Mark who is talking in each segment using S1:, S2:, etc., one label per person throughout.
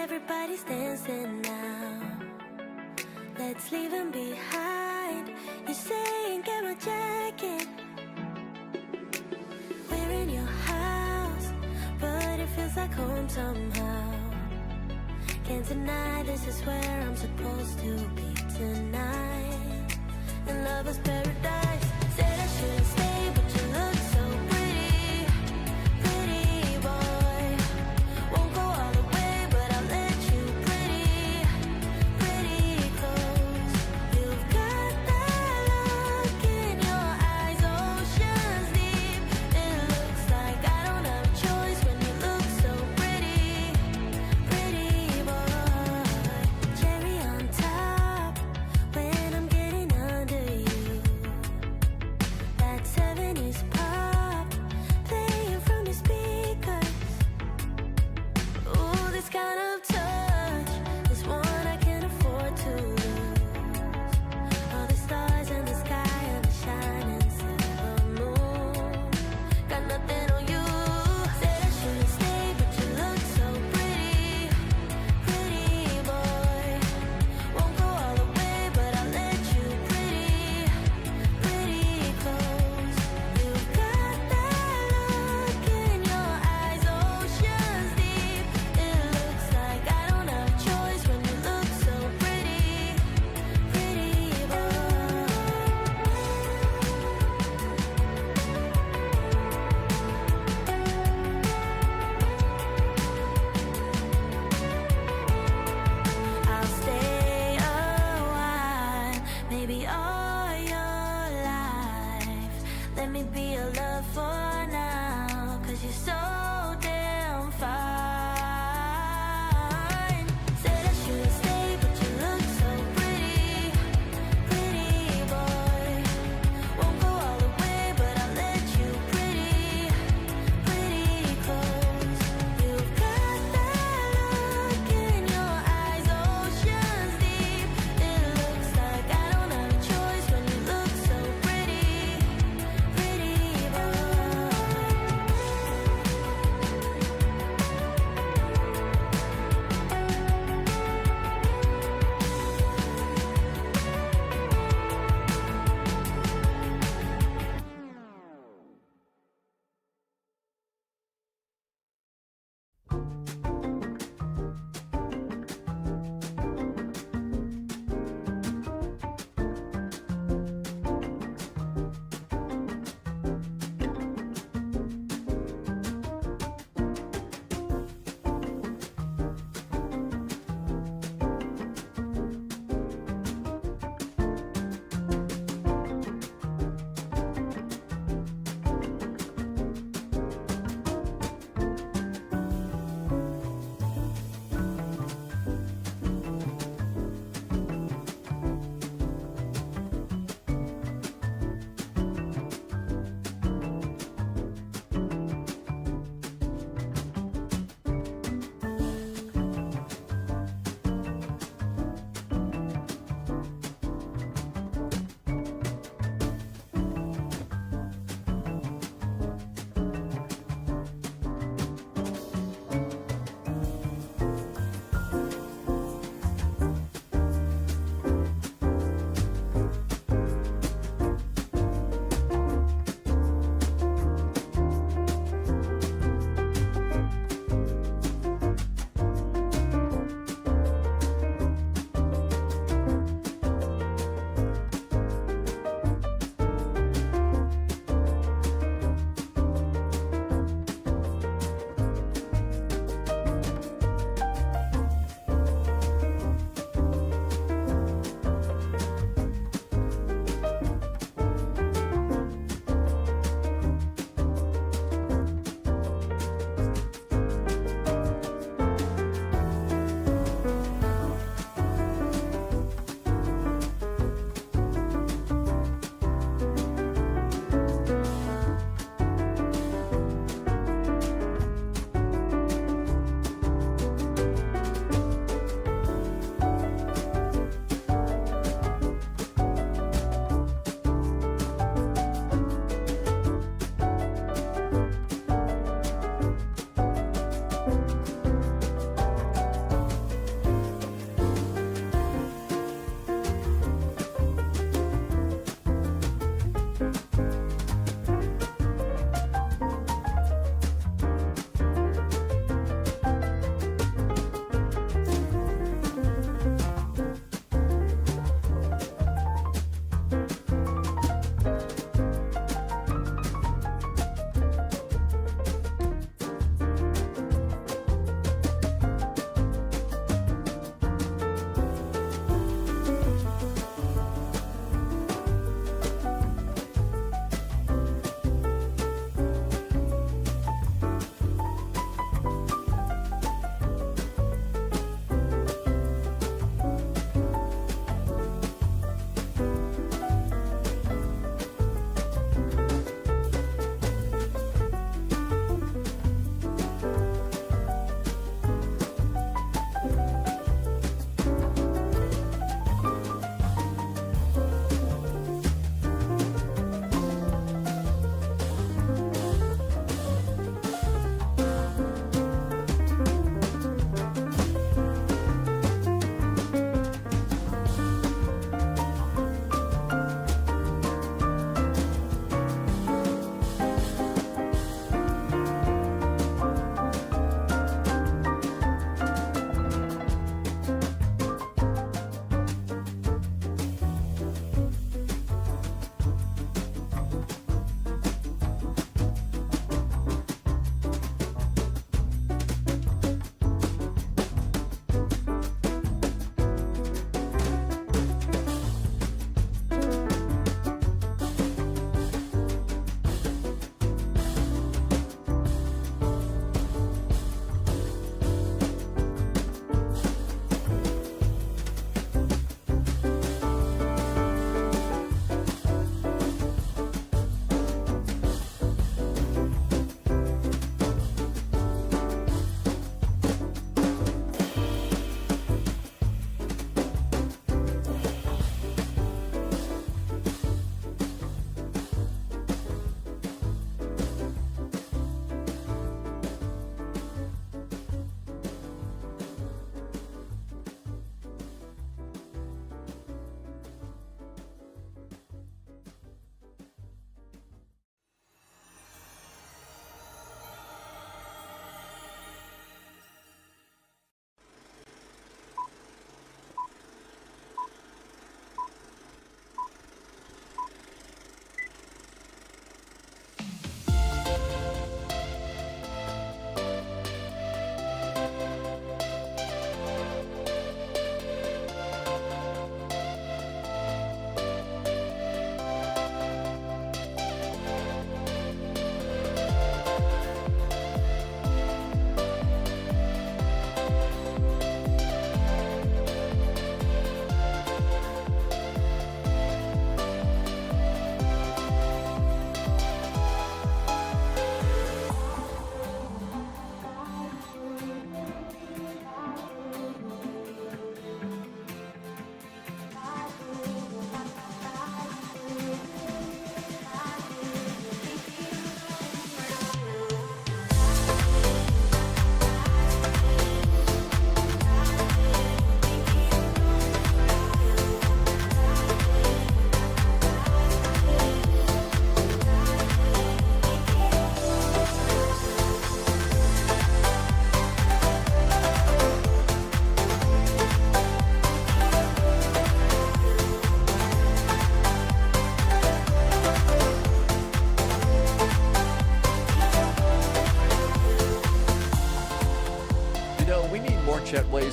S1: Everybody's dancing now. Let's leave them behind. You're saying get my jacket. We're in your house, but it feels like home somehow. Can't deny this is where I'm supposed to be tonight. And love was paradise. Said I shouldn't stay, but you look so pretty, pretty boy. Won't go all the way, but I'll let you pretty, pretty close. You've got that look in your eyes, oceans deep. It looks like I don't have a choice when you look so pretty, pretty boy. Cherry on top when I'm getting under you. That 70s pop playing from your speakers. Ooh, this kind of touch is one I can't afford to lose. All the stars in the sky and the shining silver moon. Got nothing on you. Said I shouldn't stay, but you look so pretty, pretty boy. Won't go all the way, but I'll let you pretty, pretty close. You've got that look in your eyes, oceans deep. It looks like I don't have a choice when you look so pretty, pretty boy. I'll stay a while, maybe all your life. Let me be your love for now, 'cause you're so damn fine.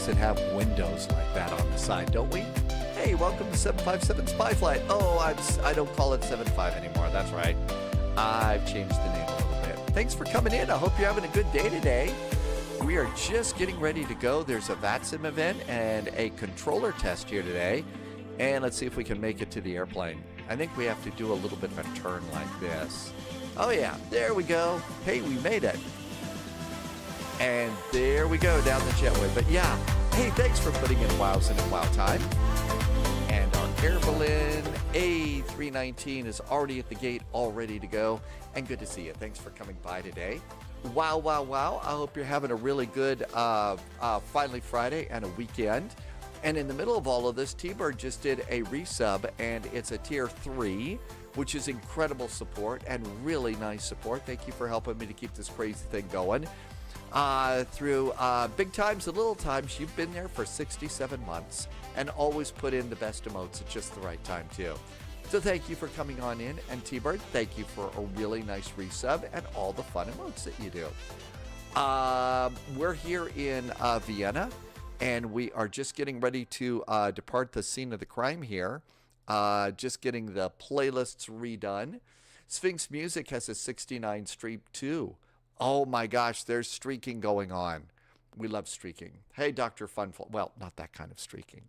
S2: nice and have windows like that on the side, don't we? Hey, welcome to 757 Spy Flight. Oh, I don't call it 75 anymore. That's right. I've changed the name a little bit. Thanks for coming in. I hope you're having a good day today. We are just getting ready to go. There's a VATSIM event and a controller test here today. And let's see if we can make it to the airplane. I think we have to do a little bit of a turn like this. Oh yeah, there we go. Hey, we made it. And there we go down the jetway. But yeah, hey, thanks for putting in wows in at wow time. And our Air Berlin A319 is already at the gate, all ready to go. And good to see you. Thanks for coming by today. Wow, wow, wow. I hope you're having a really good finally Friday and a weekend. And in the middle of all of this, T-Bird just did a resub, and it's a tier 3, which is incredible support and really nice support. Thank you for helping me to keep this crazy thing going. Through big times and little times, you've been there for 67 months and always put in the best emotes at just the right time, too. So thank you for coming on in. And T-Bird, thank you for a really nice resub and all the fun emotes that you do. We're here in Vienna. And we are just getting ready to depart the scene of the crime here. Just getting the playlists redone. Sphinx Music has a 69 streak too. Oh my gosh, there's streaking going on. We love streaking. Hey, Dr. Funful. Well, not that kind of streaking.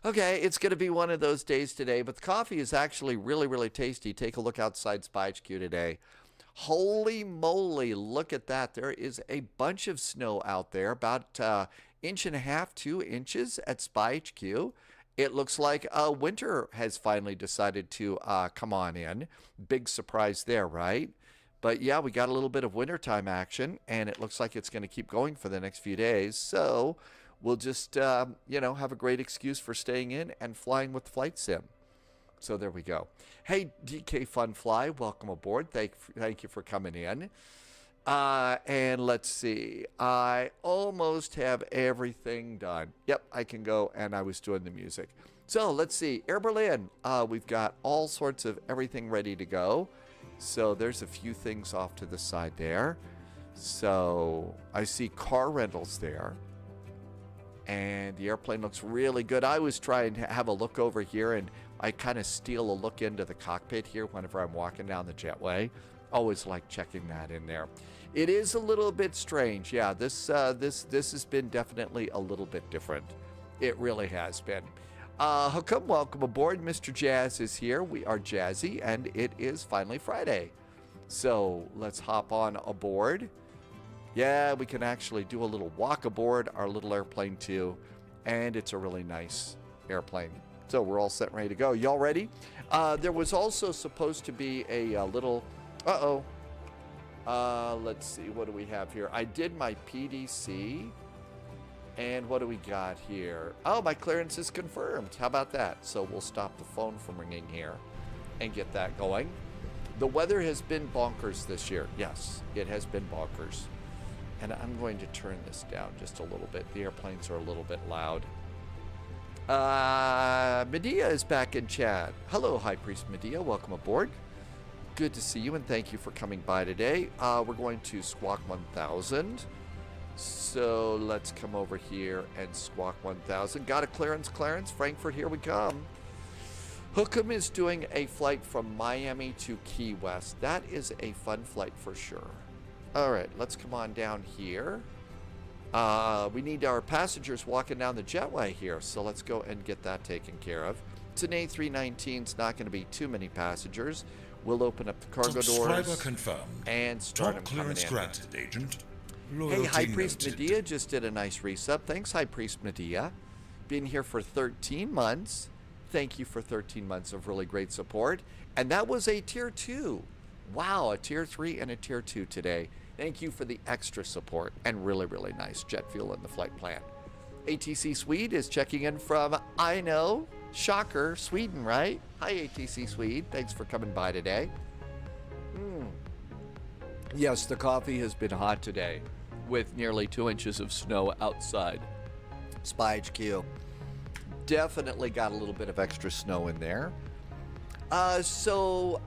S2: Okay, it's going to be one of those days today, but the coffee is actually really, really tasty. Take a look outside Spy H.Q today. Holy moly, look at that. There is a bunch of snow out there, about 1.5 inches, 2 inches at Spy H.Q. It looks like winter has finally decided to come on in. Big surprise there, right? But yeah, we got a little bit of wintertime action, and it looks like it's going to keep going for the next few days. So we'll just, have a great excuse for staying in and flying with Flight Sim. So there we go. Hey, DK Fun Fly, welcome aboard. Thank you for coming in. And let's see. I almost have everything done. Yep, I can go, and I was doing the music. So let's see. Air Berlin, we've got all sorts of everything ready to go. So there's a few things off to the side there. So I see car rentals there. And the airplane looks really good. I was trying to have a look over here, and I kind of steal a look into the cockpit here whenever I'm walking down the jetway. Always like checking that in there. It is a little bit strange. Yeah, this has been definitely a little bit different. It really has been. Hookum, welcome aboard. Mr. Jazz is here. We are Jazzy, and it is finally Friday. So let's hop on aboard. Yeah, we can actually do a little walk aboard our little airplane too. And it's a really nice airplane. So we're all set and ready to go. Y'all ready? There was also supposed to be a little... let's see. What do we have here? I did my PDC. And what do we got here? Oh, my clearance is confirmed. How about that? So we'll stop the phone from ringing here and get that going. The weather has been bonkers this year. Yes, it has been bonkers. And I'm going to turn this down just a little bit. The airplanes are a little bit loud. Medea is back in chat. Hello, High Priest Medea. Welcome aboard. Good to see you, and thank you for coming by today. We're going to Squawk 1000. So let's come over here and Squawk 1000. Got a clearance, Frankfurt, here we come. Hookum is doing a flight from Miami to Key West. That is a fun flight for sure. All right, let's come on down here. We need our passengers walking down the jetway here, so let's go and get that taken care of. It's an A319. It's not going to be too many passengers. We'll open up the cargo doors
S3: confirmed.
S2: And start them coming in.
S3: Clearance granted, Agent.
S2: Hey, High Priest Medea just did a nice resub. Thanks, High Priest Medea. Been here for 13 months. Thank you for 13 months of really great support. And that was a tier 2. Wow, a tier 3 and a tier 2 today. Thank you for the extra support and really, really nice jet fuel in the flight plan. ATC Swede is checking in from, I know, shocker, Sweden, right? Hi, ATC Swede. Thanks for coming by today. Yes, the coffee has been hot today with nearly 2 inches of snow outside. Spy HQ. Definitely got a little bit of extra snow in there. Elephant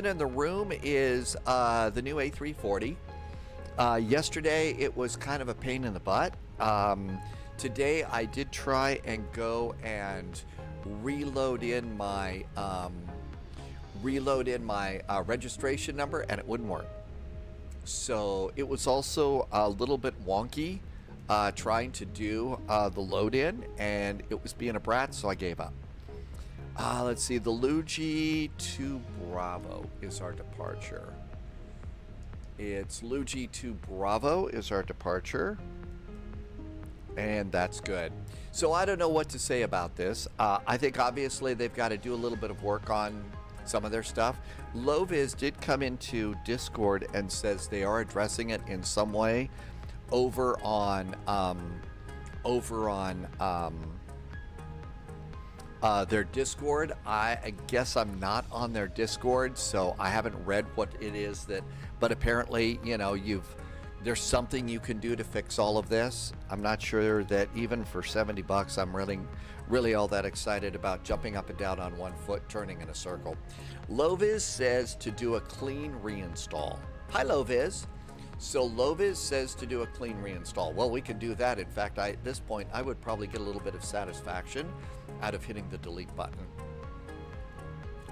S2: in the room is the new A340. Yesterday, it was kind of a pain in the butt. Today I did try and go and reload in my registration number, and it wouldn't work. So it was also a little bit wonky trying to do the load in, and it was being a brat, so I gave up. Let's see, the LOWW to Bravo is our departure. It's LOWW to Bravo is our departure. And that's good. So I don't know what to say about this. I think obviously they've got to do a little bit of work on some of their stuff. LOWW did come into Discord and says they are addressing it in some way over on their Discord. I guess I'm not on their Discord, so I haven't read what it is that, but apparently, you know, there's something you can do to fix all of this. I'm not sure that even for 70 bucks, I'm really all that excited about jumping up and down on one foot, turning in a circle. LOWW says to do a clean reinstall. Hi, LOWW. So LOWW says to do a clean reinstall. Well, we can do that. In fact, at this point, I would probably get a little bit of satisfaction out of hitting the delete button.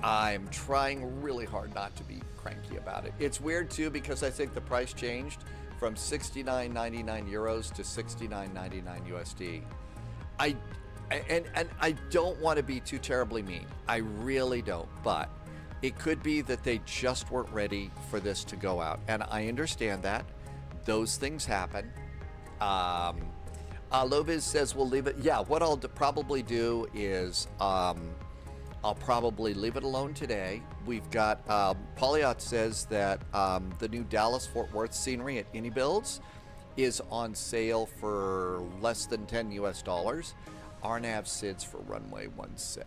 S2: I'm trying really hard not to be cranky about it. It's weird too, because I think the price changed from 69.99 euros to 69.99 USD. And I don't want to be too terribly mean. I really don't, but it could be that they just weren't ready for this to go out, and I understand that. Those things happen. LOWW says we'll leave it. Yeah, what I'll probably do is I'll probably leave it alone today. We've got Polyot says that the new Dallas-Fort Worth scenery at AnyBuilds is on sale for less than $10 US. RNAV SIDS for runway 16.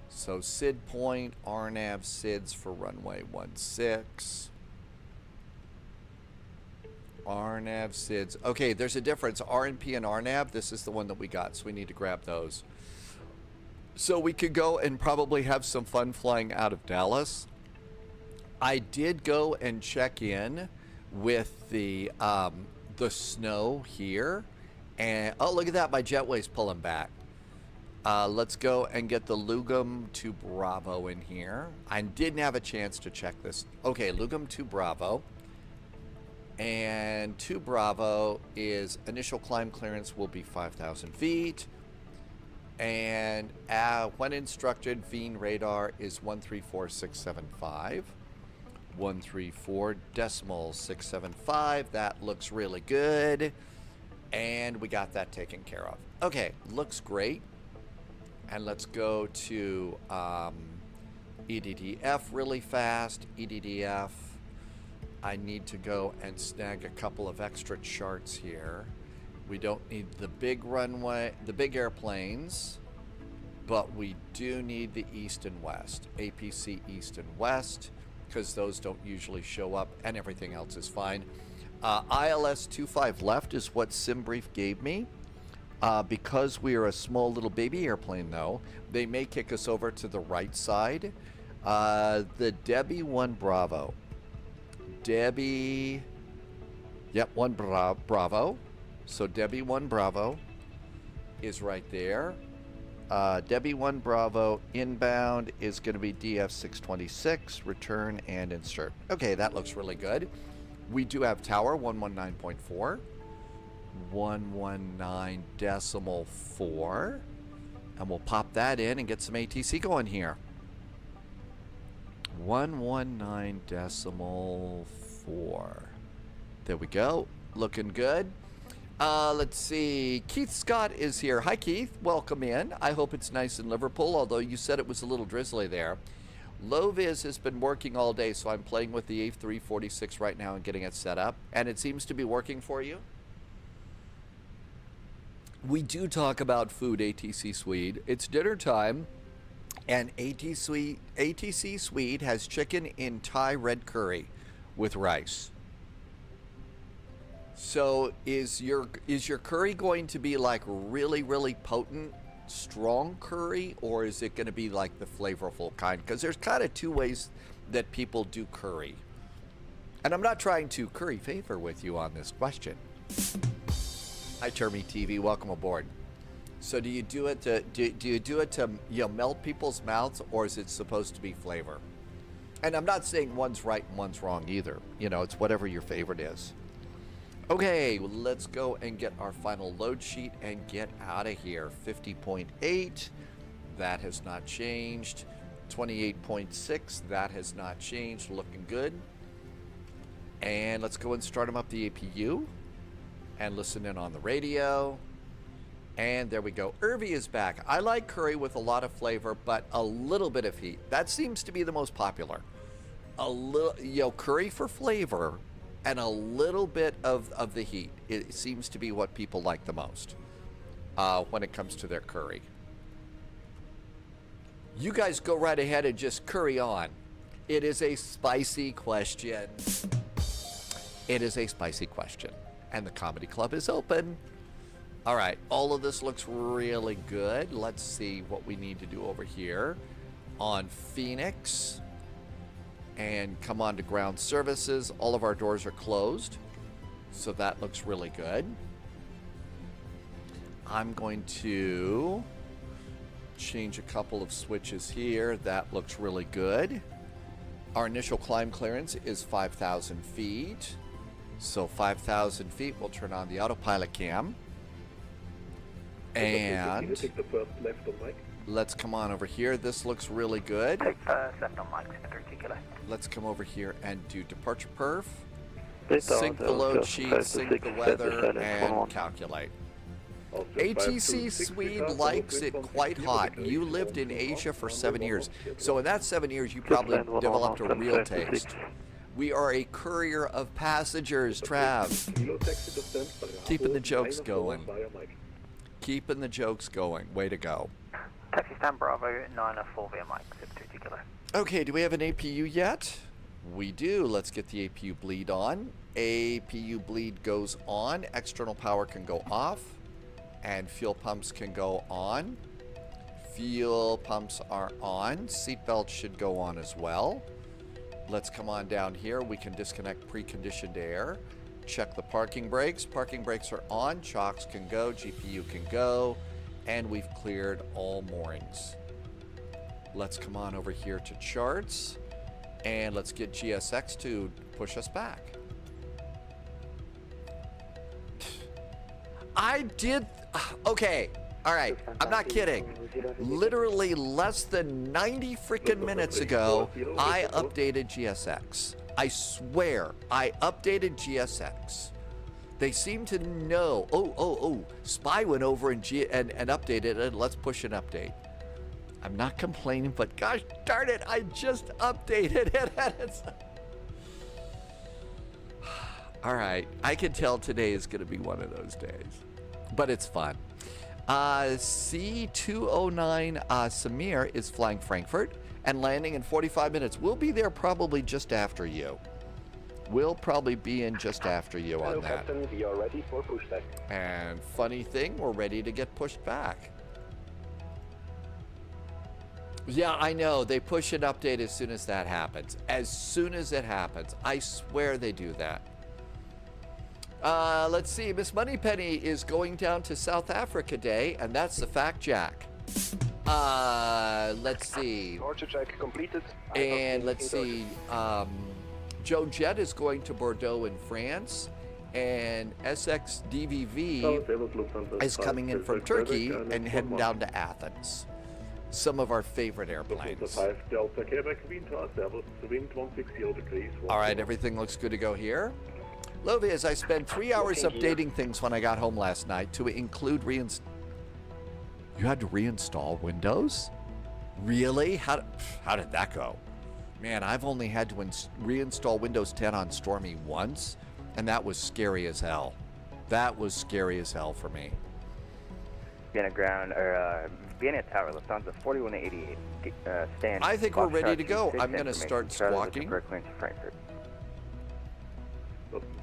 S2: So SID point, RNAV SIDS for runway 16. RNAV SIDS. Okay, there's a difference. RNP and RNAV, this is the one that we got, so we need to grab those. So we could go and probably have some fun flying out of Dallas. I did go and check in with the snow here. And oh, look at that, my jetway's pulling back. Let's go and get the LOWW to Bravo in here. I didn't have a chance to check this. Okay, LOWW to Bravo. And to Bravo is initial climb clearance will be 5,000 feet. And when instructed, Veen radar is 134675. 134.675. That looks really good. And we got that taken care of. Okay, looks great. And let's go to EDDF really fast. EDDF. I need to go and snag a couple of extra charts here. We don't need the big runway, the big airplanes, but we do need the East and West, APC East and West, because those don't usually show up, and everything else is fine. ILS 25 left is what SimBrief gave me. Because we are a small little baby airplane, though, they may kick us over to the right side. The Debbie 1 Bravo. Debbie, yep, 1 Bravo. So Debbie 1 Bravo is right there. Debbie 1 Bravo inbound is going to be DF 626, return and insert. Okay, that looks really good. We do have tower 119.4, 119.4, and we'll pop that in and get some ATC going here. 119.4. There we go. Looking good. Let's see. Keith Scott is here. Hi, Keith. Welcome in. I hope it's nice in Liverpool, although you said it was a little drizzly there. LOWW has been working all day, so I'm playing with the A346 right now and getting it set up, and it seems to be working for you. We do talk about food, ATC Swede. It's dinner time, and ATC Swede has chicken in Thai red curry with rice. So is your curry going to be like really, really potent, strong curry, or is it going to be like the flavorful kind? Because there's kind of two ways that people do curry. And I'm not trying to curry favor with you on this question. Hi, Termy TV. Welcome aboard. So, do you do it to melt people's mouths, or is it supposed to be flavor? And I'm not saying one's right and one's wrong either. It's whatever your favorite is. Okay, let's go and get our final load sheet and get out of here. 50.8, that has not changed. 28.6, that has not changed. Looking good. And let's go and start them up the APU and listen in on the radio. And there we go. Irvi is back. I like curry with a lot of flavor, but a little bit of heat. That seems to be the most popular. A little, curry for flavor and a little bit of the heat. It seems to be what people like the most when it comes to their curry. You guys go right ahead and just curry on. It is a spicy question. It is a spicy question. And the comedy club is open. All right, all of this looks really good. Let's see what we need to do over here on Phoenix. And come on to ground services. All of our doors are closed, so that looks really good. I'm going to change a couple of switches here. That looks really good. Our initial climb clearance is 5,000 feet. So 5,000 feet, we'll turn on the autopilot cam. And
S3: take the first left on mic.
S2: Let's come on over here. This looks really good.
S4: Take first left on mic, 3 kilo.
S2: Let's come over here and do departure perf.
S5: Beta,
S2: Sync the load sheet, sync the weather, and calculate. ATC Swede likes it quite hot. You lived in Asia for 7 years. So in that 7 years, you probably developed a real taste. We are a courier of passengers, Trav. Keeping the jokes going. Keeping the jokes going. Way to go.
S4: Taxi stand Bravo, 904 via mic, 2 kilo.
S2: Okay, do we have an APU yet? We do. Let's get the APU bleed on. APU bleed goes on. External power can go off. And fuel pumps can go on. Fuel pumps are on. Seatbelts should go on as well. Let's come on down here. We can disconnect preconditioned air. Check the parking brakes. Parking brakes are on. Chocks can go. GPU can go. And we've cleared all moorings. Let's come on over here to charts. And let's get GSX to push us back. I did... Okay. All right. I'm not kidding. Literally less than 90 freaking minutes ago, I updated GSX. I swear, I updated GSX. They seem to know. Oh. Spy went over and updated it. Let's push an update. I'm not complaining, but gosh darn it, I just updated it. And it's... All right. I can tell today is going to be one of those days. But it's fun. C209 Samir is flying Frankfurt and landing in 45 minutes. We'll be there probably just after you. We'll probably be in just after you on that.
S3: Captain, we are ready for pushback.
S2: And funny thing, we're ready to get pushed back. Yeah, I know. They push an update as soon as that happens. As soon as it happens. I swear they do that. Let's see. Miss Moneypenny is going down to South Africa Day, and that's the fact, Jack. Let's see.
S3: Torture check completed.
S2: And let's see. Joe Jett is going to Bordeaux in France, and SXDVV is coming in from Turkey and heading down to Athens. Some of our favorite airplanes. All right, everything looks good to go here. Lovias, I spent 3 hours updating things when I got home last night to include You had to reinstall Windows? Really? How did that go? Man, I've only had to reinstall Windows 10 on Stormy once, and that was scary as hell. That was scary as hell for me.
S4: Vienna ground, or Vienna Tower, Lufthansa 4188, stand.
S2: I think we're ready to go. I'm going to start squawking.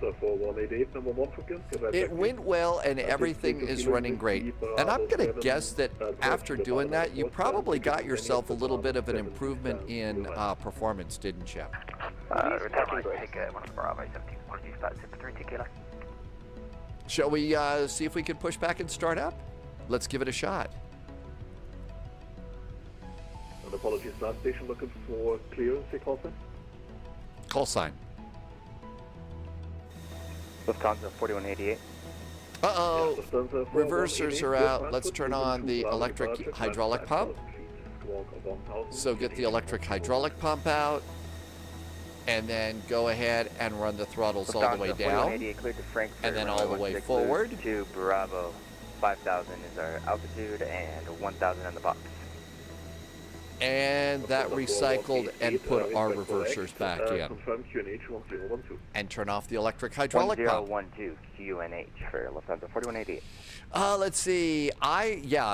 S3: The 4188, number 1 for Kim.
S2: It went well, and everything is running great. And I'm going to guess that after doing that, you probably got yourself a little bit of an improvement in performance, didn't you?
S4: Return right, take 1 Bravo, 17, apologies, about 3 kilo.
S2: Shall we see if we can push back and start up? Let's give it a shot.
S3: And apologies, last station looking for clearance, call sign.
S2: Call sign.
S4: Lufthansa 4188.
S2: Uh-oh.
S3: Yes, Lufthansa
S2: Reversers
S3: 4188,
S2: are out.
S3: Frankfurt,
S2: Let's turn
S3: moving
S2: on
S3: to
S2: the
S3: runway
S2: electric
S3: departure, climb
S2: hydraulic
S3: 5,000
S2: pump.
S3: feet, squawk of 1,000,
S2: So get the electric hydraulic pump out, and then go ahead and run the throttles all the way
S4: Lufthansa
S2: down,
S4: 4188 cleared to Frankfurt.
S2: and then all the way
S4: 16
S2: forward.
S4: to Bravo. 5,000 is our altitude and 1,000 in the box.
S2: And that recycled and put our reversers back in.
S3: Confirm QNH 1012.
S2: And turn off the electric hydraulic pump.
S4: 1012 QNH for Lufthansa 4188.
S2: Let's see.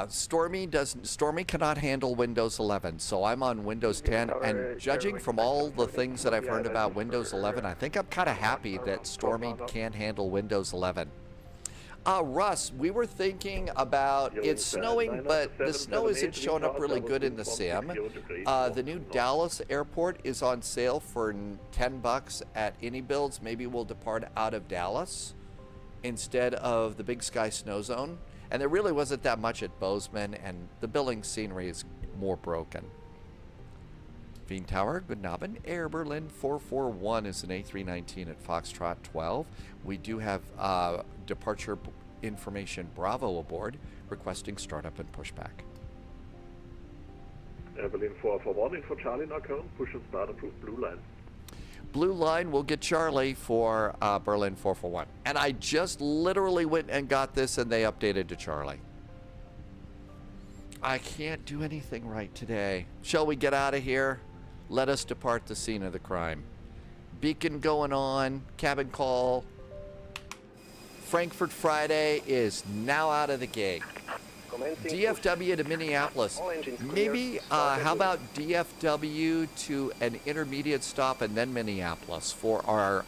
S2: Stormy cannot handle Windows 11, so I'm on Windows 10. And judging from all the things that I've heard about Windows 11, I think I'm kind of happy that Stormy can handle Windows 11. Russ, we were thinking about, it's snowing, but the snow isn't showing up really good in the sim. The new Dallas airport is on sale for $10 at any builds. Maybe we'll depart out of Dallas instead of the big Sky SnowZone. And there really wasn't that much at Bozeman, and the building scenery is more broken. Wien Tower, Guten Abend. Air Berlin 441 is an A319 at Foxtrot 12. We do have departure information Bravo aboard, requesting startup and pushback.
S3: Air Berlin 441 in for Charlie now current, push and start approved blue line.
S2: Blue line will get Charlie for Berlin 441. And I just literally went and got this and they updated to Charlie. I can't do anything right today. Shall we get out of here? Let us depart the scene of the crime. Beacon going on, cabin call. Frankfurt Friday is now out of the gate. DFW to Minneapolis. Maybe, how about DFW to an intermediate stop and then Minneapolis for our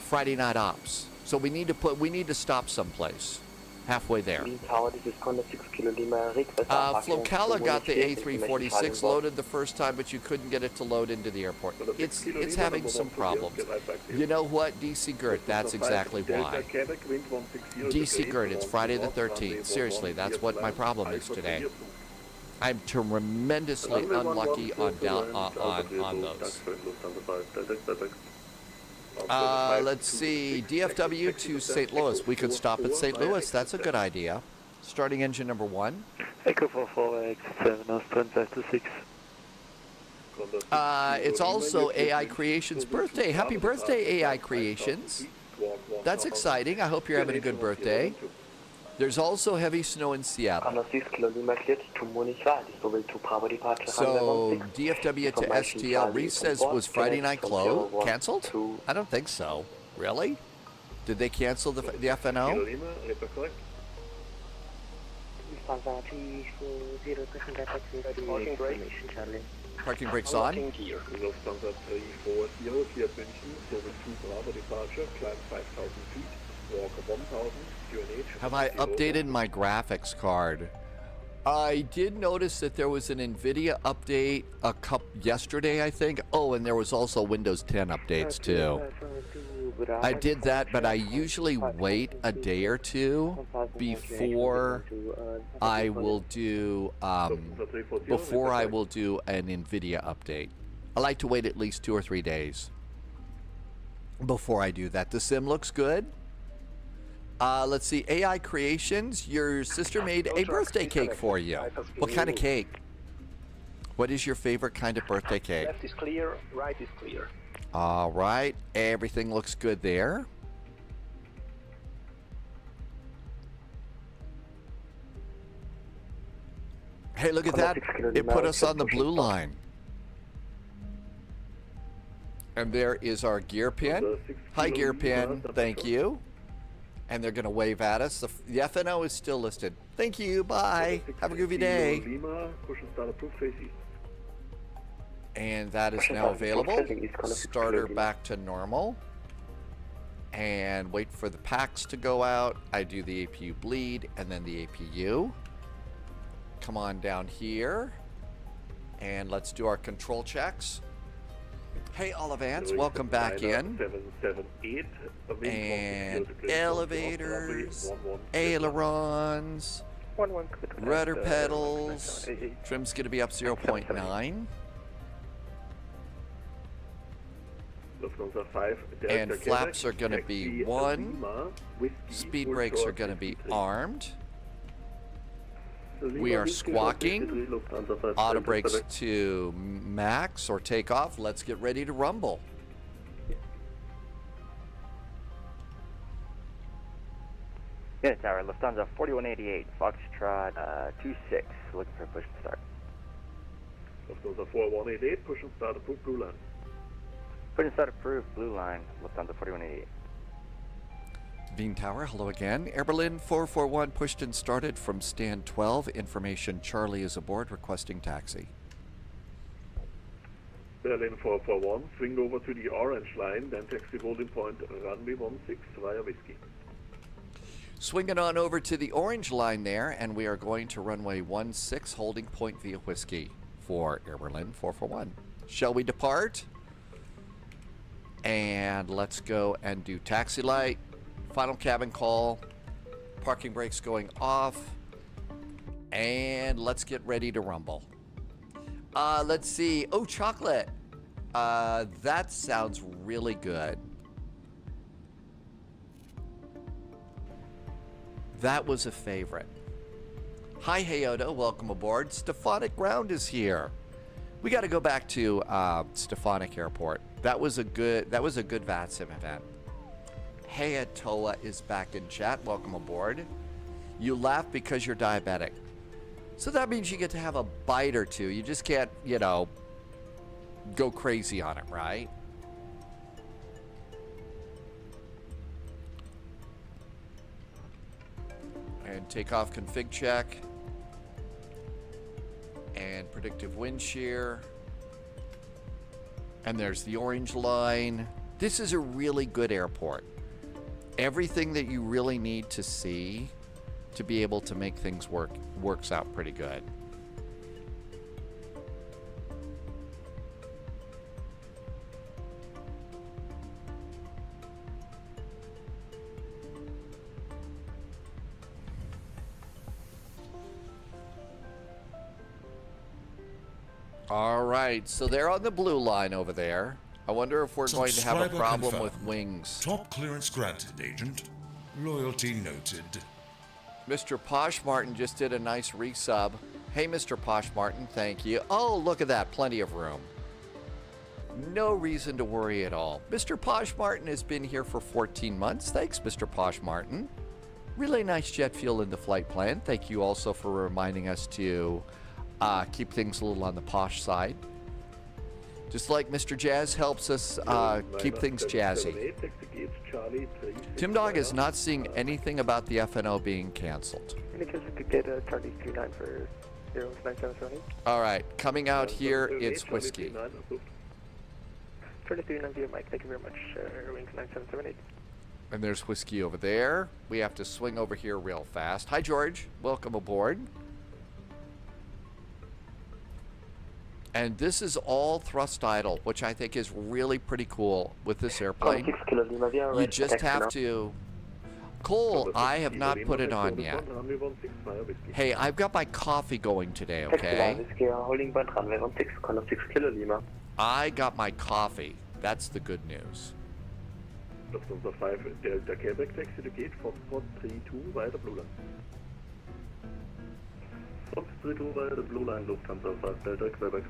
S2: Friday night ops. So we need to stop someplace halfway there. Flocala got the A346 loaded the first time, but you couldn't get it to load into the airport. It's having some problems. You know what, DC Gert, that's exactly why. DC Gert, it's Friday the 13th. Seriously, that's what my problem is today. I'm tremendously unlucky on those. Let's see, DFW to St. Louis. We could stop at St. Louis. That's a good idea. Starting engine number 1.
S5: Echo 447, Austrian 526.
S2: It's also AI Creations' birthday. Happy birthday, AI Creations. That's exciting. I hope you're having a good birthday. There's also heavy snow in Seattle. So DFW to STL. Reese says, was Friday night canceled? I don't think so. Really? Did they cancel the FNO? Parking brakes on.
S3: Lufthansa 340, clear München, Global 2 Bravo departure, climb 5,000 feet, walk 1,000, QNH.
S2: Have I updated my graphics card? I did notice that there was an Nvidia update yesterday, I think. Oh, and there was also Windows 10 updates too. I did that, but I usually wait a day or two before I will do an Nvidia update. I like to wait at least 2 or 3 days before I do that. The sim looks good. Let's see, AI Creations, your sister made a birthday cake for you. What kind of cake? What is your favorite kind of birthday cake?
S3: Left is clear, right is clear.
S2: All right, everything looks good there. Hey, look at that. It put us on the blue line. And there is our gear pin. Hi, gear pin. Thank you. And they're going to wave at us. The FNO is still listed. Thank you. Bye. Have a groovy day. And that is now available. Starter back to normal. And wait for the packs to go out. I do the APU bleed and then the APU. Come on down here. And let's do our control checks. Hey, Olivance, welcome back in.
S3: 778,
S2: And elevators, ailerons, rudder pedals. Trim's going to be up 0.9.
S3: Lufthansa 5, Delta
S2: And flaps
S3: Quebec,
S2: are going to be
S3: taxi
S2: 1.
S3: Lima, whiskey,
S2: Speed
S3: full
S2: brakes
S3: short
S2: are going to be
S3: 63.
S2: armed.
S3: Lima,
S2: We are
S3: whiskey,
S2: squawking.
S3: 63, Lufthansa 5,
S2: Auto
S3: Delta
S2: brakes
S3: Quebec.
S2: to max or takeoff. Let's get ready to rumble.
S4: Unit Tower, Lufthansa 4188, Foxtrot 26, looking for a push and start.
S3: Lufthansa 4188, push and start, approved, blue line.
S4: Push and start approved, blue line, Lufthansa 4188.
S2: Bean Tower, hello again. Air Berlin 441 pushed and started from stand 12. Information, Charlie is aboard requesting taxi.
S3: Berlin 441, swing over to the orange line, then taxi holding point, runway 16 via whiskey.
S2: Swinging on over to the orange line there, and we are going to runway 16 holding point via whiskey for Air Berlin 441. Shall we depart? And let's go and do taxi light, final cabin call, parking brakes going off, and let's get ready to rumble. Let's see. Oh, chocolate. That sounds really good. That was a favorite. Hi, Heyoda. Welcome aboard. Stefanik Ground is here. We got to go back to Stefanik Airport. That was a good VATSIM event. Heya Toa is back in chat. Welcome aboard. You laugh because you're diabetic. So that means you get to have a bite or two. You just can't, you know, go crazy on it, right? And takeoff config check. And predictive wind shear. And there's the orange line. This is a really good airport. Everything that you really need to see to be able to make things works out pretty good. All right, so they're on the blue line over there. I wonder if we're going to have a
S6: Subscriber
S2: problem
S6: confirmed.
S2: with wings.
S6: Top clearance granted, Agent. Loyalty noted.
S2: Mr. Posh Martin just did a nice resub. Hey, Mr. Posh Martin, thank you. Oh, look at that, plenty of room. No reason to worry at all. Mr. Posh Martin has been here for 14 months. Thanks, Mr. Posh Martin. Really nice jet fuel in the flight plan. Thank you also for reminding us to keep things a little on the posh side. Just like Mr. Jazz helps us keep things jazzy. Tim Dog is not seeing anything about the FNO being canceled.
S5: Because we could get a Charlie 39 for 09778.
S2: All right, coming out here, it's whiskey.
S5: Charlie 39 via Mike, thank you very much. Wings 9778.
S2: And there's whiskey over there. We have to swing over here real fast. Hi, George. Welcome aboard. And this is all thrust idle, which I think is really pretty cool with this airplane. You just have to... Cole, I have not put it on yet. Hey, I've got my coffee going today, okay? I got my coffee. That's the good news.
S3: Lufthansa 5, Delta Quebec, taxi to gate, Foxtrot 32 via the blue line. Fox 32 via the blue line, Lufthansa 5, Delta Quebec.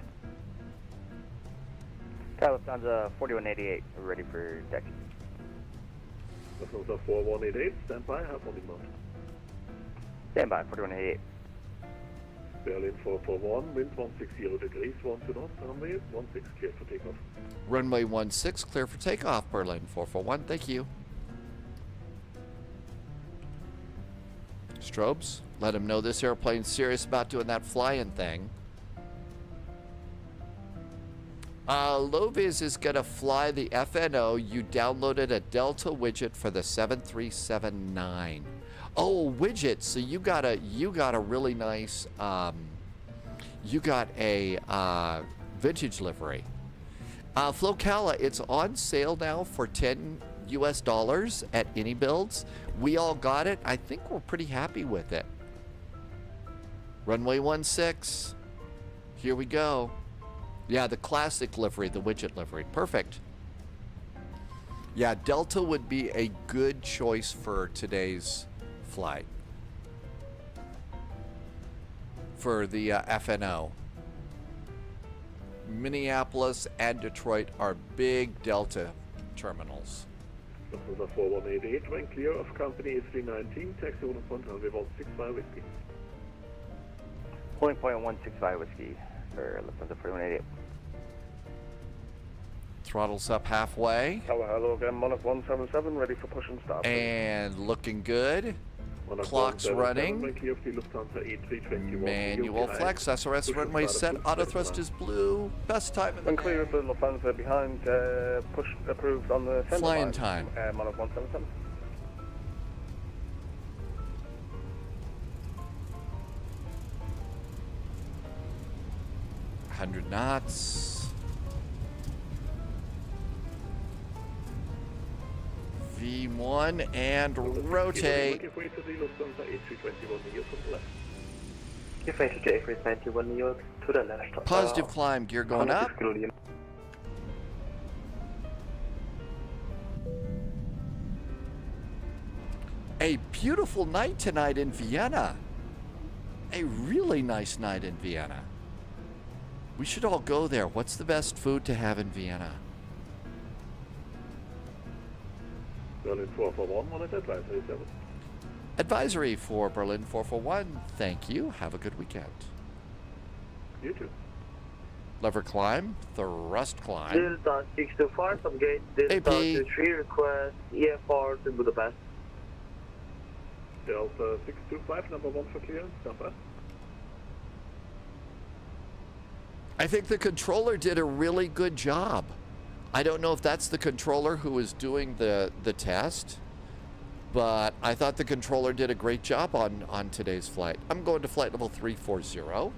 S4: Lufthansa 4188, we're ready for taxi.
S3: Lufthansa 4188, stand by, have on demand.
S4: Stand by, 4188.
S3: Berlin 441, wind 160 degrees, 1 to north, runway 16 clear for takeoff.
S2: Runway 16 clear for takeoff, Berlin 441. Thank you. Strobes, let him know this airplane's serious about doing that flying thing. Loviz is going to fly the FNO. You downloaded a Delta widget for the 7379. Oh, widget. So you got a really nice, you got a vintage livery. Flocala, it's on sale now for $10 US at any builds. We all got it. I think we're pretty happy with it. Runway 16. Here we go. Yeah, the classic livery, the widget livery. Perfect. Yeah, Delta would be a good choice for today's flight. For the FNO. Minneapolis and Detroit are big Delta terminals.
S3: Lufthansa 4188, when clear of company A319, taxi 1.165 whiskey.
S4: 1.165 whiskey for Lufthansa 4188.
S2: Throttles up halfway.
S5: Hello again, Monarch 177, ready for push and start.
S2: And looking good.
S3: Monarch
S2: Clock's
S3: 177,
S2: running.
S3: when clear of the Lufthansa A321.
S2: Manual flex. SRS runway set. Auto thrust is blue. Best time in the
S5: When clear of
S2: day.
S5: the Lufthansa behind, push approved on the center
S2: Flying
S5: line.
S2: time.
S5: Monarch 177.
S2: 100 knots. V1 and rotate.
S3: Give way to the Lufthansa A321 neo to the left.
S5: Give way to the A321 neo to the left.
S2: Positive climb. Gear going up. A beautiful night tonight in Vienna. A really nice night in Vienna. We should all go there. What's the best food to have in Vienna?
S3: Berlin 441, Monitor advisory 7.
S2: Advisory for Berlin 441. Thank you. Have a good weekend.
S3: You too.
S2: Lever climb. Thrust climb.
S5: Delta 625 from gate Delta
S2: AP.
S5: 23 request EFR to Budapest.
S3: Delta 625, number 1 for clearance, stand by.
S2: I think the controller did a really good job. I don't know if that's the controller who was doing the test, but I thought the controller did a great job on today's flight. I'm going to flight level 340.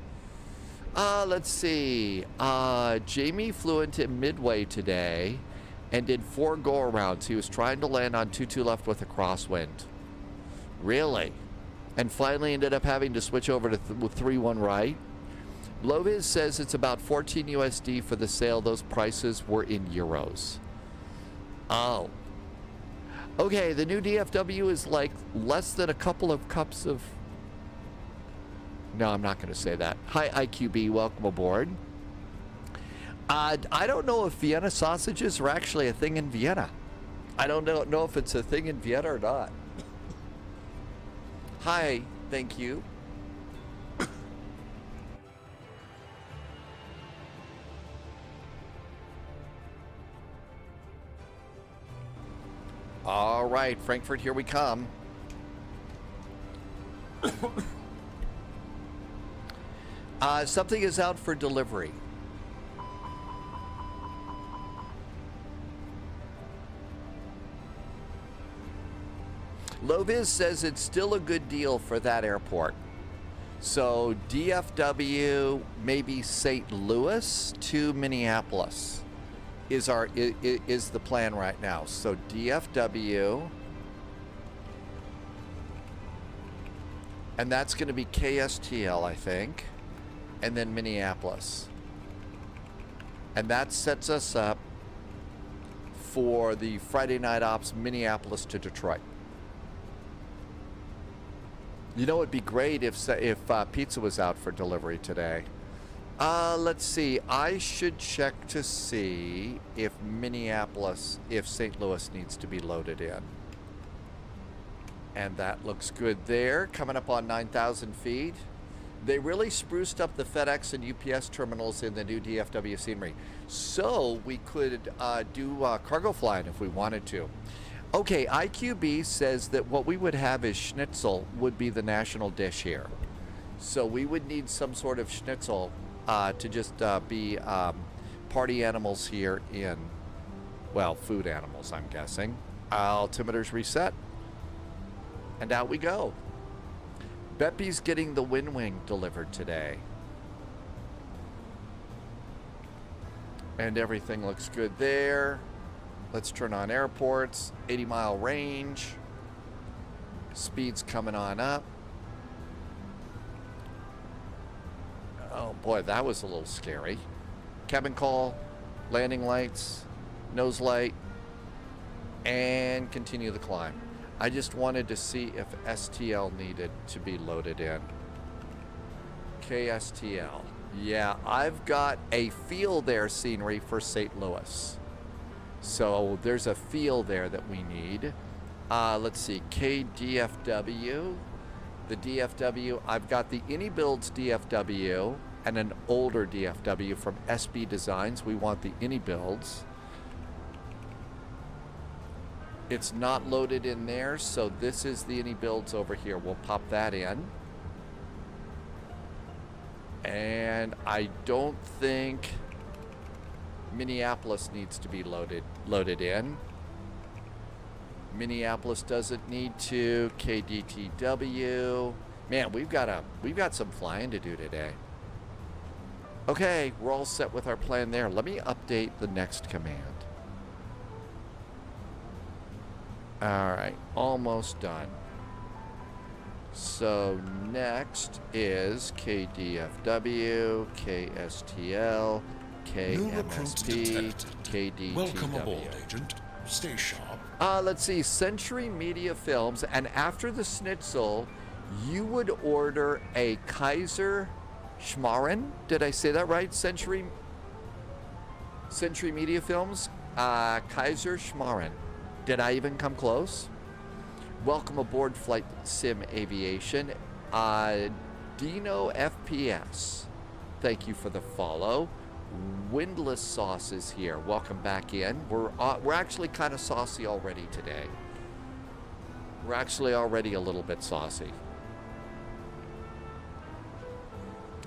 S2: Let's see. Jamie flew into Midway today and did 4 go-arounds. He was trying to land on 22 left with a crosswind. Really? And finally ended up having to switch over to 31 right. LOWW says it's about 14 USD for the sale. Those prices were in euros. Oh. Okay, the new DFW is like less than a couple of cups of... No, I'm not going to say that. Hi, IQB. Welcome aboard. I don't know if Vienna sausages are actually a thing in Vienna. I don't know if it's a thing in Vienna or not. Hi, thank you. All right, Frankfurt, here we come. Something is out for delivery. LOWW says it's still a good deal for that airport. So DFW, maybe St. Louis to Minneapolis is the plan right now. So DFW, and that's going to be KSTL, I think, and then Minneapolis. And that sets us up for the Friday night ops, Minneapolis to Detroit. You know, it'd be great if pizza was out for delivery today. Let's see. I should check to see if if St. Louis needs to be loaded in. And that looks good there. Coming up on 9,000 feet. They really spruced up the FedEx and UPS terminals in the new DFW scenery. So we could do cargo flying if we wanted to. Okay, IQB says that what we would have is schnitzel would be the national dish here. So we would need some sort of schnitzel to just be party animals here in, well, food animals, I'm guessing. Altimeters reset. And out we go. Beppy's getting the Wind Wing delivered today. And everything looks good there. Let's turn on airports. 80-mile range. Speed's coming on up. Oh boy, that was a little scary. Cabin call, landing lights, nose light, and continue the climb. I just wanted to see if STL needed to be loaded in. KSTL. Yeah, I've got a feel there scenery for St. Louis. So there's a feel there that we need. Let's see, KDFW. The DFW, I've got the AnyBuilds DFW and an older DFW from SB Designs. We want the AnyBuilds. It's not loaded in there, so this is the AnyBuilds over here. We'll pop that in. And I don't think Minneapolis needs to be loaded in. Minneapolis doesn't need to. KDTW. Man, we've got some flying to do today. Okay, we're all set with our plan there. Let me update the next command. All right, almost done. So next is KDFW, KSTL, KMSP, KDTW.
S6: Welcome aboard, Agent. Stay sharp.
S2: Let's see, Century Media Films, and after the schnitzel, you would order a Kaiser Schmarren. Did I say that right? Century Media Films, Kaiser Schmarren. Did I even come close? Welcome aboard Flight Sim Aviation. Dino FPS. Thank you for the follow. Windless Sauce is here. Welcome back in. We're actually kind of saucy already today. We're actually already a little bit saucy.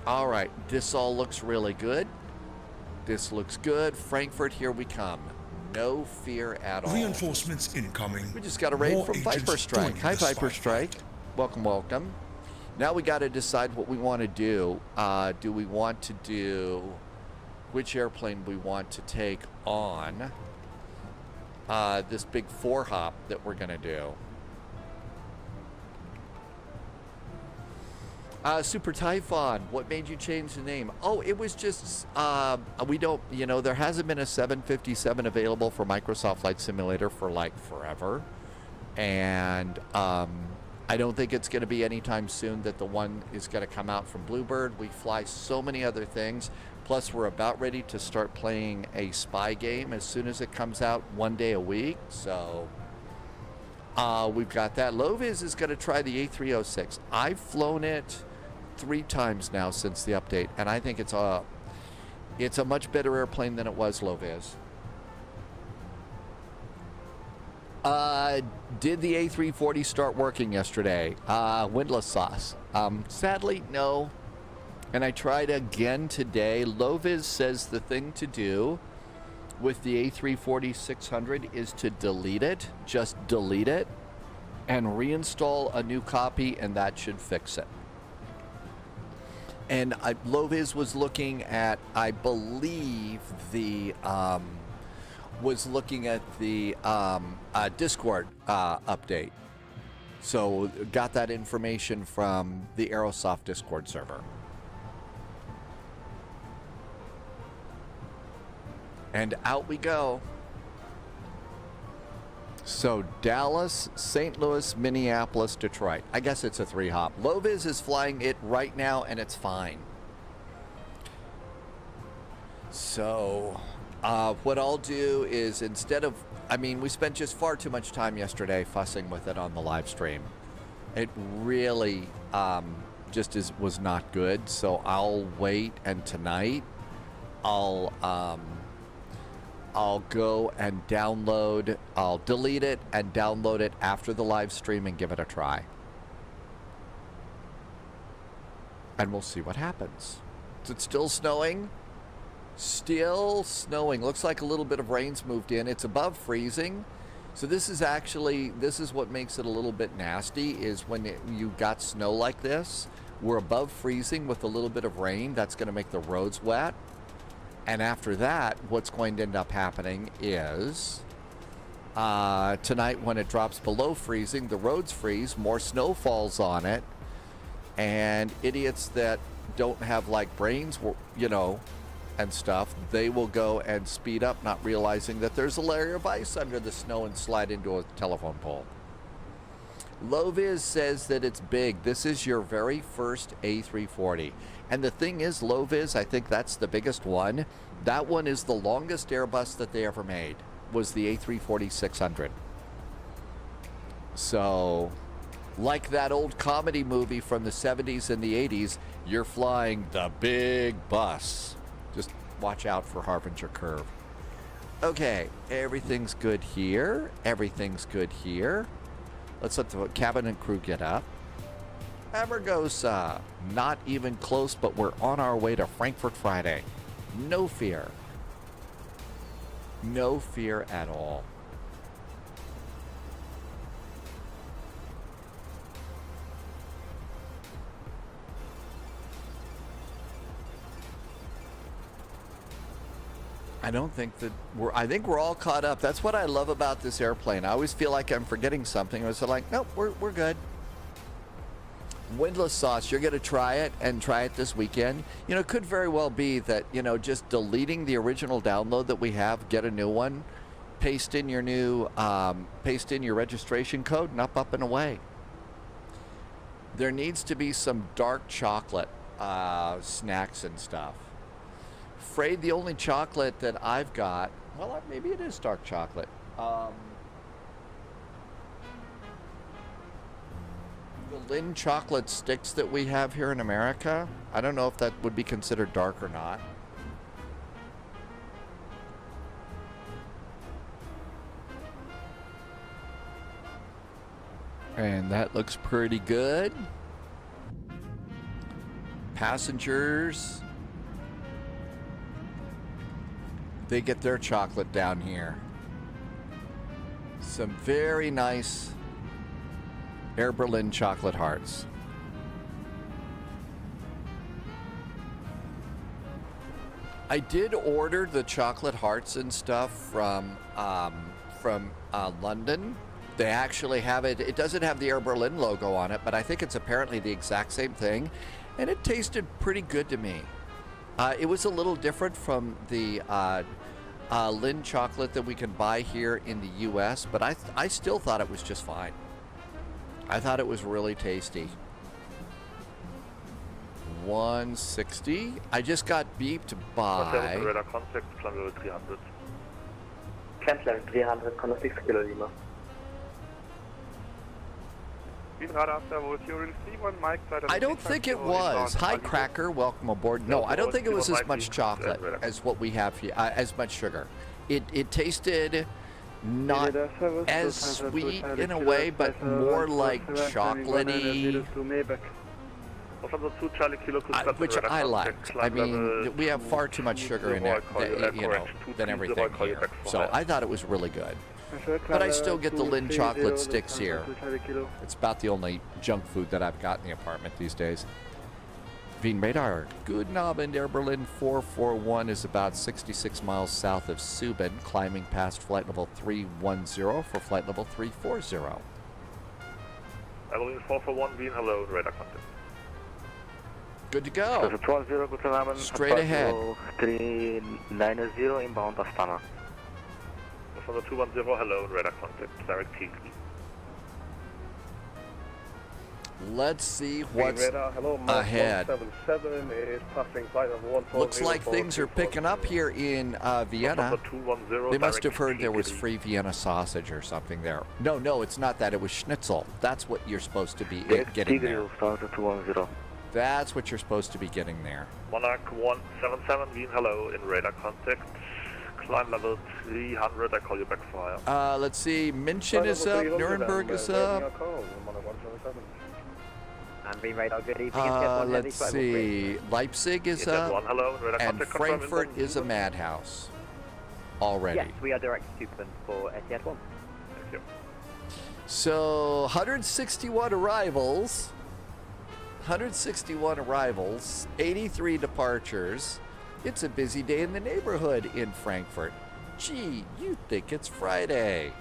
S2: All right, this all looks really good. This looks good. Frankfurt, here we come. No fear at all.
S6: Reinforcements incoming.
S2: We just got a raid
S6: More
S2: from
S6: agents
S2: Viper Strike.
S6: joining
S2: Hi,
S6: the
S2: Viper
S6: spy
S2: Strike.
S6: flight.
S2: Welcome, welcome. Now we got to decide what we want to do. Do we want to do which airplane we want to take on this big 4-hop that we're going to do? Super Typhon, what made you change the name? Oh, it was just, we don't, there hasn't been a 757 available for Microsoft Flight Simulator for like forever. And I don't think it's going to be anytime soon that the one is going to come out from Bluebird. We fly so many other things. Plus, we're about ready to start playing a spy game as soon as it comes out, 1 day a week. So we've got that. LOWW is going to try the A306. I've flown it 3 times now since the update, and I think it's a much better airplane than it was, LOWW. Did the A340 start working yesterday? Windless Sauce. Sadly, no. And I tried again today. LOWW says the thing to do with the A340-600 is to delete it. Just delete it and reinstall a new copy, and that should fix it. And LOWW was looking at, I believe, the Discord update. So got that information from the Aerosoft Discord server. And out we go. So Dallas, St. Louis, Minneapolis, Detroit. I guess it's a 3-hop. LOWW is flying it right now, and it's fine. So what I'll do is, instead of, we spent just far too much time yesterday fussing with it on the live stream. It really was not good. So I'll wait, and tonight I'll go and download, I'll delete it and download it after the live stream and give it a try. And we'll see what happens. Is it still snowing? Still snowing. Looks like a little bit of rain's moved in. It's above freezing. So this is what makes it a little bit nasty, is when you got snow like this. We're above freezing with a little bit of rain. That's going to make the roads wet. And after that, what's going to end up happening is tonight when it drops below freezing, the roads freeze, more snow falls on it, and idiots that don't have like brains, you know, and stuff, they will go and speed up, not realizing that there's a layer of ice under the snow and slide into a telephone pole. LOWW says that it's big. This is your very first A340. And the thing is, LOWW, I think that's the biggest one. That one is the longest Airbus that they ever made, was the A340-600. So, like that old comedy movie from the 70s and the 80s, you're flying the big bus. Just watch out for Harbinger Curve. Okay, everything's good here. Everything's good here. Let's let the cabin and crew get up. Amargosa, not even close, but we're on our way to Frankfurt Friday. No fear. No fear at all. I think we're all caught up. That's what I love about this airplane. I always feel like I'm forgetting something. I was like, nope, we're good. Windless sauce, you're going to try it and try it this weekend. You know, it could very well be that, you know, just deleting the original download that we have, get a new one, paste in your new, paste in your registration code, and up and away. There needs to be some dark chocolate snacks and stuff. Afraid the only chocolate that I've got, well, maybe it is dark chocolate. The Lin chocolate sticks that we have here in America, I don't know if that would be considered dark or not. And that looks pretty good. Passengers, they get their chocolate down here. Some very nice Air Berlin chocolate hearts. I did order the chocolate hearts and stuff from London. They actually have it. It doesn't have the Air Berlin logo on it, but I think it's apparently the exact same thing, and it tasted pretty good to me. It was a little different from the Lin chocolate that we can buy here in the U.S., but I still thought it was just fine. I thought it was really tasty. 160. I just got beeped by...
S5: Cancel 300, contact 6 Kilo Lima.
S2: I don't think it was. Hi, Cracker. Welcome aboard. No, I don't think it was as much chocolate as what we have here, as much sugar. It tasted not as sweet in a way, but more like chocolatey, which I liked. I mean, we have far too much sugar in it, you know, than everything here. So I thought it was really good. But I still get the Lin chocolate sticks here. It's about the only junk food that I've got in the apartment these days. Wien radar. Guten Abend, Air Berlin 441 is about 66 miles south of Suben, climbing past flight level 310 for flight level 340.
S3: Air Berlin 441, Wien, hello, radar contact.
S2: Good to go. Straight ahead.
S5: 390 inbound Astana.
S3: From the 210, hello, radar contact, direct peak.
S2: Let's see what's ahead. Looks like things are picking up here in Vienna. They must have heard there was free Vienna sausage or something there. No, it's not that. It was schnitzel. That's what you're supposed to be getting there. That's what you're supposed to be getting there.
S3: Monarch 177, Wien, hello, in radar contact. Climb level 300, I call you back fire.
S2: Let's see, München is up, Nuremberg is up. Let's see, Leipzig is up, and Frankfurt is a madhouse already.
S5: Yes, we are direct to Pullman for Etihad 1.
S3: Thank you.
S2: So, 161 arrivals, 83 departures. It's a busy day in the neighborhood in Frankfurt. Gee, you think it's Friday.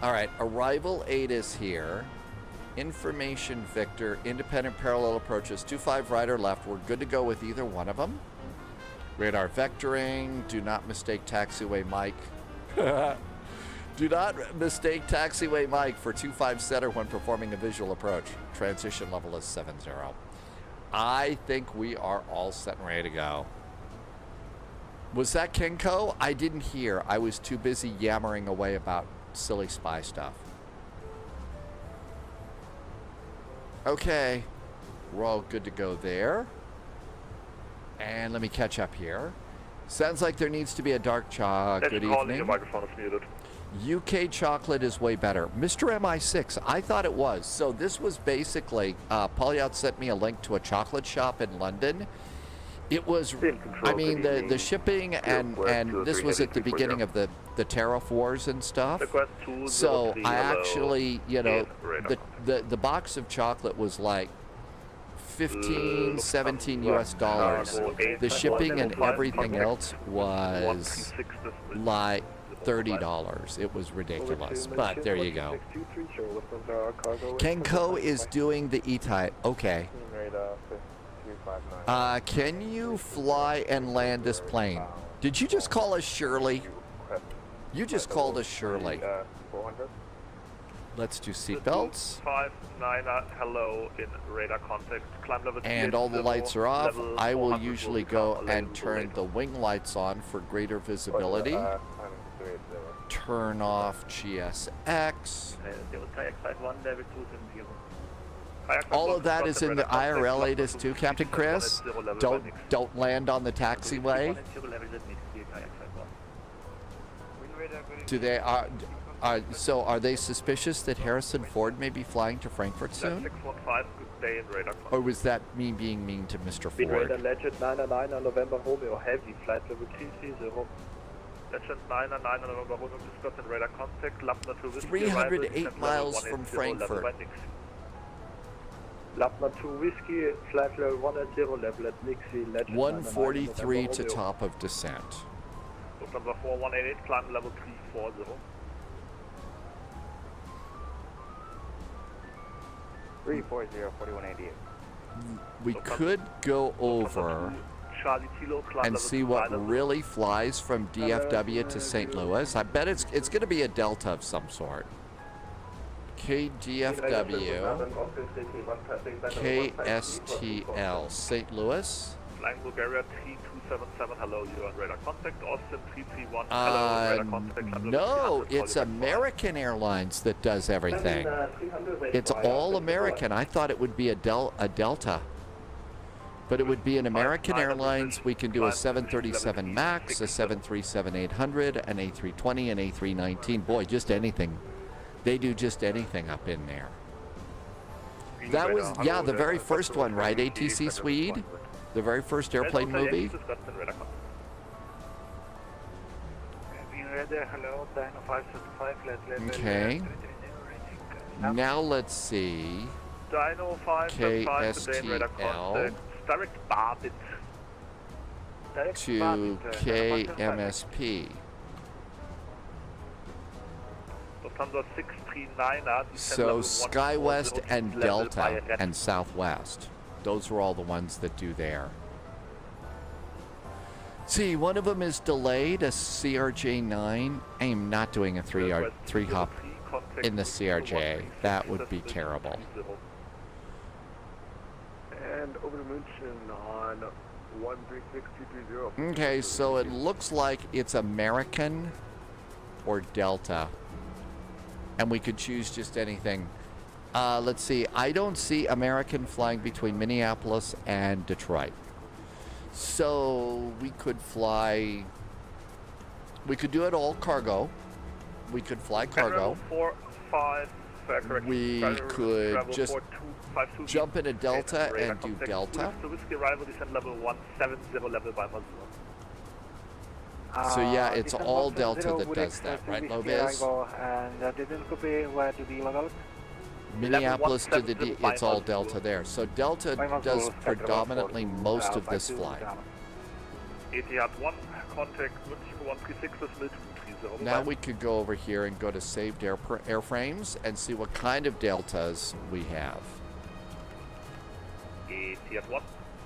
S2: All right, arrival ATIS here. Information Victor, independent parallel approaches, 25 right or left. We're good to go with either one of them. Radar vectoring, do not mistake taxiway Mike. Do not mistake taxiway Mike for 25 setter when performing a visual approach. Transition level is 70. I think we are all set and ready to go. Was that Kenko? I didn't hear. I was too busy yammering away about silly spy stuff. Okay, we're all good to go there. And let me catch up here. Sounds like there needs to be a dark chocolate. Good evening.
S3: Your microphone is muted.
S2: UK chocolate is way better. Mr. MI6, I thought it was. So this was basically, Polyout sent me a link to a chocolate shop in London. It was, I mean, the shipping and this was at the beginning of the tariff wars and stuff. So I actually, you know, the box of chocolate was like 15, 17 US dollars. The shipping and everything else was like $30. It was ridiculous, but there you go. Kenko is doing the E-type. Okay. Can you fly and land this plane? Did you just call us Shirley? You just called us Shirley. Let's do seatbelts.
S3: 59, hello in radar contact. Climb level
S2: and all the lights are off. I will usually go and turn the wing lights on for greater visibility. Turn off GSX. All of that is in the IRL ATIS too, Captain Chris. Don't land on the taxiway. Do they so are they suspicious that Harrison Ford may be flying to Frankfurt soon?
S3: 615, good day in radar contact.
S2: Or was that me being mean to Mr. Ford?
S3: Radar Legend 999 on November Romeo Heavy, flight level 330. Legend 999 on November Romeo Discuss in radar contact, Lappner to Whiskey.
S2: 308 miles from Frankfurt.
S3: Lappner to Whiskey, flight level 180, level at Nixie, Legend
S2: 143 to top of descent.
S3: Number 4188, climb level 340.
S4: 340, 4188.
S2: We could go over and see what really flies from DFW to St. St. I bet it's going to be a Delta of some sort. KDFW, KSTL, St. Louis.
S3: Flying Bulgaria 3277, hello, you're on radar contact. Austin 331, hello, radar contact.
S2: No, it's American Airlines that does everything. It's all American. I thought it would be a Delta. But it would be an American Airlines. We can do a 737 MAX, a 737-800, an A320, an A319. Boy, just anything. They do just anything up in there. That was, yeah, the very first one, right, ATC Swede? The very first airplane movie? Okay. Now let's see. KSTL to KMSP. So SkyWest and Delta and Southwest. Those are all the ones that do there. See, one of them is delayed, a CRJ-9. I am not doing a three hop in the CRJ. That would be terrible.
S3: And over to München on 136-230.
S2: Okay, so it looks like it's American or Delta. And we could choose just anything. Let's see. I don't see American flying between Minneapolis and Detroit. So we could fly. We could do it all cargo. We could fly cargo. We could just jump in a Delta and do Delta. So yeah, it's all Delta that does that, right, Loviz? Minneapolis to the it's all Delta there. So Delta does predominantly most of this flight.
S3: Etihad 1, contact München 136 with mid 230.
S2: Now we could go over here and go to saved airframes and see what kind of deltas we have.
S3: Etihad 1,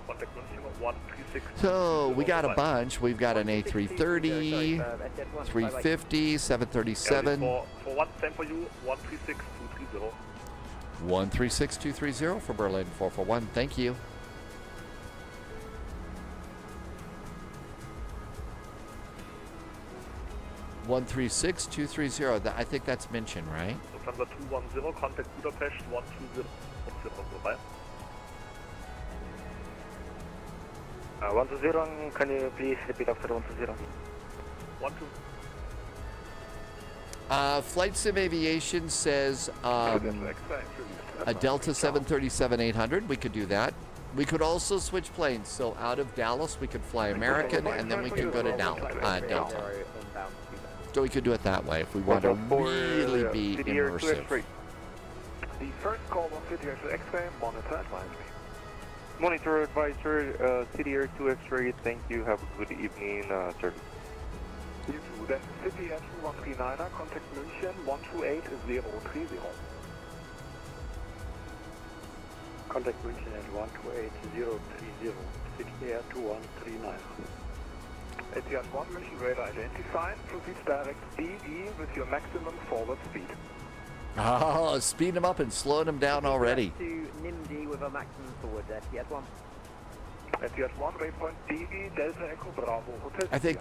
S3: contact München 136.
S2: So we got a bunch. We've got an A330, 350, 737.
S3: For one, same for you, 136230.
S2: 136230 for Berlin 441. Thank you. One 36230. I think that's München, right?
S3: Lufthansa 210, contact Budapest 120.
S5: 120, can you please repeat after 120?
S3: 12.
S2: Flight Sim Aviation says a Delta 737-800. We could do that. We could also switch planes. So out of Dallas, we could fly American, and then we could go to Delta. So we could do it that way if we want to really be immersive.
S3: The first call on CDR to X-ray, monitor advisory.
S5: Monitor advisor, CDR 2 X-ray, thank you, have a good evening, service.
S3: You too, then CDR 2139, contact München 128030.
S5: Contact München at 128030, CDR 2139.
S3: Etihad 1, München radar identified, proceed direct DE with your maximum forward speed.
S2: Oh, speed them up and slow them down already.
S7: To NIMD with a maximum forward, Etihad 1.
S3: Etihad 1, waypoint DE, Delta Echo Bravo, Hotel.
S2: I think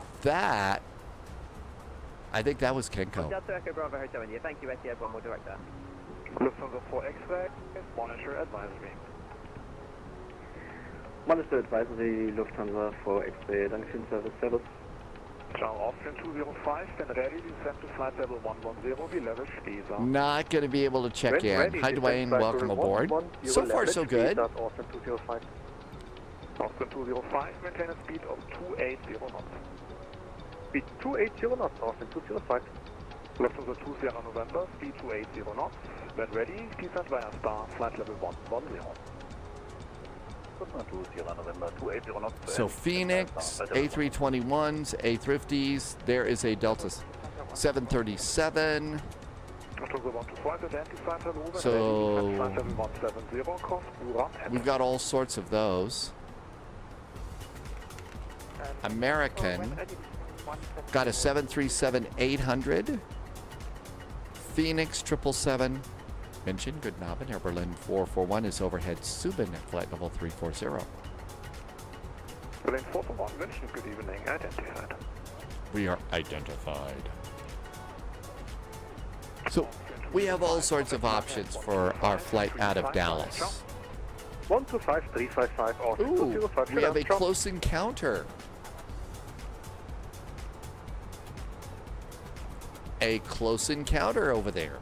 S2: that was Kenko.
S7: Delta Echo Bravo Hotel India. Thank you, Etihad 1, we'll direct that.
S3: Lufthansa 4 X-ray, monitor advisory.
S5: Monitor advisory, Lufthansa 4 X-ray, Dankeschön, service, service.
S3: Ciao, Austrian 205, then ready, descend to flight level 110, we level Spesa.
S2: Not going to be able to check in. Hi, Dwayne. Welcome aboard. So far, so good.
S5: Austrian 205.
S3: Austrian 205, maintain a speed of 280 knots.
S5: Speed 280 knots, Austrian 205.
S3: Lufthansa 20 November, speed 280 knots. When ready, descend via star, flight level 110.
S2: So Phoenix, A321s, A350s. There is a Delta 737. So we've got all sorts of those. American got a 737-800. Phoenix 777. München, good Abend. Air Berlin 441 is overhead Subin at flight level 340.
S3: Berlin 441, München, good evening, identified.
S2: We are identified. So we have all sorts of options for our flight out of Dallas.
S5: 125, 355, Austrian
S2: Ooh,
S5: 205.
S2: we have a close encounter. A close encounter over there.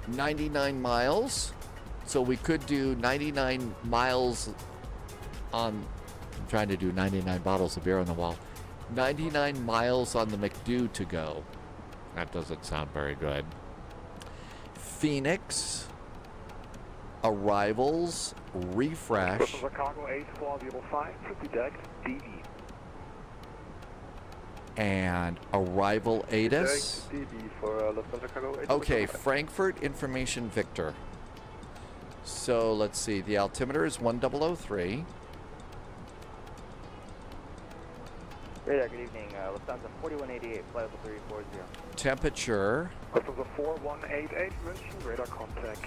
S2: $99 miles, so we could do 99 miles on, I'm trying to do 99 bottles of beer on the wall, 99 miles on the McDo to go. That doesn't sound very good. Phoenix, arrivals, refresh,
S3: Cargo 8405, direct DE.
S2: and arrival ATIS. Okay, Frankfurt Information Victor. So let's see, the altimeter is 1003.
S4: Radar, good evening. Lufthansa 4188, flight level 340.
S2: Temperature
S3: Lufthansa 4188, München, radar contact.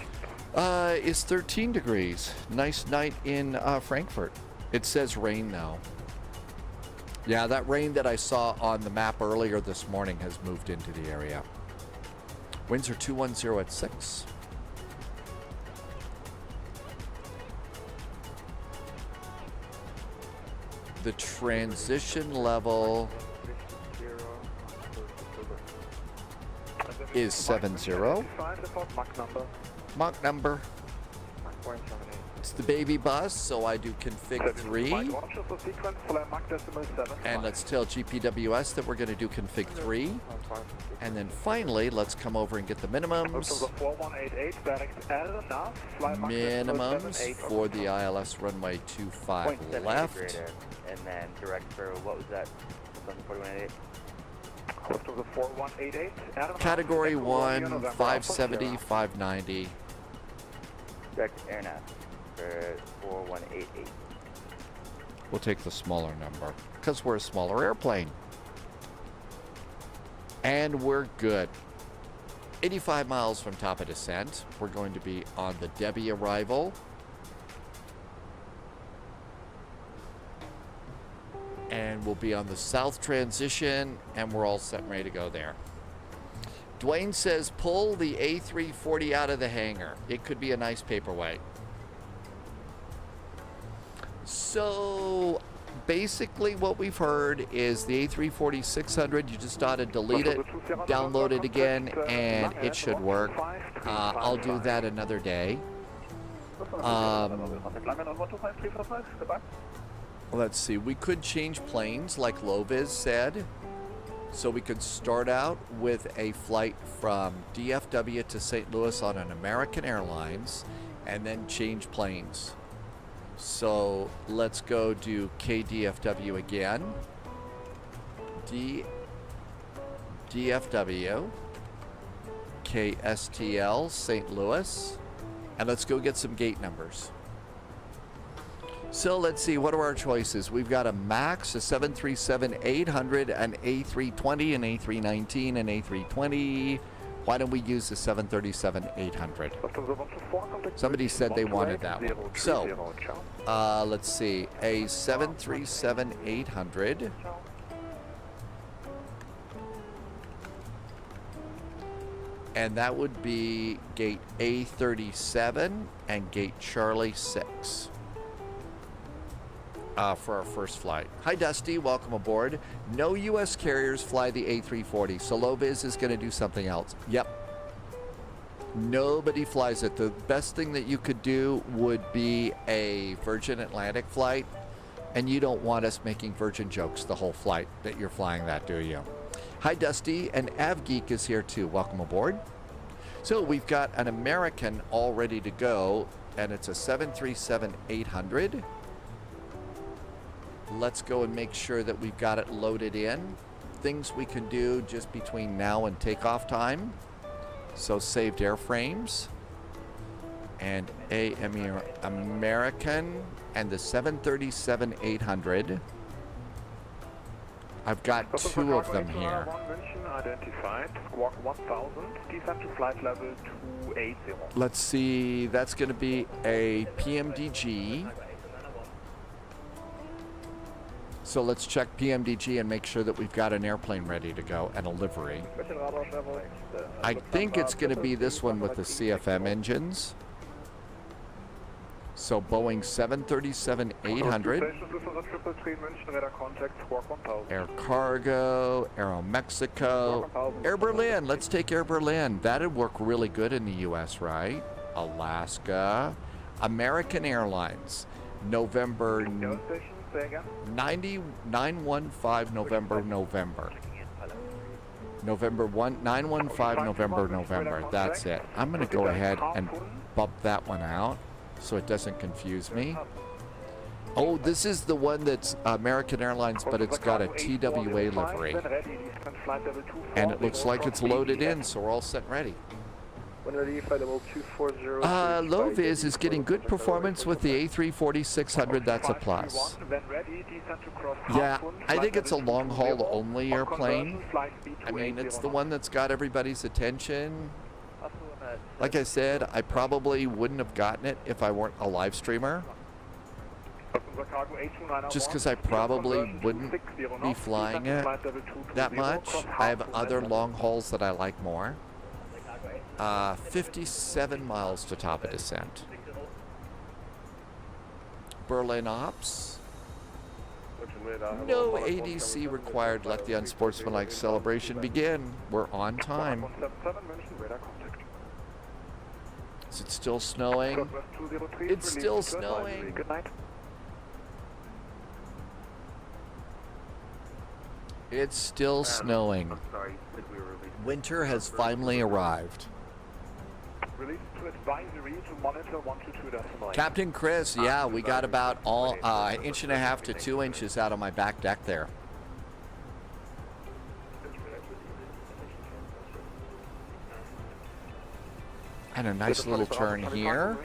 S2: is 13 degrees. Nice night in Frankfurt. It says rain now. Yeah, that rain that I saw on the map earlier this morning has moved into the area. Winds are 210 at 6. The transition level is 70. Mach number. It's the baby bus, so I do config 3. And let's tell GPWS that we're going to do config 3. And then finally, let's come over and get the minimums. Minimums for the ILS runway 25 left.
S4: And then direct for, what was that? 4188?
S2: Category 1, 570, 590.
S4: Direct air nav for 4188.
S2: We'll take the smaller number because we're a smaller airplane. And we're good. 85 miles from top of descent. We're going to be on the Debbie arrival. And we'll be on the south transition, and we're all set and ready to go there. Dwayne says, pull the A340 out of the hangar. It could be a nice paperweight. So basically what we've heard is the A340-600, you just ought to delete it, download it again, and it should work. I'll do that another day. Let's see, we could change planes like LOWW said. So we could start out with a flight from DFW to St. Louis on an American Airlines and then change planes. So let's go do KDFW again. DFW, KSTL, St. Louis, and let's go get some gate numbers. So let's see, what are our choices? We've got a MAX, a 737-800, an A320, an A319, an A320. Why don't we use the 737-800? Somebody said they wanted that one. So, let's see, a 737-800. And that would be gate A37 and gate Charlie 6. For our first flight. Hi Dusty, welcome aboard. No U.S. carriers fly the A340, so LOWWIZ is going to do something else. Yep. Nobody flies it. The best thing that you could do would be a Virgin Atlantic flight, and you don't want us making Virgin jokes the whole flight that you're flying that, do you? Hi Dusty, and AvGeek is here too. Welcome aboard. So we've got an American all ready to go, and it's a 737-800. Let's go and make sure that we've got it loaded in. Things we can do just between now and takeoff time. So saved airframes. And American and the 737-800. I've got two of them here. Let's see, that's going to be a PMDG. So let's check PMDG and make sure that we've got an airplane ready to go and a livery. I think it's going to be this one with the CFM engines. So Boeing 737-800, Air Cargo, Aero Mexico, Air Berlin. Let's take Air Berlin. That'd work really good in the U.S., right? Alaska, American Airlines, November 915 November. November 915 November. That's it. I'm going to go ahead and bump that one out so it doesn't confuse me. Oh, this is the one that's American Airlines, but it's got a TWA livery. And it looks like it's loaded in, so we're all set and ready. LOWWIZ is getting good performance with the A340-600. That's a plus. Yeah, I think it's a long-haul only airplane. I mean, it's the one that's got everybody's attention. Like I said, I probably wouldn't have gotten it if I weren't a live streamer. Just because I probably wouldn't be flying it that much. I have other long hauls that I like more. 57 miles to top of descent. Berlin Ops. No ADC required. Let the unsportsmanlike celebration begin. We're on time. Is it still snowing?
S5: Southwest 203,
S2: It's
S5: release
S2: still
S5: to advisory.
S2: snowing.
S5: Good night.
S2: It's still snowing.
S3: I'm sorry, that we were released.
S2: Winter has finally arrived.
S5: Release to advisory to monitor 122.9.
S2: Captain Chris, yeah, we got about all inch and a half to 2 inches out on my back deck there. And a nice little turn here.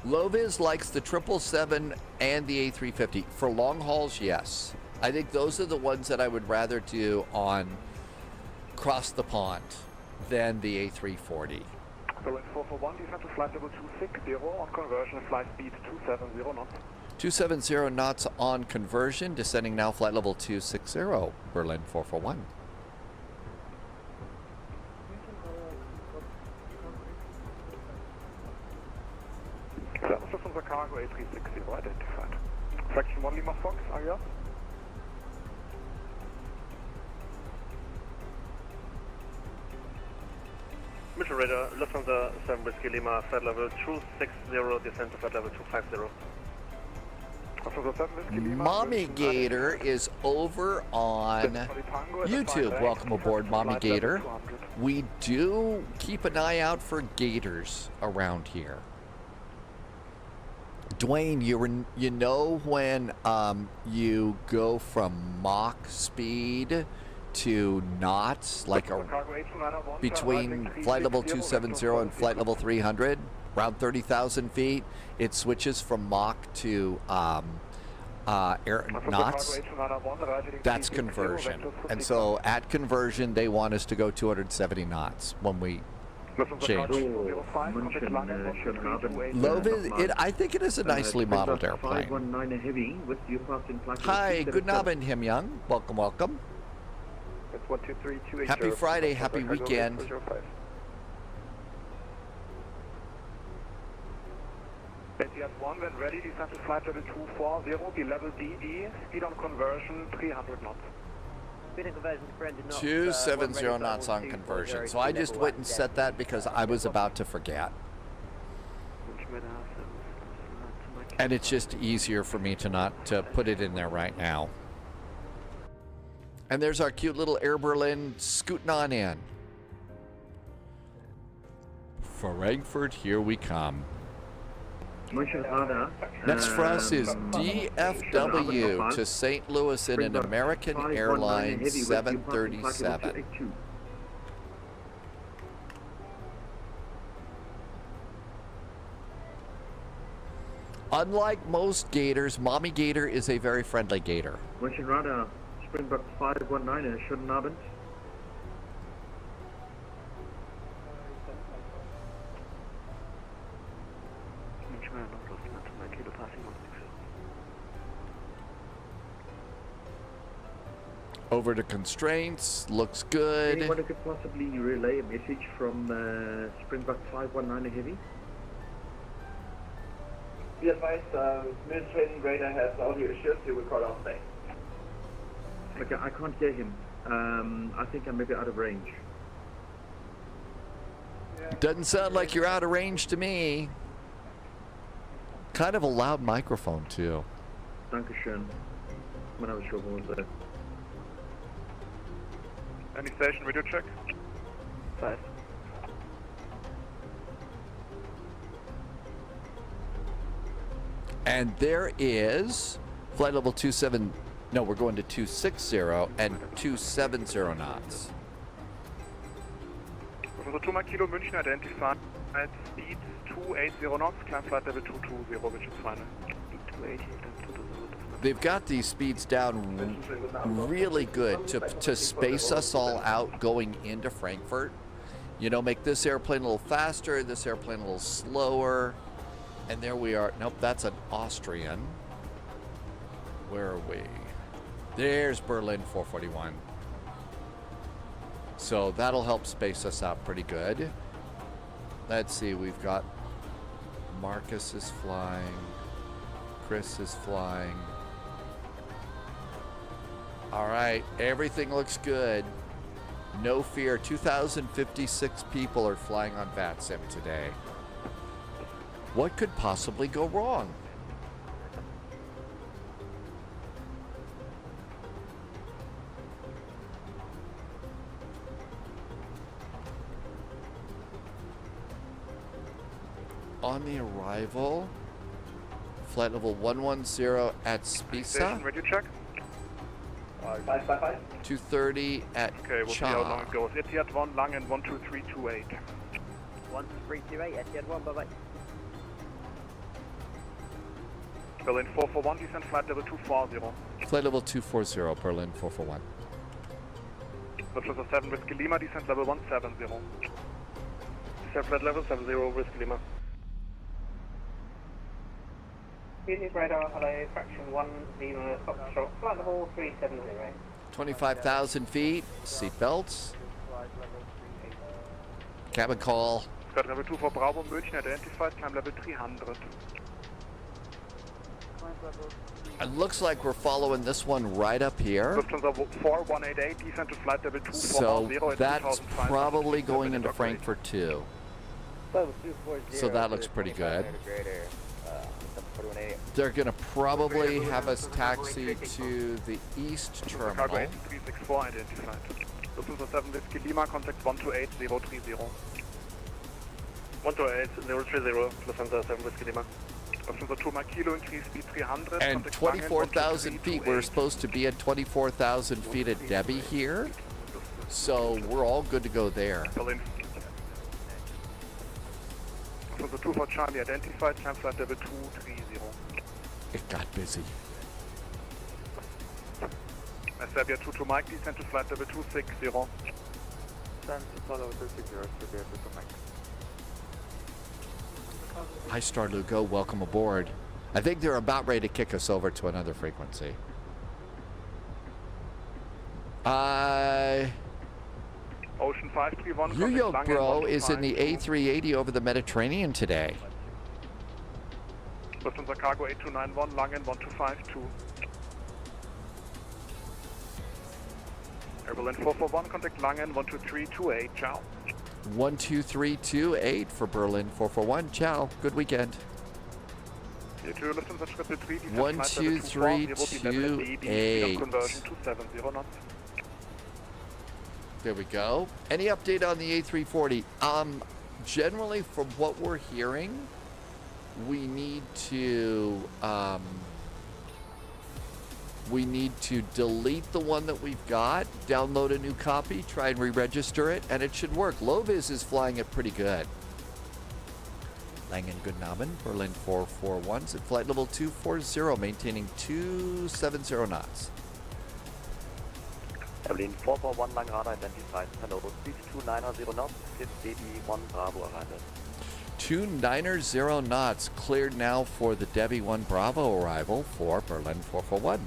S2: Loviz likes the 777 and the A350. For long hauls, yes. I think those are the ones that I would rather do on cross the pond than the A340.
S5: Berlin 441, descent to flight level 260 on conversion, flight speed 270 knots.
S2: 270 knots on conversion, descending now flight level 260, Berlin 441.
S5: That was unser cargo A360 identified. Fraction 1 Lima Fox, are you up?
S3: Mission radar, Lufthansa 7 Whiskey Lima, flight level 260, descent to flight level 250.
S5: Lufthansa 7 Whiskey Lima.
S2: Mommy Gator is over on YouTube. Welcome aboard, Mommy Gator. We do keep an eye out for gators around here. Dwayne, you know when you go from Mach speed to knots, like between flight level 270 and flight level 300, around 30,000 feet, it switches from Mach to knots. That's conversion. And so at conversion, they want us to go 270 knots when we change. Loviz, I think it is a nicely modeled airplane. Hi, good Abend, Him Young. Welcome, welcome. Happy Friday, happy weekend.
S5: ATS 1, when ready, descend to flight level 240, be level DD, speed on conversion 300 knots.
S2: 270 knots on conversion. So I just went and set that because I was about to forget. And it's just easier for me to not to put it in there right now. And there's our cute little Air Berlin scooting on in. Frankfurt, here we come. Next for us is DFW to St. Louis in an American Airlines 737. Unlike most gators, Mommy Gator is a very friendly gator.
S8: München Radar, Springbok 519, schönen Abend.
S2: Over to constraints, looks good.
S8: Anyone who could possibly relay a message from Springbok 519 Heavy?
S9: Be advised, administrating radar has audio issues, you will call off base.
S8: Okay, I can't hear him. I think I'm maybe out of range.
S2: Doesn't sound like you're out of range to me. Kind of a loud microphone, too.
S8: Dankeschön. When I was sure what was there.
S5: Any station radio check? 5.
S2: And there is flight level 27. No, we're going to 260 and 270 knots.
S5: So 2 Kilo München identified at speed 280 knots, climb flight level 220, which is final. 280.
S2: They've got these speeds down really good to space us all out going into Frankfurt. You know, make this airplane a little faster, this airplane a little slower. And there we are. Nope, that's an Austrian. Where are we? There's Berlin 441. So that'll help space us out pretty good. Let's see, we've got Marcus is flying. Chris is flying. All right, everything looks good. No fear, 2,056 people are flying on VATSIM today. What could possibly go wrong? On the arrival, flight level 110 at Spisa.
S5: Station, radio check.
S9: 555.
S2: 230 at
S5: Okay, we'll see how long
S2: Cha.
S5: it goes. Etihad 1, Langen 12328.
S7: 1328, Etihad 1, bye bye.
S5: Berlin 441, descent flight level 240.
S2: Flight level 240, Berlin 441.
S5: Lufthansa 7 Whiskey Lima, descent level 170.
S3: Descent flight level 70, Whiskey Lima.
S10: Unit radar, hello, fraction 1, Lima, Foxtrot, flight level 370.
S2: 25,000 feet, seat belts. Cabin call.
S5: Sky level 2 for Bravo, München identified, climb level 300.
S2: It looks like we're following this one right up here.
S5: Lufthansa 4188, descent to flight level 240
S2: So
S5: at
S2: that's
S5: 2500
S2: probably
S5: feet,
S2: going into
S5: okay.
S2: Frankfurt too. So that looks pretty good. They're going to probably have us taxi to the east
S5: Cargo
S2: terminal.
S5: 8364 identified. Lufthansa 7 Whiskey Lima, contact 128030.
S3: 128030, Lufthansa 7 Whiskey Lima.
S5: Lufthansa 2 Mike Kilo, increase speed 300.
S2: And
S5: contact Langen
S2: 24,000 feet. We're
S5: 12328.
S2: supposed to be at 24,000 feet at Debbie here. So we're all good to go there.
S5: Berlin. Lufthansa 2 for Charlie identified, climb flight level 230.
S2: It got busy.
S5: Serbia 2 to Mike, descent to flight level 260.
S2: Hi, Star Lugo. Welcome aboard. I think they're about ready to kick us over to another frequency.
S5: Ocean 531.
S2: Yo
S5: contact
S2: Bro
S5: Langen
S2: is in the
S5: 1252.
S2: A380 over the Mediterranean today.
S5: Lufthansa Cargo 8291, Langen 1252. Air Berlin 441, contact Langen 12328, ciao.
S2: 12328 for Berlin 441. Ciao. Good weekend.
S5: Hier to Lufthansa Triple 3, descent
S2: One,
S5: flight
S2: two,
S5: level 240, will be level
S2: two,
S5: at ED, speed
S2: eight.
S5: of conversion 270 knots.
S2: There we go. Any update on the A340? Generally, from what we're hearing, we need to delete the one that we've got, download a new copy, try and re-register it, and it should work. LOWW is flying it pretty good. Langen Gutnamen, Berlin 441, at flight level 240, maintaining 270 knots.
S4: Berlin 441, Lang radar identified. Hello, speed 290 knots, hit DB1 Bravo arrival.
S2: 290 knots, cleared now for the Debbie 1 Bravo arrival for Berlin 441.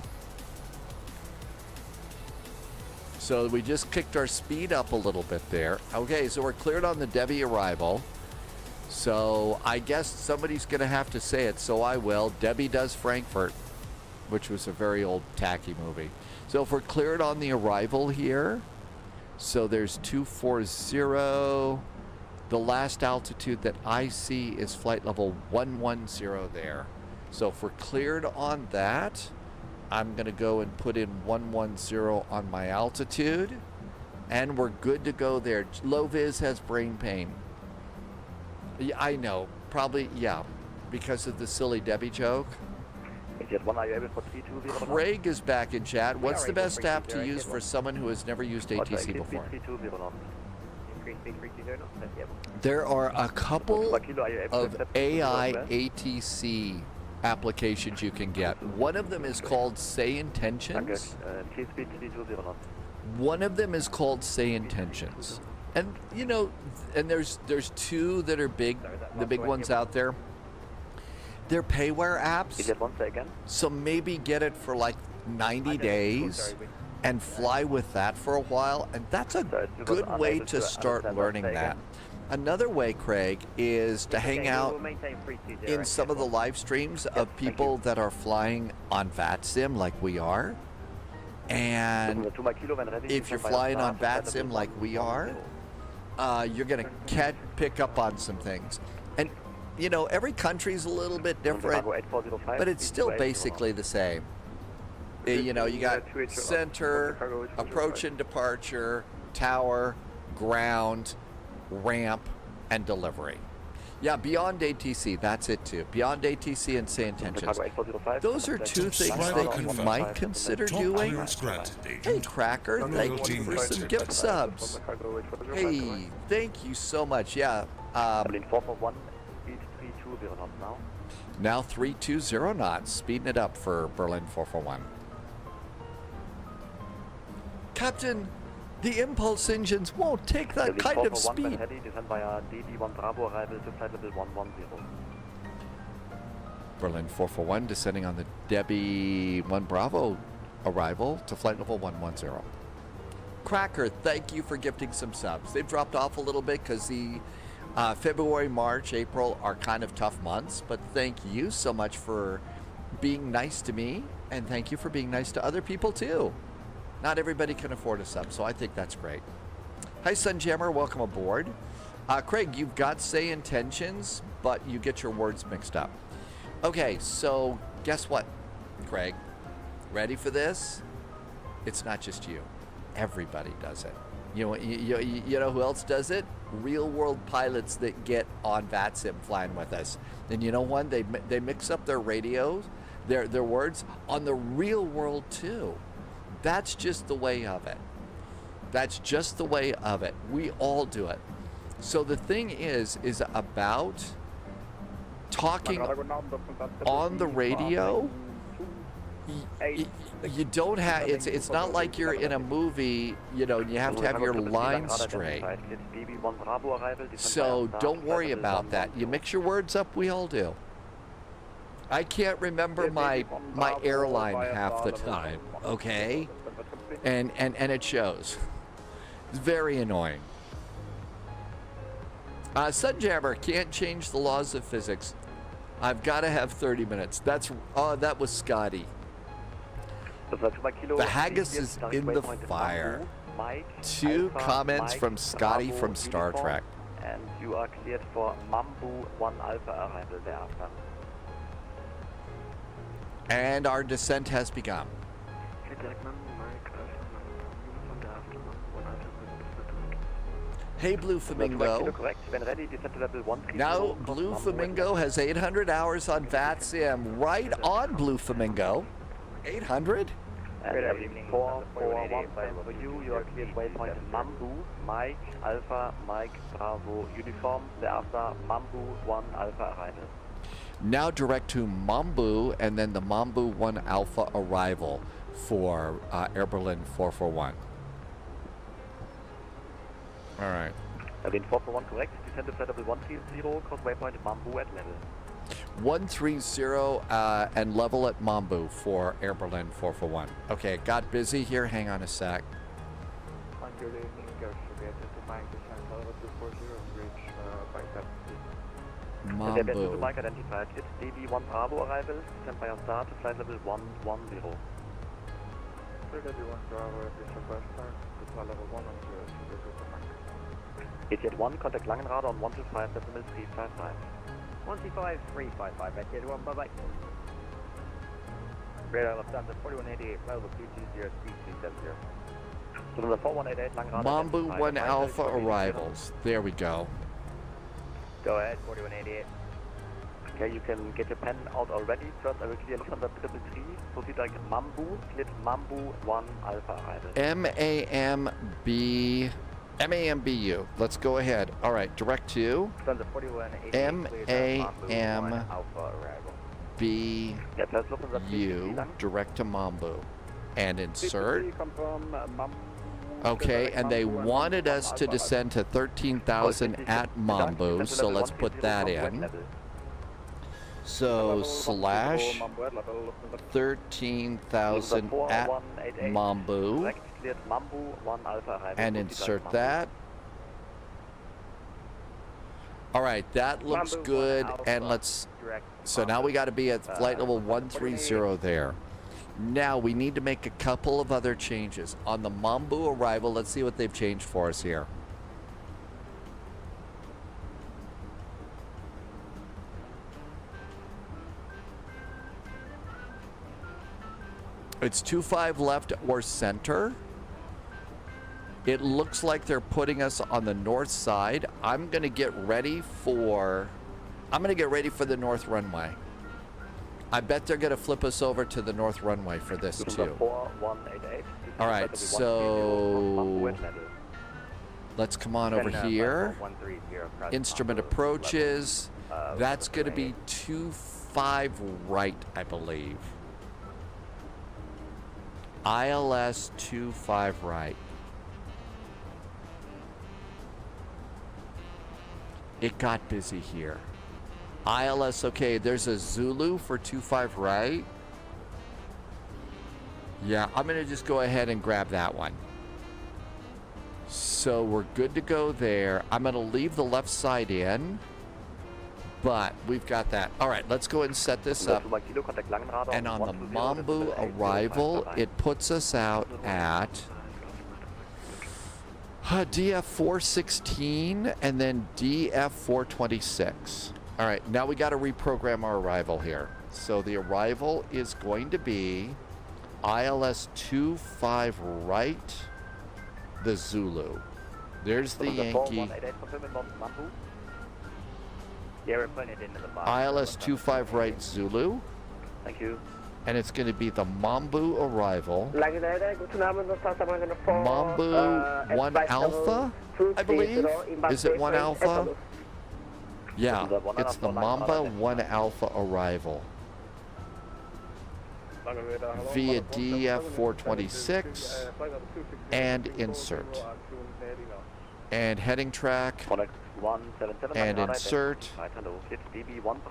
S2: So we just kicked our speed up a little bit there. Okay, so we're cleared on the Debbie arrival. So I guess somebody's going to have to say it, so I will. Debbie Does Frankfurt, which was a very old tacky movie. So if we're cleared on the arrival here, so there's 240. The last altitude that I see is flight level 110 there. So if we're cleared on that, I'm going to go and put in 110 on my altitude, and we're good to go there. LOWW has brain pain. Yeah, I know. Probably, yeah, because of the silly Debbie joke.
S4: Jet 1, are you able for 320?
S2: Craig is back in chat. What's the best app to use for someone who has never used ATC before?
S4: 320 knots.
S7: Increase speed 320 knots, Etihad 1.
S2: There are a couple
S4: Kilo, are you able to
S2: of
S4: accept
S2: AI
S4: 220?
S2: ATC applications you can get. One of them is called Say Intentions.
S4: T speed 320 knots.
S2: One of them is called Say Intentions. And you know, and there's two that are big, the big ones out there. They're payware apps.
S4: Jet 1, say again.
S2: So maybe get it for like 90 days and fly with that for a while, and that's a good way to start learning that. Another way, Craig, is to hang out in some of the live streams of people that are flying on VATSIM like we are, And if you're flying on VATSIM like we are, you're going to pick up on some things. And, you know, every country's a little bit different, but it's still basically the same. You know, you got center, approach and departure, tower, ground, ramp, and delivery. Yeah, beyond ATC, that's it too. Beyond ATC and say intentions. Those are two things that you might consider doing. Hey, Cracker, thank you for some gift subs. Hey, thank you so much. Yeah. Now 320 knots, speeding it up for Berlin 441. Captain, the impulse engines won't take that kind of speed. Berlin 441 descending on the Debbie 1 Bravo arrival to flight level 110. Cracker, thank you for gifting some subs. They've dropped off a little bit because the February, March, April are kind of tough months, but thank you so much for being nice to me, and thank you for being nice to other people too. Not everybody can afford a sub, so I think that's great. Hi, Sunjammer, welcome aboard. Craig, you've got say intentions, but you get your words mixed up. Okay, so guess what, Craig? Ready for this? It's not just you. Everybody does it. You know who else does it? Real world pilots that get on VATSIM flying with us. And you know what? They mix up their radios, their words on the real world too. That's just the way of it. That's just the way of it. We all do it. So the thing is about talking on the radio. You don't have, it's not like you're in a movie, you know, you have to have your lines straight. So don't worry about that. You mix your words up, we all do. I can't remember my airline half the time, okay? And it shows. It's very annoying. Sunjammer, can't change the laws of physics. I've got to have 30 minutes. That was Scotty. The haggis is in the fire. 2 comments from Scotty from Star Trek.
S4: And you are cleared for Mambu 1 Alpha arrival thereafter.
S2: And our descent has begun. Hey, Blue Flamingo. Now, Blue Flamingo has 800 hours on VATSIM. Right on, Blue Flamingo. 800?
S4: And 441 for you, you are cleared waypoint Mambu, Mike, Alpha, Mike, Bravo, Uniform, thereafter Mambu 1 Alpha arrival.
S2: Now direct to Mambu and then the Mambu 1 Alpha arrival for Air Berlin 441. All right.
S4: Berlin 441 correct, descend to flight level 130, cross waypoint Mambu at level.
S2: 130 and level at Mambu for Air Berlin 441. Okay, it got busy here. Hang on a sec. Mambu.
S4: Mike identified. It's DB1 Bravo arrival. Stand by on start to flight level 110. DB1 Bravo at flight level 110. Etihad 1, contact Langenrad on 125.355.
S7: 125.355, Etihad 1, bye-bye.
S4: Radar Lufthansa 4188, flight level 220, speed 370. So the 4188 Langenrad.
S2: Mambu 1 Alpha arrivals. There we go.
S4: Go ahead, 4188. Okay, you can get your pen out already. First, I will clear Lufthansa 333. Proceed like Mambu, cleared Mambu 1 Alpha arrival.
S2: MAMBU. Let's go ahead. All right, direct to MAMBU, direct to Mambu, and insert. Okay, and they wanted us to descend to 13,000 at Mambu, so let's put that in. So slash 13,000 at Mambu. And insert that. All right, that looks good. And let's, so now we got to be at flight level 130 there. Now we need to make a couple of other changes. On the Mambu arrival, let's see what they've changed for us here. It's 25 left or center. It looks like they're putting us on the north side. I'm gonna get ready for the north runway. I bet they're gonna flip us over to the north runway for this too. All right, so let's come on over here. Instrument approaches. That's gonna be 25 right, I believe. ILS 25 right. It got busy here. ILS, okay, there's a Zulu for 25 right. Yeah, I'm gonna just go ahead and grab that one. So we're good to go there. I'm gonna leave the left side in, but we've got that. All right, let's go ahead and set this up. And on the Mambu arrival, it puts us out at DF 416 and then DF 426. All right, now we got to reprogram our arrival here. So the arrival is going to be ILS 25 right, the Zulu. There's the Yankee. ILS 25 right Zulu.
S4: Thank you.
S2: And it's going to be the Mambu arrival. Mambu 1 Alpha, I believe. Is it 1 Alpha? Yeah, it's the Mamba 1 Alpha arrival. Via DF 426 and insert. And heading track. And insert.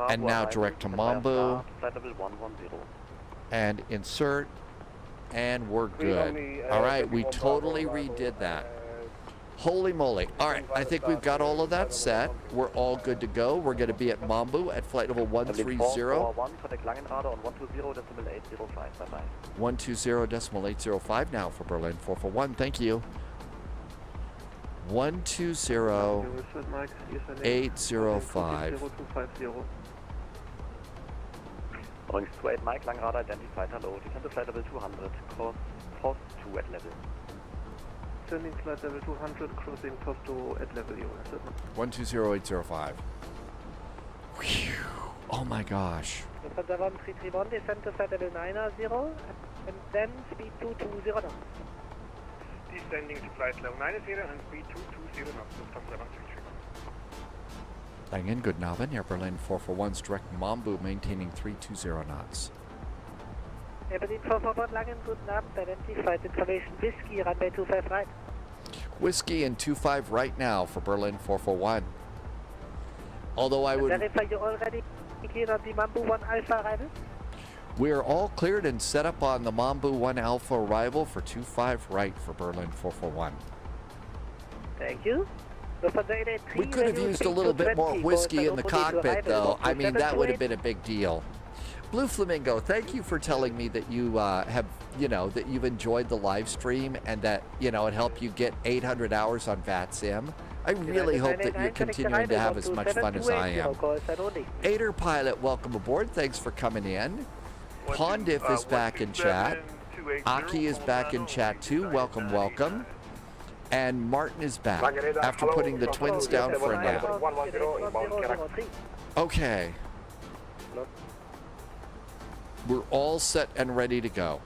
S2: And now direct to Mambu. And insert. And we're good. All right, we totally redid that. Holy moly. All right, I think we've got all of that set. We're all good to go. We're going to be at Mambu at flight level 130. 120.805 now for Berlin 441. Thank you. 120.805.
S4: Orange 28 Mike, Langradar identified, hello, descend to flight level 200, course 2 at level.
S3: Descending flight level 200, crossing post 2 at level, you answered.
S2: 120.805. Whew. Oh my gosh.
S10: Descend to flight level 90, and then speed 220 knots.
S5: Descending to flight level 90 and speed 220 knots, Lufthansa 133.
S2: Langen, good Abend, Air Berlin 441's direct Mambu maintaining 320 knots.
S10: Air Berlin 441, Langen, good Abend, identified information Whiskey, runway 25 right.
S2: Whiskey and 25 right now for Berlin 441. Although I would...
S10: Verify you already cleared on the Mambu 1 Alpha arrival?
S2: We are all cleared and set up on the Mambu 1 Alpha arrival for 25 right for Berlin 441.
S10: Thank you.
S2: We could have used a little bit more whiskey in the cockpit, though. I mean, that would have been a big deal. Blue Flamingo, thank you for telling me that you have, that you've enjoyed the live stream and that, it helped you get 800 hours on VATSIM. I really hope that you're continuing to have as much fun as I am. Ader Pilot, welcome aboard. Thanks for coming in. Pondif is back in chat. Aki is back in chat, too. Welcome, welcome. And Martin is back after putting the twins down for a nap. Okay. We're all set and ready to go.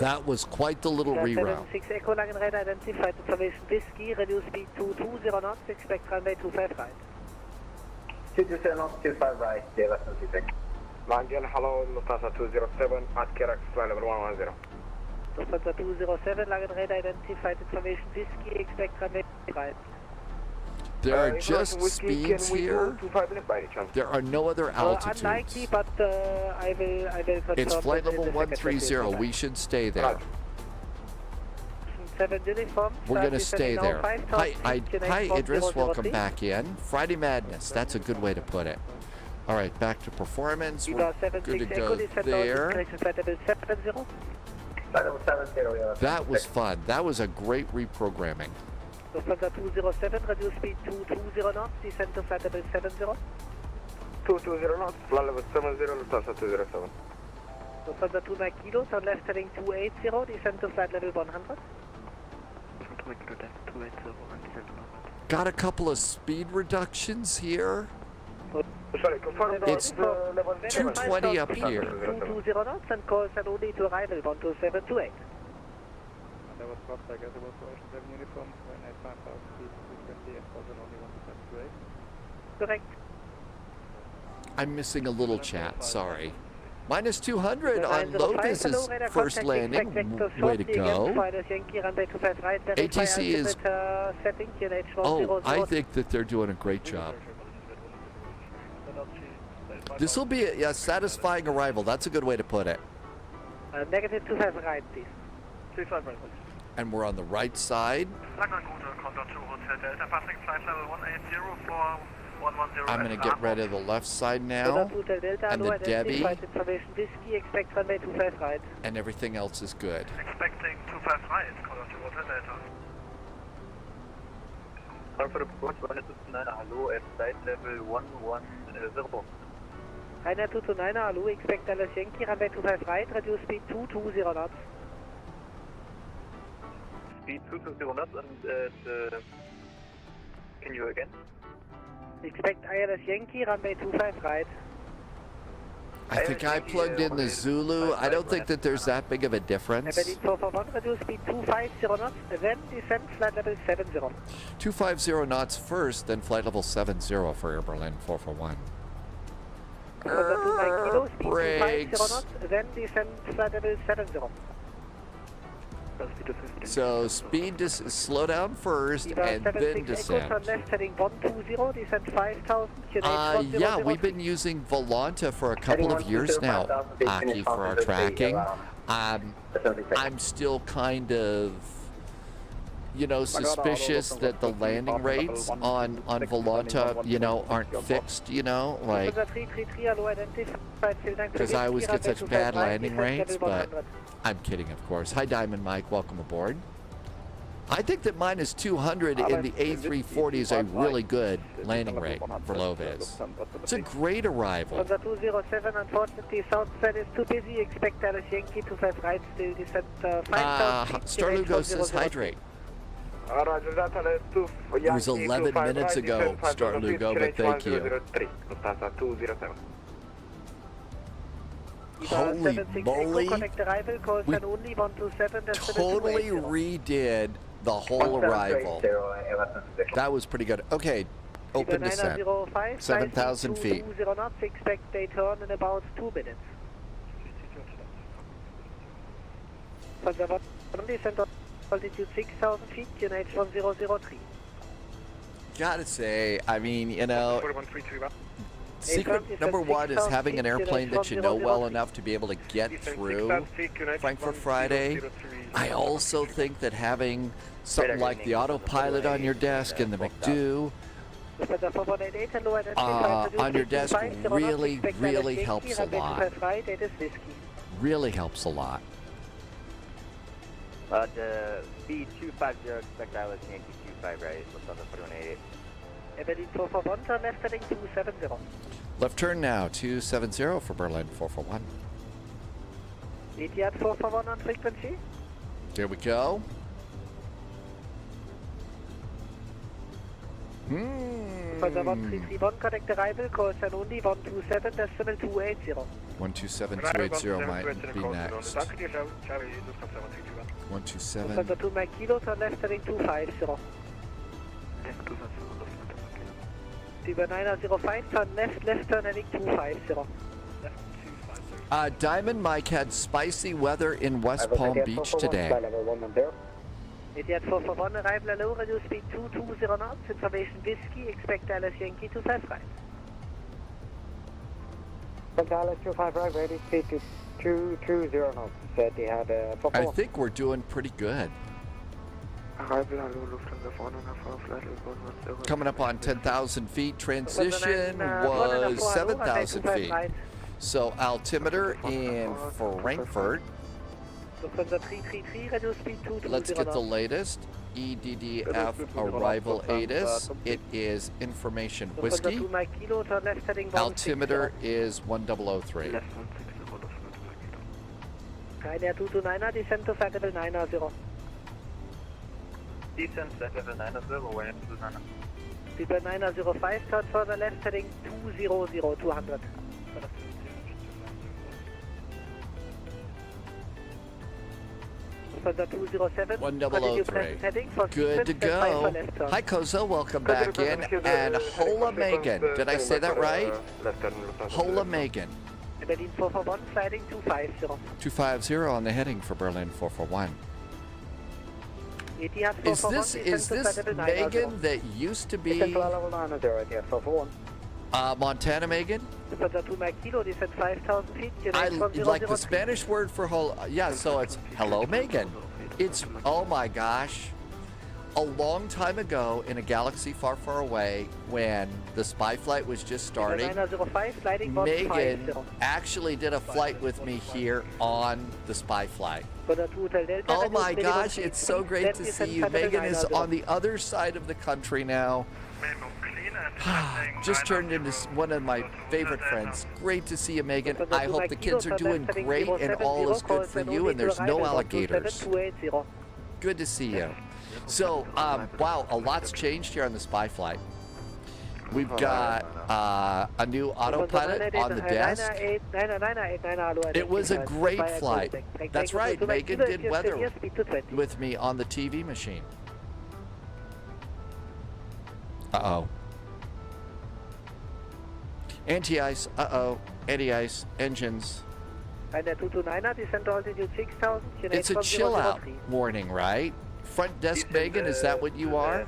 S2: That was quite the little reroute.
S10: 6 Echo Langen Radar identified information Whiskey, reduce speed to 20 knots, expect runway 25 right.
S9: 220 knots, 25 right, Western 6.
S5: Langen, hello, Lufthansa 207 at Kerax, flight level 110.
S10: Lufthansa 207, Langen Radar identified information Whiskey, expect runway right.
S2: There are just speeds here. There are no other altitudes.
S10: Unlikely, but I will confirm.
S2: It's flight level 130. We should stay there.
S10: 7 uniform.
S2: We're going to stay there. Hi, Idris. Welcome back in. Friday Madness. That's a good way to put it. All right, back to performance. We're
S10: Viva
S2: good to
S10: 76
S2: go
S10: Echo, descend down
S2: there.
S10: destination flight level 70.
S9: Flight level 70, yeah.
S2: That was fun. That was a great reprogramming.
S10: Lufthansa 207, reduce speed to 20 knots, descend to flight level 70.
S9: 220 knots, flight level 70, Lufthansa 207.
S10: Lufthansa 29 kilo, turn left heading 280, descend to flight level 100.
S2: Got a couple of speed reductions here.
S9: Sorry, confirm
S2: It's
S9: level
S2: 220 up here.
S10: 220 knots and call send only to arrival 12728.
S5: There was Pushback as well for 7 uniform when I found out speed 220 and was only 128.
S10: Correct.
S2: I'm missing a little chat, sorry. Minus 200 on Lotus's first landing. Way to go. ATC is... Oh, I think that they're doing a great job. This will be a satisfying arrival. That's a good way to put it.
S10: Negative 25 right, please. 25 right, please.
S2: And we're on the right side. I'm going to get rid of the left side now. And the Debbie. And everything else is good.
S3: Expecting 25 right, Condor 2 Hotel Delta.
S4: Frankfurt Friday, hello, at flight level 110.
S10: Rainer 229, hello, expect Dallas Yankee, runway 25 right, reduce speed 220 knots.
S4: Speed 220 knots and can you again?
S10: Expect ILS Yankee, runway 25 right.
S2: I think I plugged in the Zulu. I don't think that there's that big of a difference.
S10: Berlin 441, reduce speed 250 knots, then descend flight level 70.
S2: 250 knots first, then flight level 70 for Air Berlin 441. Brakes.
S10: Knots, then descend flight level 70.
S2: So speed to slow down first and then descend. Yeah, we've been using Volanta for a couple of years now, Aki, for our tracking. I'm still kind of, you know, suspicious that the landing rates on Volanta, you know, aren't fixed, you know, like, because I always get such bad landing rates, but I'm kidding, of course. Hi, Diamond Mike. Welcome aboard. I think that minus 200 in the A340 is a really good landing rate for low vis. It's a great arrival.
S10: 207, unfortunately, Southside is too busy. Expect Dallas Yankee 25 right, still descent 5,000 feet.
S2: Star Lugo says hydrate. It was 11 minutes ago, Star Lugo, but thank you. Holy moly, we totally redid the whole arrival. That was pretty good. Okay, open descent, 7,000 feet.
S10: 20 knots, expect a turn in about 2 minutes. Descent altitude 6,000 feet, QNH 1003.
S2: Gotta say, I mean, you know, secret number one is having an airplane that you know well enough to be able to get through Frankfurt Friday. I also think that having something like the autopilot on your desk and the McDo on your desk really, really helps a lot. Really helps a lot.
S7: Speed 250, expect ILS Yankee 25 right, Lufthansa 4188.
S10: Berlin 441, turn left heading 270.
S2: Left turn now, 270 for Berlin 441.
S10: Etihad 441 on frequency.
S2: Here we go.
S10: Further 1331, connect arrival, call sign only 127, decimal 280.
S2: 127-280 might be next. 127.
S10: Further 2 Mike Kilo, turn left heading 250. Über 905, turn left turn heading 250.
S2: Diamond Mike had spicy weather in West Palm Beach today.
S10: Etihad 441, arrival low, reduce speed 220 knots, information whiskey, expect Dallas Yankee 25 right.
S7: Dallas 25 right, ready, speed to 220 knots. Etihad 441.
S2: I think we're doing pretty good.
S5: Arrival, hello, Lufthansa 404, flight level 110.
S2: Coming up on 10,000 feet. Transition was 7,000 feet. So altimeter in Frankfurt.
S10: Lufthansa 333, radio speed 2209.
S2: Let's get the latest. EDDF arrival ATIS. It is information whiskey. Altimeter is 1003.
S10: Ryanair 229er, descent to flight level 900.
S3: Descent flight level 900, Ryanair 229er.
S10: Speedbird 905, turn further left, heading 200, 200. Lufthansa 207,
S2: 1003. Good to go. Hi, Kozo. Welcome back in. And Hola Megan. Did I say that right? Hola Megan.
S10: Berlin 441, sliding 250.
S2: 250 on the heading for Berlin 441.
S10: EDDF
S2: Is this Megan that used to be Montana Megan?
S10: Lufthansa 2 Mike Kilo, descent 5,000 feet.
S2: I like the Spanish word for yeah, so it's hello Megan. It's, oh my gosh. A long time ago in a galaxy far, far away, when the spy flight was just starting,
S10: 905, sliding
S2: Megan actually did a flight with me here on the spy flight. Oh my gosh, it's so great to see you. Megan is on the other side of the country now. Just turned into one of my favorite friends. Great to see you, Megan. I hope the kids are doing great and all is good for you and there's no alligators. Good to see you. So, wow, a lot's changed here on the spy flight. We've got a new autopilot on the desk. It was a great flight. That's right, Megan did weather with me on the TV machine. Uh-oh. Anti-ice, anti-ice, engines. It's a chill out warning, right? Front desk Megan, is that what you are?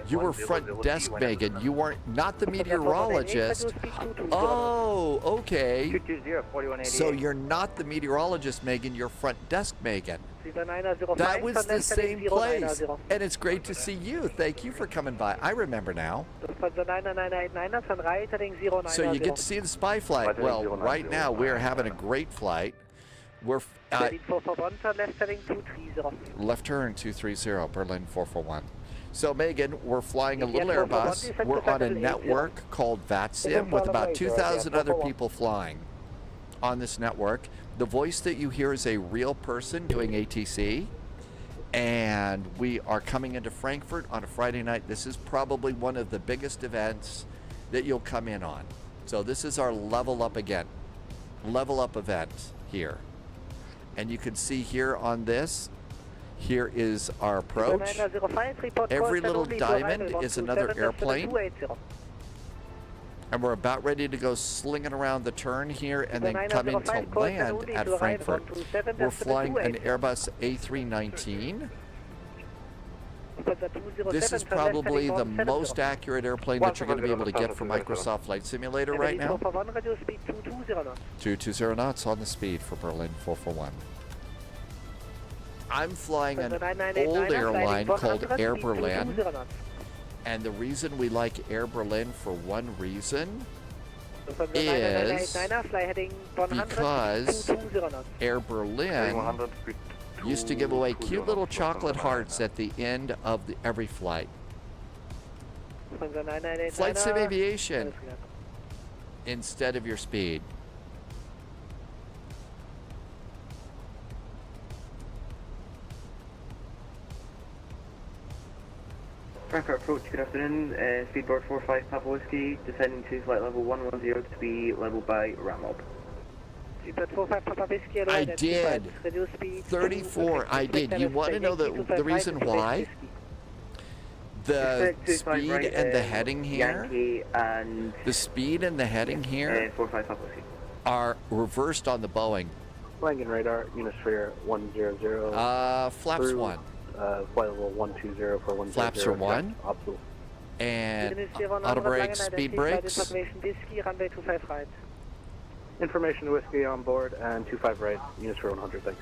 S2: You were front desk Megan. You weren't, not the meteorologist. Oh, okay. So you're not the meteorologist Megan, you're front desk Megan. That was the same place. And it's great to see you. Thank you for coming by. I remember now. So you get to see the spy flight. Well, right now we're having a great flight. We're left turn 230, Berlin 441. So Megan, we're flying a little Airbus. We're on a network called VATSIM with about 2,000 other people flying on this network. The voice that you hear is a real person doing ATC. And we are coming into Frankfurt on a Friday night. This is probably one of the biggest events that you'll come in on. So this is our level up again. Level up event here. And you can see here on this, here is our approach. Every little diamond is another airplane. And we're about ready to go slinging around the turn here and then come in to land at Frankfurt. We're flying an Airbus A319. This is probably the most accurate airplane that you're going to be able to get from Microsoft Flight Simulator right now. 220 knots on the speed for Berlin 441. I'm flying an old airline called Air Berlin. And the reason we like Air Berlin for one reason is because Air Berlin used to give away cute little chocolate hearts at the end of every flight. Flight Sim Aviation instead of your speed.
S11: Frankfurt approach, good afternoon. Speedboard 45 Papa Whiskey, descending to flight level 110 to be leveled by Ramob.
S2: I did. 34, I did. You want to know the reason why? The speed and the heading here, the speed and the heading here are reversed on the Boeing.
S5: Flying radar, Unisphere 100.
S2: Flaps 1.
S5: Flight level 120 for 100.
S2: Flaps are 1. And auto brakes, speed brakes.
S5: Information whiskey on board and 25 right, Unisphere 100, thanks.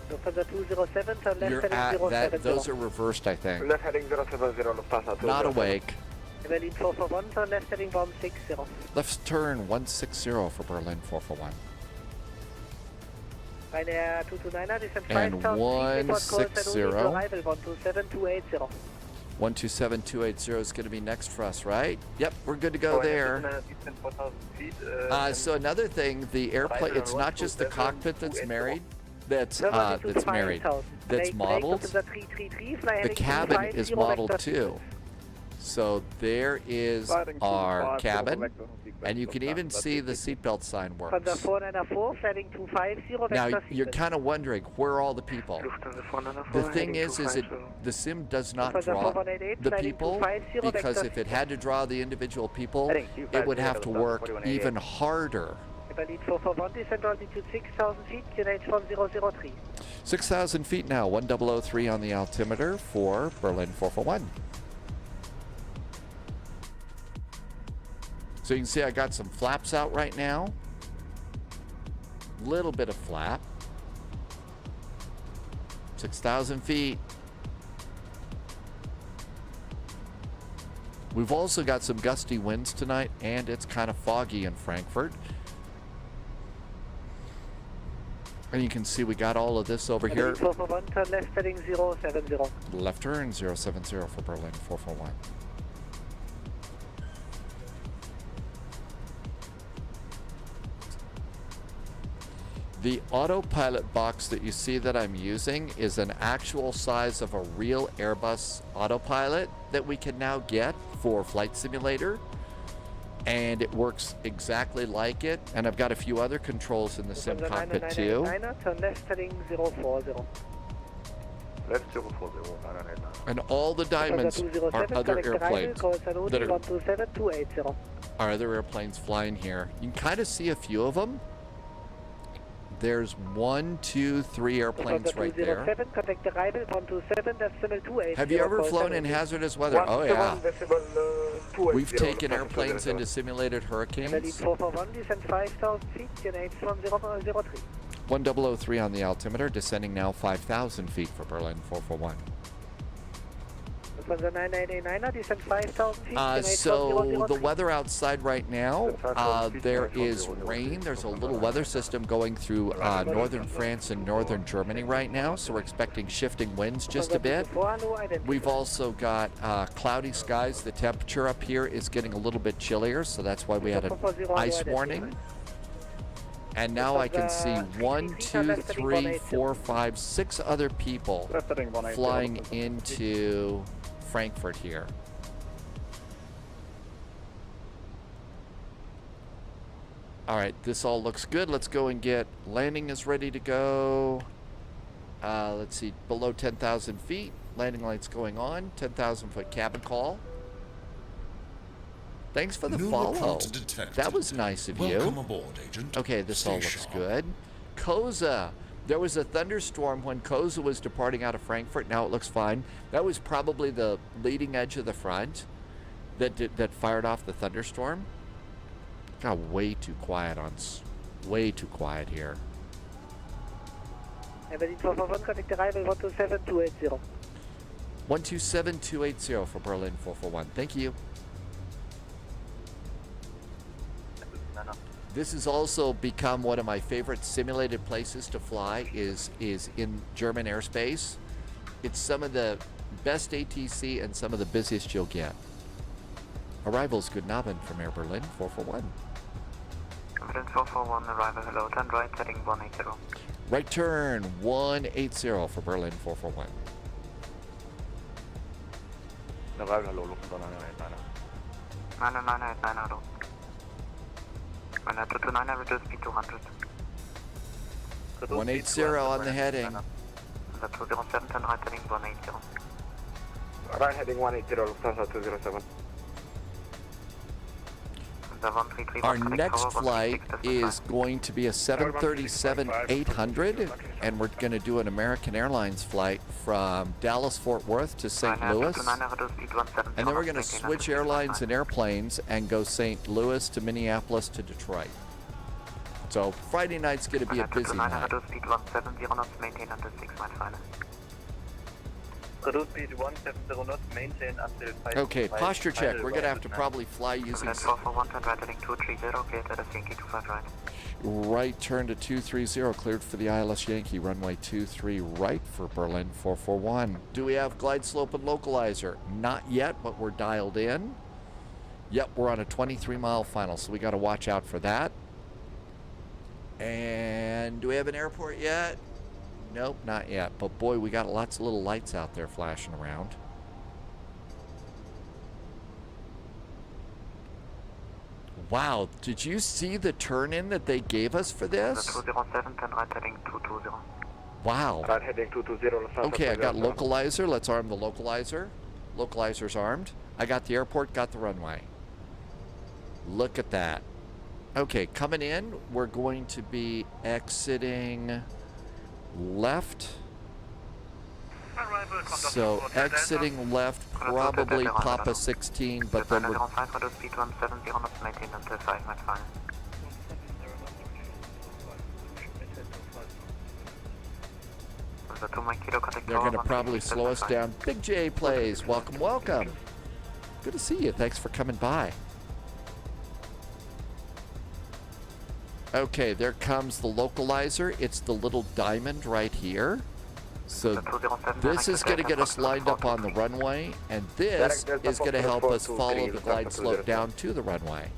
S10: Lufthansa 207, turn left
S2: You're
S10: heading
S2: at
S10: 070.
S2: that. Those are reversed, I think.
S3: Left heading 070, Lufthansa 207.
S2: Not awake.
S10: Berlin 441, turn left heading 160.
S2: Left turn 160 for Berlin 441.
S10: Ryanair 229er, descent
S2: And
S10: 5000 feet, report call
S2: $160.
S10: set only to arrival 127280.
S2: 127280 is going to be next for us, right? Yep, we're good to go there. So another thing, the airplane, it's not just the cockpit that's married, that's modeled. The cabin is modeled too. So there is our cabin, and you can even see the seatbelt sign works.
S10: Lufthansa 494, flighting 250,
S2: Now,
S10: vector
S2: you're
S10: sequence.
S2: kind of wondering, where are all the people? The thing is the sim does not draw the people, because if it had to draw the individual people, it would have to work even harder.
S10: Berlin 441, descent altitude 6000 feet, QNH 1003.
S2: 6,000 feet now, 1003 on the altimeter for Berlin 441. So you can see I got some flaps out right now. Little bit of flap. 6,000 feet. We've also got some gusty winds tonight, and it's kind of foggy in Frankfurt. And you can see we got all of this over here.
S10: 441, turn left heading 070.
S2: Left turn 070 for Berlin 441. The autopilot box that you see that I'm using is an actual size of a real Airbus autopilot that we can now get for Flight Simulator. And it works exactly like it. And I've got a few other controls in the sim cockpit too.
S10: Turn left heading 040.
S3: Left 040,
S2: And all the diamonds are other airplanes are other airplanes flying here. You can kind of see a few of them. There's 1, 2, 3 airplanes right there. Have you ever flown in hazardous weather? Oh yeah. We've taken airplanes into simulated hurricanes. 1003 on the altimeter, descending now 5,000 feet for Berlin 441. So the weather outside right now, there is rain. There's a little weather system going through northern France and northern Germany right now, so we're expecting shifting winds just a bit. We've also got cloudy skies. The temperature up here is getting a little bit chillier, so that's why we had an ice warning. And now I can see 1, 2, 3, 4, 5, 6 other people flying into Frankfurt here. All right, this all looks good. Let's go and get landing is ready to go. Let's see, below 10,000 feet. Landing lights going on. 10,000 foot cabin call. Thanks for the follow. That was nice of you.
S6: Welcome aboard, Agent.
S2: Okay, this all looks good. Koza. There was a thunderstorm when Koza was departing out of Frankfurt. Now it looks fine. That was probably the leading edge of the front that fired off the thunderstorm. Got way too quiet here. 127280 for Berlin 441. Thank you. This has also become one of my favorite simulated places to fly is in German airspace. It's some of the best ATC and some of the busiest you'll get. Arrivals, good Abend from Air Berlin 441.
S11: Berlin 441, arrival, hello, turn right, heading 180.
S2: Right turn 180 for Berlin 441.
S3: Arrival, hello, Lufthansa 989.
S11: 989, hello. 229, reduce speed 200.
S2: 180 on the heading.
S11: 207, turn right heading 180.
S3: Right heading 180, Lufthansa 207.
S2: Our next flight is going to be a 737-800, and we're going to do an American Airlines flight from Dallas-Fort Worth to St. Louis. And then we're going to switch airlines and airplanes and go St. Louis to Minneapolis to Detroit. So Friday night's going to be a busy night.
S4: Speed 170 knots, maintain until 6 mile final.
S5: Reduce speed 170 knots, maintain until 5.
S2: Okay, posture check. We're going to have to probably fly using...
S4: 441, turn right heading 230, cleared at a Yankee 25 right.
S2: Right turn to 230, cleared for the ILS Yankee, runway 23 right for Berlin 441. Do we have glide slope and localizer? Not yet, but we're dialed in. Yep, we're on a 23-mile final, so we got to watch out for that. And do we have an airport yet? Nope, not yet. But boy, we got lots of little lights out there flashing around. Wow, did you see the turn-in that they gave us for this?
S4: 207, turn right heading 220.
S2: Wow.
S3: Right heading 220.
S2: Okay, I got localizer. Let's arm the localizer. Localizer's armed. I got the airport, got the runway. Look at that. Okay, coming in, we're going to be exiting left. So exiting left, probably Papa 16, but then we're...
S4: Speed 170 knots, maintain until 5 mile final.
S2: They're going to probably slow us down. Big J plays. Welcome, welcome. Good to see you. Thanks for coming by. Okay, there comes the localizer. It's the little diamond right here. So this is going to get us lined up on the runway, and this is going to help us follow the glide slope down to the runway.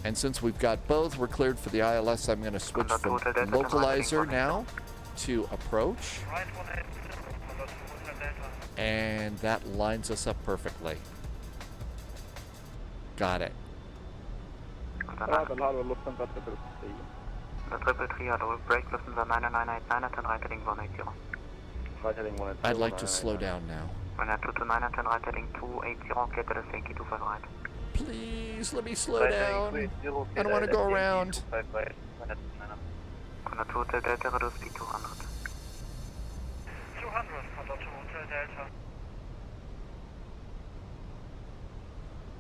S2: And since we've got both, we're cleared for the ILS. I'm going to switch from localizer now to approach. And that lines us up perfectly. Got it. I'd like to slow down now. Please, let me slow down. I don't want to go around.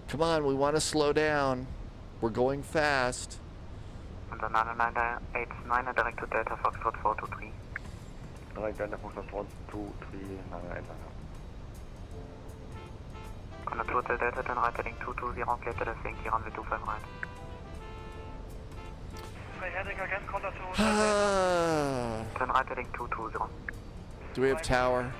S2: Come on, we want to slow down. We're going fast.
S4: Under 989, direct to Delta Foxtrot 423.
S5: Direct Delta Foxtrot 423, 989.
S4: On a total Delta, turn right heading 220, clear to the Yankee, runway 25 right. Turn right heading 220.
S2: Do we have tower?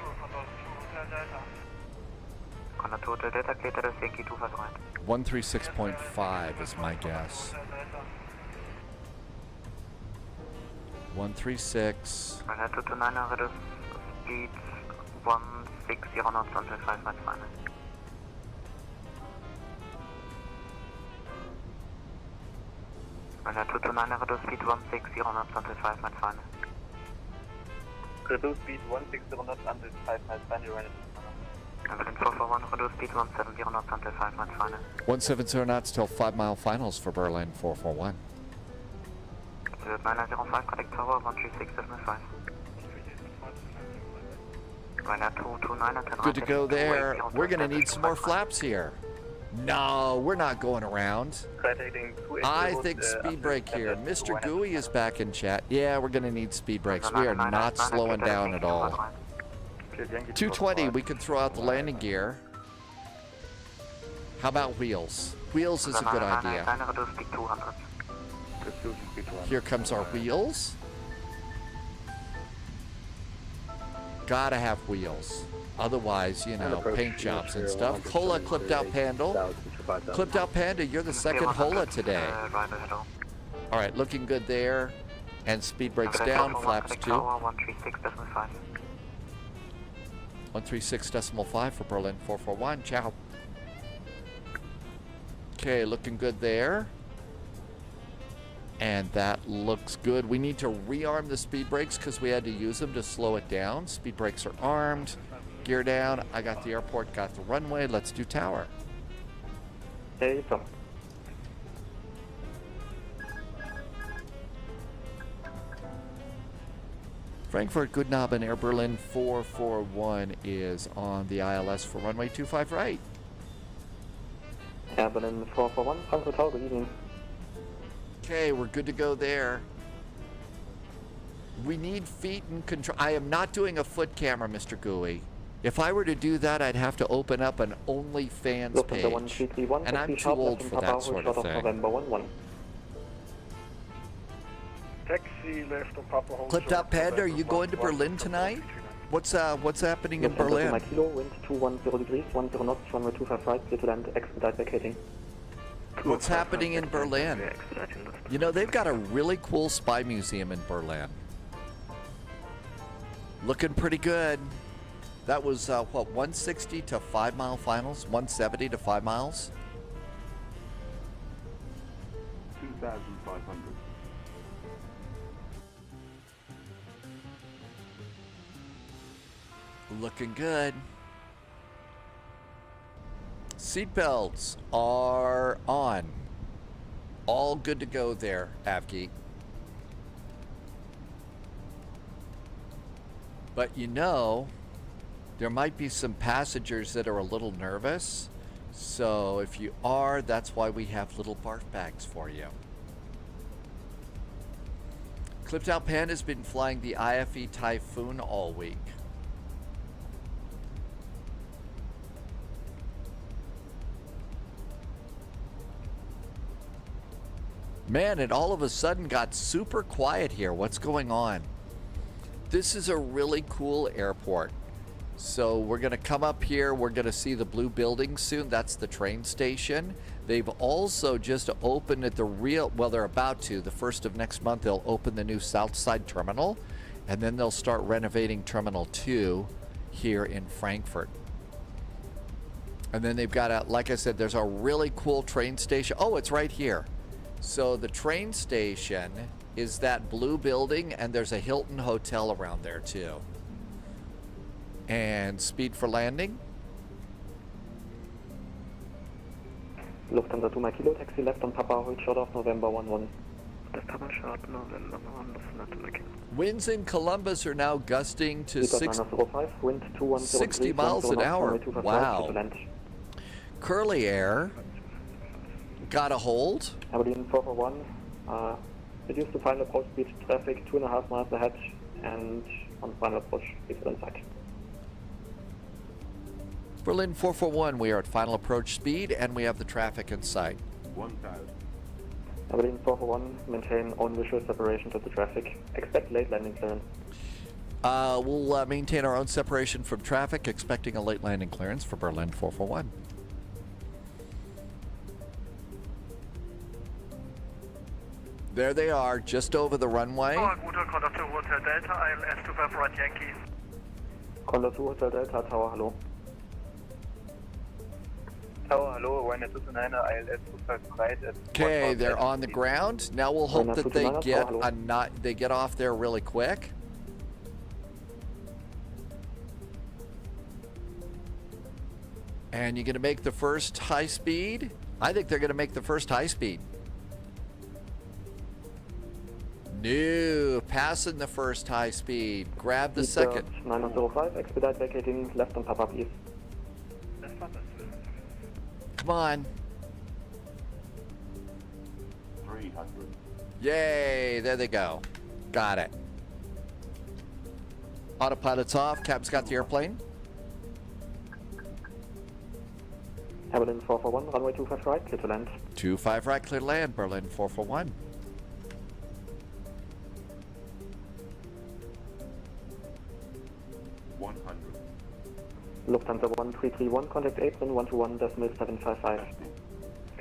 S4: On a total Delta, clear to the Yankee 25 right.
S2: 136.5 is my guess. 136.
S4: On a 229, reduce speed 160 knots until 5 mile final. On a 229, reduce speed 160 knots until 5 mile final.
S5: Reduce speed 160 knots until 5 mile final.
S4: Berlin 441, reduce speed 170 knots until 5 mile final.
S2: 170 knots till 5 mile finals for Berlin 441.
S4: 905, connect tower 136.5.
S2: Good to go there. We're going to need some more flaps here. No, we're not going around. I think speed brake here. Mr. Gooey is back in chat. Yeah, we're going to need speed brakes. We are not slowing down at all. 220, we can throw out the landing gear. How about wheels? Wheels is a good idea. Here comes our wheels. Gotta have wheels. Otherwise, you know, paint jobs and stuff. Hola, clipped out Pandal. Clipped out Panda, you're the second Hola today. All right, looking good there. And speed brakes down, flaps 2. 136.5 for Berlin 441. Ciao. Okay, looking good there. And that looks good. We need to rearm the speed brakes because we had to use them to slow it down. Speed brakes are armed. Gear down. I got the airport, got the runway. Let's do tower.
S5: Hey, come.
S2: Frankfurt, Guten Abend, Air Berlin 441 is on the ILS for runway 25 right.
S11: Air Berlin 441, Frankfurt Tower, good evening.
S2: Okay, we're good to go there. We need feet and control. I am not doing a foot camera, Mr. Gooey. If I were to do that, I'd have to open up an OnlyFans page. And I'm too old for that sort of thing.
S3: Taxi left on Papa Hold.
S2: Clipped up head, are you going to Berlin tonight? What's happening in Berlin?
S11: Wind 210 degrees, 10 knots, runway 25 right, clear to land, expedite vacating.
S2: What's happening in Berlin? You know, they've got a really cool spy museum in Berlin. Looking pretty good. That was, what, 160 to 5 mile finals? 170 to 5 miles?
S12: 2,500.
S2: Looking good. Seatbelts are on. All good to go there, Avgeek. But you know, there might be some passengers that are a little nervous. So if you are, that's why we have little barf bags for you. Clipped Out Pan has been flying the IFE Typhoon all week. Man, it all of a sudden got super quiet here. What's going on? This is a really cool airport. So we're going to come up here. We're going to see the blue building soon. That's the train station. They've also just opened at the real, well, they're about to. The 1st of next month, they'll open the new Southside Terminal. And then they'll start renovating Terminal 2 here in Frankfurt. And then they've got a, like I said, there's a really cool train station. Oh, it's right here. So the train station is that blue building, and there's a Hilton Hotel around there too. And speed for landing.
S11: Lufthansa 2 Kilo, taxi left on Papa, hold short of November 11.
S5: Papa short, November 11,
S2: Winds in Columbus are now gusting to 60
S11: wind
S2: miles an hour. Wow. Curly Air got a hold.
S11: Aberdeen 441, reduce to final approach speed traffic 2.5 miles ahead, and on final approach speed inside.
S2: Berlin 441, we are at final approach speed, and we have the traffic in sight.
S12: 1,000.
S11: Aberdeen 441, maintain own visual separation to the traffic. Expect late landing clearance.
S2: We'll maintain our own separation from traffic, expecting a late landing clearance for Berlin 441. There they are, just over the runway.
S3: Condor 2 Hotel Delta, ILS 25 right Yankee.
S11: Condor 2 Hotel Delta, Tower, hello.
S5: Tower, hello, Vienna 229, ILS 25 right.
S2: Okay, they're on the ground. Now we'll hope that they get they get off there really quick. And you're gonna make the first high speed? I think they're gonna make the first high speed. No, passing the first high speed. Grab the second.
S11: 905, expedite vacating left on Papa, please.
S2: Come on.
S12: 300.
S2: Yay, there they go. Got it. Autopilot's off. Cap's got the airplane.
S11: Berlin 441, runway 25 right, clear to land.
S2: 25 right, clear to land. Berlin 441.
S11: Lufthansa 1331, contact apron 121.755.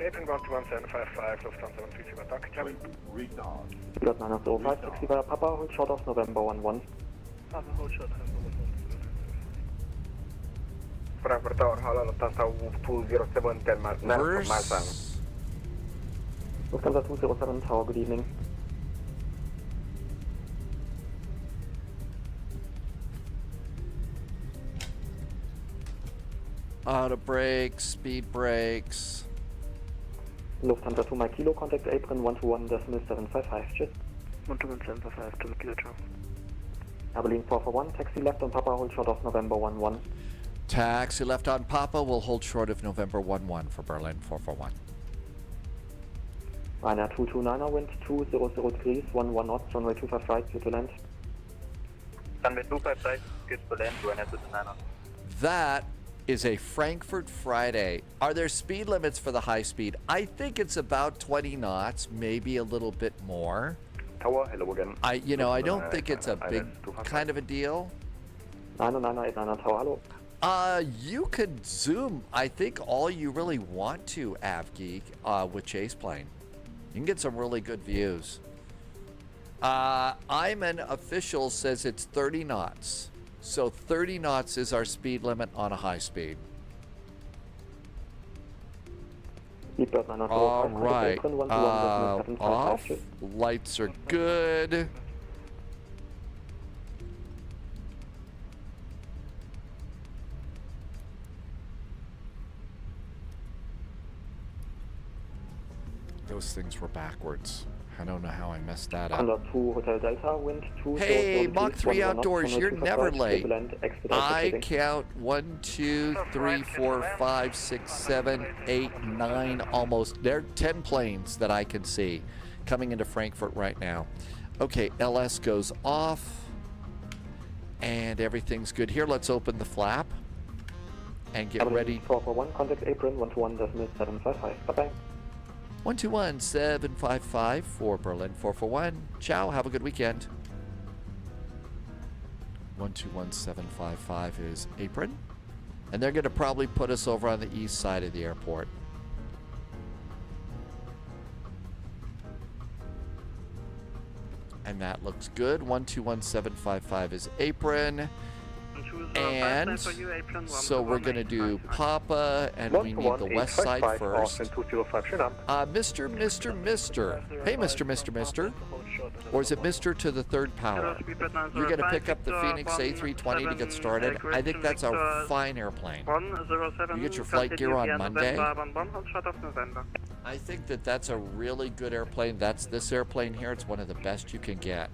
S3: Apron 121.755, Lufthansa 131, danke, Captain.
S12: Retard.
S11: Got 905, taxi via Papa, hold short of November 11.
S3: Papa, hold short of November 11.
S5: Frankfurt Tower, hello, Lufthansa 207, 10 miles, 9 miles.
S11: Lufthansa 207 Tower, good evening.
S2: Auto brakes, speed brakes.
S11: Lufthansa 2 Kilo, contact apron 121.755, cheers.
S5: 121.755, 2 Kilo, ciao.
S11: Berlin 441, taxi left on Papa, hold short of November 11.
S2: Taxi left on Papa will hold short of November 11 for Berlin 441.
S5: Ryanair 229er, wind 200 degrees, 11 knots, runway 25 right, clear to land.
S4: Runway 25 right, good to land, Ryanair 229er.
S2: That is a Frankfurt Friday. Are there speed limits for the high speed? I think it's about 20 knots, maybe a little bit more.
S3: Tower, hello again.
S2: I don't think it's a big kind of a deal.
S5: 999 Tower, hello.
S2: You could zoom, I think, all you really want to, AvGeek, with Chase Plane. You can get some really good views. I'm an official says it's 30 knots. So 30 knots is our speed limit on a high speed. All right. Off. Lights are good. Those things were backwards. I don't know how I messed that up. Hey, Mach 3 Outdoors, you're never late. I count 1, 2, 3, 4, 5, 6, 7, 8, 9, almost. There are 10 planes that I can see coming into Frankfurt right now. Okay, LS goes off. And everything's good here. Let's open the flap and get ready.
S5: 441, contact apron 121.755. Bye-bye.
S2: 121.755 for Berlin 441. Ciao, have a good weekend. 121.755 is apron. And they're going to probably put us over on the east side of the airport. And that looks good. 121.755 is apron. And so we're going to do Papa, and we need the west side first. Mr. Hey, Mr. Or is it Mr. to the third power? You're going to pick up the Phoenix A320 to get started. I think that's a fine airplane. You get your flight gear on Monday. I think that that's a really good airplane. That's this airplane here. It's one of the best you can get.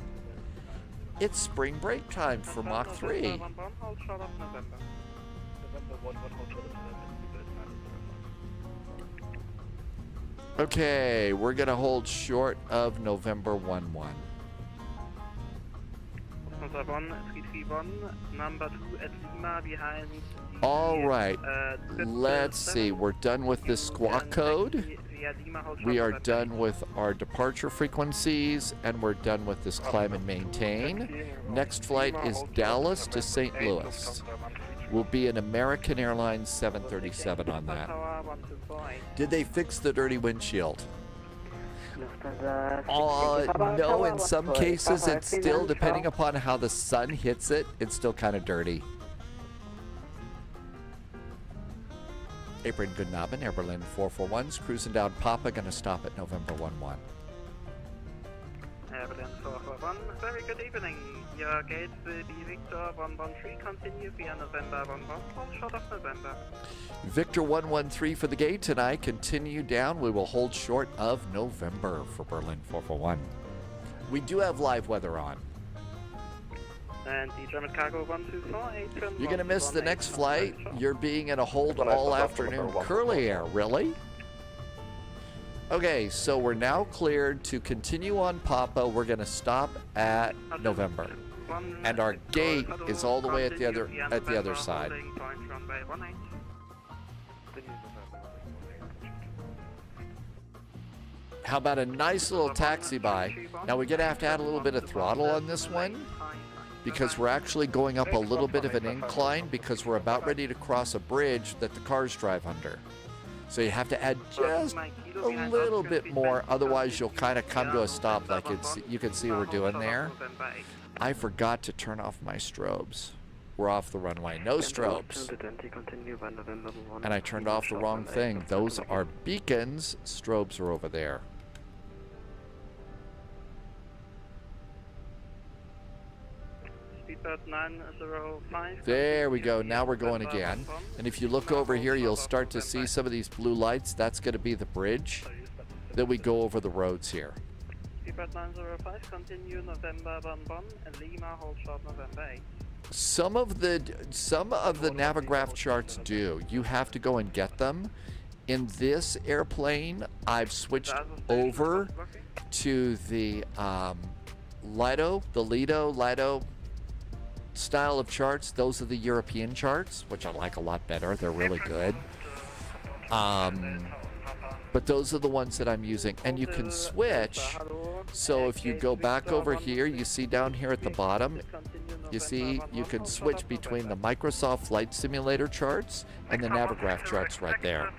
S2: It's spring break time for Mach 3. Okay, we're going to hold short of November 11. All right, let's see. We're done with this squawk code. We are done with our departure frequencies, and we're done with this climb and maintain. Next flight is Dallas to St. Louis. Will be an American Airlines 737 on that. Did they fix the dirty windshield? No, in some cases it's still, depending upon how the sun hits it, it's still kind of dirty. Apron Goodnaben, Air Berlin 441's cruising down Papa, going to stop at November 11.
S13: Air Berlin 441, very good evening. Your gate will be Victor 113, continue via November 11, hold short of November.
S2: Victor 113 for the gate, and I continue down. We will hold short of November for Berlin 441. We do have live weather on.
S13: And the German cargo 124,
S2: You're going to miss the next flight. You're being in a hold all afternoon. Curly Air, really? Okay, so we're now cleared to continue on Papa. We're going to stop at November. And our gate is all the way at the other side. How about a nice little taxi by? Now we're going to have to add a little bit of throttle on this one, because we're actually going up a little bit of an incline because we're about ready to cross a bridge that the cars drive under. So you have to add just a little bit more, otherwise you'll kind of come to a stop like you can see we're doing there. I forgot to turn off my strobes. We're off the runway, no strobes. And I turned off the wrong thing. Those are beacons, strobes are over there. There we go. Now we're going again. And if you look over here, you'll start to see some of these blue lights. That's going to be the bridge. Then we go over the roads here. Some of the Navigraph charts do. You have to go and get them. In this airplane, I've switched over to the LOWW style of charts. Those are the European charts, which I like a lot better. They're really good. But those are the ones that I'm using. And you can switch. So if you go back over here, you see down here at the bottom, you see you can switch between the Microsoft Flight Simulator charts and the Navigraph charts right there.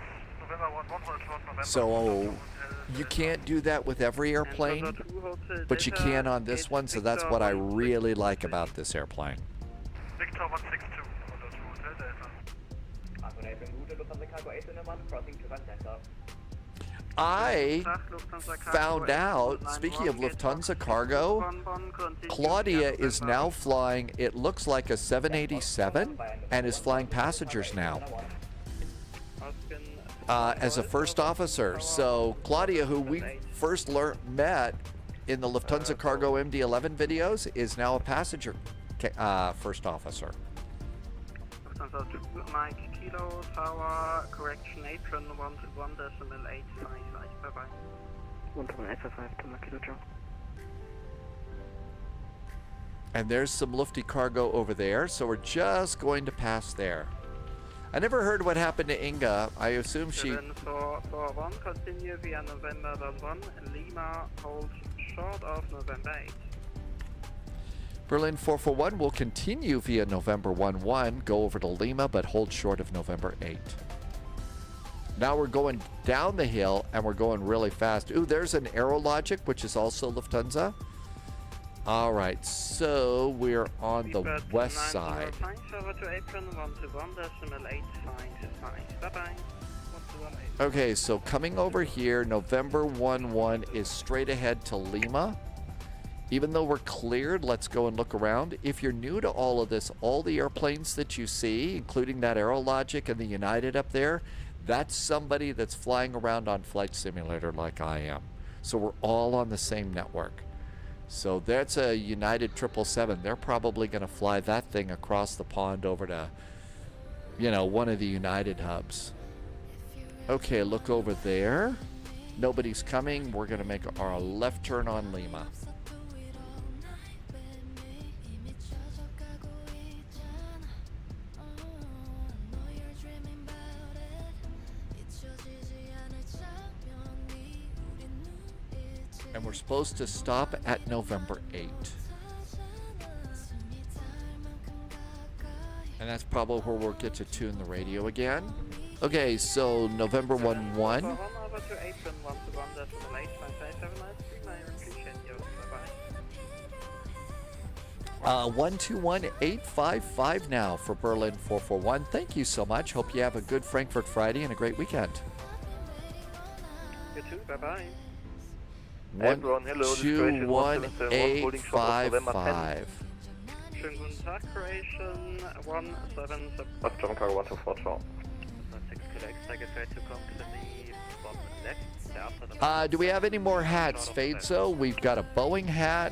S2: So you can't do that with every airplane, but you can on this one, so that's what I really like about this airplane.
S3: Victor 162,
S2: I found out, speaking of Lufthansa cargo, Claudia is now flying, it looks like a 787, and is flying passengers now as a first officer. So Claudia, who we first met in the Lufthansa cargo MD-11 videos, is now a passenger first officer.
S13: Lufthansa 2, Mike Kilo, Tower, correction, apron 1.1.855, bye-bye.
S11: 1.855 to Kilo Joe.
S2: And there's some lufty cargo over there, so we're just going to pass there. I never heard what happened to Inga. I assume she...
S13: 741, continue via November 11, Lima, hold short of November 8.
S2: Berlin 441 will continue via November 11, go over to Lima, but hold short of November 8. Now we're going down the hill, and we're going really fast. Ooh, there's an Aerologic, which is also Lufthansa. All right, so we're on the west side. Okay, so coming over here, November 11 is straight ahead to Lima. Even though we're cleared, let's go and look around. If you're new to all of this, all the airplanes that you see, including that Aerologic and the United up there, that's somebody that's flying around on Flight Simulator like I am. So we're all on the same network. So that's a United 777. They're probably going to fly that thing across the pond over to, you know, one of the United hubs. Okay, look over there. Nobody's coming. We're going to make our left turn on Lima. And we're supposed to stop at November 8. And that's probably where we'll get to tune the radio again. Okay, so November 11. 121855 now for Berlin 441. Thank you so much. Hope you have a good Frankfurt Friday and a great weekend.
S13: You too, bye-bye.
S2: 121855.
S13: Schönen guten Tag, Croatian 17.
S3: German Cargo 124.
S13: 6 Kilo Extra, get ready to come to the from left.
S2: Do we have any more hats, Fadeso? We've got a Boeing hat.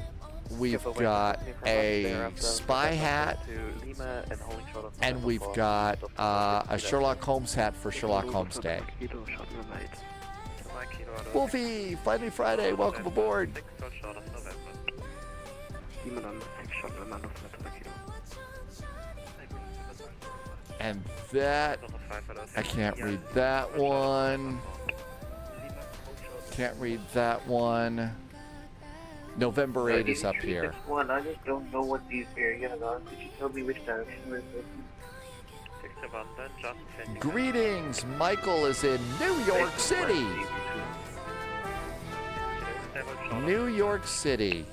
S2: We've got a Spy hat. And we've got a Sherlock Holmes hat for Sherlock Holmes Day. Wolfie, Friday Friday, welcome aboard. And that, I can't read that one. Can't read that one. November 8 is up here.
S14: One, I just don't know what these areas are. Could you tell me which direction we're supposed to?
S2: Greetings, Michael is in New York City. New York City.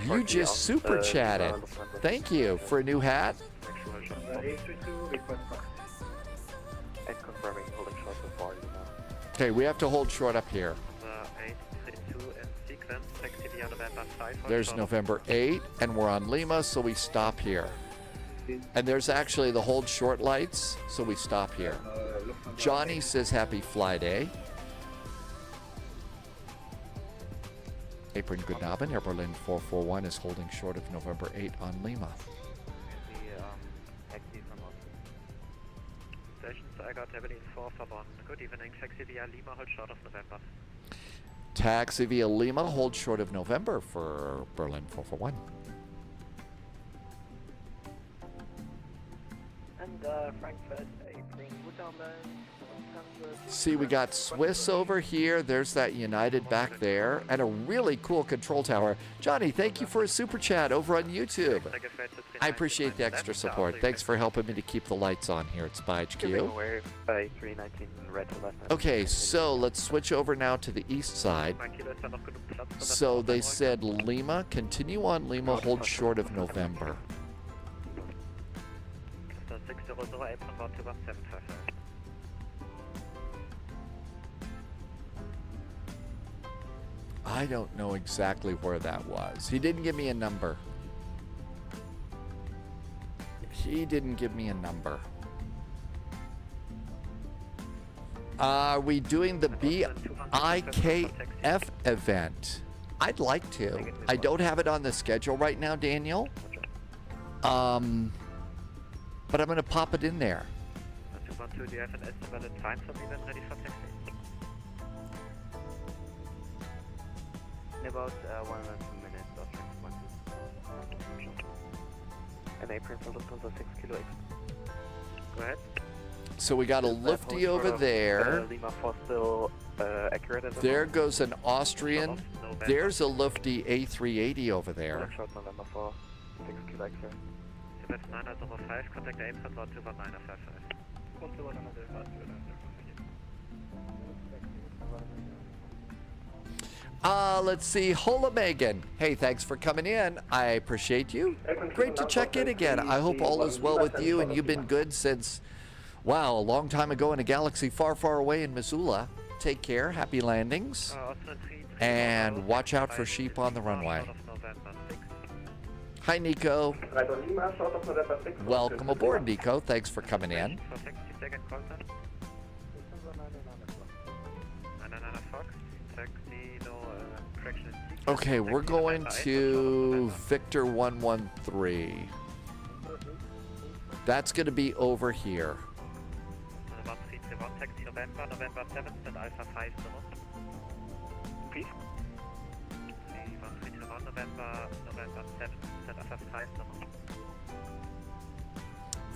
S2: You just super chatted. Thank you for a new hat. Okay, we have to hold short up here. There's November 8, and we're on Lima, so we stop here. And there's actually the hold short lights, so we stop here. Johnny says happy fly day. Apron Good Abend, Air Berlin 441 is holding short of November 8 on Lima.
S4: I got Evelyn 4 for 1. Good evening, taxi via Lima, hold short of November.
S2: Taxi via Lima, hold short of November for Berlin 441.
S10: And Frankfurt, April,
S2: See, we got Swiss over here. There's that United back there. And a really cool control tower. Johnny, thank you for a super chat over on YouTube. I appreciate the extra support. Thanks for helping me to keep the lights on here at Spy H.Q. Okay, so let's switch over now to the east side. So they said Lima, continue on Lima, hold short of November.
S4: 600, apron bound to 1755.
S2: I don't know exactly where that was. He didn't give me a number. He didn't give me a number. Are we doing the BIKF event? I'd like to. I don't have it on the schedule right now, Daniel. But I'm going to pop it in there.
S4: 212, do you have an estimated time for the event ready for taxi?
S11: In about 1 or 2 minutes of and apron for 6 kilo.
S4: Go ahead.
S2: So we got a lifty over there.
S4: Lima 4 still accurate as
S2: There goes an Austrian. There's a lifty A380 over there.
S4: Short November 4, 6 kilo extra. That's 905, contact the apron bound to 1955.
S2: Let's see. Hola, Megan. Hey, thanks for coming in. I appreciate you. Great to check in again. I hope all is well with you and you've been good since, wow, a long time ago in a galaxy far, far away in Missoula. Take care. Happy landings. And watch out for sheep on the runway. Hi, Nico. Welcome aboard, Nico. Thanks for coming in. Okay, we're going to Victor 113. That's going to be over here.
S4: November 7th and Alpha 5 Please. November 7th and Alpha 5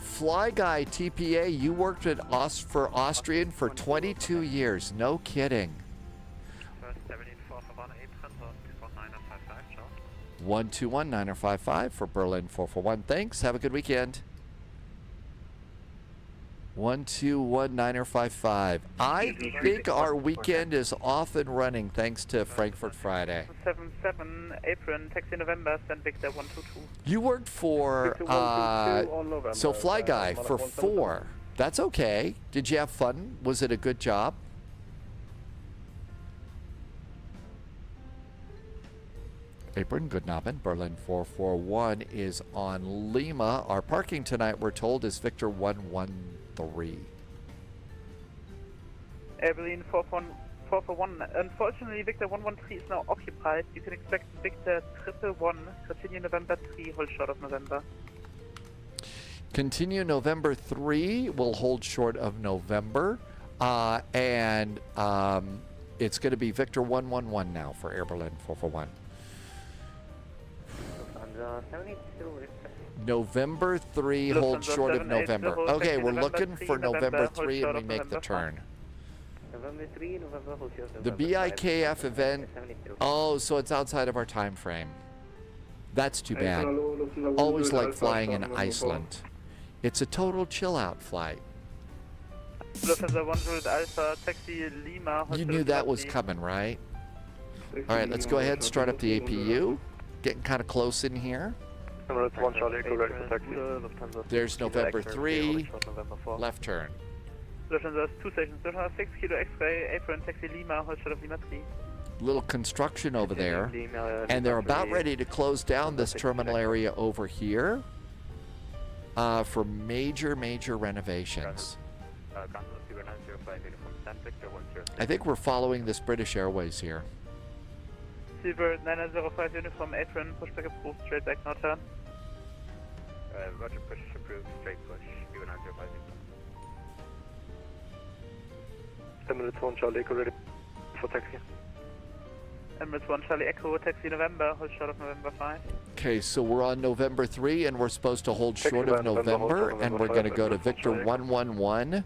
S2: Fly Guy TPA, you worked at for Austrian for 22 years. No kidding. 121-955 for Berlin 441. Thanks. Have a good weekend. 121-955. I think our weekend is off and running thanks to Frankfurt Friday.
S5: 77 apron, taxi November, send Victor 122.
S2: You worked for, so Fly Guy for 4. That's okay. Did you have fun? Was it a good job? Apron, good Abend. Berlin 441 is on Lima. Our parking tonight, we're told, is Victor 113.
S5: Evelyn 441. Unfortunately, Victor 113 is now occupied. You can expect Victor 111, continue November 3, hold short of November.
S2: Continue November 3, we'll hold short of November. And it's going to be Victor 111 now for Air Berlin 441. November 3, hold short of November. Okay, we're looking for November 3 and we make the turn. The BIKF event, oh, so it's outside of our time frame. That's too bad. Always like flying in Iceland. It's a total chill out flight. You knew that was coming, right? All right, let's go ahead and start up the APU. Getting kind of close in here. There's November 3, left turn.
S5: There's 2 stations. There's 6 kilo X-ray, apron, taxi Lima, hold short of Lima 3.
S2: Little construction over there. And they're about ready to close down this terminal area over here for major, major renovations. I think we're following this British Airways here.
S5: Silver 905 uniform apron, pushback approved, straight back, no turn.
S4: Roger, push approved, straight push, B1005.
S3: Emirates 1 Charlie Echo ready for taxi.
S5: Emirates 1 Charlie Echo, taxi November, hold short of November 5.
S2: Okay, so we're on November 3, and we're supposed to hold short of November, and we're going to go to Victor 111,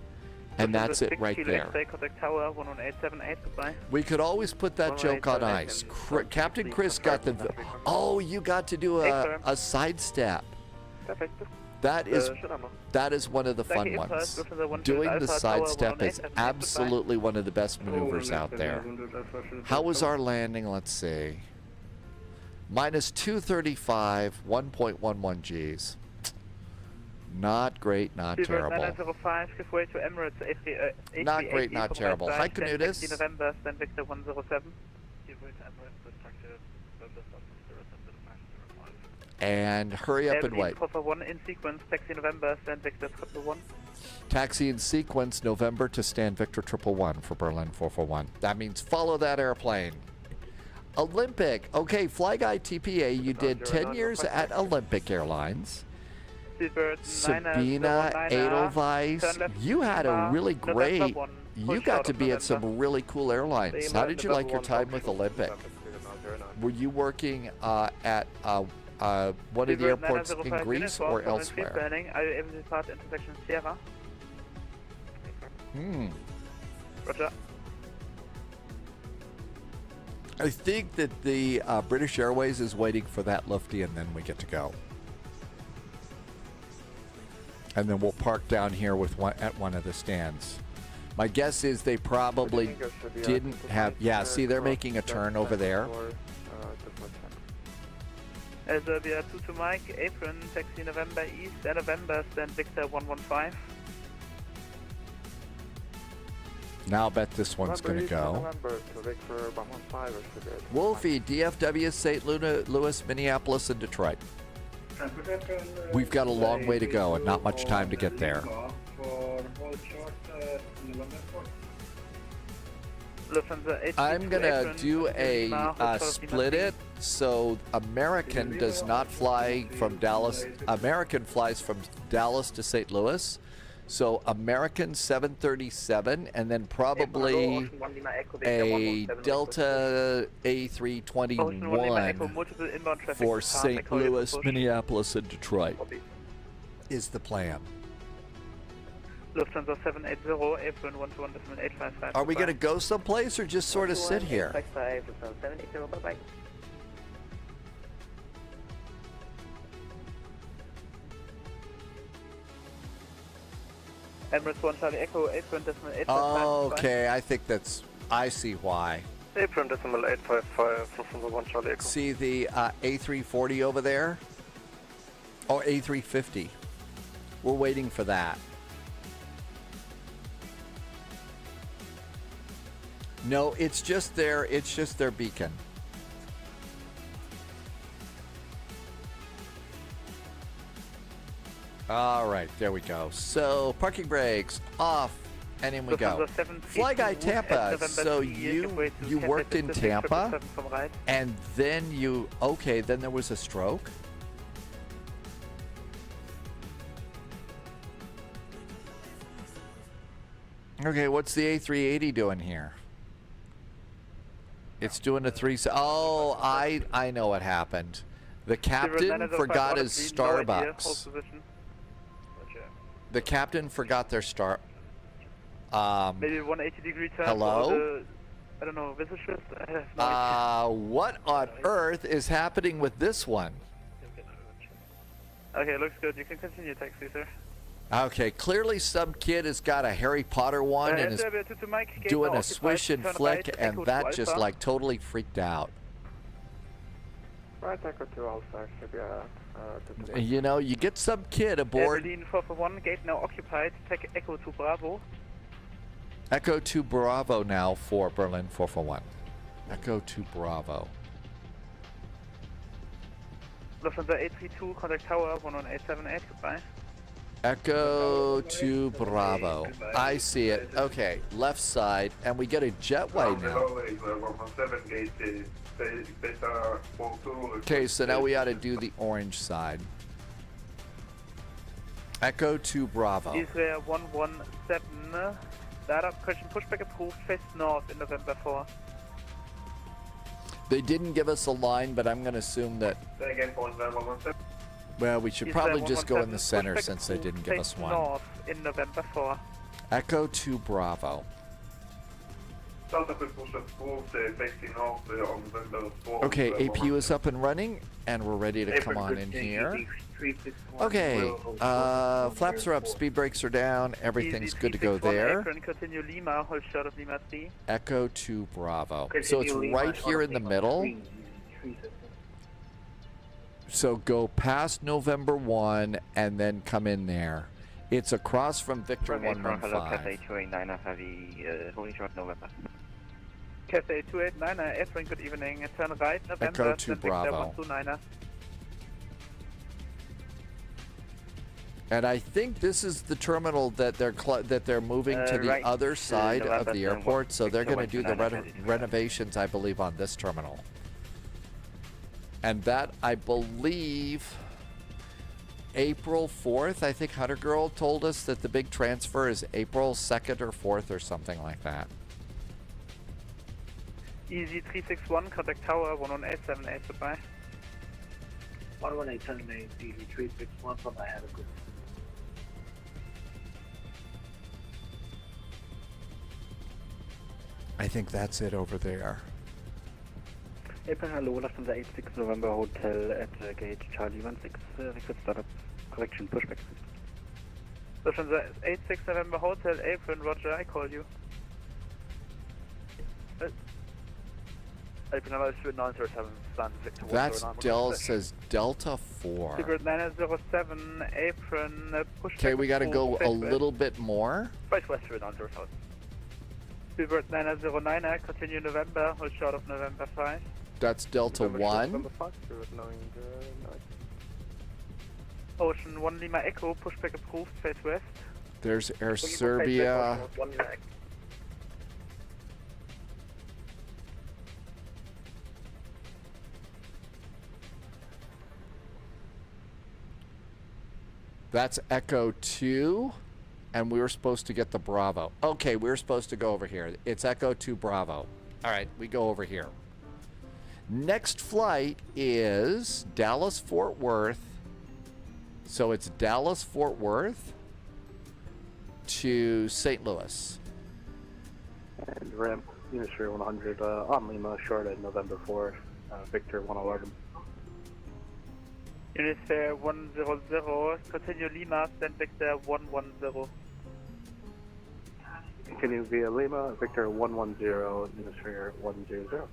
S2: and that's it right there.
S5: Contact Tower 11878, goodbye.
S2: We could always put that joke on ice. Captain Chris got the... Oh, you got to do a sidestep. That is one of the fun ones. Doing the sidestep is absolutely one of the best maneuvers out there. How was our landing? Let's see. Minus 235, 1.11 Gs. Not great, not terrible.
S5: 905, give way to Emirates,
S2: Not great, not terrible. Hi, Canutus.
S5: November, stand Victor 107.
S2: And hurry up and wait.
S5: Puffer 1 in sequence, taxi November, stand Victor 111.
S2: Taxi in sequence, November to stand Victor 111 for Berlin 441. That means follow that airplane. Olympic. Okay, Fly Guy TPA, you did 10 years at Olympic Airlines. Sabina, Edelweiss, you had a really great, you got to be at some really cool airlines. How did you like your time with Olympic? Were you working at one of the airports in Greece or elsewhere?
S5: Roger.
S2: I think that the British Airways is waiting for that lifty, and then we get to go. And then we'll park down here with at one of the stands. My guess is they probably didn't have... Yeah, see, they're making a turn over there.
S5: Serbia 2 to Mike, apron, taxi November East, and November, stand Victor 115.
S2: Now I'll bet this one's going to go. Wolfie, DFW, St. Louis, Minneapolis, and Detroit. We've got a long way to go and not much time to get there. I'm going to do a split it, so American does not fly from Dallas. American flies from Dallas to St. Louis. So American 737, and then probably a Delta A321 for St. Louis, Minneapolis, and Detroit is the plan.
S5: Lufthansa 780, apron 121.855.
S2: Are we going to go someplace or just sort of sit here?
S10: 780, bye-bye.
S5: Emirates 1 Charlie Echo, apron decimal 855.
S2: Oh, okay, I think I see why.
S3: Apron decimal 855, Lufthansa 1 Charlie Echo.
S2: See the A340 over there? Or A350. We're waiting for that. No, it's just their beacon. All right, there we go. So parking brakes off, and in we go. Fly Guy Tampa. So you worked in Tampa, and then then there was a stroke. Okay, what's the A380 doing here? It's doing a 3. Oh, I know what happened. The captain forgot his Starbucks. The captain forgot their star.
S5: Maybe 180-degree turn.
S2: Hello?
S5: I don't know, visitors? I have no idea.
S2: What on earth is happening with this one?
S5: Okay, looks good. You can continue, taxi, sir.
S2: Okay, clearly some kid has got a Harry Potter one and is doing a swish and flick, and that just like totally freaked out.
S3: Right, Echo 2 Alpha, should be
S2: You know, you get some kid aboard.
S5: Berlin 441, gate now occupied. Take Echo 2 Bravo.
S2: Echo 2 Bravo now for Berlin 441. Echo 2 Bravo.
S5: Lufthansa 832, contact tower 11878, goodbye.
S2: Echo 2 Bravo. I see it. Okay, left side, and we get a jetway now. Okay, so now we ought to do the orange side. Echo 2 Bravo.
S5: Israel 117, Data, correction, pushback approved, face north in November 4.
S2: They didn't give us a line, but I'm going to assume that,
S9: Say again, point 117.
S2: well, we should
S5: Is
S2: probably
S5: there
S2: just go in the
S5: 117
S2: center
S5: pushback
S2: since they didn't
S5: approved,
S2: give
S5: face
S2: us one.
S5: north in November 4.
S2: Echo 2 Bravo.
S9: Delta push approved, facing north on November 4.
S2: Okay, APU is up and running, and we're ready to come on in here. Okay, flaps are up, speed brakes are down, everything's
S5: Easy,
S2: good to go
S5: 361
S2: there.
S5: Apron, continue Lima, hold short of Lima 3.
S2: Echo 2 Bravo. So it's right here in the middle. So go past November 1 and then come in there. It's across from Victor 115.
S4: 289 heavy, holding short November.
S5: Cathay 289er, apron, good evening. Turn right, November,
S2: Echo 2
S5: then Victor
S2: Bravo.
S5: 129er.
S2: And I think this is the terminal that they're moving to the
S4: right,
S2: other side of
S4: November,
S2: the airport. So they're
S4: Victor
S2: going to do the
S4: 129er.
S2: renovations, I believe, on this terminal. And that, I believe, April 4th, I think Hunter Girl told us that the big transfer is April 2nd or 4th or something like that.
S5: Easy 361, contact tower 11878, goodbye.
S14: 11878, Easy 361 from I have a good.
S2: I think that's it over there.
S4: April, hello, Lufthansa 86 November Hotel at gate Charlie 16, request startup, correction, pushback.
S5: Lufthansa 86 November Hotel, apron, roger, I call you.
S3: Apron 907, stand Victor
S2: That's Dell says Delta 4.
S5: Seabird 907, apron, pushback.
S2: Okay, we got to go a little bit more.
S3: Face west through 907.
S5: Seabird 909er, continue November, hold short of November 5.
S2: That's Delta 1.
S5: Ocean 1 Lima Echo, pushback approved, face west.
S2: There's Air Serbia. That's Echo 2, and we were supposed to get the Bravo. Okay, we were supposed to go over here. It's Echo 2 Bravo. All right, we go over here. Next flight is Dallas-Fort Worth. So it's Dallas-Fort Worth to St. Louis.
S15: And ramp, Unitary 100 on Lima, short at November 4th, Victor 111.
S5: Unitary 100, continue Lima, stand Victor 110.
S15: Continue via Lima, Victor 110, Unitary 100.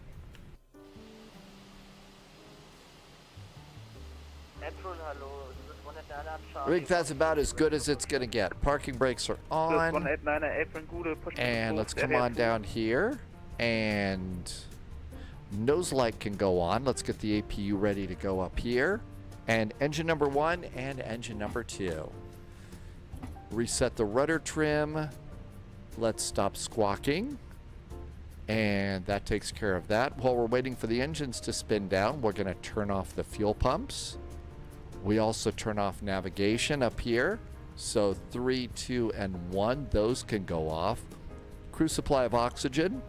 S2: I think that's about as good as it's going to get. Parking brakes are on.
S5: 189er, apron, Gude, push.
S2: And let's come on down here. And nose light can go on. Let's get the APU ready to go up here. And engine number 1 and engine number 2. Reset the rudder trim. Let's stop squawking. And that takes care of that. While we're waiting for the engines to spin down, we're going to turn off the fuel pumps. We also turn off navigation up here. So 3, 2, and 1, those can go off. Crew supply of oxygen.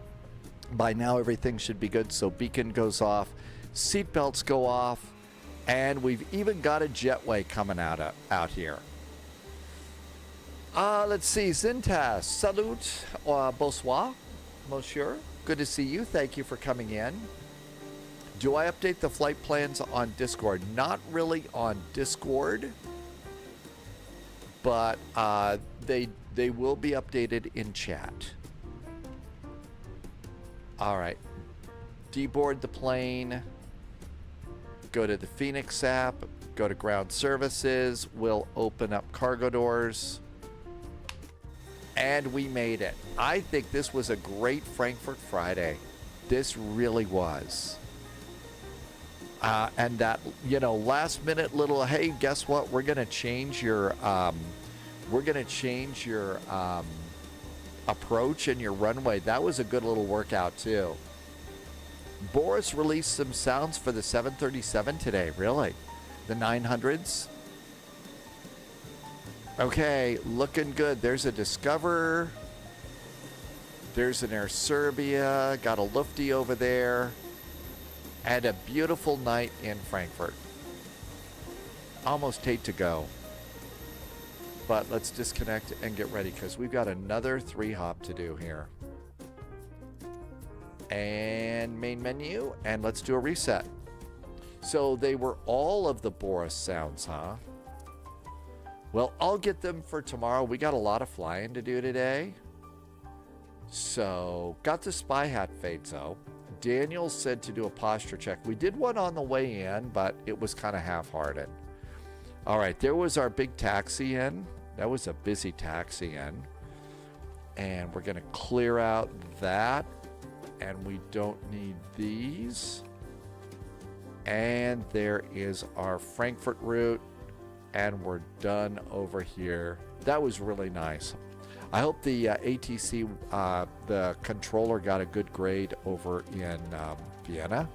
S2: By now everything should be good, so beacon goes off. Seat belts go off. And we've even got a jetway coming out here. Let's see. Zintas, salut, bonsoir, monsieur. Good to see you. Thank you for coming in. Do I update the flight plans on Discord? Not really on Discord, but they will be updated in chat. All right. Deboard the plane. Go to the Phoenix app. Go to ground services. We'll open up cargo doors. And we made it. I think this was a great Frankfurt Friday. This really was. And that, last minute little, hey, guess what? We're gonna change your approach and your runway. That was a good little workout too. Boris released some sounds for the 737 today. Really, the 900s. Okay, looking good. There's a Discover. There's an Air Serbia, got a lufty over there, and a beautiful night in Frankfurt. Almost hate to go, but let's disconnect and get ready because we've got another 3-hop to do here. And main menu, and let's do a reset. So they were all of the Boris sounds, huh? Well, I'll get them for tomorrow. We got a lot of flying to do today. So, got the spy hat fades though. Daniel said to do a posture check. We did one on the way in, but it was kind of half-hearted. All right, there was our big taxi in. That was a busy taxi in. And we're going to clear out that. And we don't need these. And there is our Frankfurt route. And we're done over here. That was really nice. I hope the ATC, the controller got a good grade over in Vienna.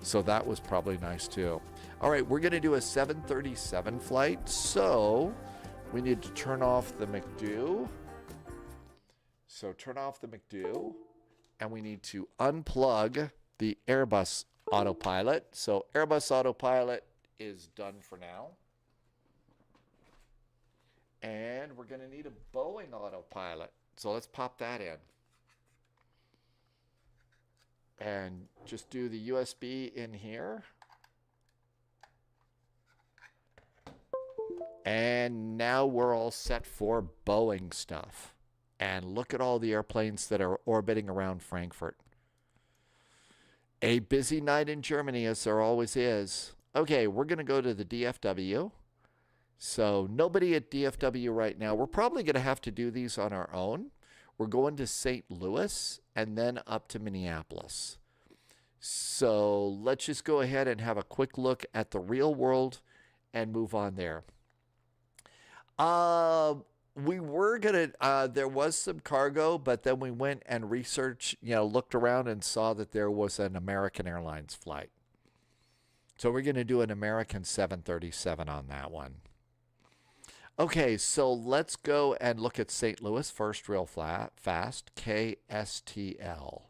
S2: So that was probably nice too. All right, we're going to do a 737 flight. So we need to turn off the McDo. So turn off the McDo. And we need to unplug the Airbus autopilot. So Airbus autopilot is done for now. And we're going to need a Boeing autopilot. So let's pop that in. And just do the USB in here. And now we're all set for Boeing stuff. And look at all the airplanes that are orbiting around Frankfurt. A busy night in Germany, as there always is. Okay, we're going to go to the DFW. So nobody at DFW right now. We're probably going to have to do these on our own. We're going to St. Louis and then up to Minneapolis. So let's just go ahead and have a quick look at the real world and move on there. We were going to, there was some cargo, but then we went and researched, looked around and saw that there was an American Airlines flight. So we're going to do an American 737 on that one. Okay, so let's go and look at St. Louis first real fast. KSTL.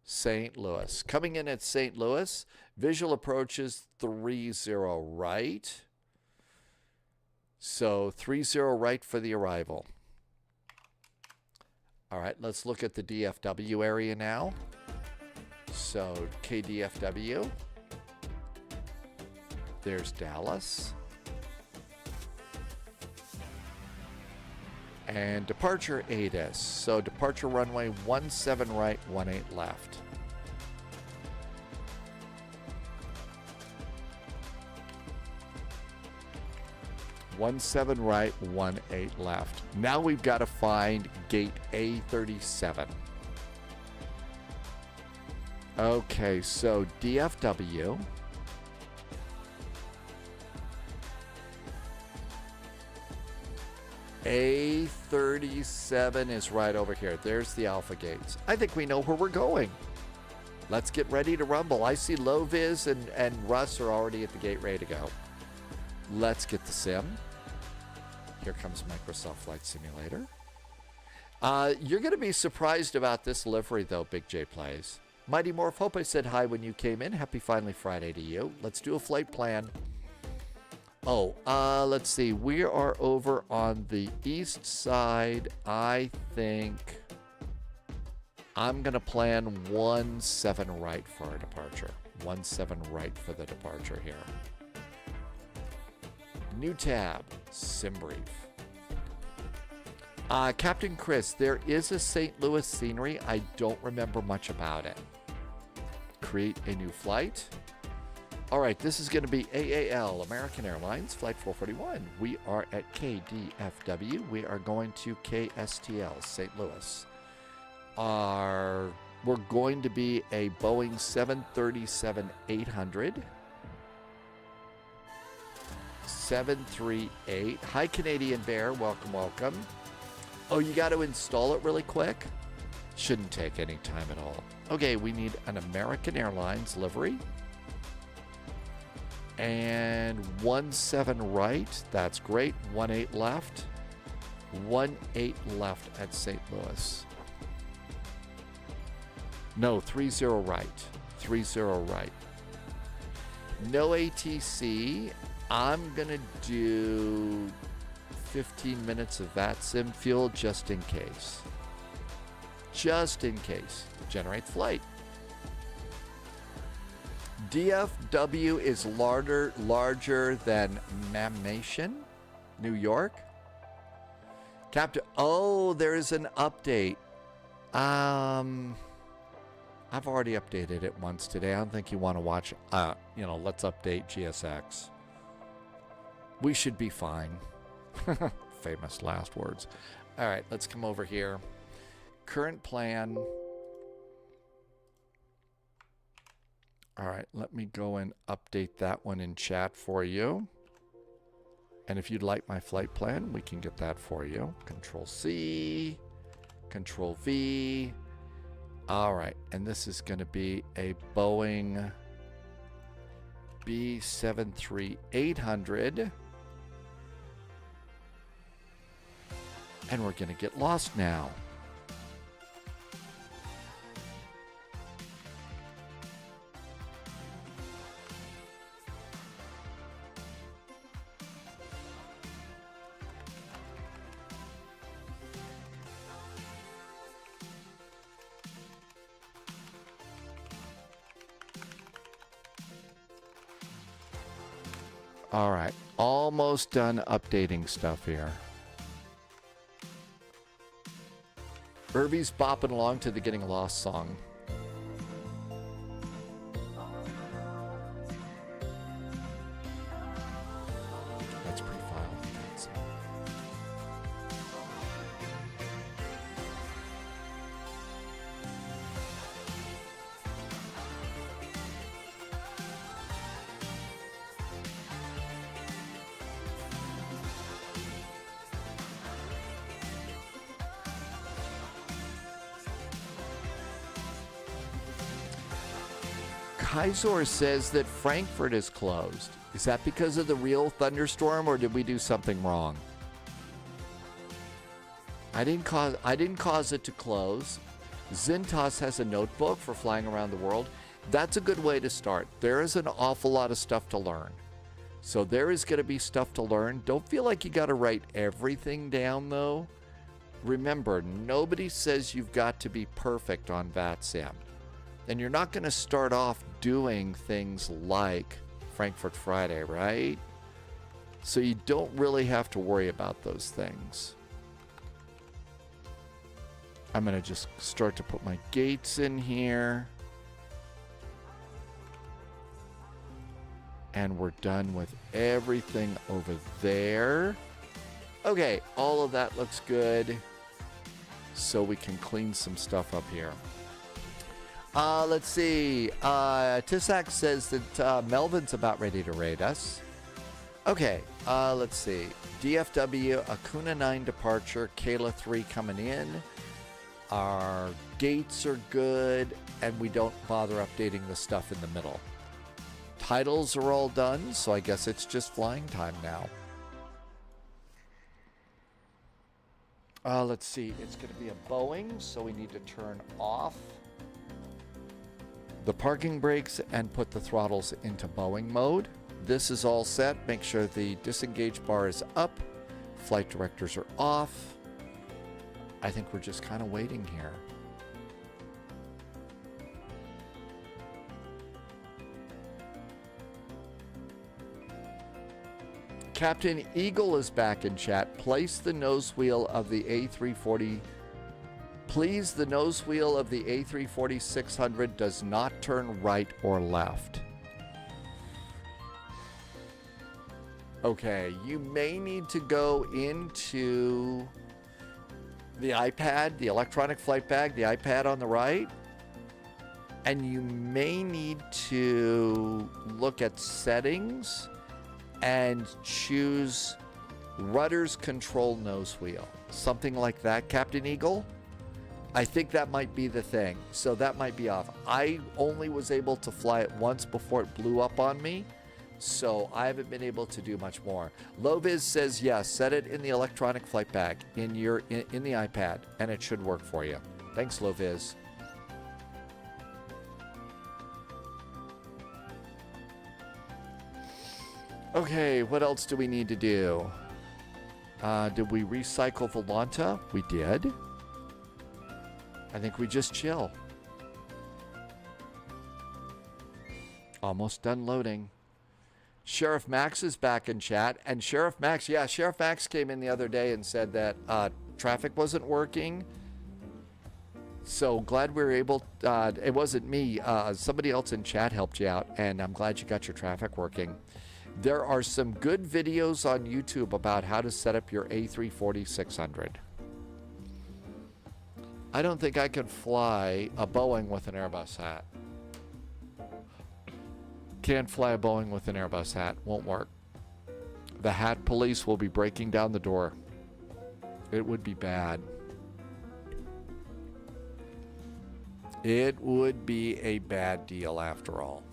S2: St. Louis. Coming in at St. Louis, visual approaches 30 right. So 30 right for the arrival. All right, let's look at the DFW area now. So KDTW. There's Dallas. And departure ATIS. So departure runway 17 right, 18 left. One 7 right, 18 left. Now we've got to find gate A37. Okay, so DFW. A37 is right over here. There's the Alpha gates. I think we know where we're going. Let's get ready to rumble. I see Loviz and Russ are already at the gate ready to go. Let's get the sim. Here comes Microsoft Flight Simulator. You're going to be surprised about this livery, though, Big J Plays. Mighty Morph, hope I said hi when you came in. Happy Finally Friday to you. Let's do a flight plan. Oh, let's see. We are over on the east side. I think I'm going to plan 17 right for our departure. 17 right for the departure here. New tab, sim brief. Captain Chris, there is a St. Louis scenery. I don't remember much about it. Create a new flight. All right, this is going to be AAL, American Airlines, Flight 441. We are at KDFW. We are going to KSTL, St. Louis. We're going to be a Boeing 737-800. 738. Hi, Canadian Bear. Welcome, welcome. Oh, you got to install it really quick? Shouldn't take any time at all. Okay, we need an American Airlines livery. And 17 right. That's great. 18 left. 18 left at St. Louis. No, 30 right. 30 right. No ATC. I'm going to do 15 minutes of VATSIM fuel just in case. Just in case. Generate flight. DFW is larger than Mamnation, New York. Captain, oh, there is an update. I've already updated it once today. I don't think you want to watch, let's update GSX. We should be fine. Famous last words. All right, let's come over here. Current plan. All right, let me go and update that one in chat for you. And if you'd like my flight plan, we can get that for you. Control C, Control V. All right, and this is going to be a Boeing B73800. And we're going to get lost now. All right, almost done updating stuff here. Irvy's bopping along to the Getting Lost song. That's pre-filed. Kaiser says that Frankfurt is closed. Is that because of the real thunderstorm, or did we do something wrong? I didn't cause it to close. Zintas has a notebook for flying around the world. That's a good way to start. There is an awful lot of stuff to learn. So there is going to be stuff to learn. Don't feel like you got to write everything down, though. Remember, nobody says you've got to be perfect on VATSIM. And you're not going to start off doing things like Frankfurt Friday, right? So you don't really have to worry about those things. I'm going to just start to put my gates in here. And we're done with everything over there. Okay, all of that looks good. So we can clean some stuff up here. Let's see. Tisak says that Melvin's about ready to raid us. Okay, let's see. DFW, Akuna 9 departure, Kayla 3 coming in. Our gates are good, and we don't bother updating the stuff in the middle. Titles are all done, so I guess it's just flying time now. Let's see. It's going to be a Boeing, so we need to turn off the parking brakes and put the throttles into Boeing mode. This is all set. Make sure the disengage bar is up. Flight directors are off. I think we're just kind of waiting here. Captain Eagle is back in chat. Place the nose wheel of the A340. Please, the nose wheel of the A340-600 does not turn right or left. Okay, you may need to go into the iPad, the electronic flight bag, the iPad on the right, and you may need to look at settings and choose rudders control nose wheel. Something like that, Captain Eagle. I think that might be the thing. So that might be off. I only was able to fly it once before it blew up on me. So I haven't been able to do much more. LOWW says, yes, set it in the electronic flight bag in the iPad, and it should work for you. Thanks, LOWW. Okay, what else do we need to do? Did we recycle Volanta? We did. I think we just chill. Almost done loading. Sheriff Max is back in chat. And Sheriff Max, yeah, Sheriff Max came in the other day and said that traffic wasn't working. So glad we were able, it wasn't me, somebody else in chat helped you out, and I'm glad you got your traffic working. There are some good videos on YouTube about how to set up your A340-600. I don't think I could fly a Boeing with an Airbus hat. Can't fly a Boeing with an Airbus hat. Won't work. The hat police will be breaking down the door. It would be bad. It would be a bad deal after all.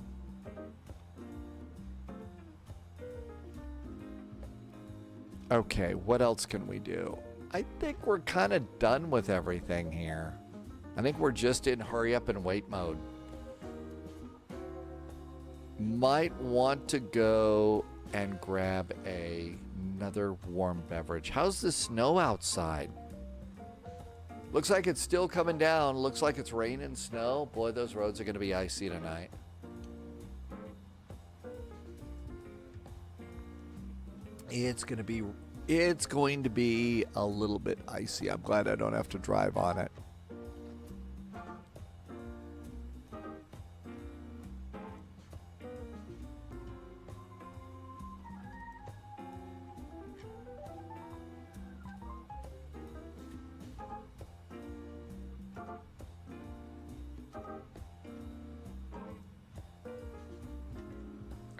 S2: Okay, what else can we do? I think we're kind of done with everything here. I think we're just in hurry up and wait mode. Might want to go and grab another warm beverage. How's the snow outside? Looks like it's still coming down. Looks like it's rain and snow. Boy, those roads are going to be icy tonight. It's going to be a little bit icy. I'm glad I don't have to drive on it.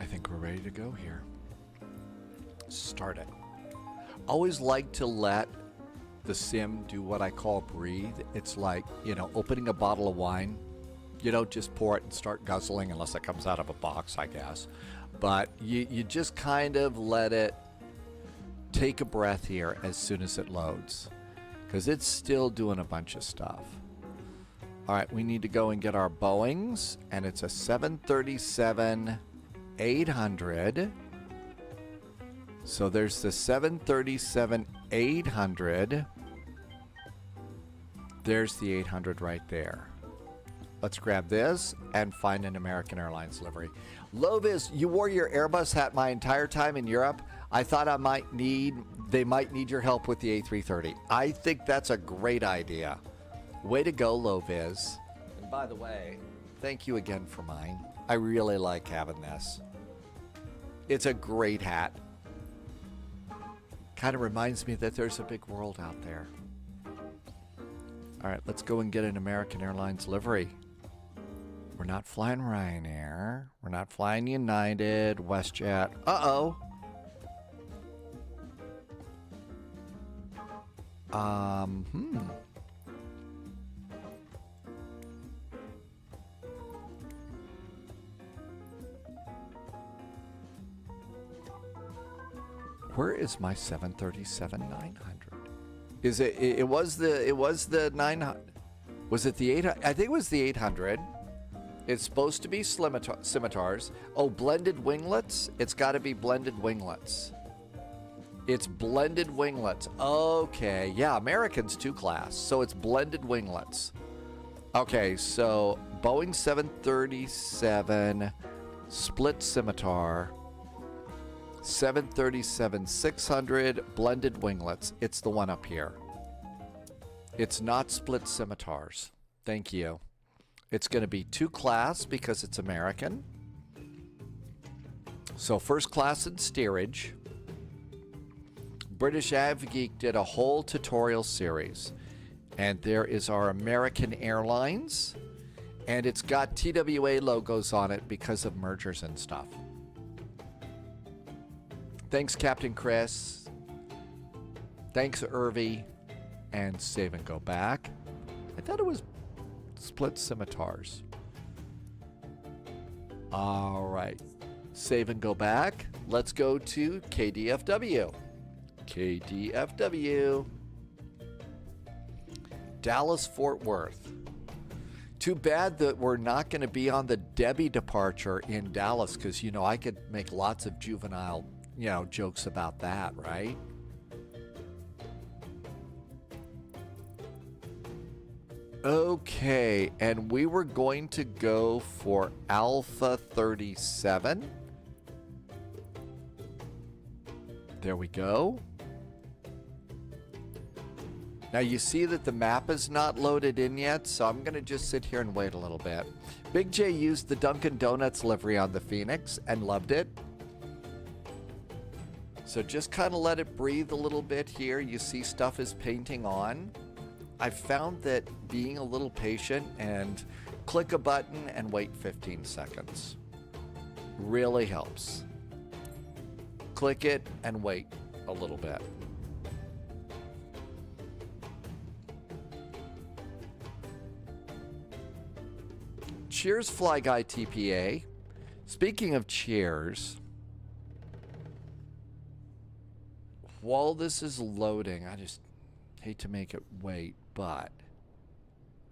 S2: I think we're ready to go here. Start it. Always like to let the sim do what I call breathe. It's like, you know, opening a bottle of wine. You don't just pour it and start guzzling unless it comes out of a box, I guess. But you just kind of let it take a breath here as soon as it loads, because it's still doing a bunch of stuff. All right, we need to go and get our Boeings, and it's a 737-800. So there's the 737-800. There's the 800 right there. Let's grab this and find an American Airlines livery. Lovis, you wore your Airbus hat my entire time in Europe. I thought they might need your help with the A330. I think that's a great idea. Way to go, Lovis. And by the way, thank you again for mine. I really like having this. It's a great hat. Kind of reminds me that there's a big world out there. All right, let's go and get an American Airlines livery. We're not flying Ryanair. We're not flying United, WestJet. Uh-oh. Where is my 737-900? Is it? It was the 900. Was it the 800? I think it was the 800. It's supposed to be scimitars. Oh, blended winglets. It's got to be blended winglets. It's blended winglets. Okay, yeah, American's 2 class, so it's blended winglets. Okay, so Boeing 737 split scimitar. 737-600 blended winglets. It's the one up here. It's not split scimitars. Thank you. It's going to be 2 class because it's American. So first class in steerage. British AvGeek did a whole tutorial series. And there is our American Airlines. And it's got TWA logos on it because of mergers and stuff. Thanks, Captain Chris. Thanks, Irvy. And save and go back. I thought it was split scimitars. All right. Save and go back. Let's go to KDFW. KDFW. Dallas, Fort Worth. Too bad that we're not going to be on the Debbie departure in Dallas, because, you know, I could make lots of juvenile, you know, jokes about that, right? Okay, and we were going to go for Alpha 37. There we go. Now you see that the map is not loaded in yet, so I'm going to just sit here and wait a little bit. Big J used the Dunkin' Donuts livery on the Phoenix and loved it. So just kind of let it breathe a little bit here. You see stuff is painting on. I've found that being a little patient and click a button and wait 15 seconds really helps. Click it and wait a little bit. Cheers, Fly Guy TPA. Speaking of cheers, while this is loading, I just hate to make it wait, but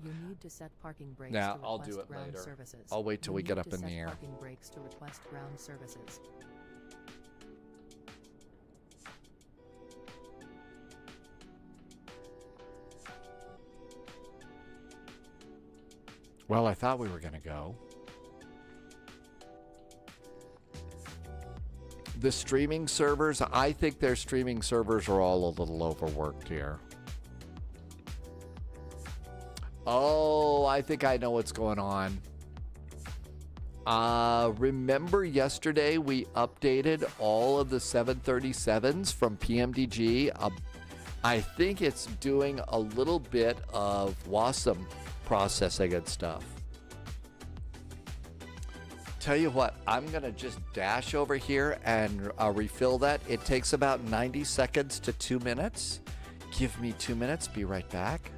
S16: you need to set parking brakes
S2: now
S16: to
S2: I'll
S16: request
S2: do it
S16: ground
S2: later.
S16: Services.
S2: I'll wait till we get up in the air.
S16: Parking brakes to request ground services.
S2: Well, I thought we were going to go. The streaming servers, I think their streaming servers are all a little overworked here. Oh, I think I know what's going on. Remember yesterday we updated all of the 737s from PMDG? I think it's doing a little bit of WASM processing and stuff. Tell you what, I'm gonna just dash over here and refill that. It takes about 90 seconds to 2 minutes. Give me 2 minutes, be right back.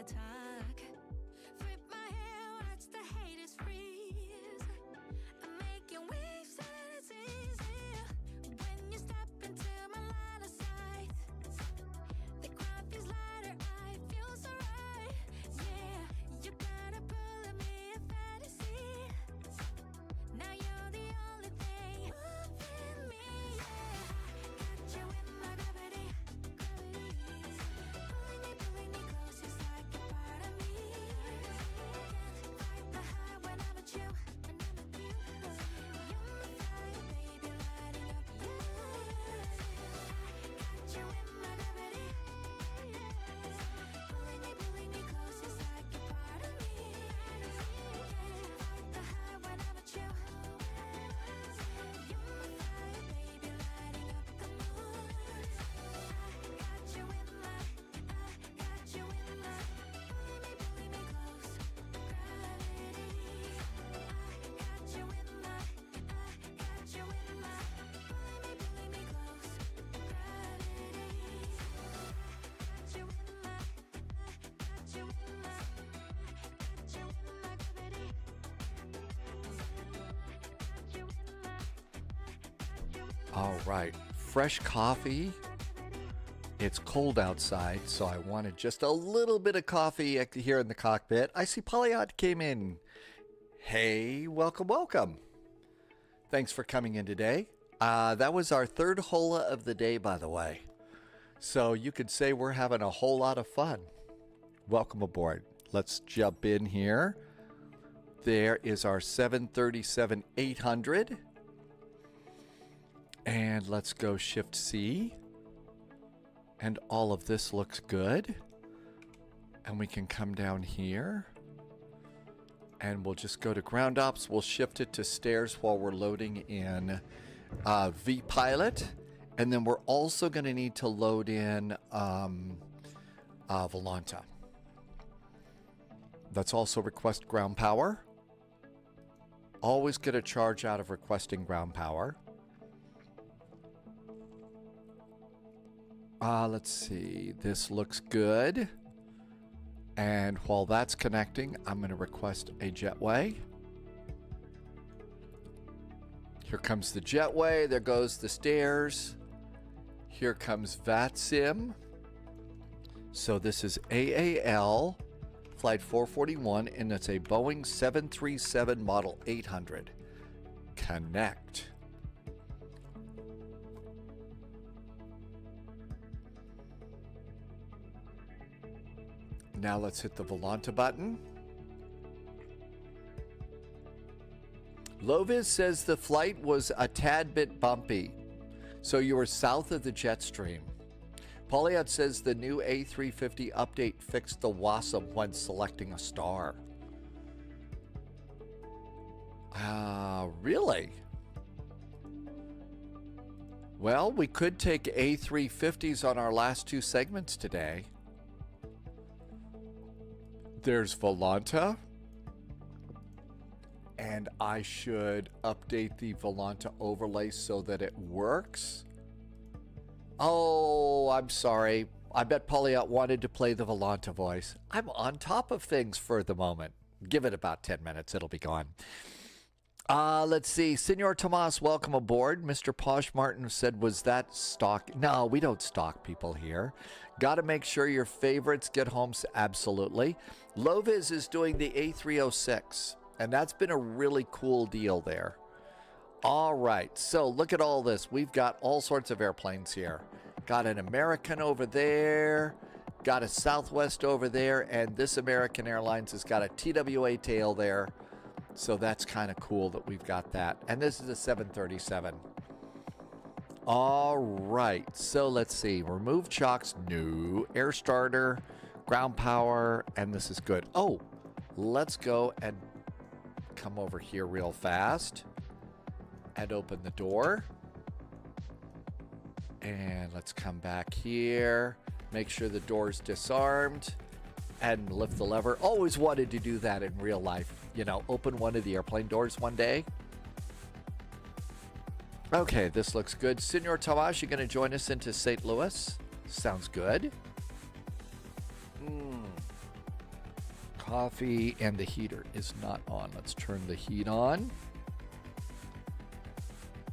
S1: talk. Flip my hair, watch the haters freeze. I'm making waves and it's easy. When you step into my line of sight, the crowd feels lighter, I feel so right. Yeah, you gotta pull me a fantasy. Now you're the only thing moving me, yeah. Got you in my gravity, pulling me close, it's like a part of me. Can't fight the high when I'm with you, You're my fire, baby, lighting up you. Got you in my gravity, pulling me close, it's like a part of me. Can't fight the high when I'm with you. You're my fire, baby, lighting up the moon. I got you in my, pulling me close, gravity. I got you in my, pulling me close,
S2: All right, fresh coffee. It's cold outside, so I wanted just a little bit of coffee here in the cockpit. I see Polyot came in. Hey, welcome, welcome. Thanks for coming in today. That was our third hola of the day, by the way. So you could say we're having a whole lot of fun. Welcome aboard. Let's jump in here. There is our 737-800. And let's go Shift C. And all of this looks good. And we can come down here. And we'll just go to ground ops. We'll shift it to stairs while we're loading in vPilot. And then we're also going to need to load in Volanta. Let's also request ground power. Always get a charge out of requesting ground power. Let's see. This looks good. And while that's connecting, I'm going to request a jetway. Here comes the jetway. There goes the stairs. Here comes VATSIM. So this is AAL Flight 441, and it's a Boeing 737 Model 800. Connect. Now let's hit the Volanta button. Loviz says the flight was a tad bit bumpy, so you were south of the jet stream. Polyot says the new A350 update fixed the WASM when selecting a star. Really? Well, we could take A350s on our last two segments today. There's Volanta. And I should update the Volanta overlay so that it works. Oh, I'm sorry. I bet Polyot wanted to play the Volanta voice. I'm on top of things for the moment. Give it about 10 minutes. It'll be gone. Let's see. Senor Tomas, welcome aboard. Mr. Posh Martin said, was that stock? No, we don't stalk people here. Got to make sure your favorites get home. Absolutely. Loviz is doing the A306, and that's been a really cool deal there. All right, so look at all this. We've got all sorts of airplanes here. Got an American over there, got a Southwest over there, and this American Airlines has got a TWA tail there. So that's kind of cool that we've got that. And this is a 737. All right, so let's see. Remove chocks, no. Air starter, ground power, and this is good. Oh, let's go and come over here real fast and open the door. And let's come back here. Make sure the door's disarmed and lift the lever. Always wanted to do that in real life. You know, open one of the airplane doors one day. Okay, this looks good. Senor Tomas, you going to join us into St. Louis? Sounds good. Coffee, and the heater is not on. Let's turn the heat on.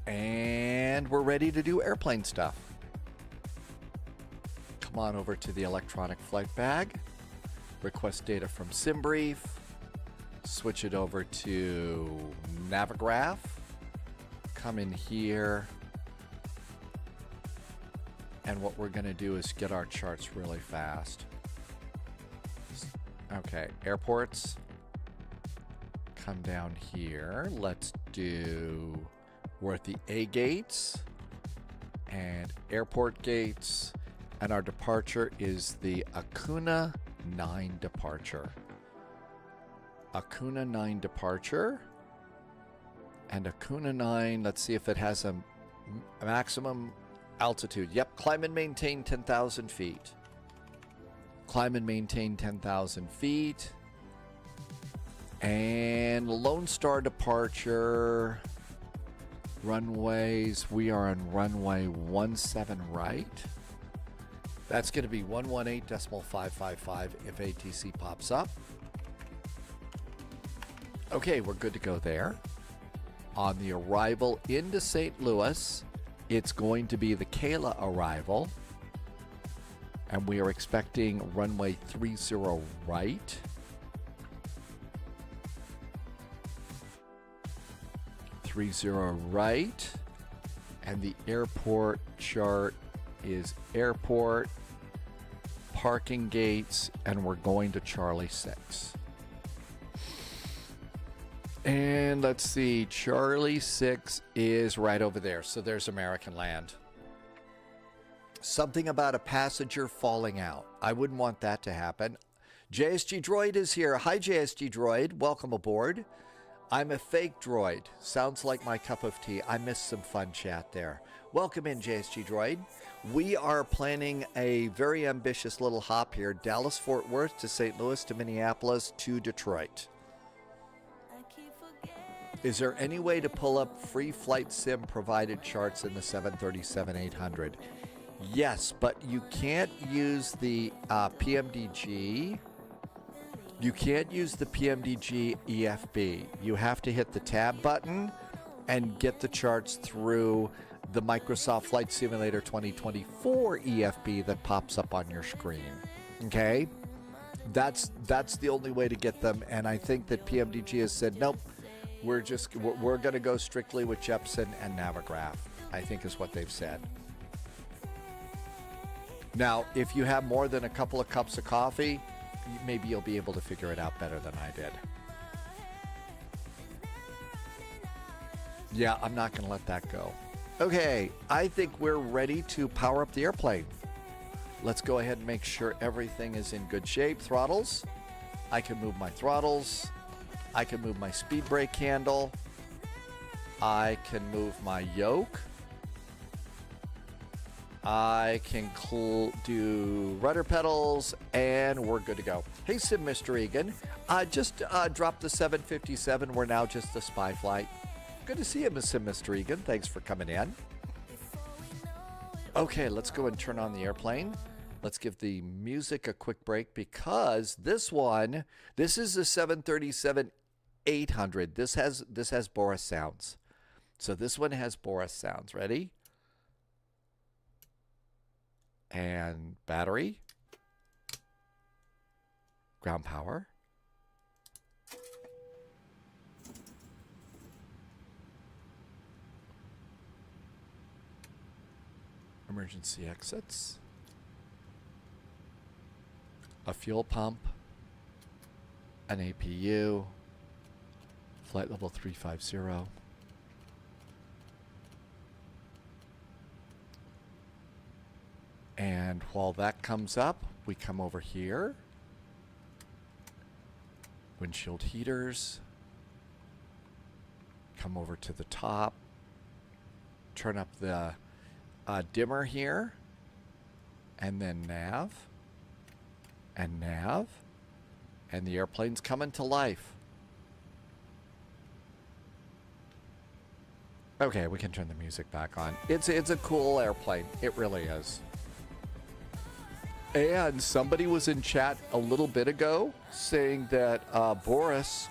S2: And we're ready to do airplane stuff. Come on over to the electronic flight bag. Request data from SimBrief. Switch it over to Navigraph. Come in here. And what we're going to do is get our charts really fast. Okay, airports. Come down here. Let's do, we're at the A gates and airport gates. And our departure is the Acuna 9 departure. Acuna 9 departure. And Acuna 9, let's see if it has a maximum altitude. Yep, climb and maintain 10,000 feet. Climb and maintain 10,000 feet. And Lone Star departure. Runways, we are on runway 17 right. That's going to be 118.555 if ATC pops up. Okay, we're good to go there. On the arrival into St. Louis, it's going to be the Kayla arrival. And we are expecting runway 30 right. Right. And the airport chart is airport, parking gates, and we're going to Charlie 6. And let's see, Charlie 6 is right over there. So there's American land. Something about a passenger falling out. I wouldn't want that to happen. JSG Droid is here. Hi, JSG Droid. Welcome aboard. I'm a fake droid. Sounds like my cup of tea. I missed some fun chat there. Welcome in, JSG Droid. We are planning a very ambitious little hop here. Dallas, Fort Worth to St. Louis to Minneapolis to Detroit. Is there any way to pull up free flight sim provided charts in the 737-800? Yes, but you can't use the PMDG. You can't use the PMDG EFB. You have to hit the tab button and get the charts through the Microsoft Flight Simulator 2024 EFB that pops up on your screen. Okay? That's the only way to get them, and I think that PMDG has said, nope, we're going to go strictly with Jepson and Navigraph, I think is what they've said. Now, if you have more than a couple of cups of coffee, maybe you'll be able to figure it out better than I did. Yeah, I'm not going to let that go. Okay, I think we're ready to power up the airplane. Let's go ahead and make sure everything is in good shape. Throttles. I can move my throttles. I can move my speed brake handle. I can move my yoke. I can do rudder pedals, and we're good to go. Hey, Sim Mr. Egan. Just dropped the 757. We're now just a spy flight. Good to see you, Sim Mr. Egan. Thanks for coming in. Okay, let's go and turn on the airplane. Let's give the music a quick break because this is the 737-800. This has Boris sounds. So this one has Boris sounds. Ready? And battery, ground power, emergency exits, a fuel pump, an APU, flight level 350. And while that comes up, we come over here. Windshield heaters. Come over to the top. Turn up the dimmer here. And then nav. And nav. And the airplane's coming to life. Okay, we can turn the music back on. It's a cool airplane. It really is. And somebody was in chat a little bit ago saying that Boris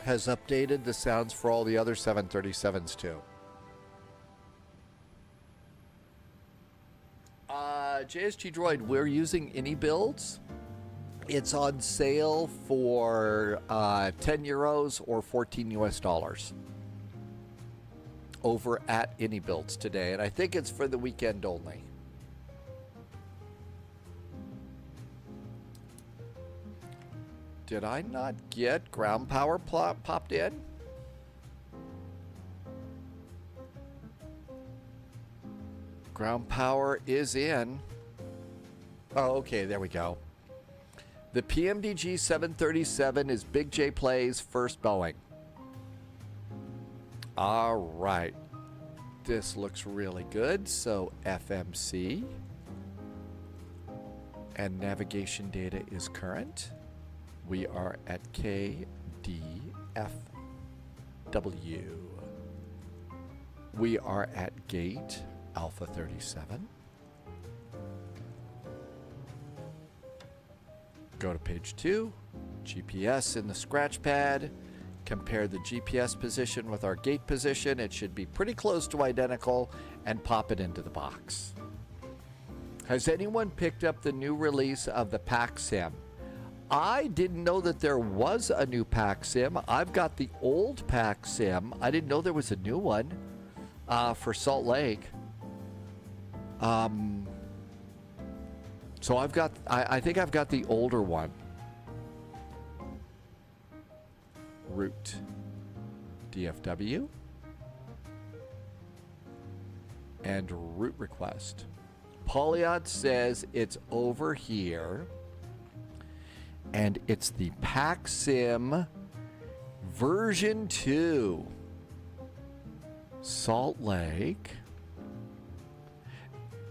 S2: has updated the sounds for all the other 737s too. JSG Droid, we're using any builds. It's on sale for 10 euros or 14 US dollars over at Any Builds today, and I think it's for the weekend only. Did I not get ground power popped in? Ground power is in. Oh, okay, there we go. The PMDG 737 is Big J Plays first Boeing. All right. This looks really good. So FMC and navigation data is current. We are at KDFW. We are at gate Alpha 37. Go to page 2, GPS in the scratch pad. Compare the GPS position with our gate position. It should be pretty close to identical, and pop it into the box. Has anyone picked up the new release of the Pack Sim? I didn't know that there was a new Pack Sim. I've got the old Pack Sim. I didn't know there was a new one for Salt Lake. So I've got, I think I've got the older one. Route DFW and route request. Polyot says it's over here, and it's the Pack Sim version 2. Salt Lake.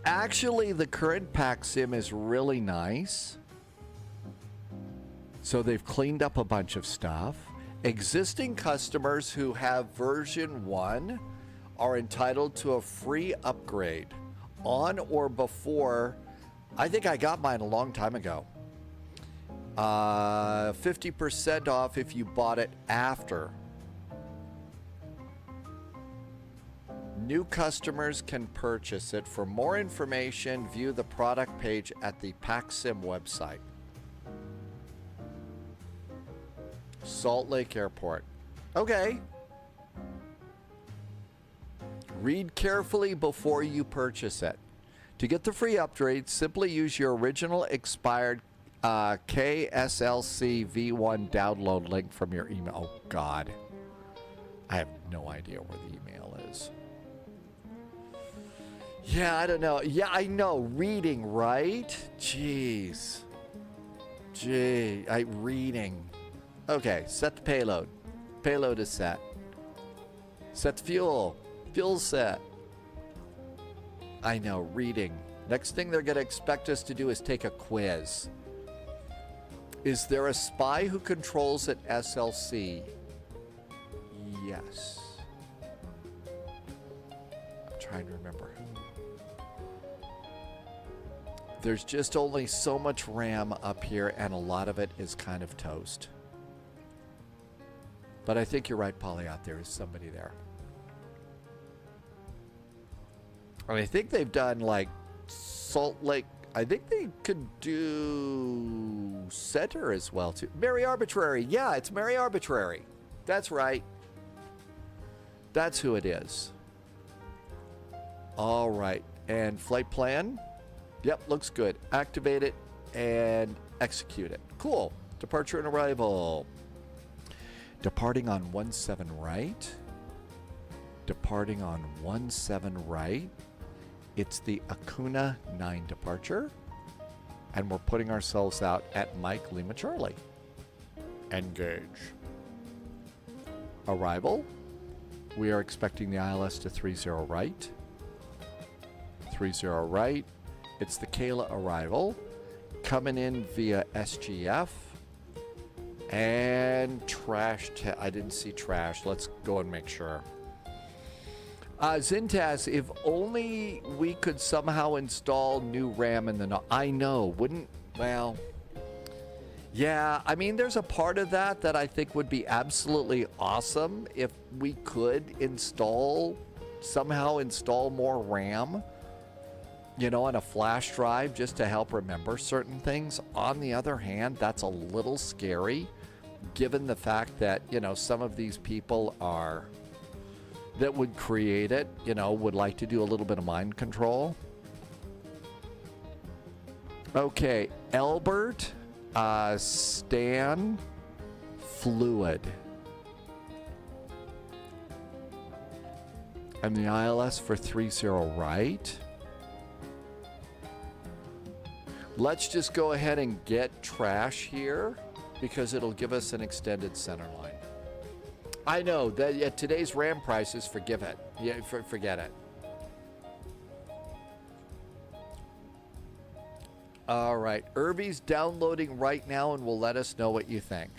S2: Actually, the current Pack Sim is really nice. So they've cleaned up a bunch of stuff. Existing customers who have version 1 are entitled to a free upgrade on or before. I think I got mine a long time ago. 50% off if you bought it after. New customers can purchase it. For more information, view the product page at the PackSim website. Salt Lake Airport. Okay. Read carefully before you purchase it. To get the free upgrade, simply use your original expired KSLC V1 download link from your email. Oh, God. I have no idea where the email is. Yeah, I don't know. Yeah, I know. Reading, right? Jeez. Gee, reading. Okay, set the payload. Payload is set. Set the fuel. Fuel's set. I know, reading. Next thing they're going to expect us to do is take a quiz. Is there a spy who controls at SLC? Yes. I'm trying to remember. There's just only so much RAM up here, and a lot of it is kind of toast. But I think you're right, Polyot. There is somebody there. And I think they've done, like, Salt Lake. I think they could do Center as well, too. Mary Arbitrary. Yeah, it's Mary Arbitrary. That's right. That's who it is. All right. And flight plan? Yep, looks good. Activate it and execute it. Cool. Departure and arrival. Departing on 17 right. Departing on 17 right. It's the Acuna 9 departure. And we're putting ourselves out at Mike Lima Charlie. Engage. Arrival. We are expecting the ILS to 30 right. 30 right. It's the Kayla arrival. Coming in via SGF. And trash. I didn't see trash. Let's go and make sure. Zintaz, if only we could somehow install new RAM in the... I know, wouldn't... Well... Yeah, I mean, there's a part of that I think would be absolutely awesome if we could somehow install more RAM, you know, on a flash drive just to help remember certain things. On the other hand, that's a little scary given the fact that, you know, some of these people that would create it, you know, would like to do a little bit of mind control. Okay, Albert... Stan Fluid. And the ILS for 30, right? Let's just go ahead and get trash here because it'll give us an extended center line. I know that at today's RAM prices, forgive it. Yeah, forget it. All right, Irvy's downloading right now and will let us know what you think.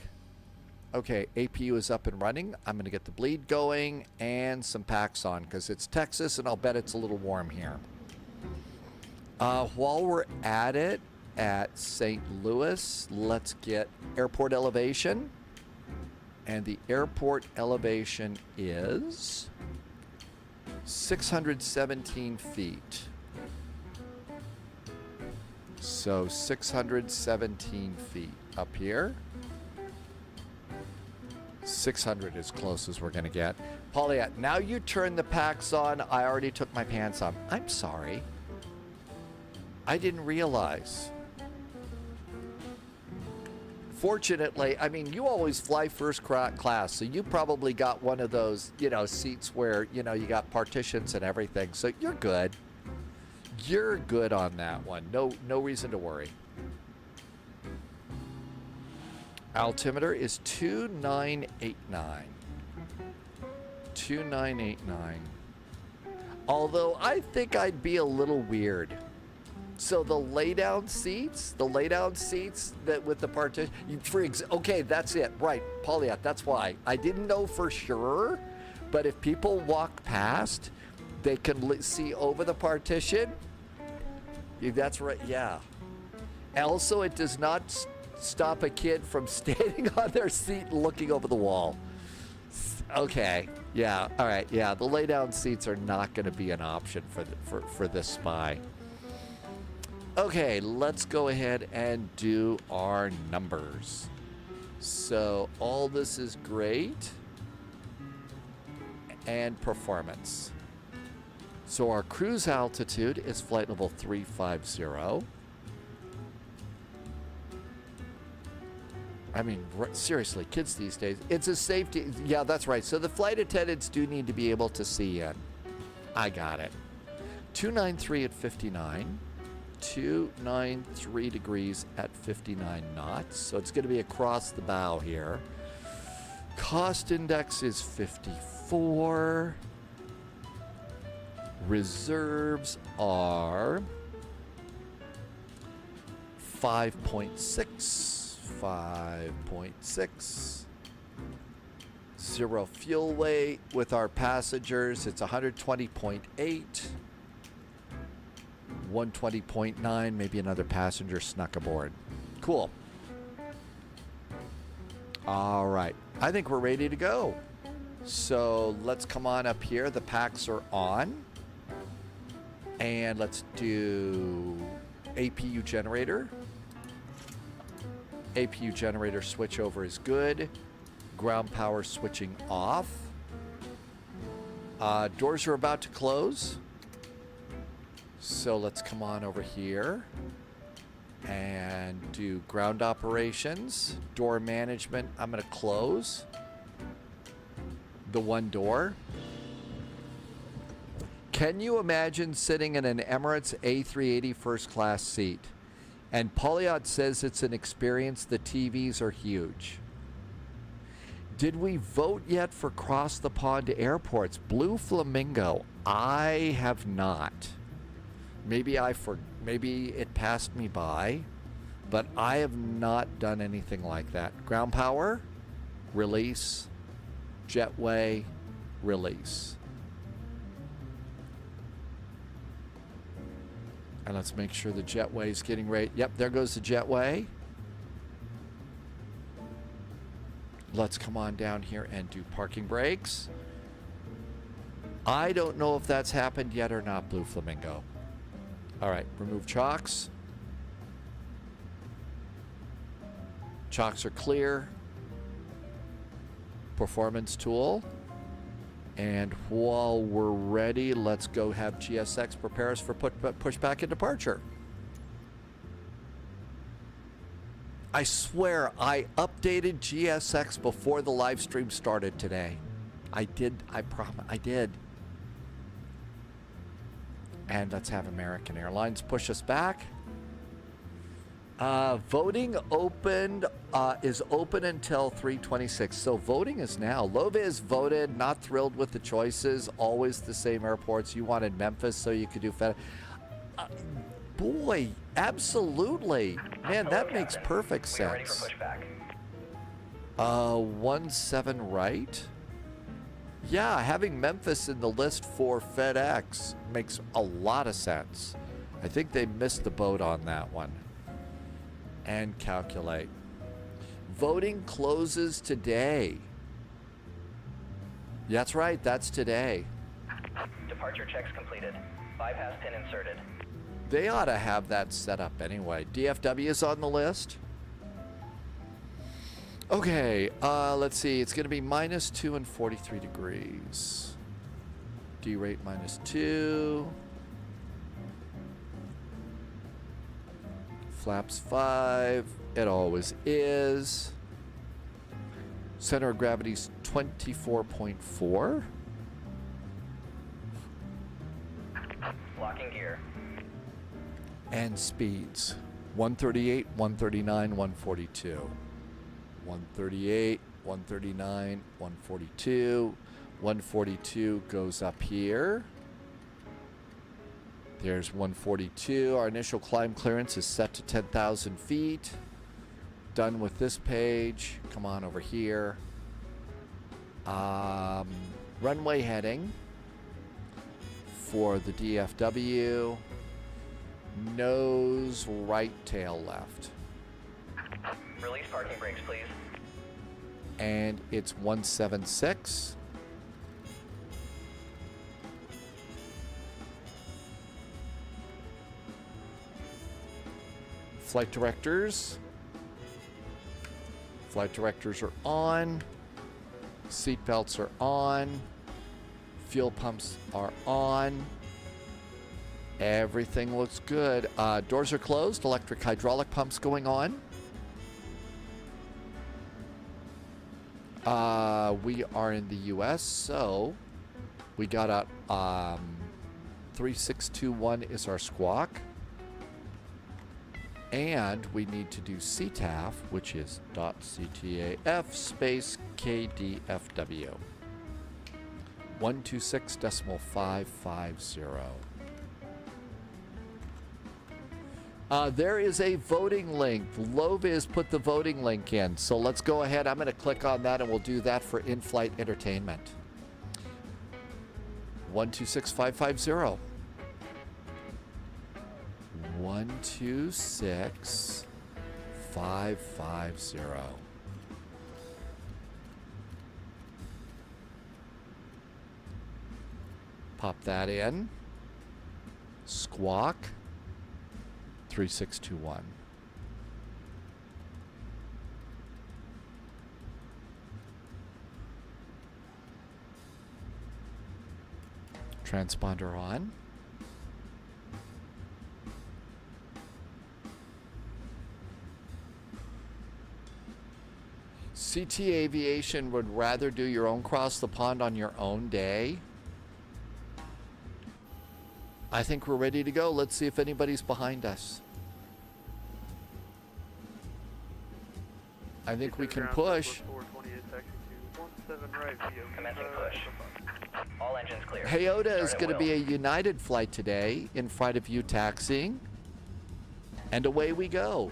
S2: Okay, APU is up and running. I'm going to get the bleed going and some packs on because it's Texas and I'll bet it's a little warm here. While we're at it, at St. Louis, let's get airport elevation. And the airport elevation is 617 feet. So 617 feet up here. 600 as close as we're going to get. Paulette, now you turn the packs on. I already took my pants off. I'm sorry. I didn't realize. Fortunately, I mean, you always fly first class, so you probably got one of those, you know, seats where, you know, you got partitions and everything. So you're good. You're good on that one. No reason to worry. Altimeter is 2989. 2989. Although I think I'd be a little weird. So the lay-down seats that with the partition, okay, that's it, right, Pauliette, that's why. I didn't know for sure, but if people walk past, they can see over the partition. That's right, yeah. Also, it does not stop a kid from standing on their seat and looking over the wall. Okay, yeah, all right, yeah. The lay-down seats are not going to be an option for this Spy. Okay, let's go ahead and do our numbers. So all this is great. And performance. So our cruise altitude is flight level 350. I mean, seriously, kids these days, it's a safety. Yeah, that's right. So the flight attendants do need to be able to see in. I got it. 293 at 59. 293 degrees at 59 knots. So it's going to be across the bow here. Cost index is 54. Reserves are 5.6. 5.6. Zero fuel weight with our passengers. It's 120.8. 120.9, maybe another passenger snuck aboard. Cool. All right. I think we're ready to go. So let's come on up here. The packs are on. And let's do APU generator. APU generator switchover is good. Ground power switching off. Doors are about to close. So let's come on over here and do ground operations. Door management, I'm going to close the one door. Can you imagine sitting in an Emirates A380 first class seat? And Pauliot says it's an experience. The TVs are huge. Did we vote yet for cross the pond airports? Blue Flamingo, I have not. Maybe it passed me by, but I have not done anything like that. Ground power, release. Jetway, release. And let's make sure the jetway is getting ready. Yep, there goes the jetway. Let's come on down here and do parking brakes. I don't know if that's happened yet or not, Blue Flamingo. All right, remove chocks. Chocks are clear. Performance tool. And while we're ready, let's go have GSX prepare us for pushback and departure. I swear I updated GSX before the live stream started today. I did, I promise, I did. And let's have American Airlines push us back. Voting opened, is open until 3:26. So voting is now. LOWW voted, not thrilled with the choices. Always the same airports. You wanted Memphis so you could do FedEx. Boy, absolutely. Man, that makes perfect sense. 17 right? Yeah, having Memphis in the list for FedEx makes a lot of sense. I think they missed the boat on that one. And calculate. Voting closes today. That's right, that's today.
S17: Departure checks completed. Bypass pin inserted.
S2: They ought to have that set up anyway. DFW is on the list. Okay, let's see. It's going to be -2 and 43 degrees. D rate -2. Flaps 5. It always is. Center of gravity's 24.4.
S17: Locking gear.
S2: And speeds 138, 139, 142. 138, 139, 142. 142 goes up here. There's 142. Our initial climb clearance is set to 10,000 feet. Done with this page. Come on over here. Runway heading for the DFW. Nose right, tail left.
S17: Release parking brakes, please.
S2: And it's 176. Flight directors. Flight directors are on. Seat belts are on. Fuel pumps are on. Everything looks good. Doors are closed. Electric hydraulic pumps going on. We are in the US, so we got a 3621 is our squawk. And we need to do CTAF, which is .ctaf space KDFW. 126.550. There is a voting link. LOWW put the voting link in. So let's go ahead. I'm going to click on that and we'll do that for in-flight entertainment. 126.550. 126.550. Pop that in. Squawk 3621. Transponder on. CT Aviation would rather do your own cross the pond on your own day. I think we're ready to go. Let's see if anybody's behind us. I think we can push.
S17: Commencing push. All engines clear.
S2: Hayota is going to be a United flight today in front of you taxiing. And away we go.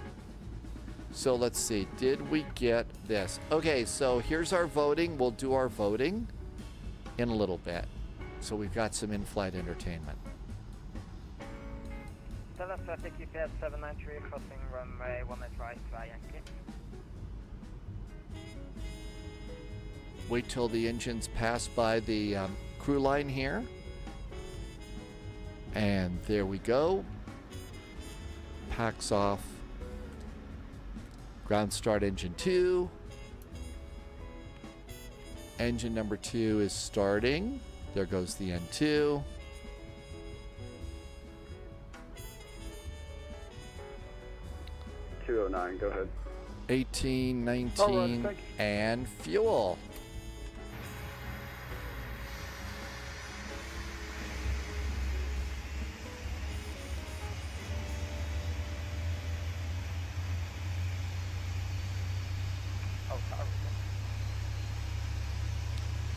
S2: So let's see. Did we get this? Okay, so here's our voting. We'll do our voting in a little bit. So we've got some in-flight entertainment.
S10: traffic UPS 793 crossing runway 18 right, Yankee.
S2: Wait till the engines pass by the crew line here. And there we go. Packs off. Ground start engine 2. Engine number 2 is starting. There goes the N2.
S18: .209, go ahead.
S2: 18, 19,
S18: All right,
S2: and fuel.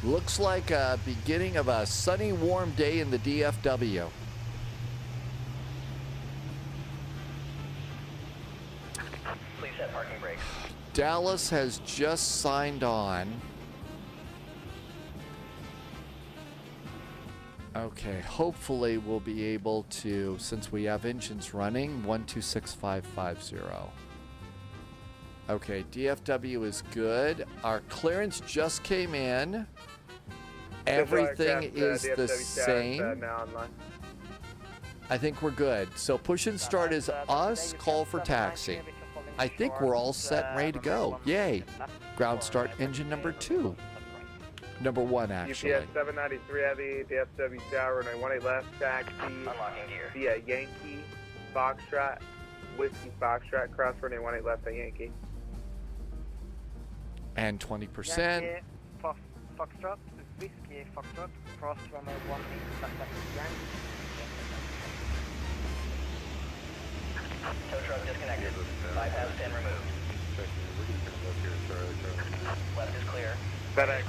S2: Looks like a beginning of a sunny, warm day in the DFW.
S17: Please set parking brakes.
S2: Dallas has just signed on. Okay, hopefully we'll be able to, since we have engines running, 126550. Okay, DFW is good. Our clearance just came in. Everything is the same. I think we're good. So push and start is us, call for taxi. I think we're all set and ready to go. Yay. Ground start engine number 2. Number 1, actually.
S3: UPS 793 heavy, DFW tower, runway 18 left, taxi.
S17: Unlocking gear.
S3: Via Yankee, Foxtrot, Whiskey Foxtrot, cross runway 18 left at Yankee.
S2: And 20%.
S10: Yankee, Foxtrot, Whiskey Foxtrot, cross runway 18 left at Yankee.
S17: Tow truck disconnected. Bypass pin removed. Left is clear.
S3: FedEx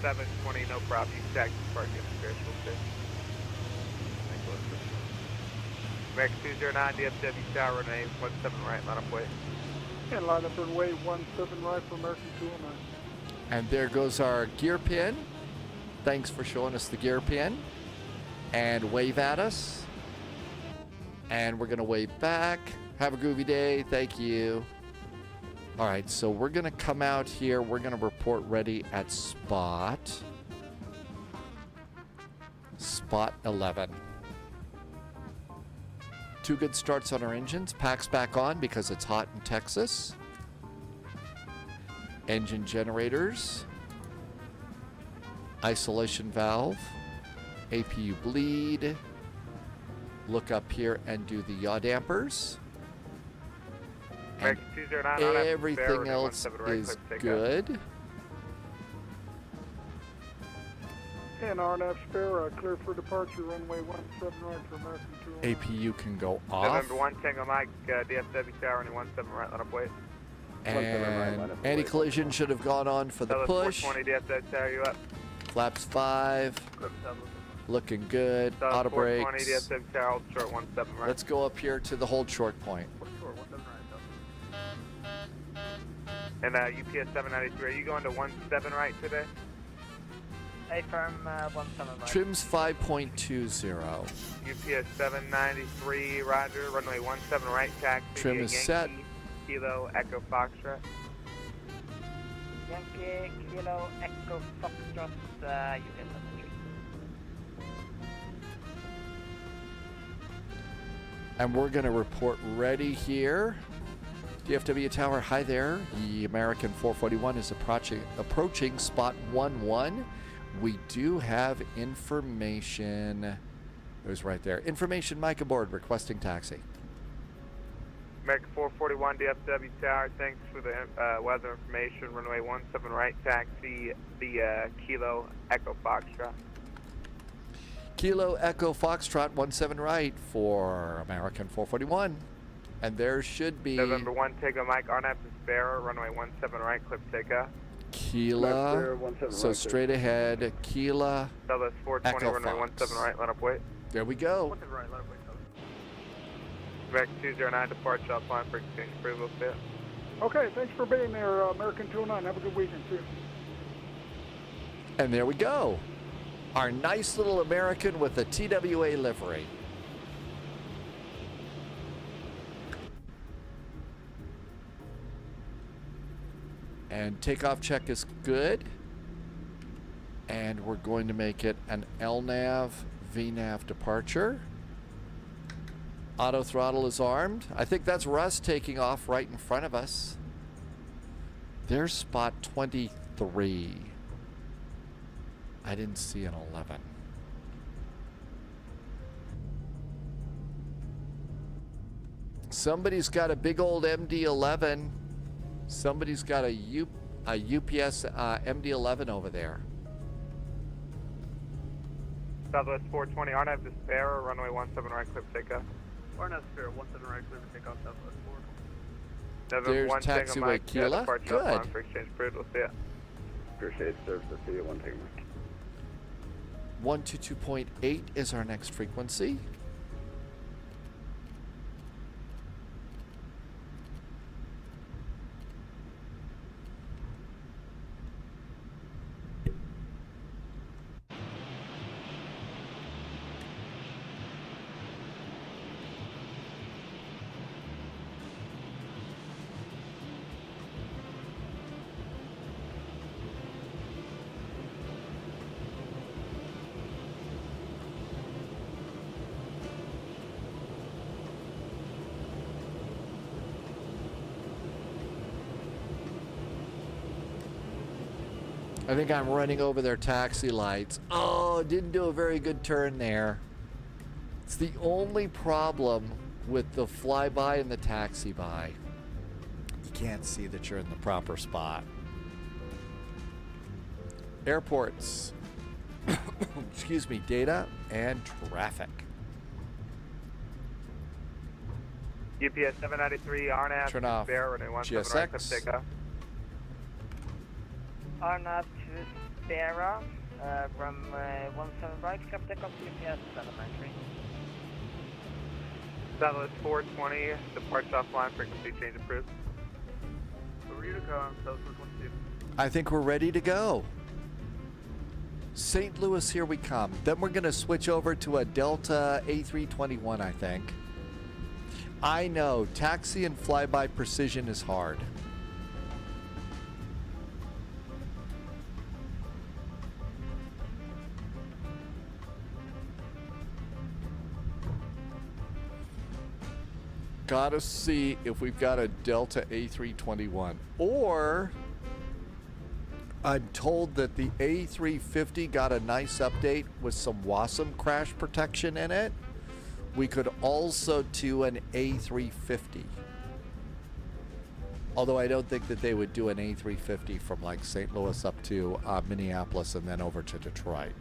S3: 720, no problem. You taxi parking in the spiritual station. American 209, DFW tower, runway 17 right, line up way.
S19: And line up runway 17 right for American 209.
S2: And there goes our gear pin. Thanks for showing us the gear pin. And wave at us. And we're going to wave back. Have a groovy day. Thank you. All right, so we're going to come out here. We're going to report ready at spot 11. 2 good starts on our engines. Packs back on because it's hot in Texas. Engine generators. Isolation valve. APU bleed. Look up here and do the yaw dampers. And everything else is good.
S19: And RNF spare, clear for departure, runway 17 right for American 209.
S2: APU can go off.
S3: November 1, Tango Mike, DFW tower, runway 17 right, line up way.
S2: And anti-collision should have gone on for the push.
S3: 420 DFW tower, you up.
S2: Flaps 5. Looking good. Auto brakes.
S3: 420 DFW tower, hold short 17 right.
S2: Let's go up here to the hold short point.
S3: And UPS 793, are you going to 17 right today?
S10: A firm 17 right.
S2: Trims 5.20.
S3: UPS 793, roger, runway 17 right, taxi.
S2: Trim is
S3: Yankee,
S2: set.
S3: Kilo, Echo Foxtrot.
S10: Yankee, Kilo, Echo Foxtrot, UPS 793.
S2: And we're going to report ready here. DFW Tower, hi there. The American 441 is approaching spot 11. We do have information. It was right there. Information, Mike aboard, requesting taxi.
S3: American 441 DFW Tower, thanks for the weather information. Runway 17 right, taxi, the Kilo, Echo Foxtrot.
S2: Kilo Echo Foxtrot 17 right for American 441. And there should be
S3: November 1, Tango Mike, RNF is spare, runway 17 right, clip takeoff.
S2: Kila, so straight ahead, Kila,
S3: Dallas 420,
S2: Echo
S3: runway
S2: Fox.
S3: 17 right, line up wait.
S2: There we go.
S3: American 209, departure offline for exchange approval, fit.
S19: Okay, thanks for being there, American 209. Have a good weekend, too.
S2: And there we go. Our nice little American with the TWA livery. And takeoff check is good. And we're going to make it an LNAV, VNAV departure. Auto throttle is armed. I think that's Russ taking off right in front of us. There's spot 23. I didn't see an 11. Somebody's got a big old MD-11. Somebody's got a UPS MD-11 over there.
S3: Southwest 420, RNAV to spare, runway 17 right, clear for takeoff.
S13: RNAV spare, 17 right, clear for takeoff, Southwest 4.
S2: There's taxiway Kila. Good.
S3: For exchange approved, we'll see ya.
S12: Appreciate service, see you, 1 Tango Mike.
S2: 122.8 is our next frequency. I think I'm running over their taxi lights. Oh, didn't do a very good turn there. It's the only problem with the flyby and the taxi by. You can't see that you're in the proper spot. Airports. Excuse me, data and traffic.
S3: UPS 793, RNAV
S2: Turn off
S3: spare, runway 17 right, clear for takeoff.
S10: RNAV to Spera, from 17 right, clear for takeoff, UPS 793.
S3: Southwest 420, departure offline, frequency change approved.
S13: Over Utica, Southwest 12.
S2: I think we're ready to go. St. Louis, here we come. Then we're going to switch over to a Delta A321, I think. I know, taxi and flyby precision is hard. Gotta see if we've got a Delta A321. Or I'm told that the A350 got a nice update with some WASM crash protection in it. We could also do an A350. Although I don't think that they would do an A350 from like St. Louis up to Minneapolis and then over to Detroit.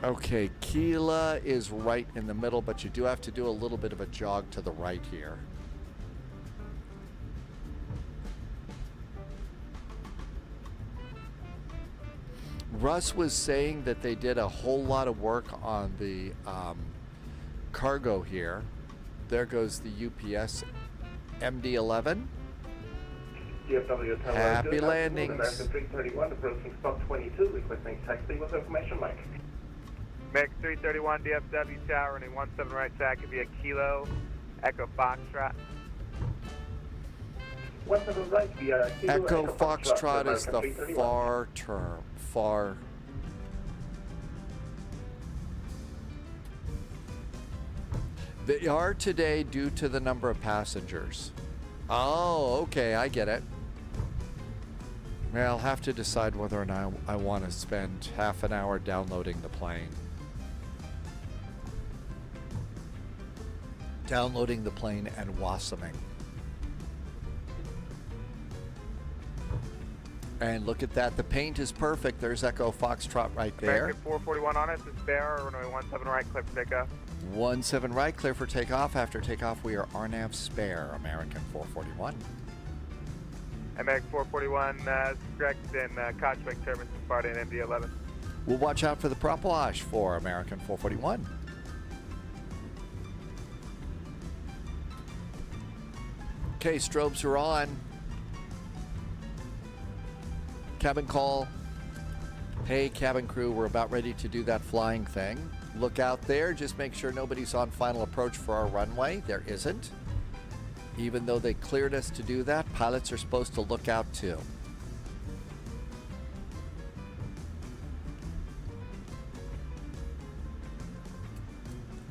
S2: Okay, Kila is right in the middle, but you do have to do a little bit of a jog to the right here. Russ was saying that they did a whole lot of work on the cargo here. There goes the UPS MD-11.
S9: DFW Tower.
S2: Happy landings.
S9: American 331 approaching spot 22, requesting taxi with information, Mike.
S3: American 331 DFW Tower, running 17 right track, could be a Kilo, Echo Foxtrot.
S9: 17 right via Kilo,
S2: Echo Foxtrot is the
S9: 331.
S2: far term. Far. They are today due to the number of passengers. Oh, okay, I get it. Well, I'll have to decide whether or not I want to spend half an hour downloading the plane. Downloading the plane and WASMing. And look at that, the paint is perfect. There's Echo Foxtrot right there.
S3: American 441 on it, to spare, runway 17 right, clear for takeoff.
S2: 17 right, clear for takeoff. After takeoff, we are RNAV spare, American 441.
S3: American 441, correct, and Kochwick turbines to Sparta and MD-11.
S2: We'll watch out for the prop wash for American 441. Okay, strobes are on. Cabin call. Hey, cabin crew, we're about ready to do that flying thing. Look out there. Just make sure nobody's on final approach for our runway. There isn't. Even though they cleared us to do that, pilots are supposed to look out too.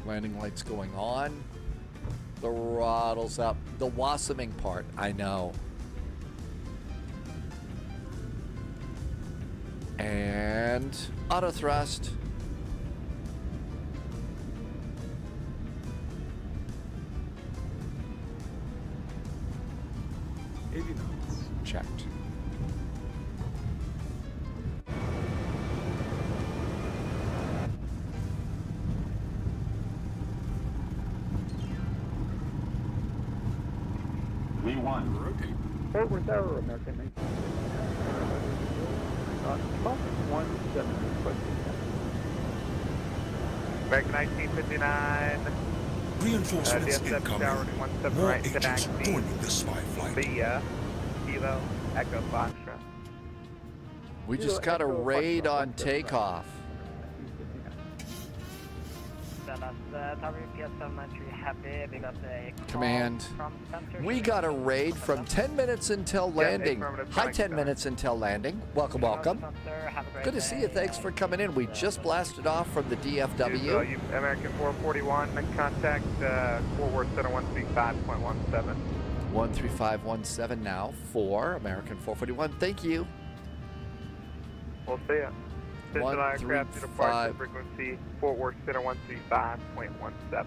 S2: Landing lights going on. The throttle's up. The wassoming part, I know. And auto thrust. Checked.
S18: We won. Rotate.
S19: Fort Worth Tower, American 19. Mach 17.
S3: American 1959.
S6: Reinforcements
S3: DF7
S6: incoming.
S3: Tower 17
S6: More
S3: right,
S6: agents
S3: taxi.
S6: joining the spy flight.
S3: Via Kilo Echo Foxtrot.
S2: We just got a raid on takeoff. Command. We got a raid from 10 minutes until landing. Hi, 10 minutes until landing. Welcome, welcome. Good to see you. Thanks for coming in. We just blasted off from the DFW.
S3: American 441, contact Fort Worth Center 135.17.
S2: 13517 now for American 441. Thank you.
S3: We'll see ya. Central aircraft to departure frequency Fort Worth Center 135.17.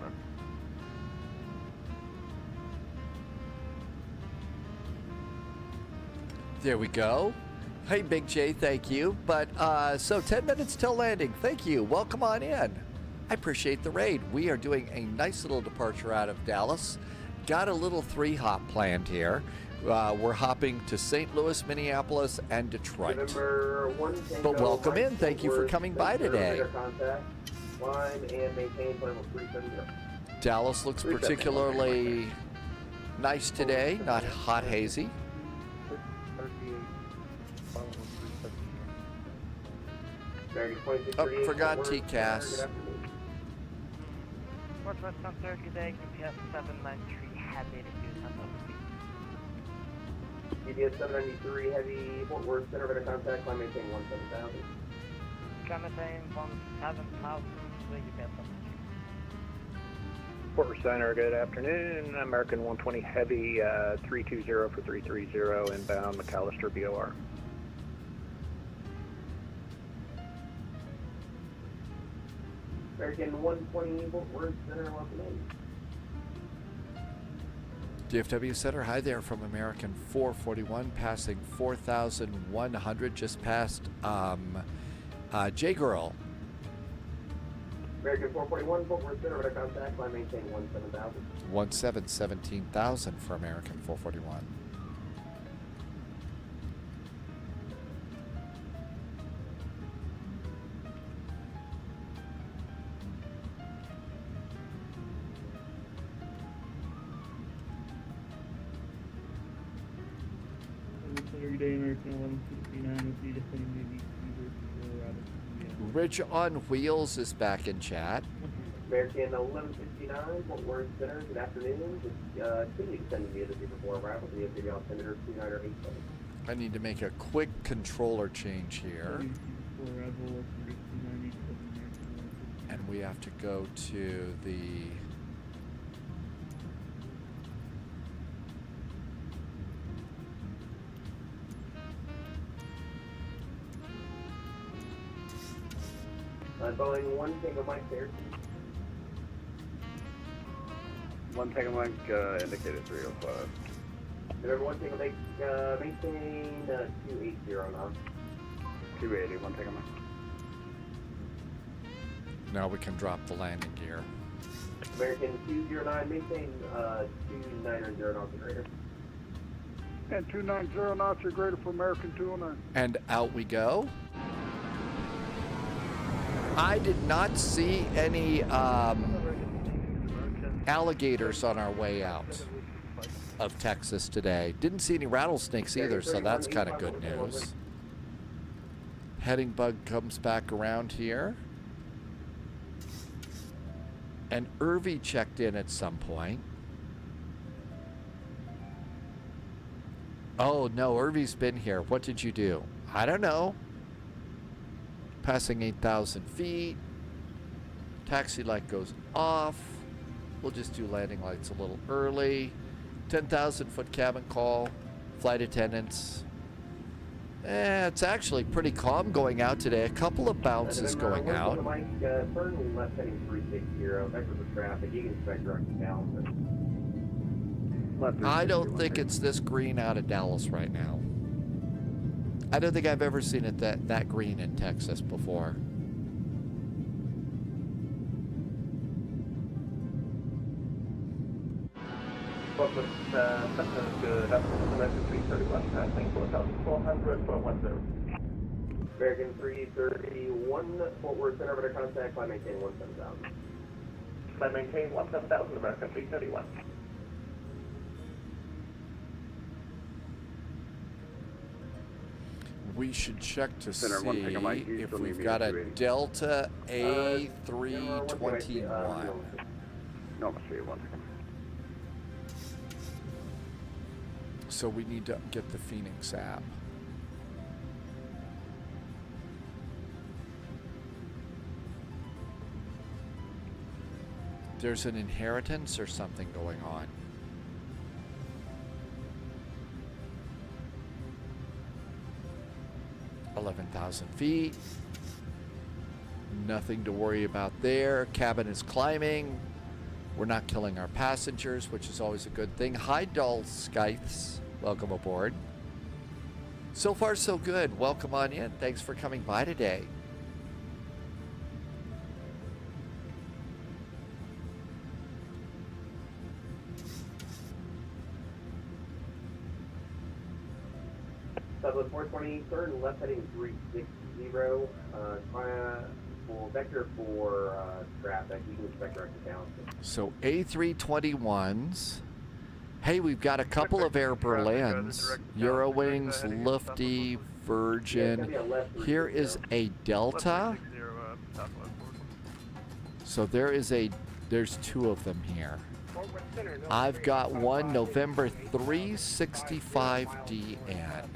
S2: There we go. Hey, Big J, thank you. But so 10 minutes till landing. Thank you. Welcome on in. I appreciate the raid. We are doing a nice little departure out of Dallas. Got a little 3-hop planned here. We're hopping to St. Louis, Minneapolis, and Detroit. But welcome in. Thank you for coming by today. Dallas looks particularly nice today, not hot hazy. Oh, forgot TCAS.
S10: Northwest Center, good day, UPS 793 Heavy to Santa
S11: EDDF 793 Heavy, Fort Worth Center, better contact, climb maintain 17,000.
S10: Climb maintain 17,000, the UPS 793.
S15: Fort Worth Center, good afternoon. American 120 Heavy, 320 for 330, inbound McAllister BOR.
S11: American 120 Fort Worth Center, welcome in.
S2: DFW Center, hi there from American 441, passing 4,100, just past J-Girl.
S11: American 441, Fort Worth Center, better contact, climb maintain 17,000.
S2: 17,000 for American 441. Rich on Wheels is back in chat.
S11: American 1159, Fort Worth Center, good afternoon. Just continue descending via the 04 arrival, the FDV altimeter 2987.
S2: I need to make a quick controller change here. And we have to go to the...
S11: Boeing 1 Tango Mike there.
S12: 1 Tango Mike, indicated 305.
S11: Remember 1 Tango Mike, maintain 280 now.
S12: 280, 1 Tango Mike.
S2: Now we can drop the landing gear.
S11: American 209, maintain 290 knots or greater.
S19: And 290 knots or greater for American 209.
S2: And out we go. I did not see any alligators on our way out of Texas today. Didn't see any rattlesnakes either, so that's kind of good news. Heading bug comes back around here. And Irvy checked in at some point. Oh, no, Irvy's been here. What did you do? I don't know. Passing 8,000 feet. Taxi light goes off. We'll just do landing lights a little early. 10,000 foot cabin call. Flight attendants. It's actually pretty calm going out today. A couple of bounces going out.
S4: Turn left heading 360, vector for traffic. You can expect direct calendar.
S2: I don't think it's this green out of Dallas right now. I don't think I've ever seen it that green in Texas before.
S4: Good afternoon, American 331, passing 4,400 for 10. American 331, Fort Worth Center, over contact, flight maintain 17,000. Flight maintain 17,000, American 331.
S2: We should check to
S12: Center,
S2: see
S12: 1 Tango Mike, you
S2: if
S12: still
S2: we've
S12: need me
S2: got
S12: at
S2: a
S12: 280.
S2: Delta A321.
S12: No, I'm straight 1 second.
S2: So we need to get the Phoenix app. There's an inheritance or something going on. $11,000 feet. Nothing to worry about there. Cabin is climbing. We're not killing our passengers, which is always a good thing. Hi, Dull Scythes. Welcome aboard. So far, so good. Welcome on in. Thanks for coming by today.
S4: Southwest 420, turn left heading 360, for vector for traffic. You can expect direct calendar.
S2: So A321s. Hey, we've got a couple of Air Berlins. Eurowings, Lufty, Virgin. Here is a Delta. So there's two of them here. I've got one November 365DN.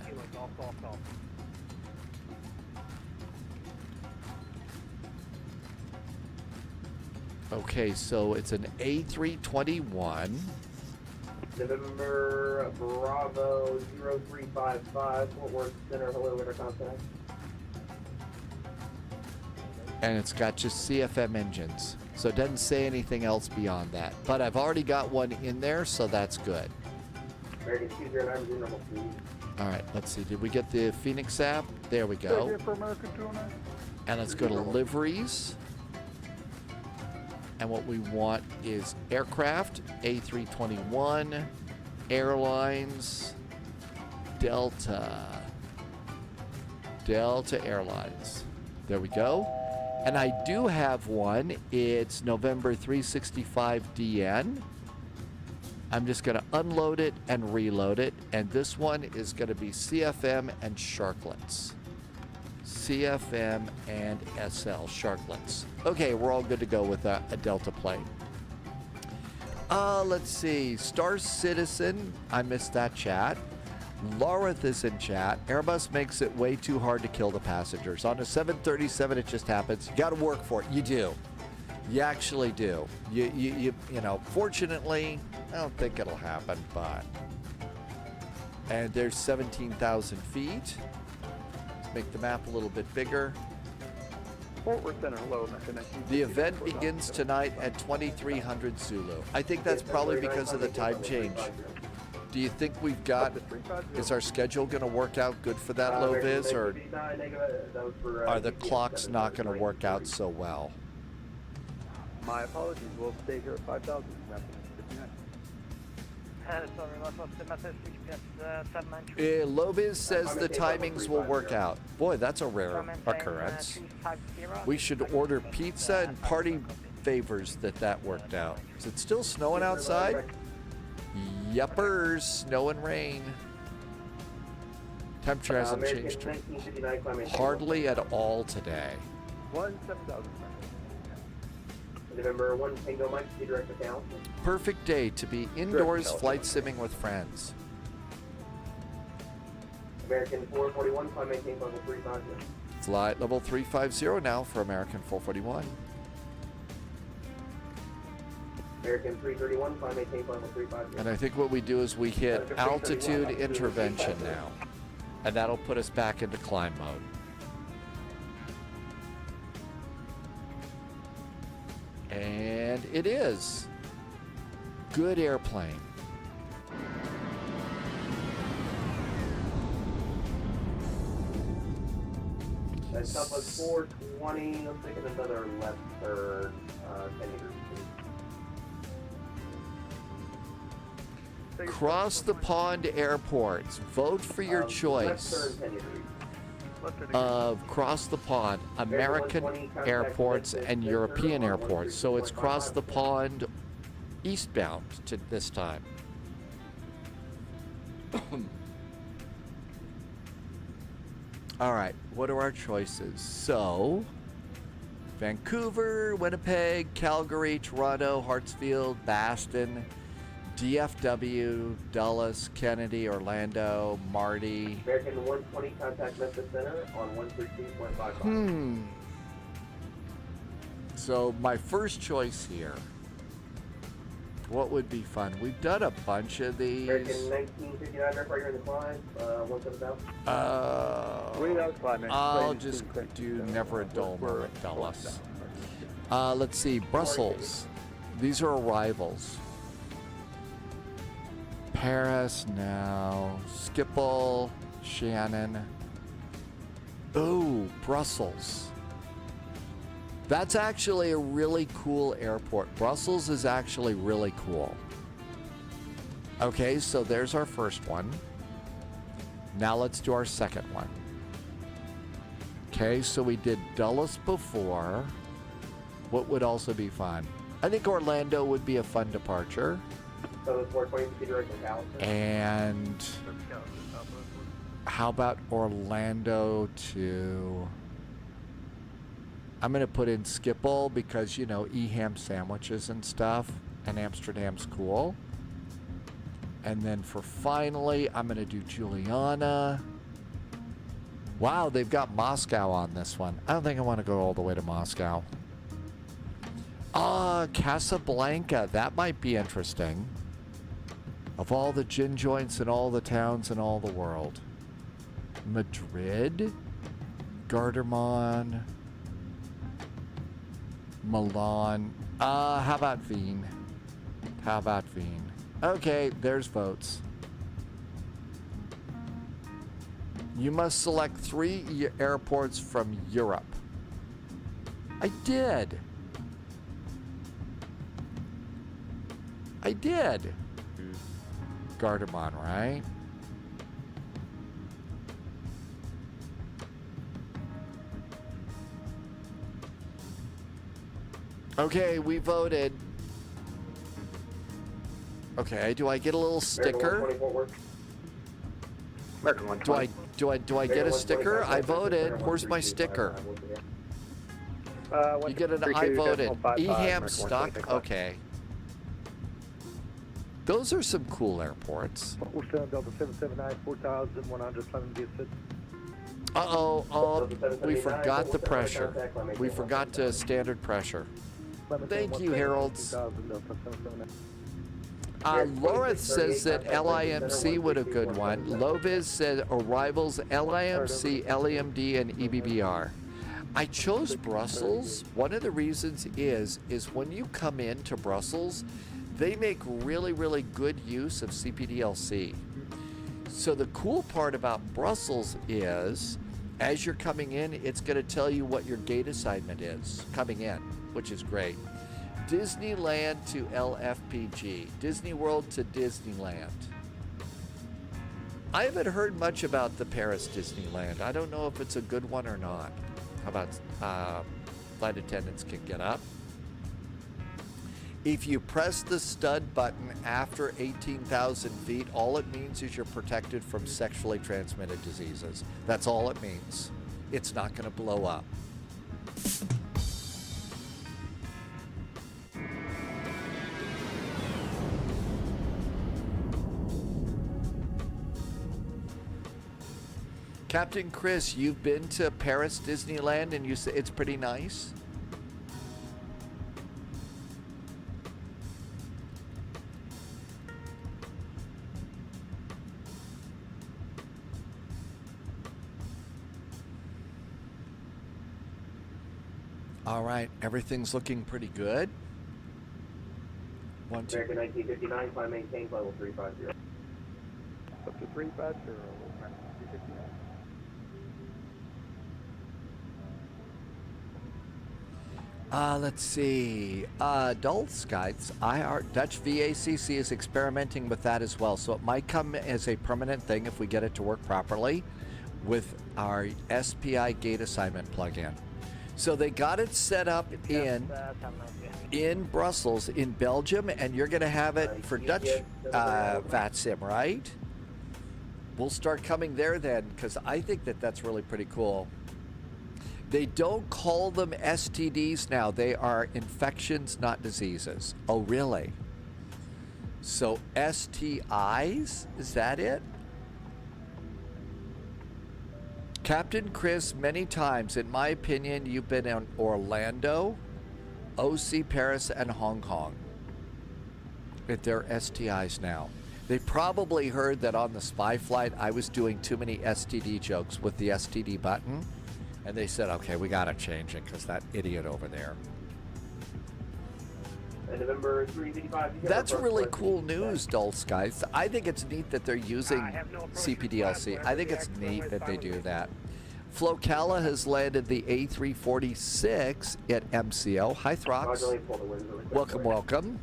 S2: Okay, so it's an A321.
S4: November Bravo 0355, Fort Worth Center, hello, winter contact.
S2: And it's got just CFM engines. So it doesn't say anything else beyond that. But I've already got one in there, so that's good.
S4: American 209, normal speed.
S2: All right, let's see. Did we get the Phoenix app? There we go.
S19: For American 209.
S2: And let's go to liveries. And what we want is aircraft, A321, airlines, Delta Airlines. There we go. And I do have one. It's November 365DN. I'm just going to unload it and reload it. And this one is going to be CFM and Sharklets. CFM and SL Sharklets. Okay, we're all good to go with a Delta plane. Let's see. Star Citizen, I missed that chat. Laurith is in chat. Airbus makes it way too hard to kill the passengers. On a 737, it just happens. You got to work for it. You do. You actually do. You know, fortunately, I don't think it'll happen, but. And there's 17,000 feet. Let's make the map a little bit bigger.
S15: Fort Worth Center, hello.
S2: The event begins tonight at 2300 Zulu. I think that's probably because of the time change. Do you think we've got, is our schedule going to work out good for that low vis, or are the clocks not going to work out so well?
S15: My apologies, we'll stay here at 5,000.
S2: Low vis says the timings will work out. Boy, that's a rare occurrence. We should order pizza and party favors that worked out. Is it still snowing outside? Yuppers, snow and rain. Temperature hasn't changed hardly at all today.
S15: 7,000.
S4: November 1 Tango Mike, direct account.
S2: Perfect day to be indoors flight simming with friends.
S11: American 441, climb maintain level 350.
S2: Flight level 350 now for American 441.
S11: American 331, climb maintain level 350.
S2: And I think what we do is we hit altitude intervention now. And that'll put us back into climb mode. And it is. Good airplane.
S11: That's up at 420. Let's take another left turn. 10 meters.
S2: Cross the pond airports. Vote for your choice of cross the pond, American airports and European airports. So it's cross the pond eastbound to this time. All right, what are our choices? So, Vancouver, Winnipeg, Calgary, Toronto, Hartsfield, Boston, DFW, Dulles, Kennedy, Orlando, Marty.
S11: American 120, contact Memphis Center on 132.55.
S2: So my first choice here, what would be fun? We've done a bunch of these.
S11: American 1959, right here in the climb, 170.
S2: I'll just do never a dull moment, Dulles. Let's see, Brussels. These are arrivals. Paris now. Schiphol, Shannon. Oh, Brussels. That's actually a really cool airport. Brussels is actually really cool. Okay, so there's our first one. Now let's do our second one. Okay, so we did Dulles before. What would also be fun? I think Orlando would be a fun departure.
S11: So it's 420 direct from Galveston.
S2: And how about Orlando to... I'm going to put in Schiphol because, you know, ham sandwiches and stuff. And Amsterdam's cool. And then for finally, I'm going to do Juliana. Wow, they've got Moscow on this one. I don't think I want to go all the way to Moscow. Casablanca. That might be interesting. Of all the gin joints and all the towns in all the world. Madrid. Garderman. Milan. How about Wien? How about Wien? Okay, there's votes. You must select 3 airports from Europe. I did. Garderman, right? Okay, we voted. Okay, do I get a little sticker? Do I get a sticker? I voted. Where's my sticker? You get an I voted. EHAM stuck? Okay. Those are some cool airports. Uh-oh, we forgot the pressure. We forgot to standard pressure. Thank you, Harold's. Laura says that LIMC would a good one. Loviz said arrivals LIMC, LEMD, and EBBR. I chose Brussels. One of the reasons is when you come into Brussels, they make really, really good use of CPDLC. So the cool part about Brussels is, as you're coming in, it's going to tell you what your gate assignment is coming in, which is great. Disneyland to LFPG. Disney World to Disneyland. I haven't heard much about the Paris Disneyland. I don't know if it's a good one or not. How about flight attendants can get up? If you press the stud button after 18,000 feet, all it means is you're protected from sexually transmitted diseases. That's all it means. It's not going to blow up. Captain Chris, you've been to Paris Disneyland and you say it's pretty nice? All right, everything's looking pretty good. One, two.
S11: American 1959, climb maintain level 350.
S15: Up to 350. 359.
S2: Let's see. Adult Skies, Dutch VACC is experimenting with that as well. So it might come as a permanent thing if we get it to work properly with our SPI gate assignment plugin. So they got it set up in Brussels, in Belgium, and you're going to have it for Dutch VATSIM, right? We'll start coming there then, because I think that that's really pretty cool. They don't call them STDs now. They are infections, not diseases. Oh, really? So STIs, is that it? Captain Chris, many times, in my opinion, you've been in Orlando, OC, Paris, and Hong Kong. They're STIs now. They probably heard that on the spy flight I was doing too many STD jokes with the STD button, and they said, okay, we got to change it because that idiot over there.
S11: And November 385.
S2: That's really cool news, Dulce guys. I think it's neat that they're using CPDLC. I think it's neat that they do that. Flocala has landed the A346 at MCO. Hi, Throx. Welcome, welcome.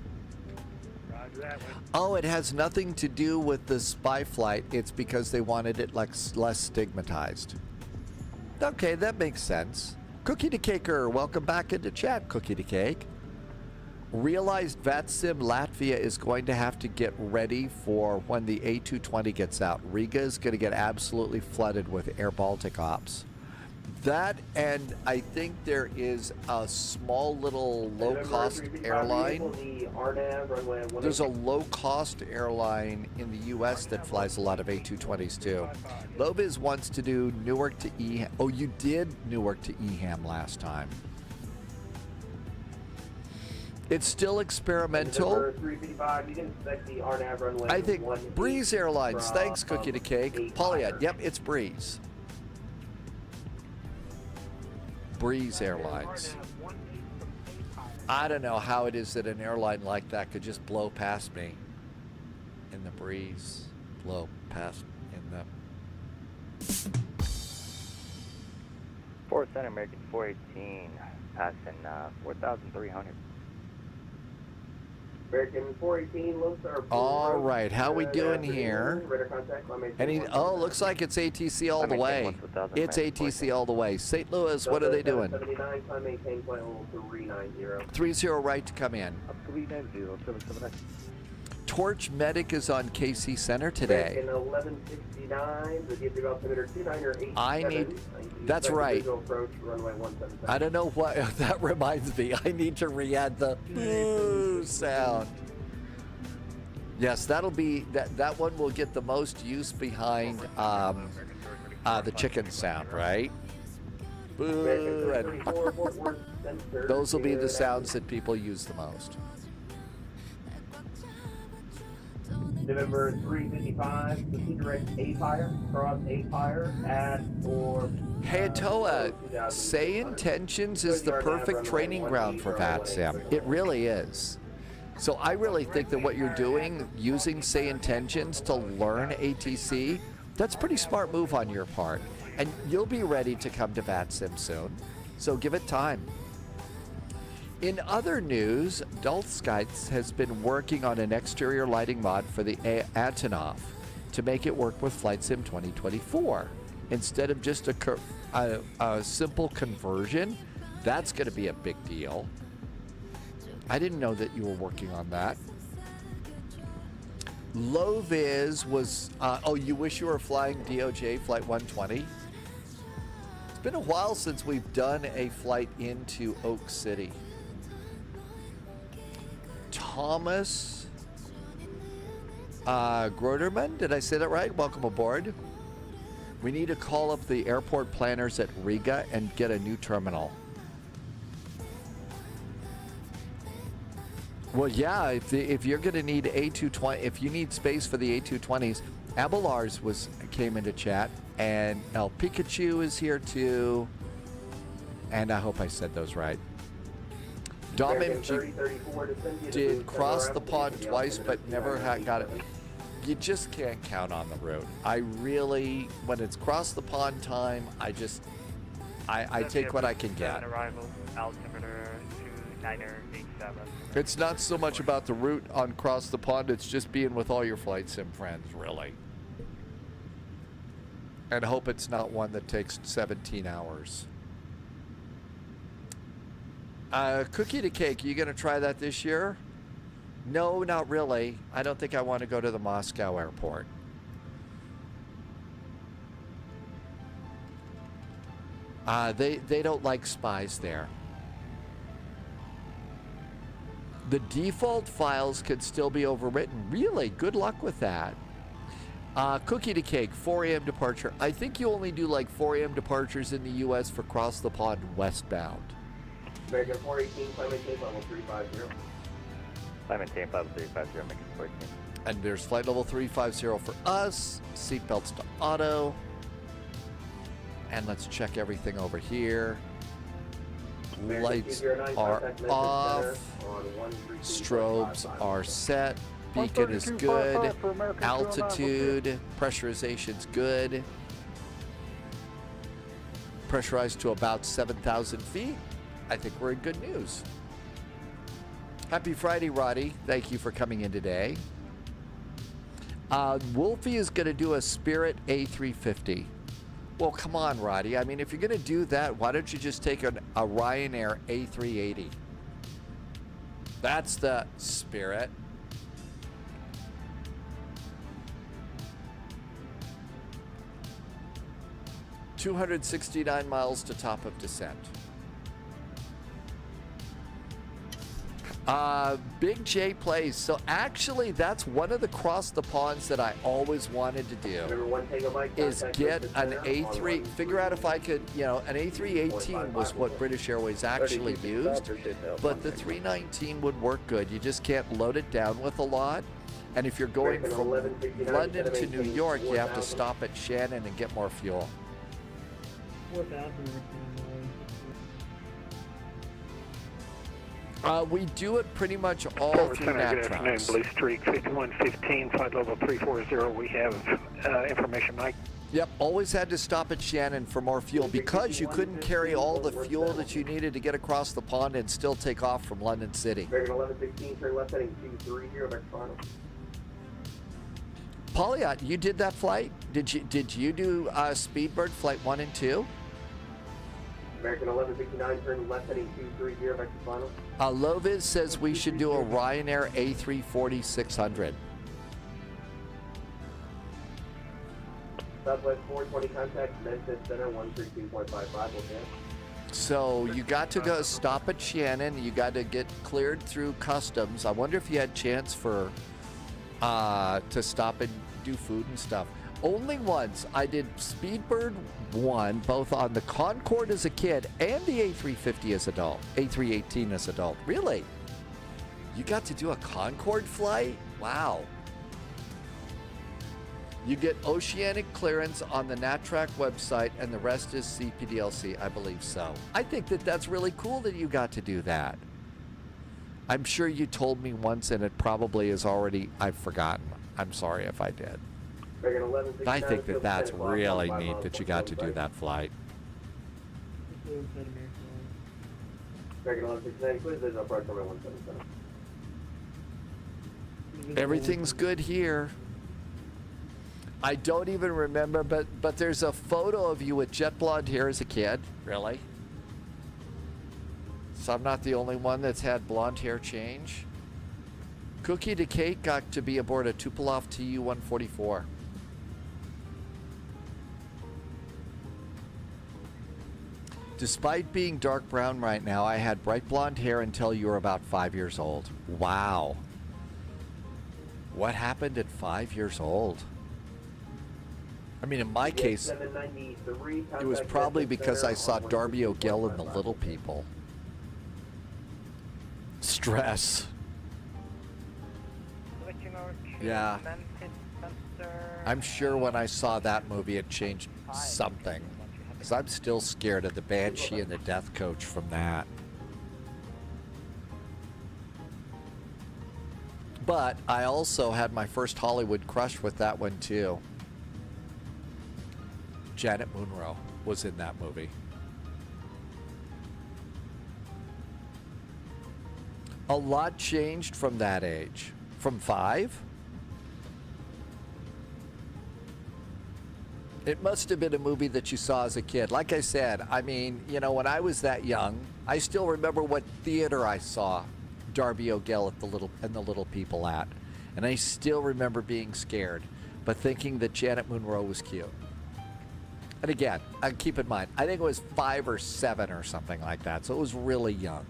S2: Oh, it has nothing to do with the spy flight. It's because they wanted it less stigmatized. Okay, that makes sense. Cookie to Caker, welcome back into chat, Cookie to Cake. Realized VATSIM Latvia is going to have to get ready for when the A220 gets out. Riga is going to get absolutely flooded with Air Baltic ops. That, and I think there is a small little low-cost airline. There's a low-cost airline in the U.S. that flies a lot of A220s too. Loviz wants to do Newark to Eham. Oh, you did Newark to Eham last time. It's still experimental. I think Breeze Airlines. Thanks, Cookie to Cake. Polyad. Yep, it's Breeze. Breeze Airlines. I don't know how it is that an airline like that could just blow past me in the breeze. Blow past in the...
S7: 4 Center American 418, passing 4,300.
S11: American 418, low star.
S2: All right, how we doing here? Any? Oh, looks like it's ATC all the way. It's ATC all the way. St. Louis, what are they doing? 30 right to come in.
S15: 390,
S2: Torch Medic is on KC Center today. I need. That's right. I don't know what. That reminds me. I need to re-add the boo sound. Yes, that'll be that one will get the most use behind the chicken sound, right? Boo, and those will be the sounds that people use the most.
S11: November 355, the direct A-Fire, cross A-Fire, at or...
S2: Hayatoa, Say Intentions is the perfect training ground for VATSIM. It really is. So I really think that what you're doing, using Say Intentions to learn ATC, that's a pretty smart move on your part. And you'll be ready to come to VATSIM soon. So give it time. In other news, Dulskites has been working on an exterior lighting mod for the Antonov to make it work with Flight Sim 2024. Instead of just a simple conversion, that's going to be a big deal. I didn't know that you were working on that. Loviz was, oh, you wish you were flying DOJ Flight 120? It's been a while since we've done a flight into Oak City. Thomas Groderman, did I say that right? Welcome aboard. We need to call up the airport planners at Riga and get a new terminal. Well, yeah, if you're going to need A220, if you need space for the A220s, Abelars came into chat, and El Pikachu is here too. And I hope I said those right. Dom MG did cross the pond twice, but never got it. You just can't count on the route. I really, when it's cross the pond time, I take what I can get.
S20: Arrival, altimeter 2987.
S2: It's not so much about the route on cross the pond, it's just being with all your flight sim friends, really. And hope it's not one that takes 17 hours. Cookie to cake, are you going to try that this year? No, not really. I don't think I want to go to the Moscow airport. They don't like spies there. The default files could still be overwritten. Really? Good luck with that. Cookie to cake, 4 a.m. departure. I think you only do like 4 a.m. departures in the U.S. for cross the pond westbound.
S7: American 418, climb maintain level 350.
S4: Climb maintain level 350, make it 14.
S2: And there's flight level 350 for us. Seatbelts to auto. And let's check everything over here. Lights are off. Strobes are set. Beacon is good. Altitude, pressurization's good. Pressurized to about 7,000 feet. I think we're in good news. Happy Friday, Roddy. Thank you for coming in today. Wolfie is going to do a Spirit A350. Well, come on, Roddy. I mean, if you're going to do that, why don't you just take a Ryanair A380? That's the Spirit. $269 miles to top of descent. Big J plays. So actually, that's one of the cross the ponds that I always wanted to do. Is get an A3. Figure out if I could, an A318 was what British Airways actually used, but the 319 would work good. You just can't load it down with a lot. And if you're going from London to New York, you have to stop at Shannon and get more fuel.
S21: 4,000.
S2: We do it pretty much all through
S21: Good afternoon,
S2: Natrox.
S21: Blue Streak 5115, flight level 340. We have information, Mike.
S2: Yep, always had to stop at Shannon for more fuel because you couldn't carry all the fuel that you needed to get across the pond and still take off from London City.
S7: American 1116, turn left heading 23 here, back to final.
S2: Polyot, you did that flight? Did you do Speedbird flight 1 and 2?
S7: American 1169, turn left heading 230, back to final.
S2: Loviz says we should do a Ryanair A340-600.
S7: Southwest 420 contact, Memphis Center 132.55, okay.
S2: So you got to go stop at Shannon. You got to get cleared through customs. I wonder if you had chance for to stop and do food and stuff. Only once I did Speedbird 1, both on the Concorde as a kid and the A350 as adult, A318 as adult. Really? You got to do a Concorde flight? Wow. You get oceanic clearance on the NATRAC website, and the rest is CPDLC, I believe so. I think that that's really cool that you got to do that. I'm sure you told me once, and it probably is already, I've forgotten. I'm sorry if I did. I think that that's really neat that you got to do that flight. Everything's good here. I don't even remember, but there's a photo of you with jet blonde hair as a kid. Really? So I'm not the only one that's had blonde hair change. Cookie to Cake got to be aboard a Tupolev Tu-144. Despite being dark brown right now, I had bright blonde hair until you were about 5 years old. Wow. What happened at 5 years old? I mean, in my case, it was probably because I saw Darby O'Gill and the Little People. Stress. Yeah. I'm sure when I saw that movie, it changed something. Because I'm still scared of the Banshee and the Death Coach from that. But I also had my first Hollywood crush with that one, too. Janet Munro was in that movie. A lot changed from that age. From 5? It must have been a movie that you saw as a kid. Like I said, I mean, you know, when I was that young, I still remember what theater I saw Darby O'Gill at the Little People at. And I still remember being scared, but thinking that Janet Munro was cute. And again, keep in mind, I think it was 5 or 7 or something like that, so it was really young.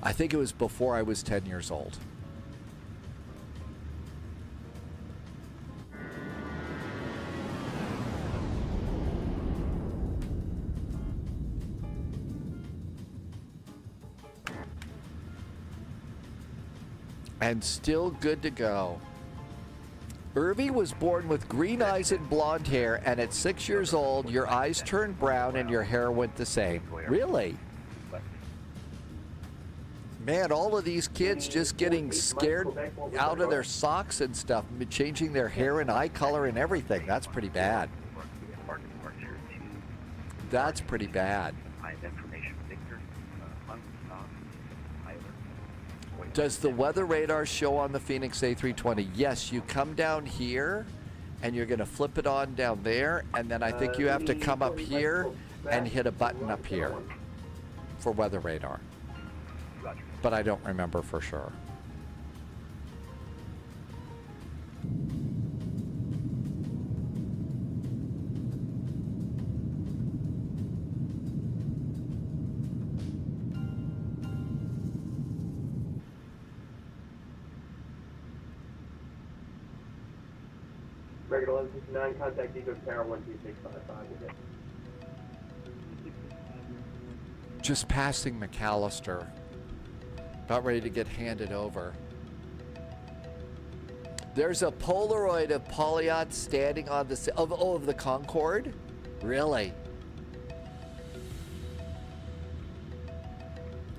S2: I think it was before I was 10 years old. And still good to go. Irvy was born with green eyes and blonde hair, and at 6 years old, your eyes turned brown and your hair went the same. Really? Man, all of these kids just getting scared out of their socks and stuff, changing their hair and eye color and everything. That's pretty bad. That's pretty bad. Does the weather radar show on the Phoenix A320? Yes, you come down here and you're going to flip it on down there, and then I think you have to come up here and hit a button up here for weather radar. But I don't remember for sure.
S11: Regular 1169, contact Eagle Tower 12655.
S2: Just passing McAllister. About ready to get handed over. There's a Polaroid of Polyot standing on the of the Concorde? Really?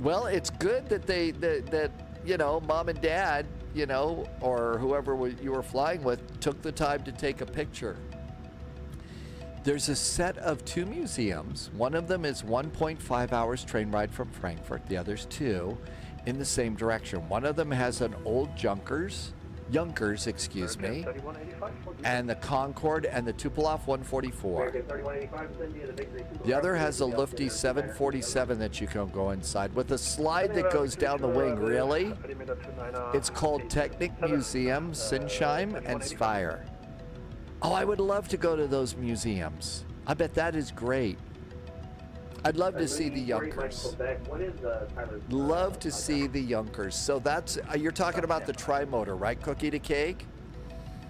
S2: Well, it's good that that you know, mom and dad, you know, or whoever you were flying with, took the time to take a picture. There's a set of 2 museums. One of them is 1.5 hours train ride from Frankfurt. The other's 2 in the same direction. One of them has an old Junkers, excuse me, and the Concorde and the Tupolev 144. The other has a lofty 747 that you can go inside with a slide that goes down the wing. Really? It's called Technik Museum, Sinsheim, and Speyer. Oh, I would love to go to those museums. I bet that is great. I'd love to see the Junkers. Love to see the Junkers. So that's, you're talking about the tri-motor, right, Cookie to Cake?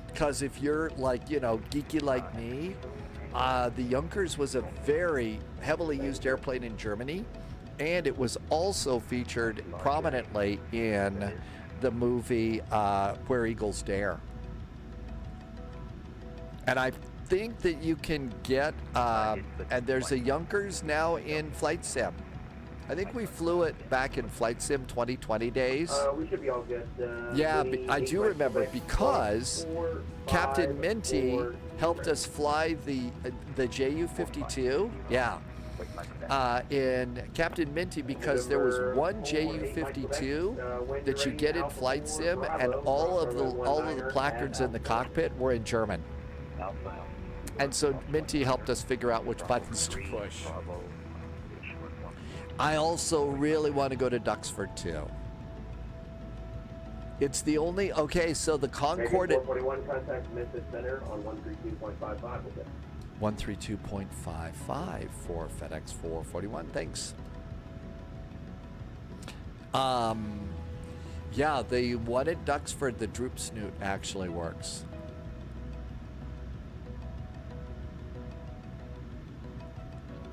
S2: Because if you're like, you know, geeky like me, the Junkers was a very heavily used airplane in Germany, and it was also featured prominently in the movie Where Eagles Dare. And I think that you can get, and there's a Junkers now in Flight Sim. I think we flew it back in Flight Sim 2020 days.
S11: We should be all good.
S2: Yeah, I do remember because Captain Minty helped us fly the JU-52. Yeah. In Captain Minty, because there was one JU-52 that you get in Flight Sim, and all of the placards in the cockpit were in German. And so Minty helped us figure out which buttons to push. I also really want to go to Duxford too. It's the only, okay, so the Concorde at
S11: 441, contact Memphis Center on 132.55.
S2: 132.55 for FedEx 441, thanks. Yeah, the one at Duxford, the droop snoot actually works.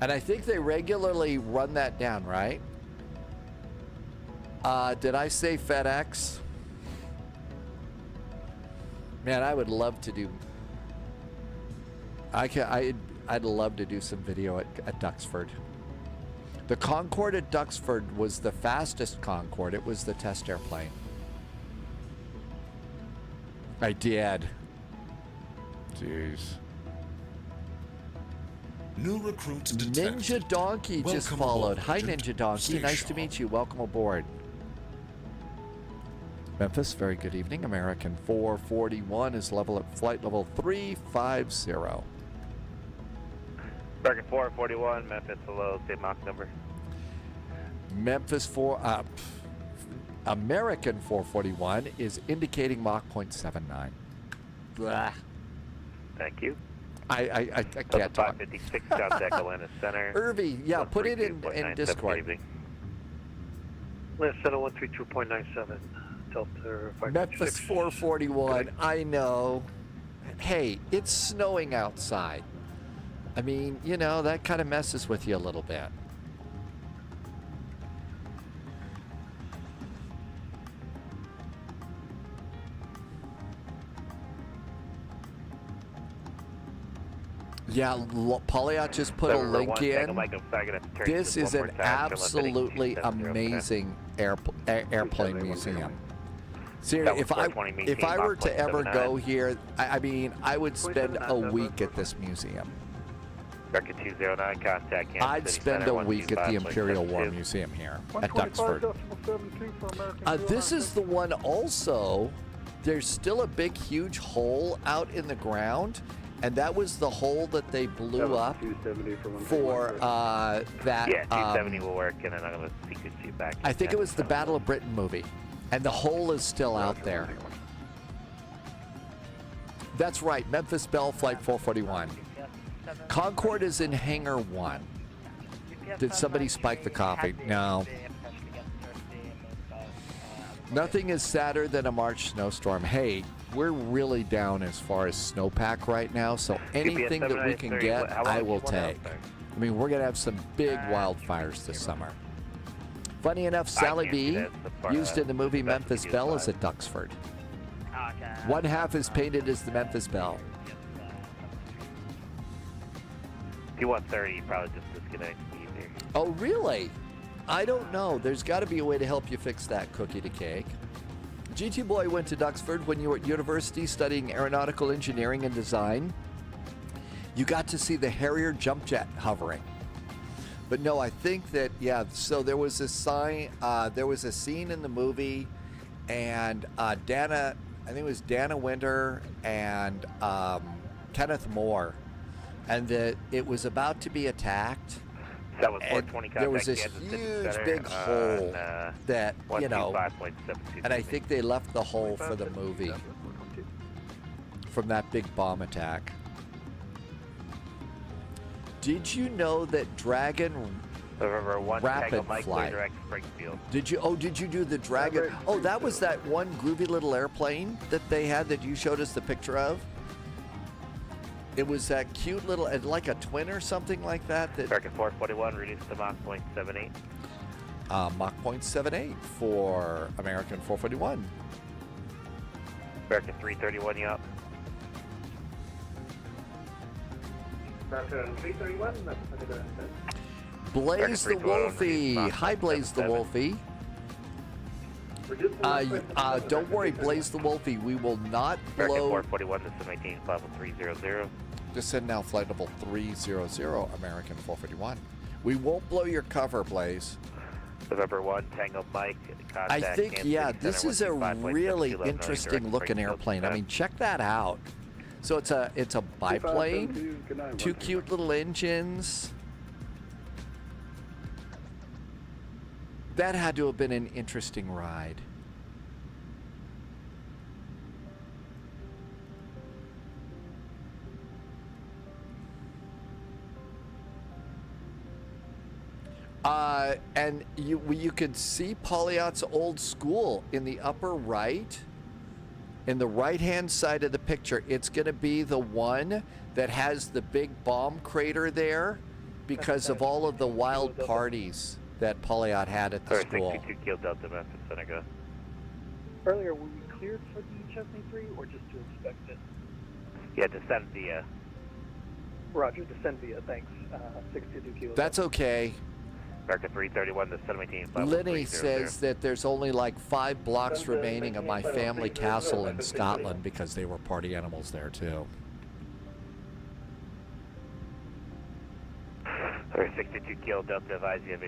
S2: And I think they regularly run that down, right? Did I say FedEx? Man, I would love to do... I'd love to do some video at Duxford. The Concorde at Duxford was the fastest Concorde. It was the test airplane. I did.
S6: Jeez. New recruit detected.
S2: Ninja Donkey just followed. Hi, Ninja Donkey. Nice to meet you. Welcome aboard. Memphis, very good evening. American 441 is level at flight level 350.
S3: American 441, Memphis, hello, same Mach number.
S2: Memphis American 441 is indicating Mach 0.79. Blah.
S3: Thank you.
S2: I can't talk.
S3: 556, contact Atlanta Center.
S2: Irby, yeah, put it in Discord.
S21: Atlanta Center 132.97. Delta
S2: Memphis 441, I know. Hey, it's snowing outside. I mean, you know, that kind of messes with you a little bit. Yeah, Polyot just put a link in. This is an absolutely amazing airplane museum. Seriously, if I were to ever go here, I mean, I would spend a week at this museum.
S3: Record 209, contact Kansas
S2: I'd
S3: City
S2: spend
S3: Center,
S2: a week at the
S3: 125.72.
S2: Imperial War Museum here at Duxford. This is the one also. There's still a big, huge hole out in the ground, and that was the hole that they blew up for that.
S3: Yeah, 270 will work, and then I'm going to secret you back.
S2: I think it was the Battle of Britain movie, and the hole is still out there. That's right, Memphis Bell Flight 441. Concorde is in Hangar 1. Did somebody spike the coffee? No. Nothing is sadder than a March snowstorm. Hey, we're really down as far as snowpack right now, so anything that we can get, I will take. I mean, we're going to have some big wildfires this summer. Funny enough, Sally B, used in the movie Memphis Belle, is at Duxford. One half is painted as the Memphis Belle.
S3: If you want 30, you probably just disconnect easier.
S2: Oh, really? I don't know. There's got to be a way to help you fix that, Cookie to Cake. GT Boy went to Duxford when you were at university studying aeronautical engineering and design. You got to see the Harrier jump jet hovering. But no, I think that, yeah, so there was a scene in the movie, and Dana, I think it was Dana Winter and Kenneth Moore, and that it was about to be attacked.
S3: That was 420
S2: there was this huge big hole that, you know, and I think they left the hole for the movie from that big bomb attack. Did you know that Dragon Rapid Flight? Did you do the Dragon? Oh, that was that one groovy little airplane that they had that you showed us the picture of? It was that cute little, like a twin or something like that.
S3: American 441, reduced to Mach 0.78.
S2: Mach 0.78 for American 441.
S3: American 331, you up?
S9: American 331,
S2: Blaze the Wolfie. Hi, Blaze the Wolfie. Don't worry, Blaze the Wolfie. We will not blow.
S3: American 441, this is 19, level 300.
S2: Descend now, flight level 300, American 441. We won't blow your cover, Blaze.
S3: November 1, Tango Mike.
S2: I think, yeah, this is a really interesting looking airplane. I mean, check that out. So it's a biplane, two cute little engines. That had to have been an interesting ride. And you could see Polyot's old school in the upper right, in the right-hand side of the picture. It's going to be the one that has the big bomb crater there, because of all of the wild parties that Polyot had at the school.
S4: 62 Kilo Delta, Memphis Center, go.
S21: Earlier, were we cleared for the Chesney 3 or just to inspect it?
S4: Yeah, descend via.
S21: Roger, descend via, thanks. 62 Kilo.
S2: That's okay.
S4: American 331 to 17.
S2: Lenny says that there's only like 5 blocks remaining of my family castle in Scotland because they were party animals there too.
S4: 62 Kilo Delta, advise you have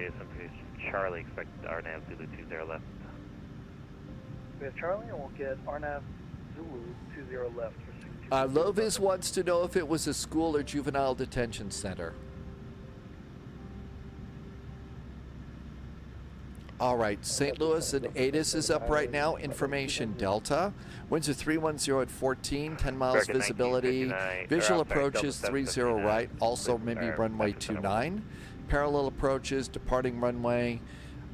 S4: Charlie, expect RNAV Zulu 20 left.
S21: We have Charlie, and we'll get RNAV Zulu 20 left for 62.
S2: Lovis wants to know if it was a school or juvenile detention center. All right, St. Louis and ATIS is up right now. Information Delta. Winds are 310 at 14, 10 miles visibility. Visual approaches 30 right, also maybe runway 29. Parallel approaches, departing runway.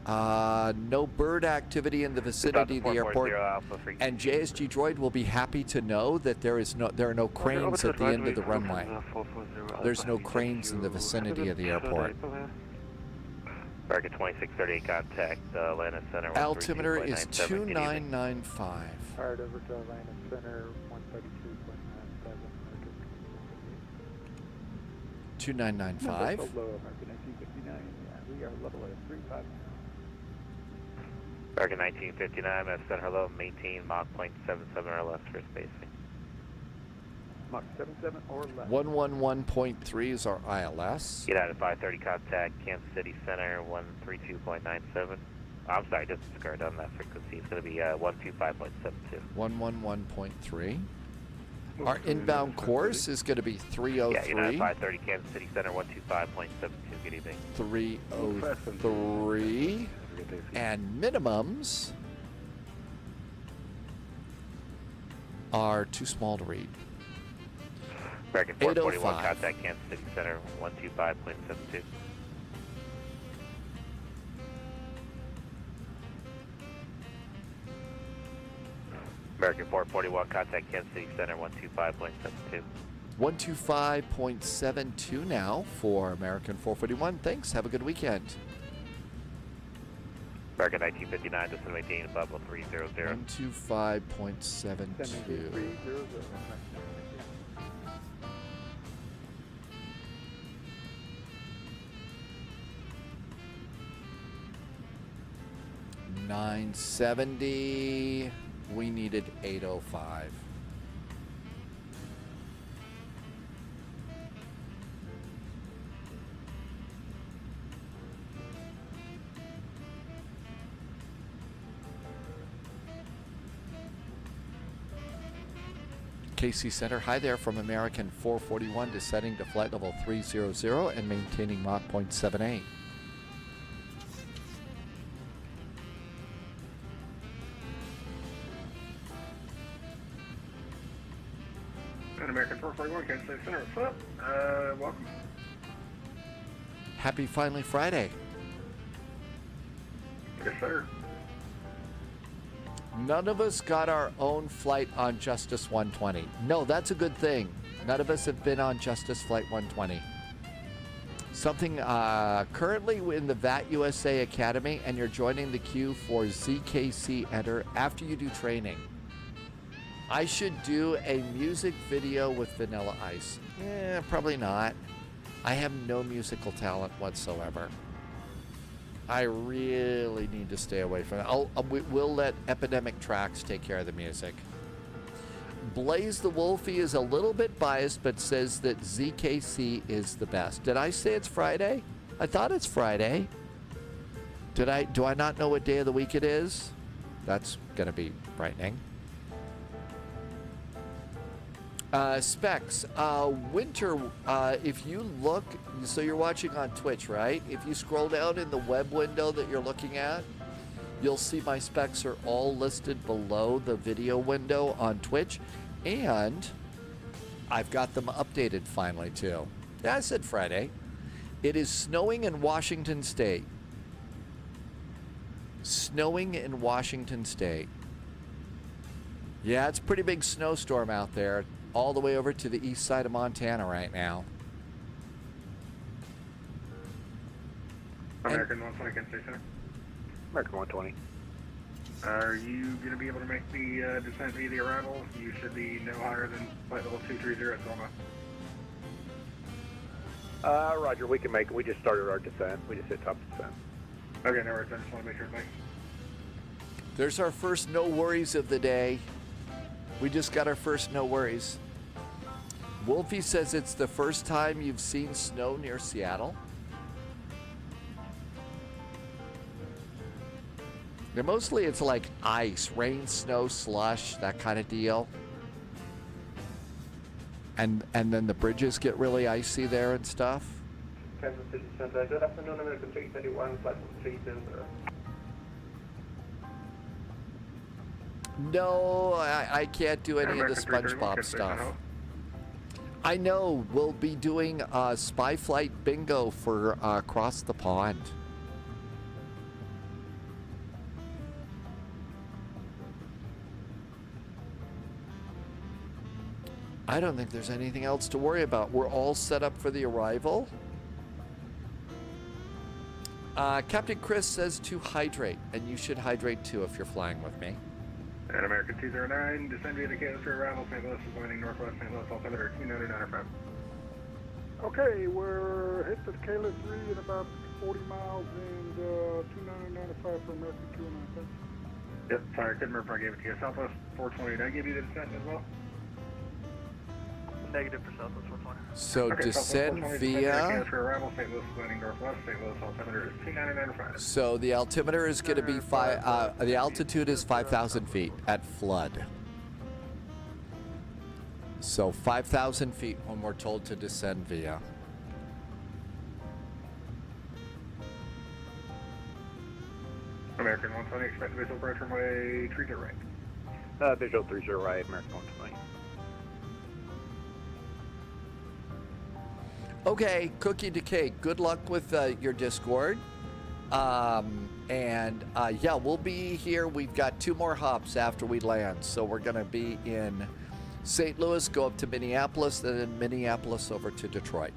S2: No bird activity in the vicinity of the airport. And JSG Droid will be happy to know that there are no cranes at the end of the runway. There's no cranes in the vicinity of the airport.
S4: American 2638, contact Atlanta Center.
S2: Altimeter is 2995.
S19: Fired over to Atlanta Center, 132.97.
S2: 2995.
S19: Low, American 1959. Yeah, we are level at 35.
S4: American 1959, Mass Center, hello, maintain Mach 0.77 or less for spacing.
S19: Mach 77 or less.
S2: 111.3 is our ILS.
S4: United 530, contact Kansas City Center, 132.97. I'm sorry, just discard on that frequency. It's going to be 125.72.
S2: 111.3. Our inbound course is going to be 303.
S4: Yeah, United 530, Kansas City Center, 125.72. Good evening.
S2: 303. And minimums are too small to read.
S4: American 441, contact Kansas City Center, 125.72. American 441, contact Kansas City Center, 125.72.
S2: 125.72 now for American 441. Thanks. Have a good weekend.
S4: American 1959, descend maintain above 300.
S2: 125.72. 970. We needed 805. KC Center, hi there from American 441, descending to flight level 300 and maintaining Mach 0.78.
S9: And American 441, Kansas City Center, what's up? Welcome.
S2: Happy Finally Friday.
S9: Yes, sir.
S2: None of us got our own flight on Justice 120. No, that's a good thing. None of us have been on Justice Flight 120. Something currently in the VAT USA Academy, and you're joining the queue for ZKC Enter after you do training. I should do a music video with Vanilla Ice. Probably not. I have no musical talent whatsoever. I really need to stay away from it. We'll let Epidemic Tracks take care of the music. Blaze the Wolfie is a little bit biased, but says that ZKC is the best. Did I say it's Friday? I thought it's Friday. Do I not know what day of the week it is? That's gonna be frightening. Specs, Winter, if you look, so you're watching on Twitch, right? If you scroll down in the web window that you're looking at, you'll see my specs are all listed below the video window on Twitch, and I've got them updated finally too. Yeah, I said Friday. It is snowing in Washington State. Snowing in Washington State. Yeah, it's a pretty big snowstorm out there. All the way over to the east side of Montana right now.
S9: American 120, can say center.
S15: American 120.
S9: Are you going to be able to make the descent via the arrival? You should be no higher than flight level 230 at Selma.
S15: Roger, we can make it. We just started our descent. We just hit top descent.
S9: Okay, no worries. I just want to make sure it's
S2: There's our first no worries of the day. We just got our first no worries. Wolfie says it's the first time you've seen snow near Seattle. And mostly it's like ice, rain, snow, slush, that kind of deal. And then the bridges get really icy there and stuff.
S9: Kansas City Center. Good afternoon, American 331, flight 330.
S2: No, I can't do any of the SpongeBob stuff. I know we'll be doing Spy Flight bingo for across the pond. I don't think there's anything else to worry about. We're all set up for the arrival. Captain Chris says to hydrate, and you should hydrate too if you're flying with me.
S9: And American 209, descend via the KMSP arrival. St. Louis is landing northwest St. Louis, altimeter 299.5.
S19: Okay, we're hit the Kayla 3 at about 40 miles and 299.5 for American 209.
S9: Yep, sorry, couldn't remember if I gave it to you. Southwest 420, did I give you the descent as well?
S21: Negative for Southwest 420.
S2: So
S9: okay,
S2: descend via.
S9: For arrival, St. Louis landing northwest. St. Louis altimeter is 299.5.
S2: So the altimeter is going to be the altitude is 5,000 feet at flood. So 5,000 feet when we're told to descend via.
S9: American 120, expect visual approach runway 30 right.
S15: Visual 30 right, American 120.
S2: Okay, cookie to cake. Good luck with your Discord. Yeah, we'll be here. We've got 2 more hops after we land. So we're going to be in St. Louis, go up to Minneapolis, and then Minneapolis over to Detroit.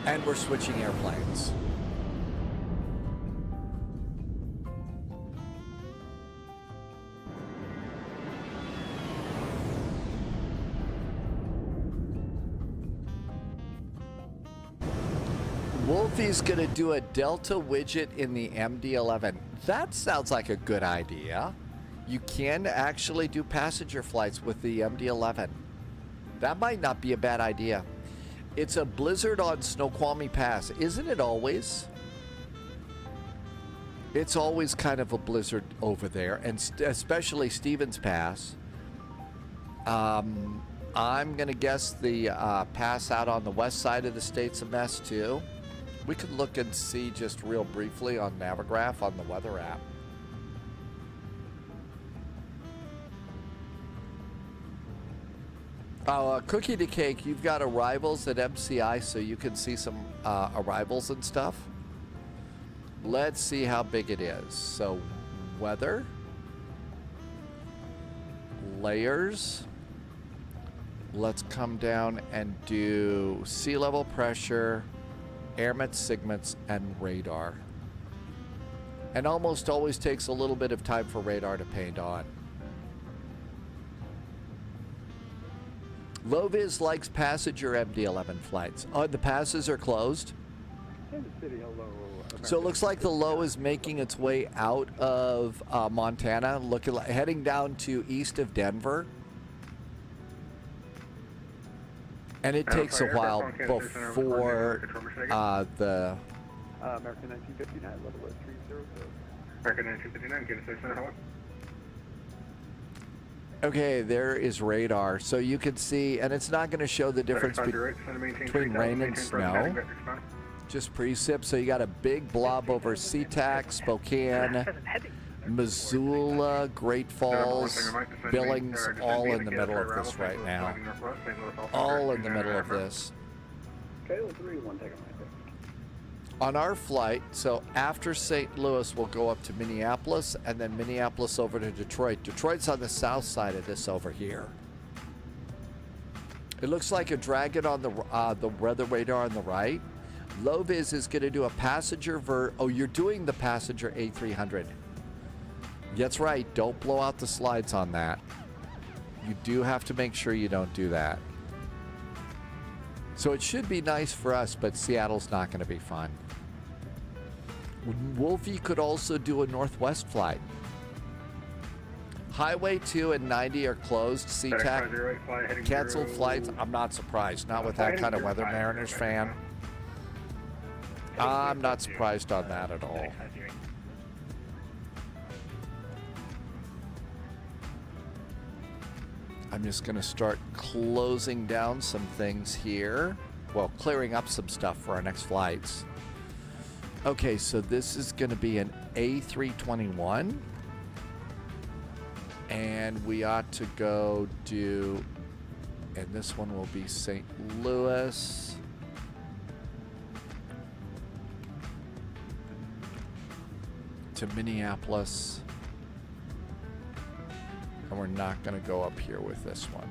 S2: And we're switching airplanes. Wolfie's going to do a Delta widget in the MD-11. That sounds like a good idea. You can actually do passenger flights with the MD-11. That might not be a bad idea. It's a blizzard on Snoqualmie Pass. Isn't it always? It's always kind of a blizzard over there, and especially Stevens Pass. I'm going to guess the pass out on the west side of the state's a mess too. We could look and see just real briefly on Navigraph on the weather app. Cookie to cake, you've got arrivals at MCI, so you can see some arrivals and stuff. Let's see how big it is. So, weather, layers. Let's come down and do sea level pressure, airmets, sigmets, and radar. And almost always takes a little bit of time for radar to paint on. Low-Vis likes passenger MD-11 flights. Oh, the passes are closed?
S15: Kansas City, hello.
S2: So it looks like the low is making its way out of Montana, heading down to east of Denver. And it takes a while before the...
S15: American 1959, level 300.
S9: American 1959, get a center, hello.
S2: Okay, there is radar. So you can see, and it's not going to show the difference between rain and snow. Just precip. So you got a big blob over SeaTac, Spokane, Missoula, Great Falls, Billings, all in the middle of this right now. All in the middle of this.
S12: KO3, 1 taking my
S2: On our flight, so after St. Louis, we'll go up to Minneapolis, and then Minneapolis over to Detroit. Detroit's on the south side of this over here. It looks like a Dragon on the weather radar on the right. LOWW is going to do a passenger oh, you're doing the passenger A300. That's right. Don't blow out the slides on that. You do have to make sure you don't do that. So it should be nice for us, but Seattle's not going to be fun. Wolfie could also do a Northwest flight. Highway 2 and 90 are closed. SeaTac canceled flights. I'm not surprised. Not with that kind of weather, Mariners fan. I'm not surprised on that at all. I'm just going to start closing down some things here. Well, clearing up some stuff for our next flights. Okay, so this is going to be an A321. And we ought to go do, and this one will be St. Louis. To Minneapolis. And we're not going to go up here with this one.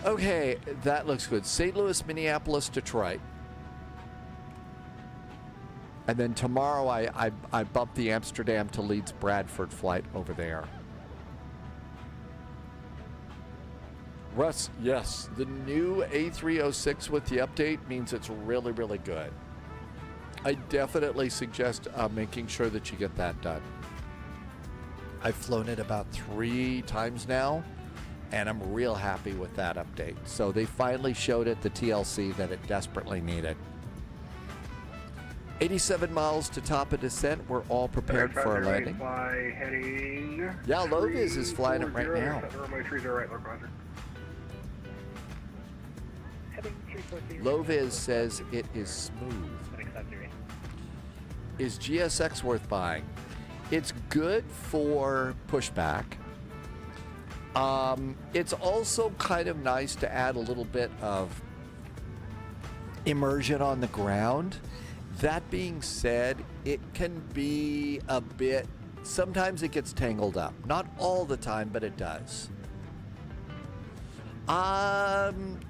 S2: Okay, that looks good. St. Louis, Minneapolis, Detroit. And then tomorrow I bump the Amsterdam to Leeds Bradford flight over there. Russ, yes, the new A306 with the update means it's really, really good. I definitely suggest making sure that you get that done. I've flown it about 3 times now, and I'm real happy with that update. So they finally showed it, the TLC, that it desperately needed. 87 miles to top of descent. We're all prepared for our landing. Yeah, LOWW is flying it right now. LOWW says it is smooth. Is GSX worth buying? It's good for pushback. It's also kind of nice to add a little bit of immersion on the ground. That being said, it can be a bit, sometimes it gets tangled up. Not all the time, but it does.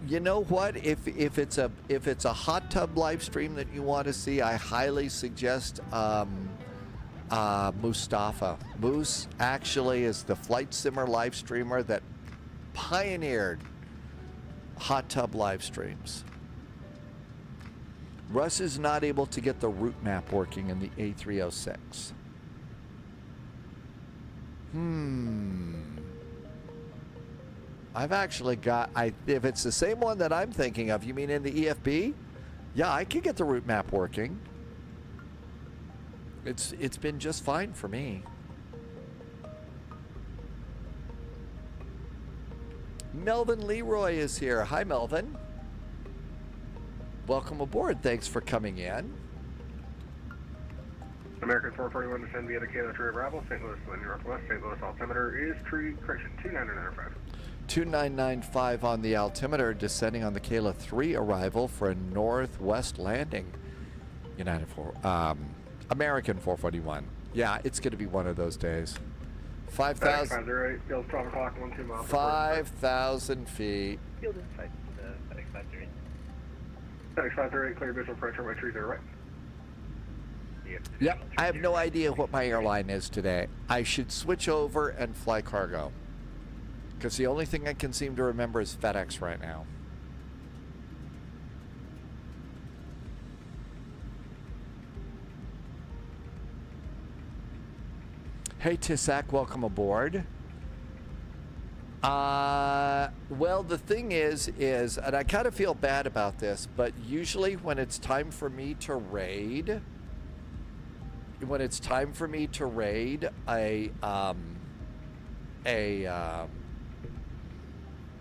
S2: You know what? If it's a hot tub live stream that you want to see, I highly suggest Mustafa. Moose actually is the flight simmer live streamer that pioneered hot tub live streams. Russ is not able to get the route map working in the A306. I've actually got, if it's the same one that I'm thinking of, you mean in the EFB? Yeah, I can get the route map working. It's been just fine for me. Melvin Leroy is here. Hi, Melvin. Welcome aboard. Thanks for coming in.
S9: American 441 descend via the KDTW arrival, St. Louis, Northwest, St. Louis altimeter is correction 2995.
S2: 2995 on the altimeter, descending on the Kayla 3 arrival for a northwest landing. American 441. Yeah, it's going to be one of those days. 5,000.
S9: 12 o'clock, 12 miles.
S2: 5,000 feet.
S21: Field inside FedEx 538.
S9: FedEx 538, clear visual French runway 30 right.
S2: Yep, I have no idea what my airline is today. I should switch over and fly cargo. Because the only thing I can seem to remember is FedEx right now. Hey Tisak, welcome aboard. Well, the thing is, and I kind of feel bad about this, but usually when it's time for me to raid, when it's time for me to raid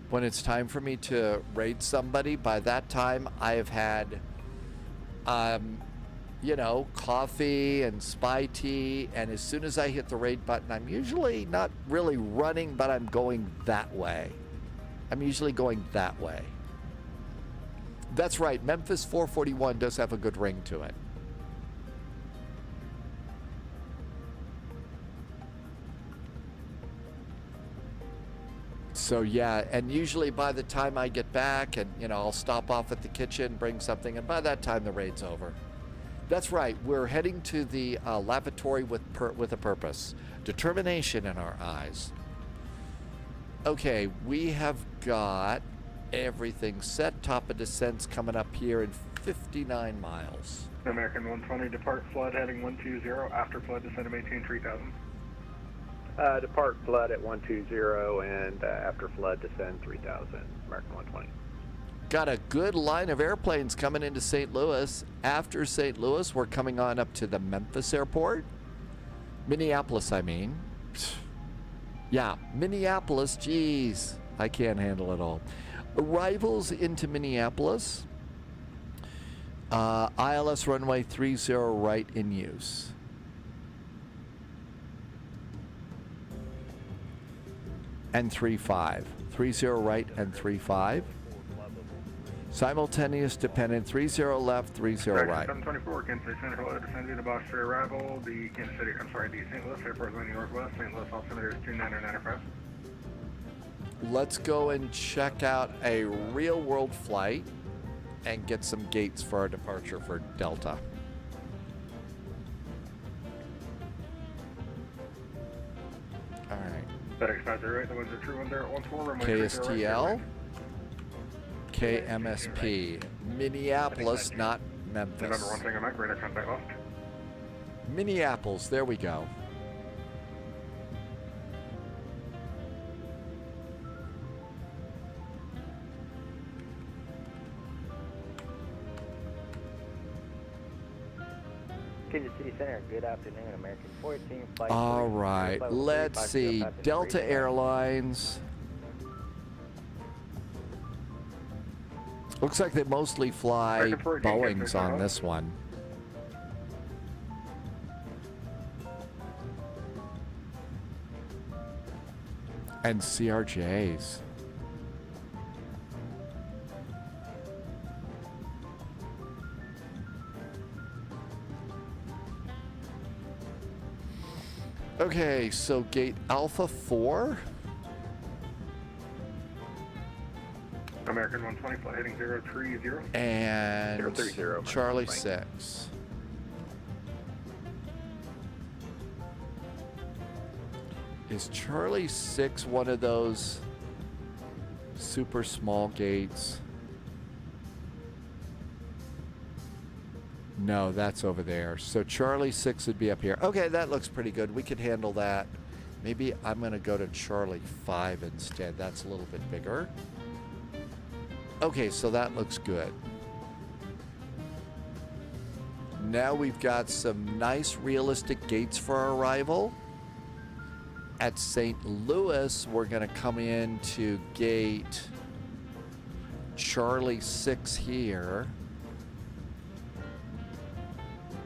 S2: when it's time for me to raid somebody, by that time I have had, you know, coffee and spy tea, and as soon as I hit the raid button, I'm usually not really running, but I'm going that way. I'm usually going that way. That's right. Memphis 441 does have a good ring to it. So yeah, and usually by the time I get back and, you know, I'll stop off at the kitchen, bring something, and by that time the raid's over. That's right, we're heading to the lavatory with a purpose. Determination in our eyes. Okay, we have got everything set. Top of descent's coming up here in 59 miles.
S9: American 120, depart flood heading 120, after flood descend to maintain 3000.
S15: Depart flood at 120 and after flood descend 3000, American 120.
S2: Got a good line of airplanes coming into St. Louis. After St. Louis, we're coming on up to the Memphis airport. Minneapolis, I mean. Yeah, Minneapolis, geez. I can't handle it all. Arrivals into Minneapolis. ILS runway 30 right in use. And 35. 30 right and 35. Simultaneous dependent 30 left, 30 right.
S9: 724, Kansas City Center, hello, descend to the Bosch for arrival. The Kansas City, I'm sorry, the St. Louis airport landing northwest. St. Louis altimeter is 29995.
S2: Let's go and check out a real world flight and get some gates for our departure for Delta. All right.
S9: FedEx 508, the ones are true 1014, runway
S2: KSTL, KMSP, Minneapolis, not Memphis.
S9: November 1 thing, I'm at radar contact lost.
S2: Minneapolis, there we go.
S7: Kansas City Center, good afternoon, American 14, flight
S2: All
S7: 3,
S2: right,
S7: flight
S2: let's
S7: 3,
S2: see.
S7: passenger
S2: Delta
S7: 3,
S2: Airlines. Looks like they mostly fly Boeings on this one. And CRJs. Okay, so gate Alpha 4.
S9: American 120, flight heading 030.
S2: And
S15: 030,
S2: Charlie 6. Is Charlie 6 one of those super small gates? No, that's over there. So Charlie 6 would be up here. Okay, that looks pretty good. We could handle that. Maybe I'm going to go to Charlie 5 instead. That's a little bit bigger. Okay, so that looks good. Now we've got some nice realistic gates for our arrival. At St. Louis, we're going to come into gate Charlie 6 here.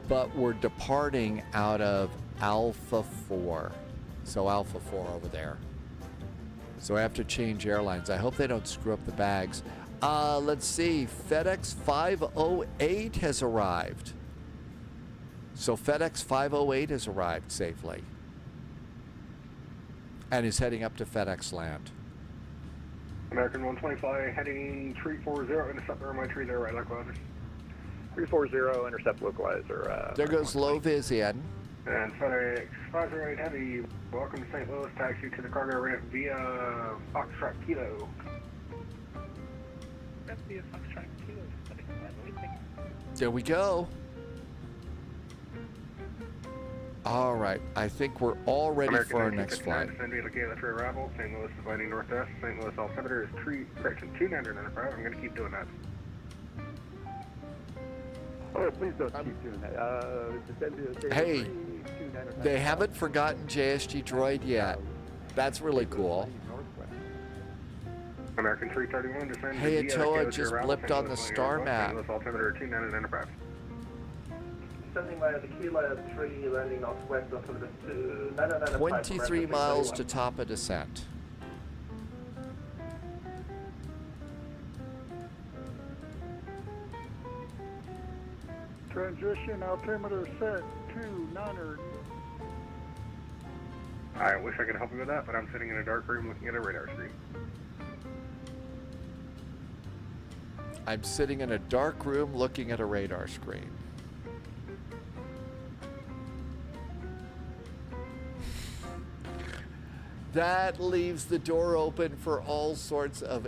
S2: But we're departing out of Alpha 4. So Alpha 4 over there. So I have to change airlines. I hope they don't screw up the bags. Let's see. FedEx 508 has arrived. So FedEx 508 has arrived safely. And is heading up to FedEx land.
S9: American 120, fly heading 340, intercept runway 30 right, likewise.
S15: 340, intercept localizer.
S2: There goes low vis in.
S9: And FedEx 508 Heavy, welcome to St. Louis, taxi to the cargo ramp via Foxtrot Kilo.
S5: That's via Foxtrot Kilo.
S2: There we go. All right, I think we're all ready
S9: American
S2: for our next flight.
S9: Descend via Gala for arrival. St. Louis is landing northwest. St. Louis altimeter is 299.5. I'm going to keep doing that.
S15: Oh, please don't keep doing that.
S2: Hey, they haven't forgotten JSG Droid yet. That's really cool.
S9: American 331, descend
S2: Hey,
S9: via
S2: Atoa
S9: Gala
S2: just
S9: to arrival.
S2: blipped on the star map.
S9: St. Louis altimeter 299.5.
S21: Descending via the Kilo 3, landing northwest of the 299.5.
S2: 23 miles to top of descent.
S19: Transition altimeter set 29er.
S9: I wish I could help you with that, but I'm sitting in a dark room looking at a radar screen.
S2: I'm sitting in a dark room looking at a radar screen. That leaves the door open for all sorts of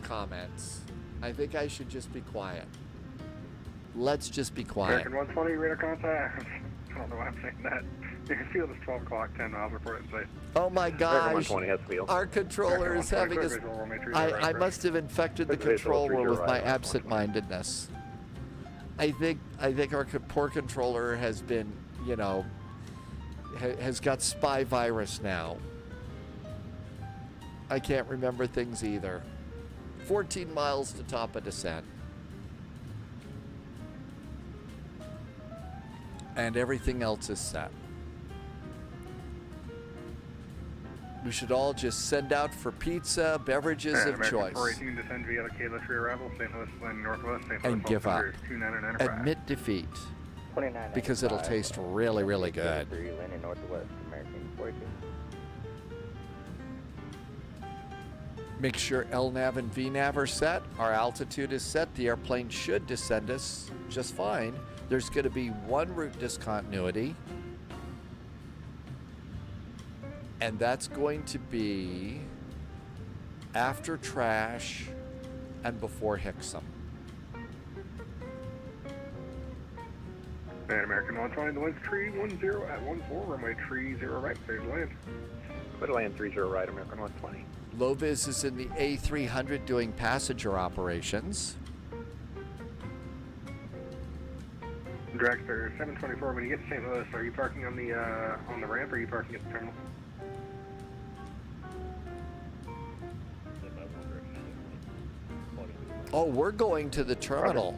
S2: comments. I think I should just be quiet. Let's just be quiet.
S9: American 120, radar contact. I don't know why I'm saying that. You can feel this 12 o'clock, 10 miles report in sight.
S2: Oh my gosh,
S9: 120 has field.
S2: our controller is having us. I must have infected the controller with my absent-mindedness. I think our poor controller has been, you know, has got spy virus now. I can't remember things either. 14 miles to top of descent. And everything else is set. We should all just send out for pizza, beverages of
S9: American
S2: choice.
S9: 418, descend via the K-less rearrival, St. Louis, landing northwest, St. Louis,
S2: And give up.
S9: 2995.
S2: Admit defeat.
S7: 2995.
S2: Because it'll taste really, really good.
S7: Landing northwest, American 418.
S2: Make sure LNAV and VNAV are set. Our altitude is set. The airplane should descend us just fine. There's going to be one route discontinuity. And that's going to be after Trash and before Hixom.
S9: And American 120, the wind's tree 10 at 14, runway tree 0 right, clear to land.
S15: Clear to land 30 right, American 120.
S2: Low Vis is in the A300 doing passenger operations.
S9: Dragster 724, when you get to St. Louis, are you parking on the ramp or are you parking at the terminal?
S2: Oh, we're going to the terminal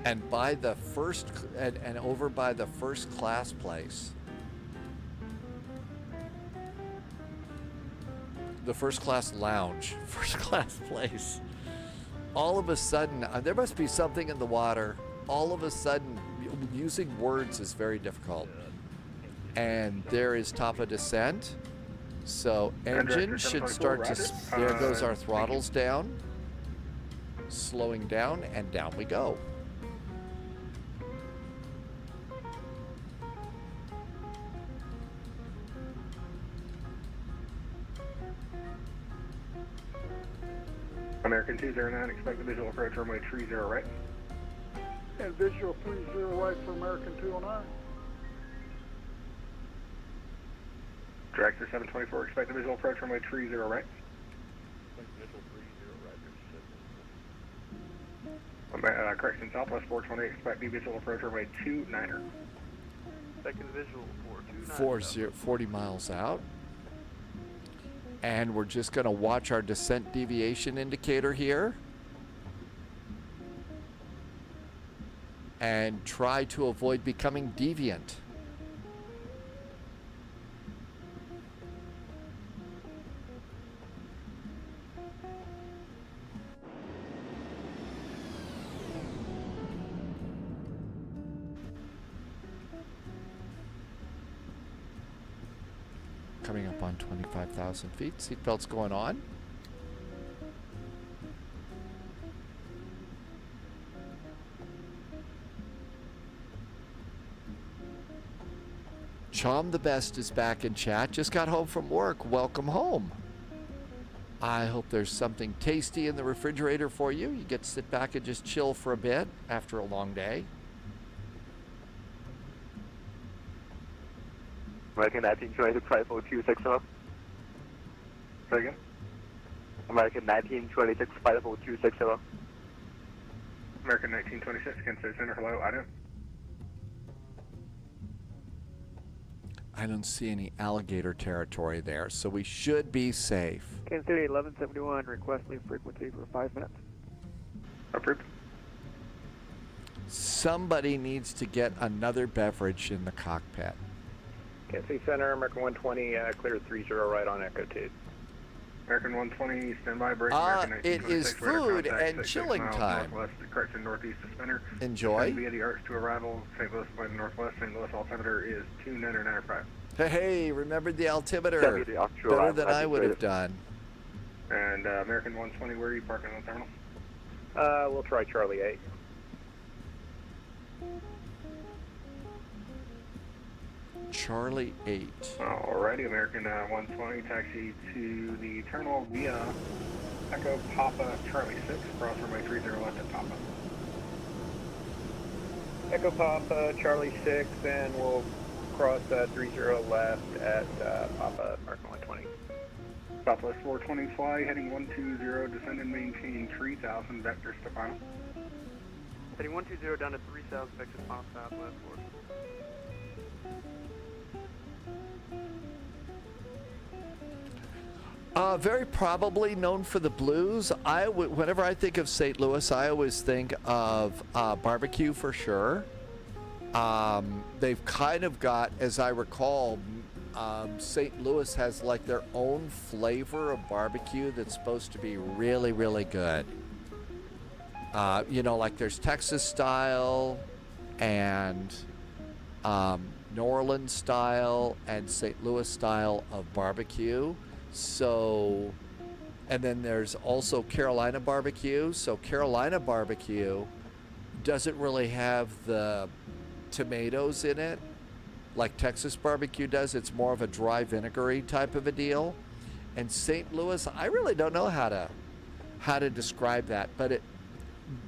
S2: and by the first and over by the first class place. The first class lounge, first class place. All of a sudden, there must be something in the water. All of a sudden, using words is very difficult. And there is top of descent. So engine should start to, there goes our throttles down. Slowing down, and down we go.
S9: American 209, expect a visual approach runway tree 0 right.
S19: And visual 30 right for American 209.
S9: Dragster 724, expect a visual approach runway tree 0 right. Correction, Southwest 420, expect visual approach runway 29er.
S20: Second visual 429.
S2: 40 miles out. And we're just going to watch our descent deviation indicator here. And try to avoid becoming deviant. Coming up on 25,000 feet. Seatbelts going on. Chom the Best is back in chat. Just got home from work. Welcome home. I hope there's something tasty in the refrigerator for you. You get to sit back and just chill for a bit after a long day.
S4: American 1926 50260.
S9: Say again?
S4: American 1926 50260.
S9: American 1926, Kansas Center, hello, I don't.
S2: I don't see any alligator territory there, so we should be safe.
S21: Kansas City 1171, request leave frequency for 5 minutes.
S9: Approved.
S2: Somebody needs to get another beverage in the cockpit.
S15: Kansas City Center, American 120, clear 30 right on Echo 2.
S9: American 120, standby, break. American
S2: It is
S9: 1926, radar
S2: food
S9: contact,
S2: and
S9: 66
S2: chilling
S9: miles
S2: time.
S9: Northwest, correction, northeast of center.
S2: Enjoy.
S9: Descend via the arch to arrival, St. Louis by the northwest. St. Louis altimeter is 2995.
S2: Hey, remembered the altimeter.
S4: actual
S2: Better
S4: arrival,
S2: than I would have done.
S9: And American 120, where are you parking on the terminal?
S15: We'll try Charlie 8.
S2: Charlie 8.
S9: Alrighty, American 120, taxi to the terminal via Echo Papa Charlie 6, cross runway 30 left at Papa.
S15: Echo Papa, Charlie 6, and we'll cross 30 left at Papa, American 120.
S9: Southwest 420 fly, heading 120, descend and maintain 3000, vector to final.
S20: Heading 120 down to 3000, vector to final, southwest 4.
S2: Very probably known for the blues. Whenever I think of St. Louis, I always think of barbecue for sure. They've kind of got, as I recall, St. Louis has like their own flavor of barbecue that's supposed to be really, really good. You know, like there's Texas style and New Orleans style and St. Louis style of barbecue. So, and then there's also Carolina barbecue. So Carolina barbecue doesn't really have the tomatoes in it like Texas barbecue does. It's more of a dry vinegary type of a deal. And St. Louis, I really don't know how to describe that, but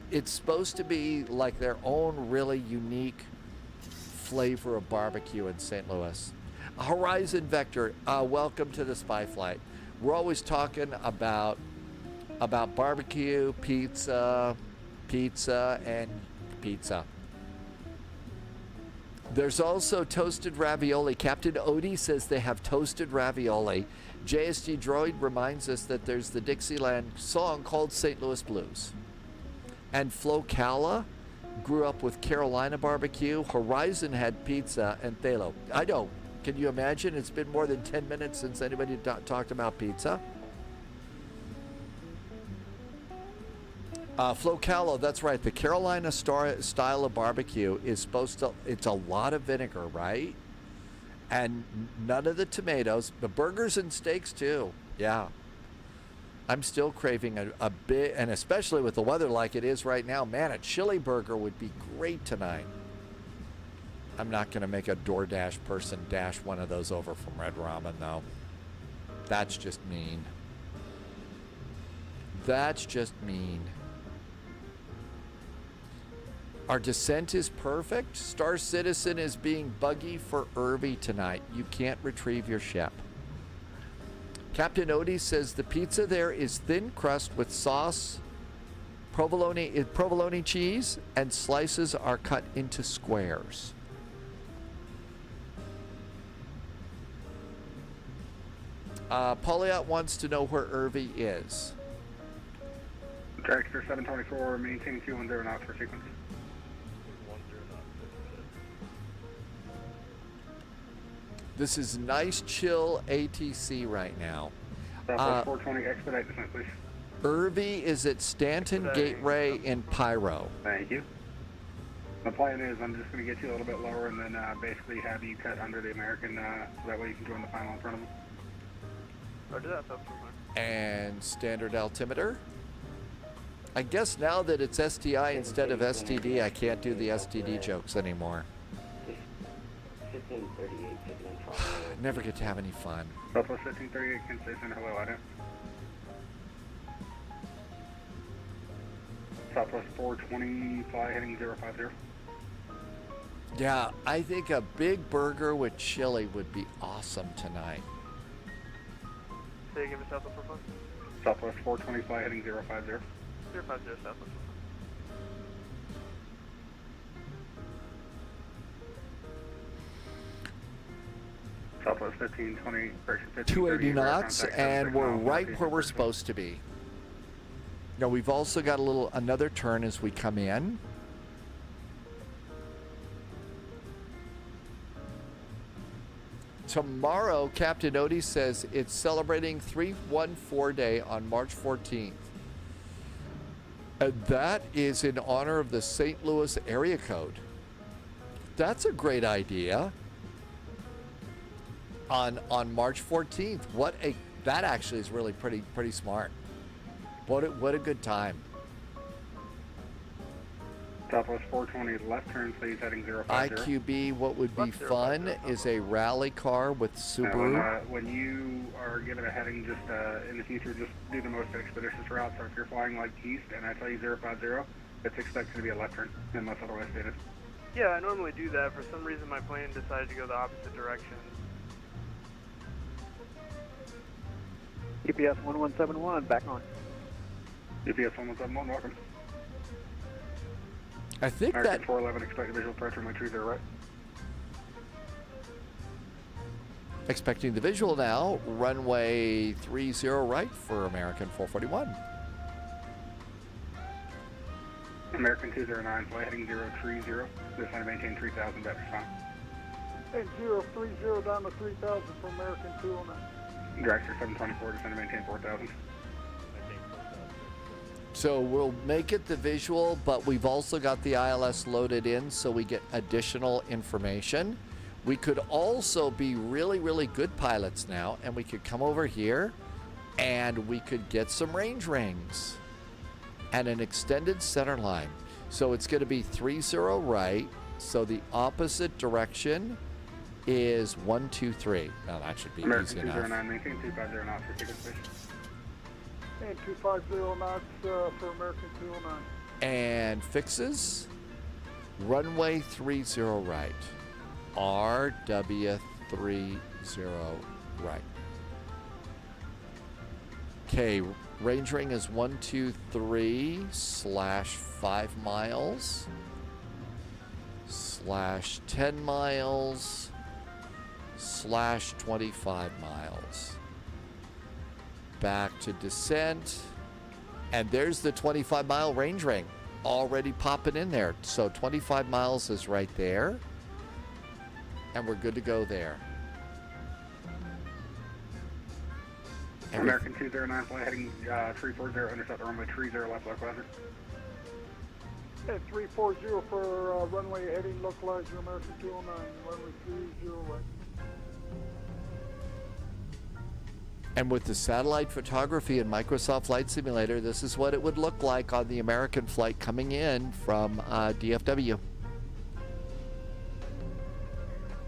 S2: it's supposed to be like their own really unique flavor of barbecue in St. Toulouse. Horizon Vector, welcome to the Spy Flight. We're always talking about barbecue, pizza, and pizza. There's also toasted ravioli. Captain Odie says they have toasted ravioli. JSG Droid reminds us that there's the Dixieland song called St. Louis Blues. And Flo Calla grew up with Carolina barbecue. Horizon had pizza and Thalo. I know. Can you imagine? It's been more than 10 minutes since anybody talked about pizza. Flo Calla, that's right. The Carolina style of barbecue is supposed to, it's a lot of vinegar, right? And none of the tomatoes. The burgers and steaks too. Yeah. I'm still craving a bit, and especially with the weather like it is right now, man, a chili burger would be great tonight. I'm not going to make a DoorDash person dash one of those over from Red Ramen, though. That's just mean. That's just mean. Our descent is perfect. Star Citizen is being buggy for Irby tonight. You can't retrieve your ship. Captain Odie says the pizza there is thin crust with sauce, provolone cheese, and slices are cut into squares. Pauliot wants to know where Irby is.
S9: Dragster 724, maintain 210 knots for sequence.
S2: This is nice, chill ATC right now.
S9: Southwest 420, expedite descent, please.
S2: Irby is at Stanton Gateway in Pyro.
S9: Thank you. The plan is I'm just going to get you a little bit lower and then basically have you cut under the American so that way you can join the final in front of them.
S20: Roger that, that's
S2: And standard altimeter. I guess now that it's STI instead of STD, I can't do the STD jokes anymore.
S11: 1538,
S2: Never get to have any fun.
S9: Southwest 1538, can say hello, Ida. Southwest 420, fly heading 050.
S2: Yeah, I think a big burger with chili would be awesome tonight.
S20: Say again, Southwest 420.
S9: Southwest 420, fly heading 050.
S20: 050, Southwest.
S9: Southwest 1520, correction
S2: 280 knots, and we're right where we're supposed to be. Now we've also got another turn as we come in. tomorrow, Captain Odie says it's celebrating 314 Day on March 14th. And that is in honor of the St. Louis area code. That's a great idea. On March 14th. That actually is really pretty smart. What a good time.
S9: Southwest 420 left turn, please, heading 050.
S2: IQB, what would be fun is a rally car with Subaru.
S9: When you are given a heading, just in the future, just do the most expeditious route. So if you're flying like east and I tell you 050, it's expected to be a left turn, unless otherwise stated.
S20: Yeah, I normally do that. For some reason, my plane decided to go the opposite direction.
S21: UPS 1171, back on.
S9: UPS 1171, welcome.
S2: I think
S9: American
S2: that
S9: 411, expected visual approach runway 30 right.
S2: expecting the visual now, runway 30 right for American 441.
S9: American 209, fly heading 030. This line maintain 3000, that's fine.
S19: And 030 down to 3000 for American 209.
S9: Dragster 724, descend to maintain 4000.
S2: So we'll make it the visual, but we've also got the ILS loaded in so we get additional information. We could also be really good pilots now, and we could come over here and we could get some range rings and an extended center line. So it's going to be 30 right, so the opposite direction is 123. Now that should be
S9: American
S2: easy enough.
S9: 209, maintain 250 knots for ticket space.
S19: And 250 knots for American 209.
S2: And fixes, runway 30 right, RW30 right. Okay, range ring is 123/5 miles /10 miles /25 miles. Back to descent, and there's the 25-mile range ring already popping in there. So 25 miles is right there, and we're good to go there.
S9: American 209, fly heading 340, intercept the runway 30 left localizer.
S19: And 340 for runway heading localizer, American 209, runway 30 right.
S2: And with the satellite photography and Microsoft Flight Simulator, this is what it would look like on the American flight coming in from DFW.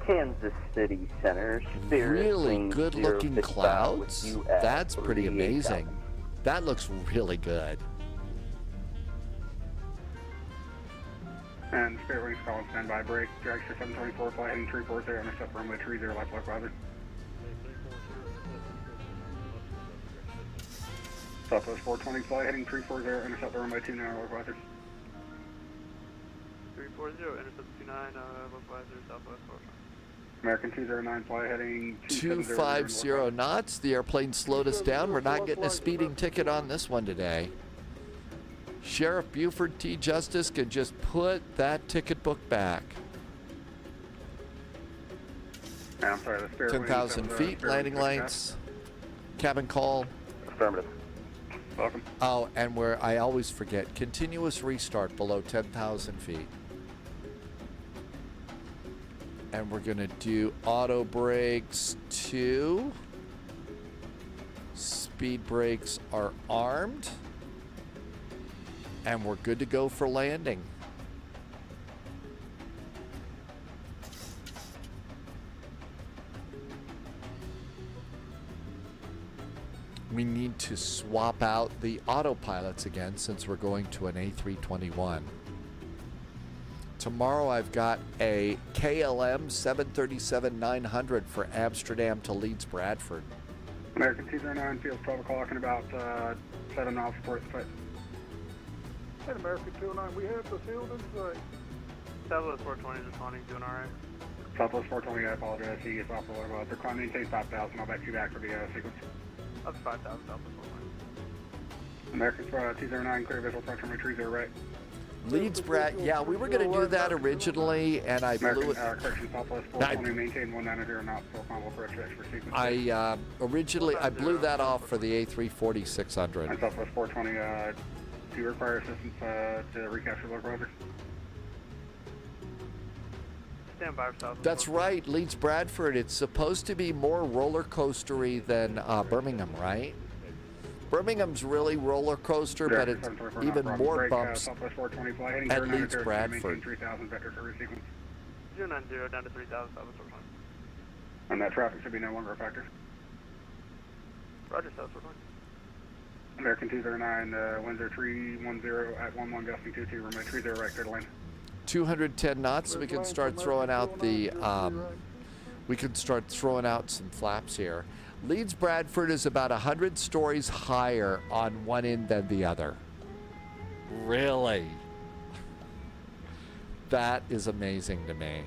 S4: Kansas City Center.
S2: Really good looking clouds. That's pretty amazing. That looks really good.
S9: And Spirit Wings calling standby break. Dragster 724, fly heading 340, intercept runway 30 left localizer. Southwest 420, fly heading 340, intercept the runway 29 localizer.
S20: 340, intercept 29, localizer, Southwest 420.
S9: American 209, fly heading
S2: 250 knots. The airplane slowed us down. We're not getting a speeding ticket on this one today. Sheriff Buford T. Justice can just put that ticket book back.
S9: I'm sorry, the Spirit
S2: 10,000 feet, landing lights, cabin call.
S4: Affirmative.
S9: Welcome.
S2: Oh, and where I always forget, continuous restart below 10,000 feet. And we're going to do auto brakes 2. Speed brakes are armed. And we're good to go for landing. We need to swap out the autopilots again since we're going to an A321. Tomorrow I've got a KLM 737-900 for Amsterdam to Leeds Bradford.
S9: American 209, feels 12 o'clock in about 7 miles for the flight.
S19: And American 209, we have the field in sight.
S20: Southwest 420 responding, doing alright.
S9: Southwest 420, I apologize. He is off the low. They're climbing, maintain 5,000. I'll back you back for the sequence.
S20: Up to 5,000, Southwest 420.
S9: American 209, clear visual approach runway 30 right.
S2: Leeds Brad, yeah, we were going to do that originally, and I blew it.
S9: Correction, Southwest 420, maintain 190 knots, full combo approach checks for sequence.
S2: I blew that off for the A340-600.
S9: And Southwest 420, do you require assistance to recapture local roger?
S20: Stand by for Southwest.
S2: That's right, Leeds Bradford. It's supposed to be more roller coastery than Birmingham, right? Birmingham's really roller coaster, but it's even more bumps at Leeds Bradford.
S9: 3000 vector for resequence.
S20: 090 down to 3000 Southwest 420.
S9: And that traffic should be no longer a factor.
S20: Roger, Southwest 420.
S9: American 209, winds are 310 at 11 gusting 22, runway 30 right, clear to land.
S2: 210 knots. We can start throwing out the. We can start throwing out some flaps here. Leeds Bradford is about 100 stories higher on one end than the other. Really? That is amazing to me.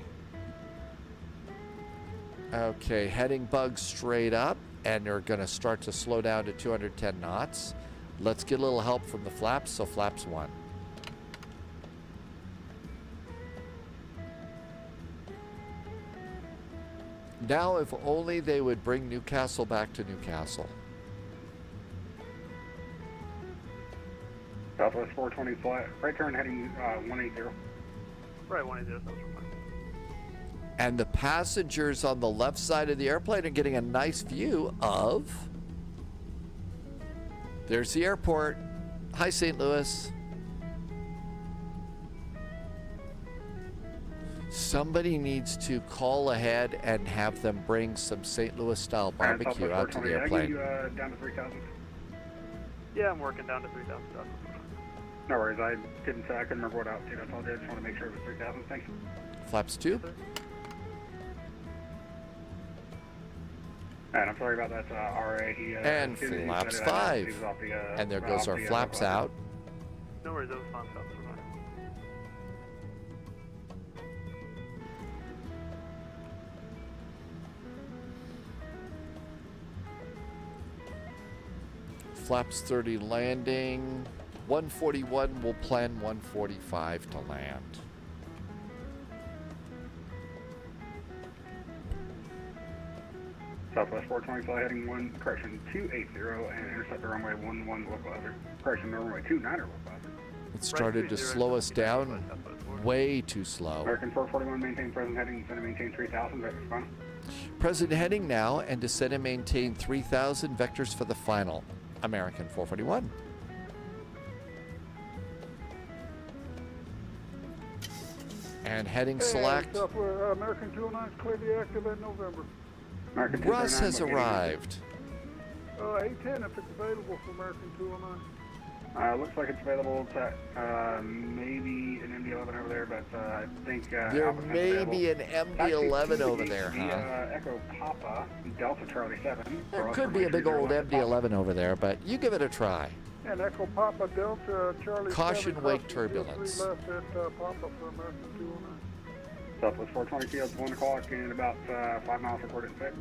S2: Okay, heading bug straight up, and they're going to start to slow down to 210 knots. Let's get a little help from the flaps, so flaps 1. Now, if only they would bring Newcastle back to Newcastle.
S9: Southwest 420 flat, right turn heading 180.
S20: Right, 180, Southwest 420.
S2: And the passengers on the left side of the airplane are getting a nice view of... There's the airport. Hi, St. Louis. Somebody needs to call ahead and have them bring some St. Louis style barbecue out to the airplane.
S9: Down to 3000.
S20: Yeah, I'm working down to 3000.
S9: No worries, I couldn't remember what altitude I told you. I just want to make sure it was 3000. Thanks.
S2: Flaps 2.
S9: And I'm sorry about that, RA.
S2: And flaps 5. And there goes our flaps out.
S20: No worries, that was fun stuff.
S2: Flaps 30 landing. 141 will plan 145 to land.
S9: Southwest 420 fly heading 280 and intercept the runway 11 local hazard. Correction, runway 29 local hazard.
S2: It started to slow us down way too slow.
S9: American 441 maintain present heading, descend and maintain 3000 vectors final.
S2: Present heading now and descend and maintain 3000 vectors for the final. American 441. And heading select.
S19: American 209 is clearly active in November.
S2: Russ has arrived.
S19: A10 if it's available for American 209.
S9: Looks like it's available. It's maybe an MD-11 over there, but I think
S2: there may be an MD-11 over there, huh?
S9: Echo Papa Delta Charlie 7.
S2: There could be a big old MD-11 over there, but you give it a try.
S19: And Echo Papa Delta Charlie 7.
S2: Caution wake turbulence.
S19: Left at Papa for American 209.
S9: Southwest 420 fields 1 o'clock and about 5 miles reported in sight.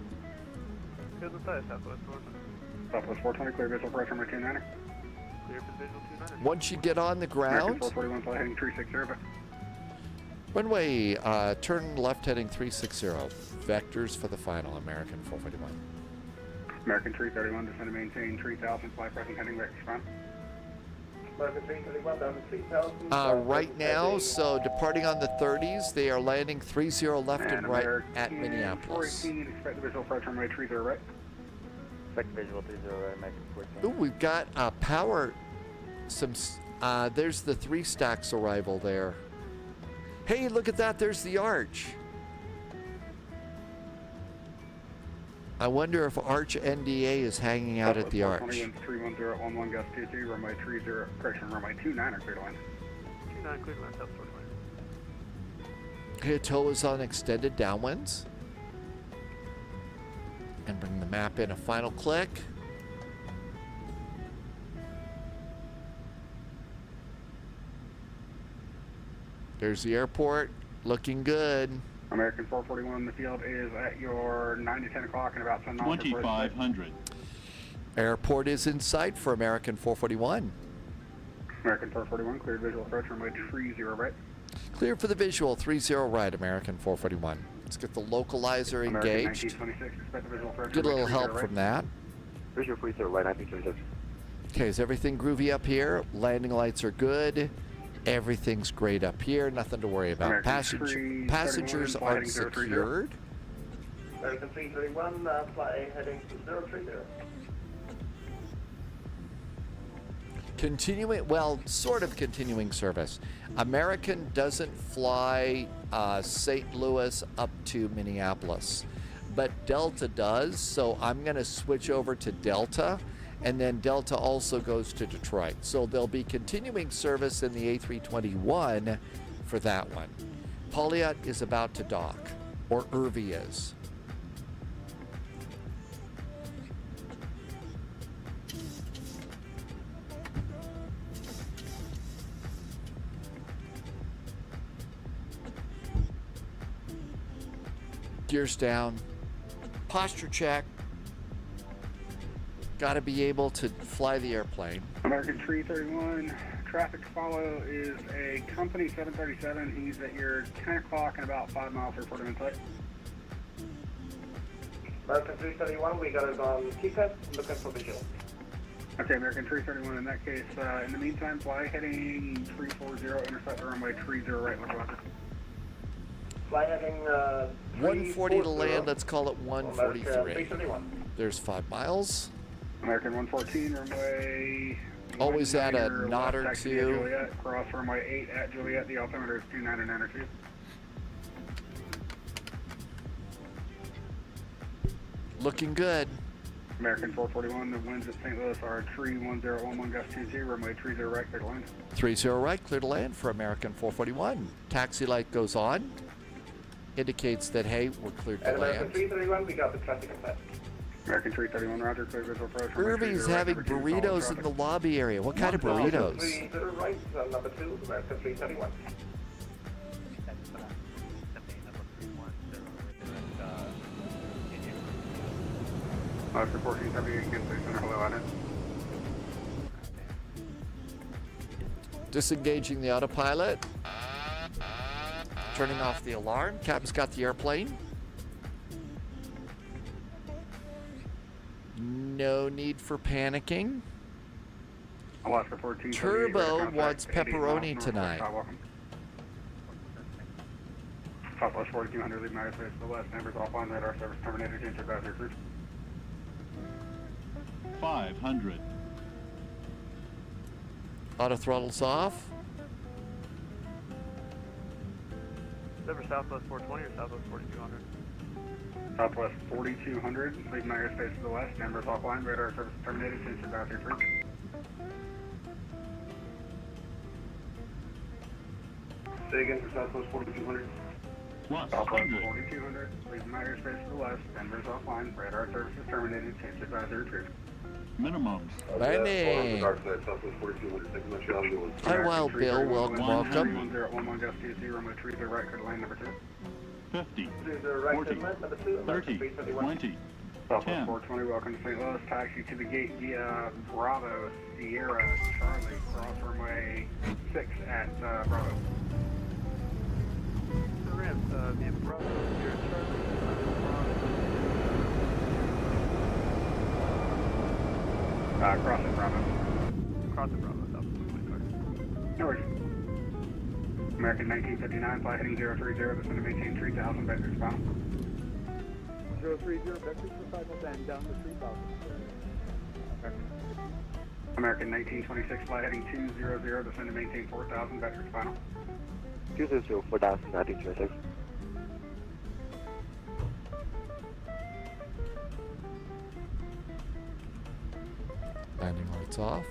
S20: Here's the size, Southwest 420.
S9: Southwest 420, clear visual approach runway 29er.
S20: Clear for visual 29er.
S2: Once you get on the ground,
S9: 441 fly heading 360.
S2: runway turn left heading 360. Vectors for the final, American 441.
S9: American 331, descend and maintain 3000, fly present heading vectors front.
S14: American 331 down to 3000.
S2: Right now, so departing on the 30s, they are landing 30 left and right
S9: American
S2: at Minneapolis.
S9: 14, expect the visual approach runway 30 right.
S4: Expect visual 30 right, American 14.
S2: Ooh, we've got power. There's the 3 stacks arrival there. Hey, look at that. There's the arch. I wonder if Arch NDA is hanging out at the arch.
S9: 310 gust 22, runway 30, correction, runway 29 clear to land.
S20: 29 clear to land, South 420.
S2: Tow is on extended downwinds. And bring the map in a final click. There's the airport, looking good.
S9: American 441, the field is at your 9 to 10 o'clock and about 10 miles.
S18: 2500.
S2: Airport is in sight for American 441.
S9: American 441, cleared visual approach, runway 30 right.
S2: Clear for the visual, 30 right, American 441. Let's get the localizer
S9: American
S2: engaged.
S9: 1926, expect the visual approach.
S2: Get a little
S9: runway 30
S2: help
S9: right.
S2: from that.
S4: Visual 30 right, 1926.
S2: Okay, is everything groovy up here? Landing lights are good. Everything's great up here. Nothing to worry about. Passengers are secured.
S7: American 331, fly heading to 030.
S2: Continuing, well, sort of continuing service. American doesn't fly St. Louis up to Minneapolis, but Delta does, so I'm going to switch over to Delta, and then Delta also goes to Detroit. So there'll be continuing service in the A321 for that one. Pauliot is about to dock, or Irvy is. Gears down, posture check. Got to be able to fly the airplane.
S9: American 331, traffic to follow is a company 737. He's at your 10 o'clock and about 5 miles for 40 minutes late.
S7: American 331, we got it on TPET, looking for visual.
S9: Okay, American 331, in that case, in the meantime, fly heading 340, intercept the runway 30 right, look left.
S7: Fly heading
S2: 140 to land, let's call it 143. There's 5 miles.
S9: American 114, runway...
S2: Always at a knot or
S9: taxi
S2: two.
S9: at Juliet, cross runway 8 at Juliet, the altimeter is 299
S2: Looking good.
S9: American 441, the winds at St. Louis are 31011 gust 20, runway 30 right, clear to land.
S2: 30 right, clear to land for American 441. Taxi light goes on. Indicates that, hey, we're cleared to
S7: American
S2: land.
S7: 331, we got the traffic effect.
S9: American 331, roger, clear visual approach.
S2: Irvy's having burritos in the lobby area. What kind of burritos?
S7: 30 right, number 2, American 331.
S9: Oscar 1478, get please center, hello, on it.
S2: Disengaging the autopilot. Turning off the alarm. Captain's got the airplane. No need for panicking.
S9: Alaska 1478,
S2: Turbo wants pepperoni tonight.
S9: Southwest 4200, leave United States to the west, members offline, radar service terminated, change advisory cruise.
S18: 500.
S2: Auto throttles off.
S20: Over Southwest 420 or Southwest 4200?
S9: Southwest 4200, leave United States to the west, members offline, radar service terminated, change advisory cruise.
S7: Say again for Southwest 4200.
S9: Southwest 4200, leave United States to the west, members offline, radar service is terminated, change advisory cruise.
S18: Minimum.
S2: Landing. Hi, Wild Bill. Welcome, welcome.
S9: 3011 gust 20, runway 30 right, clear to land number 2.
S18: 50.
S7: 40,
S18: 30. 20.
S9: Southwest
S18: 10.
S9: 420, welcome to St. Louis. Taxi to the gate via Bravo, Sierra, Charlie, cross runway 6 at Bravo.
S20: Ramp, via Bravo, Sierra, Charlie,
S9: Crossing Bravo.
S20: Crossing Bravo, Southwest 25.
S9: No worries. American 1959, fly heading 030, descend to maintain 3000, vectors final.
S21: 030, vectors for final band down to 3000.
S9: American 1926, fly heading 200, descend to maintain 4000, vectors final.
S4: 200, 4000, 1926.
S2: Landing lights off.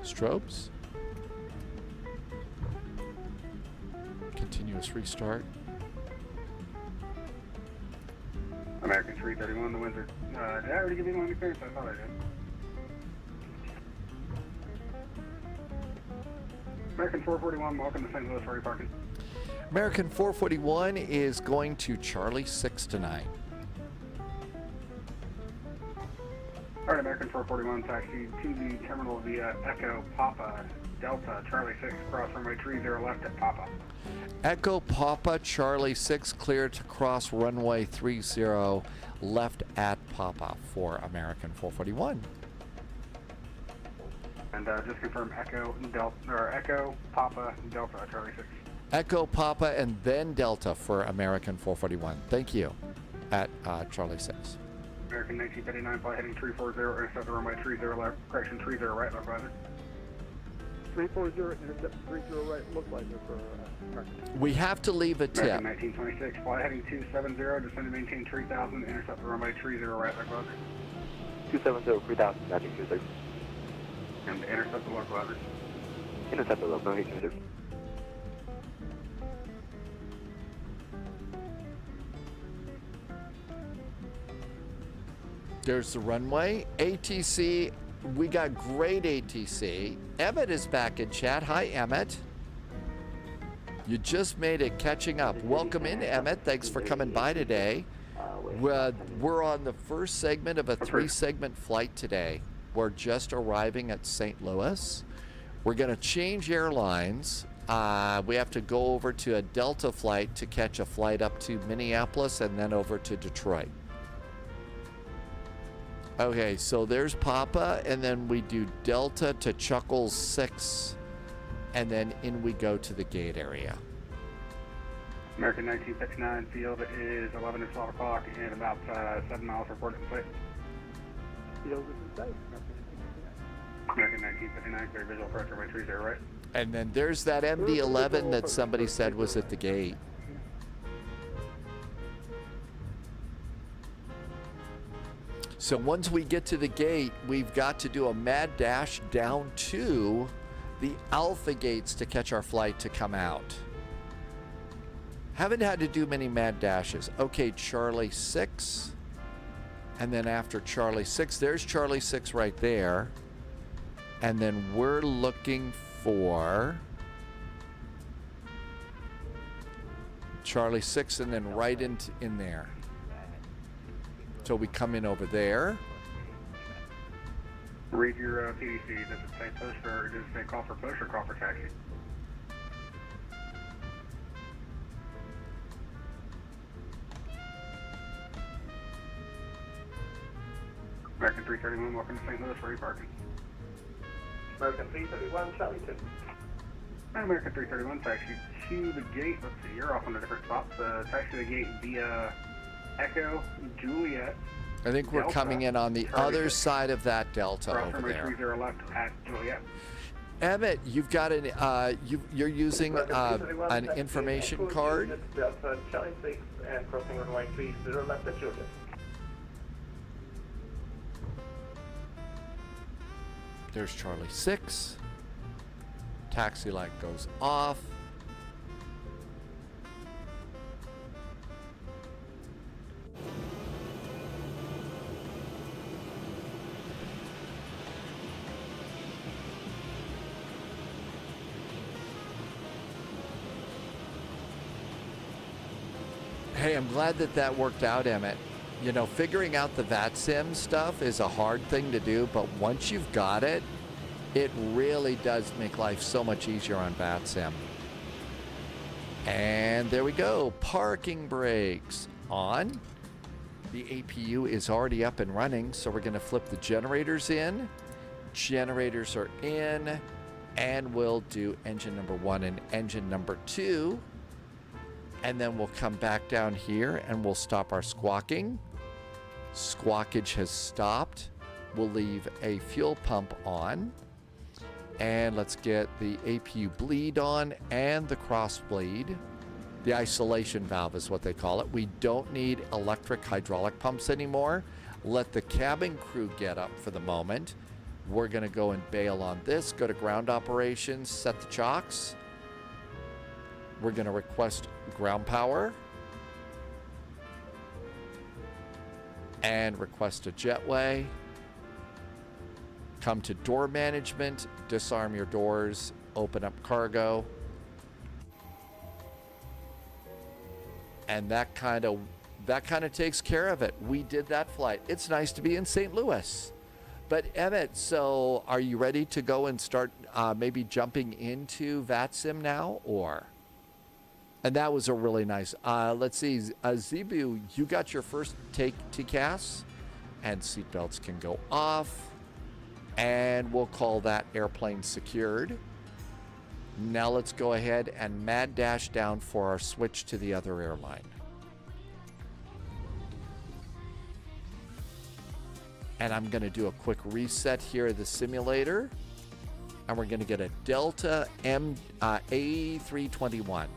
S2: Strobes. Continuous restart.
S9: American 331, the winds are... did I already give you landing clearance? I thought I did. American 441, welcome to St. Louis, where are you parking?
S2: American 441 is going to Charlie 6 tonight.
S9: Alright, American 441, taxi to the terminal via Echo Papa Delta, Charlie 6, cross runway 30 left at Papa.
S2: Echo Papa, Charlie 6, clear to cross runway 30 left at Papa for American 441.
S9: And just confirm Echo, Delta, or Echo, Papa, Delta, Charlie 6.
S2: Echo Papa and then Delta for American 441. Thank you. At Charlie 6.
S9: American 1959, flight heading 340, intercept the runway 30 left, correction 30 right, left rider.
S19: 340, intercept 30 right, look like it for
S2: We have to leave a tip.
S9: American 1926, flight heading 270, descend to maintain 3000, intercept the runway 30 right, left rider.
S4: 270, 3000, landing 26.
S9: And intercept the local others.
S4: Intercept the local 826.
S2: There's the runway. ATC, we got great ATC. Emmett is back in chat. Hi, Emmett. You just made it catching up. Welcome in, Emmett. Thanks for coming by today. We're on the first segment of a 3-segment flight today. We're just arriving at St. Louis. We're going to change airlines. We have to go over to a Delta flight to catch a flight up to Minneapolis and then over to Detroit. Okay, so there's Papa, and then we do Delta to Chuckles 6, and then in we go to the gate area.
S9: American 1959, field is 11 to 12 o'clock and about 7 miles reported complete.
S19: Field is in sight.
S9: American 1959, clear visual approach runway 30 right.
S2: And then there's that MD-11 that somebody said was at the gate. So once we get to the gate, we've got to do a mad dash down to the Alpha gates to catch our flight to come out. Haven't had to do many mad dashes. Okay, Charlie 6. And then after Charlie 6, there's Charlie 6 right there. And then we're looking for Charlie 6 and then right in there. So we come in over there.
S9: Read your PDC. Does it say push or does it say call for push or call for taxi? American 331, welcome to St. Louis. Where are you parking?
S14: American 331, Charlie 2.
S9: American 331, taxi to the gate. Let's see, you're off on a different spot. Taxi to the gate via Echo, Juliet.
S2: I think we're
S9: Delta,
S2: coming in on the other side of that Delta over there.
S9: 30 left at Juliet.
S2: Emmett, you've got an you're using an information card.
S14: Delta, Charlie 6 and crossing runway 30 left at Juliet.
S2: There's Charlie 6. Taxi light goes off. Hey, I'm glad that worked out, Emmett. You know, figuring out the VATSIM stuff is a hard thing to do, but once you've got it, it really does make life so much easier on VATSIM. And there we go. Parking brakes on. The APU is already up and running, so we're going to flip the generators in. Generators are in, and we'll do engine number 1 and engine number 2. And then we'll come back down here and we'll stop our squawking. Squawkage has stopped. We'll leave a fuel pump on. And let's get the APU bleed on and the cross bleed. The isolation valve is what they call it. We don't need electric hydraulic pumps anymore. Let the cabin crew get up for the moment. We're going to go and bail on this. Go to ground operations, set the chocks. We're going to request ground power and request a jetway. Come to door management, disarm your doors, open up cargo. And that kind of takes care of it. We did that flight. It's nice to be in St. Louis. But Emmett, so are you ready to go and start maybe jumping into VATSIM now, or? And that was a really nice. Let's see, Zebu, you got your first take TCAS, and seatbelts can go off, and we'll call that airplane secured. Now let's go ahead and mad dash down for our switch to the other airline. And I'm going to do a quick reset here of the simulator. And we're going to get a Delta A321.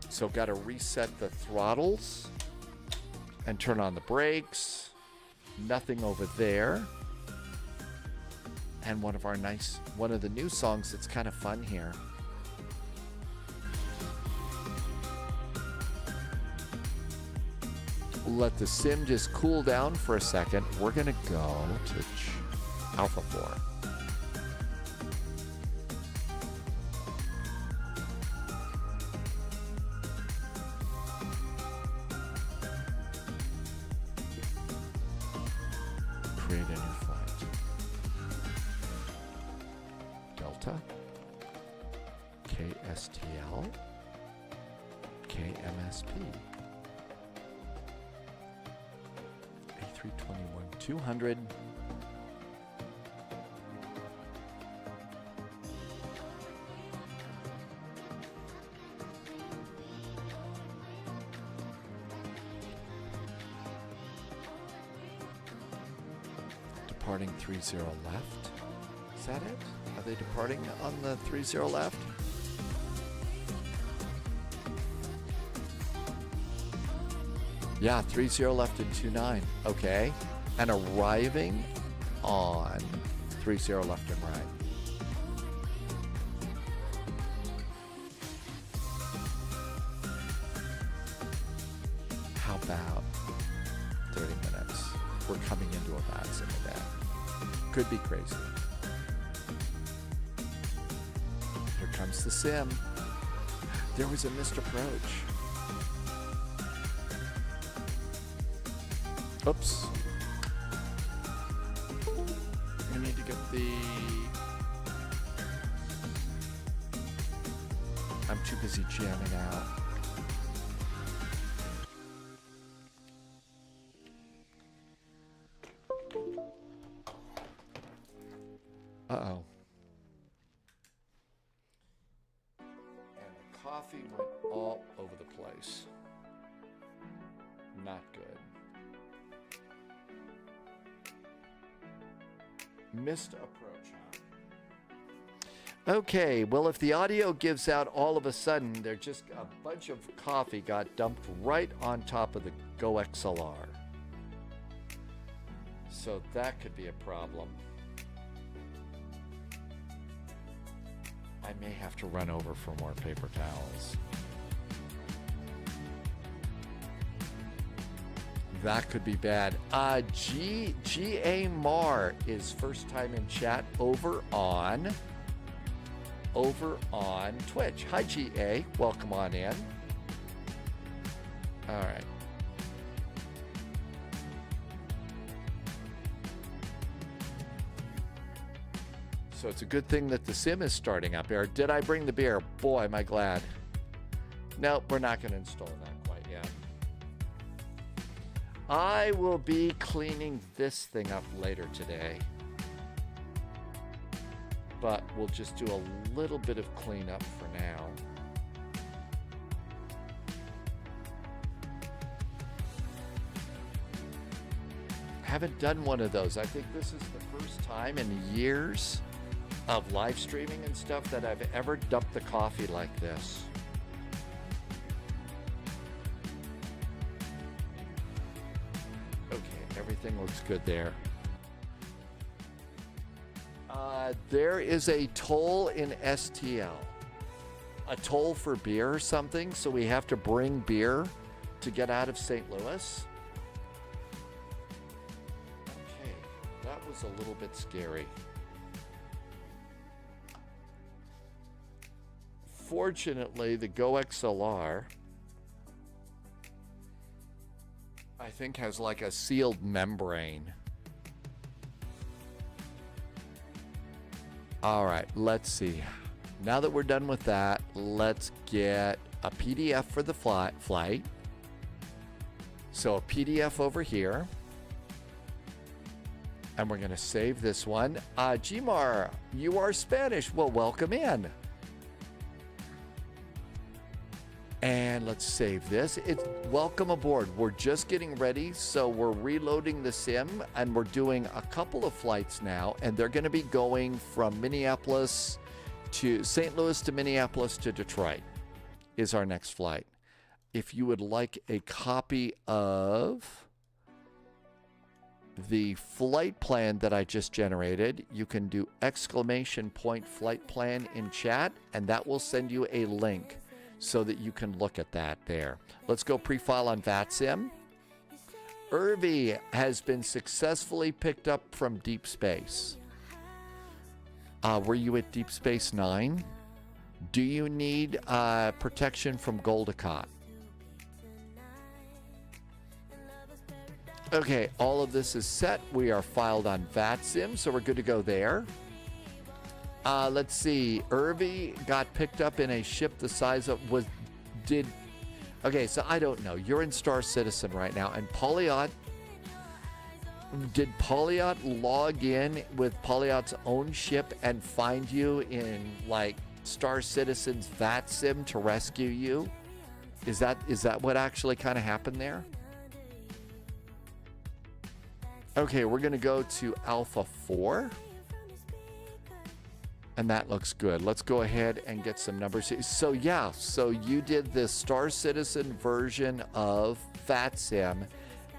S2: So got to reset the throttles and turn on the brakes. Nothing over there. And one of the new songs that's kind of fun here. Let the sim just cool down for a second. We're going to go to Alpha 4. Create a new flight. Delta. KSTL. KMSP. A321-200. Departing 30 left. Is that it? Are they departing on the 30 left? Yeah, 30 left and 29. Okay. And arriving on 30 left and right. How about 30 minutes? We're coming into a VATSIM event. Could be crazy. Here comes the sim. There was a missed approach. Oops. We need to get the... I'm too busy jamming out. Uh-oh. And the coffee went all over the place. Not good. Missed approach, huh? Okay, well, if the audio gives out all of a sudden, there just a bunch of coffee got dumped right on top of the Go XLR. So that could be a problem. I may have to run over for more paper towels. That could be bad. G.A. Mar is first time in chat over on Twitch. Hi, G.A. Welcome on in. All right. So it's a good thing that the sim is starting up here. Did I bring the beer? Boy, am I glad. Nope, we're not going to install that quite yet. I will be cleaning this thing up later today. But we'll just do a little bit of cleanup for now. Haven't done one of those. I think this is the first time in years of live streaming and stuff that I've ever dumped the coffee like this. Okay, everything looks good there. There is a toll in STL. A toll for beer or something, so we have to bring beer to get out of St. Louis. Okay, that was a little bit scary. Fortunately, the Go XLR, I think, has like a sealed membrane All right, let's see. Now that we're done with that, let's get a PDF for the flight. So a PDF over here. And we're going to save this one. Gmar, you are Spanish. Well, welcome in. And let's save this. It's welcome aboard. We're just getting ready. So we're reloading the sim and we're doing a couple of flights now. And they're going to be going from Minneapolis to St. Louis to Minneapolis to Detroit is our next flight. If you would like a copy of the flight plan that I just generated, you can do !flight plan in chat, and that will send you a link so that you can look at that there. Let's go pre-file on VATSIM. Irvi has been successfully picked up from deep space. Were you at Deep Space 9? Do you need protection from Goldacott? Okay, all of this is set. We are filed on VATSIM, so we're good to go there. Let's see. Irvi got picked up in a ship the size of okay, so I don't know. You're in Star Citizen right now, and did Polyot log in with Polyot's own ship and find you in like Star Citizen's VATSIM to rescue you? Is that what actually kind of happened there? Okay, we're going to go to Alpha 4. And that looks good. Let's go ahead and get some numbers. So yeah, so you did this Star Citizen version of VATSIM,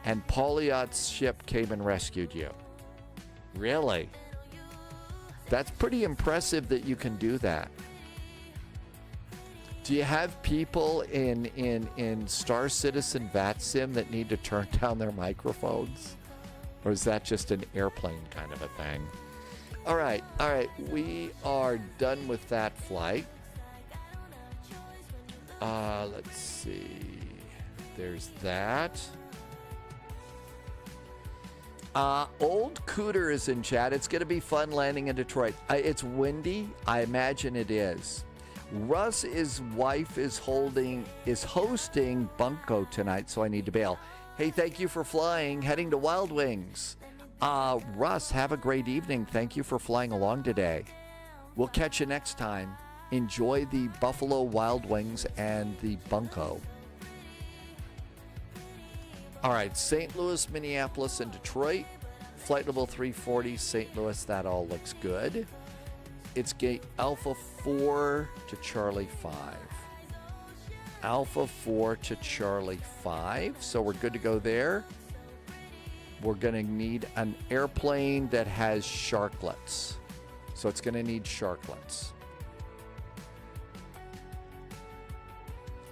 S2: and Polyot's ship came and rescued you. Really? That's pretty impressive that you can do that. Do you have people in Star Citizen VATSIM that need to turn down their microphones? Or is that just an airplane kind of a thing? All right. We are done with that flight. Let's see. There's that. Old Cooter is in chat. It's going to be fun landing in Detroit. It's windy. I imagine it is. Russ's wife is hosting Bunko tonight, so I need to bail. Hey, thank you for flying. Heading to Wild Wings. Russ, have a great evening. Thank you for flying along today. We'll catch you next time. Enjoy the Buffalo Wild Wings and the Bunko. All right, St. Louis, Minneapolis, and Detroit. Flight level 340, St. Louis. That all looks good. It's gate Alpha 4 to Charlie 5. Alpha 4 to Charlie 5. So we're good to go there. We're going to need an airplane that has sharklets. So it's going to need sharklets.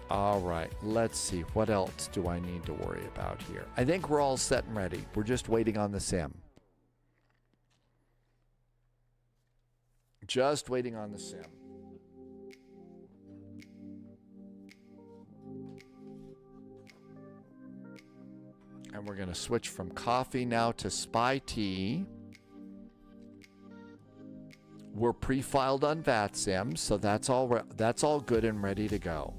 S2: All right, let's see. What else do I need to worry about here? I think we're all set and ready. We're just waiting on the sim. Just waiting on the sim. And we're going to switch from coffee now to Spy tea. We're pre-filed on VATSIM, so that's all good and ready to go.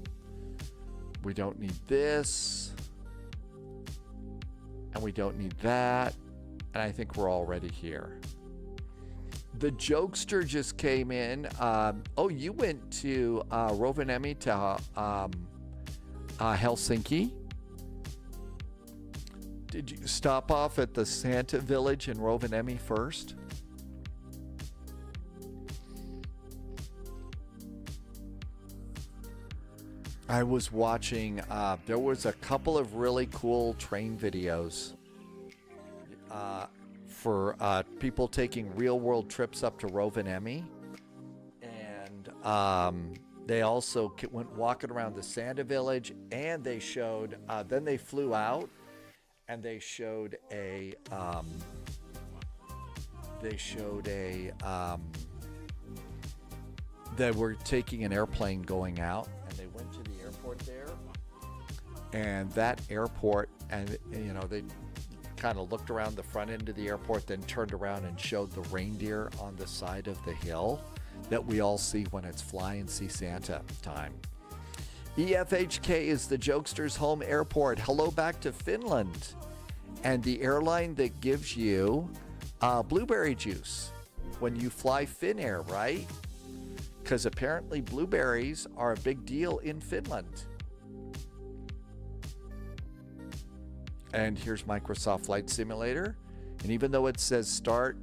S2: We don't need this. And we don't need that. And I think we're already here. The Jokester just came in. Oh, you went to Rovaniemi to Helsinki. Did you stop off at the Santa Village in Rovaniemi first? I was watching, there was a couple of really cool train videos for people taking real-world trips up to Rovaniemi. And they also went walking around the Santa Village, and they showed, then they flew out, and they showed a, they were taking an airplane going out, and they went to the airport there, and that airport, and you know, kind of looked around the front end of the airport, then turned around and showed the reindeer on the side of the hill that we all see when it's Fly and See Santa time. EFHK is the Jokester's home airport. Hello back to Finland. And the airline that gives you blueberry juice when you fly Finnair, right? Because apparently blueberries are a big deal in Finland. And here's Microsoft Flight Simulator. And even though it says start,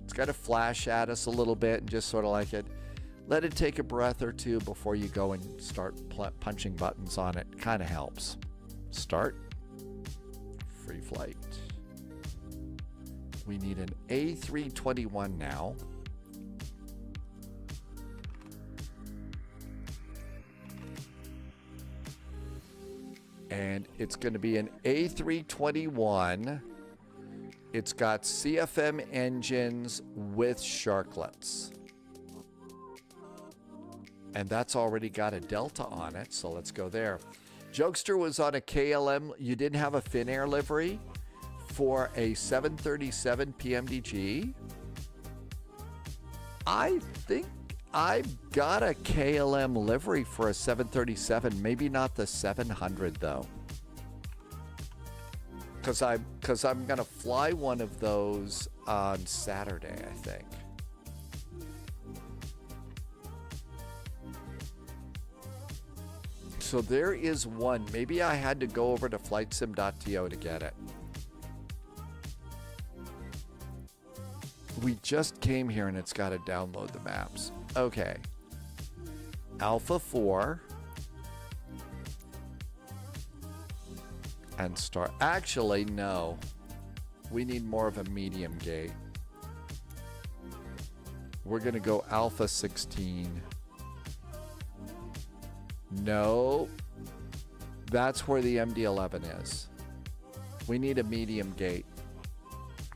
S2: it's got to flash at us a little bit and just sort of like it. Let it take a breath or two before you go and start punching buttons on it. Kind of helps. Start. Free flight. We need an A321 now. And it's going to be an A321. It's got CFM engines with sharklets. And that's already got a Delta on it, so let's go there. Jokester was on a KLM. You didn't have a Finnair livery for a 737 PMDG. I think I've got a KLM livery for a 737, maybe not the 700 though. Because I'm going to fly one of those on Saturday, I think. So there is one. Maybe I had to go over to flightsim.to to get it. We just came here and it's got to download the maps. Okay. Alpha 4. And start. Actually, no. We need more of a medium gate. We're going to go Alpha 16. No. That's where the MD-11 is. We need a medium gate.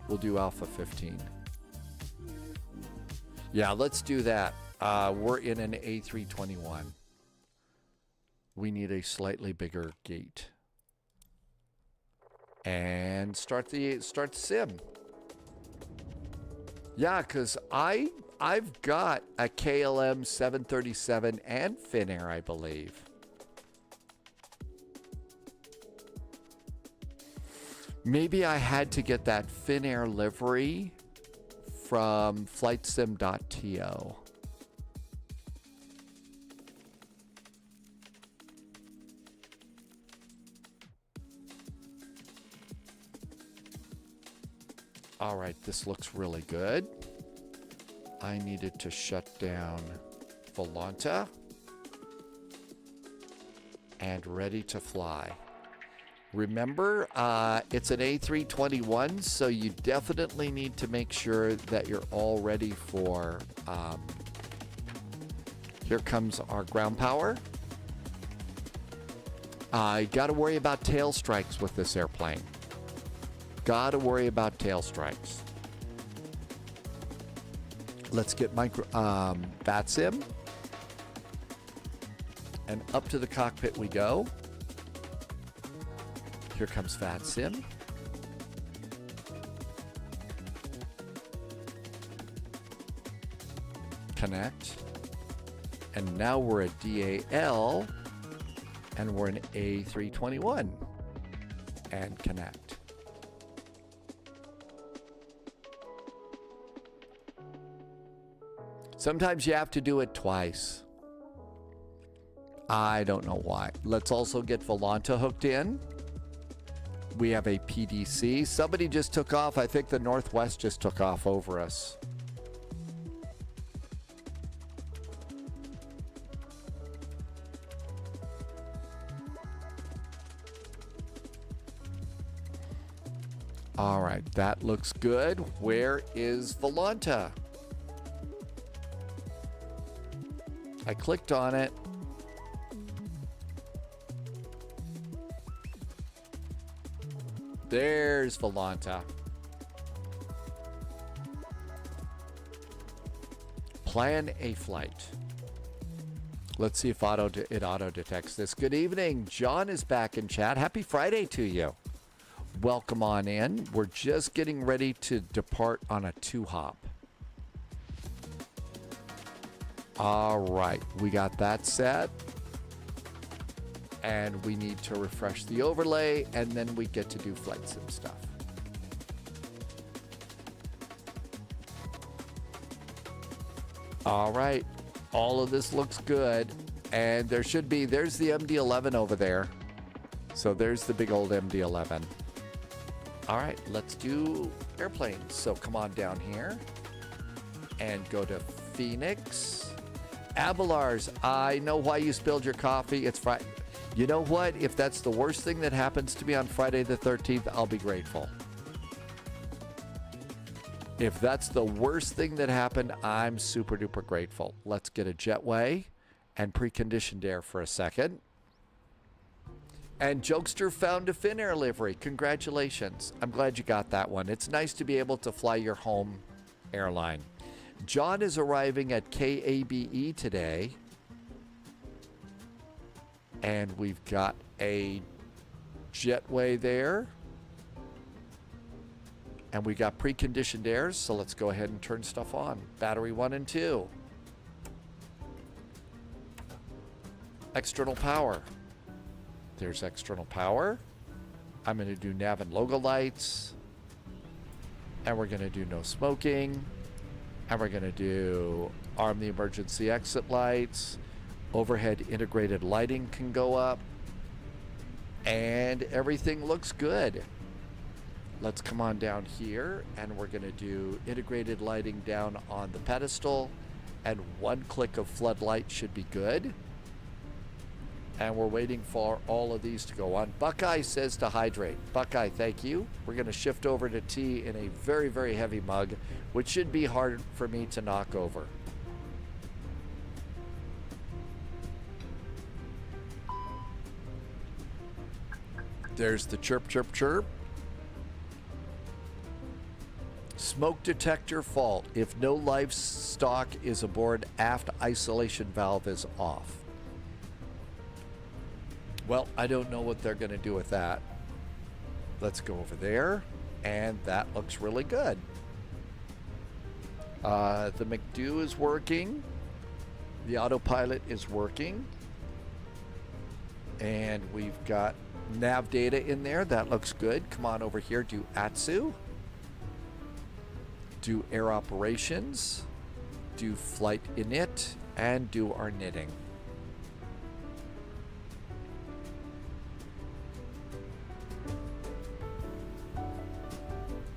S2: We'll do Alpha 15. Yeah, let's do that. We're in an A321. We need a slightly bigger gate. And start the sim. Yeah, because I've got a KLM 737 and Finnair, I believe. Maybe I had to get that Finnair livery from flightsim.to. All right, this looks really good. I needed to shut down Volanta and ready to fly. Remember, it's an A321, so you definitely need to make sure that you're all ready for, here comes our ground power. You got to worry about tail strikes with this airplane. Got to worry about tail strikes. Let's get VATSIM. And up to the cockpit we go. Here comes VATSIM. Connect. And now we're at DAL. And we're in A321. And connect. Sometimes you have to do it twice. I don't know why. Let's also get Volanta hooked in. We have a PDC. Somebody just took off. I think the Northwest just took off over us. All right, that looks good. Where is Volanta? I clicked on it. There's Volanta. Plan a flight. Let's see if it auto detects this. Good evening. John is back in chat. Happy Friday to you. welcome on in. We're just getting ready to depart on a 2-hop. All right, we got that set. And we need to refresh the overlay, and then we get to do flight sim stuff. All right, all of this looks good. And there should be, there's the MD-11 over there. So there's the big old MD-11. All right, let's do airplanes. So come on down here and go to Phoenix. Avalars, I know why you spilled your coffee. It's Friday. You know what? If that's the worst thing that happens to me on Friday the 13th, I'll be grateful. If that's the worst thing that happened, I'm super duper grateful. Let's get a jetway and preconditioned air for a second. And Jokester found a Finnair livery. Congratulations. I'm glad you got that one. It's nice to be able to fly your home airline. John is arriving at KABE today. And we've got a jetway there. And we got preconditioned air, so let's go ahead and turn stuff on. Battery 1 and 2. External power. There's external power. I'm going to do nav and logo lights. And we're going to do no smoking. And we're going to do arm the emergency exit lights. Overhead integrated lighting can go up. And everything looks good. Let's come on down here, and we're going to do integrated lighting down on the pedestal. And 1 click of floodlight should be good. And we're waiting for all of these to go on. Buckeye says to hydrate. Buckeye, thank you. We're going to shift over to tea in a very, very heavy mug, which should be hard for me to knock over. There's the chirp, chirp, chirp. Smoke detector fault. If no livestock is aboard, aft isolation valve is off. Well, I don't know what they're going to do with that. Let's go over there, and that looks really good. The McDo is working. The autopilot is working. And we've got nav data in there. That looks good. Come on over here. Do ASUS. Do air operations. Do flight init. And do our knitting.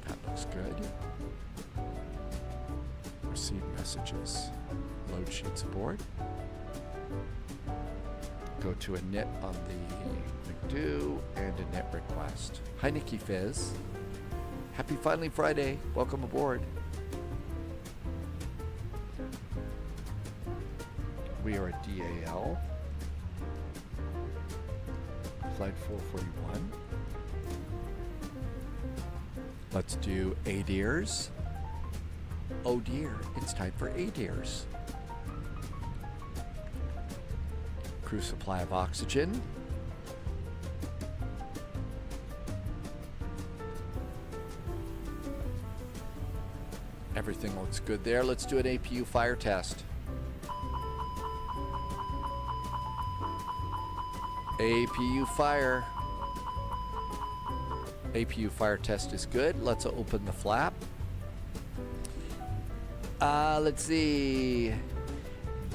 S2: That looks good. Receive messages. Load sheets aboard. Go to a knit on the McDo and a knit request. Hi, Nikki Fizz. Happy Finally Friday. Welcome aboard. We are at DAL. Flight 441. Let's do ADIRS. Oh dear, it's time for ADIRS. Crew supply of oxygen. Everything looks good there. Let's do an APU fire test. APU fire. APU fire test is good. Let's open the flap. Let's see.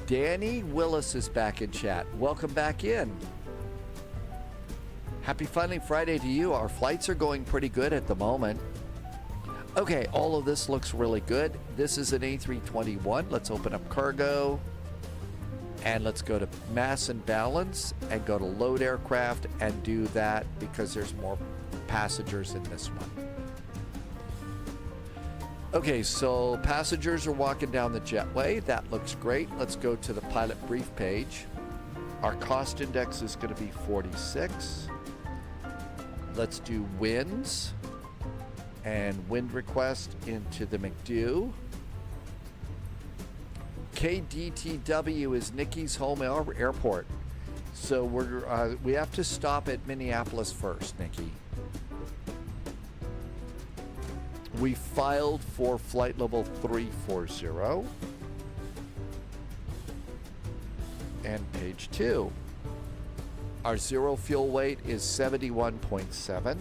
S2: Danny Willis is back in chat. Welcome back in. Happy Finally Friday to you. Our flights are going pretty good at the moment. Okay, all of this looks really good. This is an A321. Let's open up cargo. And let's go to mass and balance and go to load aircraft and do that because there's more passengers in this one. Okay, so passengers are walking down the jetway. That looks great. Let's go to the pilot brief page. Our cost index is going to be 46. Let's do winds and wind request into the McDo. KDTW is Nikki's home airport. So we have to stop at Minneapolis first, Nikki. We filed for flight level 340. And page 2. Our zero fuel weight is 71.7.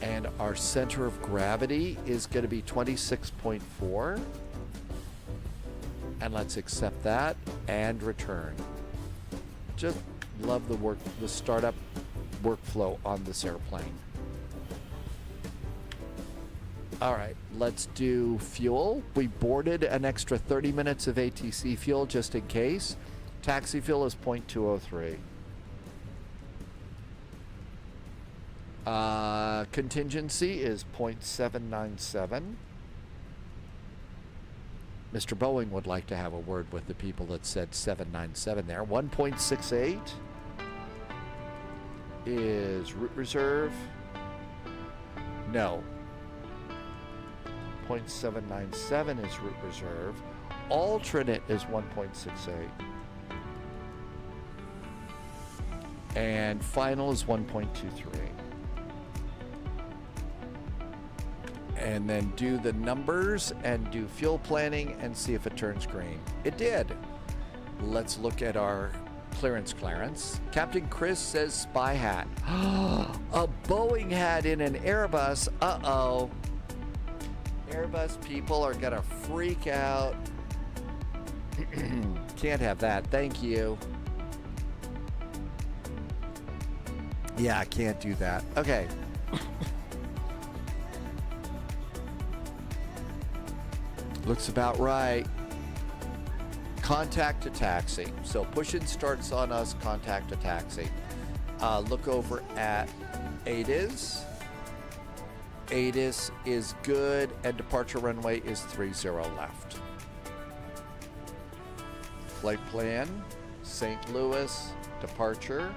S2: And our center of gravity is going to be 26.4. And let's accept that and return. Just love the startup workflow on this airplane. All right, let's do fuel. We boarded an extra 30 minutes of ATC fuel just in case. Taxi fuel is 0.203. Contingency is 0.797. Mr. Boeing would like to have a word with the people that said 797 there. 1.68 is route reserve. No. 0.797 is route reserve. Alternate is 1.68. And final is 1.23. And then do the numbers and do fuel planning and see if it turns green. It did. Let's look at our clearance. Captain Chris says spy hat. A Boeing hat in an Airbus. Uh-oh. Airbus people are gonna freak out. Can't have that. Thank you. Yeah, I can't do that. Okay. Looks about right. Contact to taxi. So push-in starts on us, contact to taxi. Look over at ADIS. ADIS is good, and departure runway is 30 left. Flight plan, St. Louis, departure,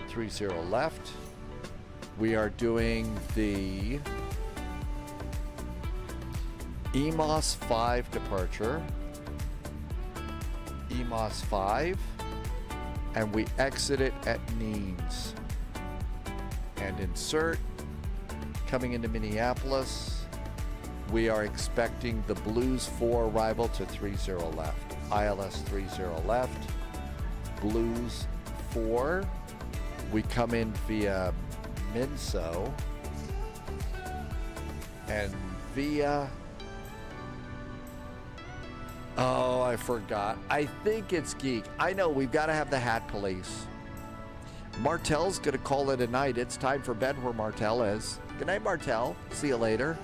S2: 30 left. We are doing the EMOS 5 departure, EMOS 5, and we exit it at Neens. And insert, coming into Minneapolis, we are expecting the Blues 4 arrival to 30 left, ILS 30 left, Blues 4, we come in via Minso, and via... Oh, I forgot. I think it's Geek. I know, we've got to have the hat police. Martel's going to call it a night. It's time for bed where Martel is. Good night, Martel. See you later.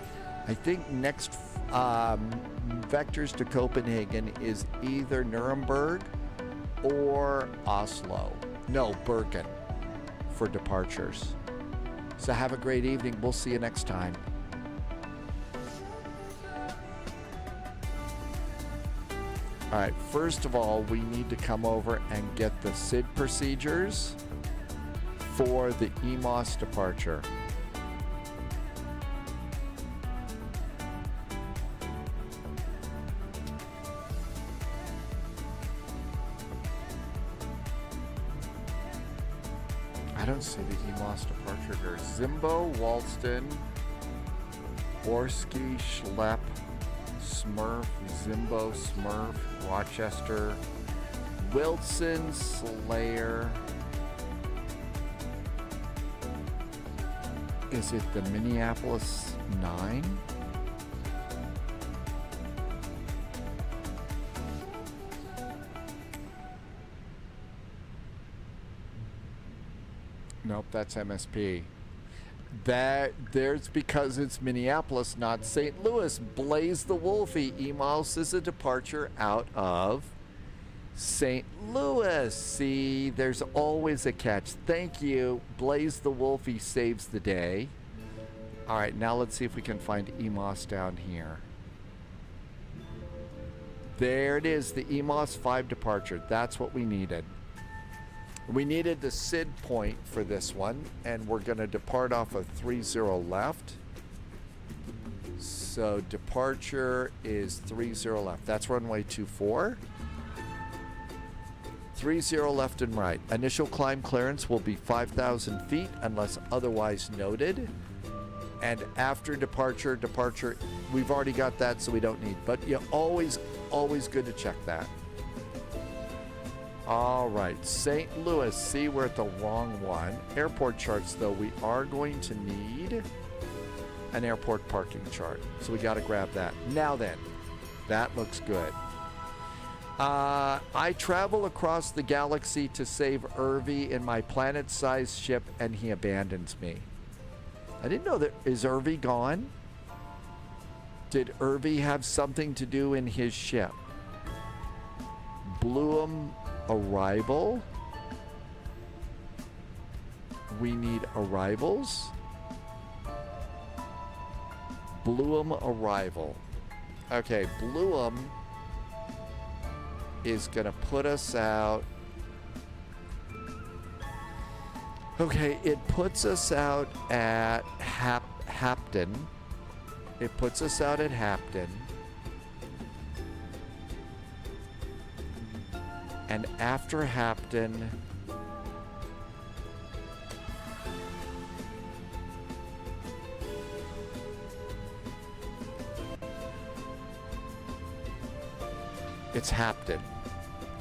S2: I think next vectors to Copenhagen is either Nuremberg or Oslo. No, Bergen for departures. So have a great evening. We'll see you next time. All right, first of all, we need to come over and get the SID procedures for the EMOS departure. I don't see the EMOS departure here. Zimbo, Walston, Orski, Schlepp, Smurf, Zimbo, Smurf, Rochester, Wilson, Slayer. Is it the Minneapolis 9? Nope, that's MSP. There's because it's Minneapolis, not St. Louis. Blaze the Wolfie. EMOS is a departure out of St. Louis. See, there's always a catch. Thank you. Blaze the Wolfie saves the day. All right, now let's see if we can find EMOS down here. There it is, the EMOS 5 departure. That's what we needed. We needed the SID point for this one, and we're going to depart off of 30 left. So departure is 30 left. That's runway 24. 30 left and right. Initial climb clearance will be 5,000 feet unless otherwise noted. And after departure, we've already got that, so we don't need. But you always good to check that. All right, St. Louis. See, we're at the wrong one. Airport charts, though, we are going to need an airport parking chart. So we got to grab that. Now then, that looks good. I travel across the galaxy to save Irvi in my planet-sized ship, and he abandons me. I didn't know that. Is Irvi gone? Did Irvi have something to do in his ship? Bloom arrival. We need arrivals. Bloom arrival. Okay, Bloom is going to put us out. Okay, it puts us out at Hapton. It puts us out at Hapton. And after Hapton, it's Hapton.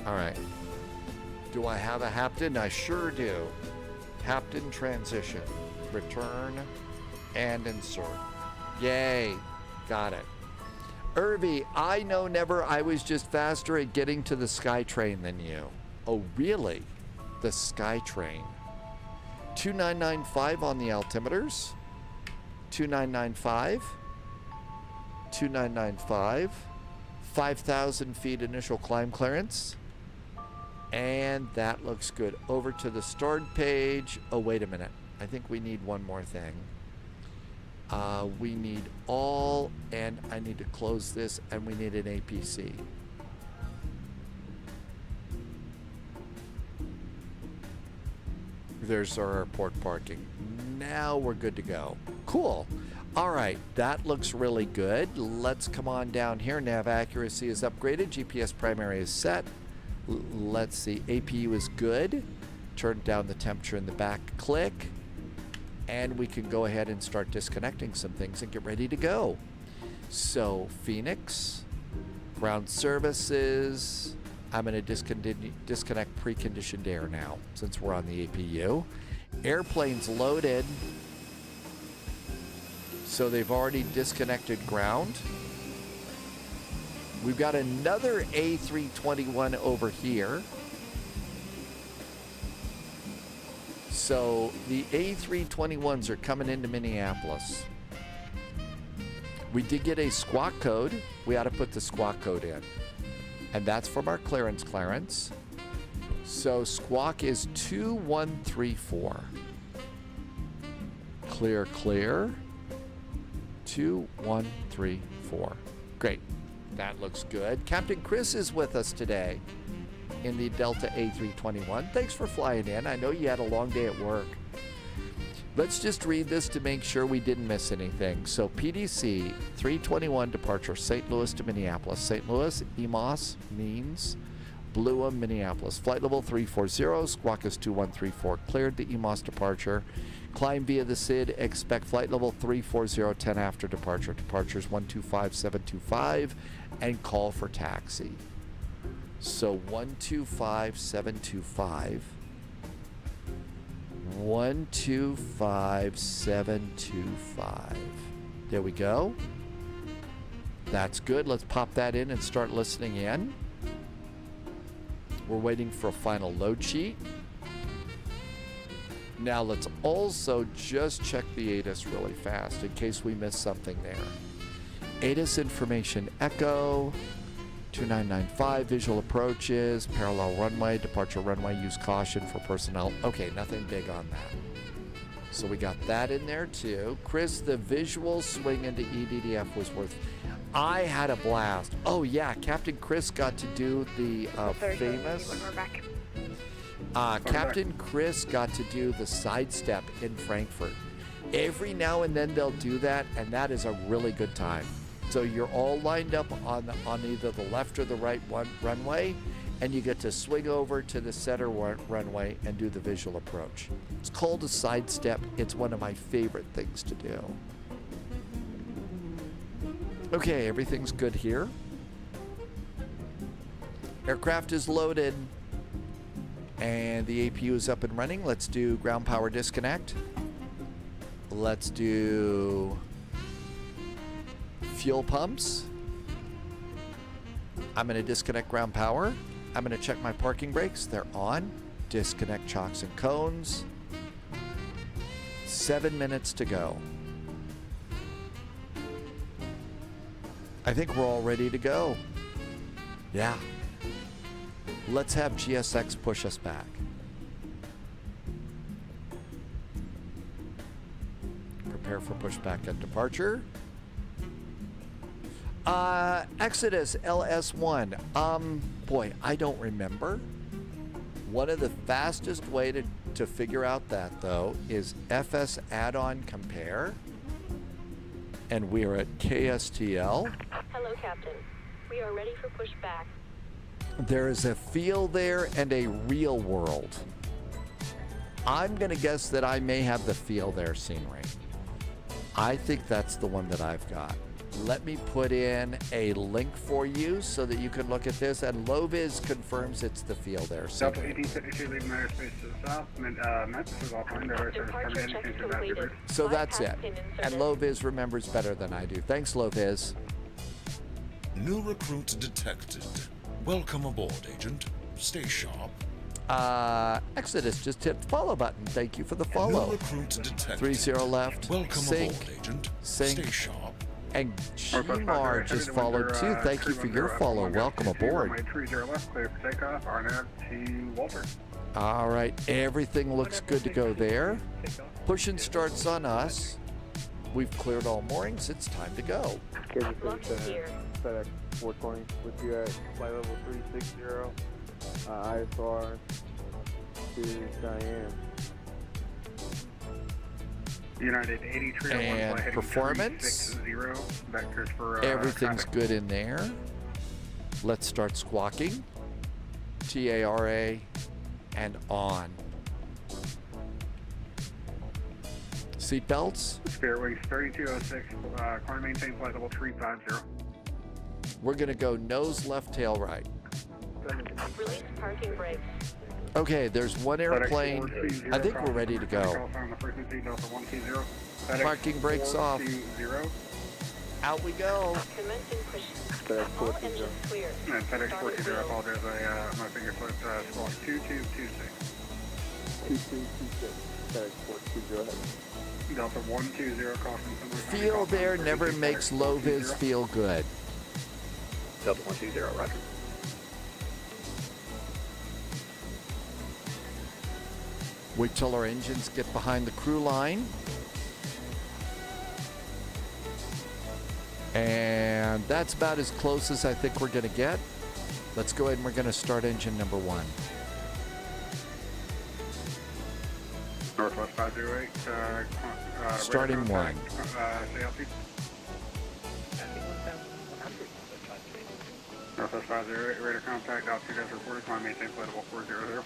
S2: All right. Do I have a Hapton? I sure do. Hapton transition. Return and insert. Yay. Got it. Irvi, I know never. I was just faster at getting to the SkyTrain than you. Oh, really? The SkyTrain. 2995 on the altimeters. 2995. 2995. 5,000 feet initial climb clearance. And that looks good. Over to the stored page. Oh, wait a minute. I think we need one more thing. We need all, and I need to close this, and we need an APC. There's our airport parking. Now we're good to go. Cool. All right, that looks really good. Let's come on down here. Nav accuracy is upgraded. GPS primary is set. Let's see. APU is good. Turn down the temperature in the back. Click. And we can go ahead and start disconnecting some things and get ready to go. So, Phoenix, ground services. I'm going to disconnect preconditioned air now since we're on the APU. Airplane's loaded. So they've already disconnected ground. We've got another A321 over here. So the A321s are coming into Minneapolis. We did get a squawk code. We ought to put the squawk code in. And that's from our clearance. So squawk is 2134. Clear, clear. 2134. Great. That looks good. Captain Chris is with us today in the Delta A321. Thanks for flying in. I know you had a long day at work. Let's just read this to make sure we didn't miss anything. So PDC 321 departure St. Louis to Minneapolis. St. Louis, EMOS means Bloom, Minneapolis. Flight level 340, squawk is 2134. Cleared the EMOS departure. Climb via the SID. Expect flight level 340, 10 after departure. Departure is 125725 and call for taxi. So 125725. 125725. There we go. That's good. Let's pop that in and start listening in. We're waiting for a final load sheet. Now let's also just check the ATIS really fast in case we missed something there. ATIS information echo. 2995 visual approaches, parallel runway, departure runway, use caution for personnel. Okay, nothing big on that. So we got that in there too. Chris, the visual swing into EDDF was worth. I had a blast. Oh yeah, Captain Chris got to do the famous. Captain Chris got to do the sidestep in Frankfurt. Every now and then they'll do that, and that is a really good time. So you're all lined up on either the left or the right runway, and you get to swing over to the center runway and do the visual approach. It's called a sidestep. It's one of my favorite things to do. Okay, everything's good here. Aircraft is loaded and the APU is up and running. Let's do ground power disconnect. Let's do fuel pumps. I'm going to disconnect ground power. I'm going to check my parking brakes. They're on. Disconnect chocks and cones. 7 minutes to go. I think we're all ready to go. Yeah. Let's have GSX push us back. Prepare for pushback at departure. Exodus LS1. Boy, I don't remember. One of the fastest way to figure out that, though, is FS add-on compare. And we are at KSTL.
S1: Hello, Captain. We are ready for pushback.
S2: There is a feel there and a real world. I'm going to guess that I may have the feel there scenery. I think that's the one that I've got. Let me put in a link for you so that you can look at this, and LOWW confirms it's the feel there.
S9: Delta 1852 leaving airspace to the south. Memphis is offline. Their service terminating. Change to Vancouver.
S2: So that's it. And LOWW remembers better than I do. Thanks, LOWW.
S6: New recruit detected. Welcome aboard, Agent. Stay sharp.
S2: Exodus just hit the follow button. Thank you for the follow.
S6: New recruit detected.
S2: 30 left.
S6: Welcome
S2: Sync.
S6: aboard, Agent.
S2: Sync.
S6: Stay sharp.
S2: And Gmar just followed too. Thank you for your follow. Welcome aboard.
S9: 30 left, clear for takeoff. RNAV to Walter.
S2: All right, everything looks good to go there. Push and starts on us. We've cleared all moorings. It's time to go.
S8: FedEx 420 with you at flight level 360, ISR to Cheyenne.
S9: United 83
S2: and performance.
S9: Vectors for,
S2: everything's good in there. Let's start squawking. TARA and on. Seatbelts.
S9: Spirit Wings 3206. Climb maintain flight level 350.
S2: We're going to go nose left, tail right.
S1: Release parking brakes.
S2: Okay, there's one airplane. I think we're ready to go. Parking brakes off. Out we go.
S1: Commencing push.
S8: FedEx
S1: All
S8: 420.
S1: engines clear.
S9: FedEx 420, I apologize. My finger slipped. Squawk 2226.
S8: 2226. FedEx 420.
S9: Delta 120, caution.
S2: Feel there never makes LOWW feel good.
S12: Delta 120, roger.
S2: Wait till our engines get behind the crew line. And that's about as close as I think we're going to get. Let's go ahead and we're going to start engine number 1.
S9: Northwest 508.
S2: Starting 1.
S9: Northwest 508, radar contact, altitude as reported, climb maintain flight level 400.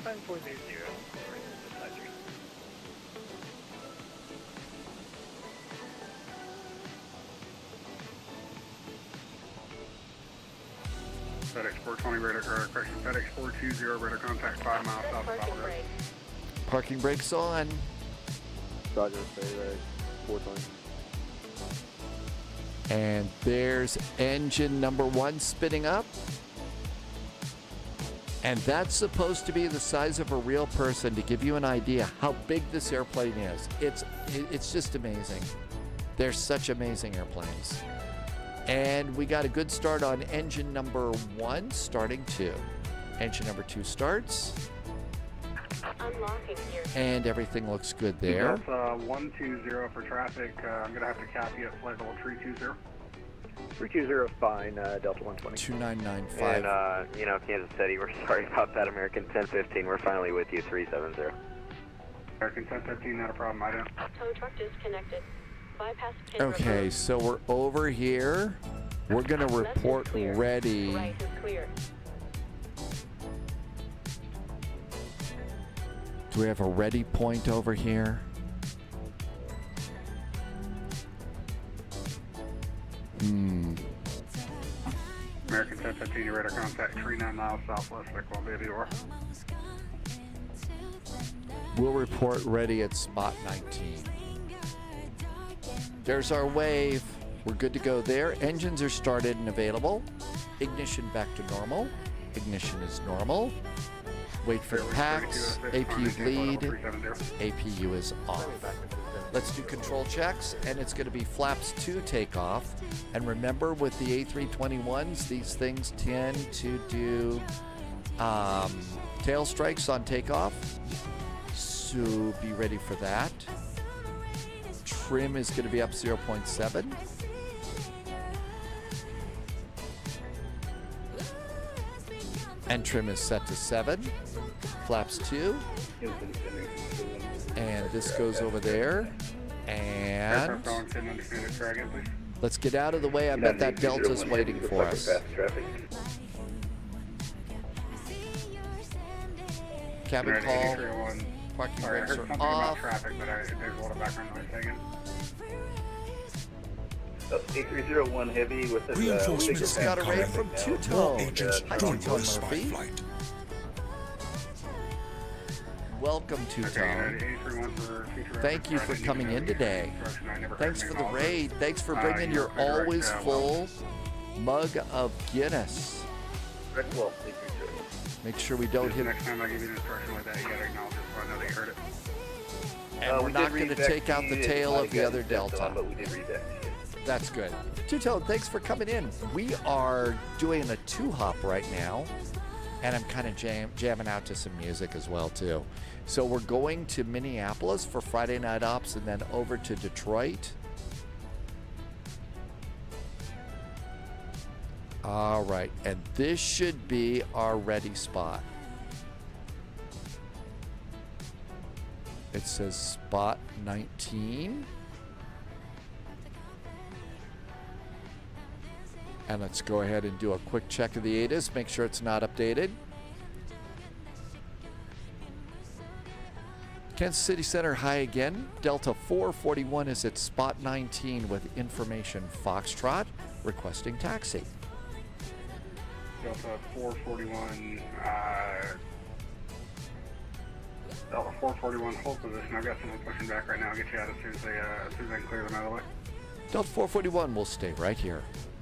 S21: 9400.
S9: FedEx 420 radar, correction, FedEx 420 radar contact 5 miles south of Colorado.
S2: Parking brakes on.
S8: Roger, FedEx 420.
S2: And there's engine number 1 spinning up. And that's supposed to be the size of a real person to give you an idea how big this airplane is. It's just amazing. They're such amazing airplanes. And we got a good start on engine number 1, starting 2. Engine number 2 starts.
S1: Unlocking gear.
S2: And everything looks good there.
S9: That's 120 for traffic. I'm going to have to cap you at flight level 320.
S12: 320 is fine, Delta 120.
S2: 2995.
S7: And, Kansas City, we're sorry about that, American 1015. We're finally with you, 370.
S9: American 1015, not a problem, I don't.
S1: Tow truck disconnected. Bypass pin
S2: Okay,
S1: removed.
S2: so we're over here. We're going to report ready.
S1: Right is clear.
S2: Do we have a ready point over here?
S9: American 1015, radar contact 39 miles southwest of Columbia, New York.
S2: We'll report ready at spot 19. There's our wave. We're good to go there. Engines are started and available. Ignition back to normal. Ignition is normal. Wait for the packs. APU bleed. APU is off. Let's do control checks, and it's going to be flaps 2 takeoff. And remember, with the A321s, these things tend to do tail strikes on takeoff. So be ready for that. Trim is going to be up 0.7. And trim is set to 7. Flaps 2. And this goes over there. And let's get out of the way. I bet that Delta's waiting for us. Cabin call. Parking brakes are off.
S9: Traffic, but there's a lot of background noise taken.
S12: A301 heavy with this.
S2: We just got a raid from Two-Tone. Hi, Two-Tone Murphy. Welcome, Two-Tone. Thank you for coming in today. Thanks for the raid. Thanks for bringing your always full mug of Guinness. Make sure we don't hit.
S9: Next time I give you an instruction like that, you gotta acknowledge it so I know that you heard it.
S2: And we're not going to take out the tail of the other Delta.
S12: But we did read that.
S2: That's good. Two-Tone, thanks for coming in. We are doing a 2-hop right now, and I'm kind of jamming out to some music as well, too. So we're going to Minneapolis for Friday Night Ops and then over to Detroit. All right, and this should be our ready spot. It says spot 19. And let's go ahead and do a quick check of the ATIS, make sure it's not updated. Kansas City Center high again. Delta 441 is at spot 19 with information Foxtrot requesting taxi.
S9: Delta 441, Delta 441 hold position. I've got someone pushing back right now. I'll get you out as soon as I can clear them out of the way.
S2: Delta 441 will stay right here.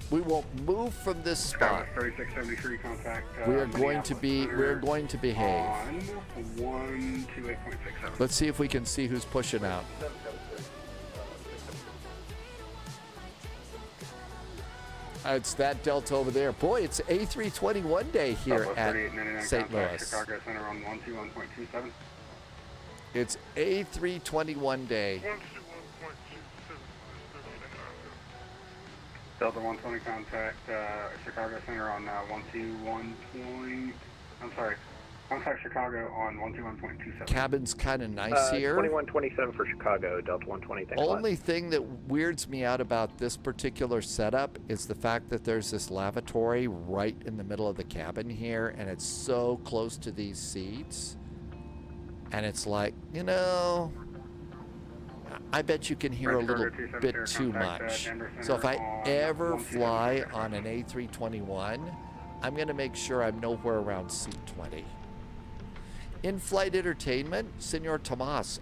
S2: We won't move from this spot.
S9: 3673 contact.
S2: We're going to behave.
S9: On 128.67.
S2: Let's see if we can see who's pushing out. It's that Delta over there. Boy, it's A321 day here at St. Louis.
S9: Chicago Center on 121.27.
S2: It's A321 day.
S9: Delta 120 contact Chicago Center on 121. I'm sorry. Contact Chicago on 121.27.
S2: Cabin's kind of nice here.
S12: 2127 for Chicago, Delta 120. Thanks
S2: Only thing that weirds me out about this particular setup is the fact that there's this lavatory right in the middle of the cabin here, and it's so close to these seats. And it's like, you know, I bet you can hear a little bit too much. So if I ever fly on an A321, I'm going to make sure I'm nowhere around seat 20. In-flight entertainment, Senor Tomas,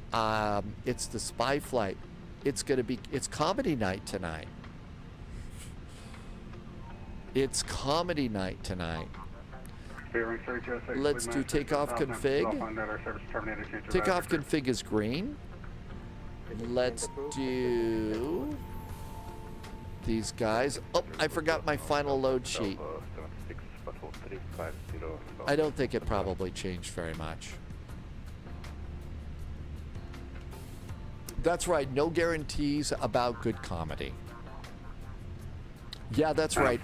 S2: it's the Spy Flight. It's comedy night tonight. It's comedy night tonight. Let's do takeoff config. Takeoff config is green. Let's do these guys. Oh, I forgot my final load sheet. I don't think it probably changed very much. That's right, no guarantees about good comedy. Yeah, that's right.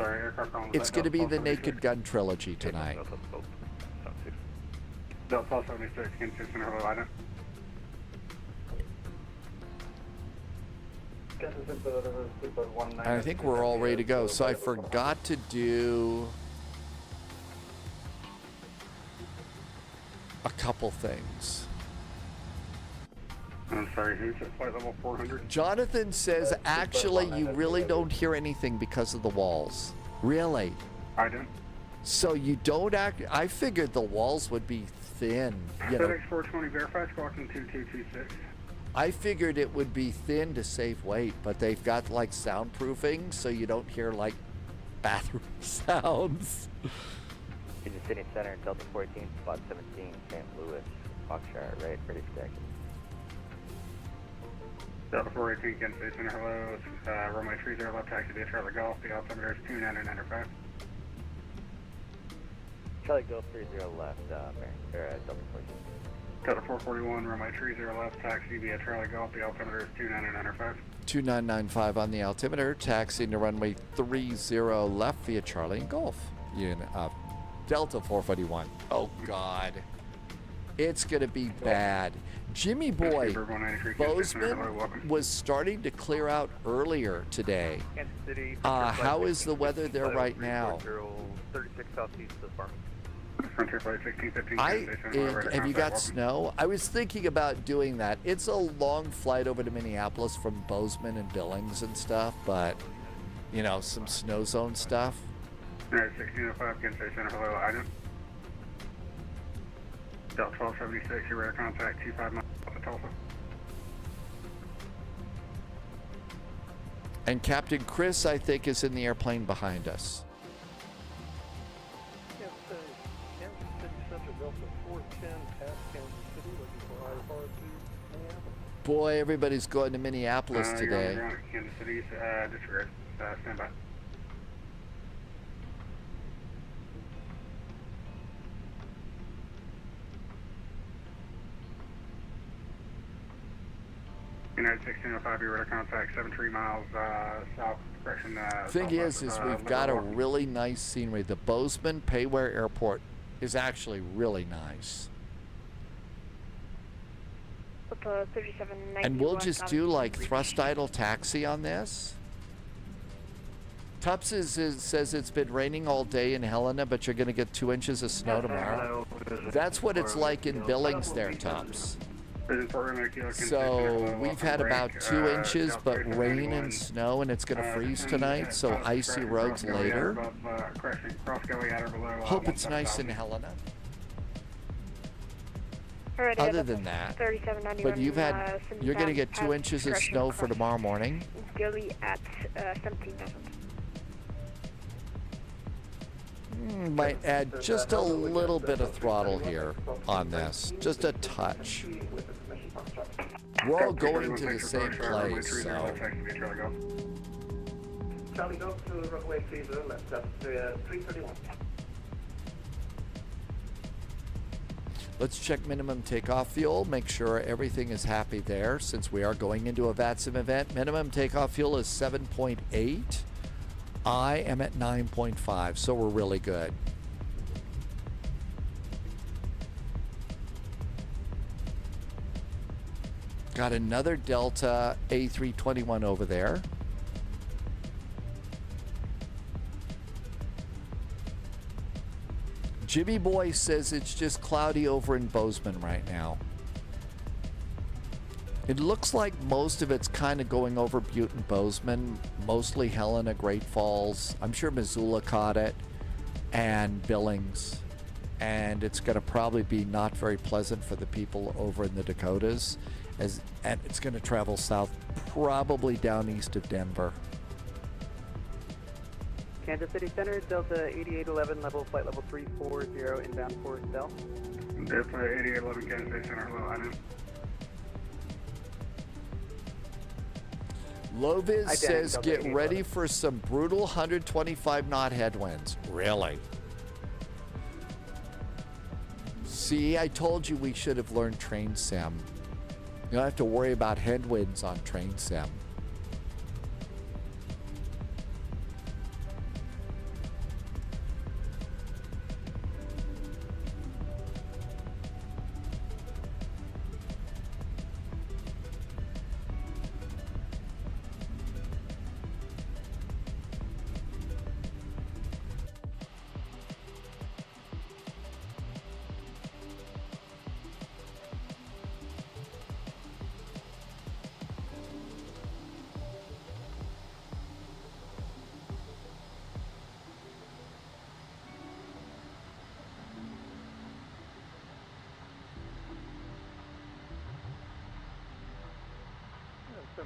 S2: It's going to be the Naked Gun trilogy tonight.
S9: Delta 76, consistent Carolina.
S2: I think we're all ready to go. So I forgot to do a couple things.
S9: I'm sorry, who's at flight level 400?
S2: Jonathan says, actually, you really don't hear anything because of the walls. Really?
S9: I don't.
S2: So you don't I figured the walls would be thin. You know,
S9: FedEx 420, verify squawking 2226.
S2: I figured it would be thin to save weight, but they've got like soundproofing so you don't hear like bathroom sounds.
S4: Kansas City Center, Delta 14, spot 17, St. Louis, Hawkshire, right, ready for deck.
S9: Delta 418, Kansas City Center, hello, runway 30 left, taxi to Charlie Golf, the altimeter is 2995.
S4: Charlie Golf 30 left, Delta 14.
S9: Delta 441, runway 30 left, taxi via Charlie Golf, the altimeter is 2995.
S2: 2995 on the altimeter, taxiing to runway 30 left via Charlie and Golf. Delta 441. Oh, God. It's going to be bad. Jimmy Boy, Bozeman was starting to clear out earlier today. How is the weather there right now?
S20: 36 southeast of Farming.
S9: Frontier Flight 1615.
S2: Have you got snow? I was thinking about doing that. It's a long flight over to Minneapolis from Bozeman and Billings and stuff, but, you know, some snow zone stuff.
S9: Alright, 1605, Kansas City Center, hello, item. Delta 1276, you're ready to contact 25 miles off of Tulsa.
S2: And Captain Chris, I think, is in the airplane behind us. Boy, everybody's going to Minneapolis today.
S9: You're on Kansas City, disregard. Stand by. United 1605, you're ready to contact 73 miles south, correction.
S2: Thing is we've got a really nice scenery. The Bozeman Payware Airport is actually really nice. And we'll just do like thrust idle taxi on this. Tubbs says it's been raining all day in Helena, but you're going to get 2 inches of snow tomorrow. That's what it's like in Billings there, Tubbs. So we've had about 2 inches, but rain and snow, and it's going to freeze tonight, so icy roads later. Hope it's nice in Helena. Other than that, but you're going to get 2 inches of snow for tomorrow morning.
S16: Gilly at 17,000.
S2: Might add just a little bit of throttle here on this, just a touch. We're all going to the same place, so.
S14: Charlie Golf to runway 30 left, that's 331.
S2: Let's check minimum takeoff fuel, make sure everything is happy there since we are going into a VATSIM event. Minimum takeoff fuel is 7.8. I am at 9.5, so we're really good. Got another Delta A321 over there. Jimmy Boy says it's just cloudy over in Bozeman right now. It looks like most of it's kind of going over Butte and Bozeman, mostly Helena, Great Falls. I'm sure Missoula caught it, and Billings. And it's going to probably be not very pleasant for the people over in the Dakotas, and it's going to travel south, probably down east of Denver.
S20: Kansas City Center, Delta 8811, flight level 340, inbound for Del.
S9: Delta 8811, Kansas City Center, hello, item.
S2: Loviz says, get ready for some brutal 125 knot headwinds. Really? See, I told you we should have learned train sim. You don't have to worry about headwinds on train sim.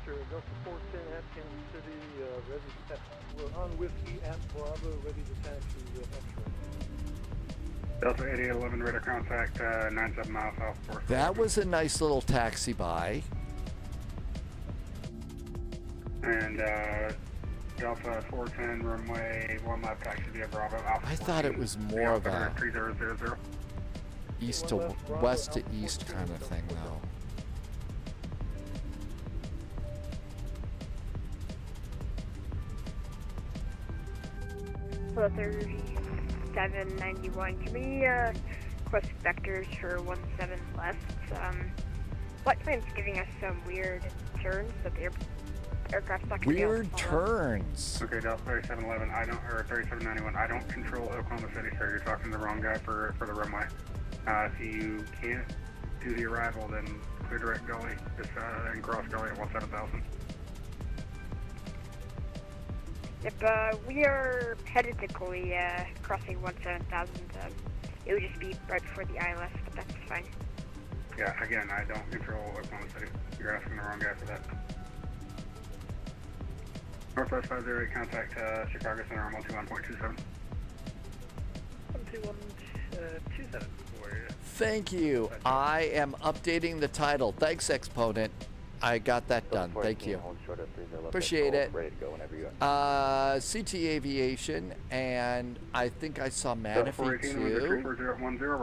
S21: Center, Delta 410 at Kansas City, ready to taxi. We're on Whiskey at Bravo, ready to taxi with X-ray.
S9: Delta 8811, radar contact 97 miles south.
S2: That was a nice little taxi by.
S9: And Delta 410, runway 1 left taxi via Bravo. Alpha
S2: I thought it was more of a
S9: 3000.
S2: east to west to east kind of thing, though.
S16: So 3791. Can we request vectors for 17 left? Flight plan's giving us some weird turns that the aircraft's not gonna be able to
S2: Weird
S16: follow.
S2: turns.
S9: Okay, Delta 3711, or 3791, I don't control Oklahoma City, sir. You're talking to the wrong guy for the runway. If you can't do the arrival, then clear direct gully, just and cross gully at 17,000.
S16: Yep, we are headed to Gully, crossing 17,000. It would just be right before the ILS, but that's fine.
S9: Yeah, again, I don't control Oklahoma City. You're asking the wrong guy for that. Northwest 508, contact Chicago Center on 121.27.
S21: 121.27 for you.
S2: Thank you. I am updating the title. Thanks, Exponent. I got that done. Thank you. Appreciate it.
S4: Ready to go whenever you are.
S2: CT Aviation, and I think I saw Manafee too.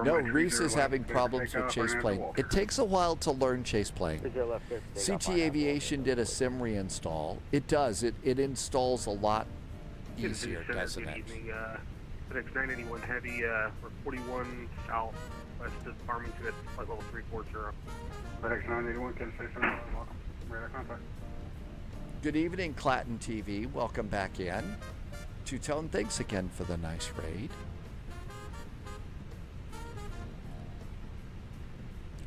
S2: No, Reese is having problems with chase plane. It takes a while to learn chase plane. CT Aviation did a sim reinstall. It does. It installs a lot easier, doesn't it?
S3: FedEx 981 Heavy, we're 41 south west of Farmington at flight level 340.
S9: FedEx 981, Kansas City, welcome. Radar contact.
S2: Good evening, Clatton TV. Welcome back in. Two-Tone, thanks again for the nice raid.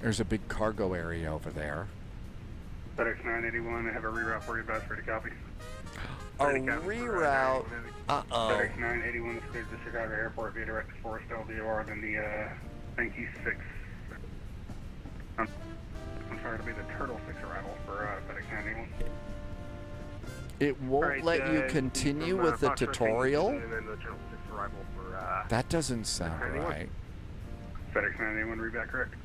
S2: There's a big cargo area over there.
S9: FedEx 981, I have a reroute for you, best ready copy.
S2: A reroute? Uh-oh.
S9: FedEx 981 is cleared to Chicago Airport via direct to Forest LDOR, then the Yankee 6. I'm sorry to be the Turtle 6 arrival for FedEx 981.
S2: It won't let you continue with the tutorial?
S3: And then the Turtle 6 arrival for
S2: That doesn't sound right.
S9: FedEx 981, read back correct.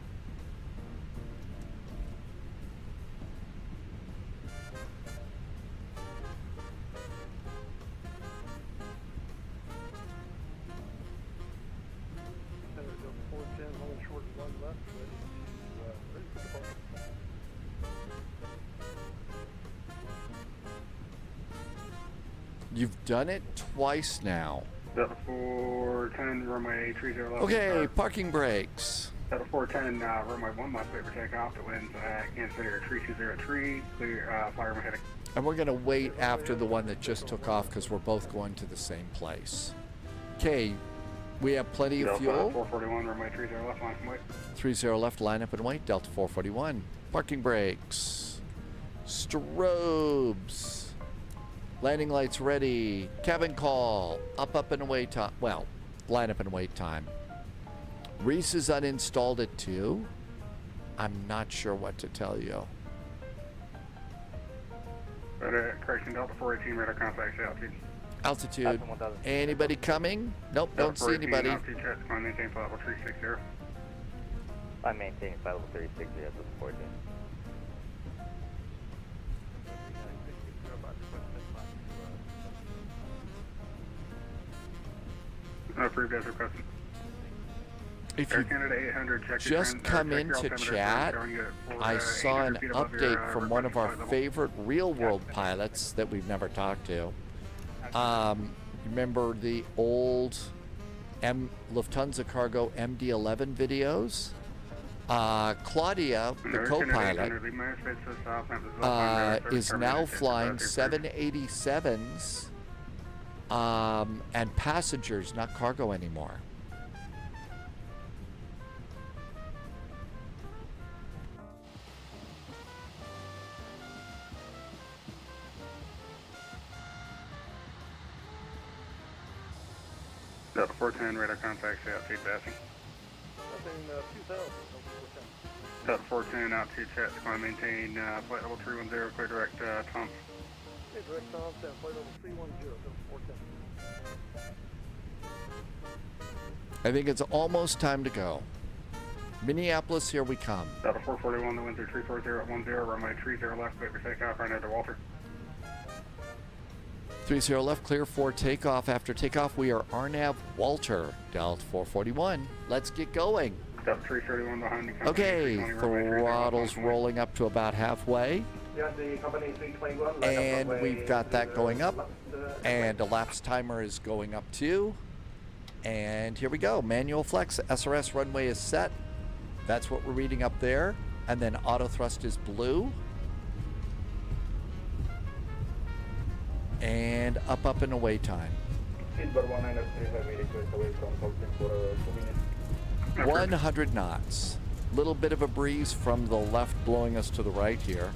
S2: You've done it twice now.
S9: Delta 410, runway 30 left.
S2: Okay, parking brakes.
S9: Delta 410, runway 1 left, clear for takeoff. The winds Kansas City are 3203, clear, flyer heading.
S2: And we're going to wait after the one that just took off because we're both going to the same place. Okay, we have plenty of
S9: Delta
S2: fuel.
S9: 441, runway 30 left, line and wait.
S2: 30 left, line up and wait. Delta 441. Parking brakes. Strobes. Landing lights ready. Cabin call. Up and away time. Well, line up and wait time. Reese has uninstalled it too. I'm not sure what to tell you.
S9: Correction, Delta 418, radar contact altitude.
S2: Altitude. Anybody coming? Nope, don't see anybody.
S9: Altitude check, maintain flight level 360.
S4: I'm maintaining flight level 360 as of 14.
S9: Approved as requested.
S2: If you just come into chat, I saw an update from one of our favorite real-world pilots that we've never talked to. Remember the old Lufthansa Cargo MD-11 videos? Claudia, the co-pilot, is now flying 787s and passengers, not cargo anymore.
S9: Delta 410, radar contact, altitude passing.
S21: Nothing, 2000,
S9: Delta 410 altitude set, going to maintain flight level 310, clear direct Tom.
S21: Okay, direct Tom, flight level 310, Delta 410.
S2: I think it's almost time to go. Minneapolis, here we come.
S9: Delta 441, the winds are 340 at 10, runway 30 left, clear for takeoff, right into Walter.
S2: 30 left, clear for takeoff. After takeoff, we are RNAV Walter, Delta 441. Let's get going.
S9: Delta 331 behind the company.
S2: Okay, throttle's rolling up to about halfway.
S21: Yeah, the company 321.
S2: And we've got that going up. And the lapse timer is going up too. And here we go. Manual flex, SRS runway is set. That's what we're reading up there. And then auto thrust is blue. And up and away time. 100 knots. Little bit of a breeze from the left blowing us to the right here.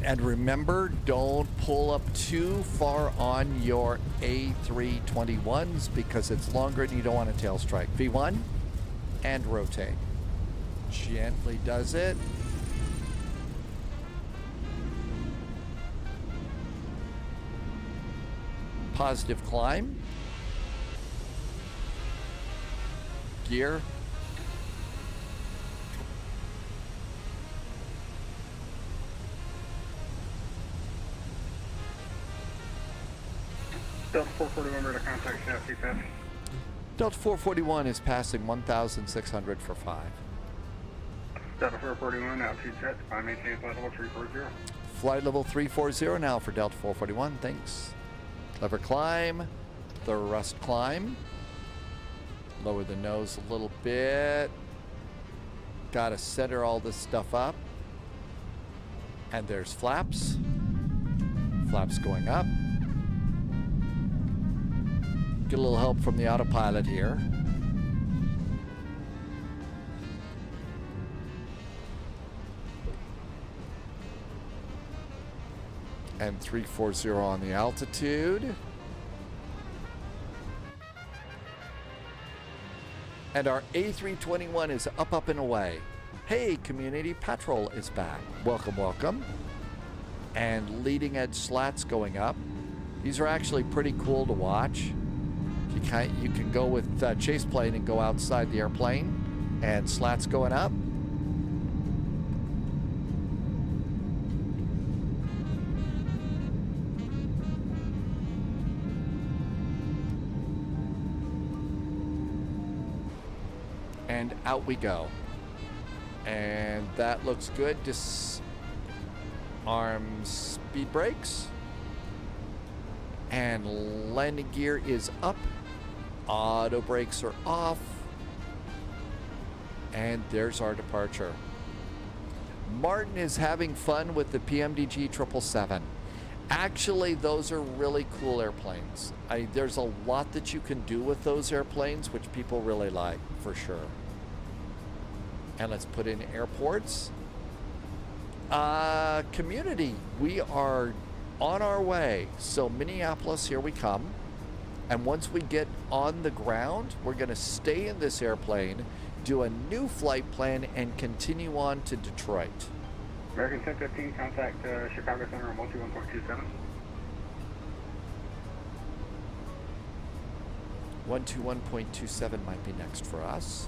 S2: And remember, don't pull up too far on your A321s because it's longer and you don't want a tail strike. V1 and rotate. Gently does it. Positive climb. Gear.
S9: Delta 441, we're to contact shaft CTAP.
S2: Delta 441 is passing 1,600 for 5.
S9: Delta 441, altitude set, I maintain flight level 340.
S2: Flight level 340 now for Delta 441, thanks. Lever climb, thrust climb. Lower the nose a little bit. Gotta center all this stuff up. And there's flaps. Flaps going up. Get a little help from the autopilot here. And 340 on the altitude. And our A321 is up and away. Hey, Community Patrol is back. Welcome, welcome. And leading edge slats going up. These are actually pretty cool to watch. You can go with chase plane and go outside the airplane. And slats going up. And out we go. And that looks good. Disarm speed brakes. And landing gear is up. Auto brakes are off. And there's our departure. Martin is having fun with the PMDG 777. Actually, those are really cool airplanes. There's a lot that you can do with those airplanes, which people really like, for sure. And let's put in airports. Community, we are on our way. So Minneapolis, here we come. And once we get on the ground, we're going to stay in this airplane, do a new flight plan, and continue on to Detroit.
S9: American 1015, contact Chicago Center on 121.27.
S2: 121.27 might be next for us.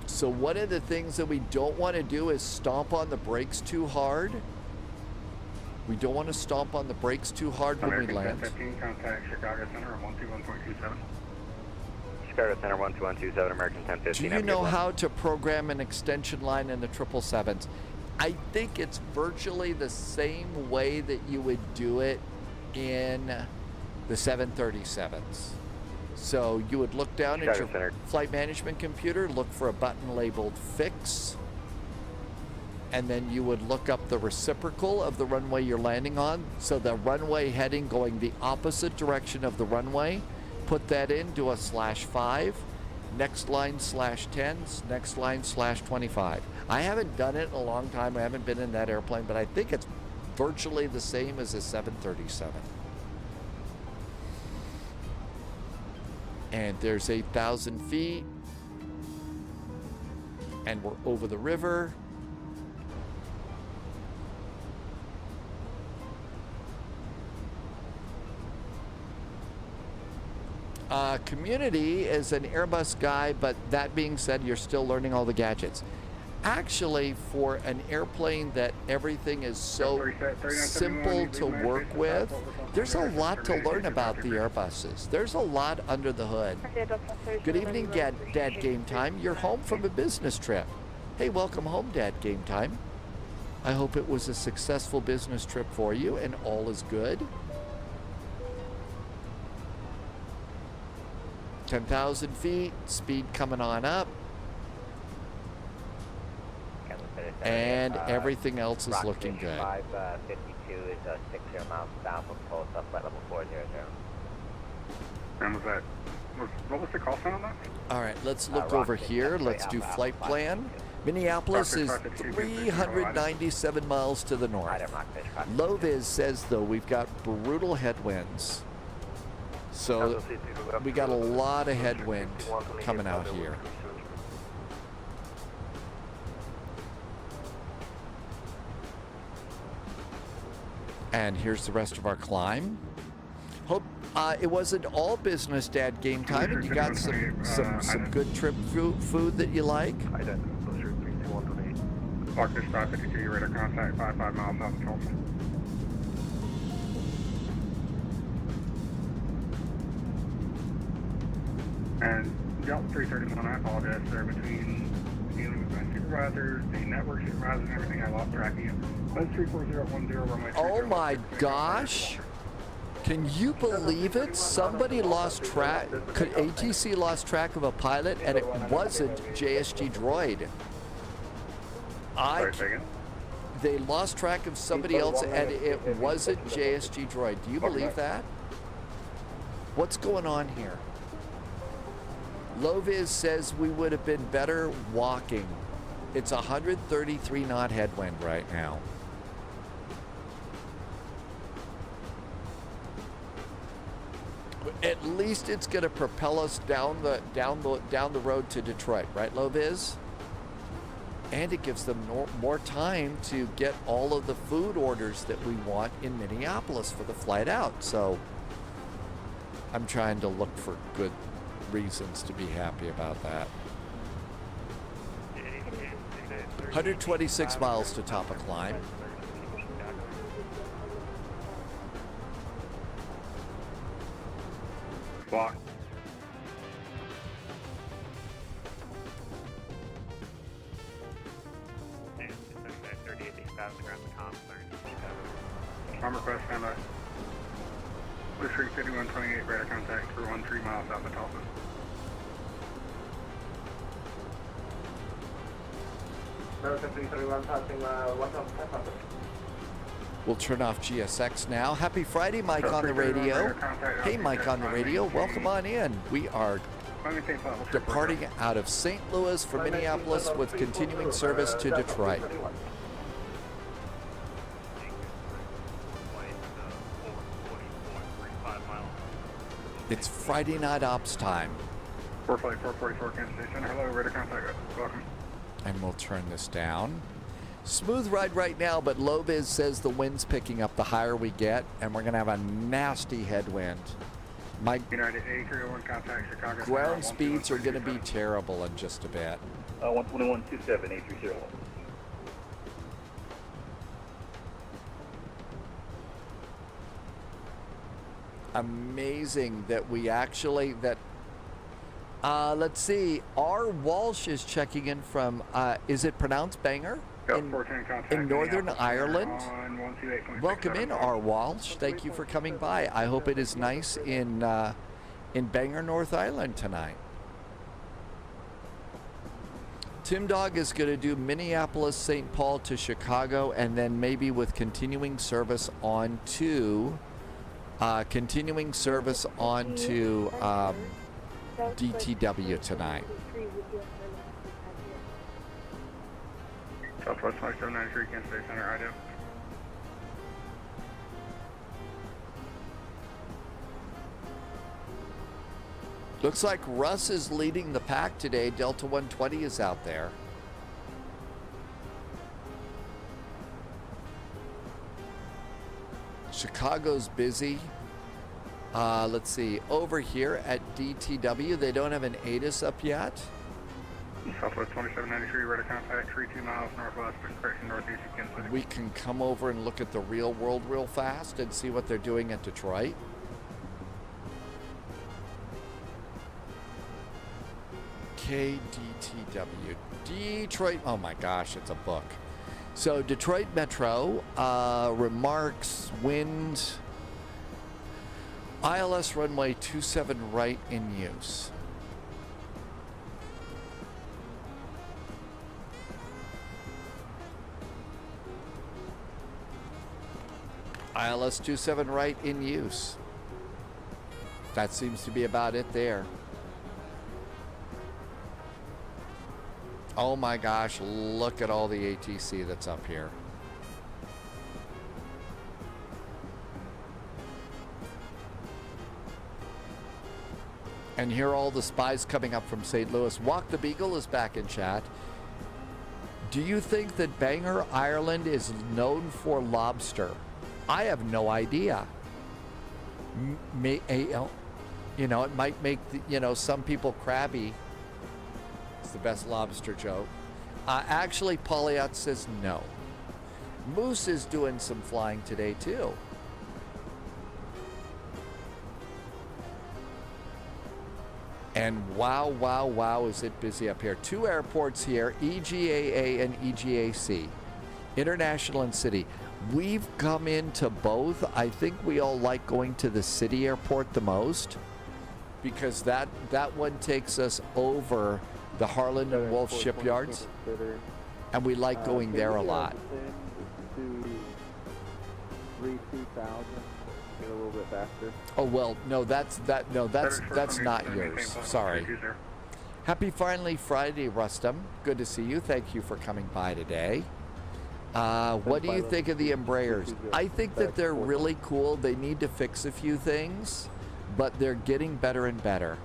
S2: So one of the things that we don't want to do is stomp on the brakes too hard. We don't want to stomp on the brakes too hard when we land.
S9: American 1015, contact Chicago Center on 121.27.
S4: Chicago Center 12127, American 1015.
S2: Do you know how to program an extension line in the 777s? I think it's virtually the same way that you would do it in the 737s. So you would look down at your flight management computer, look for a button labeled fix, and then you would look up the reciprocal of the runway you're landing on. So the runway heading going the opposite direction of the runway, put that in, do a /5, next line /10, next line /25. I haven't done it in a long time. I haven't been in that airplane, but I think it's virtually the same as a 737. And there's 8,000 feet. And we're over the river. Community is an Airbus guy, but that being said, you're still learning all the gadgets. Actually, for an airplane that everything is so simple to work with, there's a lot to learn about the Airbuses. There's a lot under the hood. Good evening, Dad Game Time. You're home from a business trip. Hey, welcome home, Dad Game Time. I hope it was a successful business trip for you and all is good. 10,000 feet, speed coming on up. And everything else is looking good.
S7: 552 is 60 miles south of Tulsa, flight level 400.
S9: And was that, what was the call sign on that?
S2: All right, let's look over here. Let's do flight plan. Minneapolis is 397 miles to the north. LOWW says, though, we've got brutal headwinds. So we got a lot of headwind coming out here. And here's the rest of our climb. Hope it wasn't all business, Dad Game Time, and you got some good trip food that you like.
S9: Park this 552, you're ready to contact 55 miles south of Tulsa. And Delta 331, I apologize, sir, between dealing with my supervisors, the network supervisors, and everything, I lost track of you. That's 34010, runway 30.
S2: Oh my gosh! Can you believe it? Somebody lost track, ATC lost track of a pilot, and it wasn't JSG Droid. They lost track of somebody else, and it wasn't JSG Droid. Do you believe that? What's going on here? LOWW says we would have been better walking. It's 133 knot headwind right now. At least it's going to propel us down the road to Detroit, right, LOWW? And it gives them more time to get all of the food orders that we want in Minneapolis for the flight out. So I'm trying to look for good reasons to be happy about that. 126 miles to top a climb.
S9: Block. Arm request, stand by. Blue Street 5128, radar contact for 13 miles south of Tulsa.
S2: We'll turn off GSX now. Happy Friday, Mike on the radio. Hey, Mike on the radio. Welcome on in. We are departing out of St. Louis for Minneapolis with continuing service to Detroit. It's Friday night ops time.
S9: 444 Kansas City Center. Hello, radar contact. Welcome.
S2: And we'll turn this down. Smooth ride right now, but LOWW says the wind's picking up the higher we get, and we're going to have a nasty headwind. My
S9: United 8301 contact Chicago.
S2: Ground speeds are going to be terrible in just a bit.
S12: 121.27, 8301.
S2: Amazing that we actually, let's see, R. Walsh is checking in from, is it pronounced Bangor? In Northern Ireland. Welcome in, R. Walsh. Thank you for coming by. I hope it is nice in Bangor, North Ireland tonight. Tim Dog is going to do Minneapolis, St. Paul to Chicago, and then maybe with continuing service on to DTW tonight.
S9: Southwest 5793, Kansas City Center, IDO.
S2: Looks like Russ is leading the pack today. Delta 120 is out there. Chicago's busy. Let's see. Over here at DTW, they don't have an ATIS up yet.
S9: Southwest 2793, radar contact, 32 miles northwest, correction northeast of Kansas City.
S2: We can come over and look at the real world real fast and see what they're doing at Detroit. KDTW. Detroit. Oh my gosh, it's a book. So Detroit Metro, remarks, wind, ILS runway 27 right in use. ILS 27 right in use. That seems to be about it there. Oh my gosh, look at all the ATC that's up here. And here are all the spies coming up from St. Louis. Walk the Beagle is back in chat. Do you think that Bangor, Ireland is known for lobster? I have no idea. You know, it might make, some people crabby. It's the best lobster joke. Actually, Polyot says no. Moose is doing some flying today, too. And wow, is it busy up here. 2 airports here, EGAA and EGAC. International and city. We've come into both. I think we all like going to the city airport the most because that one takes us over the Harlan and Wolf shipyards, and we like going there a lot.
S8: To 32,000, get a little bit faster.
S2: Oh well, no, that's not yours. Sorry. Happy finally Friday, Rustum. Good to see you. Thank you for coming by today. What do you think of the Embraers? I think that they're really cool. They need to fix a few things, but they're getting better and better.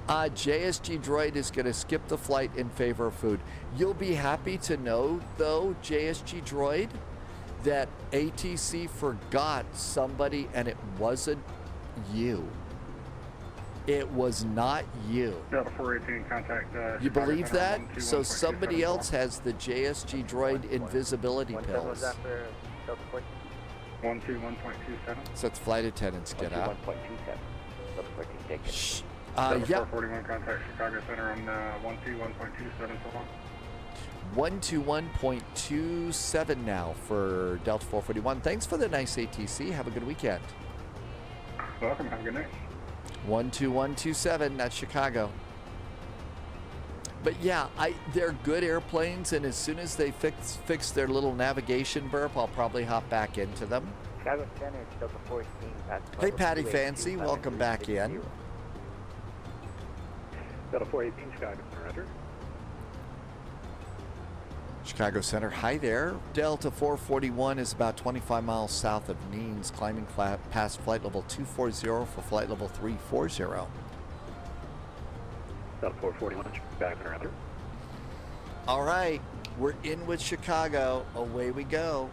S2: JSG Droid is going to skip the flight in favor of food. You'll be happy to know, though, JSG Droid, that ATC forgot somebody, and it wasn't you. It was not you.
S9: Delta 418 contact.
S2: You believe that? So somebody else has the JSG Droid invisibility pills.
S4: 121.27.
S2: So it's flight attendants get up.
S4: 121.27.
S2: Shh.
S9: Delta
S2: Yeah.
S9: 441 contact Chicago Center on 121.27 so long.
S2: 121.27 now for Delta 441. Thanks for the nice ATC. Have a good weekend.
S9: Welcome. Have a good night.
S2: 12127. That's Chicago. But yeah, they're good airplanes, and as soon as they fix their little navigation burp, I'll probably hop back into them.
S4: Chicago Center, Delta 14.
S2: Hey, Patty Fancy, welcome back in.
S15: Delta 418, Chicago Center.
S2: Chicago Center, hi there. Delta 441 is about 25 miles south of Neen's, climbing past flight level 240 for flight level 340.
S15: Delta 441, Chicago Center.
S2: All right, we're in with Chicago. Away we go.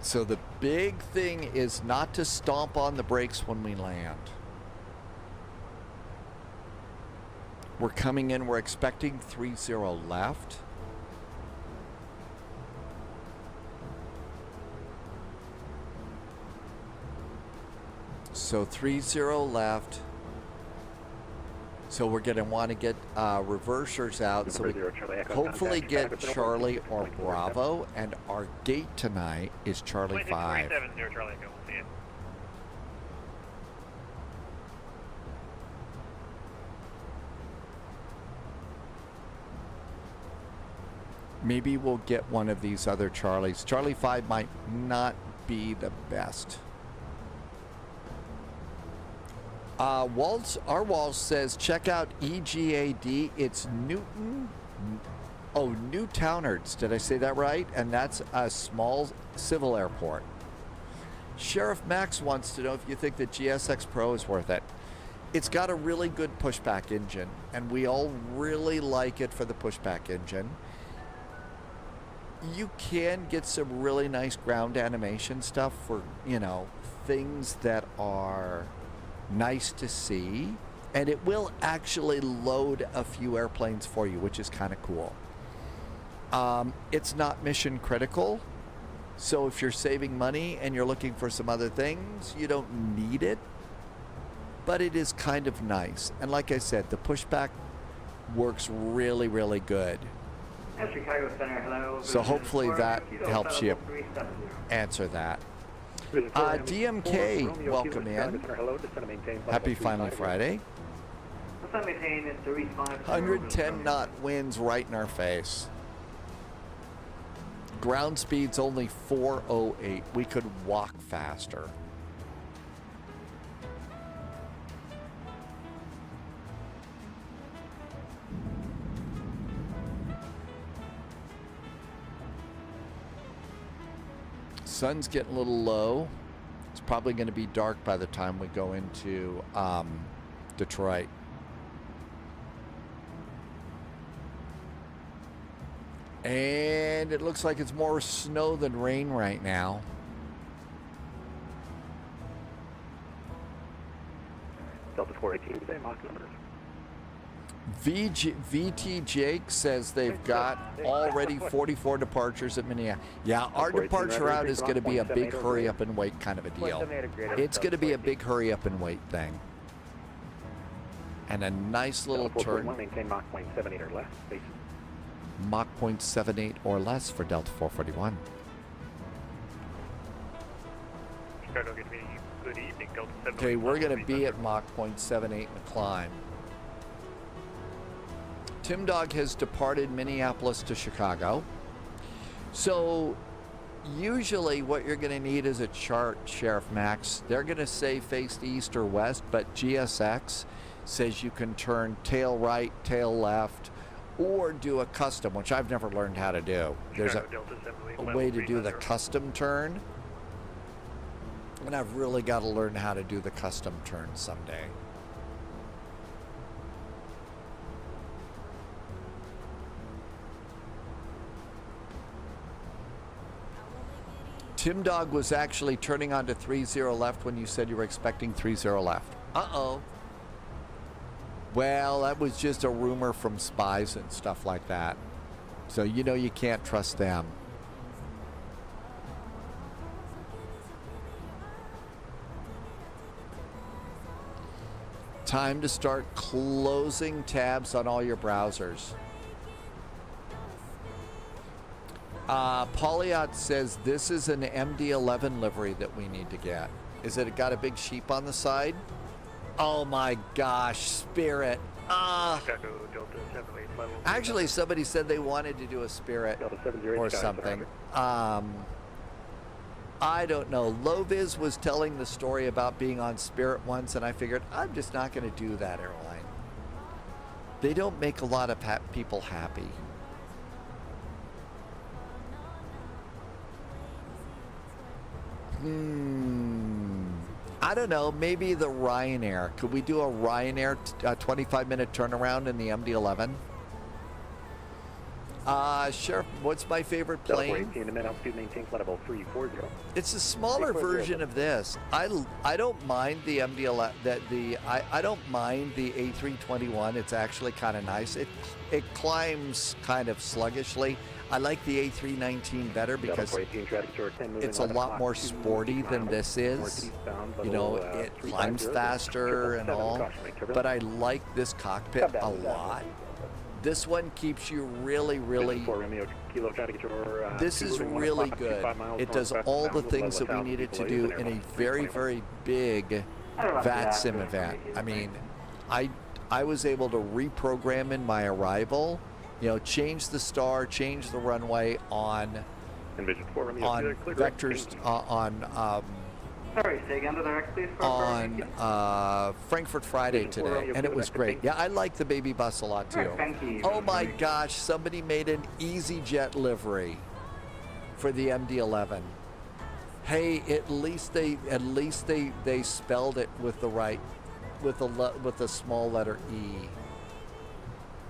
S2: So the big thing is not to stomp on the brakes when we land. We're coming in, we're expecting 30 left. So 30 left. So we're going to want to get reversers out, so we hopefully get Charlie or Bravo, and our gate tonight is Charlie 5.
S3: 370 Charlie, go. See you.
S2: Maybe we'll get one of these other Charlies. Charlie 5 might not be the best. Waltz says, check out EGAD. It's Newton. Oh, New Townerds, did I say that right? And that's a small civil airport. Sheriff Max wants to know if you think that GSX Pro is worth it. It's got a really good pushback engine, and we all really like it for the pushback engine. You can get some really nice ground animation stuff for, you know, things that are nice to see, and it will actually load a few airplanes for you, which is kind of cool. It's not mission critical, so if you're saving money and you're looking for some other things, you don't need it. But it is kind of nice. And like I said, the pushback works really, really good.
S17: Chicago Center, hello.
S2: So hopefully that helps you answer that. DMK, welcome in. Happy Final Friday. 110 knot winds right in our face. Ground speed's only 408. We could walk faster. Sun's getting a little low. It's probably going to be dark by the time we go into Detroit. And it looks like it's more snow than rain right now.
S15: Delta 418, same Mach numbers.
S2: VT Jake says they've got already 44 departures at Minneapolis. Yeah, our departure route is going to be a big hurry up and wait kind of a deal. It's going to be a big hurry up and wait thing. And a nice little turn.
S15: Maintain Mach 0.78 or less.
S2: Mach 0.78 or less for Delta 441.
S3: Good evening, Delta 7.
S2: Okay, we're going to be at Mach 0.78 in the climb. Tim Dog has departed Minneapolis to Chicago. So usually what you're going to need is a chart, Sheriff Max. They're going to say face east or west, but GSX says you can turn tail right, tail left, or do a custom, which I've never learned how to do. There's a way to do the custom turn, and I've really got to learn how to do the custom turn someday. Tim Dog was actually turning on to 30 left when you said you were expecting 30 left. Uh-oh. Well, that was just a rumor from spies and stuff like that. So you know you can't trust them. Time to start closing tabs on all your browsers. Polyot says this is an MD-11 livery that we need to get. Is it got a big sheep on the side? Oh my gosh, Spirit. Actually, somebody said they wanted to do a Spirit or something. I don't know. Loviz was telling the story about being on Spirit once, and I figured I'm just not going to do that airline. They don't make a lot of people happy. I don't know, maybe the Ryanair. Could we do a Ryanair 25-minute turnaround in the MD-11? Sheriff, what's my favorite plane? It's a smaller version of this. I don't mind the MD-11. I don't mind the A321. It's actually kind of nice. It climbs kind of sluggishly. I like the A319 better because it's a lot more sporty than this is. You know, it climbs faster and all, but I like this cockpit a lot. This one keeps you really, this is really good. It does all the things that we needed to do in a very, very big VATSIM event. I mean, I was able to reprogram in my arrival, you know, change the star, change the runway on vectors, on
S17: Sorry, say again the direct, please.
S2: on Frankfurt Friday today, and it was great. Yeah, I like the baby bus a lot too.
S17: Thank you.
S2: Oh my gosh, somebody made an EasyJet livery for the MD-11. Hey, at least they spelled it with the right, with the small letter E.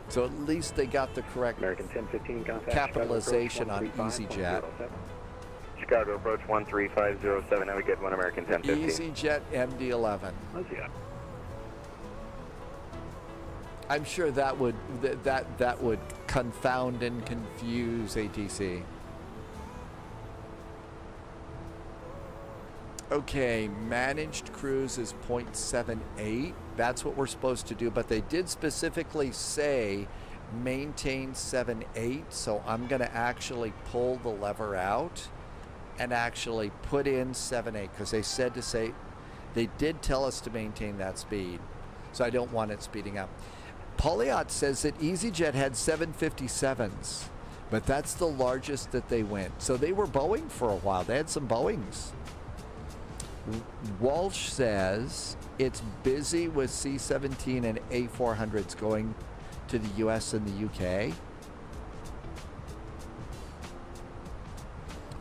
S2: So at least they got the correct
S15: American 1015 contact
S2: capitalization on EasyJet.
S4: Chicago approach 13507. Now we get 1 American 1015.
S2: EasyJet MD-11. I'm sure that would that would confound and confuse ATC. Okay, managed cruise is 0.78. That's what we're supposed to do, but they did specifically say maintain 7.8, so I'm going to actually pull the lever out and actually put in 7.8 because they did tell us to maintain that speed, so I don't want it speeding up. Polyot says that EasyJet had 757s, but that's the largest that they went. So they were Boeing for a while. They had some Boeings. Walsh says it's busy with C-17 and A400s going to the US and the UK.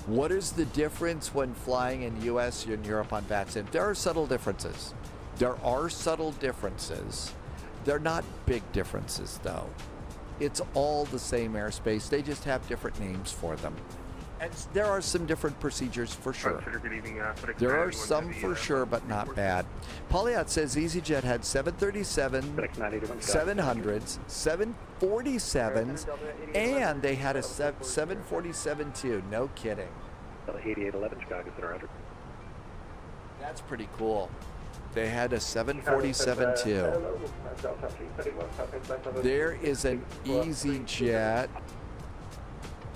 S2: What is the difference when flying in US and Europe on VATSIM? There are subtle differences. They're not big differences though. It's all the same airspace. They just have different names for them. And there are some different procedures for sure. There are some for sure, but not bad. Polyot says EasyJet had 737, 700s, 747s, and they had a 747 too. No kidding.
S15: 8811 Chicago, Center.
S2: That's pretty cool. They had a 747 too. There is an EasyJet.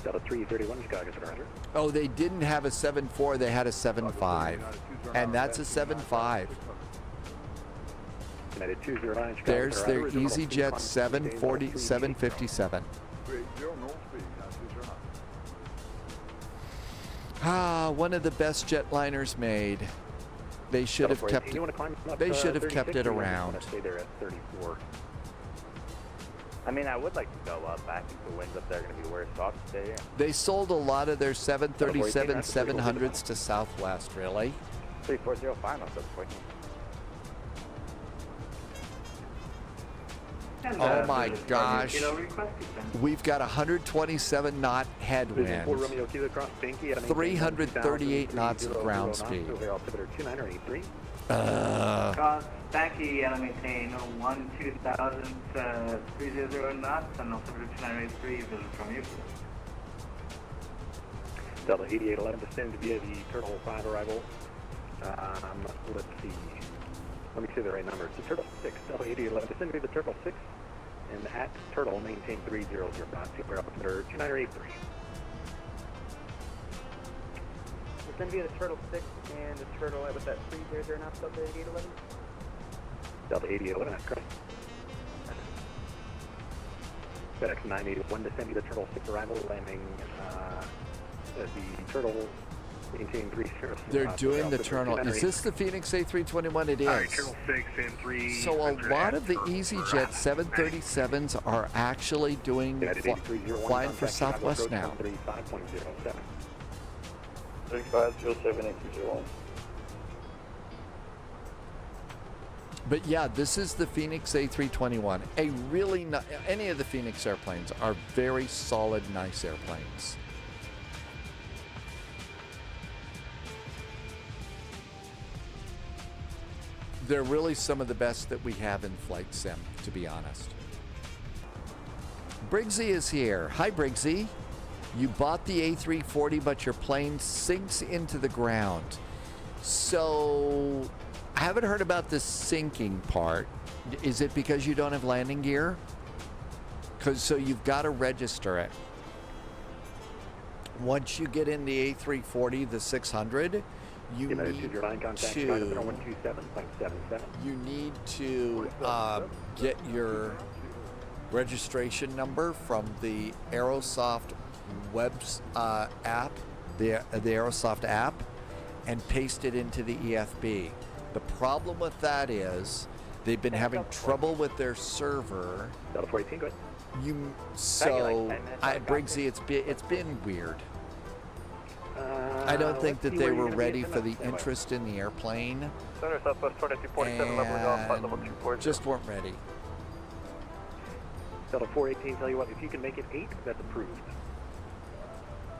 S15: Delta 331 Chicago, Center.
S2: Oh, they didn't have a 7.4, they had a 7.5. And that's a 7.5. There's their EasyJet 757. Ah, one of the best jetliners made. They should have kept it around.
S15: Stay there at 34.
S7: I mean, I would like to go up. I think the winds up there are going to be worse off today.
S2: They sold a lot of their 737 700s to Southwest, really.
S7: 3405 final, so quick.
S2: Oh my gosh. We've got 127 knot headwind. 338 knots of ground speed.
S17: Stanky, and I maintain 120,300 knots and altimeter 2983 visit from you.
S15: Delta 8811 descended via the Turtle 5 arrival. Let's see. Let me see the right number. It's the Turtle 6. Delta 8811 descended via the Turtle 6. And at Turtle, maintain 300 knots. Altimeter 2983.
S20: Descend via the Turtle 6 and the Turtle with that 300 knots, Delta 8811.
S15: Delta 8811, that's correct. FedEx 981 descend via the Turtle 6 arrival, landing the Turtle, maintain 30.
S2: They're doing the Turtle. Is this the Phoenix A321? It is.
S9: Alright, Turtle 6 and 3.
S2: So a lot of the EasyJet 737s are actually doing flying for Southwest now.
S12: 35078301.
S2: But yeah, this is the Phoenix A321. Any of the Phoenix airplanes are very solid, nice airplanes. They're really some of the best that we have in flight sim, to be honest. Briggsy is here. Hi, Briggsy. You bought the A340, but your plane sinks into the ground. So, I haven't heard about the sinking part. Is it because you don't have landing gear? So you've got to register it. Once you get in the A340, the 600, you need to get your registration number from the Aerosoft web app, the Aerosoft app, and paste it into the EFB. The problem with that is they've been having trouble with their server.
S15: Delta 418, go ahead.
S2: Briggsy, it's been weird. I don't think that they were ready for the interest in the airplane.
S21: Center Southwest 2247, leveling off flight level 240.
S2: Just weren't ready.
S15: Delta 418, tell you what, if you can make it 8, that's approved.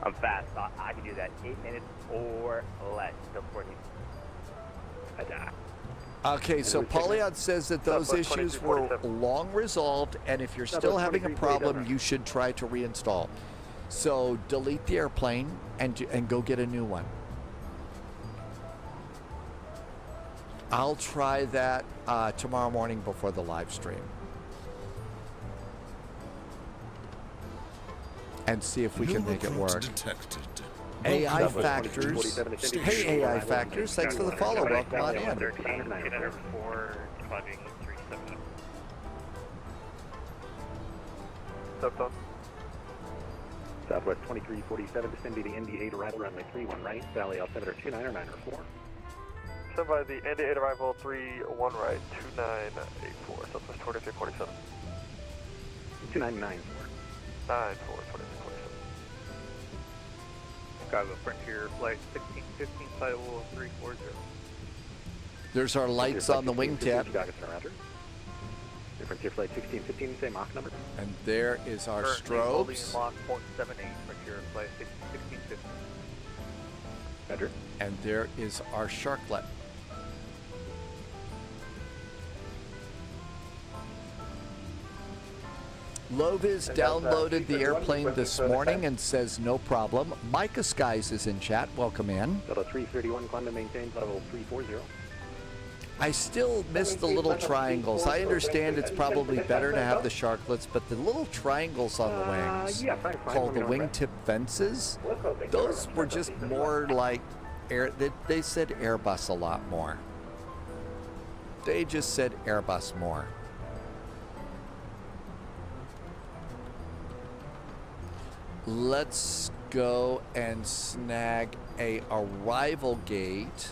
S4: I'm fast. I can do that 8 minutes or less. Delta 14.
S2: Okay, so Polyon says that those issues were long resolved, and if you're still having a problem, you should try to reinstall. So delete the airplane and go get a new one. I'll try that tomorrow morning before the live stream. And see if we can make it work. AI Factors. Hey, AI Factors. Thanks for the follow. Welcome on in.
S15: Southwest 2347, descend to the ND8 arrival runway 31 right, Valley altimeter 29 or 9 or 4.
S21: Send by the ND8 arrival 31 right, 2984, Southwest 2347.
S15: 2994.
S21: 94, 2347.
S17: Chicago Frontier Flight 1615, flight level 340.
S2: There's our lights on the wingtip.
S15: Chicago Center, Roger. Frontier Flight 1615, same Mach number.
S2: And there is our strobes.
S17: Mach 0.78, Frontier Flight 1615.
S15: Roger.
S2: And there is our sharklet. Loviz downloaded the airplane this morning and says no problem. Micah Skies is in chat. Welcome in.
S15: Delta 331, climb to maintain level 340.
S2: I still miss the little triangles. I understand it's probably better to have the sharklets, but the little triangles on the wings, called the wingtip fences, those were just more like air. They said Airbus a lot more. They just said Airbus more. Let's go and snag a arrival gate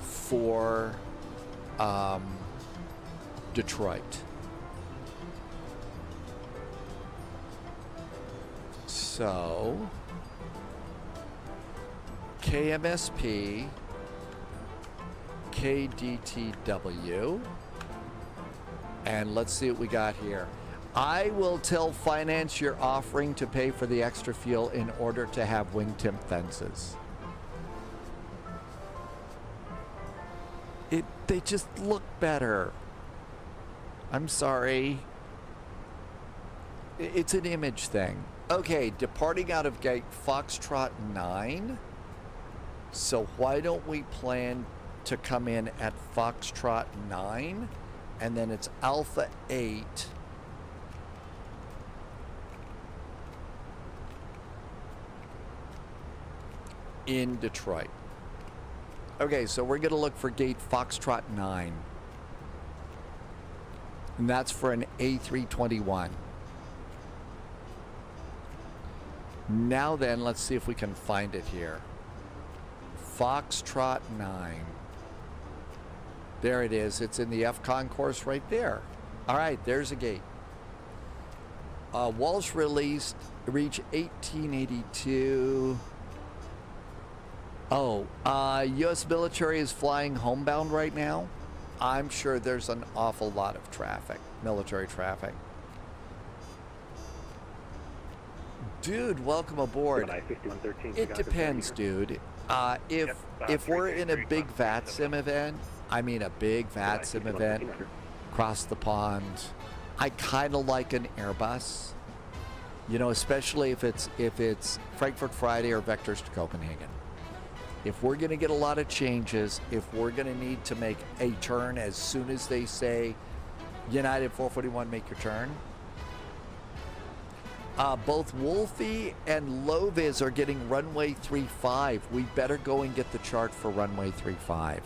S2: for Detroit. So KMSP, KDTW, and let's see what we got here. I will tell finance you're offering to pay for the extra fuel in order to have wingtip fences. They just look better. I'm sorry. It's an image thing. Okay, departing out of gate Foxtrot 9. So why don't we plan to come in at Foxtrot 9, and then it's Alpha 8. In Detroit. Okay, so we're going to look for gate Foxtrot 9. And that's for an A321. Now then, let's see if we can find it here. Foxtrot 9. There it is. It's in the F concourse right there. All right, there's a gate. Walsh released, reach 1882. Oh, U.S. military is flying homebound right now. I'm sure there's an awful lot of traffic, military traffic. Dude, welcome aboard. It depends, dude. If we're in a big VATSIM event, I mean a big VATSIM event across the pond, I kind of like an Airbus. You know, especially if it's Frankfurt Friday or Vectors to Copenhagen. If we're going to get a lot of changes, if we're going to need to make a turn as soon as they say, United 441, make your turn. Both Wolfie and Loviz are getting runway 35. We better go and get the chart for runway 35.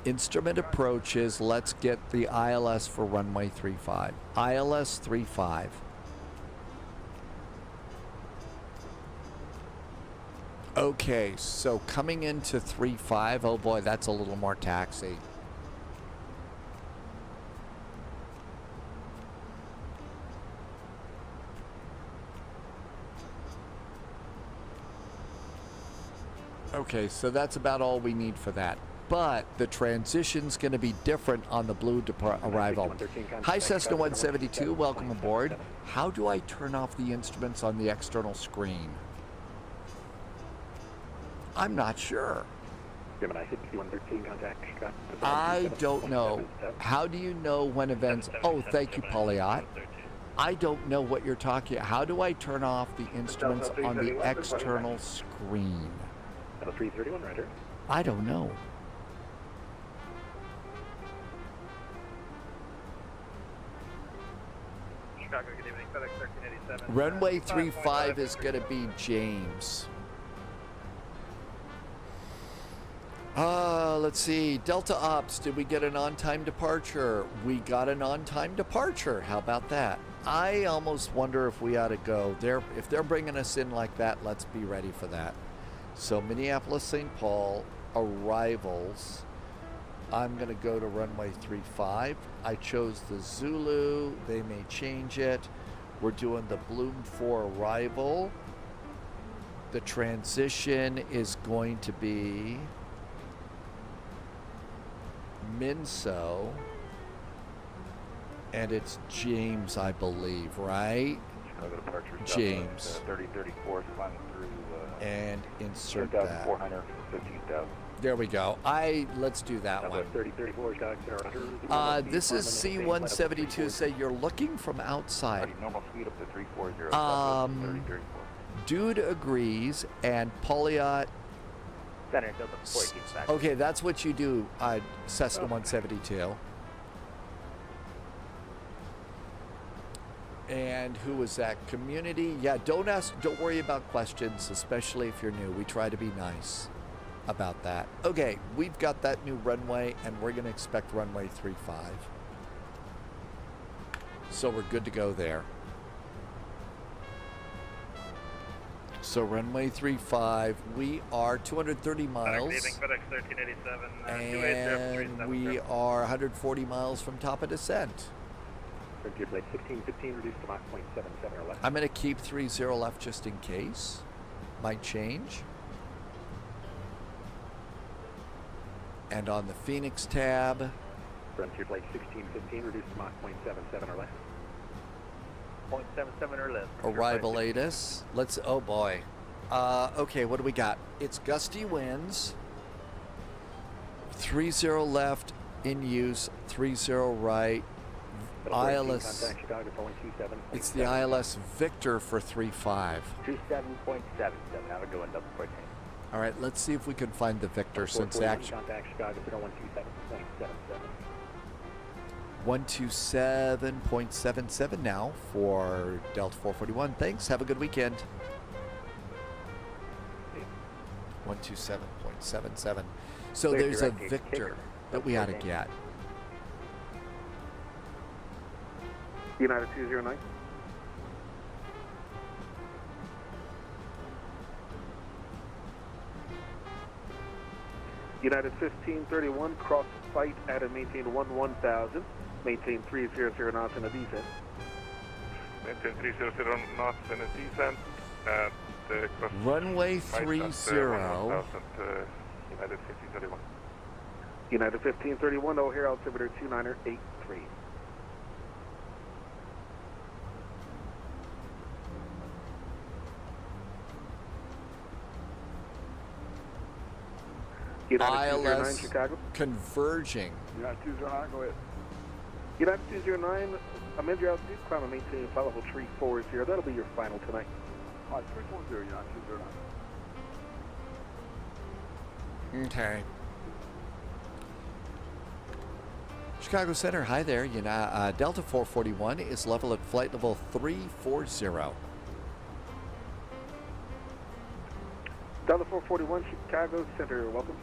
S2: Instrument approaches, let's get the ILS for runway 35. ILS 35. Okay, so coming into 3.5, oh boy, that's a little more taxi. Okay, so that's about all we need for that. But the transition's going to be different on the blue arrival. Hi, Cessna 172, welcome aboard. How do I turn off the instruments on the external screen? I'm not sure. I don't know. How do you know when events... Oh, thank you, Polyot. I don't know what you're talking about. How do I turn off the instruments on the external screen?
S15: 331 rider.
S2: I don't know.
S3: Chicago, good evening. FedEx 1387.
S2: Runway 35 is going to be James. Let's see. Delta Ops, did we get an on-time departure? We got an on-time departure. How about that? I almost wonder if we ought to go there. If they're bringing us in like that, let's be ready for that. So Minneapolis, St. Paul, arrivals. I'm going to go to runway 35. I chose the Zulu. They may change it. We're doing the Bloom 4 arrival. The transition is going to be Minso. And it's James, I believe, right? James.
S7: 3034 flying through.
S2: And insert that.
S7: 400, 15,000.
S2: There we go. Let's do that one.
S7: 3034
S2: this is C172. Say you're looking from outside.
S7: Normal speed up to 340.
S2: Dude agrees, and Polyot. Okay, that's what you do, Cessna 172. And who was that? Community? Yeah, don't worry about questions, especially if you're new. We try to be nice about that. Okay, we've got that new runway, and we're going to expect runway 35. So we're good to go there. So runway 35, we are 230 miles.
S3: FedEx 1387.
S2: And we are 140 miles from top of descent.
S15: 1615 reduced to Mach 0.77 or less.
S2: I'm going to keep 30 left just in case. Might change. And on the Phoenix tab.
S15: Frontier Flight 1615 reduced to Mach 0.77 or less.
S3: 0.77 or less.
S2: Arrival ATIS. Oh boy. Okay, what do we got? It's gusty winds. 30 left in use. 30 right. ILS. It's the ILS Victor for 35.
S7: 27.77. Have a good one, double 14.
S2: All right, let's see if we can find the Victor since actually. 127.77 now for Delta 441. Thanks. Have a good weekend. 127.77. So there's a Victor that we ought to get.
S21: United 209. United 1531, cross fight at and maintain 1000. Maintain 300 knots in a descent.
S3: Maintain 300 knots in a descent at
S2: runway 30.
S3: United 1531.
S21: United 1531, O'Hare altimeter 2983.
S2: ILS
S21: Chicago.
S2: Converging.
S21: United 209, go ahead. United 209, amend your altitude, climb and maintain flight level 340. That'll be your final tonight. All right, 340, United 209.
S2: Okay. Chicago Center, hi there. Delta 441 is level at flight level 340.
S21: Delta 441, Chicago Center, welcome.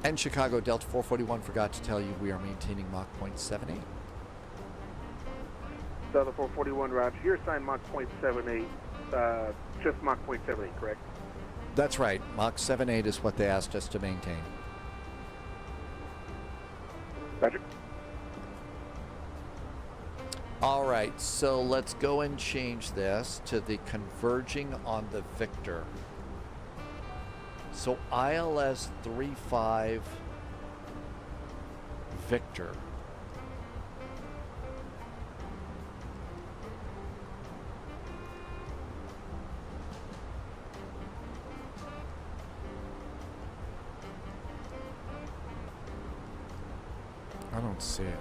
S2: And Chicago Delta 441 forgot to tell you we are maintaining Mach 0.78.
S21: Delta 441, roger. Your sign Mach 0.78, just Mach 0.78, correct?
S2: That's right. Mach 7.8 is what they asked us to maintain.
S21: Roger.
S2: All right, so let's go and change this to the converging on the Victor. So ILS 35 Victor. I don't see it.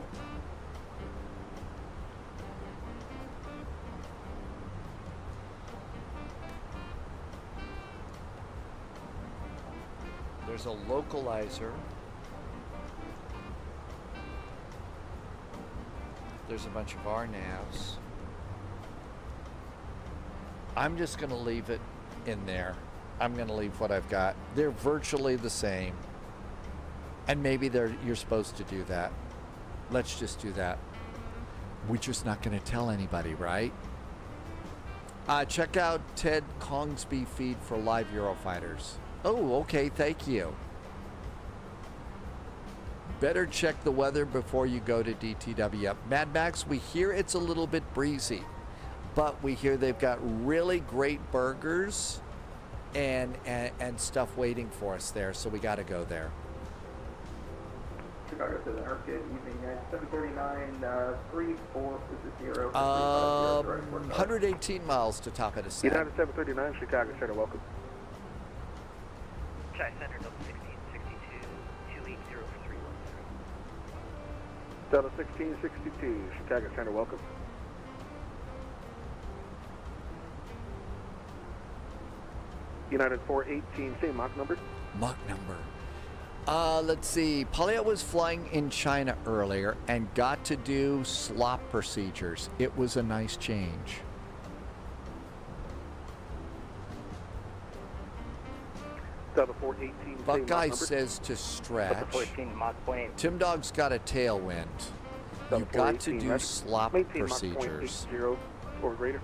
S2: There's a localizer. There's a bunch of RNAVs. I'm just going to leave it in there. I'm going to leave what I've got. They're virtually the same. And maybe you're supposed to do that. Let's just do that. We're just not going to tell anybody, right? Check out Ted Kongsby feed for live Eurofighters. Oh, okay, thank you. Better check the weather before you go to DTW. Mad Max, we hear it's a little bit breezy, but we hear they've got really great burgers and stuff waiting for us there, so we got to go there.
S11: Chicago to the Arcade, evening at 7:39, 3400.
S2: 118 miles to top of the set.
S21: United 739, Chicago Center, welcome.
S10: Chi Center, Delta 1662, 280 310.
S21: Delta 1662, Chicago Center, welcome. United 418, same Mach number.
S2: Mach number. Let's see. Polliot was flying in China earlier and got to do slop procedures. It was a nice change.
S21: Delta 418,
S2: Buckeye says to stretch.
S4: 14, Mach 0.8.
S2: Tim Dog's got a tailwind. You got to do slop
S21: maintain
S2: procedures.
S21: Mach 0.80 or greater.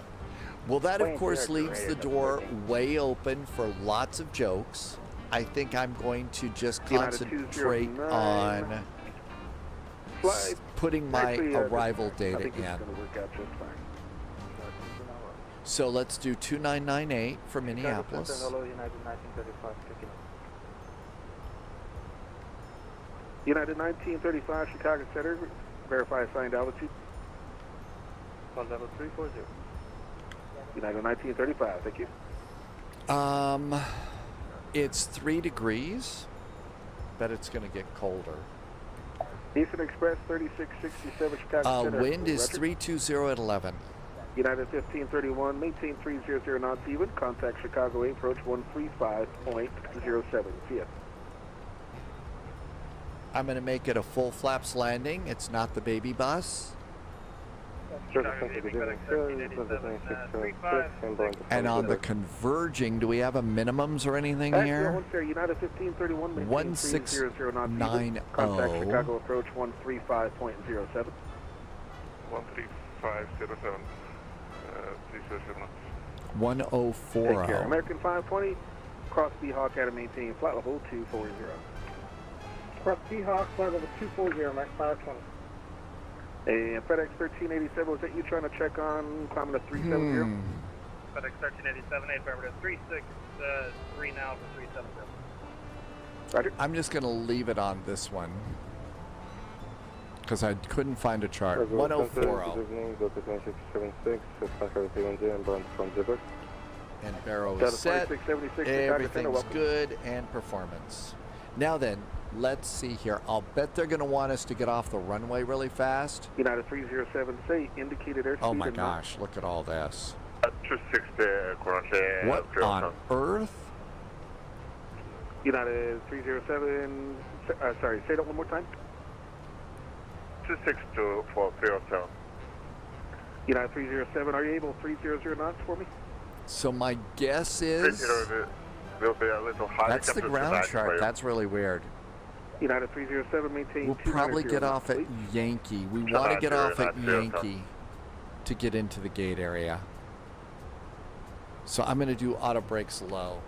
S2: Well, that of course leaves the door way open for lots of jokes. I think I'm going to just concentrate on putting my arrival data in. So let's do 2998 for Minneapolis.
S21: United 1935, Chicago Center, verify assigned altitude.
S4: Level 340.
S21: United 1935, thank you.
S2: It's 3 degrees. Bet it's going to get colder.
S21: Eastern Express 3667, Chicago Center.
S2: Wind is 320 at 11.
S21: United 1531, maintain 300 knots even. Contact Chicago A, approach 135.07. See ya.
S2: I'm going to make it a full flaps landing. It's not the baby bus. And on the converging, do we have a minimums or anything here?
S21: United 1531, maintain
S2: 1690.
S21: Contact Chicago approach 135.07.
S9: 13507.
S2: 1040.
S21: Take care. American 520, cross Seahawk at a maintain flight level 240.
S19: Cross Seahawk, flight level 240, Max 520.
S21: And FedEx 1387, was that you trying to check on climbing to 370?
S5: FedEx 1387, affirmative 363 now for 370.
S21: Roger.
S2: I'm just going to leave it on this one because I couldn't find a chart. 1040. And Barrow is set. Everything's good and performance. Now then, let's see here. I'll bet they're going to want us to get off the runway really fast.
S21: United 307, say indicated airspeed.
S2: Oh my gosh, look at all this.
S9: 260,
S2: what on earth?
S21: United 307, sorry, say that one more time.
S9: 262 for 07.
S21: United 307, are you able 300 knots for me?
S2: So my guess is...
S9: Will be a little high.
S2: That's the ground chart. That's really weird.
S21: United 307, maintain.
S2: We'll probably get off at Yankee. We want to get off at Yankee to get into the gate area. So I'm going to do auto brakes low.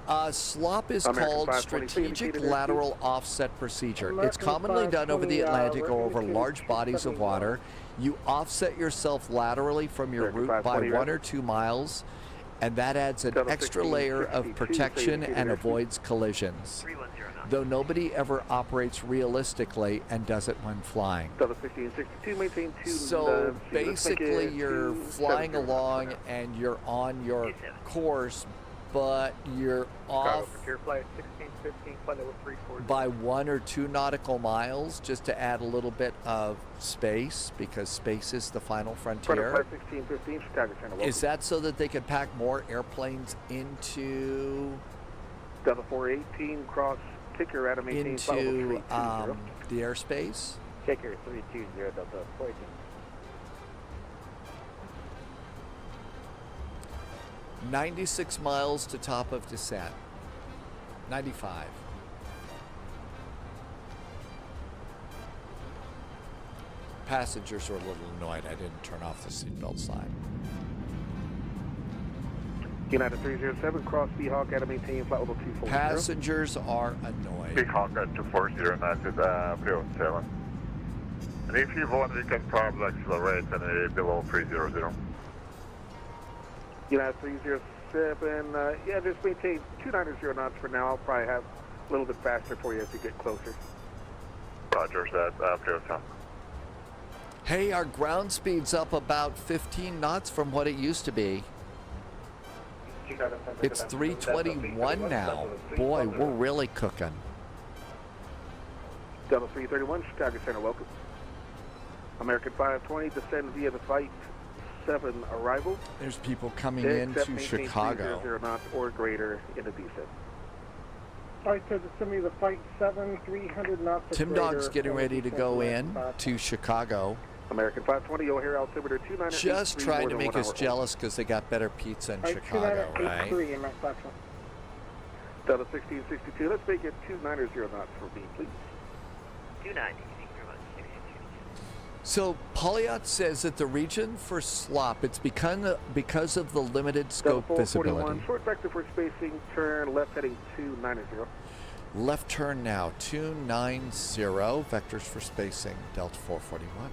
S2: SLOP is
S21: American
S2: called
S21: 520,
S2: Strategic
S21: indicator
S2: Lateral Offset Procedure. It's
S19: American
S2: commonly done over the
S19: 520,
S2: Atlantic or over
S19: indicator
S2: large bodies of
S19: 271.
S2: water. You offset yourself laterally from your
S21: American
S2: route by
S21: 520,
S2: 1 or 2 miles, and that adds an
S21: Delta
S2: extra
S21: 16,
S2: layer of
S21: 62,
S2: protection
S21: indicator
S2: and
S21: airspeed.
S2: avoids collisions. Though nobody ever operates realistically and does it when flying.
S21: Delta 1662, maintain 2.
S2: So basically you're flying along and you're on your course, but you're off
S21: Frontier flight 1615, flight level 340.
S2: by 1 or 2 nautical miles just to add a little bit of space, because space is the final
S21: Flight
S2: frontier.
S21: 1615, Chicago Channel.
S2: Is that so that they can pack more airplanes into
S21: Delta 418, cross ticker at a maintain flight level 320.
S2: the airspace?
S4: Ticker 320, Delta 418.
S2: $96 miles to top of descent. 95. Passengers were a little annoyed I didn't turn off the seatbelt sign.
S21: United 307, cross Seahawk at a maintain flight level 240.
S2: Passengers are annoyed.
S13: Seahawk at 240, United 307. And if you want, we can probably accelerate and below 300.
S21: United 307, yeah, just maintain 290 knots for now. I'll probably have a little bit faster for you as you get closer.
S13: Roger, that 307.
S2: Hey, our ground speed's up about 15 knots from what it used to be. It's 321 now. Boy, we're really cooking.
S21: Delta 331, Chicago Center, welcome. American 520, descend via the Flight 7 arrival.
S2: There's people coming into Chicago.
S21: 300 knots or greater in the descent.
S19: All right, so send me the Flight 7, 300 knots.
S2: Tim Dog's getting ready to go in to Chicago.
S21: American 520, O'Hare altimeter 298.
S2: Just trying to make us jealous because they got better pizza in Chicago, right?
S21: Delta 1662, let's make it 290 knots for me, please.
S10: 290.
S2: So Polyot says that the region for SLOP, it's because of the limited scope visibility.
S21: Short vector for spacing, turn left heading 290.
S2: Left turn now, 290, vectors for spacing, Delta 441.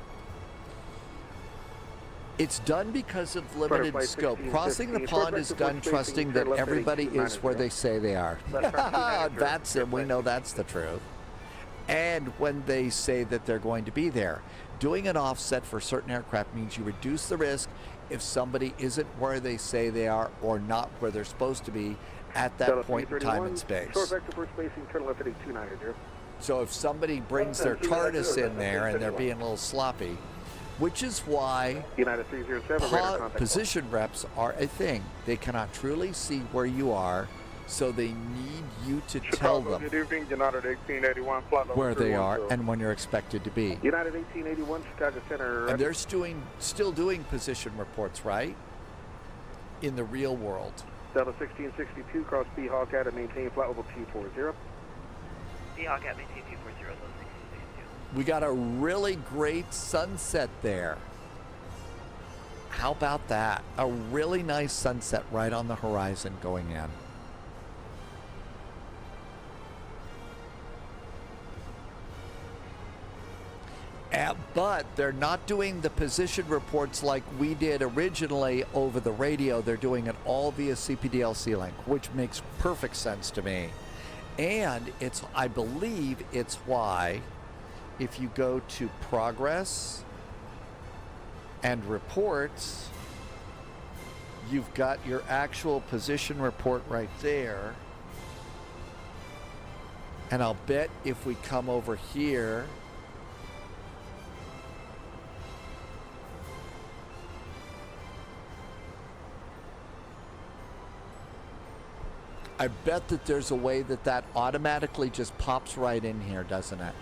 S2: It's done because of limited scope. Crossing the pond is done trusting that everybody is where they say they are. VATSIM, we know that's the truth. And when they say that they're going to be there. Doing an offset for certain aircraft means you reduce the risk if somebody isn't where they say they are or not where they're supposed to be at that point in time and space.
S21: Short vector for spacing, turn left heading 290.
S2: So if somebody brings their TARDIS in there and they're being a little sloppy, which is why
S21: United 307,
S2: position reps are a thing. They cannot truly see where you are, so they need you to tell them
S21: Good evening, United 1881, flight level
S2: where they are and when you're expected to be.
S21: United 1881, Chicago Center.
S2: And they're still doing position reports, right? In the real world.
S21: Delta 1662, cross Seahawk at and maintain flight level 240.
S10: Seahawk at maintain 240, Delta 1662.
S2: We got a really great sunset there. How about that? A really nice sunset right on the horizon going in. But they're not doing the position reports like we did originally over the radio. They're doing it all via CPDLC link, which makes perfect sense to me. And I believe it's why if you go to progress and reports, you've got your actual position report right there. And I'll bet if we come over here, I bet that there's a way that automatically just pops right in here, doesn't it?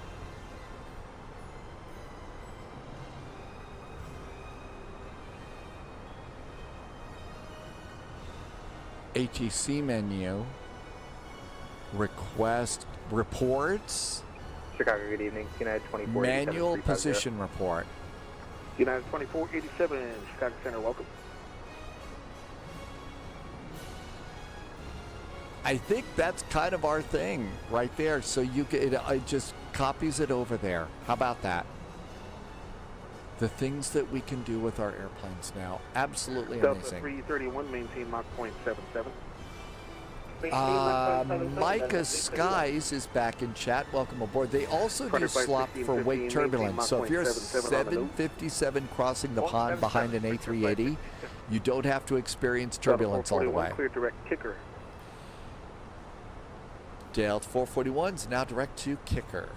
S2: ATC menu, request reports,
S21: Chicago, good evening, United 24.
S2: manual position report.
S21: United 2487, Chicago Center, welcome.
S2: I think that's kind of our thing right there. So it just copies it over there. How about that? The things that we can do with our airplanes now. Absolutely
S21: Delta
S2: amazing.
S21: 331, maintain Mach 0.77.
S2: Micah Skies is back in chat. Welcome aboard. They also do slop for wake turbulence. So if you're 757 crossing the pond behind an A380, you don't have to experience turbulence all the way.
S21: Clear direct kicker.
S2: Delta 441 is now direct to kicker.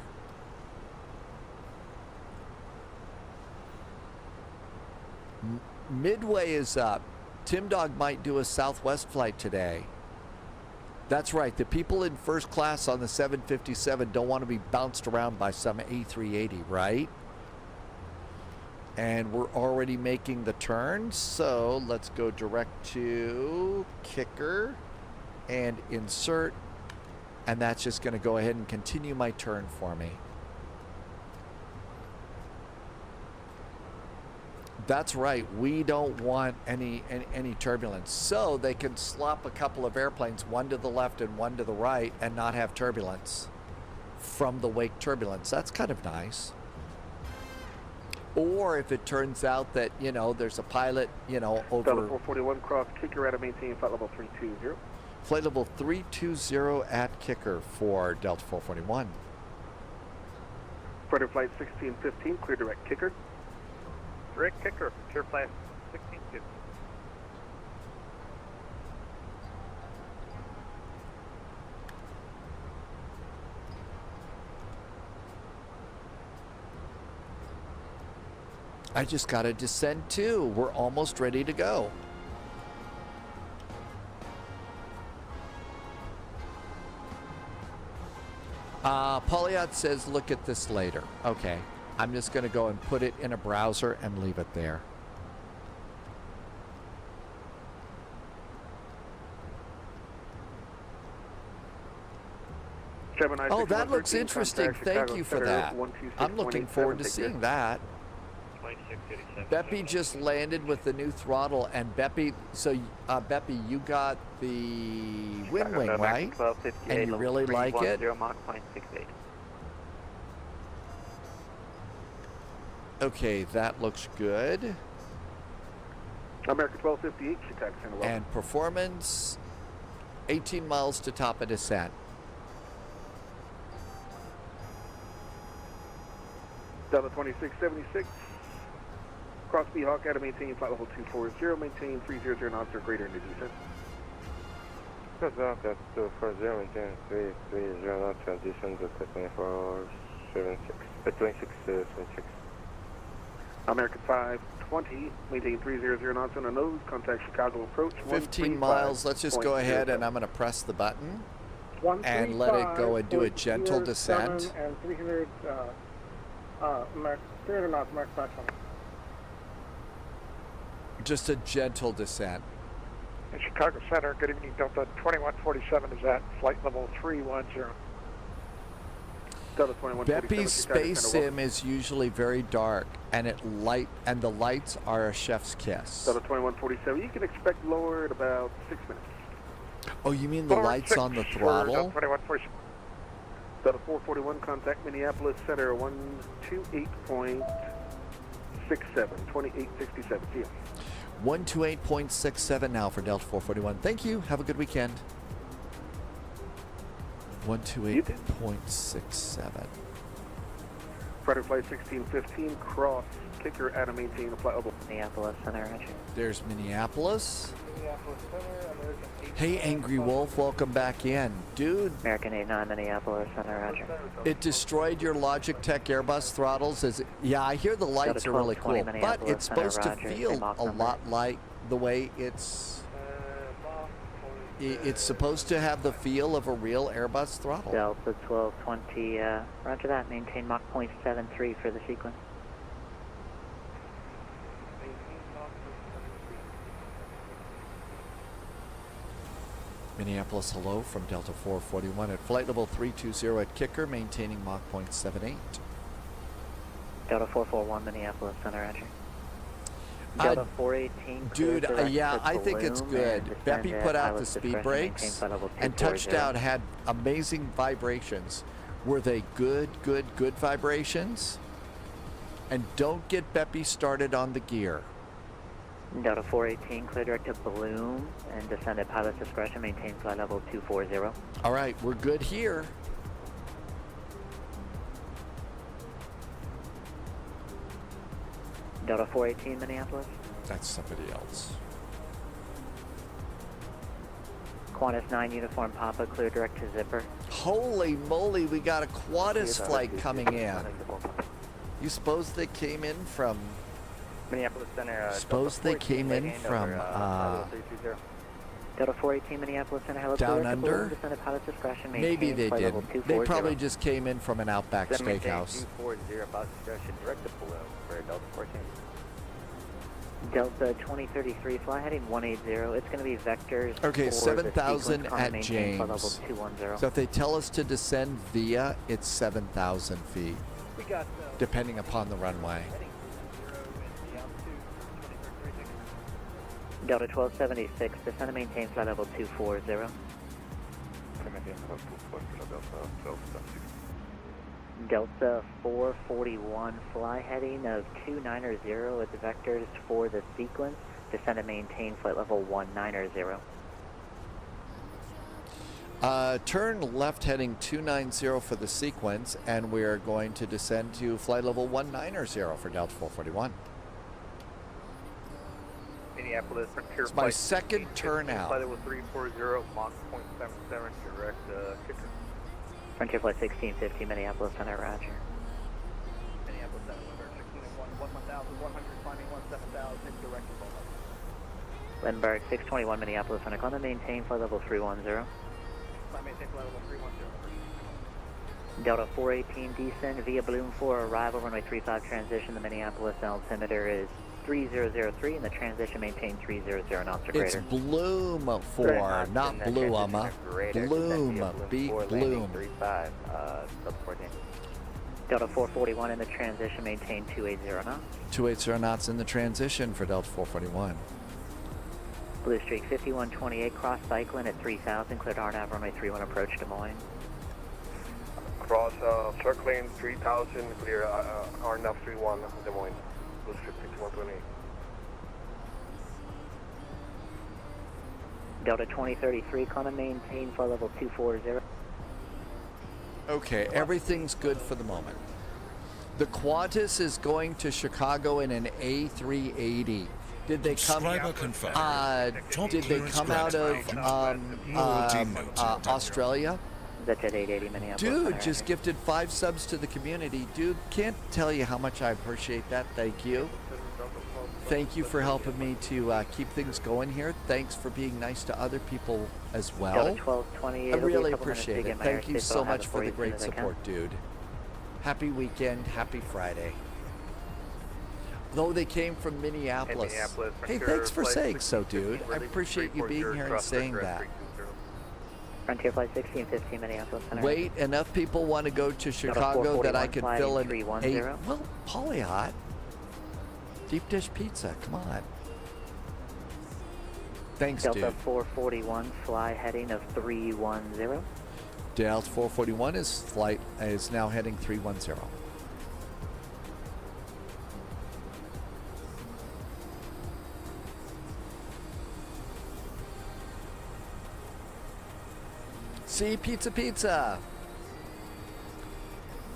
S2: Midway is up. Tim Dog might do a Southwest flight today. That's right. The people in first class on the 757 don't want to be bounced around by some A380, right? And we're already making the turn. So let's go direct to kicker and insert. And that's just going to go ahead and continue my turn for me. That's right. We don't want any turbulence. So they can slop a couple of airplanes, one to the left and one to the right, and not have turbulence from the wake turbulence. That's kind of nice. Or if it turns out that, you know, there's a pilot, you know, over...
S21: Delta 441, cross kicker at maintain flight level 320.
S2: Flight level 320 at kicker for Delta 441.
S21: Flight flight 1615, clear direct kicker.
S3: Direct kicker, clear flight 1650.
S2: I just got to descend too. We're almost ready to go. Polyot says, look at this later. Okay. I'm just going to go and put it in a browser and leave it there. Oh, that looks interesting. Thank you for that. I'm looking forward to seeing that. Beppy just landed with the new throttle, and Beppy, so Beppy, you got the wind wing, right? And you really like it? Okay, that looks good.
S21: American 1258, Chicago Center.
S2: And performance, 18 miles to top of descent.
S21: Delta 2676, cross Hawk at a maintain flight level 240, maintain 300 knots or greater into descent.
S18: Cross Hawk at 240, maintain 330 knots and descent at 2676.
S21: American 520, maintain 300 knots on a nose, contact Chicago approach.
S2: 15 miles, let's just go ahead and I'm going to press the button and let it go and do a gentle descent.
S22: And 300 knots, American 520.
S2: Just a gentle descent.
S23: In Chicago Center, good evening, Delta 2147 is at flight level 310.
S2: Beppy's Space Sim is usually very dark, and the lights are a chef's kiss.
S21: Delta 2147, you can expect lower at about 6 minutes.
S2: Oh, you mean the lights on the throttle?
S21: Delta 441, contact Minneapolis Center 128.67, 2867 PM.
S2: 128.67 now for Delta 441. Thank you. Have a good weekend. 128.67.
S21: Friday flight 1615, cross kicker at a maintain flight level.
S24: Minneapolis Center, Roger.
S2: There's Minneapolis. Hey, Angry Wolf, welcome back in. Dude.
S24: American 89, Minneapolis Center, Roger.
S2: It destroyed your Logitech Airbus throttles. Yeah, I hear the lights are really cool, but it's supposed to feel a lot like the way it's supposed to have the feel of a real Airbus throttle.
S24: Delta 1220, roger that. Maintain Mach 0.73 for the sequence.
S2: Minneapolis, hello from Delta 441 at flight level 320 at kicker, maintaining Mach 0.78.
S24: Delta 441, Minneapolis Center, roger. Delta 418.
S2: Dude, yeah, I think it's good. Beppy put out the speed brakes, and touchdown had amazing vibrations. Were they good vibrations? And don't get Beppy started on the gear.
S24: Delta 418, clear direct to Bloom and descend at pilot's discretion, maintain flight level 240.
S2: All right, we're good here.
S24: Delta 418, Minneapolis.
S2: That's somebody else.
S24: Qantas 9 Uniform Papa, clear direct to Zipper.
S2: Holy moly, we got a Qantas flight coming in. You suppose they came in from...
S7: Minneapolis Center.
S2: Suppose they came in from...
S24: Delta 418, Minneapolis Center. Hello,
S2: down under?
S24: Descend at pilot's discretion,
S2: Maybe they didn't. They probably just came in from an Outback Steakhouse.
S7: 240, pilot's discretion, direct to Bloom for Delta 14.
S24: Delta 2033, fly heading 180. It's going to be vectors.
S2: Okay,
S24: for
S2: 7,000
S24: the
S2: at
S24: maintain flight level
S2: James.
S24: 210.
S2: So if they tell us to descend via, it's 7,000 feet,
S21: We got
S2: depending upon the runway.
S24: Delta 1276, descend and maintain flight level 240. Delta 441, fly heading of 290. It's vectors for the sequence. Descend and maintain flight level 190.
S2: Turn left heading 290 for the sequence, and we're going to descend to flight level 190 for Delta 441.
S3: Minneapolis Frontier
S2: It's my
S3: flight
S2: second turn out.
S3: Flight level 340, Mach 0.77, direct kicker.
S24: Frontier flight 1650, Minneapolis Center, roger.
S21: Minneapolis Center, Lindbergh 1601, 1,100, climbing 17,000, direct to Beaumont.
S24: Lindbergh 621, Minneapolis Center, climb and maintain flight level 310.
S21: Climb maintain flight level 310.
S24: Delta 418, descend via Bloom 4, arrival runway 35 transition. The Minneapolis altimeter is 3003, and the transition maintain 300 knots or greater.
S2: It's Bloom 4, not Bloom. Bloom, big Bloom.
S7: 35, Delta 14.
S24: Delta 441 in the transition, maintain 280 knots.
S2: 280 knots in the transition for Delta 441.
S24: Blue Streak 5128, cross cycling at 3000, cleared RNAV runway 31, approach Des Moines.
S21: Cross circling 3,000, clear RNAV 31, Des Moines. Blue Streak 5128.
S24: Delta 2033, climb and maintain flight level 240.
S2: Okay, everything's good for the moment. The Qantas is going to Chicago in an A380. Did they come? Did they come out of Australia?
S24: That's at 880 Minneapolis.
S2: Dude, just gifted 5 subs to the community. Dude, can't tell you how much I appreciate that. Thank you. Thank you for helping me to keep things going here. Thanks for being nice to other people as well. I really appreciate it. Thank you so much for the great support, dude. Happy weekend. Happy Friday. Though they came from Minneapolis. Hey, thanks for saying so, dude. I appreciate you being here and saying that.
S24: Frontier flight 1650, Minneapolis Center.
S2: Wait, enough people want to go to Chicago that I can fill in a... Well, Polyhot. Deep dish pizza, come on. Thanks,
S24: Delta
S2: dude.
S24: 441, fly heading of 310.
S2: Delta 441 is now heading 310. See, pizza.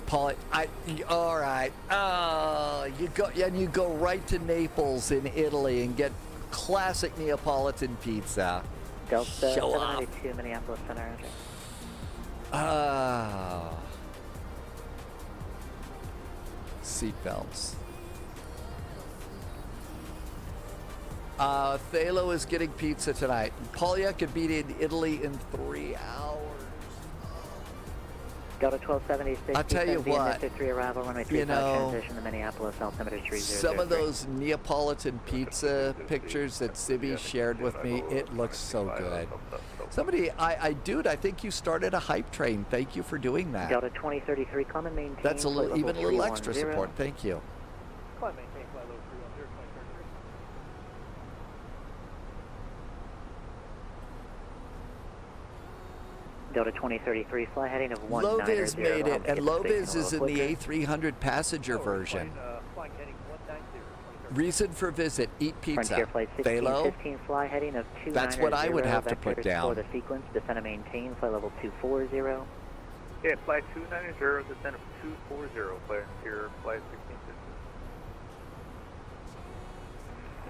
S2: Paul, all right. You go right to Naples in Italy and get classic Neapolitan pizza.
S24: Delta
S2: Show
S24: 792, Minneapolis Center.
S2: Seatbelts. Thalo is getting pizza tonight. Polya could be in Italy in 3 hours.
S24: Delta 1276.
S2: I'll tell you what,
S24: 3 arrival, runway 35 transition to Minneapolis, altimeter 303.
S2: Some of those Neapolitan pizza pictures that Sibby shared with me, it looks so good. Somebody, dude, I think you started a hype train. Thank you for doing that.
S24: Delta 2033, climb and maintain.
S2: That's even a little extra support. Thank you.
S21: Climb maintain flight level 310,
S24: Delta 2033, fly heading of 190.
S2: LOWW made it, and LOWW is in the A300 passenger version. Reason for visit, eat pizza.
S24: Frontier flight 1615, fly heading of 290.
S2: That's what I would have to put down.
S24: For the sequence, descend and maintain, flight level 240.
S4: Yeah, flight 290, descend of 240, Frontier flight 1615.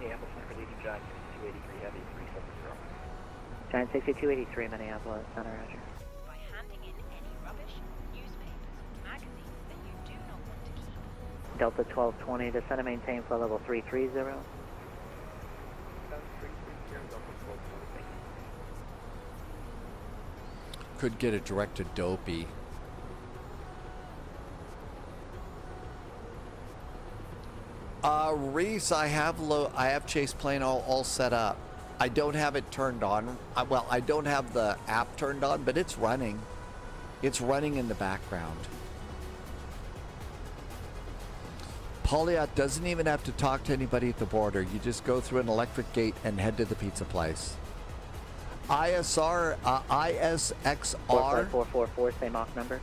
S4: Minneapolis, Center, leading Giant 6283, heavy 370.
S24: Giant 6283, Minneapolis, Center, Roger.
S1: By handing in any rubbish, newspapers, magazines that you do not want to keep.
S24: Delta 1220, descend and maintain, flight level 330.
S2: Could get it direct to Dopey. Reese, I have Chase Plane all set up. I don't have it turned on. Well, I don't have the app turned on, but it's running. It's running in the background. Pauliot doesn't even have to talk to anybody at the border. You just go through an electric gate and head to the pizza place. ISXR.
S24: 444, same Mach number.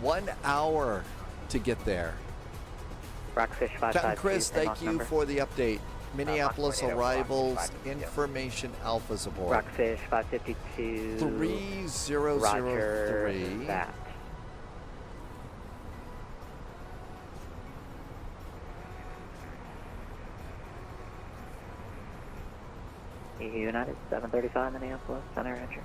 S2: 1 hour to get there.
S24: Rockfish 552,
S2: Captain Chris, thank you
S24: number.
S2: for the update. Minneapolis arrivals, information alphas aboard.
S24: Rockfish 552.
S2: 3003.
S24: Roger that. United 735 Minneapolis, Center Roger.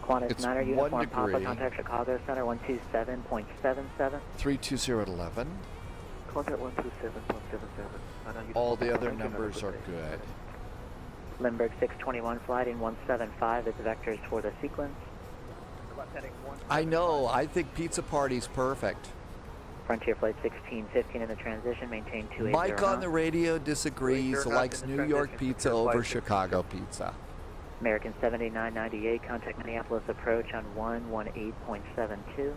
S24: Qantas
S2: It's
S24: 9er
S2: 1
S24: uniform Papa,
S2: degree.
S24: contact Chicago Center 127.77.
S2: 32011.
S4: Contact 127.77.
S2: All the other numbers are good.
S24: Limburg 621 flighting 175 is vectors for the sequence.
S2: I know. I think Pizza Party's perfect.
S24: Frontier flight 1615 in the transition, maintain 280.
S2: Mike on the radio disagrees, likes New York pizza over Chicago pizza.
S24: American 7998, contact Minneapolis approach on 118.72.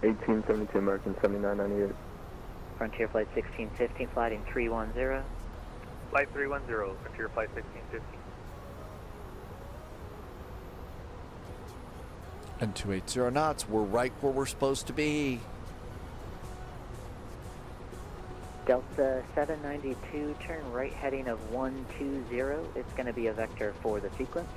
S18: 1872 American 7998.
S24: Frontier flight 1615, flighting 310.
S4: Flight 310, Frontier flight 1615.
S2: And 280 knots, we're right where we're supposed to be.
S24: Delta 792, turn right heading of 120. It's going to be a vector for the sequence.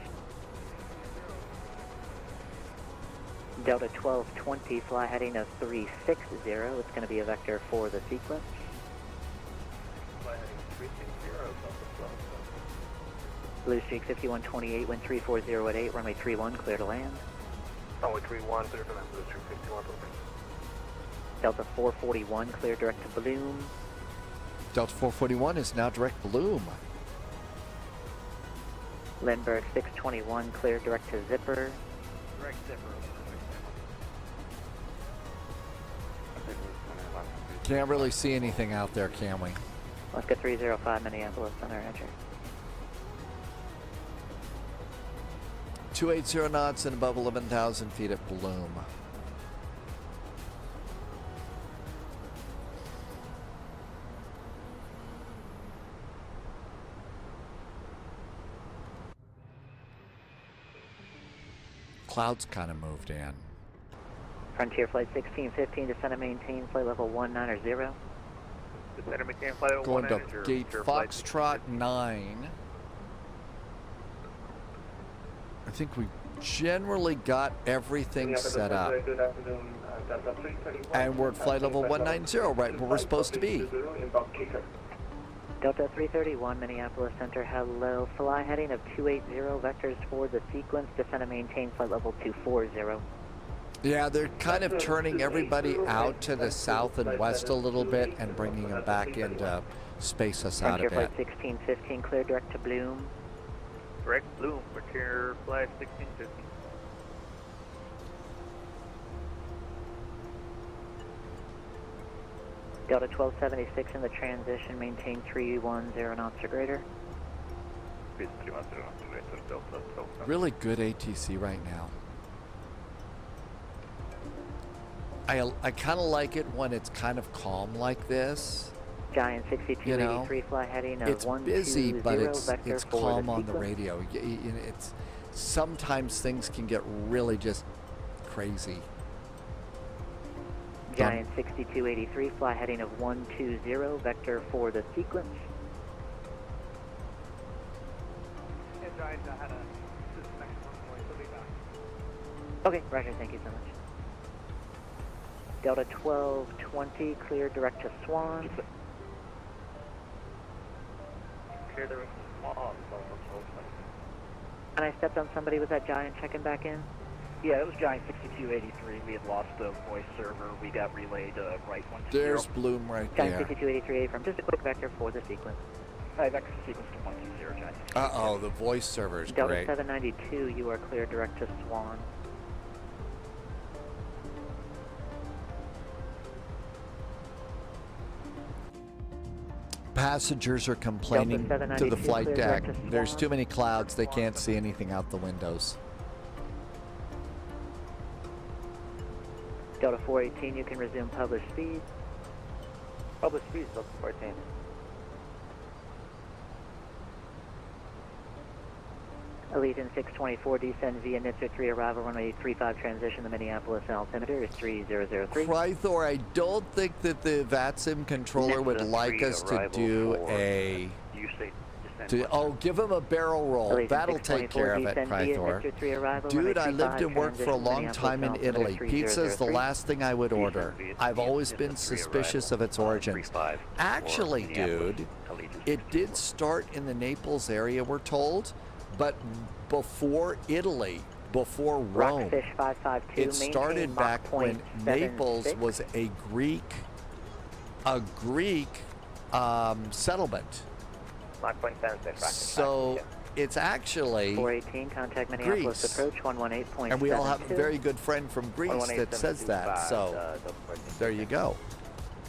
S24: Delta 1220, fly heading of 360. It's going to be a vector for the sequence.
S4: Flight heading 360,
S24: Blue Streak 5128, wind 340 at 8, runway 31, clear to land.
S4: Runway 31, clear to land, Blue Streak 51.
S24: Delta 441, clear direct to Bloom.
S2: Delta 441 is now direct Bloom.
S24: Lindbergh 621, clear direct to Zipper.
S4: Direct Zipper.
S2: Can't really see anything out there, can we?
S24: Alaska 305, Minneapolis, Center Roger.
S2: 280 knots and above 11,000 feet at Bloom. Clouds kind of moved in.
S24: Frontier flight 1615, descend and maintain, flight level 190.
S4: Descend and maintain, flight level
S2: Going to
S4: 190.
S2: gate Foxtrot 9. I think we generally got everything set up. And we're at flight level 190, right where we're supposed to be.
S24: Delta 331, Minneapolis Center, hello. Fly heading of 280, vectors for the sequence, descend and maintain, flight level 240.
S2: Yeah, they're kind of turning everybody out to the south and west a little bit and bringing them back in to space us out a
S24: Frontier
S2: bit.
S24: flight 1615, clear direct to Bloom.
S4: Direct Bloom, Frontier flight 1615.
S24: Delta 1276 in the transition, maintain 310 knots or greater.
S2: Really good ATC right now. I kind of like it when it's kind of calm like this.
S24: Giant 6283, fly heading of
S2: it's
S24: 120,
S2: busy, but
S24: vector
S2: it's
S24: for
S2: calm
S24: the
S2: on the
S24: sequence.
S2: radio. It's sometimes things can get really just crazy.
S24: Giant 6283, fly heading of 120, vector for the sequence.
S20: Yeah, Giant, I had a next one for you, so be back.
S24: Okay, roger, thank you so much. Delta 1220, clear direct to Swan.
S4: Clear direct to Swan,
S24: And I stepped on somebody, was that Giant checking back in?
S12: Yeah, it was Giant 6283. We had lost the voice server. We got relayed right 120.
S2: There's Bloom right
S24: Giant
S2: there.
S24: 6283 from just a quick vector for the sequence.
S12: Hi, vector sequence to 120, Giant.
S2: Uh-oh, the voice server is
S24: Delta
S2: great.
S24: 792, you are clear direct to Swan.
S2: Passengers are complaining to the flight deck. There's too many clouds. They can't see anything out the windows.
S24: Delta 418, you can resume published speed.
S4: Published speed, Delta 418.
S24: Allegiant 624, descend via Nitzer 3, arrival runway 35, transition to Minneapolis, altimeter is 3003.
S2: Crythor, I don't think that the VATSIM controller would like us to do a... give him a barrel roll.
S24: Allegiant
S2: That'll take care of it,
S24: descend via
S2: Crythor.
S24: Nitzer 3, arrival
S2: Dude,
S24: runway
S2: I lived
S24: 35,
S2: and worked for a
S24: transition to
S2: long time in
S24: Minneapolis,
S2: Italy.
S24: altimeter
S2: Pizza is the
S24: 3003.
S2: last thing I would order. I've always been suspicious of its origins. Actually, dude, it did start in the Naples area, we're told, but before Italy, before Rome.
S24: Rockfish 552,
S2: It started
S24: maintain
S2: back
S24: Mach
S2: when
S24: 0.76.
S2: Naples was a Greek settlement.
S4: Mach 0.76.
S2: So it's actually
S24: 418, contact Minneapolis
S2: Greece.
S24: approach 118.72.
S2: And we all have a very good friend from Greece that says that. So there you go.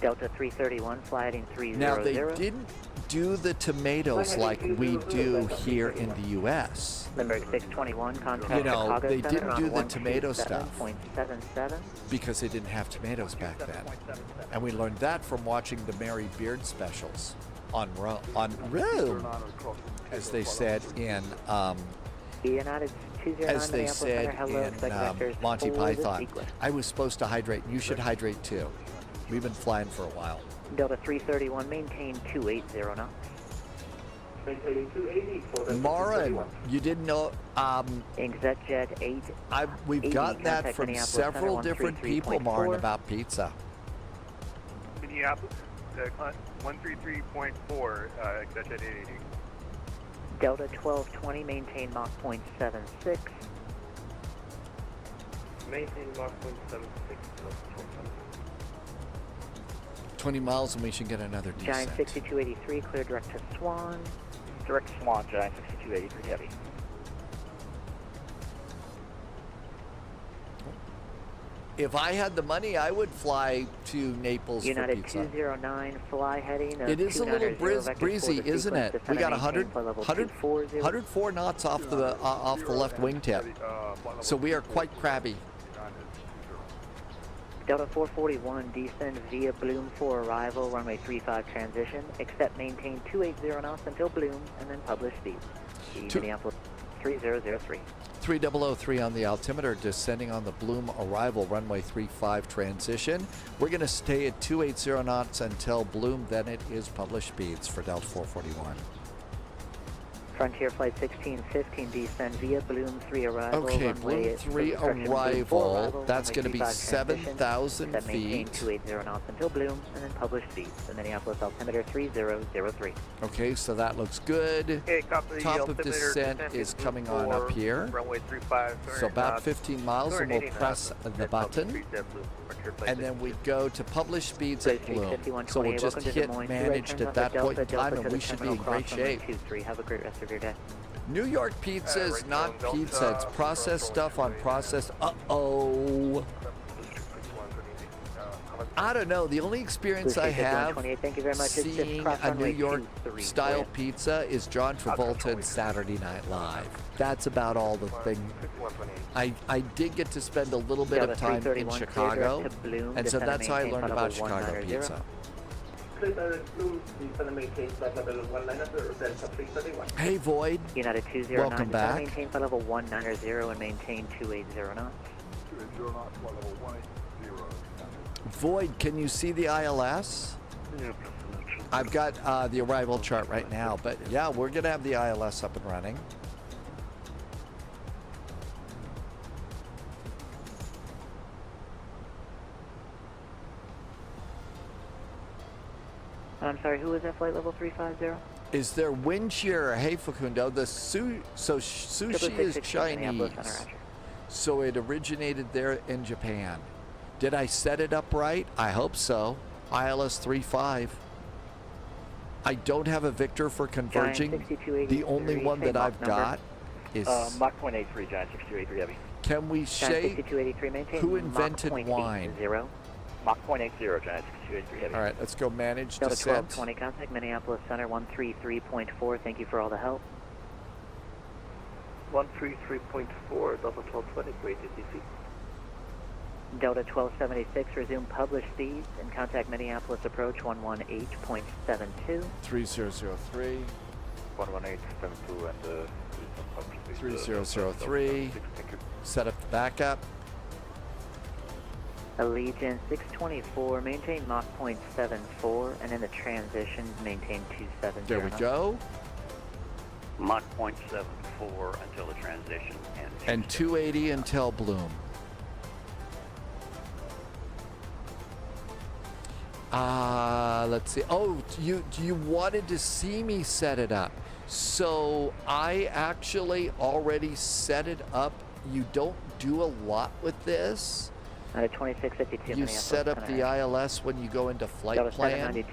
S24: Delta 331, fly heading 300.
S2: Now they didn't do the tomatoes like we do here in the U.S.
S24: Limerick 621, contact
S2: You know,
S24: Chicago
S2: they
S24: Center
S2: didn't
S24: on
S2: do the tomato stuff
S24: 127.77.
S2: because they didn't have tomatoes back then. And we learned that from watching the Mary Beard specials on Rome, as they said in
S24: United 209
S2: as they
S24: Minneapolis
S2: said
S24: Center, hello,
S2: in
S24: vectors
S2: Monty
S24: for the
S2: Python.
S24: sequence.
S2: I was supposed to hydrate, and you should hydrate too. We've been flying for a while.
S24: Delta 331, maintain 280 knots.
S2: Mara, you didn't know.
S24: Exec Jet 8.
S2: We've gotten that
S24: contact
S2: from
S24: Minneapolis
S2: several
S24: Center,
S2: different people, Marin,
S24: 133.4.
S2: about pizza.
S3: Minneapolis, 133.4, Exec Jet 880.
S24: Delta 1220, maintain Mach 0.76.
S4: Maintain Mach 0.76.
S2: 20 miles and we should get another descent.
S24: Giant 6283, clear direct to Swan.
S12: Direct Swan, Giant 6283 heavy.
S2: If I had the money, I would fly to Naples
S24: United
S2: for pizza.
S24: 209, fly heading.
S2: It is a little breezy, isn't it? We got 104 knots off the left wingtip, so we are quite crabby.
S24: Delta 441, descend via Bloom for arrival, runway 35 transition, except maintain 280 knots until Bloom, and then publish speed. Minneapolis 3003.
S2: 3003 on the altimeter, descending on the Bloom arrival, runway 35 transition. We're going to stay at 280 knots until Bloom, then it is published speeds for Delta 441.
S24: Frontier Flight 1615, descend via Bloom 3 arrival.
S2: Okay,
S24: runway
S2: Bloom 3
S24: arrival.
S2: that's going to be 7,000
S24: Maintain
S2: feet.
S24: 280 knots until Bloom, and then publish speeds. The Minneapolis altimeter 3003.
S2: Okay, so that looks good.
S3: Okay, copy.
S2: Top of descent is coming on up here.
S3: Runway 35.
S2: So about 15 miles, and we'll press the button. And then we go to publish speeds at Bloom. So we'll just hit managed at that point in time, and we should be in great shape.
S24: Have a great rest of your day.
S2: New York pizza is not pizza. It's processed stuff on processed. Uh-oh. I don't know. The only experience I have seeing a New York style pizza is John Travolta in Saturday Night Live. That's about all the thing. I did get to spend a little bit of time in Chicago, and so that's how I learned about Chicago pizza.
S6: Translate direct Bloom, descend and maintain flight level 190, Delta 331.
S2: Hey, Void.
S24: United 209,
S2: Welcome back.
S24: maintain flight level 190 and maintain 280 knots.
S19: 280 knots, flight level 180.
S2: Void, can you see the ILS?
S15: Yeah.
S2: I've got the arrival chart right now, but yeah, we're going to have the ILS up and running.
S24: I'm sorry, who was that flight level 350?
S2: Is there wind shear? Hey, Facundo, the sushi is Chinese, so it originated there in Japan. Did I set it up right? I hope so. ILS 35. I don't have a Victor for converging. The only one that I've got is...
S12: Mach 0.83, Giant 6283 Heavy.
S2: Can we say who invented wine?
S12: Mach 0.80, Giant 6283 Heavy.
S2: All right, let's go manage
S24: Delta
S2: descent.
S24: 1220, contact Minneapolis Center 133.4. Thank you for all the help.
S10: 133.4, Delta 1220, great DC.
S24: Delta 1276, resume published speeds and contact Minneapolis approach 118.72.
S2: 3003.
S4: 118.72 and
S2: 3003. Set up the backup.
S24: Allegiant 624, maintain Mach 0.74, and in the transition, maintain 270.
S2: There we go.
S8: Mach 0.74 until the transition.
S2: And 280 until Bloom. Let's see. Oh, you wanted to see me set it up. So I actually already set it up. You don't do a lot with this.
S24: 2652.
S2: You set up the ILS when you go into flight plan,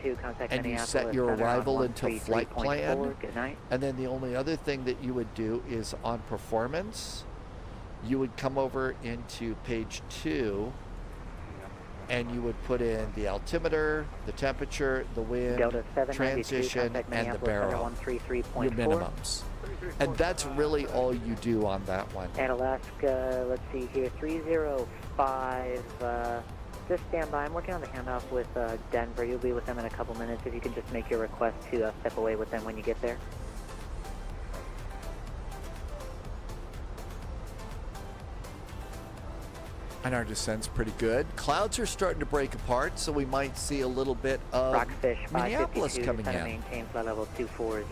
S2: and you set your arrival into flight plan.
S24: Good night.
S2: And then the only other thing that you would do is on performance, you would come over into page 2, and you would put in the altimeter, the temperature, the wind, transition, and the barrel, your minimums. And that's really all you do on that one.
S24: And Alaska, let's see here, 305, just stand by. I'm working on the handoff with Denver. You'll be with them in a couple minutes. If you can just make your request to step away with them when you get there.
S2: And our descent's pretty good. Clouds are starting to break apart, so we might see a little bit of
S24: Rockfish
S2: Minneapolis
S24: 552,
S2: coming in.
S24: Maintain flight level 240.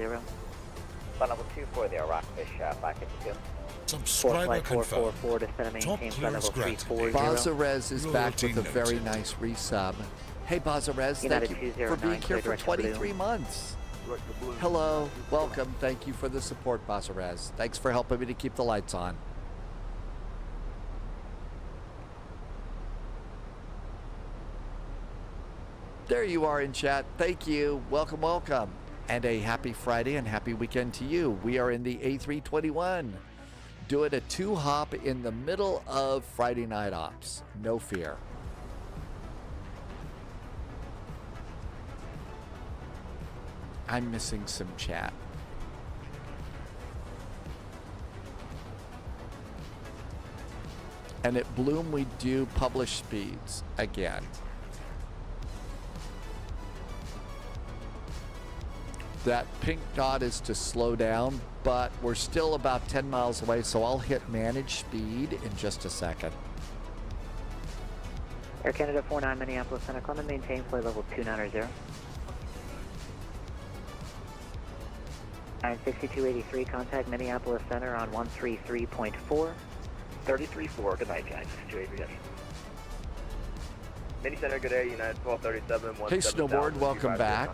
S4: Flight level 240, Rockfish 552.
S14: Subscriber confirmed.
S24: 444 to set a maintain flight level 340.
S2: Bazarez is back with a very nice resub. Hey Bazarez, thank you for being here for 23 months. Hello, welcome. Thank you for the support, Bazarez. Thanks for helping me to keep the lights on. There you are in chat. Thank you. Welcome, welcome. And a happy Friday and happy weekend to you. We are in the A321. Doing a 2-hop in the middle of Friday night ops. No fear. I'm missing some chat. And at Bloom, we do publish speeds again. That pink dot is to slow down, but we're still about 10 miles away, so I'll hit manage speed in just a second.
S24: Air Canada 49 Minneapolis Center, Clement, maintain flight level 290. 96283, contact Minneapolis Center on 133.4.
S12: 33.4, good night, guys. 6283.
S4: Mini Center, good day, United 1237.
S2: Hey, Snowboard, welcome back.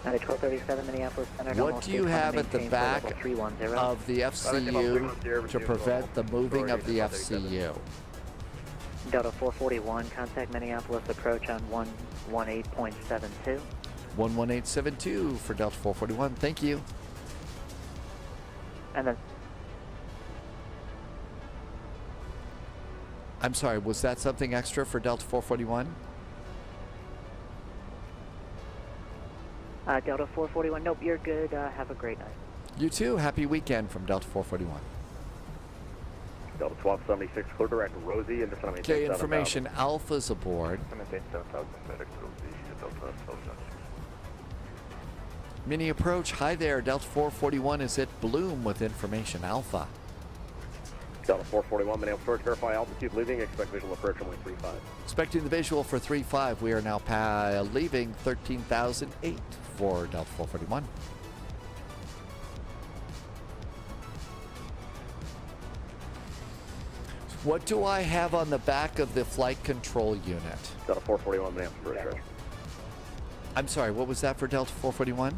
S24: 1237 Minneapolis Center.
S2: What do you have at the back of the FCU to prevent the moving of the FCU?
S24: Delta 441, contact Minneapolis approach on 118.72.
S2: 11872 for Delta 441. Thank you.
S24: And then
S2: I'm sorry, was that something extra for Delta 441?
S24: Delta 441, nope, you're good. Have a great night.
S2: You too. Happy weekend from Delta 441.
S4: Delta 1276, clear direct Rosie into
S2: Okay, information. Alpha's aboard. Mini approach. Hi there. Delta 441 is at Bloom with information Alpha.
S4: Delta 441, Minneapolis, verify altitude leaving, expect visual approach runway 35.
S2: Expecting the visual for 35. We are now leaving 13,008 for Delta 441. What do I have on the back of the flight control unit?
S4: Delta 441, Minneapolis.
S2: I'm sorry, what was that for Delta 441?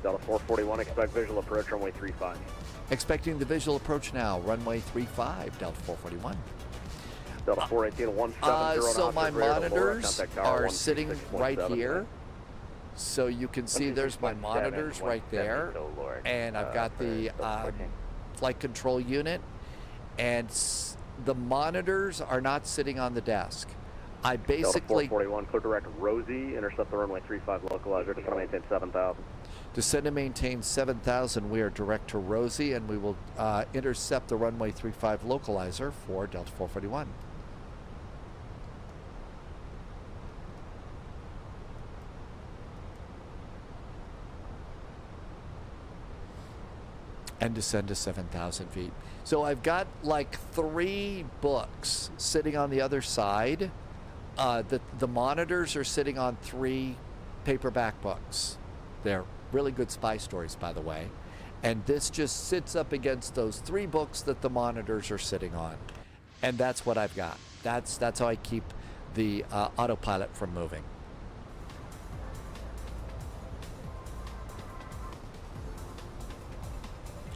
S4: Delta 441, expect visual approach runway 35.
S2: Expecting the visual approach now, runway 35, Delta 441.
S4: Delta 418, 170
S2: so my monitors are sitting right here. So you can see there's my monitors right there. And I've got the flight control unit. And the monitors are not sitting on the desk. I basically...
S4: Delta 441, clear direct Rosie, intercept the runway 35 localizer, descend and maintain 7,000.
S2: Descend and maintain 7,000. We are direct to Rosie, and we will intercept the runway 35 localizer for Delta 441. And descend to 7,000 feet. So I've got like 3 books sitting on the other side. The monitors are sitting on 3 paperback books. They're really good spy stories, by the way. And this just sits up against those 3 books that the monitors are sitting on. And that's what I've got. That's how I keep the autopilot from moving.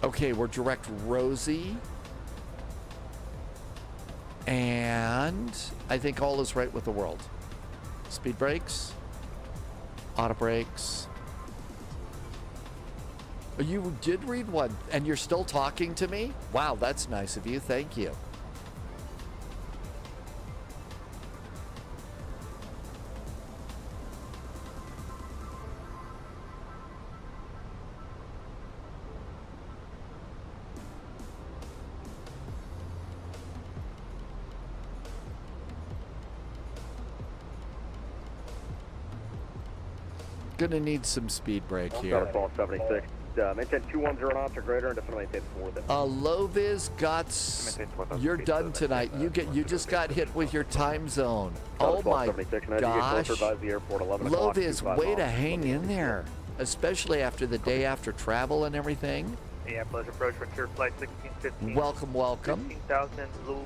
S2: Okay, we're direct Rosie. And I think all is right with the world. Speed brakes. Auto brakes. You did read one, and you're still talking to me? Wow, that's nice of you. Thank you. Gonna need some speed brake here.
S4: 76. Maintain 210 knots or greater and descend and maintain 4.
S2: Low-vis got... You're done tonight. You just got hit with your time zone. Oh my gosh. Low-vis, way to hang in there. Especially after the day after travel and everything.
S3: Minneapolis approach frontier flight 1615.
S2: Welcome, welcome.
S3: 15,000 Blue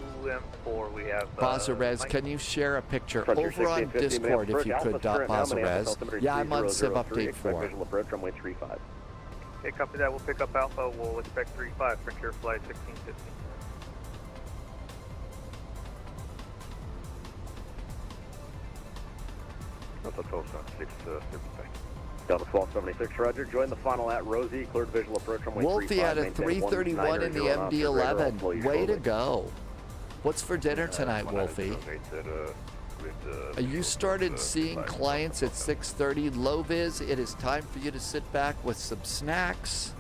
S3: M4. We have...
S2: Bazarez, can you share a picture over on Discord if you could, Bazarez? Yeah, I'm on Civ Update 4.
S3: Okay, copy that. We'll pick up Alpha. We'll expect 35 frontier flight 1615.
S4: Delta 1276, Delta 1276, Roger. Join the final at Rosie. Cleared visual approach runway 35.
S2: Wolfie at a 331 in the MD-11. Way to go. What's for dinner tonight, Wolfie? You started seeing clients at 6:30. Low-vis, it is time for you to sit back with some snacks,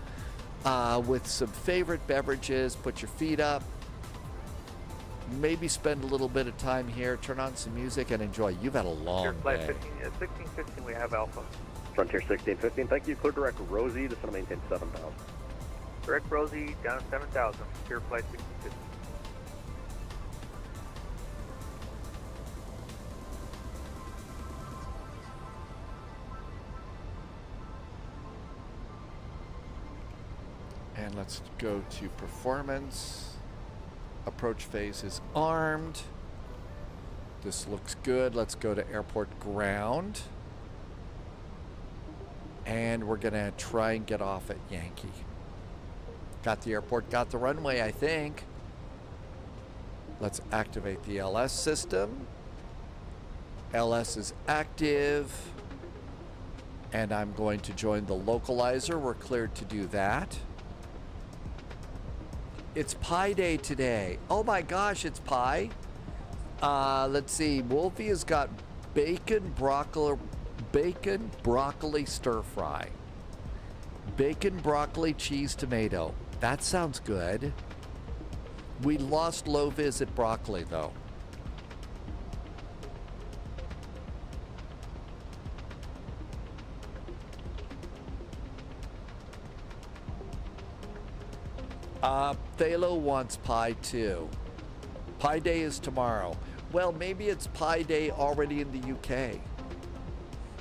S2: with some favorite beverages, put your feet up, maybe spend a little bit of time here, turn on some music, and enjoy. You've had a long day.
S3: 1615, we have Alpha.
S4: Frontier 1615, thank you. Clear direct Rosie, descend and maintain 7,000.
S3: Direct Rosie, down to 7,000, frontier flight 1615.
S2: And let's go to performance. Approach phase is armed. This looks good. Let's go to airport ground. And we're gonna try and get off at Yankee. Got the airport, got the runway, I think. Let's activate the LS system. LS is active. And I'm going to join the localizer. We're cleared to do that. It's Pie Day today. Oh my gosh, it's pie. Let's see. Wolfie has got bacon broccoli stir fry. Bacon, broccoli, cheese, tomato. That sounds good. We lost low-vis at broccoli though. Thalo wants Pi 2. Pi Day is tomorrow. Well, maybe it's Pi Day already in the UK.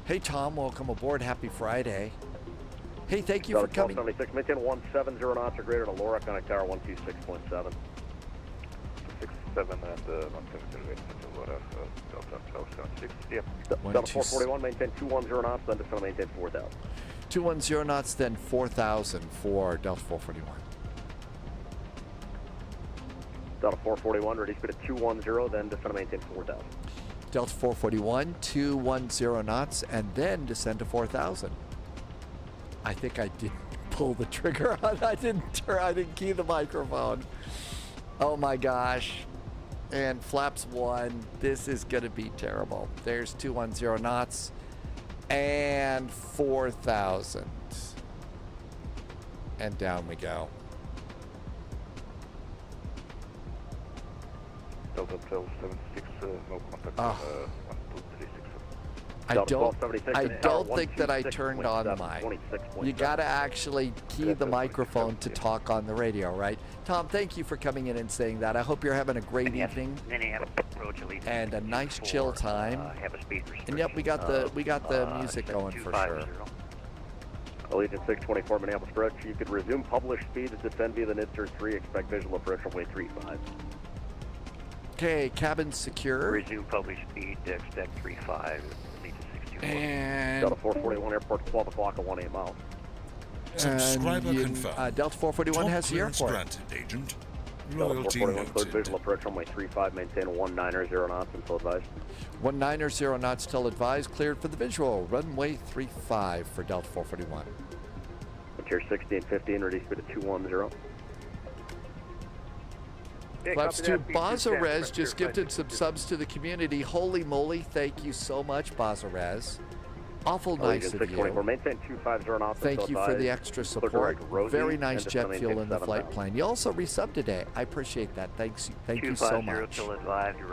S2: Hey, Tom, welcome aboard. Happy Friday. Hey, thank you for coming.
S5: 76, maintain 170 knots or greater to Laura, connect tower 126.7.
S13: 67 and 170 to Laura, Delta 1276. Yep.
S5: Delta 441, maintain 210 knots, then descend maintain 4,000.
S2: 210 knots, then 4,000 for Delta 441.
S5: Delta 441, ready speed at 210, then descend to maintain 4,000.
S2: Delta 441, 210 knots, and then descend to 4,000. I think I did pull the trigger on. I didn't key the microphone. Oh my gosh. And flaps 1. This is going to be terrible. There's 210 knots and 4,000. And down we go.
S13: Delta 1276, no contact. 1236.
S2: I don't think that I turned on the mic. You got to actually key the microphone to talk on the radio, right? Tom, thank you for coming in and saying that. I hope you're having a great evening and a nice chill time. And yep, we got the music going for sure.
S5: Allegiant 624 Minneapolis Direct. You could resume published speed to descend via the NIDSER 3. Expect visual approach runway 35.
S2: Okay, cabin secure.
S8: Resume published speed, deck 35.
S2: And
S5: Delta 441 airport 12 o'clock at 18 miles.
S14: Subscriber confirmed.
S2: Delta 441 has the airport.
S14: Granted, Agent.
S5: Delta
S14: Loyalty
S5: 441 cleared
S14: noted.
S5: visual approach runway 35. Maintain 190 knots until advised.
S2: 190 knots till advised. Cleared for the visual. Runway 35 for Delta 441.
S5: Frontier 1615, ready speed at 210.
S2: Flaps 2. Bazarez just gifted some subs to the community. Holy moly, thank you so much, Bazarez. Awful nice of you.
S5: Maintain 250 knots.
S2: Thank you for the extra support. Very nice jet fuel in the flight plane. You also resubbed today. I appreciate that. Thank you so much.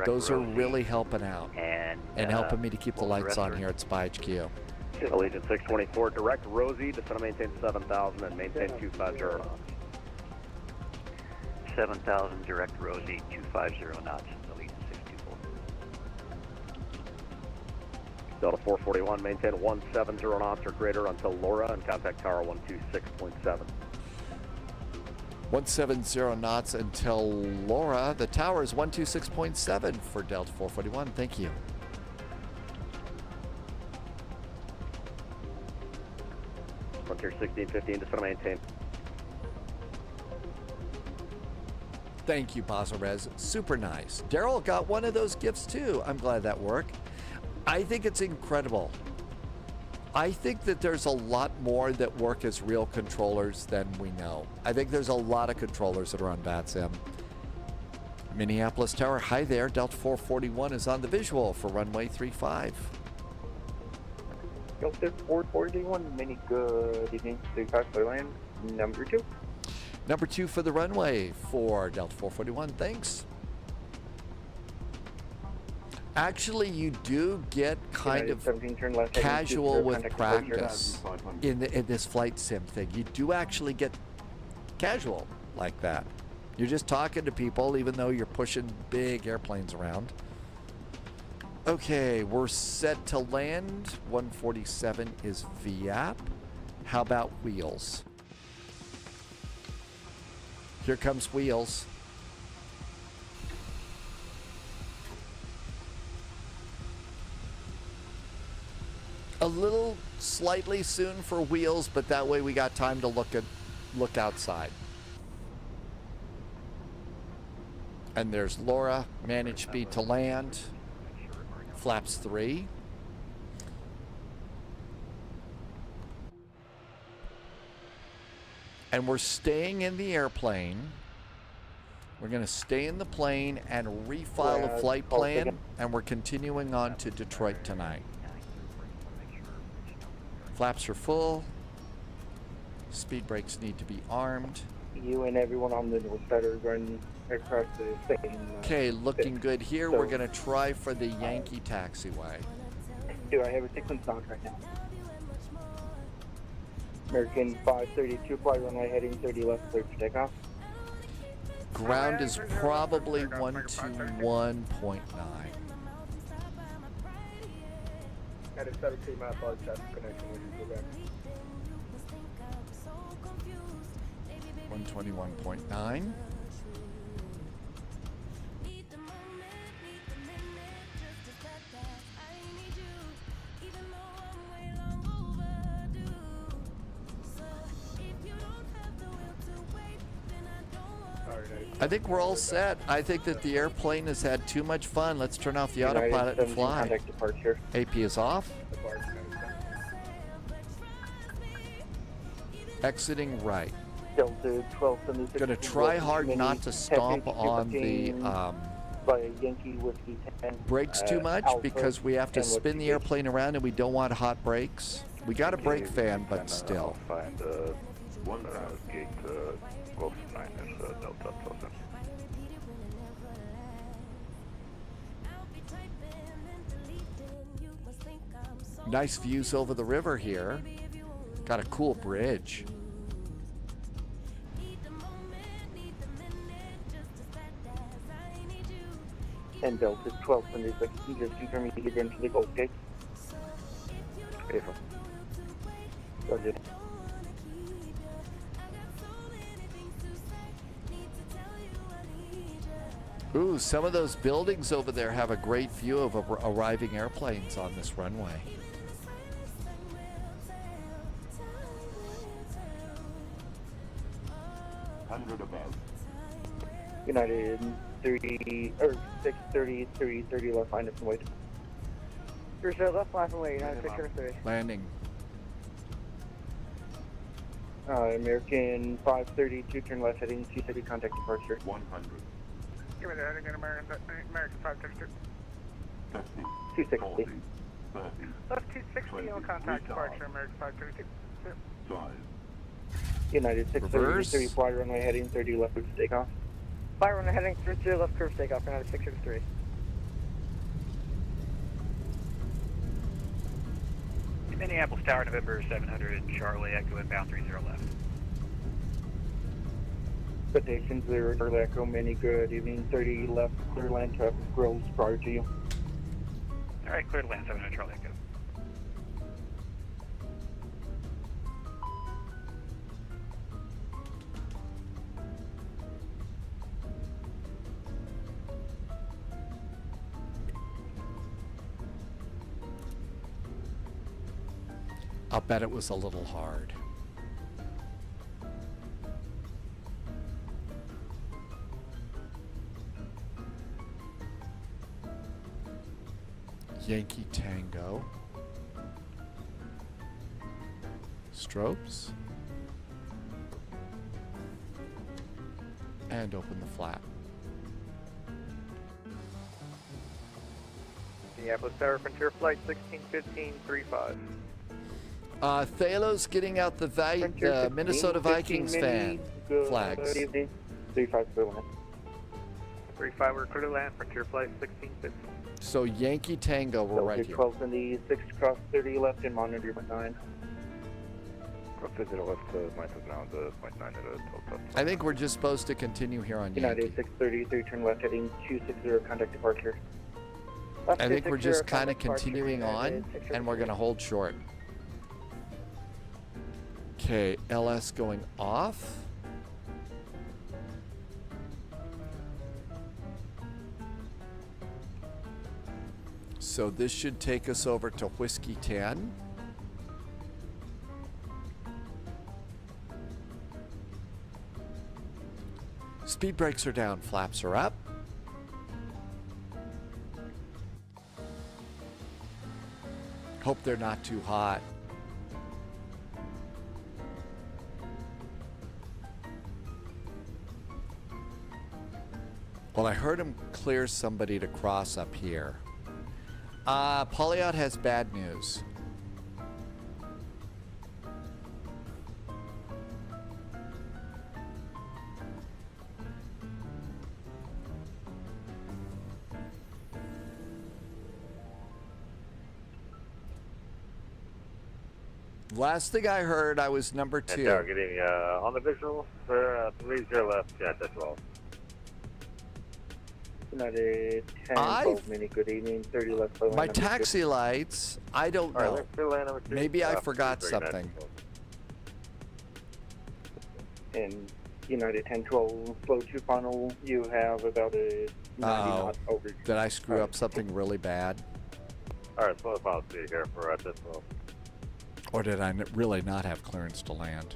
S2: Those are really helping out and helping me to keep the lights on here at Spy HQ.
S5: Allegiant 624, direct Rosie, descend to maintain 7,000 and maintain 250 knots.
S8: 7,000 direct Rosie, 250 knots. Allegiant 624.
S5: Delta 441, maintain 170 knots or greater until Laura and contact tower 126.7.
S2: 170 knots until Laura. The tower is 126.7 for Delta 441. Thank you.
S5: Frontier 1615, descend to maintain.
S2: Thank you, Bazarez. Super nice. Daryl got one of those gifts too. I'm glad that worked. I think it's incredible. I think that there's a lot more that work as real controllers than we know. I think there's a lot of controllers that are on VATSIM. Minneapolis Tower, hi there. Delta 441 is on the visual for runway 35.
S11: Delta 441, many good evening. 35 for land, number 2.
S2: Number 2 for the runway for Delta 441. Thanks. Actually, you do get kind of casual with practice in this flight sim thing. You do actually get casual like that. You're just talking to people even though you're pushing big airplanes around. Okay, we're set to land. 147 is VAP. How about wheels? Here comes wheels. A little slightly soon for wheels, but that way we got time to look outside. And there's Laura, manage speed to land. Flaps 3. And we're staying in the airplane. We're going to stay in the plane and refile a flight plan, and we're continuing on to Detroit tonight. Flaps are full. Speed brakes need to be armed.
S11: You and everyone on the north side are going across the same.
S2: Okay, looking good here. We're going to try for the Yankee taxiway.
S11: Do I have a sequence knock right now? American 532, fly runway heading 30 left, clear for takeoff.
S2: ground is probably 121.9.
S21: That is 17 miles large traffic connection with you. Go back.
S2: 121.9. I think we're all set. I think that the airplane has had too much fun. Let's turn off the autopilot and fly.
S11: Contact departure.
S2: AP is off. Exiting right.
S11: Delta 1276.
S2: Gonna try hard not to stomp on the
S11: by Yankee Whiskey 10.
S2: brakes too much because we have to spin the airplane around and we don't want hot brakes. We got a brake fan, but still.
S13: Find one gate Golf 9 is Delta 12.
S2: Nice views over the river here. Got a cool bridge.
S11: And Delta 1276, just confirming you get into the Golf Gate.
S13: April.
S11: Roger.
S2: Ooh, some of those buildings over there have a great view of arriving airplanes on this runway.
S11: United 30 or 630, 330 left line and wait.
S20: Cruise left line and wait, United 630.
S2: Landing.
S11: American 532, turn left heading 260, contact departure.
S13: 100.
S23: Give me the heading in American 532.
S11: 260.
S23: Left 260 on contact departure, American 532.
S11: United 630, 30 fly runway heading 30 left curve takeoff.
S20: Fly runway heading 30 left curve takeoff, United 633.
S12: Minneapolis Tower, November 700, Charlie, Echo inbound 30 left.
S11: Expectations 0, Charlie Echo, many good evening, 30 left, clear land traffic, grills prior to you.
S12: Alright, clear to land 700, Charlie Echo.
S2: I'll bet it was a little hard. Yankee Tango. Strobes. And open the flap.
S21: Minneapolis Tower, Frontier Flight 1615-35.
S2: Thalo's getting out the Minnesota Vikings fan flags.
S11: Good evening, 35 clear land.
S21: 35, we're clear to land, Frontier Flight 1615.
S2: So Yankee Tango, we're right here.
S11: 1276, cross 30 left and monitor 9.
S13: Cross 30 left, minus now the 0.9 at Delta.
S2: I think we're just supposed to continue here on
S11: United
S2: Yankee.
S11: 633, turn left heading 260, contact departure.
S2: I think we're just kind of continuing on, and we're going to hold short. Okay, LS going off. So this should take us over to Whiskey 10. Speed brakes are down, flaps are up. Hope they're not too hot. Well, I heard him clear somebody to cross up here. Polyot has bad news. Last thing I heard, I was number 2.
S13: Tower getting on the visual for 30 left, yeah, that's 12.
S11: United 10, 12 Mini, good evening, 30 left. Clear line
S2: My
S11: number
S2: taxi lights, I don't
S11: All right,
S2: know.
S11: left clear line number 2.
S2: Maybe I forgot something.
S11: And United 10, 12, slow 2 final, you have about a 90 knot over.
S2: Did I screw up something really bad?
S13: Alright, slow policy here for Dismal.
S2: Or did I really not have clearance to land?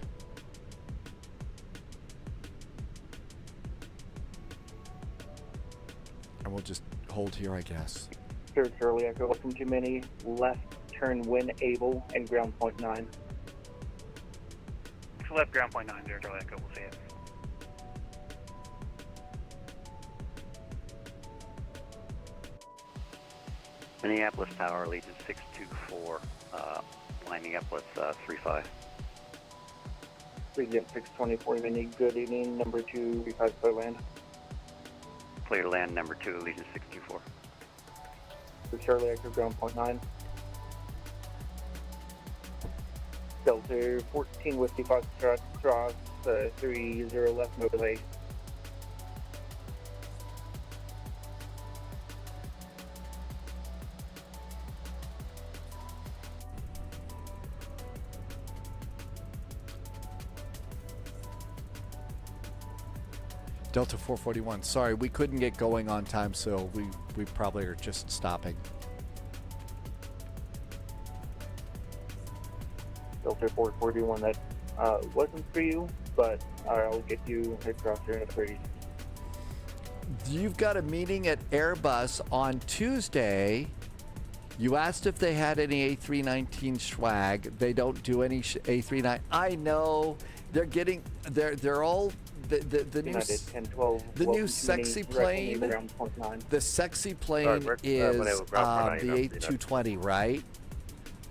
S2: And we'll just hold here, I guess.
S11: Sir, Charlie Echo, welcome to Mini, left turn when able, and ground point 9.
S12: Left ground point 9, 0 Charlie Echo, we'll see it.
S8: Minneapolis Tower, Legion 624, lining up with 35.
S11: Legion 624 Mini, good evening, number 2, 35 clear land.
S8: Clear land number 2, Legion 624.
S11: Sir, Charlie Echo, ground point 9. Delta 14 Whiskey Foxtrot, cross 30 left, no delay.
S2: Delta 441. Sorry, we couldn't get going on time, so we probably are just stopping.
S11: Delta 441, that wasn't for you, but I'll get you across here in a 30.
S2: You've got a meeting at Airbus on Tuesday. You asked if they had any A319 swag. They don't do any A39. I know they're getting. They're all the new
S11: 10, 12,
S2: the new sexy plane. The sexy plane is the A220, right?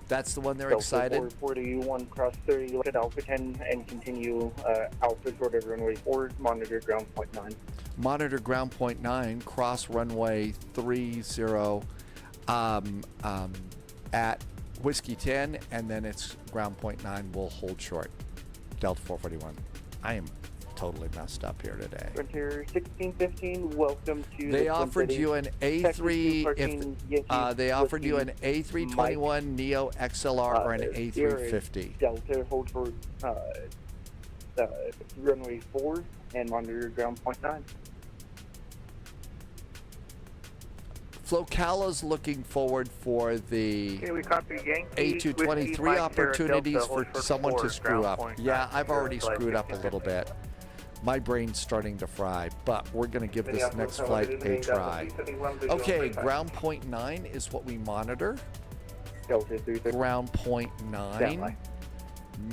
S2: That's the one they're excited.
S11: 441 cross 30, look at Alpha 10 and continue Alpha short of runway 4, monitor ground point 9.
S2: Monitor ground point 9, cross runway 30 at Whiskey 10, and then it's ground point 9, we'll hold short. Delta 441. I am totally messed up here today.
S11: Frontier 1615, welcome to
S2: They offered you an A3 if they offered you an A321 Neo XLR or an A350.
S11: Delta hold for runway 4 and monitor ground point 9.
S2: Flocala's looking forward for the A220. 3 opportunities for someone to screw up. Yeah, I've already screwed up a little bit. My brain's starting to fry, but we're going to give this next flight a try. Okay, ground point 9 is what we monitor. Ground point 9.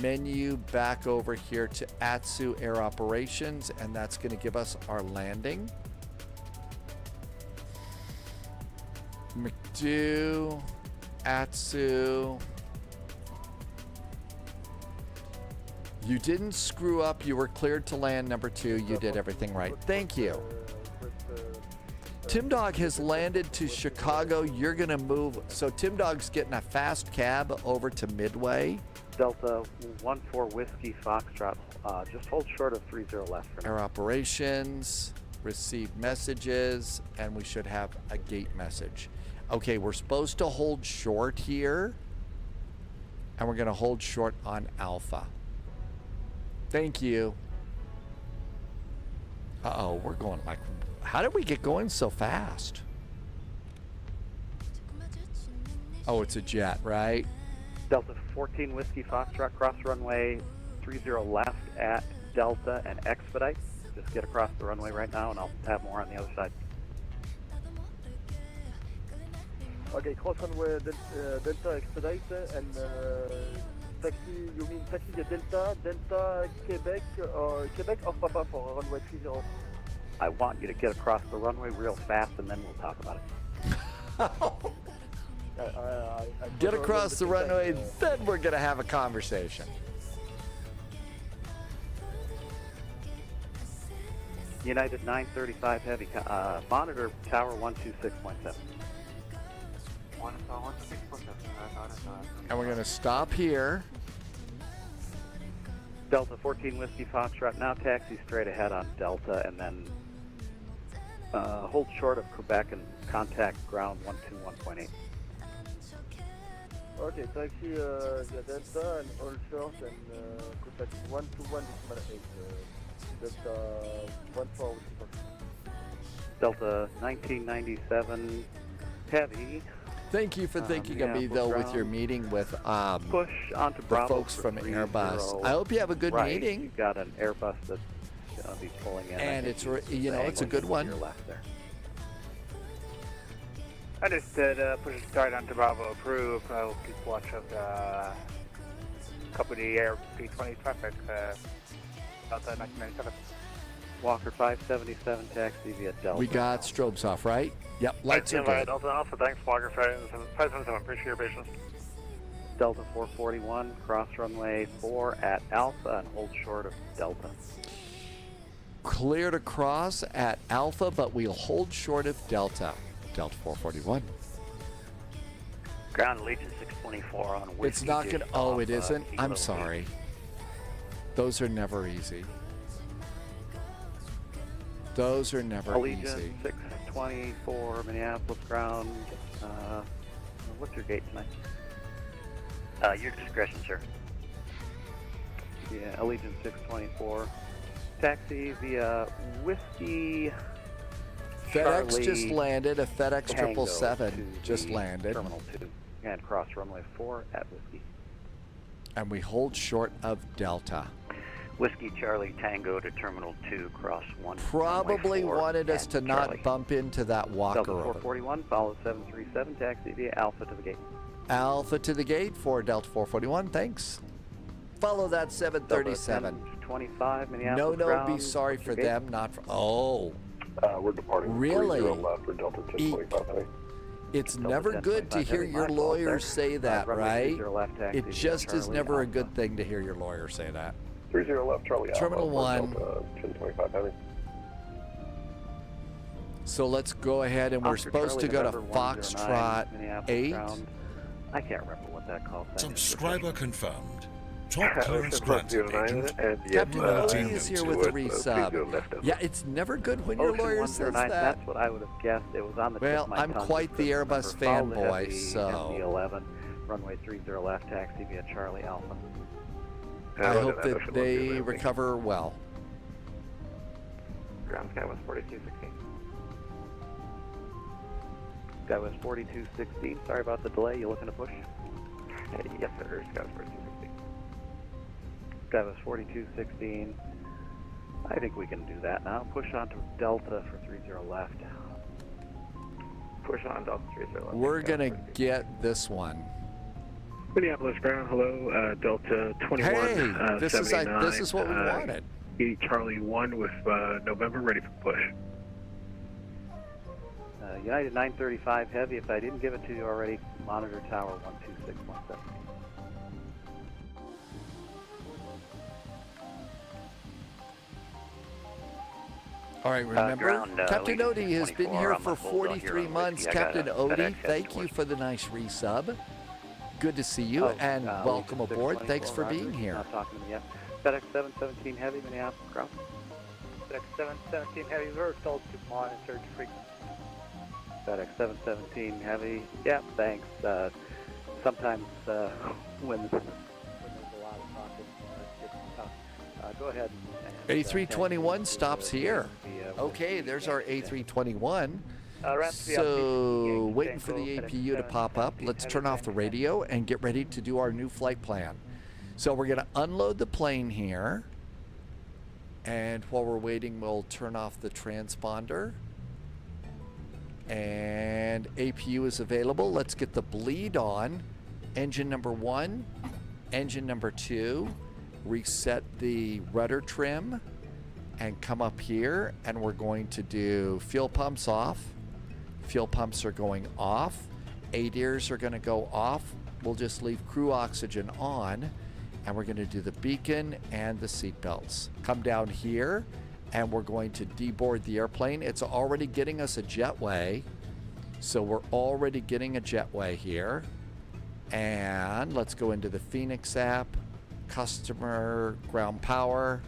S2: Menu back over here to ASUS Air Operations, and that's going to give us our landing. McDo, ASUS. You didn't screw up. You were cleared to land number 2. You did everything right. Thank you. Tim Dog has landed to Chicago. You're going to move. So Tim Dog's getting a fast cab over to Midway.
S12: Delta 14 Whiskey Foxtrot. Just hold short of 30 left. For
S2: Air Operations. Receive messages. And we should have a gate message. Okay, we're supposed to hold short here. And we're going to hold short on Alpha. Thank you. Uh-oh, we're going like... How did we get going so fast? Oh, it's a jet, right?
S12: Delta 14 Whiskey Foxtrot, cross runway 30 left at Delta and expedite. Just get across the runway right now, and I'll have more on the other side.
S21: Okay, cross runway Delta expedite and taxi, you mean taxi de Delta, Quebec or Papa for runway 30?
S12: I want you to get across the runway real fast, and then we'll talk about it.
S2: Get across the runway, then we're going to have a conversation.
S12: United 935 Heavy, monitor tower 126.7.
S2: And we're going to stop here.
S12: Delta 14 Whiskey Foxtrot, now taxi straight ahead on Delta, and then Hold short of Quebec and contact ground 121.8.
S21: Okay, taxi via Delta and hold short and contact 121.8. Delta 14.
S12: Delta 1997 heavy.
S2: Thank you for thinking of me, though, with your meeting with
S12: push onto
S2: the
S12: Bravo
S2: folks from
S12: 30
S2: Airbus. I hope you have a good
S12: right.
S2: meeting.
S12: You've got an Airbus that's going to be pulling in.
S2: And it's, you know, it's a good one.
S3: I just did push a start onto Bravo approved. I'll keep watch of the company Air B20 traffic outside 1997.
S12: Walker 577 taxi via Delta.
S2: We got strobes off, right? Yep, lights are good.
S3: Delta Alpha, thanks, Walker 577, appreciate your patience.
S12: Delta 441, cross runway 4 at Alpha and hold short of Delta.
S2: Clear to cross at Alpha, but we'll hold short of Delta. Delta 441.
S8: Ground Legion 624 on Whiskey.
S2: It's not going to, oh, it isn't? I'm sorry. Those are never easy. Those are never
S12: Allegiant
S2: easy.
S12: 624, Minneapolis ground. What's your gate tonight?
S8: Your discretion, sir.
S12: Yeah, Allegiant 624. Taxi via Whiskey.
S2: FedEx
S12: Charlie
S2: just landed. A FedEx
S12: Tango
S2: 777
S12: to
S2: just
S12: the
S2: landed.
S12: Terminal 2 and cross runway 4 at Whiskey.
S2: And we hold short of Delta.
S8: Whiskey Charlie Tango to Terminal 2, cross 1.
S2: Probably wanted us to not
S8: Charlie.
S2: bump into that walker.
S12: Delta 441, follow 737, taxi via Alpha to the gate.
S2: Alpha to the gate for Delta 441, thanks. Follow that 737.
S12: Delta 1025,
S2: No,
S12: Minneapolis
S2: no,
S12: ground.
S2: be sorry
S12: What's
S2: for
S12: your gate?
S2: them, not for, oh.
S5: We're departing
S2: Really?
S5: 30 left for Delta 1025.
S2: It's
S12: Delta
S2: never
S12: 10,
S2: good to
S12: 25,
S2: hear
S12: heavy,
S2: your
S12: my fault
S2: lawyer
S12: there.
S2: say that,
S12: runway
S2: right?
S12: 30 left, taxi
S2: It
S12: via
S2: just is
S12: Charlie
S2: never a
S12: Alpha.
S2: good thing to hear your lawyer say that.
S5: 30 left, Charlie Alpha.
S2: Terminal
S5: for
S2: 1.
S5: Delta 1025 heavy.
S2: So let's go ahead, and we're
S12: Oscar
S2: supposed to
S12: Charlie,
S2: go to
S12: November 109,
S2: Foxtrot
S12: Minneapolis
S2: 8.
S12: ground. I can't remember what that call sign is.
S14: Subscriber confirmed. Top clearance granted, Agent.
S2: Captain
S14: Captain
S2: Odie is here with the resub. Yeah, it's never good when your
S12: Ocean
S2: lawyer says
S12: 109,
S2: that.
S12: That's what I would have guessed. It was on the
S2: Well,
S12: tip of my
S2: I'm
S12: tongue.
S2: quite the Airbus
S12: Remember, follow the
S2: fanboy,
S12: heavy
S2: so
S12: MD-11, runway 30 left, taxi via Charlie Alpha.
S2: I hope that they recover well.
S3: Ground sky was 4216.
S12: That was 4216. Sorry about the delay. You looking to push?
S3: Yes, sir. Sky was 4216.
S12: That was 4216. I think we can do that now. Push on to Delta for 30 left.
S3: Push on Delta 30 left.
S2: We're going to get this one.
S9: Minneapolis ground, hello, Delta 21.
S2: Hey, this is what we wanted.
S9: Charlie 1 with November, ready for push.
S12: United 935 heavy. If I didn't give it to you already, monitor tower 12617.
S2: All right, remember,
S8: ground,
S2: Captain
S8: Legion
S2: Odie has been
S8: 624,
S2: here
S8: I'm
S2: for
S8: on hold on
S2: 43
S8: here on
S2: months.
S8: Whiskey. I got
S2: Captain
S8: a
S2: Odie,
S8: FedEx
S2: thank you
S8: 720.
S2: for the nice resub. Good to see you, and welcome
S12: Legion
S2: aboard.
S12: 624,
S2: Thanks for
S12: Roger.
S2: being here.
S12: Not talking to me yet. FedEx 717 heavy, Minneapolis ground.
S3: FedEx 717 heavy, we're told to monitor frequency.
S12: FedEx 717 heavy. Yeah, thanks. Sometimes when there's a lot of talking, it's tough. Go ahead.
S2: A321 stops here. Okay, there's our A321. So, waiting for the APU to pop up. Let's turn off the radio and get ready to do our new flight plan. So we're going to unload the plane here. And while we're waiting, we'll turn off the transponder. And APU is available. Let's get the bleed on. Engine number 1, engine number 2. Reset the rudder trim and come up here, and we're going to do fuel pumps off. Fuel pumps are going off. ADIRs are going to go off. We'll just leave crew oxygen on, and we're going to do the beacon and the seat belts. Come down here, and we're going to deboard the airplane. It's already getting us a jetway, so we're already getting a jetway here. And let's go into the Phoenix app, customer ground power,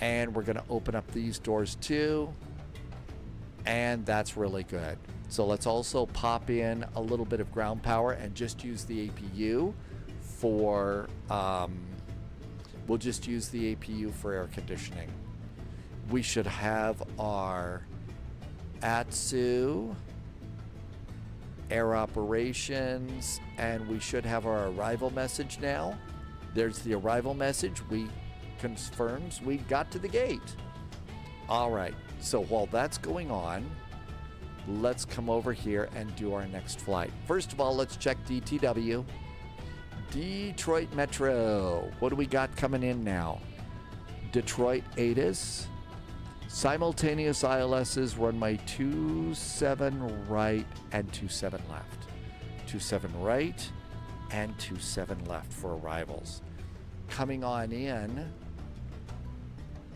S2: and we're going to open up these doors too. And that's really good. So let's also pop in a little bit of ground power and just use the APU for, we'll just use the APU for air conditioning. We should have our ASUS, air operations, and we should have our arrival message now. There's the arrival message. We confirms we got to the gate. All right, so while that's going on, let's come over here and do our next flight. First of all, let's check DTW. Detroit Metro. What do we got coming in now? Detroit ATIS. Simultaneous ILSs runway 27 right and 27 left. 27 right and 27 left for arrivals. Coming on in,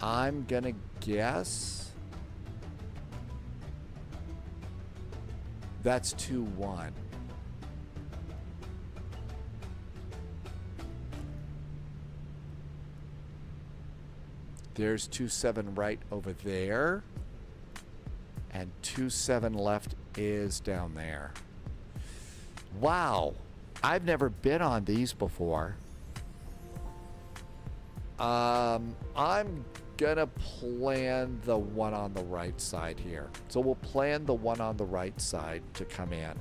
S2: I'm gonna guess that's 2-1. There's 27 right over there, and 27 left is down there. Wow, I've never been on these before. I'm gonna plan the one on the right side here. So we'll plan the one on the right side to come in.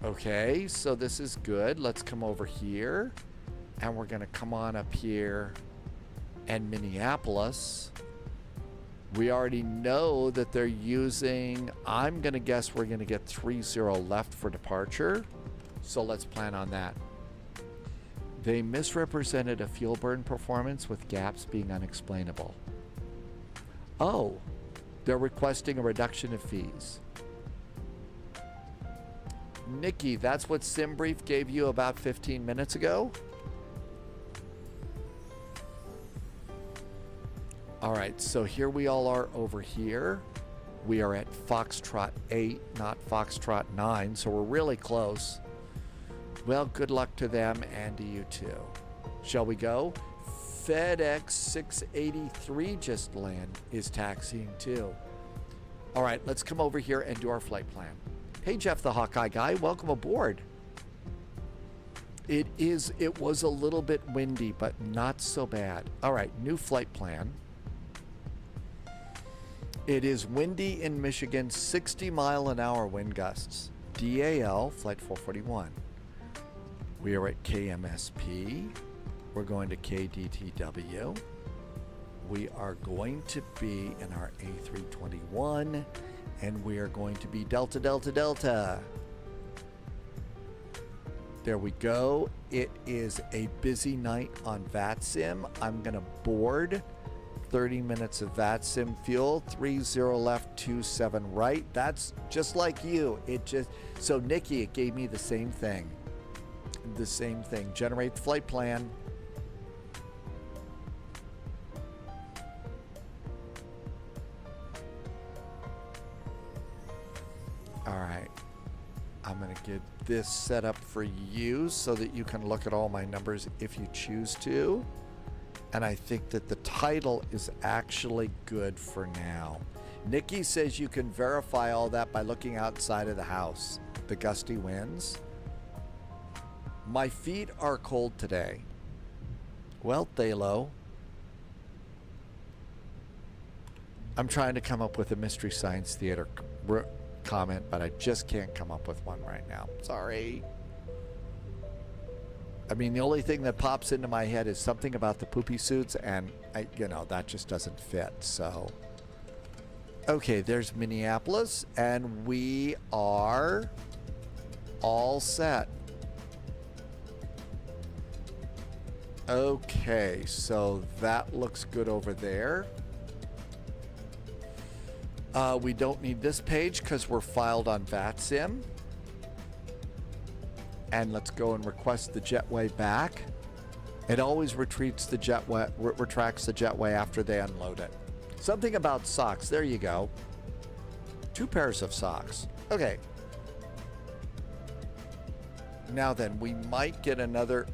S2: Okay, so this is good. Let's come over here, and we're gonna come on up here. And Minneapolis, we already know that they're using, I'm gonna guess we're gonna get 30 left for departure. So let's plan on that. They misrepresented a fuel burn performance with gaps being unexplainable. Oh, they're requesting a reduction of fees. Nikki, that's what SimBrief gave you about 15 minutes ago? All right, so here we all are over here. We are at Foxtrot 8, not Foxtrot 9, so we're really close. Well, good luck to them and to you too. Shall we go? FedEx 683 just is taxiing too. All right, let's come over here and do our flight plan. Hey, Jeff the Hawkeye guy, welcome aboard. It was a little bit windy, but not so bad. All right, new flight plan. It is windy in Michigan, 60-mile-an-hour wind gusts. DAL, flight 441. We are at KMSP. We're going to KDTW. We are going to be in our A321, and we are going to be Delta, Delta, Delta. There we go. It is a busy night on VATSIM. I'm going to board. 30 minutes of VATSIM fuel, 30 left, 27 right. That's just like you. So Nikki, it gave me the same thing. The same thing. Generate the flight plan. All right. I'm going to get this set up for you so that you can look at all my numbers if you choose to. And I think that the title is actually good for now. Nikki says you can verify all that by looking outside of the house. The gusty winds. My feet are cold today. Well, Thalo. I'm trying to come up with a Mystery Science Theater comment, but I just can't come up with one right now. Sorry. I mean, the only thing that pops into my head is something about the poopy suits, and that just doesn't fit. So, okay, there's Minneapolis, and we are all set. Okay, so that looks good over there. We don't need this page because we're filed on VATSIM. And let's go and request the jetway back. It always retracts the jetway after they unload it. Something about socks. There you go. 2 pairs of socks. Okay. Now then, we might get another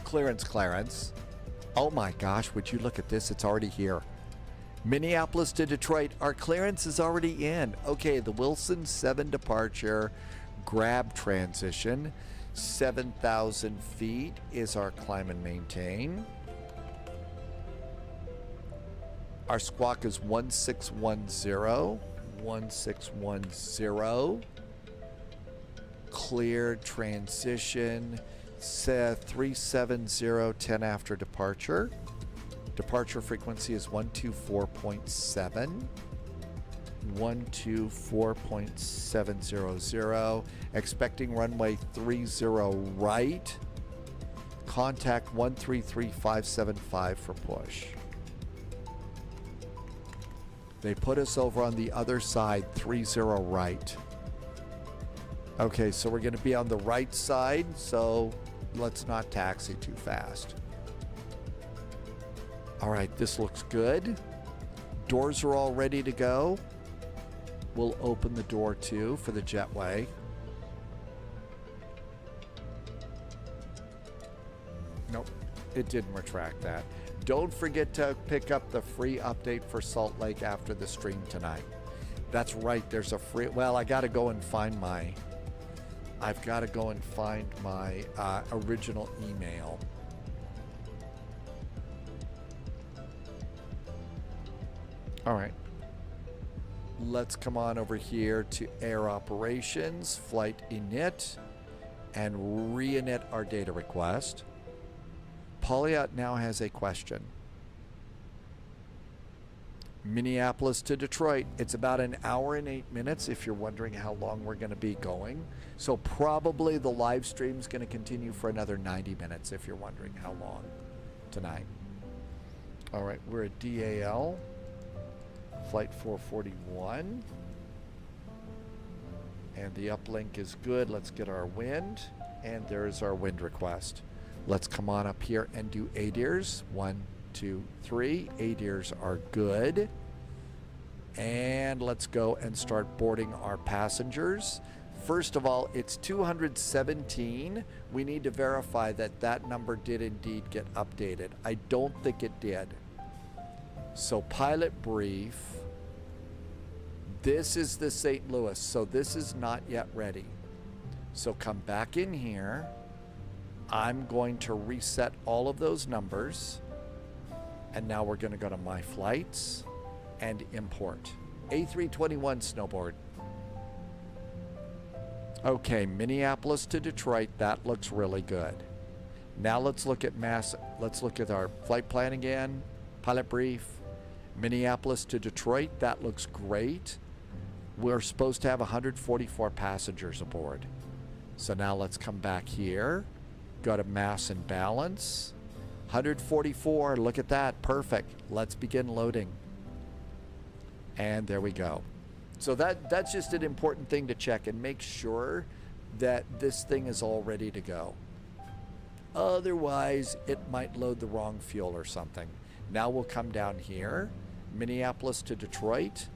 S2: clearance. Oh my gosh, would you look at this? It's already here. Minneapolis to Detroit, our clearance is already in. Okay, the Wilson 7 departure, grab transition. 7,000 feet is our climb and maintain. Our squawk is 1610. 1610. Cleared transition. 370, 10 after departure. Departure frequency is 124.7. 124.700. Expecting runway 30 right. Contact 133575 for push. They put us over on the other side, 30 right. Okay, so we're going to be on the right side, so let's not taxi too fast. All right, this looks good. Doors are all ready to go. We'll open the door too for the jetway. Nope, it didn't retract that. Don't forget to pick up the free update for Salt Lake after the stream tonight. That's right, there's a free, well, I gotta go and find my, I've gotta go and find my original email. All right. Let's come on over here to Air Operations, Flight Init, and re-init our data request. Polyot now has a question. Minneapolis to Detroit. It's about an hour and 8 minutes if you're wondering how long we're going to be going. So probably the live stream is going to continue for another 90 minutes if you're wondering how long tonight. All right, we're at DAL. Flight 441. And the uplink is good. Let's get our wind. And there's our wind request. Let's come on up here and do ADIRS. 1, 2, 3. ADIRS are good. And let's go and start boarding our passengers. First of all, it's 217. We need to verify that that number did indeed get updated. I don't think it did. So pilot brief. This is the St. Louis, so this is not yet ready. So come back in here. I'm going to reset all of those numbers. And now we're going to go to My Flights and import. A321 snowboard. Okay, Minneapolis to Detroit, that looks really good. Now let's look at our flight plan again. Pilot brief. Minneapolis to Detroit, that looks great. We're supposed to have 144 passengers aboard. So now let's come back here. Go to mass and balance. 144, look at that, perfect. Let's begin loading. And there we go. So that's just an important thing to check and make sure that this thing is all ready to go. Otherwise, it might load the wrong fuel or something. Now we'll come down here, Minneapolis to Detroit,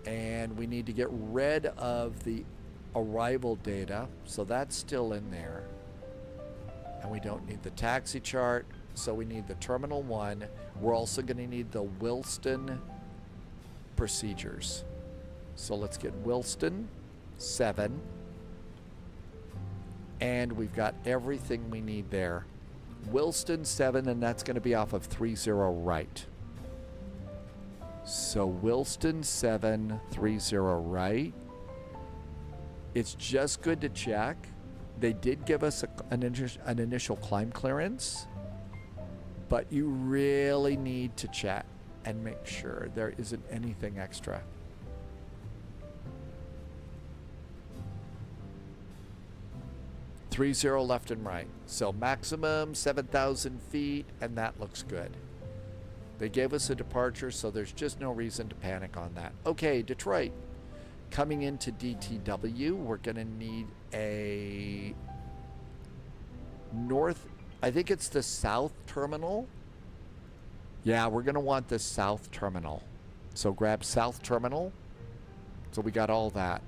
S2: and we need to get rid of the arrival data, so that's still in there. And we don't need the taxi chart, so we need the Terminal 1. We're also going to need the Wilston procedures. So let's get Wilston 7. And we've got everything we need there. Wilston 7, and that's going to be off of 30 right. So Wilston 7, 30 right. It's just good to check. They did give us an initial climb clearance, but you really need to check and make sure there isn't anything extra. Three zero left and right. So maximum 7,000 feet, and that looks good. They gave us a departure, so there's just no reason to panic on that. Okay, Detroit. Coming into DTW, we're going to need a north, I think it's the south terminal. Yeah, we're going to want the south terminal. So grab south terminal. So we got all that.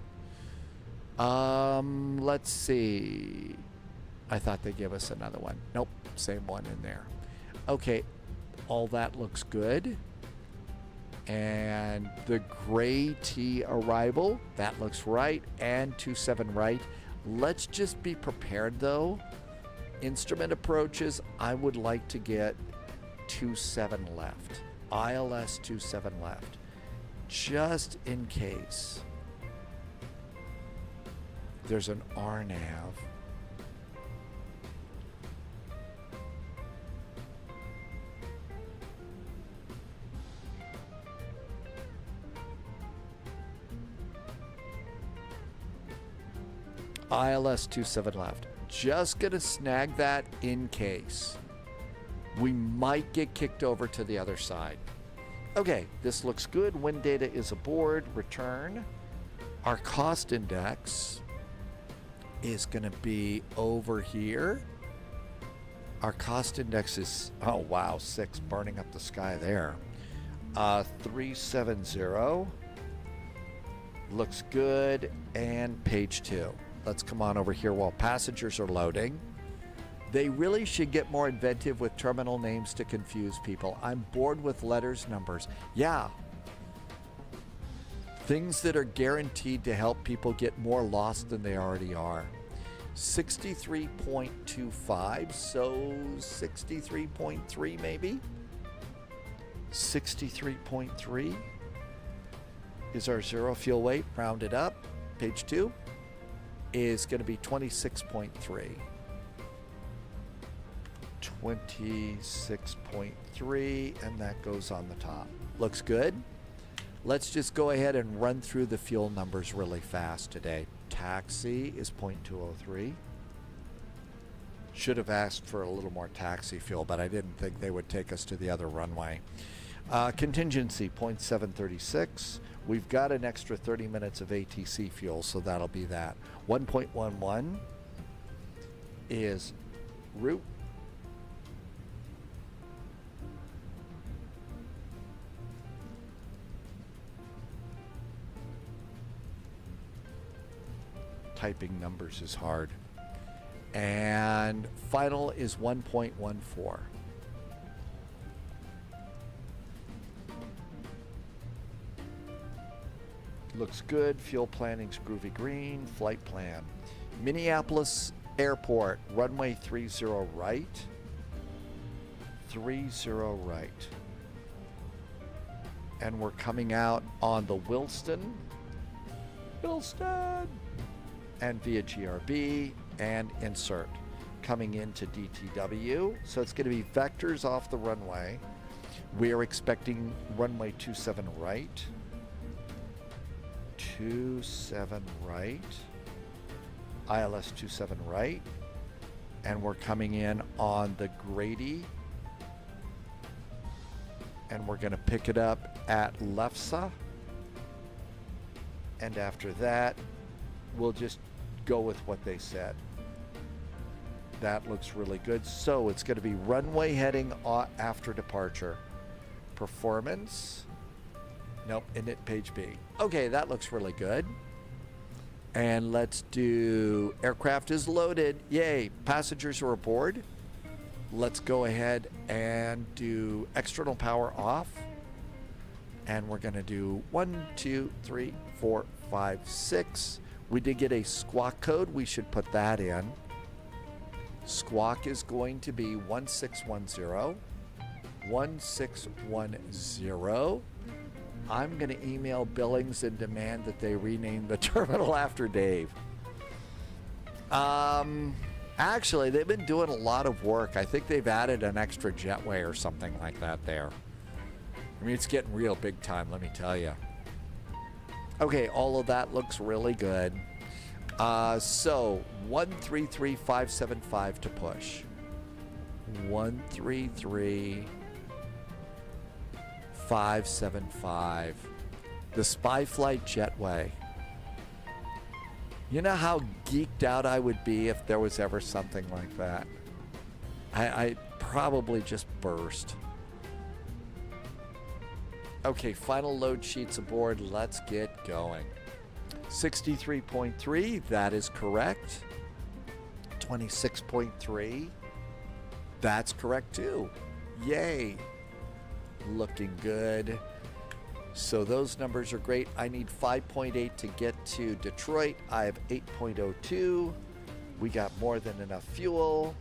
S2: Let's see. I thought they gave us another one. Nope, same one in there. Okay, all that looks good. And the gray T arrival, that looks right, and 27 right. Let's just be prepared though. Instrument approaches, I would like to get 27 left. ILS 27 left. Just in case there's an RNAV. ILS 27 left. Just gonna snag that in case. We might get kicked over to the other side. Okay, this looks good. Wind data is aboard. Return. Our cost index is gonna be over here. Our cost index is, oh wow, 6, burning up the sky there. 370. Looks good. And page 2. Let's come on over here while passengers are loading. They really should get more inventive with terminal names to confuse people. I'm bored with letters, numbers. Yeah. Things that are guaranteed to help people get more lost than they already are. 63.25, so 63.3 maybe? 63.3 is our zero fuel weight, rounded up. Page 2 is going to be 26.3. 26.3, and that goes on the top. Looks good. Let's just go ahead and run through the fuel numbers really fast today. Taxi is 0.203. Should have asked for a little more taxi fuel, but I didn't think they would take us to the other runway. Contingency 0.736. We've got an extra 30 minutes of ATC fuel, so that'll be that. 1.11 is route. Typing numbers is hard. And final is 1.14. Looks good. Fuel planning's groovy green. Flight plan. Minneapolis Airport, runway 30 right. 30 right. And we're coming out on the Wilston. And via GRB and insert. Coming into DTW. So it's going to be vectors off the runway. We are expecting runway 27 right. 27 right. ILS 27 right. And we're coming in on the Grady. And we're going to pick it up at Lefsa. And after that, we'll just go with what they said. That looks really good. So it's going to be runway heading after departure. Performance. Nope, init page B. Okay, that looks really good. And let's do aircraft is loaded. Yay, passengers are aboard. Let's go ahead and do external power off. And we're going to do 1, 2, 3, 4, 5, 6. We did get a squawk code. We should put that in. Squawk is going to be 1610. 1610. I'm going to email Billings and demand that they rename the terminal after Dave. Actually, they've been doing a lot of work. I think they've added an extra jetway or something like that there. I mean, it's getting real big time, let me tell you. Okay, all of that looks really good. So, 133575 to push. 133575. The Spy Flight Jetway. You know how geeked out I would be if there was ever something like that? I'd probably just burst. Okay, final load sheets aboard. Let's get going. 63.3, that is correct. 26.3, that's correct too. Yay. Looking good. So those numbers are great. I need 5.8 to get to Detroit. I have 8.02. We got more than enough fuel.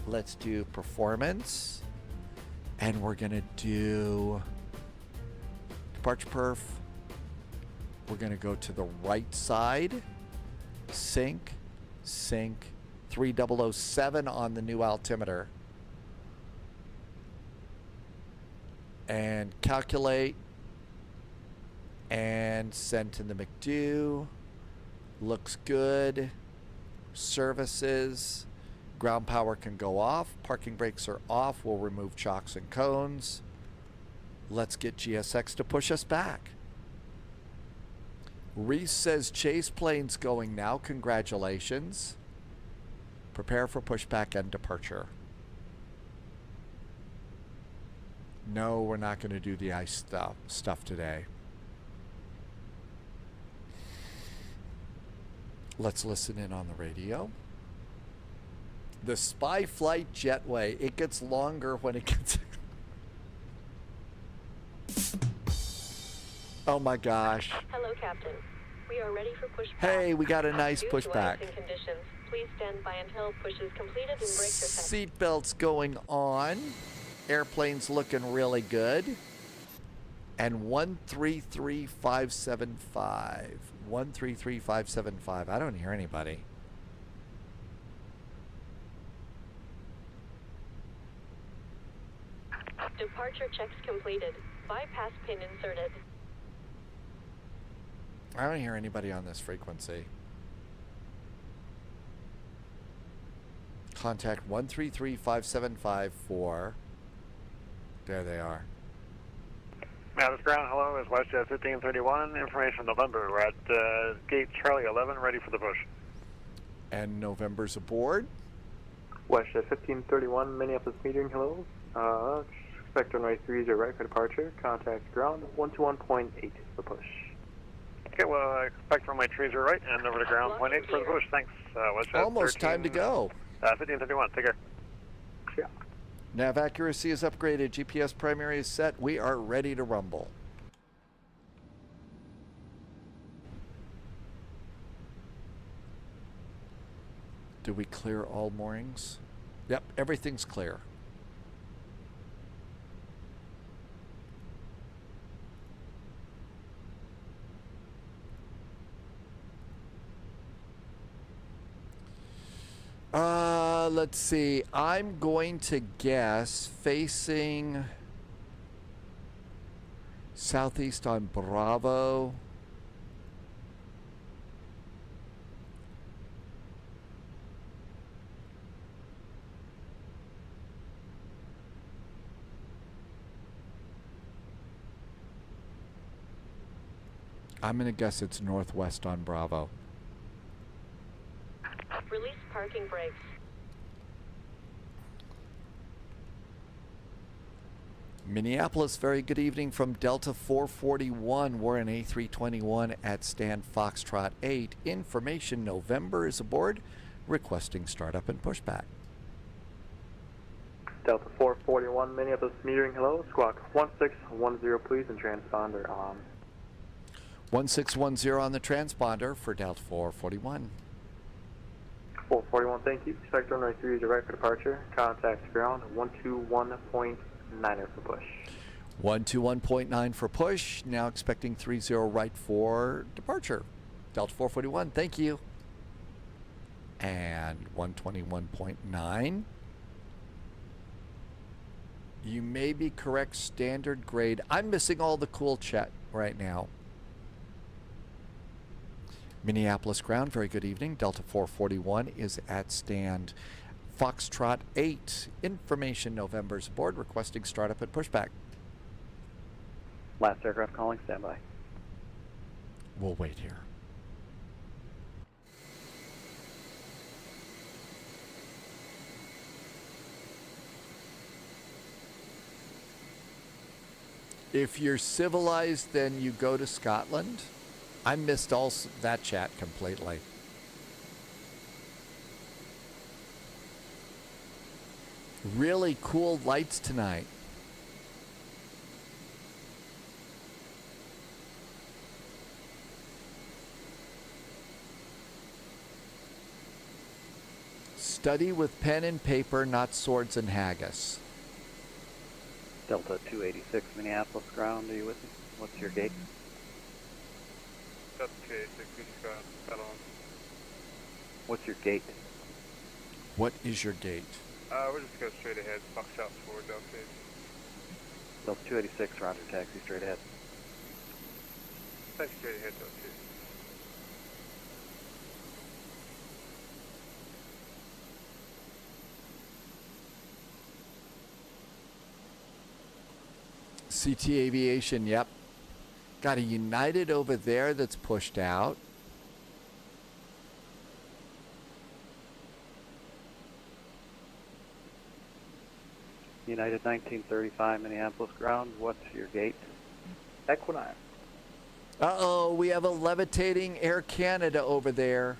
S2: Let's do performance. And we're going to do departure perf. We're going to go to the right side. Sync. 3007 on the new altimeter. And calculate. And send in the McDo. Looks good. Services. Ground power can go off. Parking brakes are off. We'll remove chocks and cones. Let's get GSX to push us back. Reese says chase plane's going now. Congratulations. Prepare for pushback and departure. No, we're not going to do the ice stuff today. Let's listen in on the radio. The Spy Flight Jetway. It gets longer when it gets... Oh my gosh.
S7: Hello, Captain. We are ready for pushback.
S2: Hey, we got a nice
S7: Due
S2: pushback.
S7: to icing conditions, please stand by until push is completed and brakes are set.
S2: Seatbelts going on. Airplane's looking really good. And 133575. 133575. I don't hear anybody.
S7: Departure checks completed. Bypass pin inserted.
S2: I don't hear anybody on this frequency. Contact 133575 There they are.
S23: Mattis ground, hello, it's WestJet 1531, information November. We're at gate Charlie 11, ready for the push.
S2: And November's aboard.
S11: WestJet 1531, Minneapolis metering, hello. Expect runway 30 right for departure. Contact ground 121.8 for push.
S23: Okay, well, expect runway 30 right and over to ground 0.8 for the push. Thanks. WestJet
S2: Almost 13, time to go.
S23: 1531, take care.
S11: Yeah.
S2: Nav accuracy is upgraded. GPS primary is set. We are ready to rumble. Do we clear all moorings? Yep, everything's clear. Let's see. I'm going to guess facing southeast on Bravo. I'm going to guess it's northwest on Bravo.
S7: Release parking brakes.
S2: Minneapolis, very good evening from Delta 441. We're in A321 at stand Foxtrot 8. Information November is aboard, requesting startup and pushback.
S11: Delta 441, Minneapolis metering, hello. Squawk 1610, please, and transponder on.
S2: 1610 on the transponder for Delta 441.
S11: 441, thank you. Expect runway 30 right for departure. Contact ground 121.9 for push.
S2: 121.9 for push. Now expecting 30 right for departure. Delta 441, thank you. And 121.9. You may be correct, standard grade. I'm missing all the cool chat right now. Minneapolis ground, very good evening. Delta 441 is at stand Foxtrot 8. Information November's aboard, requesting startup and pushback.
S12: Last aircraft calling, standby.
S2: We'll wait here. If you're civilized, then you go to Scotland. I missed all that chat completely. Really cool lights tonight. Study with pen and paper, not swords and haggis.
S12: Delta 286 Minneapolis ground, are you with me? What's your gate?
S3: Delta 286, we just got settled on.
S12: What's your gate?
S2: What is your gate?
S3: We're just going straight ahead, Fox South for Delta 286.
S12: Delta 286, roger, taxi straight ahead.
S3: Taxi straight ahead, Delta 286.
S2: CT Aviation, yep. Got a United over there that's pushed out.
S12: United 1935 Minneapolis ground, what's your gate?
S21: Equinine.
S2: Uh-oh, we have a levitating Air Canada over there.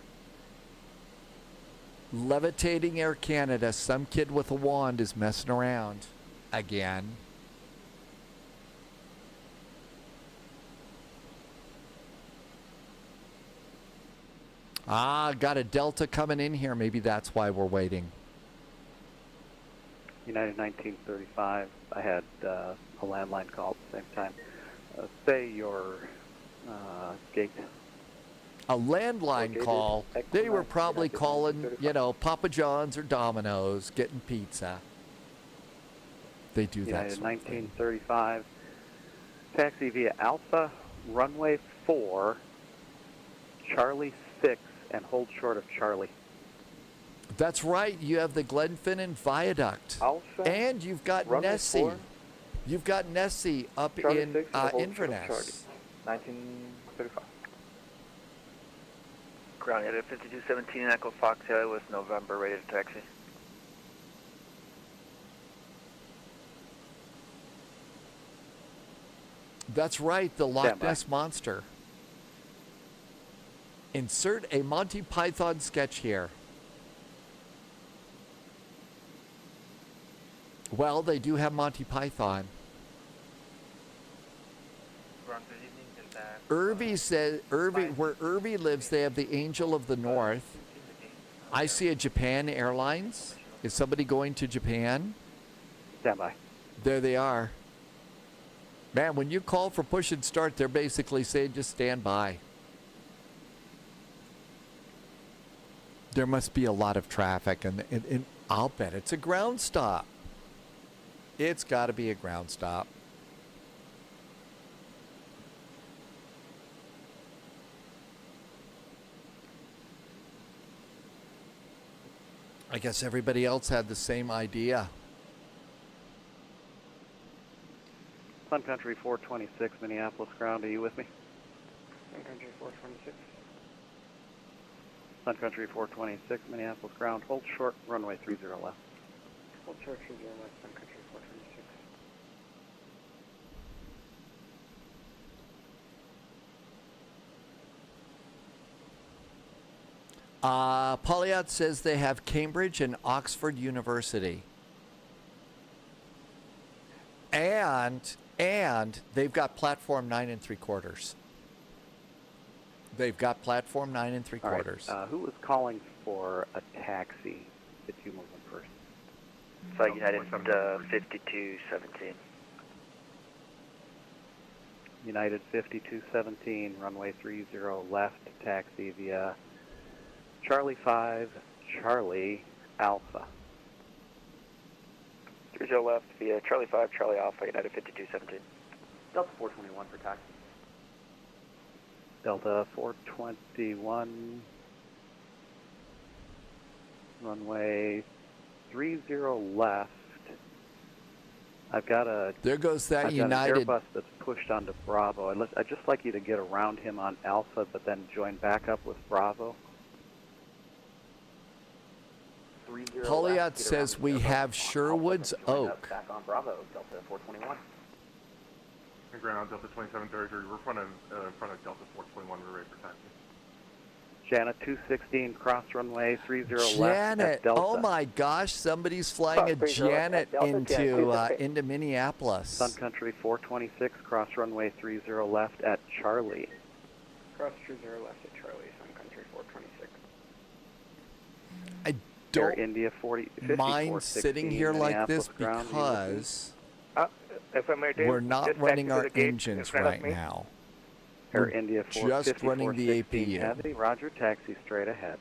S2: Levitating Air Canada. Some kid with a wand is messing around again. Ah, got a Delta coming in here. Maybe that's why we're waiting.
S12: United 1935, I had a landline call at the same time. Say your gate.
S2: A landline call. They were probably calling, you know, Papa John's or Domino's, getting pizza. They do that.
S12: United 1935, taxi via Alpha, runway 4, Charlie 6, and hold short of Charlie.
S2: That's right. You have the Glenfinnan Viaduct.
S12: Alpha,
S2: and you've got Nessie.
S21: 4.
S2: You've got Nessie up
S21: Charlie
S2: in
S21: 6 and
S2: Inverness.
S21: 1935.
S4: Ground United 5217 Echo Fox Hill with November, ready to taxi.
S2: That's right, the Loch Ness Monster. Insert a Monty Python sketch here. Well, they do have Monty Python. Irby says, where Irby lives, they have the Angel of the North. I see a Japan Airlines. Is somebody going to Japan?
S12: Stand by.
S2: There they are. Man, when you call for push and start, they're basically saying just stand by. There must be a lot of traffic, and I'll bet it's a ground stop. It's got to be a ground stop. I guess everybody else had the same idea.
S12: Sun Country 426 Minneapolis ground, are you with me?
S21: Sun Country 426.
S12: Sun Country 426 Minneapolis ground, hold short, runway 30 left.
S21: Hold short 30 left, Sun Country 426.
S2: Polyot says they have Cambridge and Oxford University. And they've got platform 9 3/4. They've got platform 9 3/4.
S12: Right. Who was calling for a taxi if you move in first?
S4: Flight United 5217.
S12: United 5217, runway 30 left, taxi via Charlie 5, Charlie Alpha.
S4: 30 left via Charlie 5, Charlie Alpha, United 5217.
S12: Delta 421 for taxi. Delta 421, runway 30 left. I've got a...
S2: There goes that
S12: United. An Airbus that's pushed onto Bravo. I'd just like you to get around him on Alpha, but then join back up with Bravo.
S2: Polyot says we have Sherwood's Oak.
S21: Back on Bravo, Delta 421.
S18: Ground, Delta 2733. We're in front of Delta 421. We're ready for taxi.
S12: Janet 216, cross runway 30 left
S2: Janet,
S12: at Delta.
S2: oh my gosh, somebody's flying a Janet into Minneapolis.
S12: Sun Country 426, cross runway 30 left at Charlie.
S21: Cross 30 left at Charlie, Sun Country 426.
S2: I don't
S12: India 40,
S2: mind sitting here like this because
S3: if I may do,
S2: we're not
S3: just
S2: running
S3: taxi to
S2: our
S3: the gate in
S2: engines
S3: front of
S2: right
S3: me.
S2: now.
S12: Air
S2: We're
S12: India
S2: just running the
S12: 416
S2: APU.
S12: Heavy, roger, taxi straight ahead.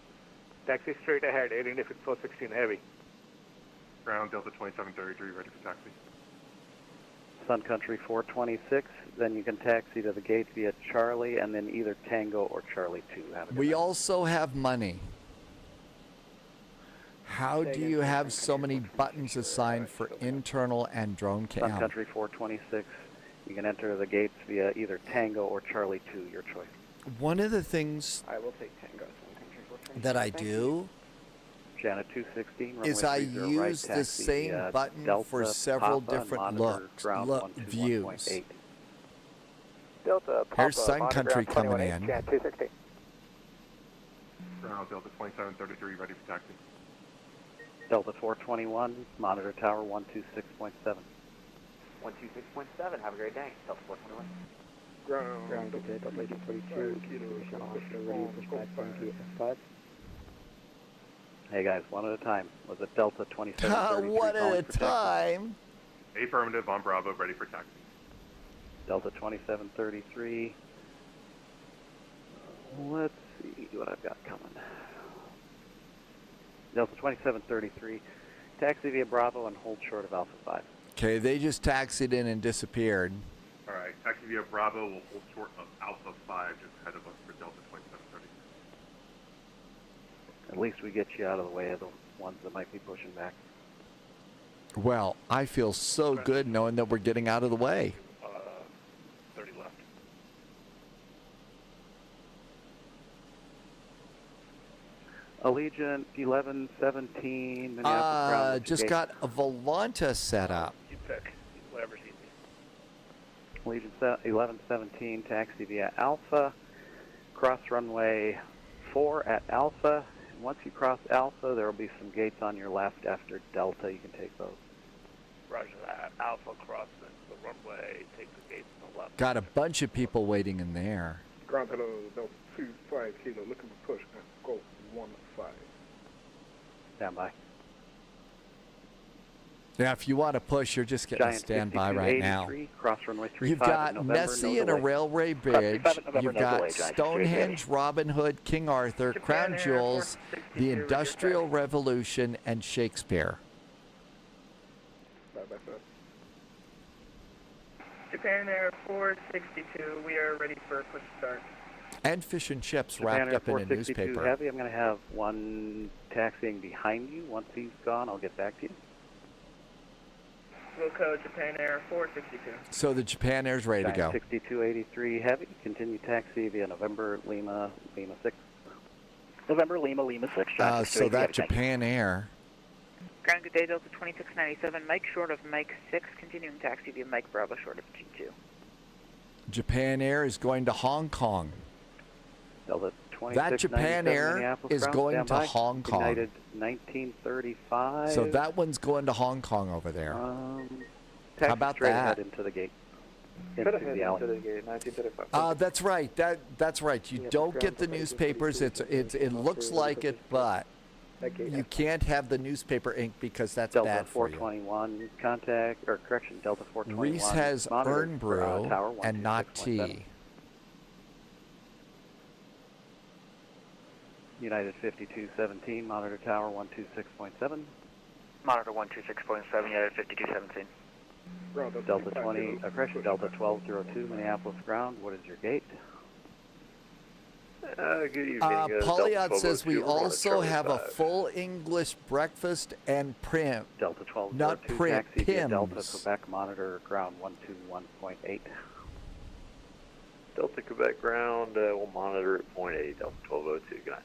S3: Taxi straight ahead, Air India 416 heavy.
S13: Ground Delta 2733, ready for taxi.
S12: Sun Country 426, then you can taxi to the gate via Charlie and then either Tango or Charlie 2.
S2: We also have money. How do you have so many buttons assigned for internal and drone
S12: Sun
S2: cam?
S12: Country 426, you can enter the gates via either Tango or Charlie 2, your choice.
S2: One of the things
S20: I will take Tango. Sun Country 426.
S2: that I do
S12: Jana 216,
S2: is
S12: runway
S2: I
S12: 30 right,
S2: use the
S12: taxi
S2: same
S12: via
S2: button
S12: Delta,
S2: for several
S12: Papa,
S2: different
S12: monitor ground
S2: views.
S12: 121.8.
S3: Delta, Papa,
S2: Here's Sun Country coming in.
S3: Jan 216.
S13: Ground Delta 2733, ready for taxi.
S12: Delta 421, monitor tower 126.7.
S4: 126.7, have a great day. Delta 421.
S21: Ground, good day, Delta 1842, Mission Oscar, ready for Pushback, KF5.
S12: Hey guys, one at a time. Was it Delta 2733?
S2: One at
S12: calling
S2: a
S12: for taxi?
S2: time.
S13: Affirmative on Bravo, ready for taxi.
S12: Delta 2733. Let's see what I've got coming. Delta 2733, taxi via Bravo and hold short of Alpha 5.
S2: Okay, they just taxied in and disappeared.
S13: All right, taxi via Bravo will hold short of Alpha 5, just ahead of us for Delta 2733.
S12: At least we get you out of the way of the ones that might be pushing back.
S2: Well, I feel so good knowing that we're getting out of the way.
S13: 30 left.
S12: Allegiant 1117, Minneapolis ground.
S2: Just got a Volanta set up.
S3: You pick, whatever's easy.
S12: Allegiant 1117, taxi via Alpha, cross runway 4 at Alpha. And once you cross Alpha, there will be some gates on your left after Delta. You can take those.
S3: Roger that. Alpha crossing the runway, take the gates on the left.
S2: Got a bunch of people waiting in there.
S19: Ground hello, Delta 25 Kilo, looking for push, go 15.
S12: Stand by.
S2: Yeah, if you want to push, you're just getting
S12: Giant
S2: standby right now.
S12: Cross runway 35
S2: You've got
S12: November,
S2: Nessie
S12: no
S2: and a
S12: delay.
S2: railway bridge.
S12: November,
S2: You've
S12: no
S2: got
S12: delay, Giant.
S2: Stonehenge, Robin Hood, King Arthur, Crown Jewels, the Industrial Revolution, and Shakespeare.
S20: Japan Air 462, we are ready for a push start.
S2: And fish and chips
S12: Japan
S2: wrapped
S12: Air
S2: up in a
S12: 462
S2: newspaper.
S12: Heavy. I'm going to have one taxiing behind you. Once he's gone, I'll get back to you.
S20: Wilco, Japan Air 462.
S2: So the Japan Air's ready to go.
S12: 6283 Heavy. Continue taxi via November Lima 6. November Lima 6.
S2: So that Japan Air.
S1: Ground good day, Delta 2697, Mike short of Mike 6, continuing taxi via Mike Bravo short of G2.
S2: Japan Air is going to Hong Kong.
S12: Delta
S2: That Japan Air is going to Hong Kong.
S12: United 1935.
S2: So that one's going to Hong Kong over there. How about
S12: straight
S2: that?
S12: ahead into the gate. Into the alley.
S11: Into the gate, 1935.
S2: That's right. That's right. You don't get the newspapers. It looks like it, but you can't have the newspaper ink because that's
S12: Delta
S2: bad for you.
S12: 421 contact, or correction, Delta 421.
S2: Reese has
S12: monitor,
S2: Earn Brew
S12: tower
S2: and not
S12: 126.7.
S2: tea.
S12: United 5217, monitor tower 126.7.
S4: Monitor 126.7, United 5217.
S12: Delta 20, correction, Delta 1202, Minneapolis ground. What is your gate?
S8: Good evening.
S2: Polyot says we also have a full English breakfast and print.
S12: Delta 1202,
S2: not print,
S12: taxi via Delta
S2: PIMS.
S12: Quebec, monitor ground 121.8.
S8: Delta Quebec ground, we'll monitor at 0.8, Delta 1202, good night.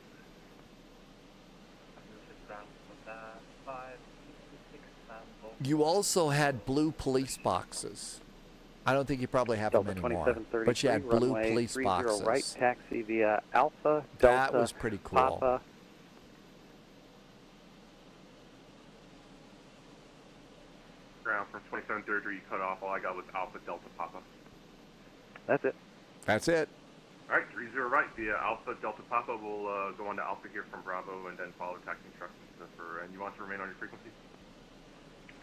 S2: You also had blue police boxes. I don't think you probably have them
S12: Delta
S2: anymore.
S12: 2733,
S2: But you had blue
S12: runway
S2: police
S12: 30
S2: boxes.
S12: right, taxi via Alpha,
S2: That
S12: Delta,
S2: was pretty cool.
S12: Papa.
S13: Ground from 2733, you cut off. All I got was Alpha Delta Papa.
S12: That's it.
S2: That's it.
S6: Alright, 30 right via Alpha Delta Papa. We'll go on to Alpha here from Bravo and then follow taxi instructions. And you want to remain on your frequency?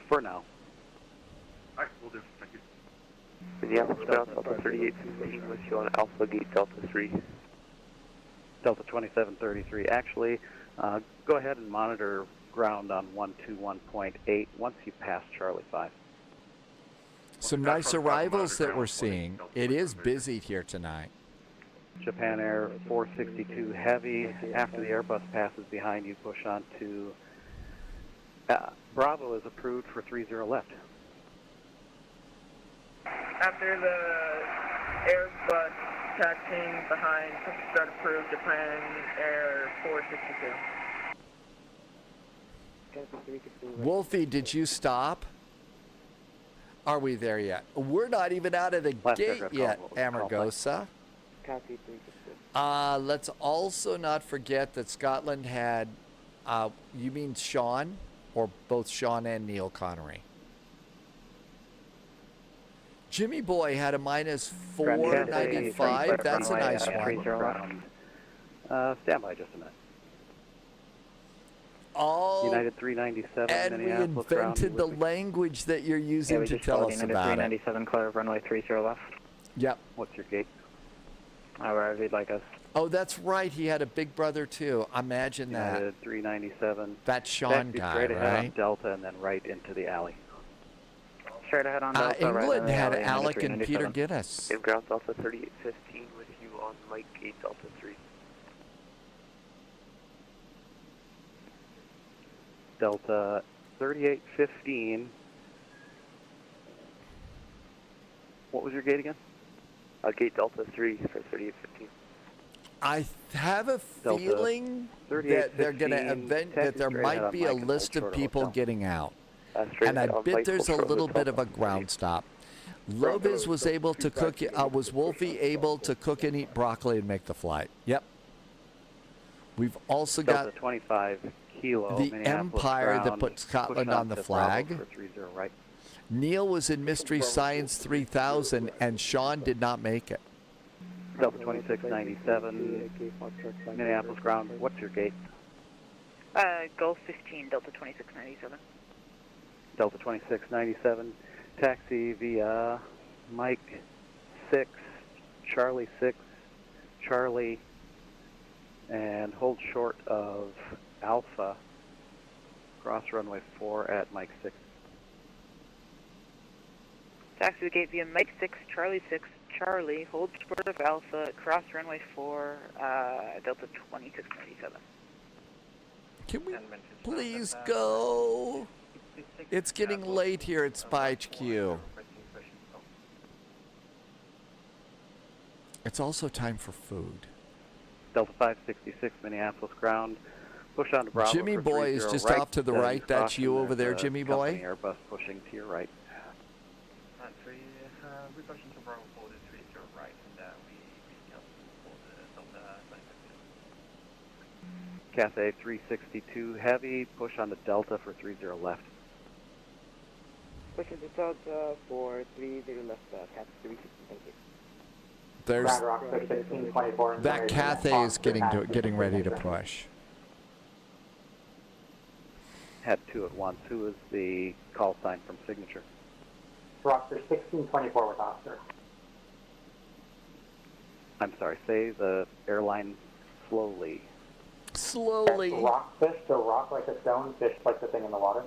S12: For now.
S6: Alright, we'll do. Thank you.
S4: Minneapolis ground, Delta 3815 with you on Alpha Gate Delta 3.
S12: Delta 2733. Actually, go ahead and monitor ground on 121.8 once you pass Charlie 5.
S2: Some nice arrivals that we're seeing. It is busy here tonight.
S12: Japan Air 462 Heavy. After the Airbus passes behind you, push on to Bravo is approved for 30 left.
S16: After the Airbus taxiing behind, start approved, Japan Air 462.
S2: Wolfie, did you stop? Are we there yet? We're not even out of the gate yet, Amargosa. Let's also not forget that Scotland had, you mean Sean, or both Sean and Neil Connery? Jimmy Boy had a minus 495. That's a nice one.
S12: Stand by just a minute.
S2: United
S12: 397.
S2: And we invented the language that you're using to tell us about it.
S24: 397, clear of runway 30 left.
S2: Yep.
S12: What's your gate?
S24: Wherever you'd like us.
S2: Oh, that's right. He had a big brother too. Imagine that.
S12: United 397.
S2: That Sean guy,
S12: straight ahead
S2: right?
S12: on Delta and then right into the alley.
S24: Straight ahead on Delta.
S2: England
S24: right
S2: had
S24: alley,
S2: Alec and Peter Guinness.
S4: In ground Delta 3815 with you on Mike Gate Delta 3.
S12: Delta 3815. What was your gate again?
S4: Gate Delta 3 for 3815.
S2: I have a feeling that they're going to event that there might be a list of people getting out. And I bet there's a little bit of a ground stop. Loviz was able to cook, was Wolfie able to cook and eat broccoli and make the flight? Yep. We've also got
S12: 25 kilo,
S2: the Empire that put Scotland on the flag.
S12: Right.
S2: Neil was in Mystery Science 3000 and Sean did not make it.
S12: Delta 2697, Minneapolis ground. What's your gate?
S1: Gulf 15, Delta 2697.
S12: Delta 2697, taxi via Mike 6, Charlie 6, Charlie, and hold short of Alpha, cross runway 4 at Mike 6.
S1: Taxi the gate via Mike 6, Charlie 6, Charlie, hold short of Alpha, cross runway 4, Delta 2697.
S2: Can we please go? It's getting late here at Spy H.Q. It's also time for food.
S12: Delta 566, Minneapolis ground. Push on to Bravo.
S2: Jimmy Boy is just off to the right. That's you over there, Jimmy Boy?
S12: Airbus pushing to your right.
S6: We're pushing to Bravo for the 30 right, and we cancel for the Delta 9.
S12: Cathay 362 heavy. Push on to Delta for 30 left.
S24: Pushing to Delta for 30 left, Cathay 360, thank you.
S2: There's that Cathay is getting ready to push.
S12: Had two at once. Who is the call sign from Signature?
S17: Rockster 1624 with Oscar.
S12: I'm sorry, say the airline slowly.
S2: Slowly.
S17: Rockfish, so rock like a stone, fish like the thing in the water.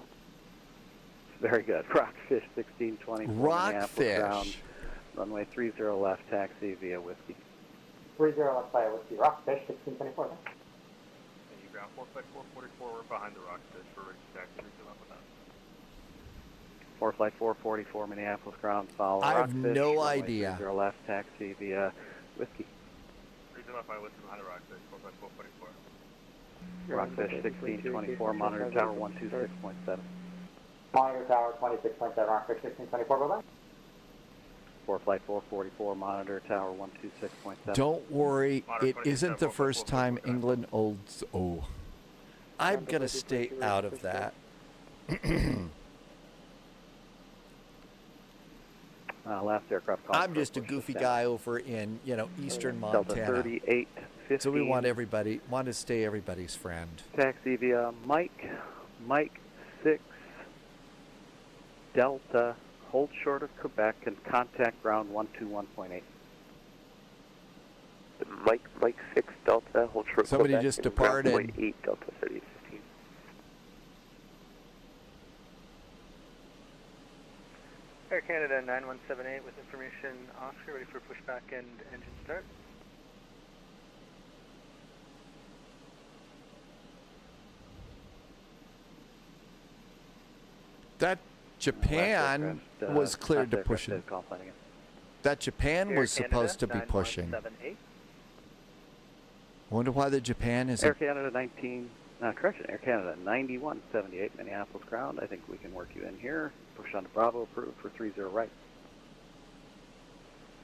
S12: Very good. Rockfish 1624.
S2: Rockfish.
S12: Ground, runway 30 left, taxi via Whiskey.
S17: 30 left via Whiskey. Rockfish 1624.
S6: And you ground 444, we're behind the Rockfish for taxi, up with that.
S12: 4 flight 444, Minneapolis ground, follow.
S2: I have
S12: Rockfish,
S2: no idea.
S12: 30 left, taxi via Whiskey.
S6: 30 left, I listen behind the Rockfish, 4 flight 444.
S12: Rockfish 1624, monitor tower 126.7.
S17: Monitor tower 26.7, Rockfish 1624, bye-bye.
S12: 4 flight 444, monitor tower 126.7.
S2: Don't worry, it isn't the first time England holds. Oh, I'm gonna stay out of that.
S12: Last aircraft call.
S2: I'm just a goofy guy over in, you know, eastern
S12: Delta
S2: Montana.
S12: 3815.
S2: So we want to stay everybody's friend.
S12: Taxi via Mike 6 Delta, hold short of Quebec and contact ground 121.8.
S4: Mike 6 Delta, hold short of
S2: Somebody
S4: Quebec
S2: just
S4: and
S2: departed.
S4: ground 1.8 Delta 3815.
S16: Air Canada 9178 with information Oscar, ready for pushback and engine start.
S2: That Japan was cleared to push it. That Japan was supposed to be pushing. I wonder why the Japan isn't.
S12: Air Canada 9178 Minneapolis ground. I think we can work you in here. Push on to Bravo, approved for 30 right.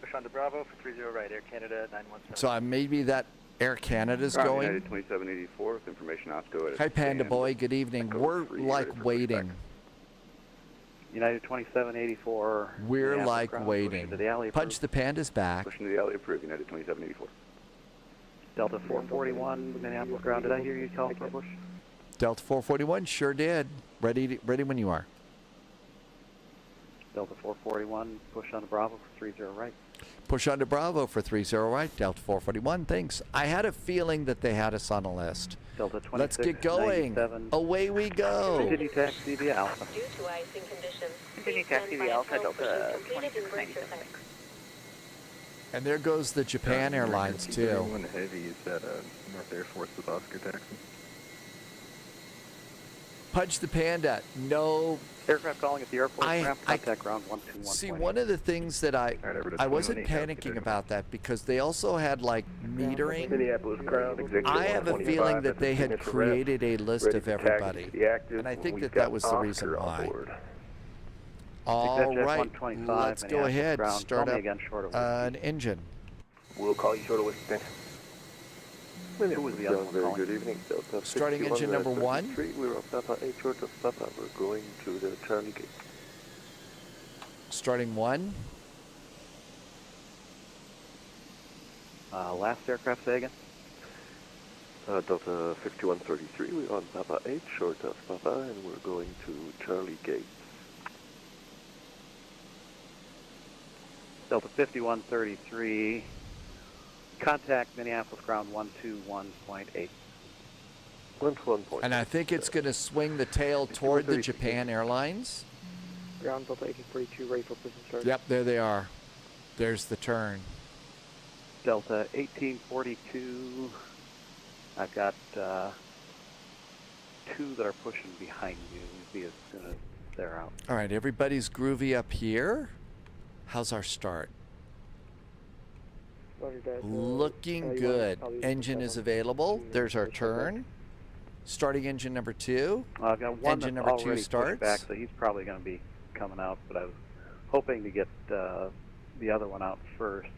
S16: Push on to Bravo for 30 right, Air Canada 917.
S2: So maybe that Air Canada's going.
S5: United 2784 with information Osco.
S2: Hi, Panda Boy. Good evening. We're like waiting.
S12: United 2784.
S2: We're like waiting. Punch the Pandas back.
S5: Pushing to the alley, approved. United 2784.
S12: Delta 441 Minneapolis ground. Did I hear you call for push?
S2: Delta 441 sure did. Ready when you are.
S12: Delta 441, push on to Bravo for 30 right.
S2: Push on to Bravo for 30 right. Delta 441, thanks. I had a feeling that they had us on a list.
S12: Delta 26,
S2: let's get going.
S12: 97.
S2: Away we go.
S12: Continue taxi via Alpha.
S7: Due to icing conditions,
S1: continue taxi via Alpha, Delta 2697.
S2: And there goes the Japan Airlines, too.
S18: One heavy is at North Air Force with Oscar taxi.
S2: Punch the Panda. No.
S12: Aircraft calling at the airport. Contact ground 121.
S2: See, one of the things that I wasn't panicking about that because they also had like metering.
S18: Minneapolis ground.
S2: I have a feeling that they had created a list of everybody, and I think that was the reason why. All right, let's go ahead. Start up an engine.
S18: We'll call you short of Wisconsin.
S12: Who was the other one calling?
S18: Good evening, Delta.
S2: Starting engine number 1.
S18: We're on Papa 8 short of Papa. We're going to the Charlie gate.
S2: Starting 1.
S12: Last aircraft, say again.
S18: Delta 5133. We're on Papa 8 short of Papa, and we're going to Charlie gate.
S12: Delta 5133. Contact Minneapolis ground 121.8.
S18: 121.8.
S2: And I think it's going to swing the tail toward the Japan Airlines.
S21: Ground Delta 1842, ready for position start.
S2: Yep, there they are. There's the turn.
S12: Delta 1842. I've got 2 that are pushing behind you. See as soon as they're out.
S2: All right, everybody's groovy up here. How's our start? Looking good. Engine is available. There's our turn. Starting engine number 2.
S12: I've got one
S2: engine number 2 starts.
S12: Back, so he's probably going to be coming out, but I was hoping to get the other one out first.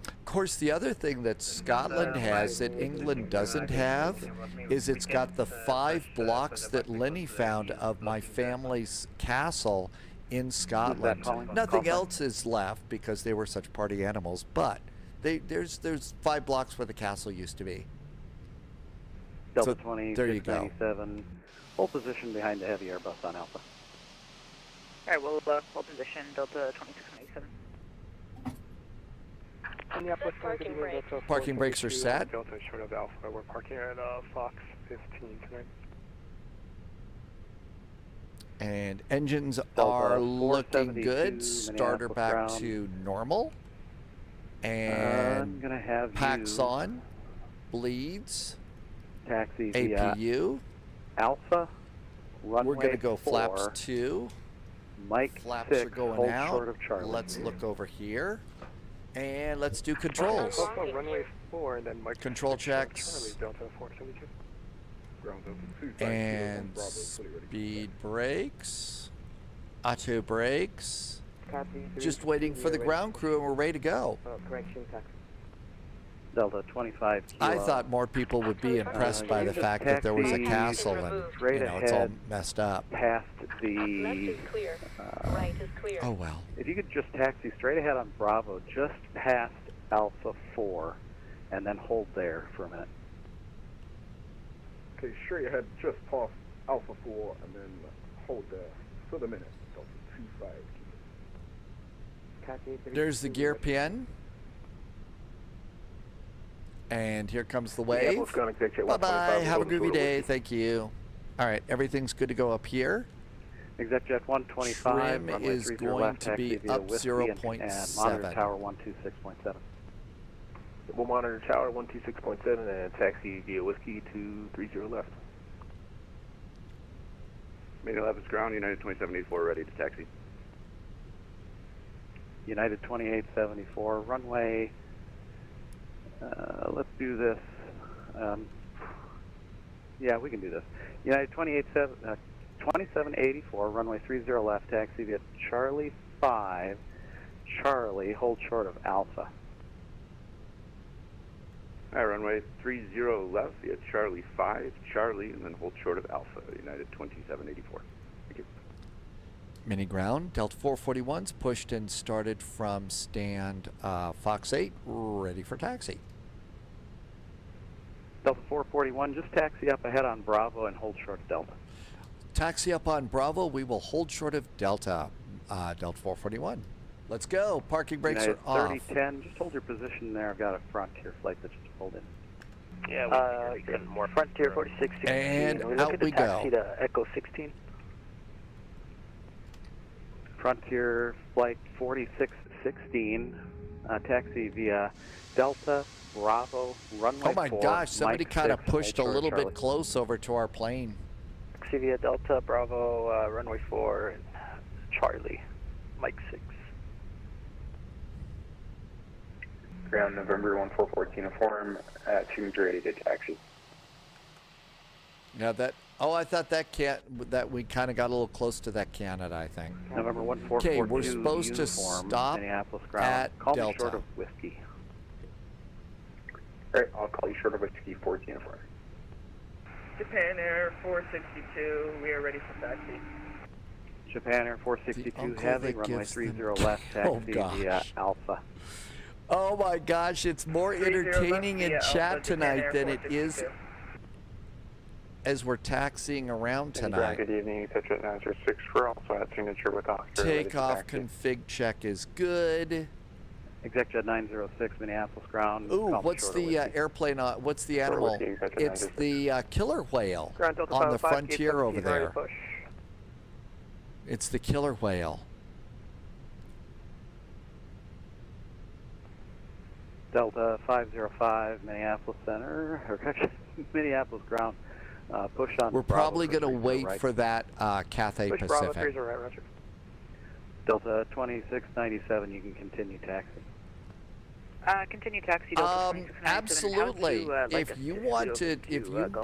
S2: Of course, the other thing that Scotland has that England doesn't have is it's got the 5 blocks that Lenny found of my family's castle in Scotland. Nothing else is left because they were such party animals, but there's 5 blocks where the castle used to be.
S12: Delta
S2: So
S12: 20,
S2: there you go.
S12: 697. Hold position behind the heavy Airbus on Alpha.
S1: All right, we'll hold position, Delta 2697.
S2: Parking brakes are set.
S18: Delta short of Alpha. We're parking at Fox 15 tonight.
S2: And engines are looking good. Starter back to normal. And
S12: I'm gonna have
S2: packs on. Bleeds.
S12: Taxi
S2: APU.
S12: Alpha. Runway
S2: We're going to go
S12: 4,
S2: flaps 2.
S12: Mike
S2: Flaps
S12: 6,
S2: are going
S12: hold
S2: out.
S12: short of Charlie.
S2: Let's look over here. And let's do controls.
S18: Runway 4 and then Mike
S2: Control checks.
S18: Charlie, Delta 472. Ground Delta 2.
S2: And speed brakes. Auto brakes. Just waiting for the ground crew and we're ready to go.
S21: Correction taxi.
S12: Delta 25 Kilo.
S2: I thought more people would be impressed by the fact that there was a castle and,
S12: straight
S2: you know, it's all
S12: ahead
S2: messed up.
S12: Past the...
S7: Left is clear. Right is clear.
S2: Oh, well.
S12: If you could just taxi straight ahead on Bravo, just past Alpha 4, and then hold there for a minute.
S10: Okay, straight ahead, just past Alpha 4, and then hold there for the minute. Delta 25.
S2: There's the gear pin. And here comes the wave. Bye-bye. Have a groovy day. Thank you. All right, everything's good to go up here.
S12: ExecJet 125,
S2: Trim is going to be up 0.7.
S12: Monitor Tower 126.7.
S18: We'll monitor Tower 126.7 and taxi via Whiskey 230 left.
S5: Made 11's ground, United 2784 ready to taxi.
S12: United 2874, runway. Let's do this. Yeah, we can do this. United 2784, runway 30 left, taxi via Charlie 5, Charlie, hold short of Alpha.
S5: All right, runway 30 left via Charlie 5, Charlie, and then hold short of Alpha, United 2784. Thank you.
S2: Mini ground, Delta 441's pushed and started from stand Fox 8, ready for taxi.
S12: Delta 441, just taxi up ahead on Bravo and hold short of Delta.
S2: Taxi up on Bravo, we will hold short of Delta. Delta 441. Let's go. Parking brakes
S12: United
S2: are off.
S12: 3010, just hold your position there. I've got a Frontier flight that just pulled in.
S8: Yeah, we can more Frontier 4616.
S2: And
S8: we look
S2: out
S8: at the
S2: we
S8: taxi
S2: go.
S8: to Echo 16.
S12: Frontier flight 4616, taxi via Delta, Bravo, runway 4.
S2: Oh my gosh, somebody
S12: Mike
S2: kind of
S12: 6,
S2: pushed a
S12: hold
S2: little
S12: short,
S2: bit close over to our plane.
S8: Taxi via Delta, Bravo, runway 4, and Charlie, Mike 6.
S11: Ground November 1414 inform at 2 ready to taxi.
S2: Yeah, that. Oh, I thought that we kind of got a little close to that Canada, I think.
S12: November 1442.
S2: Okay, we're supposed to stop
S12: Minneapolis ground.
S2: at
S12: Call
S2: Delta.
S12: me short of Whiskey.
S11: All right, I'll call you short of Whiskey 14 inform.
S1: Japan Air 462, we are ready for taxi.
S12: Japan Air 462 heavy, runway 30 left, taxi via Alpha.
S2: Oh my gosh, it's more entertaining in chat tonight than it is as we're taxiing around tonight.
S11: Good evening, ExecJet 906 for also at signature with Oscar.
S2: Takeoff config check is good.
S12: ExecJet 906, Minneapolis ground.
S2: Ooh, what's the airplane on? What's the animal? It's the killer whale on the Frontier over there. It's the killer whale.
S12: Delta 505, Minneapolis Center, or Minneapolis ground. Push on.
S2: We're probably going to wait
S12: right.
S2: for that Cathay
S8: Push
S2: Pacific.
S8: Bravo 30 right, Roger.
S12: Delta 2697, you can continue taxi.
S1: Continue taxi. Delta 2697.
S2: Absolutely.
S1: How to,
S2: If you want to,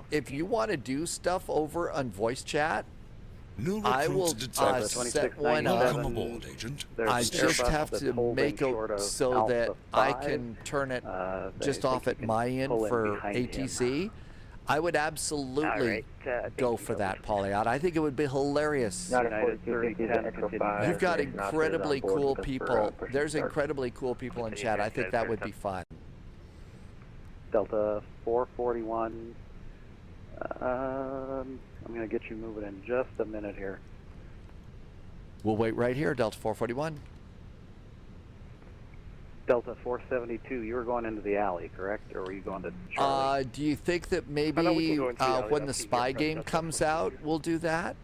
S2: if you want to do stuff over on voice chat, I will set one up.
S12: Welcome aboard,
S2: agent. I just have to make it so that I can turn it just off at my end for ATC. I would absolutely go for that, Polyot. I think it would be hilarious. You've got incredibly cool people. There's incredibly cool people in chat. I think that would be fun.
S12: Delta 441. I'm going to get you moving in just a minute here.
S2: We'll wait right here, Delta 441.
S12: Delta 472, you were going into the alley, correct? Or were you going to Charlie?
S2: Do you think that maybe when the spy game comes out, we'll do that?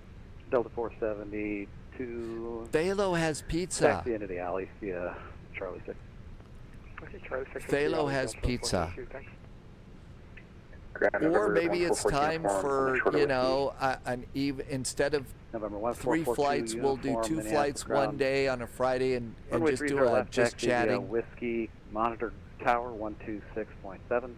S12: Delta 472.
S2: Phalo has pizza.
S12: Taxi into the alley via Charlie 6.
S2: Phalo has pizza. Or maybe it's time for, you know, instead of 3 flights, we'll do 2 flights one day on a Friday and just do just chatting.
S12: Whiskey, monitor tower 126.7.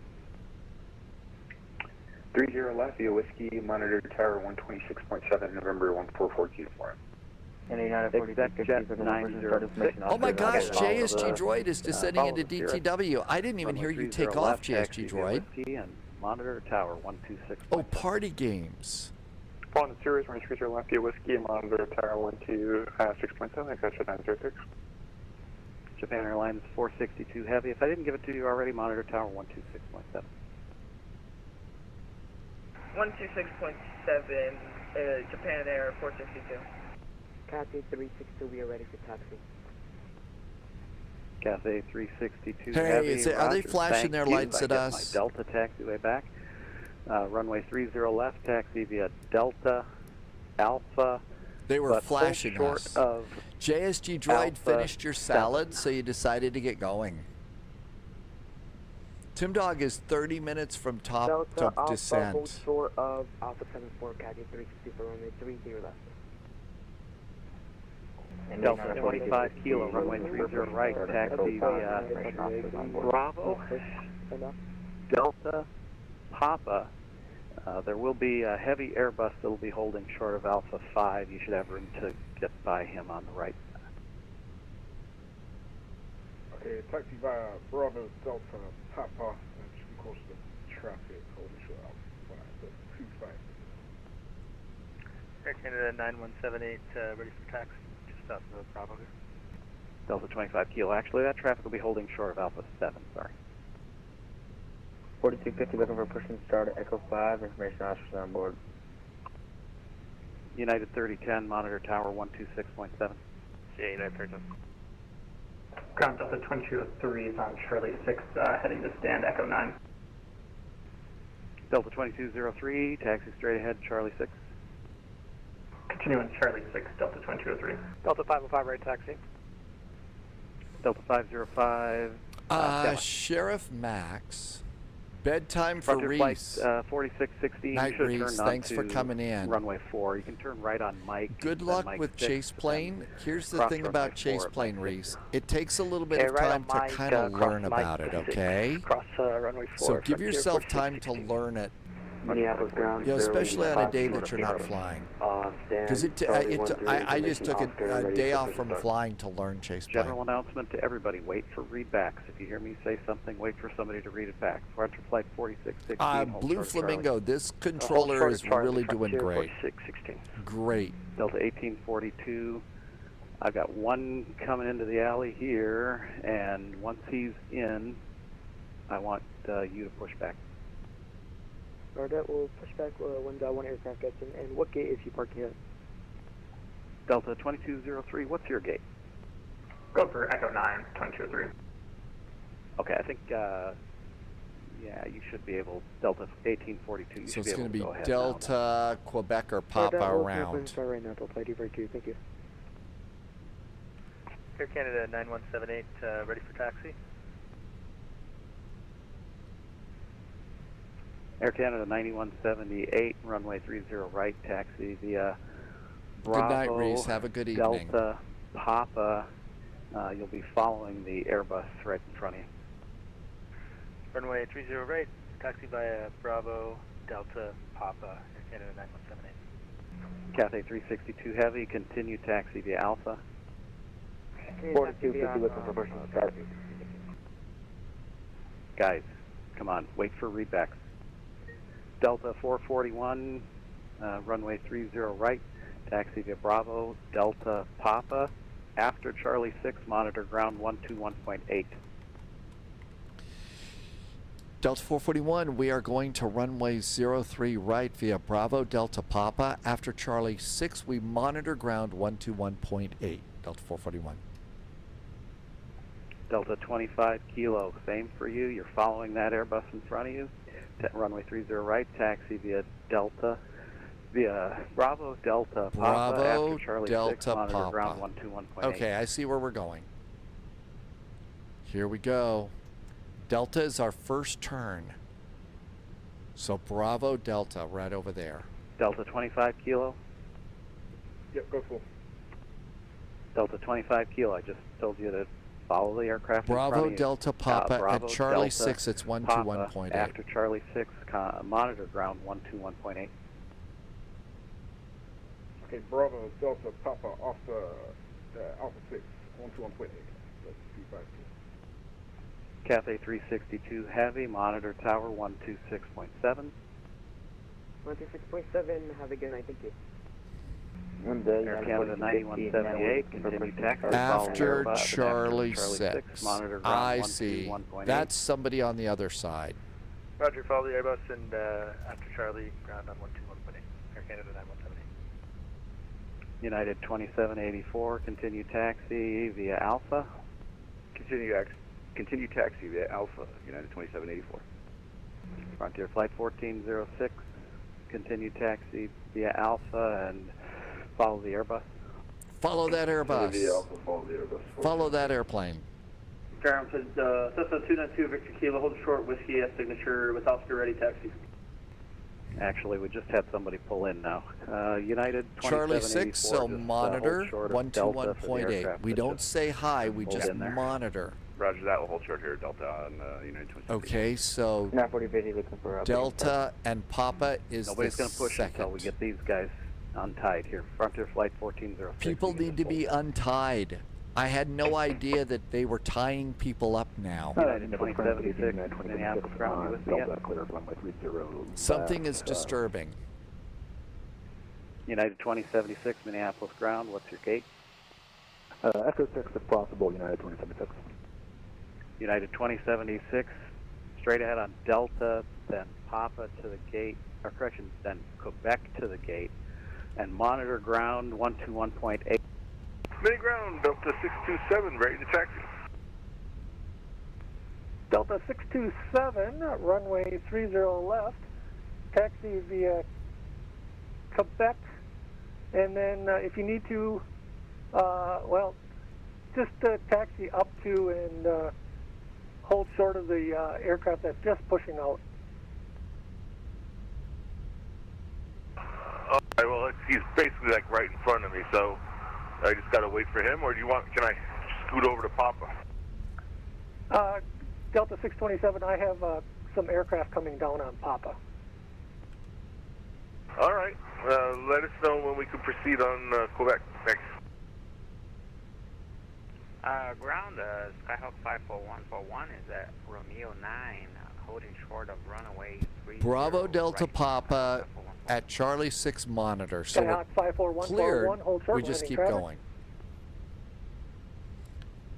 S11: 30 left via Whiskey, monitor tower 126.7, November 1442 for him.
S12: ExecJet 906.
S2: Oh my gosh, JSG Droid is descending into DTW. I didn't even hear you take off, JSG Droid.
S12: And monitor tower 126.
S2: Oh, party games.
S11: Following the series, range cruiser left, whiskey, monitor tower 126.7, exit 906.
S12: Japan Airlines 462 heavy. If I didn't give it to you already, monitor tower 126.7.
S9: 126.7, Japan Air 462.
S24: Cathay 362, we are ready for taxi.
S12: Cathay 362
S2: Hey,
S12: heavy.
S2: are they flashing their lights at us?
S12: My Delta taxiway back. Runway 30 left, taxi via Delta, Alpha.
S2: They were flashing us.
S12: Of
S2: JSG Droid
S12: Alpha
S2: finished your salad, so you decided to get going. Tim Dog is 30 minutes from top
S24: Delta,
S2: to
S24: Alpha,
S2: descent.
S24: hold short of Alpha 74, Cathay 360 for runway 30 left.
S12: Delta 25 kilo, runway 30 right, taxi via Bravo, Delta, Papa. There will be a heavy Airbus that will be holding short of Alpha 5. You should have room to get by him on the right.
S10: Okay, taxi via Bravo, Delta, Papa, and should be close to traffic, holding short Alpha 5, so 25.
S16: Air Canada 9178, ready for taxi, just south of Bravo here.
S12: Delta 25 kilo. Actually, that traffic will be holding short of Alpha 7, sorry.
S24: 4250, looking for push and start at Echo 5, information officers on board.
S12: United 3010, monitor tower 126.7.
S16: CA United 3010.
S14: Ground Delta 2203 is on Charlie 6, heading to stand Echo 9.
S12: Delta 2203, taxi straight ahead, Charlie 6.
S14: Continuing Charlie 6, Delta 2203.
S16: Delta 505, right taxi.
S12: Delta 505.
S2: Sheriff Max. Bedtime for
S12: Frontier
S2: Reese.
S12: Flight 4616.
S2: Night,
S12: you should
S2: Reese.
S12: turn
S2: Thanks
S12: onto
S2: for coming in.
S12: Runway 4. You can turn right on Mike.
S2: Good luck with Chase Plane. Here's the thing about Chase Plane, Reese. It takes a little bit of time to kind of learn about it, okay?
S21: Cross runway 4.
S2: So give yourself time to learn it.
S21: Minneapolis ground.
S2: Especially on a day that you're not flying. Because I just took a day off from flying to learn Chase Plane.
S12: General announcement to everybody: wait for readbacks. If you hear me say something, wait for somebody to read it back. Frontier Flight 4616.
S2: Blue Flamingo, this controller is really doing great.
S21: 4616.
S2: Great.
S12: Delta 1842. I've got one coming into the alley here, and once he's in, I want you to push back.
S24: Bardette will push back when one aircraft gets in. And what gate is he parking at?
S12: Delta 2203, what's your gate?
S14: Go for Echo 9, 2203.
S12: Okay, I think, yeah, you should be able, Delta 1842, you should be able to go ahead. So it's going to be
S2: Delta, Quebec, or Papa around.
S24: Start right now, Delta ID for Q, thank you.
S16: Air Canada 9178, ready for taxi.
S12: Air Canada 9178, runway 30 right, taxi via Bravo.
S2: Good night, Reese. Have a good evening.
S12: Delta, Papa. You'll be following the Airbus right in front of you.
S16: Runway 30 right, taxi via Bravo, Delta, Papa, Air Canada 9178.
S12: Cathay 362 heavy, continue taxi via Alpha.
S24: 4250, looking for push and start.
S12: Guys, come on, wait for readbacks. Delta 441, runway 30 right, taxi via Bravo, Delta Papa, after Charlie 6, monitor ground 121.8.
S2: Delta 441, we are going to runway 03 right via Bravo, Delta Papa. After Charlie 6, we monitor ground 121.8. Delta 441.
S12: Delta 25 kilo, same for you. You're following that Airbus in front of you. Runway 30 right, taxi via Delta, via Bravo, Delta, Papa,
S2: Bravo,
S12: after Charlie
S2: Delta,
S12: 6, monitor
S2: Papa.
S12: ground 121.8.
S2: Okay, I see where we're going. Here we go. Delta is our first turn. So Bravo, Delta, right over there.
S12: Delta 25 kilo.
S10: Yep, go full.
S12: Delta 25 kilo, I just told you to follow the aircraft in front
S2: Bravo,
S12: of you.
S2: Delta, Papa,
S12: Bravo,
S2: at Charlie
S12: Delta,
S2: 6, it's 121.8.
S12: After Charlie 6, monitor ground 121.8.
S10: Okay, Bravo Delta Papa off the Alpha 6, 121.8. That's 252.
S12: Cathay 362 Heavy, monitor tower 126.7.
S9: 126.7, have a good night, thank you.
S12: Air Canada 9178, continue taxi.
S2: After
S12: Airbus,
S2: Charlie
S12: after
S2: 6.
S12: monitor ground
S2: I see.
S12: 121.8.
S2: That's somebody on the other side.
S16: Roger, follow the Airbus and after Charlie, ground on 121.8. Air Canada 9178.
S12: United 2784, continue taxi via Alpha.
S5: Continue taxi via Alpha, United 2784.
S12: Frontier Flight 1406, continue taxi via Alpha and follow the Airbus.
S2: Follow that Airbus.
S5: Follow the Airbus.
S2: Follow that airplane.
S14: Ground says Cessna 292 Victor Kilo, hold short, whiskey S signature with Oscar ready taxi.
S12: Actually, we just had somebody pull in now. United 2784.
S2: Charlie 6, so
S12: just,
S2: monitor
S12: hold short of Delta for the
S2: 121.8.
S12: aircraft
S2: We
S12: that
S2: don't say hi, we
S12: pulled
S2: just
S12: in there.
S2: monitor.
S5: Roger that. We'll hold short here, Delta on United 2784.
S2: Okay, so
S17: 940 looking for
S2: Delta and Papa is
S12: Nobody's
S2: the
S12: going to push
S2: second.
S12: until we get these guys untied here. Frontier Flight 1406.
S2: People need to be untied. I had no idea that they were tying people up now.
S12: United 2076, Minneapolis ground, USPS.
S2: Something is disturbing.
S12: United 2076, Minneapolis ground, what's your gate?
S3: Echo 6 if possible, United 2076.
S12: United 2076, straight ahead on Delta, then Papa to the gate, or correction, then Quebec to the gate, and monitor ground 121.8.
S13: Mini ground, Delta 627, ready to taxi.
S21: Delta 627, runway 30 left, taxi via Quebec, and then if you need to, well, just taxi up to and hold short of the aircraft that's just pushing out.
S13: Alright, well, he's basically like right in front of me, so I just gotta wait for him, or can I scoot over to Papa?
S21: Delta 627, I have some aircraft coming down on Papa.
S13: Alright, let us know when we can proceed on Quebec. Thanks.
S15: Ground, Skyhawk 54141 is at Romeo 9, holding short of runaway 30.
S2: Bravo Delta Papa at Charlie 6 monitor. So
S21: Skyhawk 54141, hold short.
S2: We just keep going.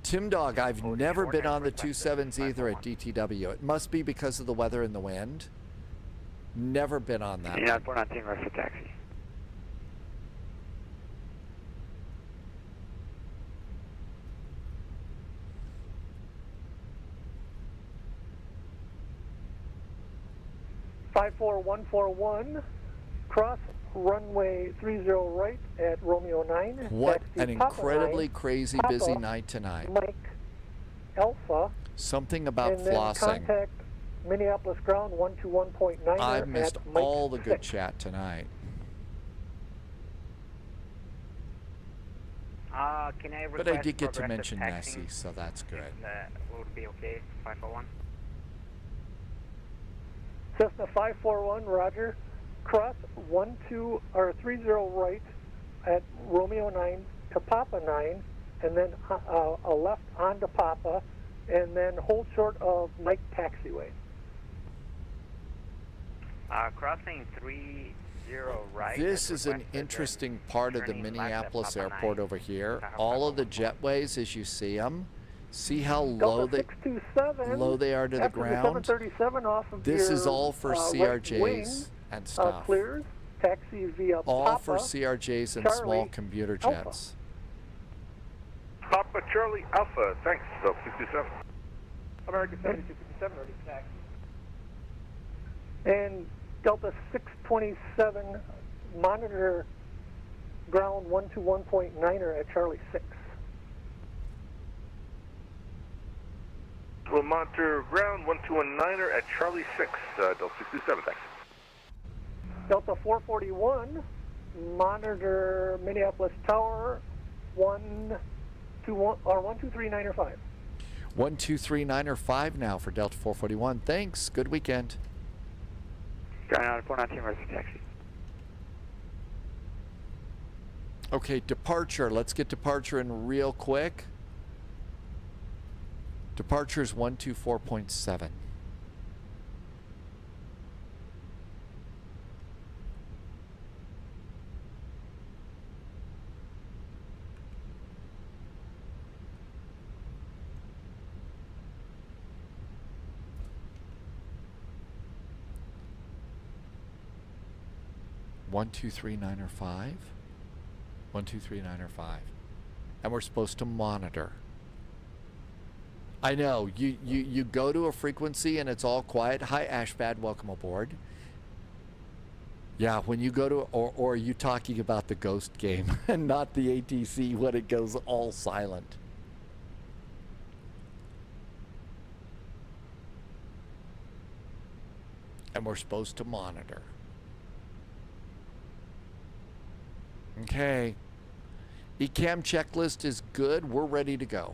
S2: Tim Dog, I've never been on the 27s either at DTW. It must be because of the weather and the wind. Never been on that.
S17: Yeah, 419 rush for taxi.
S21: Five 44141, cross runway 30 right at Romeo 9.
S2: What
S21: taxi
S2: an
S21: Papa
S2: incredibly
S21: 9,
S2: crazy
S21: Papa,
S2: busy night tonight.
S21: Mike Alpha.
S2: Something about
S21: and then
S2: flossing.
S21: Contact Minneapolis ground 121.9.
S2: I've missed
S21: at Mike
S2: all the good
S21: 6.
S2: chat tonight.
S15: Can I request
S2: But I did get to
S15: progressive
S2: mention
S15: taxing?
S2: Nessie, so that's good.
S15: That would be okay, 541.
S21: Cessna 541, Roger. Cross 30 right at Romeo 9 to Papa 9, and then a left onto Papa, and then hold short of Mike Taxiway.
S15: Crossing 30 right.
S2: This is an interesting part of the Minneapolis airport over here. All of the jetways, as you see them, see how low they are to the ground.
S21: 737 off of
S2: This
S21: your,
S2: is all for CRJs
S21: wing,
S2: and stuff.
S21: Clears, taxi via
S2: All
S21: Papa,
S2: for CRJs and
S21: Charlie,
S2: small commuter
S21: Alpha.
S2: jets.
S13: Papa Charlie Alpha, thanks, Delta 627.
S21: American 7257, ready for taxi. And Delta 627, monitor ground 121.9er at Charlie 6.
S13: We'll monitor ground 121.9er at Charlie 6, Delta 627, thanks.
S21: Delta 441, monitor Minneapolis Tower 123.9er
S2: 123.9er now for Delta 441. Thanks. Good weekend.
S17: Ground 419 rush for taxi.
S2: Okay, departure. Let's get departure in real quick. Departure is 124.7. One, two, three, nine, or 5. 1, 2, 3, 9, or 5. And we're supposed to monitor. I know, you go to a frequency and it's all quiet. Hi, Ashbad, welcome aboard. Yeah, when you go to, or are you talking about the ghost game and not the ATC when it goes all silent? And we're supposed to monitor. Okay. ECAM checklist is good. We're ready to go.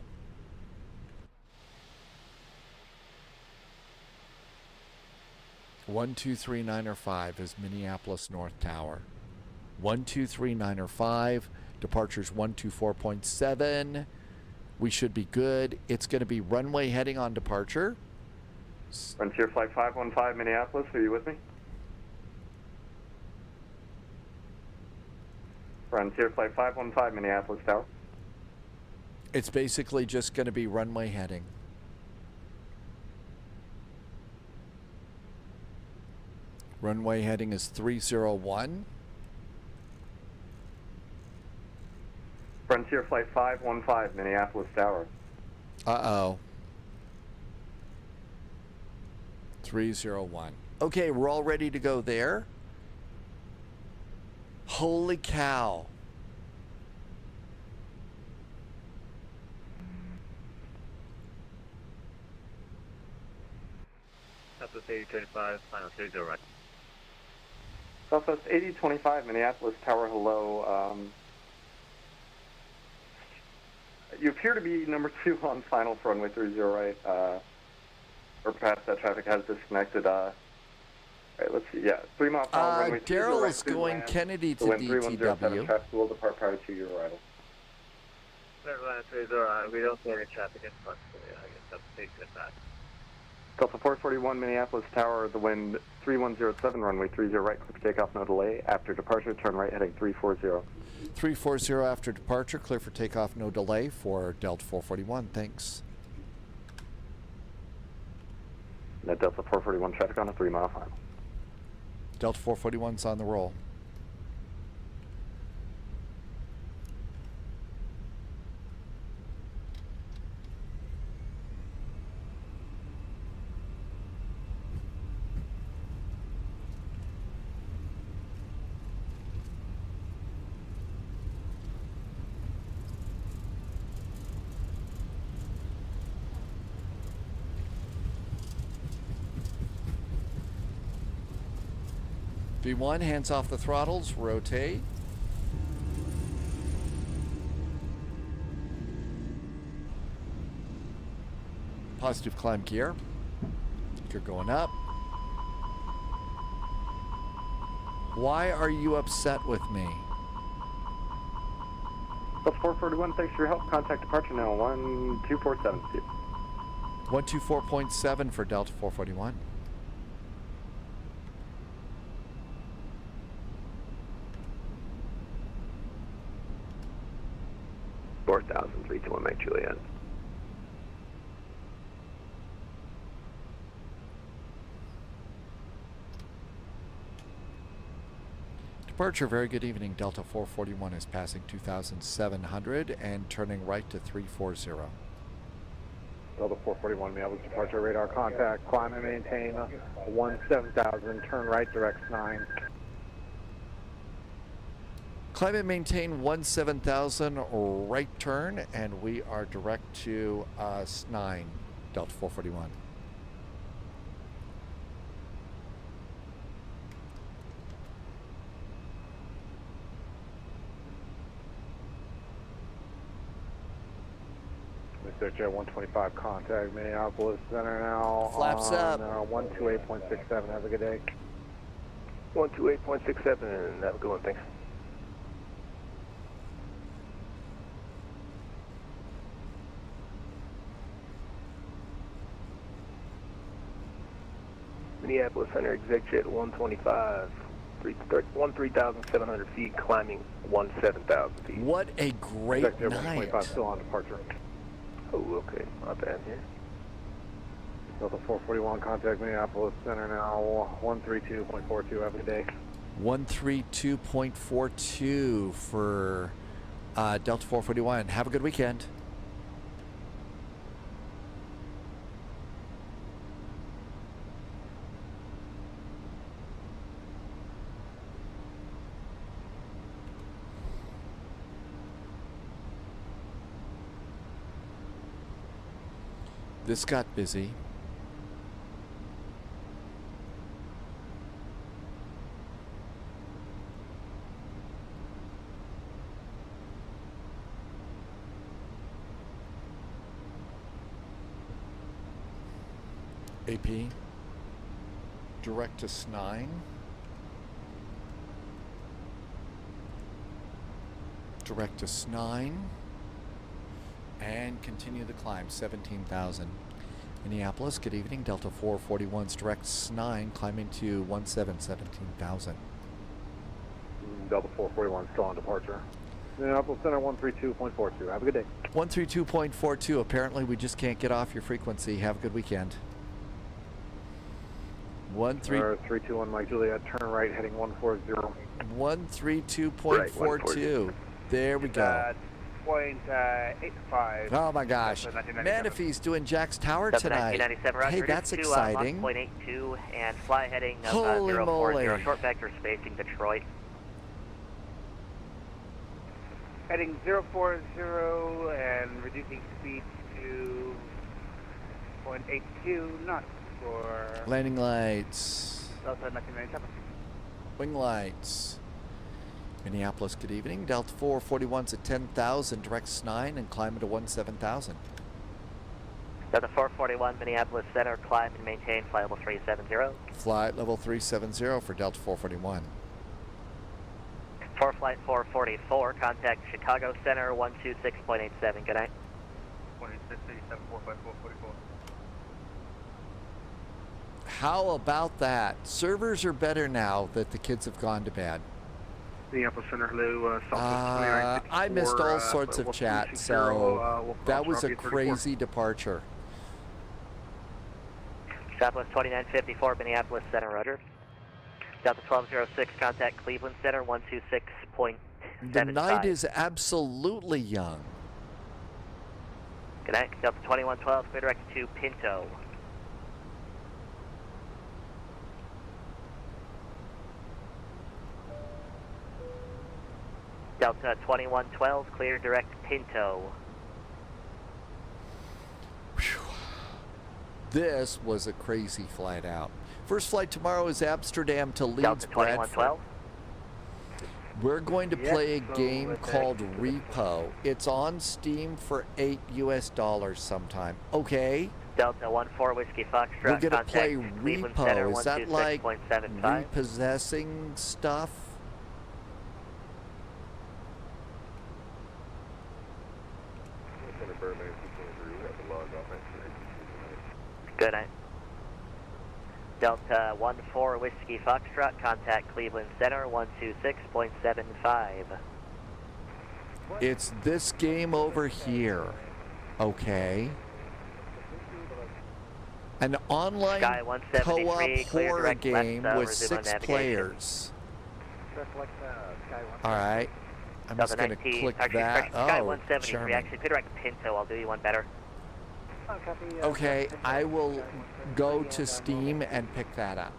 S2: One, two, three, 9, or 5 is Minneapolis North Tower. 1, 2, 3, 9, or 5. Departure's 124.7. We should be good. It's going to be runway heading on departure.
S11: Frontier Flight 515 Minneapolis, are you with me? Frontier Flight 515 Minneapolis Tower.
S2: It's basically just going to be runway heading. Runway heading is 301.
S11: Frontier Flight 515 Minneapolis Tower.
S2: Uh-oh. 301. Okay, we're all ready to go there. Holy cow.
S11: Southwest 8025, final 30 right. Southwest 8025 Minneapolis Tower, hello. You appear to be number 2 on final for runway 30 right. Or perhaps that traffic has disconnected. Right, let's see. Yeah, 3 mile per hour runway 30
S2: Daryl
S11: right.
S2: is going
S11: land.
S2: Kennedy to
S11: The wind 3107
S2: DTW.
S11: traffic will depart prior to your arrival.
S14: We don't see any traffic in front, so yeah, I guess that's safe to get back.
S11: Delta 441 Minneapolis Tower, the wind 3107, runway 30 right, clear for takeoff, no delay. After departure, turn right heading 340.
S2: 340 after departure, clear for takeoff, no delay for Delta 441. Thanks.
S11: Net Delta 441 traffic on a 3 mile final.
S2: Delta 441's on the roll. V1, hands off the throttles, rotate. Positive climb gear. You're going up. Why are you upset with me?
S11: Delta 441, thanks for your help. Contact departure now, 1247.
S2: 124.7 for Delta 441.
S11: Mike Juliet.
S2: Departure, very good evening. Delta 441 is passing 2,700 and turning right to 340.
S3: Delta 441, Minneapolis departure radar contact, climb and maintain 17,000, turn right, directs 9.
S2: Climb and maintain 17,000 right turn, and we are direct to 9, Delta 441.
S3: Mr. Jet 125, contact Minneapolis Center now.
S2: Flaps up.
S3: 128.67, have a good day.
S14: 128.67, have a good one, thanks.
S21: Minneapolis Center, exec 125, 13,700 feet, climbing 17,000 feet.
S2: What a great
S3: Exec
S2: night.
S3: 125 still on departure.
S21: Oh, okay, not bad here.
S3: Delta 441, contact Minneapolis Center now, 132.42, have a good day.
S2: 132.42 for Delta 441. Have a good weekend. This got busy. AP, direct to S9. Direct to S9. And continue the climb, 17,000. Minneapolis, good evening. Delta 441's direct S9, climbing to 17,000.
S3: Delta 441 still on departure. Minneapolis Center 132.42. Have a good day.
S2: 132.42. Apparently, we just can't get off your frequency. Have a good weekend.
S3: 321 Mike Juliet, turn right, heading 140.
S2: 132.42. There we go.
S15: 0.85.
S2: Oh my gosh. Manifee's doing Jack's Tower tonight. Hey, that's exciting.
S24: 1.82 and fly heading
S2: Holy
S24: 040,
S2: moly.
S24: short vector spacing Detroit.
S15: Heading 040 and reducing speed to 0.82 knots for
S2: Landing lights.
S15: Delta 1997.
S2: Wing lights. Minneapolis, good evening. Delta 441's at 10,000, direct S9 and climb to 17,000.
S24: Delta 441, Minneapolis Center, climb and maintain flight level 370.
S2: Flight level 370 for Delta 441.
S24: For flight 444, contact Chicago Center 126.87. Good night.
S6: 2687454444.
S2: How about that? Servers are better now that the kids have gone to bed.
S10: Minneapolis Center, hello, Southwest
S2: I missed all sorts of chat, so that was a crazy departure.
S24: Southwest 2954, Minneapolis Center, roger. Delta 1206, contact Cleveland Center 126.75.
S2: The night is absolutely young.
S24: Good night. Delta 2112, clear direct to Pinto. Delta 2112, clear direct Pinto.
S2: This was a crazy flight out. First flight tomorrow is Amsterdam to Leeds, Bradford. We're going to play a game called Repo. It's on Steam for $8 US sometime. Okay?
S24: Delta 14 Whiskey Foxtrot.
S2: We're going to play
S24: Cleveland Center,
S2: Repo. Is that like
S24: 126.75.
S2: repossessing stuff?
S24: Good night. Delta 14 Whiskey Foxtrot, contact Cleveland Center 126.75.
S2: It's this game over here. Okay. An online co-op horror game with 6 players. All right. I'm just going to click that.
S24: Sky
S2: Oh,
S24: 173,
S2: charming.
S24: actually, could direct Pinto. I'll do you one better.
S2: Okay, I will go to Steam and pick that up.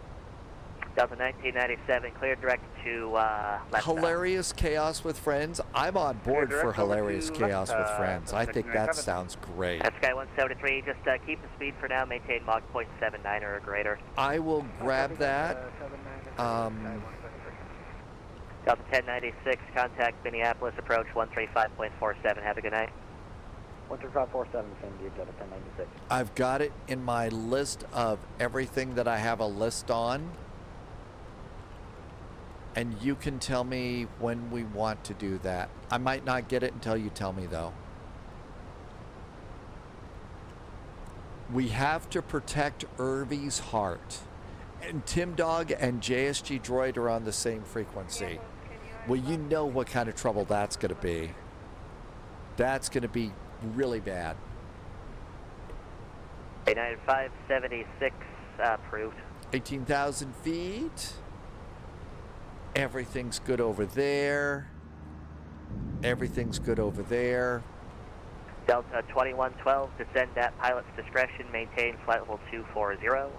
S24: Delta 1997, clear direct to left.
S2: Hilarious Chaos with Friends. I'm on board for Hilarious Chaos with Friends. I think that sounds great.
S24: That's Sky 173. Just keep the speed for now. Maintain Mach 0.79 or greater.
S2: I will grab that.
S24: Delta 1096, contact Minneapolis, approach 135.47. Have a good night. 13547, same dude, Delta 1096.
S2: I've got it in my list of everything that I have a list on. And you can tell me when we want to do that. I might not get it until you tell me, though. We have to protect Irvy's heart. And Tim Dog and JSG Droid are on the same frequency. Well, you know what kind of trouble that's going to be. That's going to be really bad.
S24: 89576 approved.
S2: 18,000 feet. Everything's good over there. Everything's good over there.
S24: Delta 2112, descend at pilot's discretion, maintain flight level 240.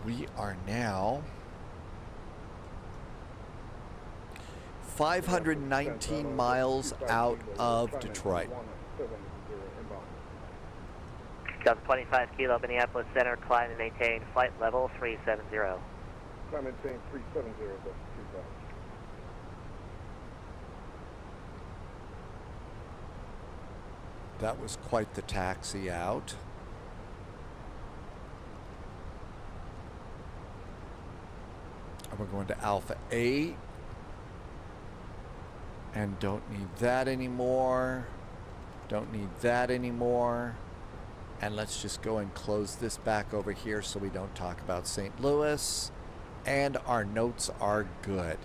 S2: We are now 519 miles out of Detroit.
S24: Delta 25 Kilo, Minneapolis Center, climb and maintain flight level 370.
S10: Climb and maintain 370, that's 3000.
S2: That was quite the taxi out. And we're going to Alpha 8. And don't need that anymore. Don't need that anymore. And let's just go and close this back over here so we don't talk about St. Louis. And our notes are good.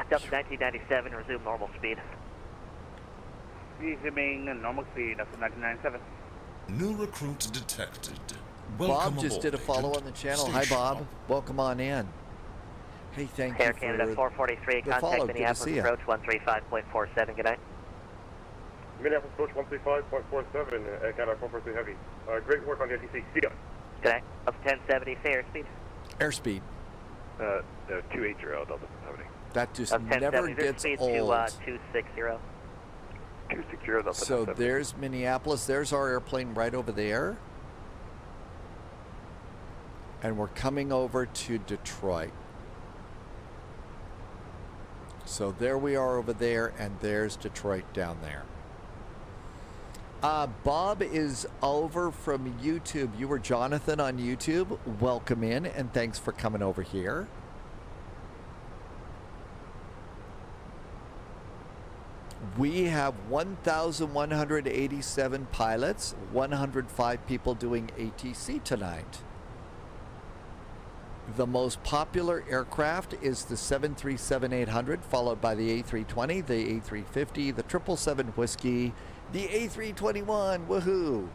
S24: Delta 1997, resume normal speed.
S15: Resuming normal speed, Delta 1997.
S19: New recruit detected.
S2: Bob just did a follow on the channel. Hi, Bob. Welcome on in. Hey, thank you
S24: Air
S2: for
S24: Canada 443,
S2: the
S24: contact
S2: follow.
S24: Minneapolis approach 135.47. Good night.
S6: Minneapolis approach 135.47, Air Canada 443 heavy. Great work on the NTC. See ya.
S24: Good night. Up to 1070, say airspeed.
S2: Airspeed.
S11: 280, Delta 70.
S2: That just
S24: Up
S2: never
S24: 1070,
S2: gets
S24: speed
S2: old.
S24: to 260.
S11: 260, Delta
S2: So
S11: 70.
S2: there's Minneapolis. There's our airplane right over there. And we're coming over to Detroit. So there we are over there, and there's Detroit down there. Bob is over from YouTube. You were Jonathan on YouTube. Welcome in, and thanks for coming over here. We have 1,187 pilots, 105 people doing ATC tonight. The most popular aircraft is the 737-800, followed by the A320, the A350, the 777 Whiskey, the A321, woohoo!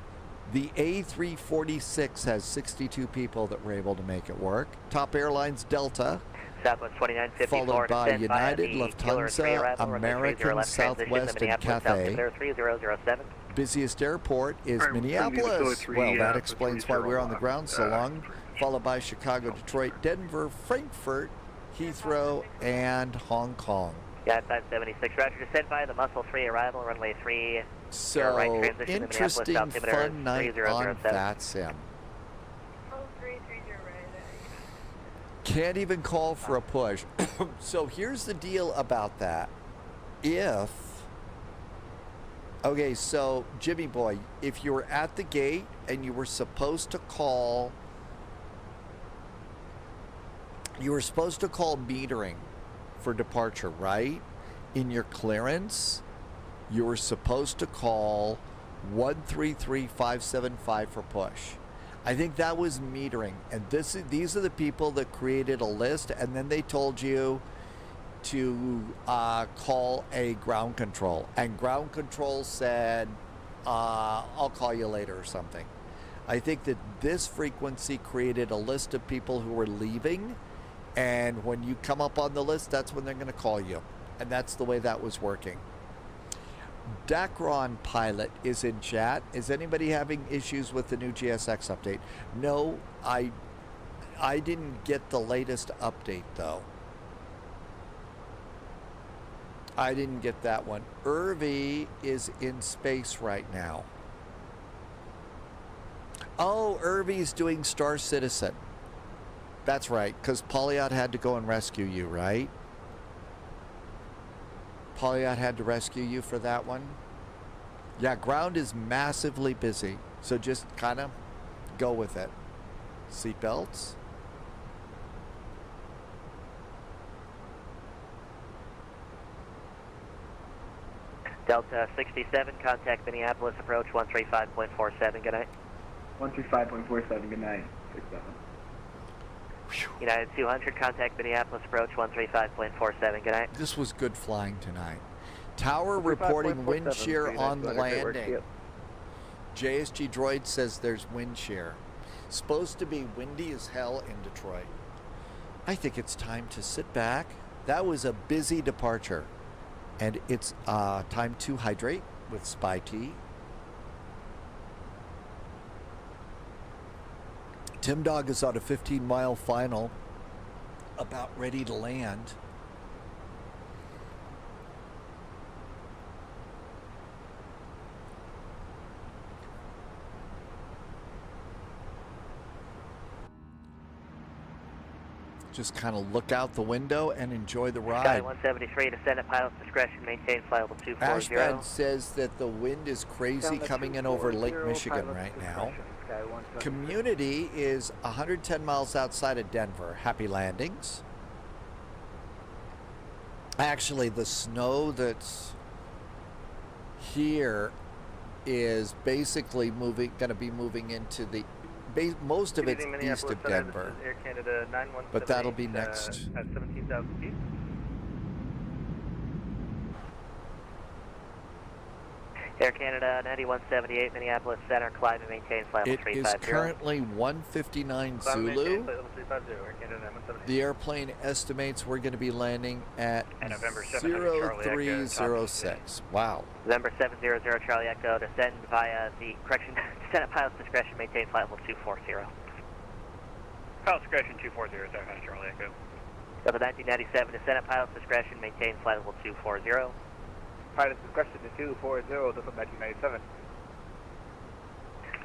S2: The A346 has 62 people that were able to make it work. Top airlines, Delta,
S24: Southwest 2954,
S2: followed by
S24: descend
S2: United,
S24: the Killer 3
S2: Lufthansa,
S24: arrival, runway 30
S2: American,
S24: left transition,
S2: Southwest, and
S24: Minneapolis,
S2: Cathay.
S24: South 3007.
S2: Busiest airport is
S6: All right,
S2: Minneapolis. Well, that
S6: for
S2: explains why we're on the ground so long. Followed by Chicago, Detroit, Denver, Frankfurt, Heathrow, and Hong Kong.
S24: Yeah, 576. Roger, descend by the Muscle 3 arrival, runway 3.
S2: So,
S24: right transition
S2: interesting,
S24: to Minneapolis,
S2: fun night on
S24: 3007.
S2: VATSIM. Can't even call for a push. So here's the deal about that. Okay, so Jimmy boy, if you were at the gate and you were supposed to call metering for departure, right? In your clearance, you were supposed to call 133575 for push. I think that was metering, and these are the people that created a list, and then they told you to call a ground control, and ground control said, I'll call you later or something. I think that this frequency created a list of people who were leaving, and when you come up on the list, that's when they're going to call you, and that's the way that was working. Dacron Pilot is in chat. Is anybody having issues with the new GSX update? No, I didn't get the latest update though. I didn't get that one. Irvi is in space right now. Oh, Irvi's doing Star Citizen. That's right, because Polyot had to go and rescue you, right? Polyot had to rescue you for that one. Yeah, ground is massively busy, so just kind of go with it. Seatbelts.
S24: Delta 67, contact Minneapolis, approach 135.47, good night.
S9: 135.47, good night. 67.
S24: United 200, contact Minneapolis, approach 135.47, good night.
S2: This was good flying tonight. Tower reporting wind shear on landing. JSG Droid says there's wind shear. Supposed to be windy as hell in Detroit. I think it's time to sit back. That was a busy departure. And it's time to hydrate with Spy Tea. Tim Dog is on a 15-mile final, about ready to land. Just kind of look out the window and enjoy the ride.
S24: Sky 173, descend at pilot's discretion, maintain flight level 240.
S2: Ashbad says that the wind is crazy coming in over Lake Michigan right now. Community is 110 miles outside of Denver. Happy landings. Actually, the snow that's here is basically going to be moving into the most of it's east of Denver,
S16: Air Canada 917,
S2: but that'll be next.
S16: At 17,000 feet.
S24: Air Canada 9178, Minneapolis Center, climb and maintain flight level 350.
S2: It is currently 159 Zulu. The airplane estimates we're going to be landing at 0306. Wow.
S24: November 700 Charlie Echo, descend via the correction, descend at pilot's discretion, maintain flight level 240.
S15: Pilot's discretion 240, Charlie Echo.
S24: Delta 1997, descend at pilot's discretion, maintain flight level 240.
S16: Pilot's discretion to 240, Delta 1997.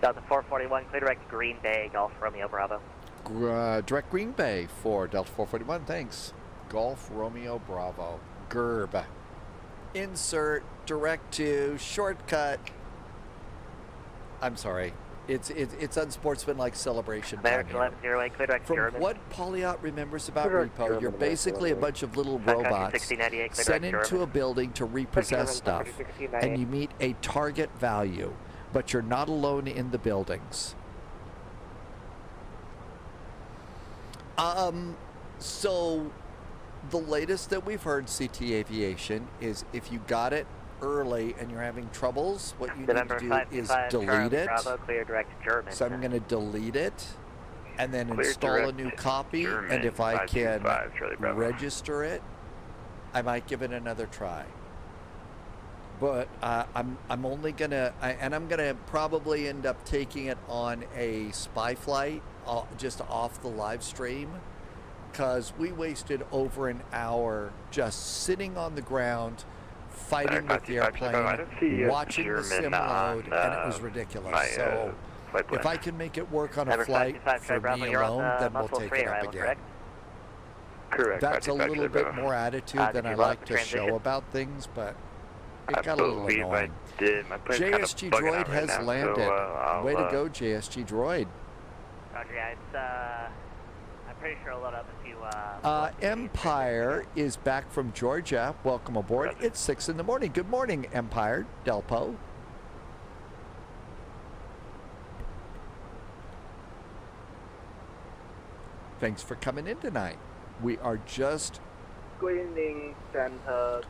S24: Delta 441, clear direct Green Bay, Golf Romeo Bravo.
S2: Direct Green Bay for Delta 441, thanks. Golf Romeo Bravo. GERB. Insert, direct to, shortcut. I'm sorry. It's unsportsmanlike celebration.
S24: American 1108, clear direct
S2: From
S24: German.
S2: what Polyot remembers about repo, you're basically a bunch of little robots sent into a building to repossess stuff, and you meet a target value, but you're not alone in the buildings. So the latest that we've heard, CT Aviation, is if you got it early and you're having troubles, what you need to do is delete it.
S24: Bravo, clear direct German.
S2: So I'm going to delete it and then install a new copy, and if I can register it, I might give it another try. But I'm only going to, and I'm going to probably end up taking it on a spy flight just off the live stream, because we wasted over an hour just sitting on the ground fighting with the airplane, watching the sim load, and it was ridiculous. So if I can make it work on a flight for me alone, then we'll take it up again.
S11: Correct.
S2: That's a little bit more attitude than I like to show about things, but it got a little annoying. JSG Droid has landed. Way to go, JSG Droid.
S24: Roger, yeah, it's, I'm pretty sure I'll load up a few,
S2: Empire is back from Georgia. Welcome aboard. It's 6 in the morning. Good morning, Empire. Delpo. Thanks for coming in tonight. We are just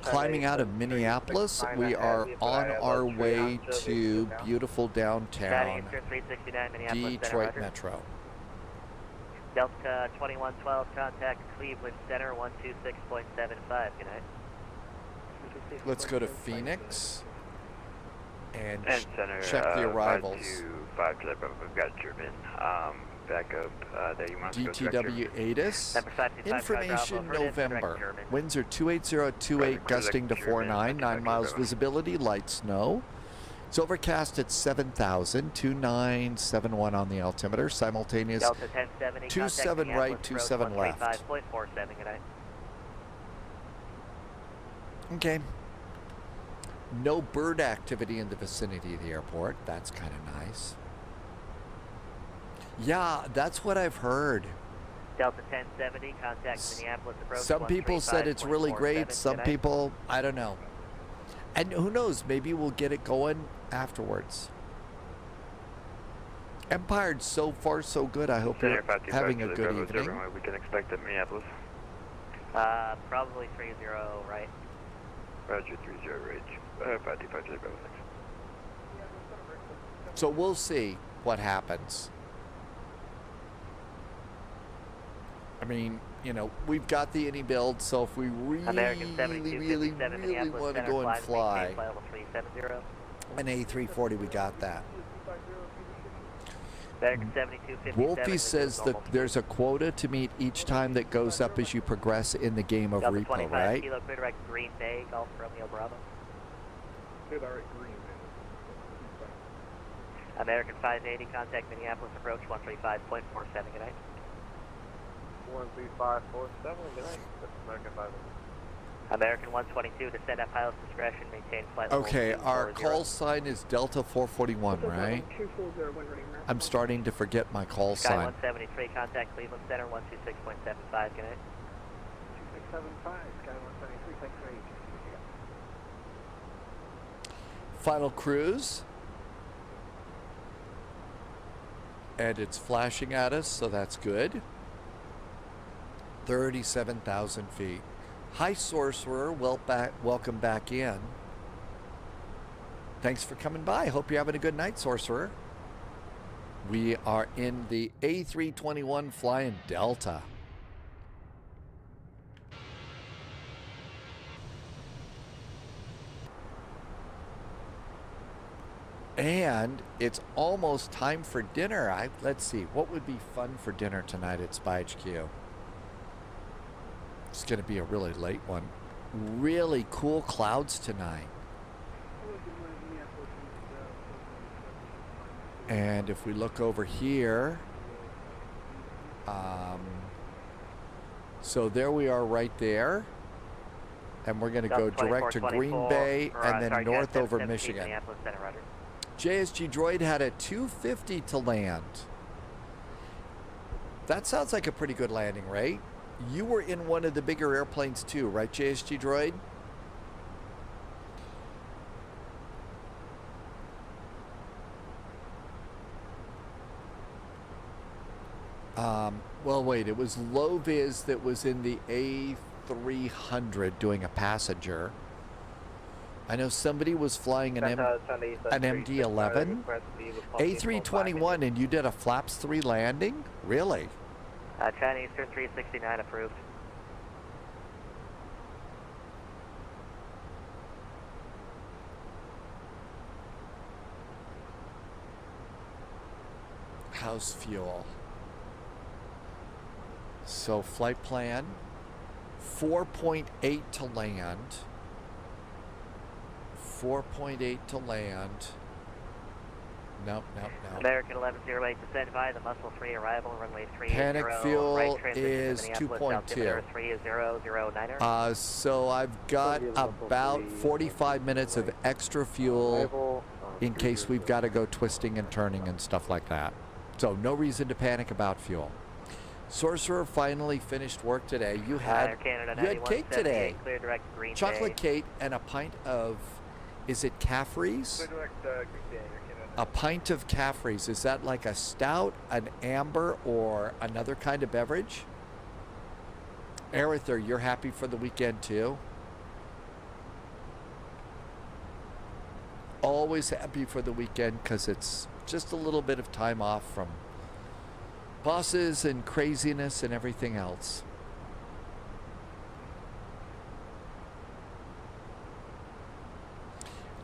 S2: climbing out of Minneapolis. We are on our way to beautiful downtown Detroit Metro.
S24: Delta 2112, contact Cleveland Center 126.75. Good night.
S2: Let's go to Phoenix and
S11: Center,
S2: check the arrivals.
S11: 525, we've got German. Back up there. You want to go
S2: DTW ATIS. Information November. Winds are 28028, gusting to 49, 9 miles visibility, light snow. It's overcast at 7,000, 2971 on the altimeter, simultaneous 27 right, 27 left.
S24: 5.47, good night.
S2: Okay. No bird activity in the vicinity of the airport. That's kind of nice. Yeah, that's what I've heard.
S24: Delta 1070, contact Minneapolis approach.
S2: Some people said it's really great. Some people, I don't know. And who knows, maybe we'll get it going afterwards. Empire's so far so good. I hope you're having a good evening.
S16: We can expect at Minneapolis.
S24: Probably 30 right.
S16: Roger, 30 right. 525 to the Bravo 6.
S2: So we'll see what happens. I mean, you know, we've got the any build, so if we really want to go and fly an A340, we got that. Wolfie says that there's a quota to meet each time that goes up as you progress in the game of repo, right?
S24: Kilo clear direct Green Bay, Golf Romeo Bravo.
S10: Clear direct Green Bay.
S24: American 580, contact Minneapolis approach 135.47, good night.
S16: 13547, good night. That's American 580.
S24: American 122, descend at pilot's discretion, maintain flight level.
S2: Okay, our call sign is Delta 441, right? I'm starting to forget my call
S24: Sky
S2: sign.
S24: 173, contact Cleveland Center 126.75, good night.
S10: 2675, Sky 173, thanks for ATC.
S2: Final cruise. And it's flashing at us, so that's good. 37,000 feet. Hi, Sorcerer. Welcome back in. Thanks for coming by. Hope you're having a good night, Sorcerer. We are in the A321 flying Delta. And it's almost time for dinner. Let's see, what would be fun for dinner tonight at Spy H.Q? It's going to be a really late one. Really cool clouds tonight. And if we look over here, so there we are right there. And we're going to go direct to Green Bay and then north over Michigan. JSG Droid had a 250 to land. That sounds like a pretty good landing, right? You were in one of the bigger airplanes too, right, JSG Droid? Well, wait, it was Low-Vis that was in the A300 doing a passenger. I know somebody was flying an MD-11, A321, and you did a Flaps 3 landing? Really?
S24: Chinese 369 approved.
S2: House fuel. So flight plan, 4.8 to land. 4.8 to land. Nope.
S24: American 1108 to stand by, the muscle 3 arrival, runway 30.
S2: Panic fuel
S24: right
S2: is 2.2.
S24: 3009er.
S2: So I've got about 45 minutes of extra fuel in case we've got to go twisting and turning and stuff like that. So no reason to panic about fuel. Sorcerer finally finished work today. You had cake today. Chocolate cake and a pint of, is it Caffrey's? A pint of Caffrey's. Is that like a stout, an amber, or another kind of beverage? Arether, you're happy for the weekend too? Always happy for the weekend because it's just a little bit of time off from bosses and craziness and everything else.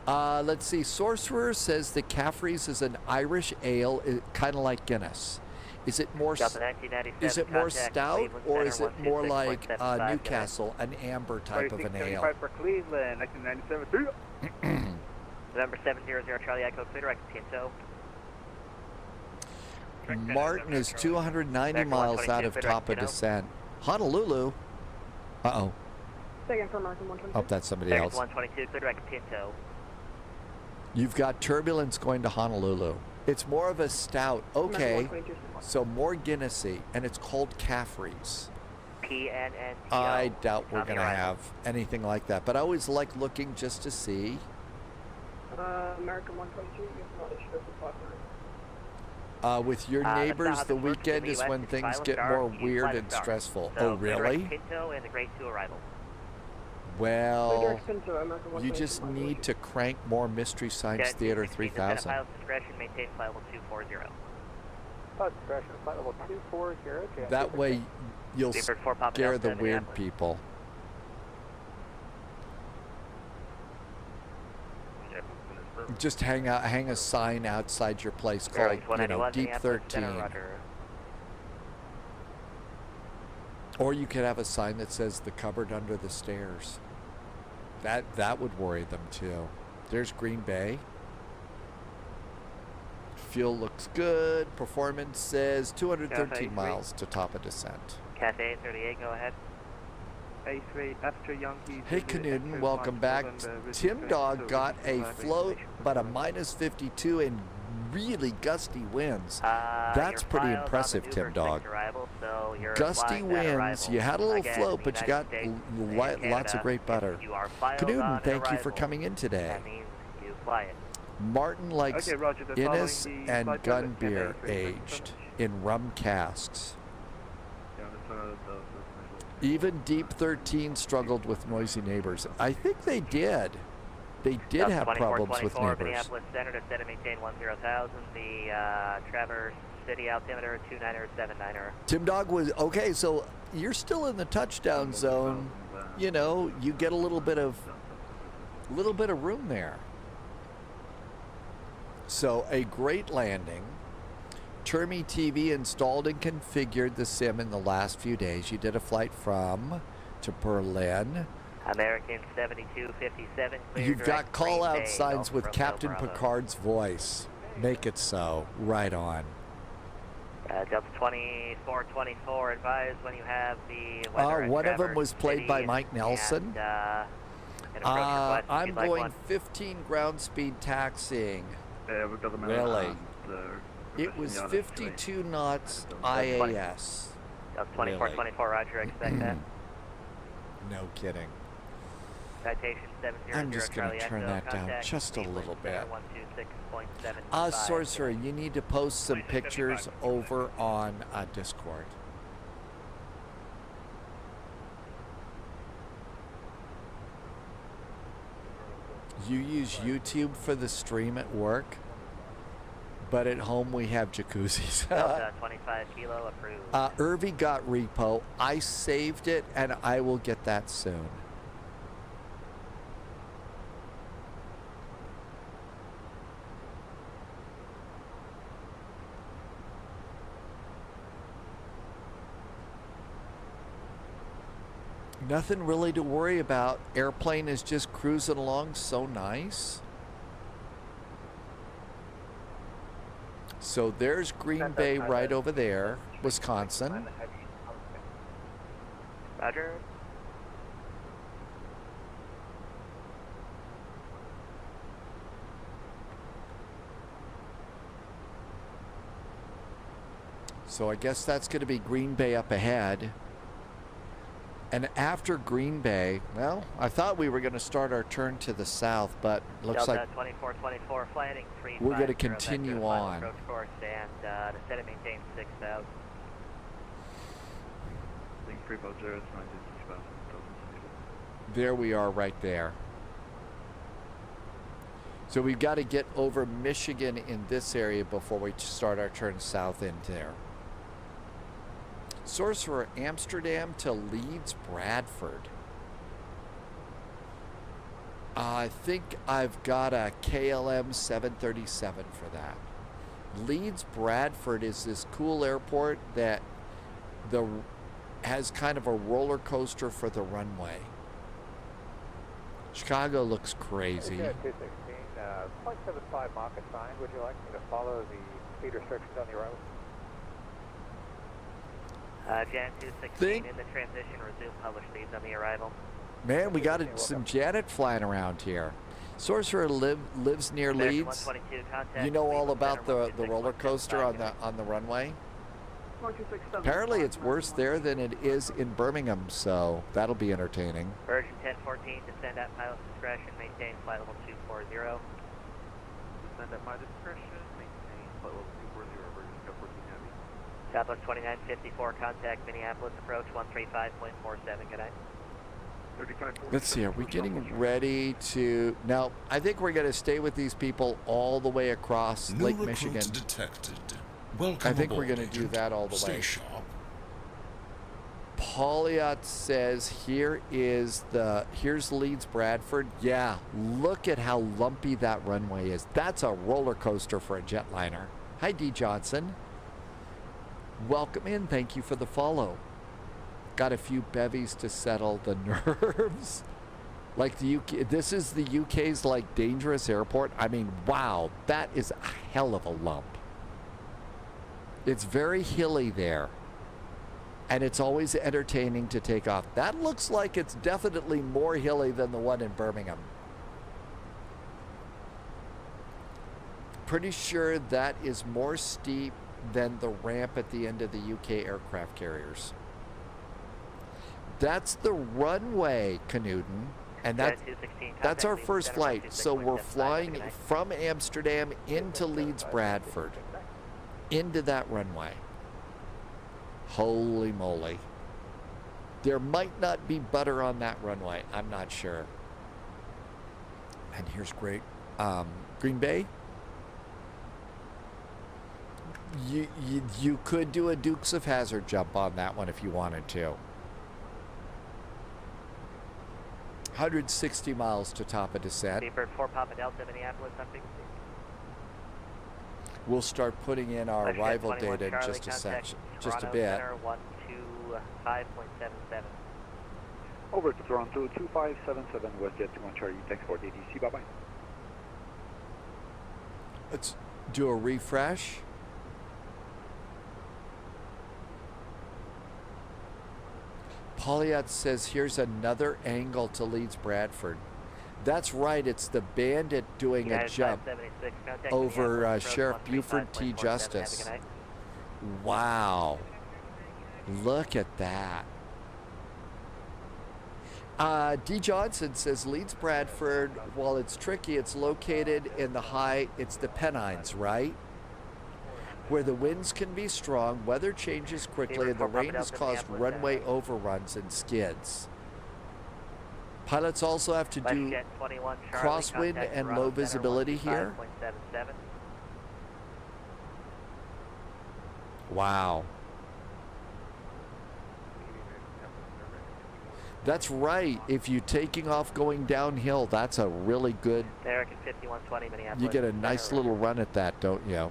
S2: Let's see. Sorcerer says that Caffrey's is an Irish ale, kind of like Guinness. Is it more stout, or is it more like Newcastle, an amber type of an ale?
S16: For Cleveland, 1997.
S24: November 700 Charlie Echo, clear direct Pinto.
S2: Martin is 290 miles out of top of descent. Honolulu. Uh-oh.
S4: Second for Martin 122.
S2: Oh, that's somebody else.
S24: 122, clear direct Pinto.
S2: You've got turbulence going to Honolulu. It's more of a stout. Okay. So more Guinnessy, and it's called Caffrey's.
S24: PNNTO.
S2: I doubt we're going to have anything like that, but I always like looking just to see.
S4: American 122, you have not issued a
S2: With your neighbors, the weekend is when things get more weird and stressful.
S24: So,
S2: oh, really?
S24: Pinto and the grade 2 arrival.
S2: Well, you just need to crank more Mystery Science Theater 3000.
S24: Pilot's discretion, maintain flight level 240.
S8: Pilot's discretion, flight level 240.
S2: That way, you'll scare the weird people. Just hang a sign outside your place called, Deep 13. Or you could have a sign that says the cupboard under the stairs. That would worry them too. There's Green Bay. Fuel looks good. Performance says 213 miles to top of descent.
S24: Cathay 838, go ahead.
S8: A3 after Yankee.
S2: Hey Canuden, welcome back. Tim Dog got a float, but a -52 and really gusty winds. That's pretty impressive, Tim Dog. Gusty winds. You had a little float, but you got lots of great butter. Canuden, thank you for coming in today. Martin likes Innis and gun beer aged in rum casks. Even Deep 13 struggled with noisy neighbors. I think they did. They did have problems with neighbors.
S24: Minneapolis Center to set and maintain 10,000. The Traverse City altimeter 2979er.
S2: Tim Dog was okay. So you're still in the touchdown zone. You know, you get a little bit of room there. So a great landing. Termi TV installed and configured the sim in the last few days. You did a flight to Berlin.
S24: American 7257.
S2: You've got call-out signs with Captain Picard's voice. Make it so. Right on.
S24: Delta 2424, advise when you have the weather.
S2: One of them was played by Mike Nelson. I'm going 15 ground speed taxiing. Really? It was 52 knots IAS.
S24: 2424, roger, expect that.
S2: No kidding.
S24: Citation 700,
S2: I'm just going to turn that down just a little bit. Sorcerer, you need to post some pictures over on Discord. You use YouTube for the stream at work? But at home we have jacuzzis.
S24: 25 kilo approved.
S2: Irvi got repo. I saved it and I will get that soon. Nothing really to worry about. Airplane is just cruising along so nice. So there's Green Bay right over there, Wisconsin.
S24: Roger.
S2: So I guess that's going to be Green Bay up ahead. And after Green Bay, well, I thought we were going to start our turn to the south, but looks like
S24: 2424 flying
S2: we're going to continue on.
S24: Approach course and to set and maintain 6,000.
S2: There we are right there. So we've got to get over Michigan in this area before we start our turn south into there. Sorcerer, Amsterdam to Leeds, Bradford. I think I've got a KLM 737 for that. Leeds, Bradford is this cool airport that has kind of a roller coaster for the runway. Chicago looks crazy.
S8: 216, 0.75 Mach assigned. Would you like me to follow the speed restrictions on the route?
S24: Jan 216 in the transition, resume published speeds on the arrival.
S2: Man, we got some Janet flying around here. Sorcerer lives near Leeds. You know all about the roller coaster on the runway?
S4: 1267.
S2: Apparently it's worse there than it is in Birmingham, so that'll be entertaining.
S24: Virgin 1014, descend at pilot's discretion, maintain flight level 240.
S6: Descend at my discretion, maintain flight level 240, Virgin 1014 Heavy.
S24: Southwest 2954, contact Minneapolis, approach 135.47, good night.
S2: Let's see, are we getting ready to... Now, I think we're going to stay with these people all the way across
S19: New
S2: Lake Michigan.
S19: Detected. Welcome
S2: I think
S19: aboard,
S2: we're going to do that all the
S19: Stay
S2: way.
S19: sharp.
S2: Pauliot says here's Leeds Bradford. Yeah, look at how lumpy that runway is. That's a roller coaster for a jetliner. Hi, D. Johnson. Welcome in. Thank you for the follow. Got a few bevies to settle the nerves. Like the UK, this is the UK's like dangerous airport. I mean, wow, that is a hell of a lump. It's very hilly there. And it's always entertaining to take off. That looks like it's definitely more hilly than the one in Birmingham. Pretty sure that is more steep than the ramp at the end of the UK aircraft carriers. That's the runway, Knudden, and that's our first flight. So we're flying from Amsterdam into Leeds Bradford, into that runway. Holy moly. There might not be butter on that runway. I'm not sure. And here's great. Green Bay. You could do a Dukes of Hazzard jump on that one if you wanted to. 160 miles to top of descent.
S24: Seabird 4 Papa Delta, Minneapolis, on frequency.
S2: We'll start putting in our arrival data in just a section, just a bit.
S24: 125.77.
S12: Over to Toronto, 2577 WestJet 21 Charlie, thanks for the ADC, bye-bye.
S2: Let's do a refresh. Pauliot says here's another angle to Leeds Bradford. That's right, it's the Bandit doing a jump over Sheriff Buford T. Justice. Wow. Look at that. D. Johnson says Leeds Bradford, while it's tricky, it's located in it's the Pennines, right? Where the winds can be strong, weather changes quickly, and the rain has caused runway overruns and skids. Pilots also have to do crosswind and low visibility here. Wow. That's right. If you're taking off going downhill, that's a really good...
S24: American 5120 Minneapolis.
S2: You get a nice little run at that, don't you?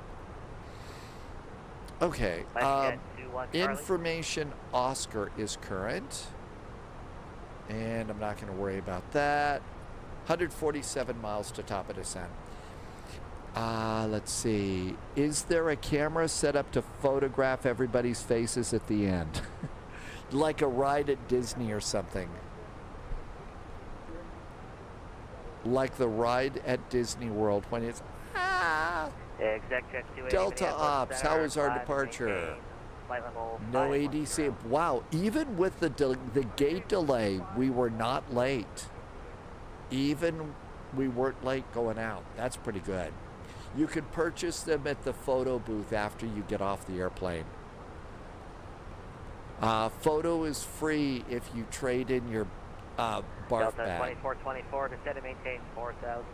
S2: Okay. Information Oscar is current. And I'm not going to worry about that. 147 miles to top of descent. Let's see. Is there a camera set up to photograph everybody's faces at the end? Like a ride at Disney or something. Like the ride at Disney World when it's... Delta Ops, how was our departure? No ADC. Wow, even with the gate delay, we were not late. Even we weren't late going out. That's pretty good. You could purchase them at the photo booth after you get off the airplane. Photo is free if you trade in your barf
S24: Delta
S2: bag.
S24: 2424, descend and maintain 4,000.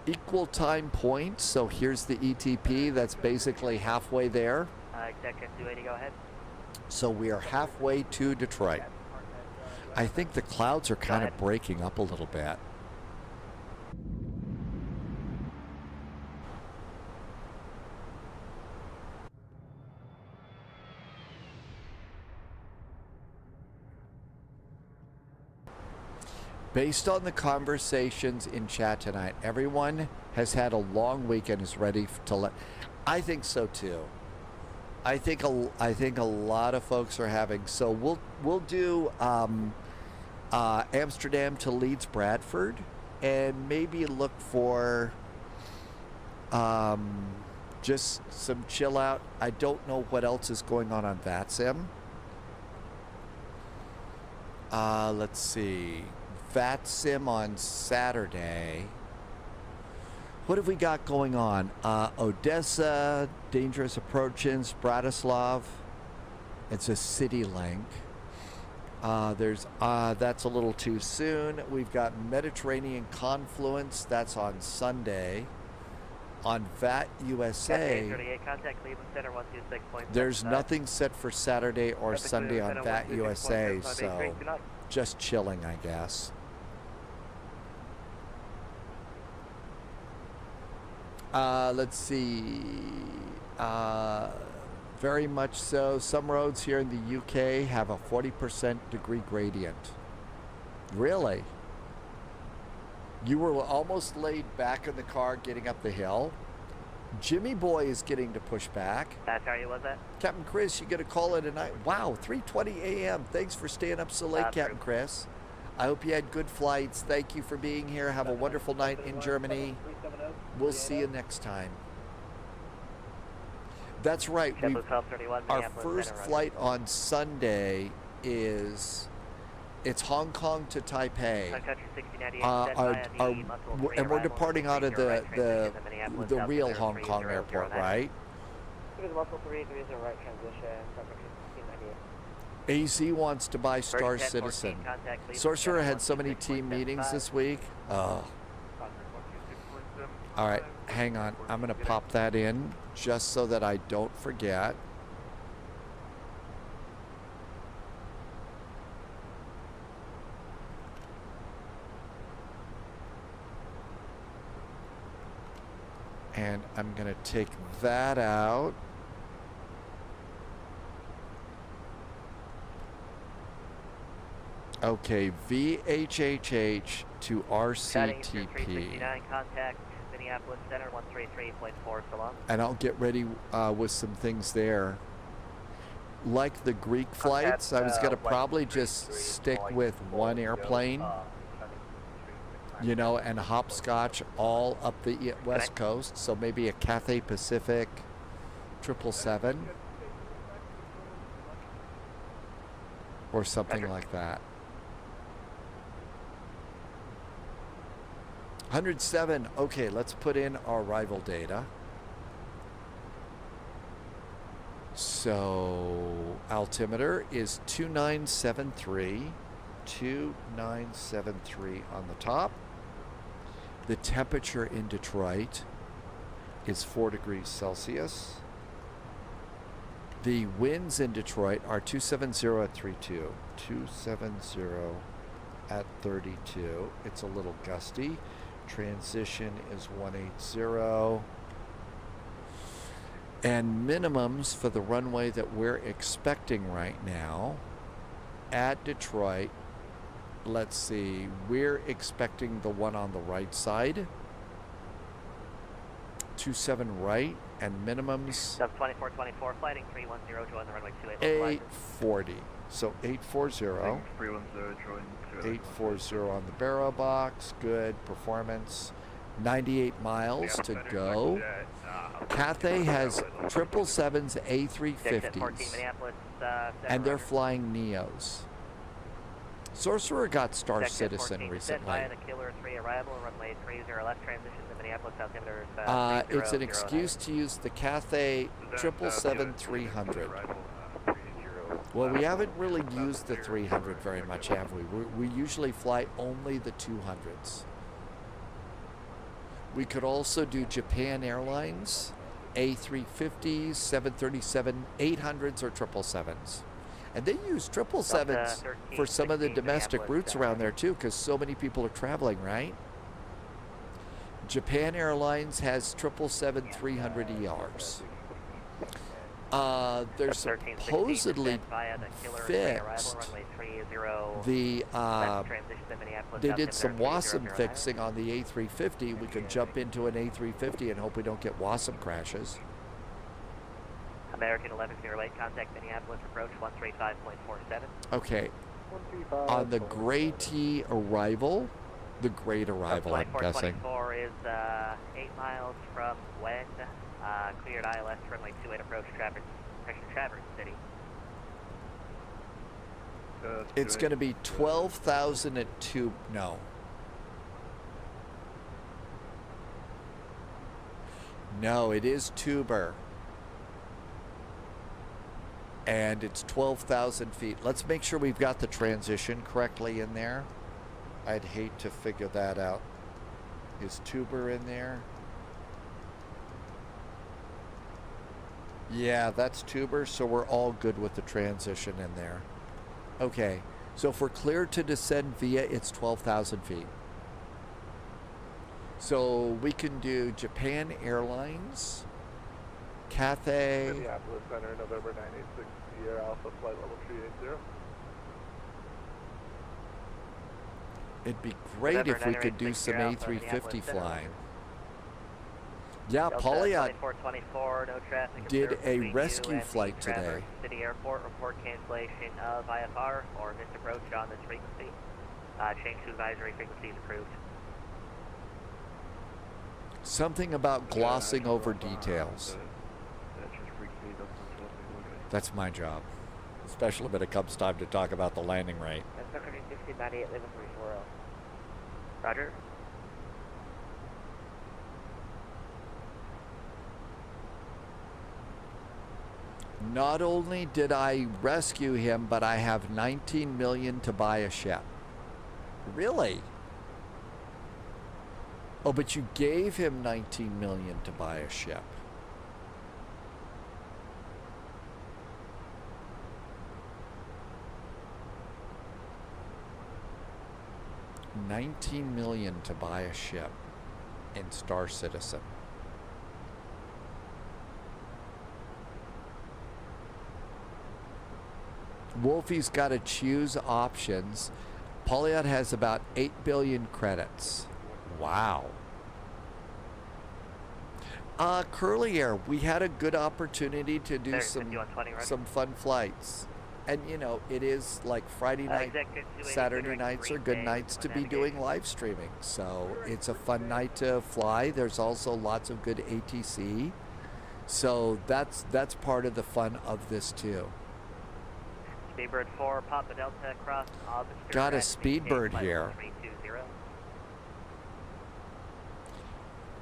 S2: Equal time points, so here's the ETP, that's basically halfway there.
S24: Executive 280, go ahead.
S2: So we are halfway to Detroit. I think the clouds are kind of breaking up a little bit. Based on the conversations in chat tonight, everyone has had a long week and is ready to let. I think so too. I think a lot of folks are having. So we'll do Amsterdam to Leeds Bradford, and maybe look for just some chill out. I don't know what else is going on VATSIM. Let's see. VATSIM on Saturday. What have we got going on? Odessa, dangerous approaches, Bratislav. It's a city link. That's a little too soon. We've got Mediterranean Confluence. That's on Sunday. On VAT USA, there's nothing set for Saturday or Sunday on VAT USA, so just chilling, I guess. Let's see. Very much so. Some roads here in the UK have a 40% degree gradient. Really? You were almost laid back in the car getting up the hill. Jimmy Boy is getting to Pushback.
S24: That's how you was that?
S2: Captain Chris, you get a call at a night. Wow, 3:20 a.m. Thanks for staying up so late, Captain Chris. I hope you had good flights. Thank you for being here. Have a wonderful night in Germany. We'll see you next time. That's right. Our first flight on Sunday is it's Hong Kong to Taipei. And we're departing out of the real Hong Kong airport, right? AZ wants to buy Star Citizen. Sorcerer had so many team meetings this week. Oh. All right, hang on. I'm going to pop that in just so that I don't forget. And I'm going to take that out. Okay, VHHH to RCTP.
S24: Contact Minneapolis Center 133.4 so long.
S2: And I'll get ready with some things there. Like the Greek flights, I was going to probably just stick with one airplane, you know, and hopscotch all up the West Coast. So maybe a Cathay Pacific 777 or something like that. 107. Okay, let's put in our arrival data. So altimeter is 2973. 2973 on the top. The temperature in Detroit is 4 degrees Celsius. The winds in Detroit are 270 at 32. 270 at 32. It's a little gusty. Transition is 180. And minimums for the runway that we're expecting right now at Detroit, let's see, we're expecting the one on the right side, 27 right, and minimums
S24: 2424 flighting 310 join the runway 28
S2: 840. So 840. 840 on the barrel box. Good performance. 98 miles to go. Cathay has 777s, A350s, and they're flying Neos. Sorcerer got Star Citizen recently. It's an excuse to use the Cathay 777-300. Well, we haven't really used the 300 very much, have we? We usually fly only the 200s. We could also do Japan Airlines, A350s, 737, 800s, or 777s. And they use 777s for some of the domestic routes around there too, because so many people are traveling, right? Japan Airlines has 777-300 ERs. They're supposedly fixed. They did some WASM fixing on the A350. We could jump into an A350 and hope we don't get WASM crashes.
S24: American 1108, contact Minneapolis approach 135.47.
S2: Okay, on the Gray T arrival. The great arrival, I'm guessing.
S24: 24 is 8 miles from when cleared ILS runway 28 approach Traverse City.
S2: It's going to be 12,000 at 2. No. No, it is Tuber. And it's 12,000 feet. Let's make sure we've got the transition correctly in there. I'd hate to figure that out. Is Tuber in there? Yeah, that's Tuber, so we're all good with the transition in there. Okay, so if we're cleared to descend via, it's 12,000 feet. So we can do Japan Airlines, Cathay.
S10: Minneapolis Center, November 986, Sierra Alpha, flight level 380.
S2: It'd be great if we could do some A350 flying. Yeah, Polyot did a rescue flight today.
S24: City Airport, report cancellation of IFR or missed approach on this frequency. Change to advisory frequencies approved.
S2: Something about glossing over details. That's my job. Especially when it comes time to talk about the landing rate.
S24: That's 160, 98, 1134. Roger.
S2: Not only did I rescue him, but I have 19 million to buy a ship. Really? Oh, but you gave him 19 million to buy a ship. $19 million to buy a ship in Star Citizen. Wolfie's got to choose options. Polyot has about 8 billion credits. Wow. Curly Air, we had a good opportunity to do some fun flights. And you know, it is like Friday night, Saturday nights are good nights to be doing live streaming. So it's a fun night to fly. There's also lots of good ATC. So that's part of the fun of this too.
S24: Speedbird 4, Papa Delta across Obster.
S2: Got a Speedbird here.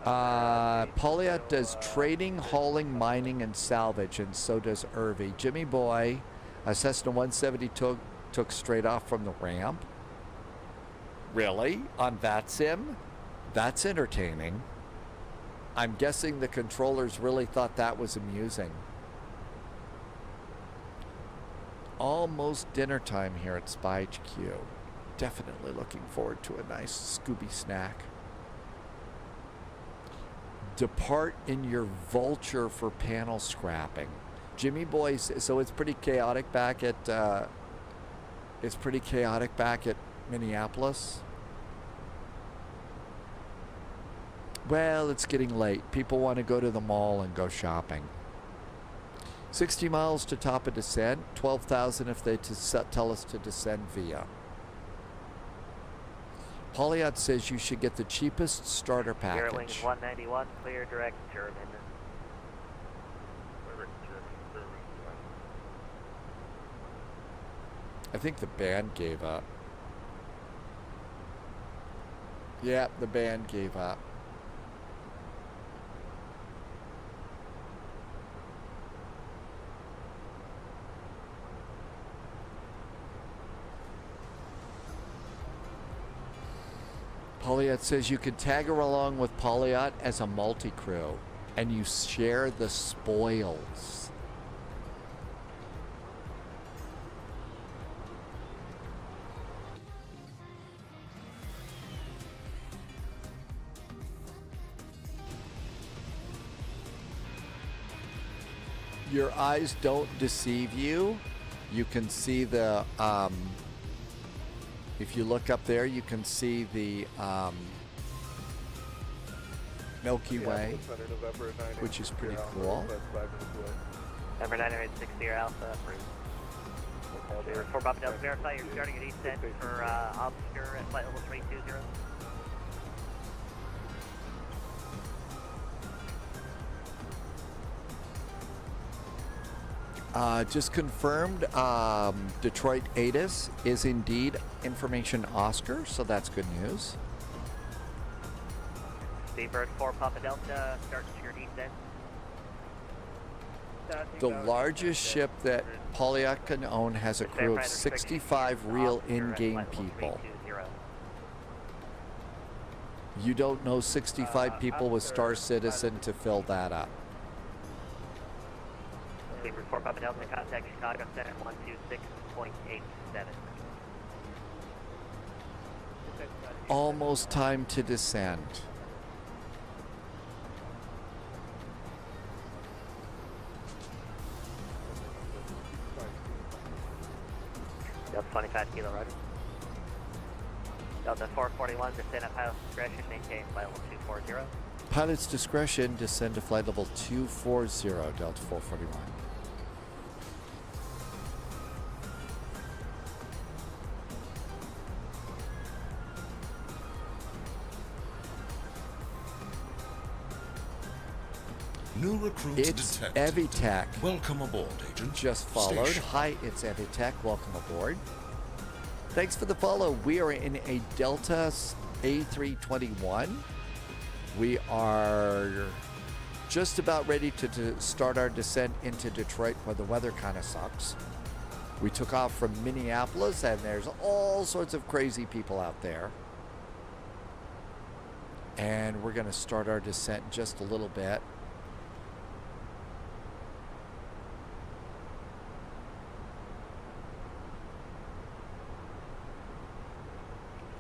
S2: Polyot does trading, hauling, mining, and salvage, and so does Irvy. Jimmy Boy, a Cessna 170 took straight off from the ramp. Really? On VATSIM? That's entertaining. I'm guessing the controllers really thought that was amusing. Almost dinner time here at Spy H.Q. Definitely looking forward to a nice Scooby snack. Depart in your Vulture for panel scrapping. Jimmy Boy, so it's pretty chaotic back at Minneapolis. Well, it's getting late. People want to go to the mall and go shopping. 60 miles to top of descent, 12,000 if they tell us to descend via. Polyot says you should get the cheapest starter package.
S24: Airlines 191, clear direct German.
S2: I think the band gave up. Yeah, the band gave up. Polyot says you could tag her along with Polyot as a multi-crew and you share the spoils. Your eyes don't deceive you. You can see the if you look up there, you can see the Milky Way, which is pretty cool.
S24: Number 960 Alpha, approved. For Bravo Delta, verify you're starting at descent for obscure at flight level 320.
S2: Just confirmed, Detroit ATIS is indeed information Oscar, so that's good news.
S24: Seabird 4 Papa Delta, start your descent.
S2: The largest ship that Polyak can own has a crew of 65 real in-game people. You don't know 65 people with Star Citizen to fill that up.
S24: Seabird 4 Papa Delta, contact Chicago Center 126.87.
S2: Almost time to descend.
S24: Delta 25 Kilo, roger. Delta 441, descend at pilot's discretion, maintain flight level 240.
S2: Pilot's discretion, descend to flight level 240, Delta 441.
S19: New recruits
S2: It's
S19: detected.
S2: EDDF.
S19: Welcome aboard, Agent.
S2: Just followed.
S19: Station.
S2: Hi, it's EDDF. Welcome aboard. Thanks for the follow. We are in a Delta A321. We are just about ready to start our descent into Detroit, where the weather kind of sucks. We took off from Minneapolis, and there's all sorts of crazy people out there. And we're going to start our descent in just a little bit.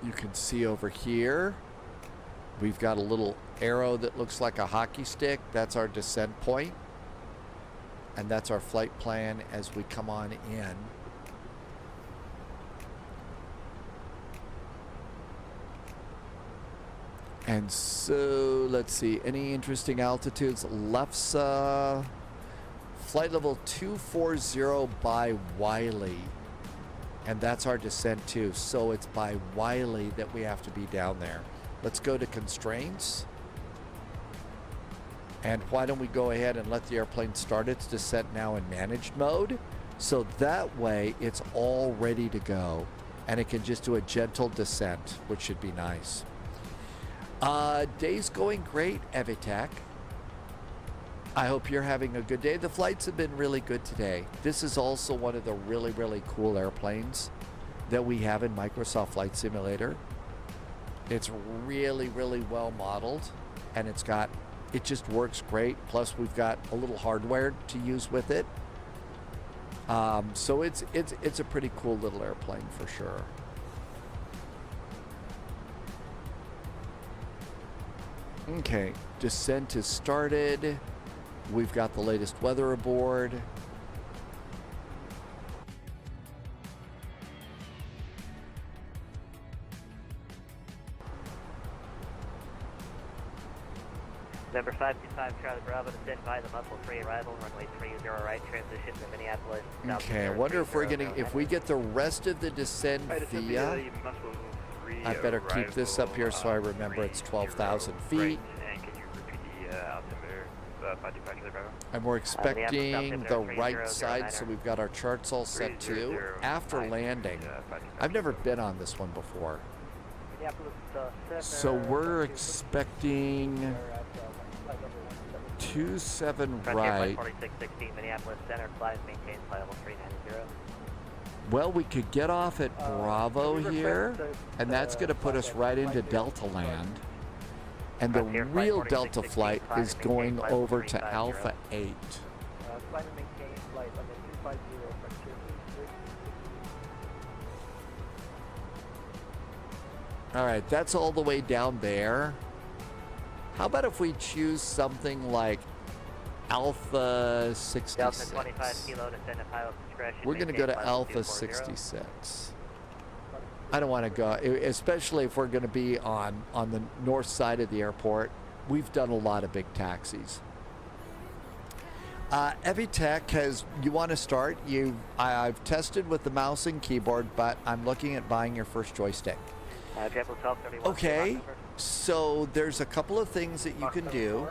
S2: You can see over here, we've got a little arrow that looks like a hockey stick. That's our descent point. And that's our flight plan as we come on in. And so, let's see, any interesting altitudes? Lefsa, flight level 240 by Wiley. And that's our descent too. So it's by Wiley that we have to be down there. Let's go to constraints. And why don't we go ahead and let the airplane start its descent now in managed mode. So that way it's all ready to go. And it can just do a gentle descent, which should be nice. Day's going great, EDDF. I hope you're having a good day. The flights have been really good today. This is also one of the really, really cool airplanes that we have in Microsoft Flight Simulator. It's really, really well modeled, and it just works great. Plus, we've got a little hardware to use with it. So it's a pretty cool little airplane for sure. Okay, descent is started. We've got the latest weather aboard.
S24: Number 525 Charlie Bravo, descend by the Muscle 3 arrival, runway 30 right, transition to Minneapolis.
S2: Okay, I wonder if we get the rest of the descent via. I better keep this up here so I remember it's 12,000 feet. And we're expecting the right side, so we've got our charts all set too. After landing, I've never been on this one before. So we're expecting 27 right. Well, we could get off at Bravo here, and that's going to put us right into Delta land. And the real Delta flight is going over to Alpha 8. All right, that's all the way down there. How about if we choose something like Alpha 66? We're going to go to Alpha 66. I don't want to go, especially if we're going to be on the north side of the airport. We've done a lot of big taxis. EDDF has, you want to start, I've tested with the mouse and keyboard, but I'm looking at buying your first joystick. Okay, so there's a couple of things that you can do.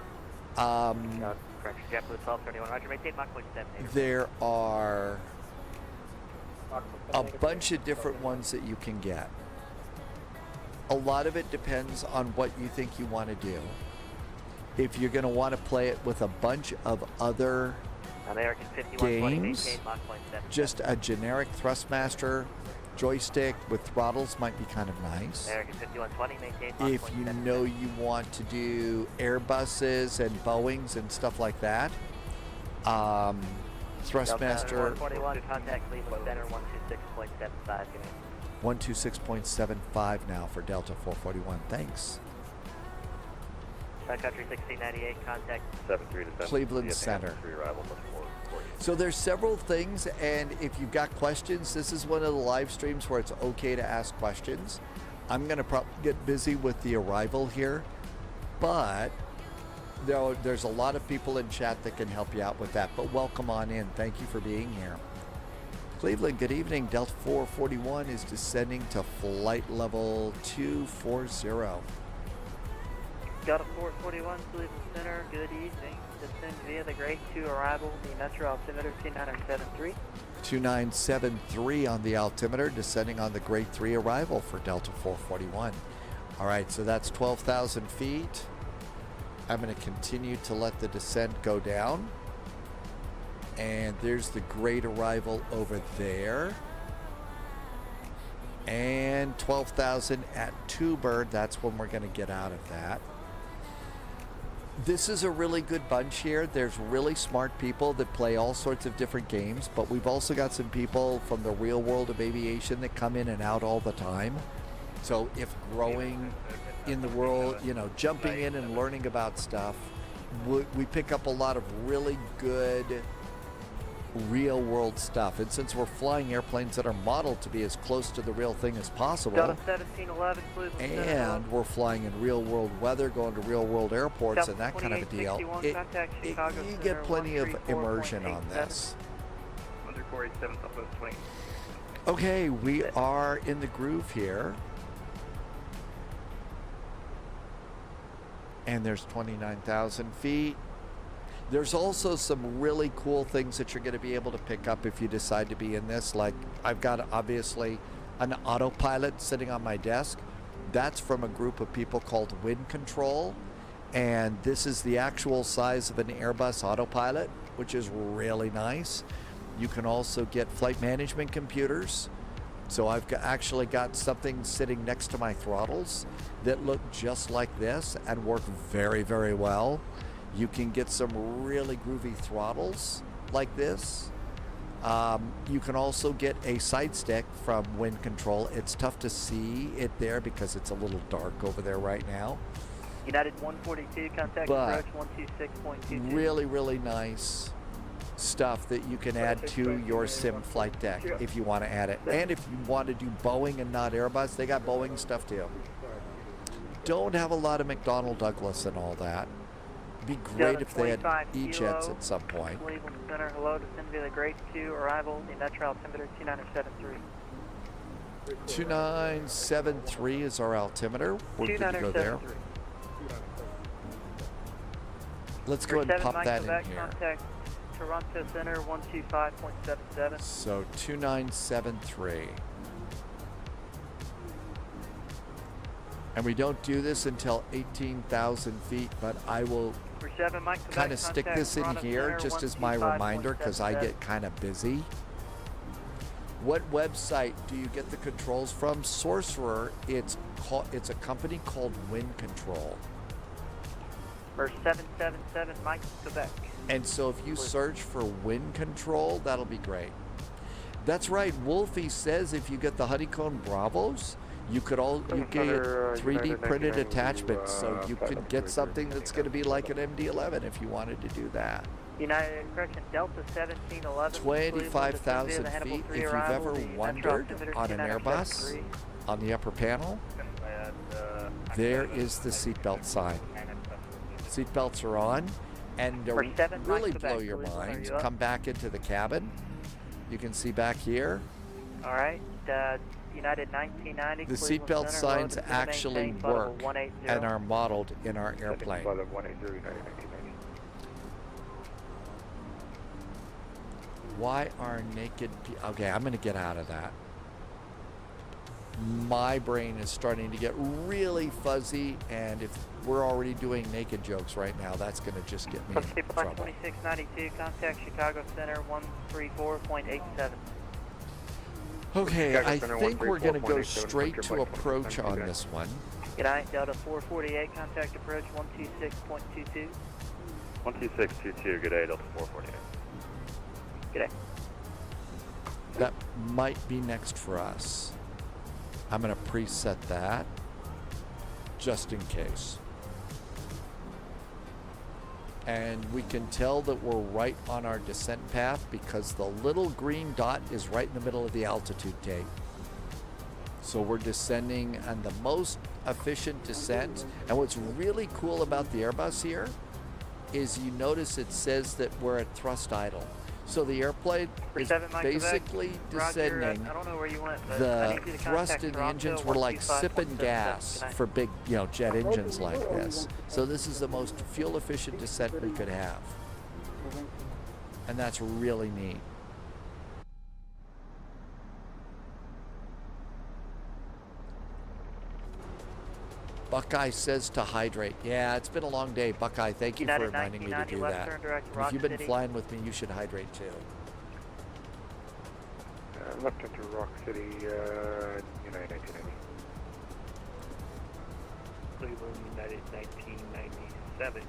S2: There are a bunch of different ones that you can get. A lot of it depends on what you think you want to do. If you're going to want to play it with a bunch of other games, just a generic Thrustmaster joystick with throttles might be kind of nice. If you know you want to do Airbuses and Boeings and stuff like that, Thrustmaster 126.75 now for Delta 441. Thanks.
S8: Country 1698, contact
S11: 73 to
S2: Cleveland Center. So there's several things, and if you've got questions, this is one of the live streams where it's okay to ask questions. I'm going to probably get busy with the arrival here, but there's a lot of people in chat that can help you out with that. But welcome on in. Thank you for being here. Cleveland, good evening. Delta 441 is descending to flight level 240.
S8: Delta 441, Cleveland Center, good evening. Descend via the grade 2 arrival, the metro altimeter 2973.
S2: 2973 on the altimeter, descending on the grade 3 arrival for Delta 441. All right, so that's 12,000 feet. I'm going to continue to let the descent go down. And there's the grade arrival over there. And 12,000 at Two-Bird, that's when we're going to get out of that. This is a really good bunch here. There's really smart people that play all sorts of different games, but we've also got some people from the real world of aviation that come in and out all the time. So if growing in the world, you know, jumping in and learning about stuff, we pick up a lot of really good real world stuff. And since we're flying airplanes that are modeled to be as close to the real thing as possible,
S8: Delta 1711, Cleveland Center.
S2: and we're flying in real world weather, going to real world airports and that kind of a deal, you get plenty of immersion on this. Okay, we are in the groove here. And there's 29,000 feet. There's also some really cool things that you're going to be able to pick up if you decide to be in this. Like, I've got obviously an autopilot sitting on my desk. That's from a group of people called Wind Control. And this is the actual size of an Airbus autopilot, which is really nice. You can also get flight management computers. So I've actually got something sitting next to my throttles that look just like this and work very, very well. You can get some really groovy throttles like this. You can also get a side stick from Wind Control. It's tough to see it there because it's a little dark over there right now.
S8: United 142, contact approach 126.22.
S2: Really, really nice stuff that you can add to your sim flight deck if you want to add it. And if you want to do Boeing and not Airbus, they got Boeing stuff too. Don't have a lot of McDonnell Douglas and all that. Be great if they had E-jets at some point.
S8: Cleveland Center, hello, descend via the grade 2 arrival, the metro altimeter 2973.
S2: 2973 is our altimeter. We're good to go there. Let's go ahead and pop that in here.
S8: Contact Toronto Center 125.77.
S2: So 2973. And we don't do this until 18,000 feet, but I will kind of stick this in here just as my reminder because I get kind of busy. What website do you get the controls from? Sorcerer. It's a company called Wind Control.
S8: Or 777 Mike, Quebec.
S2: And so if you search for Wind Control, that'll be great. That's right. Wolfie says if you get the Honeycomb Bravos, you get 3D printed attachments, so you can get something that's going to be like an MD-11 if you wanted to do that.
S8: United, correction, Delta 1711.
S2: 25,000 feet. If you've ever wondered on an Airbus, on the upper panel, there is the seatbelt sign. Seatbelts are on. And to
S8: For 7,
S2: really
S8: Mike,
S2: blow
S8: Quebec,
S2: your
S8: Toulouse, are
S2: minds,
S8: you up?
S2: come back into the cabin. You can see back here.
S8: All right. United 1990.
S2: The
S8: Cleveland
S2: seatbelt
S8: Center,
S2: signs
S8: road to
S2: actually
S8: maintain, flight level
S2: work
S8: 180.
S2: and are modeled in our airplane.
S10: Flight level 180, United 1990.
S2: Why are naked okay, I'm going to get out of that. My brain is starting to get really fuzzy, and if we're already doing naked jokes right now, that's going to just get me in trouble.
S8: 2692, contact Chicago Center 134.87.
S2: Okay,
S10: Chicago
S2: I
S10: Center
S2: think we're going to go
S10: 134.87,
S2: straight to
S10: Bike
S2: approach
S10: 2692.
S2: on this one.
S8: Good night, Delta 448, contact approach 126.22.
S6: 12622, good day, Delta 448.
S8: Good day.
S2: That might be next for us. I'm going to preset that just in case. And we can tell that we're right on our descent path because the little green dot is right in the middle of the altitude tape. So we're descending on the most efficient descent. And what's really cool about the Airbus here is you notice it says that we're at thrust idle. So the airplane is basically descending.
S8: I don't know where you went, but I
S2: The
S8: need you to
S2: thrust
S8: contact
S2: in the
S8: Toronto
S2: engines were like
S8: 125.77.
S2: sipping gas
S8: Good night.
S2: for big, jet engines like this. So this is the most fuel efficient descent we could have. And that's really neat. Buckeye says to hydrate. Yeah, it's been a long day. Buckeye, thank you for
S8: United
S2: reminding me to
S8: 1990,
S2: do
S8: left
S2: that.
S8: turn direct to
S2: And if
S8: Rock
S2: you've been
S8: City.
S2: flying with me, you should hydrate too.
S10: Left into Rock City, United 1990.
S7: Cleveland United 1997.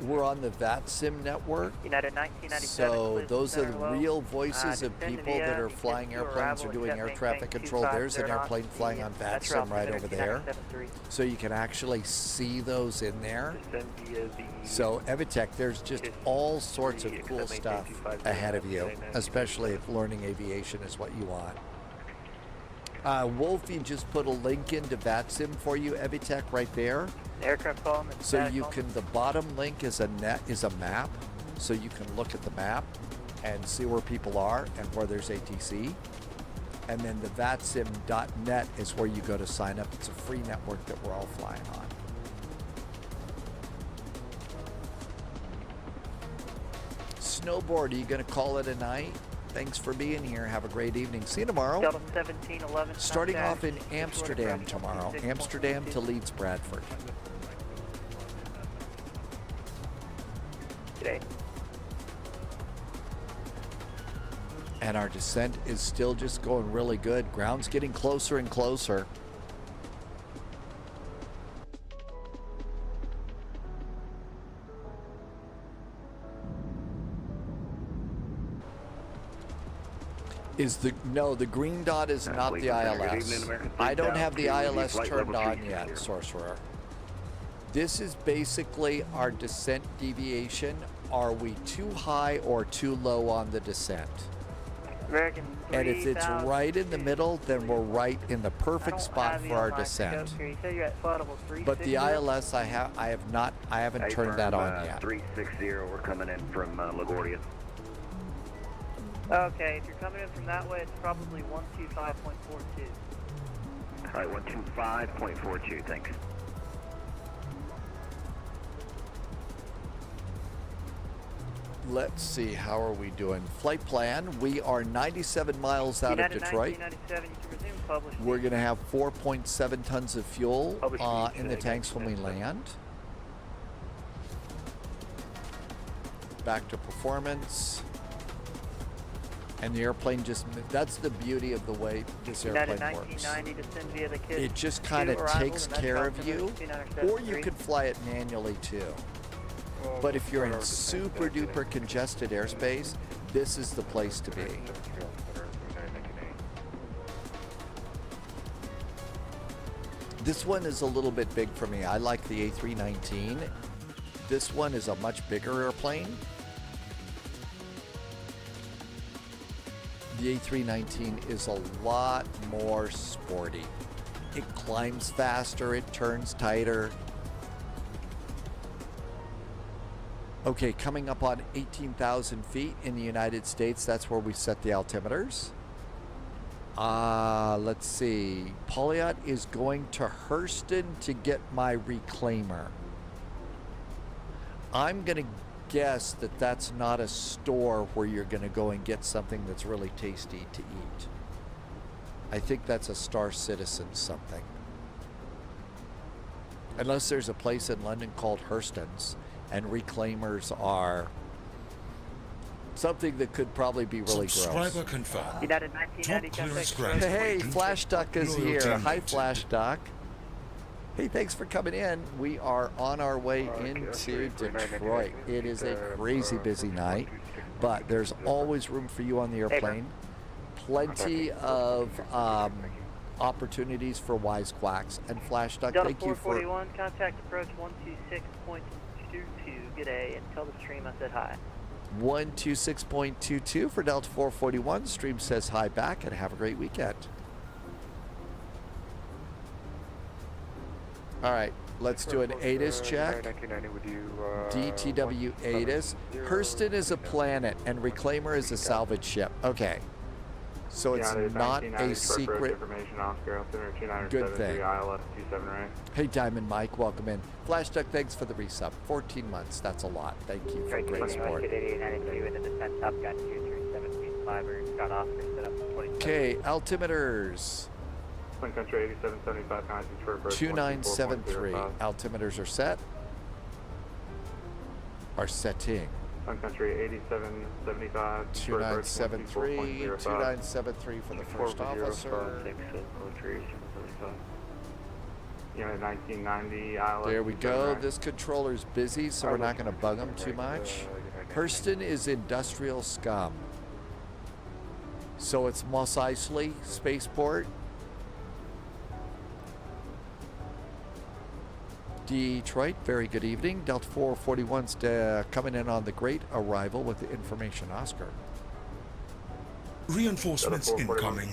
S2: We're on the VATSIM network.
S8: United 1997.
S2: So
S8: Cleveland
S2: those are
S8: Center
S2: the
S8: low.
S2: real voices of
S8: Descend
S2: people
S8: via
S2: that are
S8: East
S2: flying
S8: to
S2: airplanes
S8: arrival
S2: or doing
S8: except
S2: air traffic
S8: maintain
S2: control. There's an
S8: 250
S2: airplane flying on
S8: Metro
S2: VATSIM right over there.
S8: 2973.
S2: So you can actually see those in there.
S7: Descend via the
S2: So Evitech, there's just all sorts of cool stuff ahead of you, especially if learning aviation is what you want. Wolfie just put a link into VATSIM for you, Evitech, right there.
S8: Aircraft column and
S2: So
S8: static
S2: you
S8: column.
S2: can, the bottom link is a map, so you can look at the map and see where people are and where there's ATC. And then the VATSIM.net is where you go to sign up. It's a free network that we're all flying on. Snowboard, are you going to call it a night? Thanks for being here. Have a great evening. See you tomorrow.
S8: Delta 1711.
S2: Starting
S8: contact
S2: off in Amsterdam tomorrow. Amsterdam to Leeds, Bradford.
S8: Today.
S2: And our descent is still just going really good. Ground's getting closer and closer. No, the green dot is not the ILS. I don't have the ILS turned on yet, Sorcerer. This is basically our descent deviation. Are we too high or too low on the descent?
S8: American
S2: And if it's right in the middle, then we're right in the perfect spot for our descent.
S8: You say you're at flight level 360.
S2: But the ILS, I haven't turned that on yet.
S20: 360, we're coming in from LaGuardia.
S8: Okay, if you're coming in from that way, it's probably 125.42.
S20: All right, 125.42, thanks.
S2: Let's see, how are we doing? Flight plan, we are 97 miles out of Detroit.
S8: 1997, you can resume published.
S2: We're going to have 4.7 tons of fuel in the tanks when we land. Back to performance. And the airplane that's the beauty of the way this airplane works.
S8: Descend via the KISS
S2: It just kind of
S8: 2 arrival,
S2: takes
S8: the
S2: care
S8: Metro
S2: of you,
S8: 2973.
S2: or you could fly it manually too. But if you're in super duper congested airspace, this is the place to be. This one is a little bit big for me. I like the A319. This one is a much bigger airplane. The A319 is a lot more sporty. It climbs faster, it turns tighter. Okay, coming up on 18,000 feet in the United States, that's where we set the altimeters. Let's see. Pauliot is going to Hurston to get my reclaimer. I'm going to guess that that's not a store where you're going to go and get something that's really tasty to eat. I think that's a Star Citizen something. Unless there's a place in London called Hurston's, and reclaimers are something that could probably be really gross.
S19: Subscriber confirmed.
S8: United 1990.
S2: Hey, Flash Duck is here. Hi, Flash Duck. Hey, thanks for coming in. We are on our way into Detroit. It is a crazy busy night, but there's always room for you on the airplane. Plenty of opportunities for wisecracks. And Flash Duck,
S8: Delta
S2: thank you for...
S8: 441, contact approach 126.22. Good day, and tell the stream I said hi.
S2: 126.22 for Delta 441. Stream says hi back, and have a great weekend. All right, let's do an ATIS check. DTW ATIS. Hurston is a planet, and Reclaimer is a salvage ship. Okay. So it's not a secret good thing. Hey, Diamond Mike, welcome in. Flash Duck, thanks for the resub. 14 months, that's a lot. Thank you for great support. Okay, altimeters. 2973. Altimeters are set. Are setting.
S3: Sun Country 8775.
S2: 2973. 2973 for the first officer.
S3: Unit 1990. ILS.
S2: There we go. This controller's busy, so we're not going to bug him too much. Hurston is industrial scum. So it's Mos Eisley Spaceport. Detroit, very good evening. Delta 441's coming in on the great arrival with the information Oscar.
S19: Reinforcements incoming.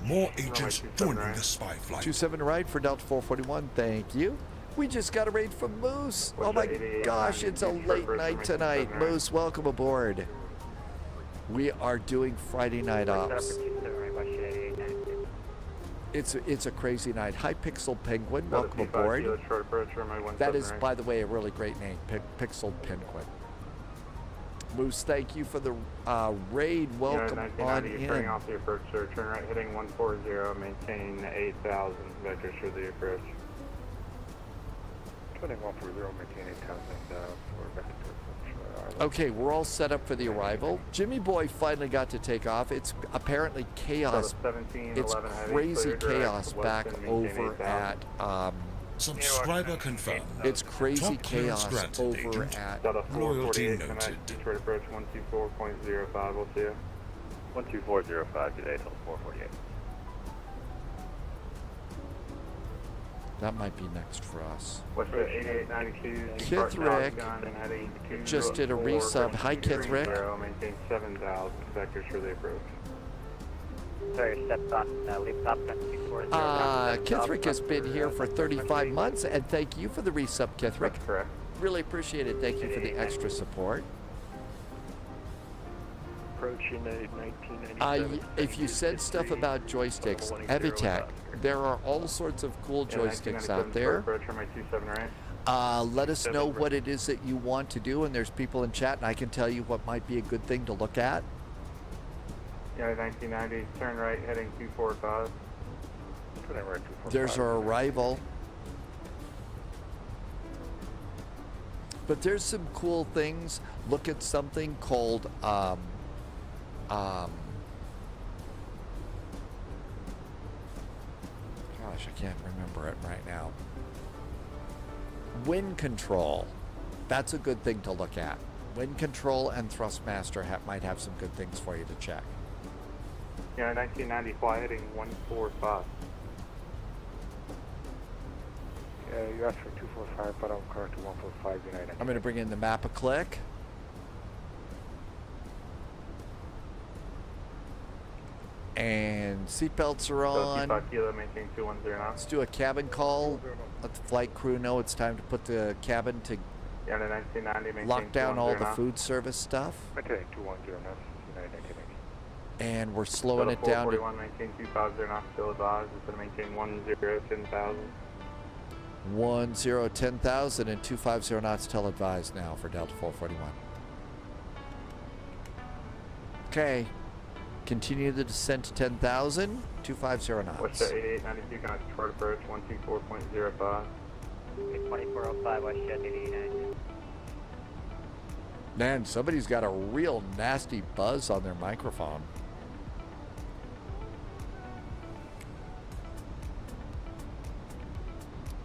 S19: More agents joining the spy flight.
S2: 27 right for Delta 441, thank you. We just got a raid from Moose. Oh my gosh, it's a late night tonight. Moose, welcome aboard. We are doing Friday night ops. It's a crazy night. Hi, Pixel Penguin. Welcome aboard. That is, by the way, a really great name, Pixel Penguin. Moose, thank you for the raid. Welcome on in.
S3: Turning off the approach, sir. Turn right, heading 140. Maintain 8,000 vectors for the approach. Turning 140. Maintain 8,000 for vector.
S2: Okay, we're all set up for the arrival. Jimmy Boy finally got to take off. It's apparently chaos. It's crazy chaos back over at
S19: Subscriber confirmed.
S2: It's crazy chaos over at
S19: Loyalty noted.
S3: Detroit approach 124.05. We'll see you.
S11: 12405 today till 448.
S2: That might be next for us.
S3: Kithrick
S2: just did a resub. Hi, Kithrick.
S3: Maintain 7,000 vectors for the approach.
S2: Kithrick has been here for 35 months, and thank you for the resub, Kithrick.
S3: That's correct.
S2: Really appreciate it. Thank you for the extra support. If you said stuff about joysticks, Evitech, there are all sorts of cool joysticks out there. Let us know what it is that you want to do, and there's people in chat, and I can tell you what might be a good thing to look at.
S3: Yeah, 1990, turn right, heading 245.
S2: There's our arrival. But there's some cool things. Look at something called gosh, I can't remember it right now. Wind control. That's a good thing to look at. Wind control and Thrustmaster might have some good things for you to check.
S3: Yeah, 1990, fly heading 145. Yeah, you asked for 245, but I'm current to 145 United.
S2: I'm going to bring in the map a click. And seatbelts are on. Let's do a cabin call. Let the flight crew know it's time to put the cabin
S6: Yeah, the 1990, maintain
S2: Lock down all the
S6: 210
S2: food service stuff.
S6: Maintaining 210 knots, United 1980.
S2: And we're slowing it down to
S6: 441, maintain 250 knots, still advised. It's going to maintain 10,000.
S2: 10,000 and 250 knots till advised now for Delta 441. Okay. Continue the descent to 10,000, 250 knots.
S6: West 8892, connect to short approach, 124.05.
S8: 2405, West Jet 8892.
S2: Man, somebody's got a real nasty buzz on their microphone.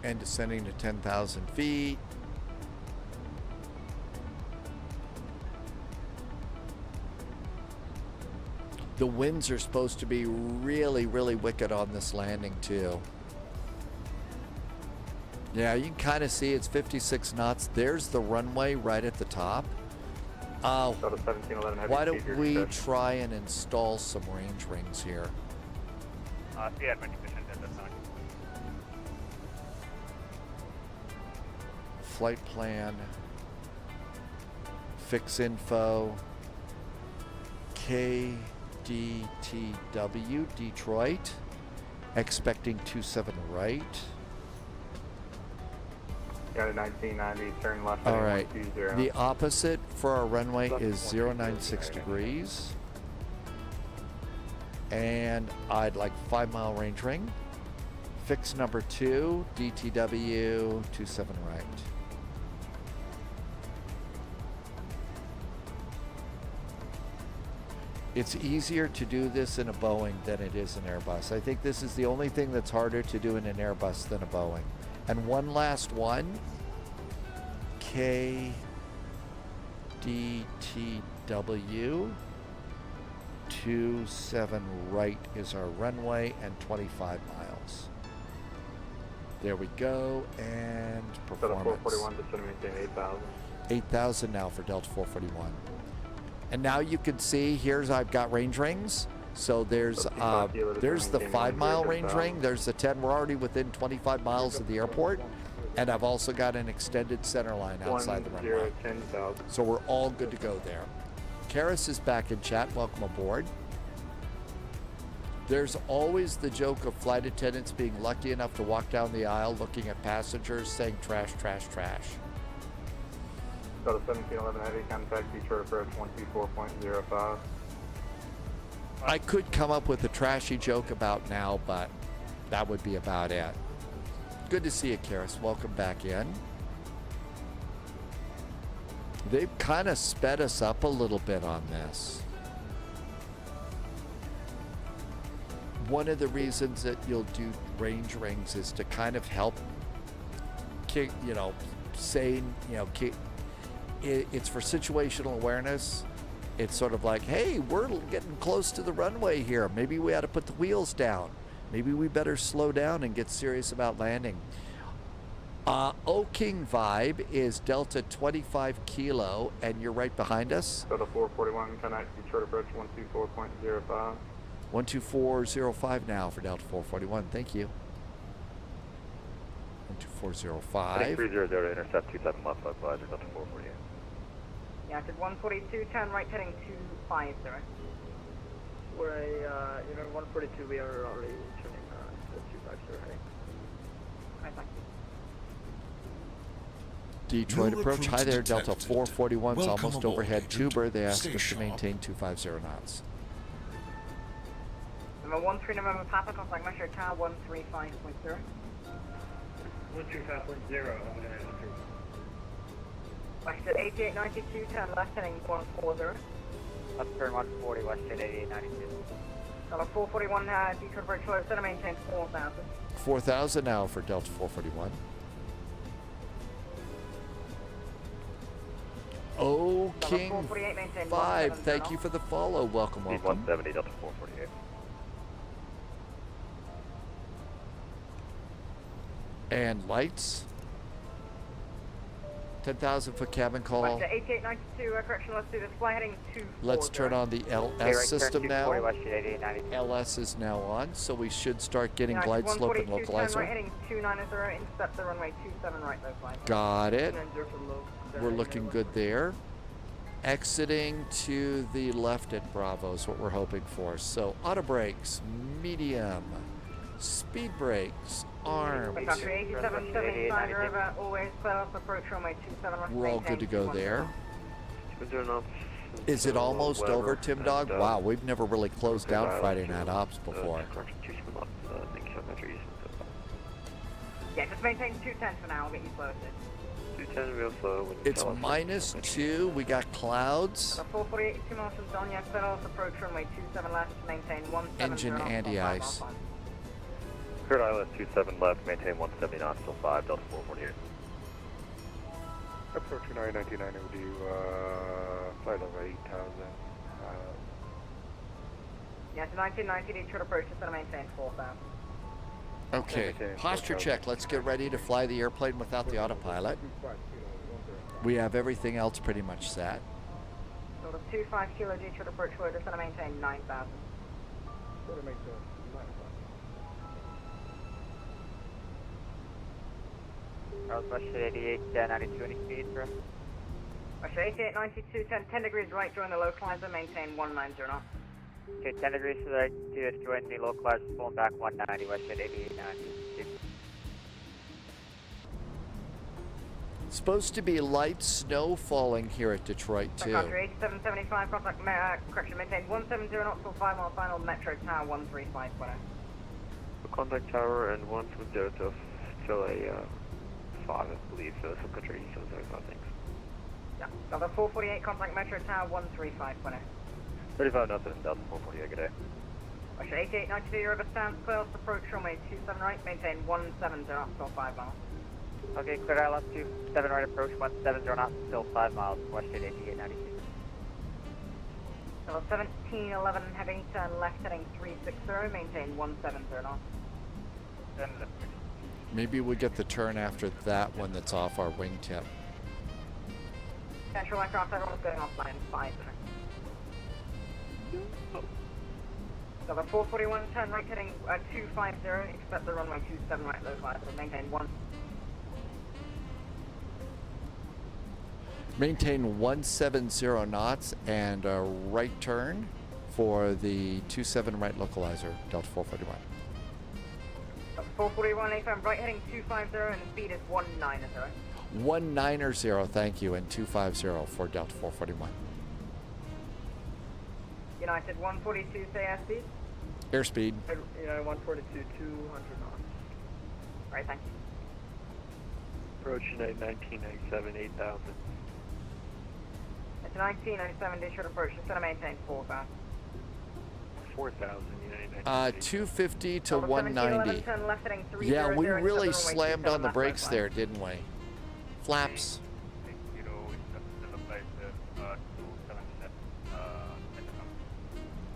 S2: And descending to 10,000 feet. The winds are supposed to be really, really wicked on this landing too. Yeah, you can kind of see it's 56 knots. There's the runway right at the top. Why don't we try and install some range rings here?
S15: Yeah, 20% at the time.
S2: Flight plan. Fix info. KDTW, Detroit. Expecting 27 right.
S6: Got a 1990, turn left.
S2: All right. The opposite for our runway is 096 degrees. And I'd like 5 mile range ring. Fix number 2, DTW, 27 right. It's easier to do this in a Boeing than it is an Airbus. I think this is the only thing that's harder to do in an Airbus than a Boeing. And one last one, KDTW, 27 right is our runway and 25 miles. There we go, and performance.
S6: 441, just going to maintain 8,000.
S2: 8,000 now for Delta 441. And now you can see, I've got range rings. So there's the 5 mile range ring. There's the 10. We're already within 25 miles of the airport. And I've also got an extended center line outside the runway. So we're all good to go there. Karis is back in chat. Welcome aboard. There's always the joke of flight attendants being lucky enough to walk down the aisle looking at passengers saying trash, trash, trash.
S6: Go to 1711 heavy, contact Detroit approach 124.05.
S2: I could come up with a trashy joke about now, but that would be about it. Good to see you, Karis. Welcome back in. They've kind of sped us up a little bit on this. One of the reasons that you'll do range rings is to kind of help, it's for situational awareness. It's sort of like, hey, we're getting close to the runway here. Maybe we ought to put the wheels down. Maybe we better slow down and get serious about landing. O-King vibe is Delta 25 Kilo, and you're right behind us.
S6: Delta 441, connect Detroit approach 124.05.
S2: 124.05 now for Delta 441. Thank you. 124.05.
S20: 300 intercept 27 left advisor, Delta 448.
S4: Yeah, to 142, turn right heading 250.
S16: We're a, 142, we are already turning 250 heading.
S4: Right, thank you.
S2: Detroit approach. Hi there, Delta 441's almost overhead tuber. They asked us to maintain 250 knots.
S4: Number 13 November Papa, contact measure tower 135.0.
S16: 135.0,
S4: Westjet 8892, turn left heading 140.
S8: Left turn 140, Westjet 8892.
S4: Number 441, Detroit approach low, center maintain 4,000.
S2: 4,000 now for Delta 441. Oh, King 5, thank you for the follow. Welcome, welcome.
S20: 170, Delta 448.
S2: And lights. 10,000 foot cabin call.
S4: 8892, correction, let's do this. Fly heading 240.
S2: Let's turn on the LS system now. LS is now on, so we should start getting glide slope and localizer.
S4: Turn right heading 290, intercept the runway 27 right, those lines.
S2: Got it. we're looking good there. Exiting to the left at Bravo is what we're hoping for. So auto brakes, medium, speed brakes, armed. We're all good to go there. Is it almost over, Tim Dog? Wow, we've never really closed down Friday Night Ops before.
S4: Yeah, just maintain 210 for now. I'll get you closer.
S20: 210 real slow.
S2: It's -2. We got clouds.
S4: 448, 2 miles from Donya. Settle approach runway 27 left. Maintain 170.
S2: Engine anti-ice.
S20: Kurt ILS 27 left, maintain 170 knots till 5, Delta 448.
S3: Approaching I-99, we'll do flight level 8,000.
S4: Yeah, so 1990, Detroit approach, just going to maintain 4,000.
S2: Okay, posture check. Let's get ready to fly the airplane without the autopilot. We have everything else pretty much set.
S4: So the 25 kilo Detroit approach, we're just going to maintain 9,000.
S8: Russia 88, 92, any speed, sir?
S4: Russia 88, 92, 10 degrees right, join the localizer, maintain 190 knots.
S8: Okay, 10 degrees to the right, join the localizer, pulling back 190, Russia 88, 92.
S2: It's supposed to be light snow falling here at Detroit, too.
S4: Country 8775, contact, correction, maintain 170 knots till 5 mile final, Metro Tower 135,
S20: Contact tower and 170 till a 5, I believe, so some country, so I think.
S4: Yeah, Delta 448, contact Metro Tower 135,
S20: 35 nothing, Delta 448, good day.
S4: Russia 88, 92, over stands, clear, approach runway 27 right, maintain 170 knots till 5 miles.
S8: Okay, clear ILS 27 right, approach 170 knots till 5 miles, Russia 88, 92.
S4: Delta 1711, heavy turn left, heading 360, maintain 170 knots.
S2: Maybe we get the turn after that one that's off our wingtip.
S4: Central aircraft, everyone's going offline, 5 minutes. So the 441, turn right, heading 250, expect the runway 27 right, localizer, maintain 1.
S2: Maintain 170 knots and a right turn for the 27 right localizer, Delta 441.
S4: 441, AFM, right heading 250 and the speed is 190.
S2: 190, thank you, and 250 for Delta 441.
S4: United 142, say airspeed.
S2: Airspeed.
S16: United 142, 200 knots.
S4: Right, thank you.
S20: Approach United 1997, 8,000.
S4: It's 1997, Detroit approach, just going to maintain 4,000.
S20: 4,000, United
S2: 250 to 190. Yeah, we really slammed on the brakes there, didn't we? Flaps.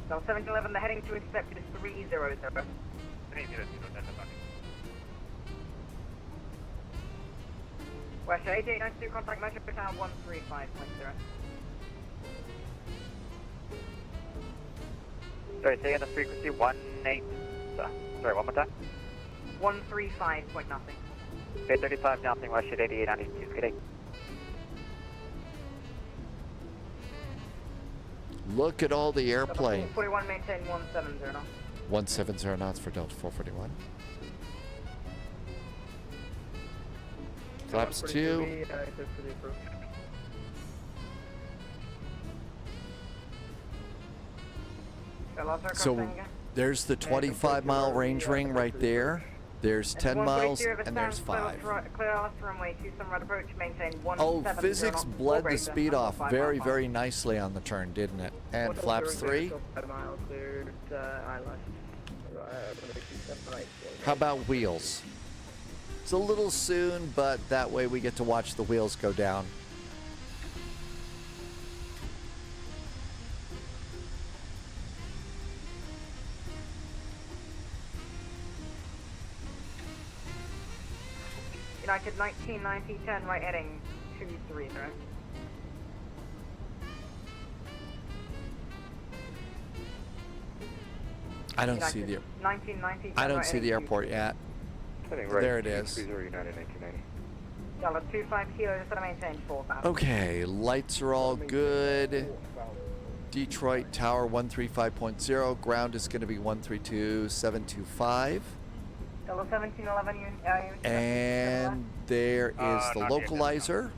S4: So 1711, the heading to expected is 300. West 8892, contact Metro Tower 135.0.
S8: Sorry, say again the frequency, 18, sorry, one more time?
S4: 135 point nothing.
S8: Okay, 35 nothing, Russia 88, 92, good day.
S2: Look at all the airplane.
S4: 41, maintain 170 knots.
S2: 170 knots for Delta 441. Flaps 2. So there's the 25-mile range ring right there. There's 10 miles and there's 5. Oh, physics bled the speed off very, very nicely on the turn, didn't it? And flaps 3. How about wheels? It's a little soon, but that way we get to watch the wheels go down.
S4: United 1990, turn right heading 230.
S2: I don't see the.
S4: 1990.
S2: I don't see the airport yet. There it is.
S4: Yeah, Delta 25 Kilo, just to maintain 4,000.
S2: Okay, lights are all good. Detroit Tower 135.0. Ground is going to be 132.725.
S4: Delta 1711,
S2: And there is the localizer.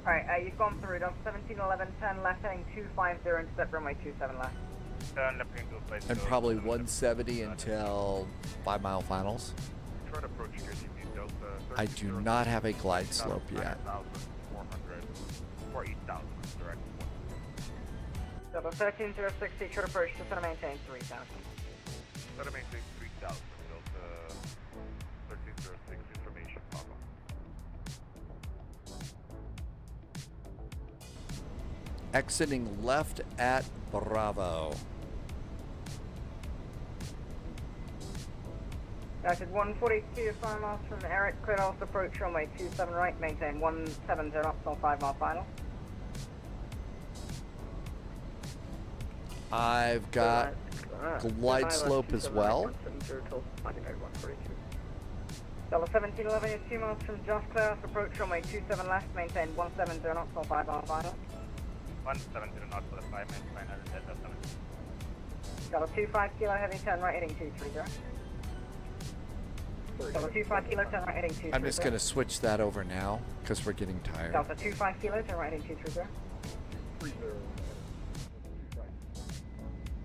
S4: Alright, you've gone through. Delta 1711, turn left, heading 250, intercept runway 27 left.
S15: Turn left into place.
S2: And probably 170 until 5 mile finals.
S6: Try to approach your Delta.
S2: I do not have a glide slope yet.
S6: 400 or 8,000 direct.
S4: Delta 13060, should approach, just to maintain 3,000.
S6: Try to maintain 3,000. Delta 1306 information, Papa.
S2: Exiting left at Bravo.
S4: United 142, 5 miles from Eric, clear off approach runway 27 right, maintain 170 knots on 5 mile final.
S2: I've got glide slope as well.
S4: Delta 1711 is 2 miles from Just Clear off approach runway 27 left, maintain 170 knots on 5 mile final.
S15: 170 knots for the 5 minutes final, Delta 7.
S4: Delta 25 Kilo, heavy turn right, heading 230. Delta 25 Kilo, turn right, heading 230.
S2: I'm just going to switch that over now because we're getting tired.
S4: Delta 25 Kilo, turn right, heading 230.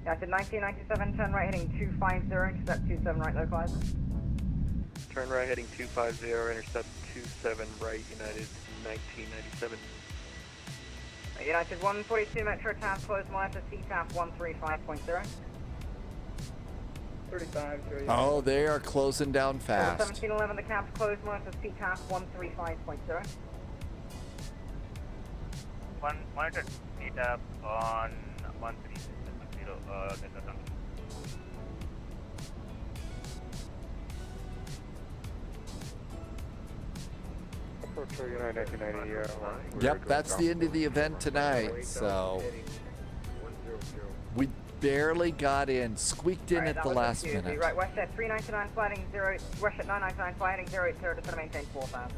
S4: United 1997, turn right, heading 250, intercept 27 right, localizer.
S20: Turn right heading 250, intercept 27 right, United 1997.
S4: United 142 Metro TAF, close monitor CTAF 135.0.
S9: 35,
S2: Oh, they are closing down fast.
S4: 1711, the cap's closed monitor CTAF 135.0.
S15: One monitor CTAF on 136.0, Delta 7.
S2: Yep, that's the end of the event tonight, so we barely got in, squeaked in at the last minute.
S4: Right, West at 399 sliding 0, West at 999 sliding 080, just to maintain 4,000.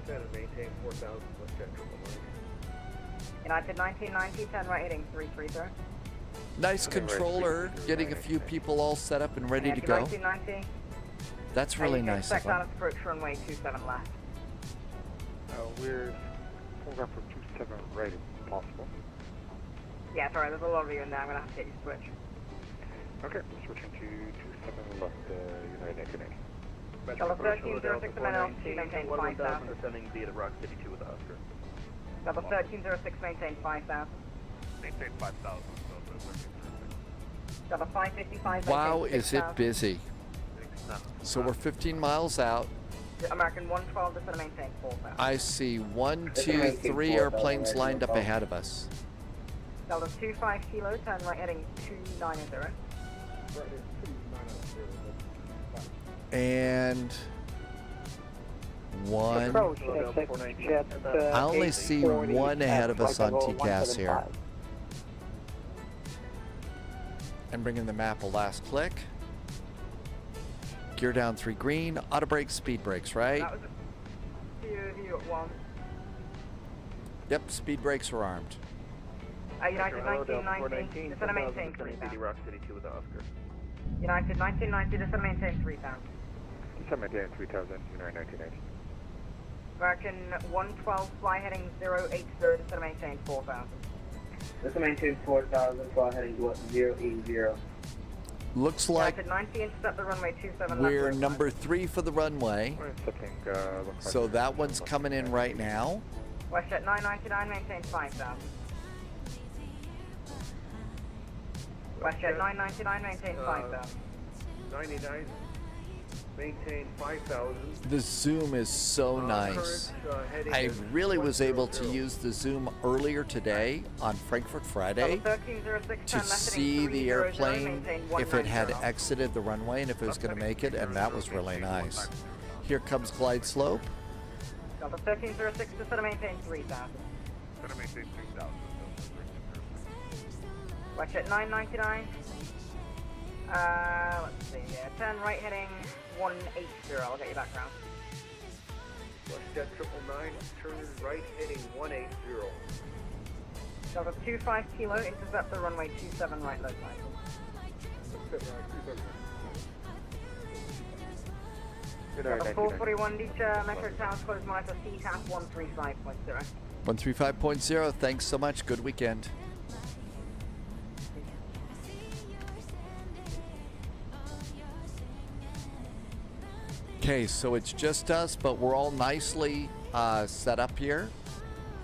S10: Trying to maintain 4,000, let's check triple line.
S4: United 1990, turn right heading 330.
S2: Nice controller, getting a few people all set up and ready to go.
S4: 1990.
S2: That's really nice of
S4: Expect
S2: them.
S4: on approach runway 27 left.
S20: We're pulling up for 27 right if possible.
S4: Yeah, sorry, there's a lot of you in there. I'm going to have to get you switch.
S20: Okay, switching to 27 left, United 1990.
S4: Delta 1306 to LOWW, maintain 5,000.
S20: Descending via the Rock City 2 with the Oscar.
S4: Delta 1306, maintain 5,000.
S6: Maintain 5,000.
S4: Delta 555,
S2: Wow,
S4: maintain
S2: is
S4: 6,000.
S2: it busy. So we're 15 miles out.
S4: American 112, just to maintain 4,000.
S2: I see 1, 2, 3 airplanes lined up ahead of us.
S4: Delta 25 Kilo, turn right heading 290.
S2: And one. I only see one ahead of us on TCAS here. And bringing the map a last click. Gear down 3 green, auto brakes, speed brakes, right?
S4: That was a few at one.
S2: Yep, speed brakes are armed.
S4: United 1990, just to maintain 3,000.
S20: Rock City 2 with the Oscar.
S4: United 1990, just to maintain 3,000.
S20: Just maintain 3,000, United 1990.
S4: American 112, fly heading 080, just to maintain 4,000.
S9: Just to maintain 4,000, fly heading 080.
S2: Looks like
S4: United 90, intercept the runway 27
S2: we're
S4: left.
S2: number 3 for the runway. So that one's coming in right now.
S4: Westjet 999, maintain 5,000. Westjet 999, maintain 5,000.
S10: 99, maintain 5,000.
S2: The zoom is so nice. I really was able to use the zoom earlier today on Frankfurt Friday to see the airplane if it had exited the runway and if it was going to make it, and that was really nice. Here comes glide slope.
S4: Delta 1306, just to maintain 3,000.
S6: Gonna maintain 3,000.
S4: Westjet 999. Let's see, yeah, turn right heading 180, I'll get you back around.
S16: WestJet 999, turn right heading 180.
S4: Delta 25 Kilo, intercept the runway 27 right localizer. Delta 441 Deecher, Metro Towers close monitor CTAF 135.0.
S2: 135.0, thanks so much. Good weekend. Okay, so it's just us, but we're all nicely set up here.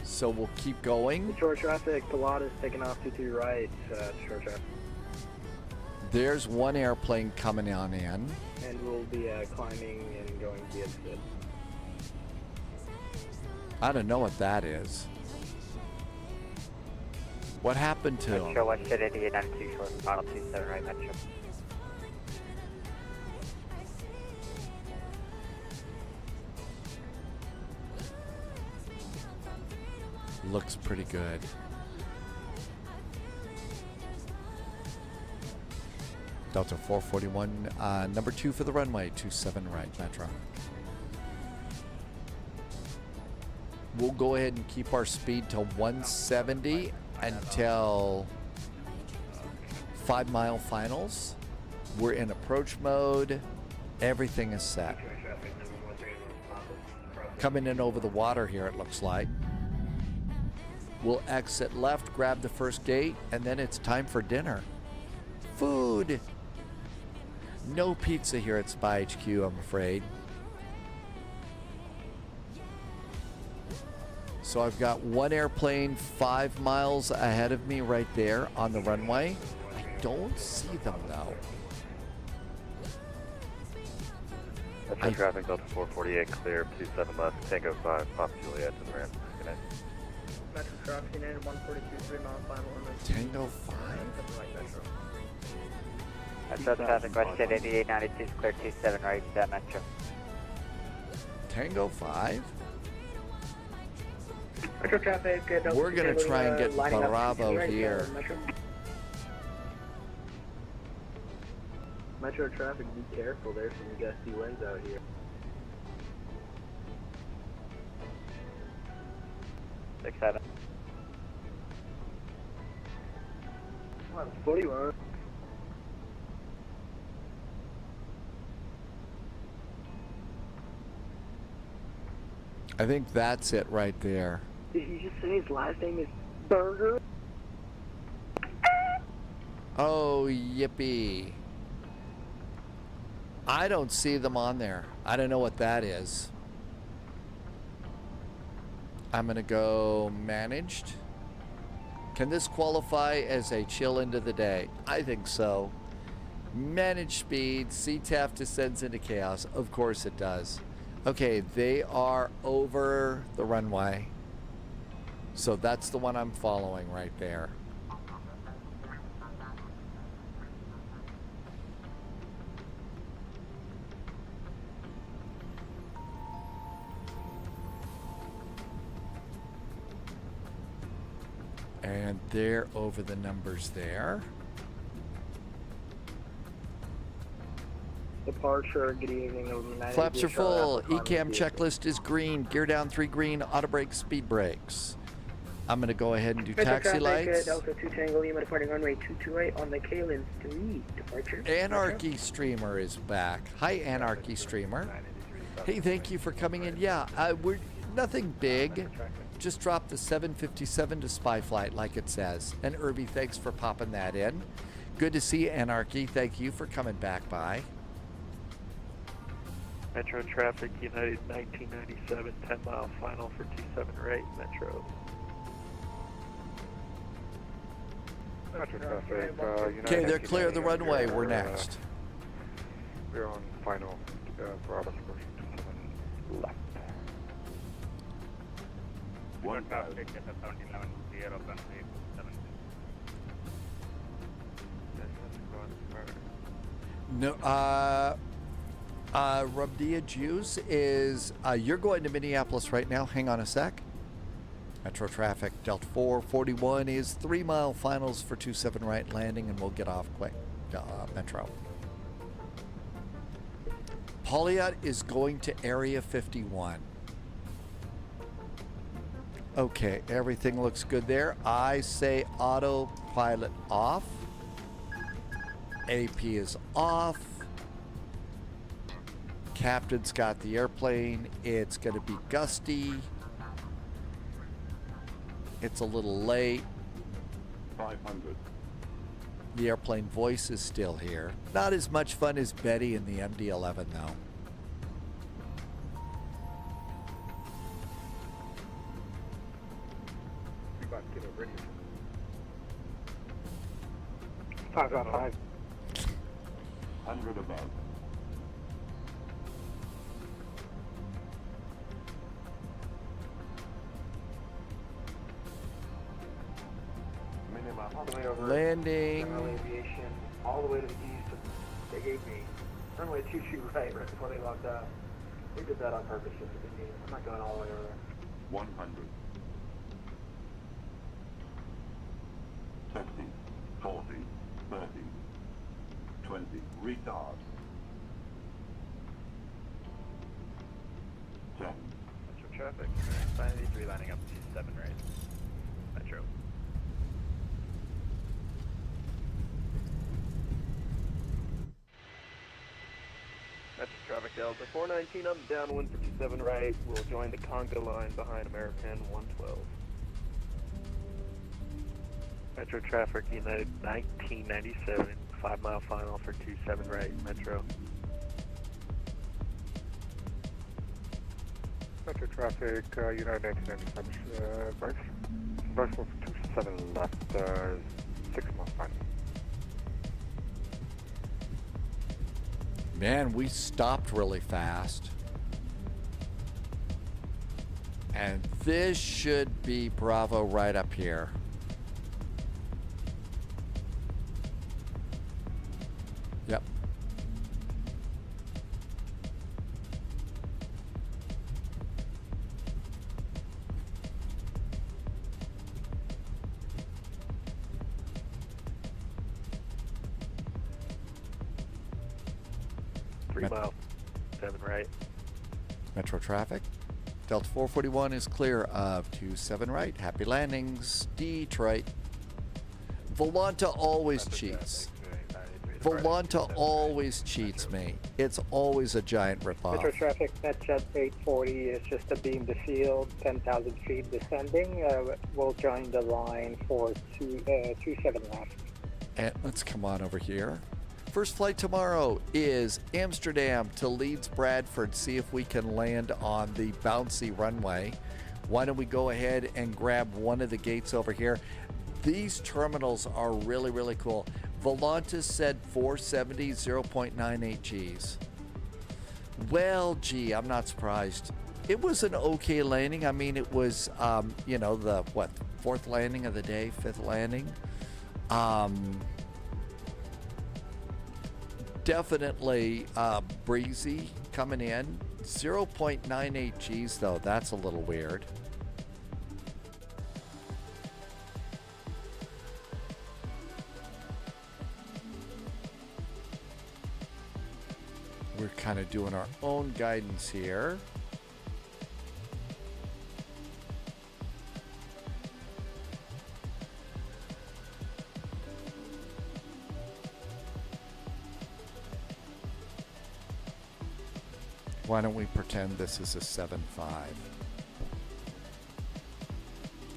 S2: So we'll keep going.
S1: Short traffic, Pilatus taking off 22 right, short traffic.
S2: There's one airplane coming on in.
S1: And we'll be climbing and going via SID.
S2: I don't know what that is. What happened to him?
S15: Metro 178 92 short, model 27 right, Metro.
S2: Looks pretty good. Delta 441, number 2 for the runway, 27 right, Metro. We'll go ahead and keep our speed to 170 until 5 mile finals. We're in approach mode. Everything is set. Coming in over the water here, it looks like. We'll exit left, grab the first gate, and then it's time for dinner. Food! No pizza here at Spy H.Q, I'm afraid. So I've got one airplane 5 miles ahead of me right there on the runway. I don't see them though.
S20: Metro traffic, Delta 448, clear, 27 left, Tango 5, Pop Juliet to the ramp. Good night.
S1: Metro traffic, United 142, 3 mile final.
S2: Tango 5?
S15: Metro traffic, WestJet 8892 is clear, 27 right, Metro.
S2: Tango 5?
S9: Metro traffic,
S2: we're going to try and get Bravo here.
S1: Metro traffic, be careful, there's some gusty winds out here.
S15: 67.
S1: 41.
S2: I think that's it right there.
S1: Did you just say his last name is Burger?
S2: Oh, yippee. I don't see them on there. I don't know what that is. I'm going to go managed. Can this qualify as a chill into the day? I think so. Managed speed, CTAF descends into chaos. Of course it does. Okay, they are over the runway. So that's the one I'm following right there. And they're over the numbers there.
S1: Departure, good evening.
S2: Flaps are full. ECAM checklist is green. Gear down 3 green. Auto brake, speed brakes. I'm going to go ahead and do taxi lights.
S9: Delta 2 Tango Lima departing runway 228 on the Kalen 3 departure.
S2: Anarchy Streamer is back. Hi, Anarchy Streamer. Hey, thank you for coming in. Yeah, we're nothing big. Just dropped the 757 to Spy Flight like it says. And Irby, thanks for popping that in. Good to see you, Anarchy. Thank you for coming back by.
S20: Metro traffic, United 1997, 10 mile final for 27 right, Metro.
S10: Metro traffic,
S2: Okay, they're clear of the runway. We're next.
S10: We're on final, Bravo approach 27 left.
S6: One traffic at the 1711, clear of runway 27.
S2: No, Rabdia Juice is, you're going to Minneapolis right now. Hang on a sec. Metro traffic, Delta 441 is 3 mile finals for 27 right landing, and we'll get off quick. Metro. Pauliot is going to Area 51. Okay, everything looks good there. I say autopilot off. AP is off. Captain's got the airplane. It's going to be gusty. It's a little late.
S13: 500.
S2: The airplane voice is still here. Not as much fun as Betty in the MD-11 though.
S10: We about to get a radio.
S3: 5.5.
S13: 100 above.
S2: Landing.
S1: Aviation, all the way to the east. They gave me runway 22 right before they locked out. They did that on purpose just to be mean. I'm not going all the way over there.
S13: 100. 50, 40, 30, 20. Retard. 10.
S7: Metro traffic. 583 lining up to 7 right. Metro. Metro traffic Delta 419 up down 157 right. We'll join the Conga line behind American 112.
S20: Metro traffic United 1997, 5 mile final for 27 right, Metro.
S10: Metro traffic, United 1997, Bristol 27 left, 6 miles final.
S2: Man, we stopped really fast. And this should be Bravo right up here. Yep.
S20: Mile, 7 right.
S2: Metro traffic. Delta 441 is clear of 27 right. Happy landings, Detroit. Volanta always cheats. Volanta always cheats me. It's always a giant ripoff.
S21: Metro traffic, NetJet 840 is just a beam to field, 10,000 feet descending. We'll join the line for 27 left.
S2: And let's come on over here. First flight tomorrow is Amsterdam to Leeds Bradford. See if we can land on the bouncy runway. Why don't we go ahead and grab one of the gates over here? These terminals are really, really cool. Volanta said 470, 0.98 Gs. Well, gee, I'm not surprised. It was an okay landing. I mean, it was, you know, the, what, 4th landing of the day, 5th landing. Definitely breezy coming in. 0.98 Gs though, that's a little weird. We're kind of doing our own guidance here. Why don't we pretend this is a 7.5?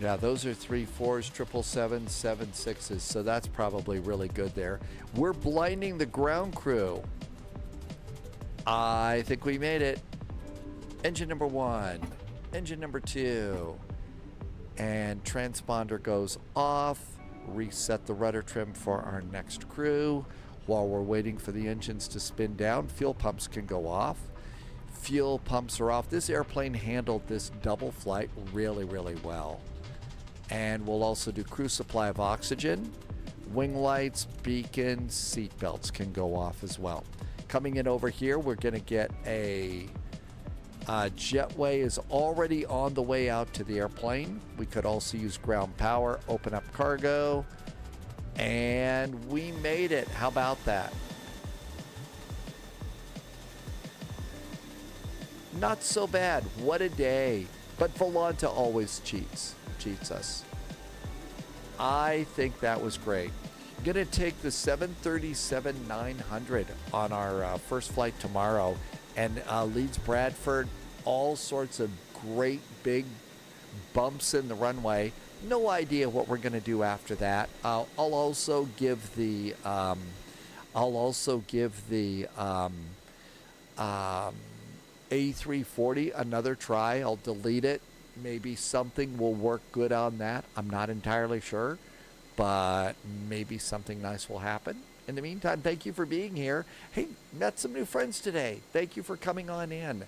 S2: Yeah, those are 3 4s, 777s, 7 6s, so that's probably really good there. We're blinding the ground crew. I think we made it. Engine number 1, engine number 2, and transponder goes off. Reset the rudder trim for our next crew. While we're waiting for the engines to spin down, fuel pumps can go off. Fuel pumps are off. This airplane handled this double flight really, really well. And we'll also do crew supply of oxygen. Wing lights, beacons, seat belts can go off as well. Coming in over here, we're going to get a jetway is already on the way out to the airplane. We could also use ground power, open up cargo, and we made it. How about that? Not so bad. What a day. But Volanta always cheats us. I think that was great. Gonna take the 737-900 on our first flight tomorrow, and Leeds Bradford, all sorts of great big bumps in the runway. No idea what we're gonna do after that. I'll also give the A340 another try. I'll delete it. Maybe something will work good on that. I'm not entirely sure, but maybe something nice will happen. In the meantime, thank you for being here. Hey, met some new friends today. Thank you for coming on in.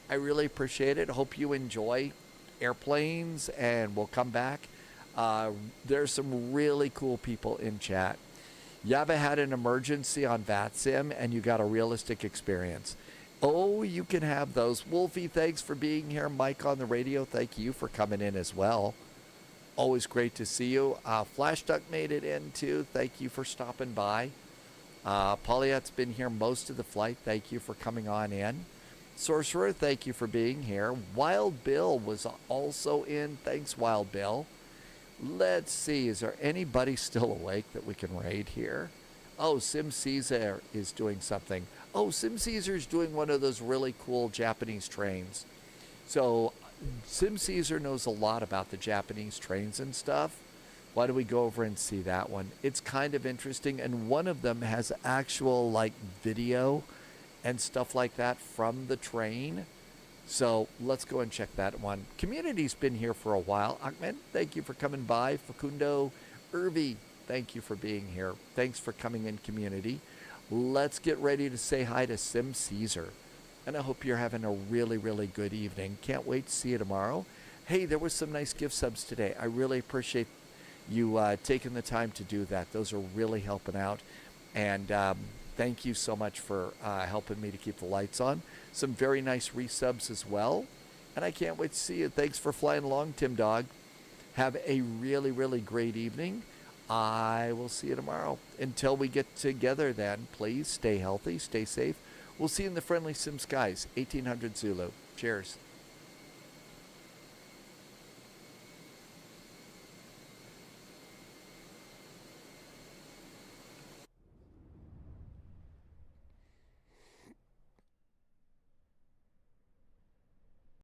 S2: I really appreciate it. Hope you enjoy airplanes, and we'll come back. There's some really cool people in chat. You ever had an emergency on VATSIM and you got a realistic experience? Oh, you can have those. Wolfie, thanks for being here. Mike on the radio, thank you for coming in as well. Always great to see you. Flash Duck made it in too. Thank you for stopping by. Pauliette's been here most of the flight. Thank you for coming on in. Sorcerer, thank you for being here. Wild Bill was also in. Thanks, Wild Bill. Let's see. Is there anybody still awake that we can raid here? Oh, Sim Caesar is doing something. Oh, Sim Caesar's doing one of those really cool Japanese trains. So Sim Caesar knows a lot about the Japanese trains and stuff. Why don't we go over and see that one? It's kind of interesting, and one of them has actual like video and stuff like that from the train. So let's go and check that one. Community's been here for a while. Ahmed, thank you for coming by. Facundo, Irvi, thank you for being here. Thanks for coming in, community. Let's get ready to say hi to Sim Caesar. And I hope you're having a really, really good evening. Can't wait to see you tomorrow. Hey, there was some nice gift subs today. I really appreciate you taking the time to do that. Those are really helping out. And thank you so much for helping me to keep the lights on. Some very nice resubs as well. And I can't wait to see you. Thanks for flying along, Tim Dog. Have a really, really great evening. I will see you tomorrow. Until we get together then, please stay healthy, stay safe. We'll see you in the friendly Sim skies. 1800 Zulu. Cheers.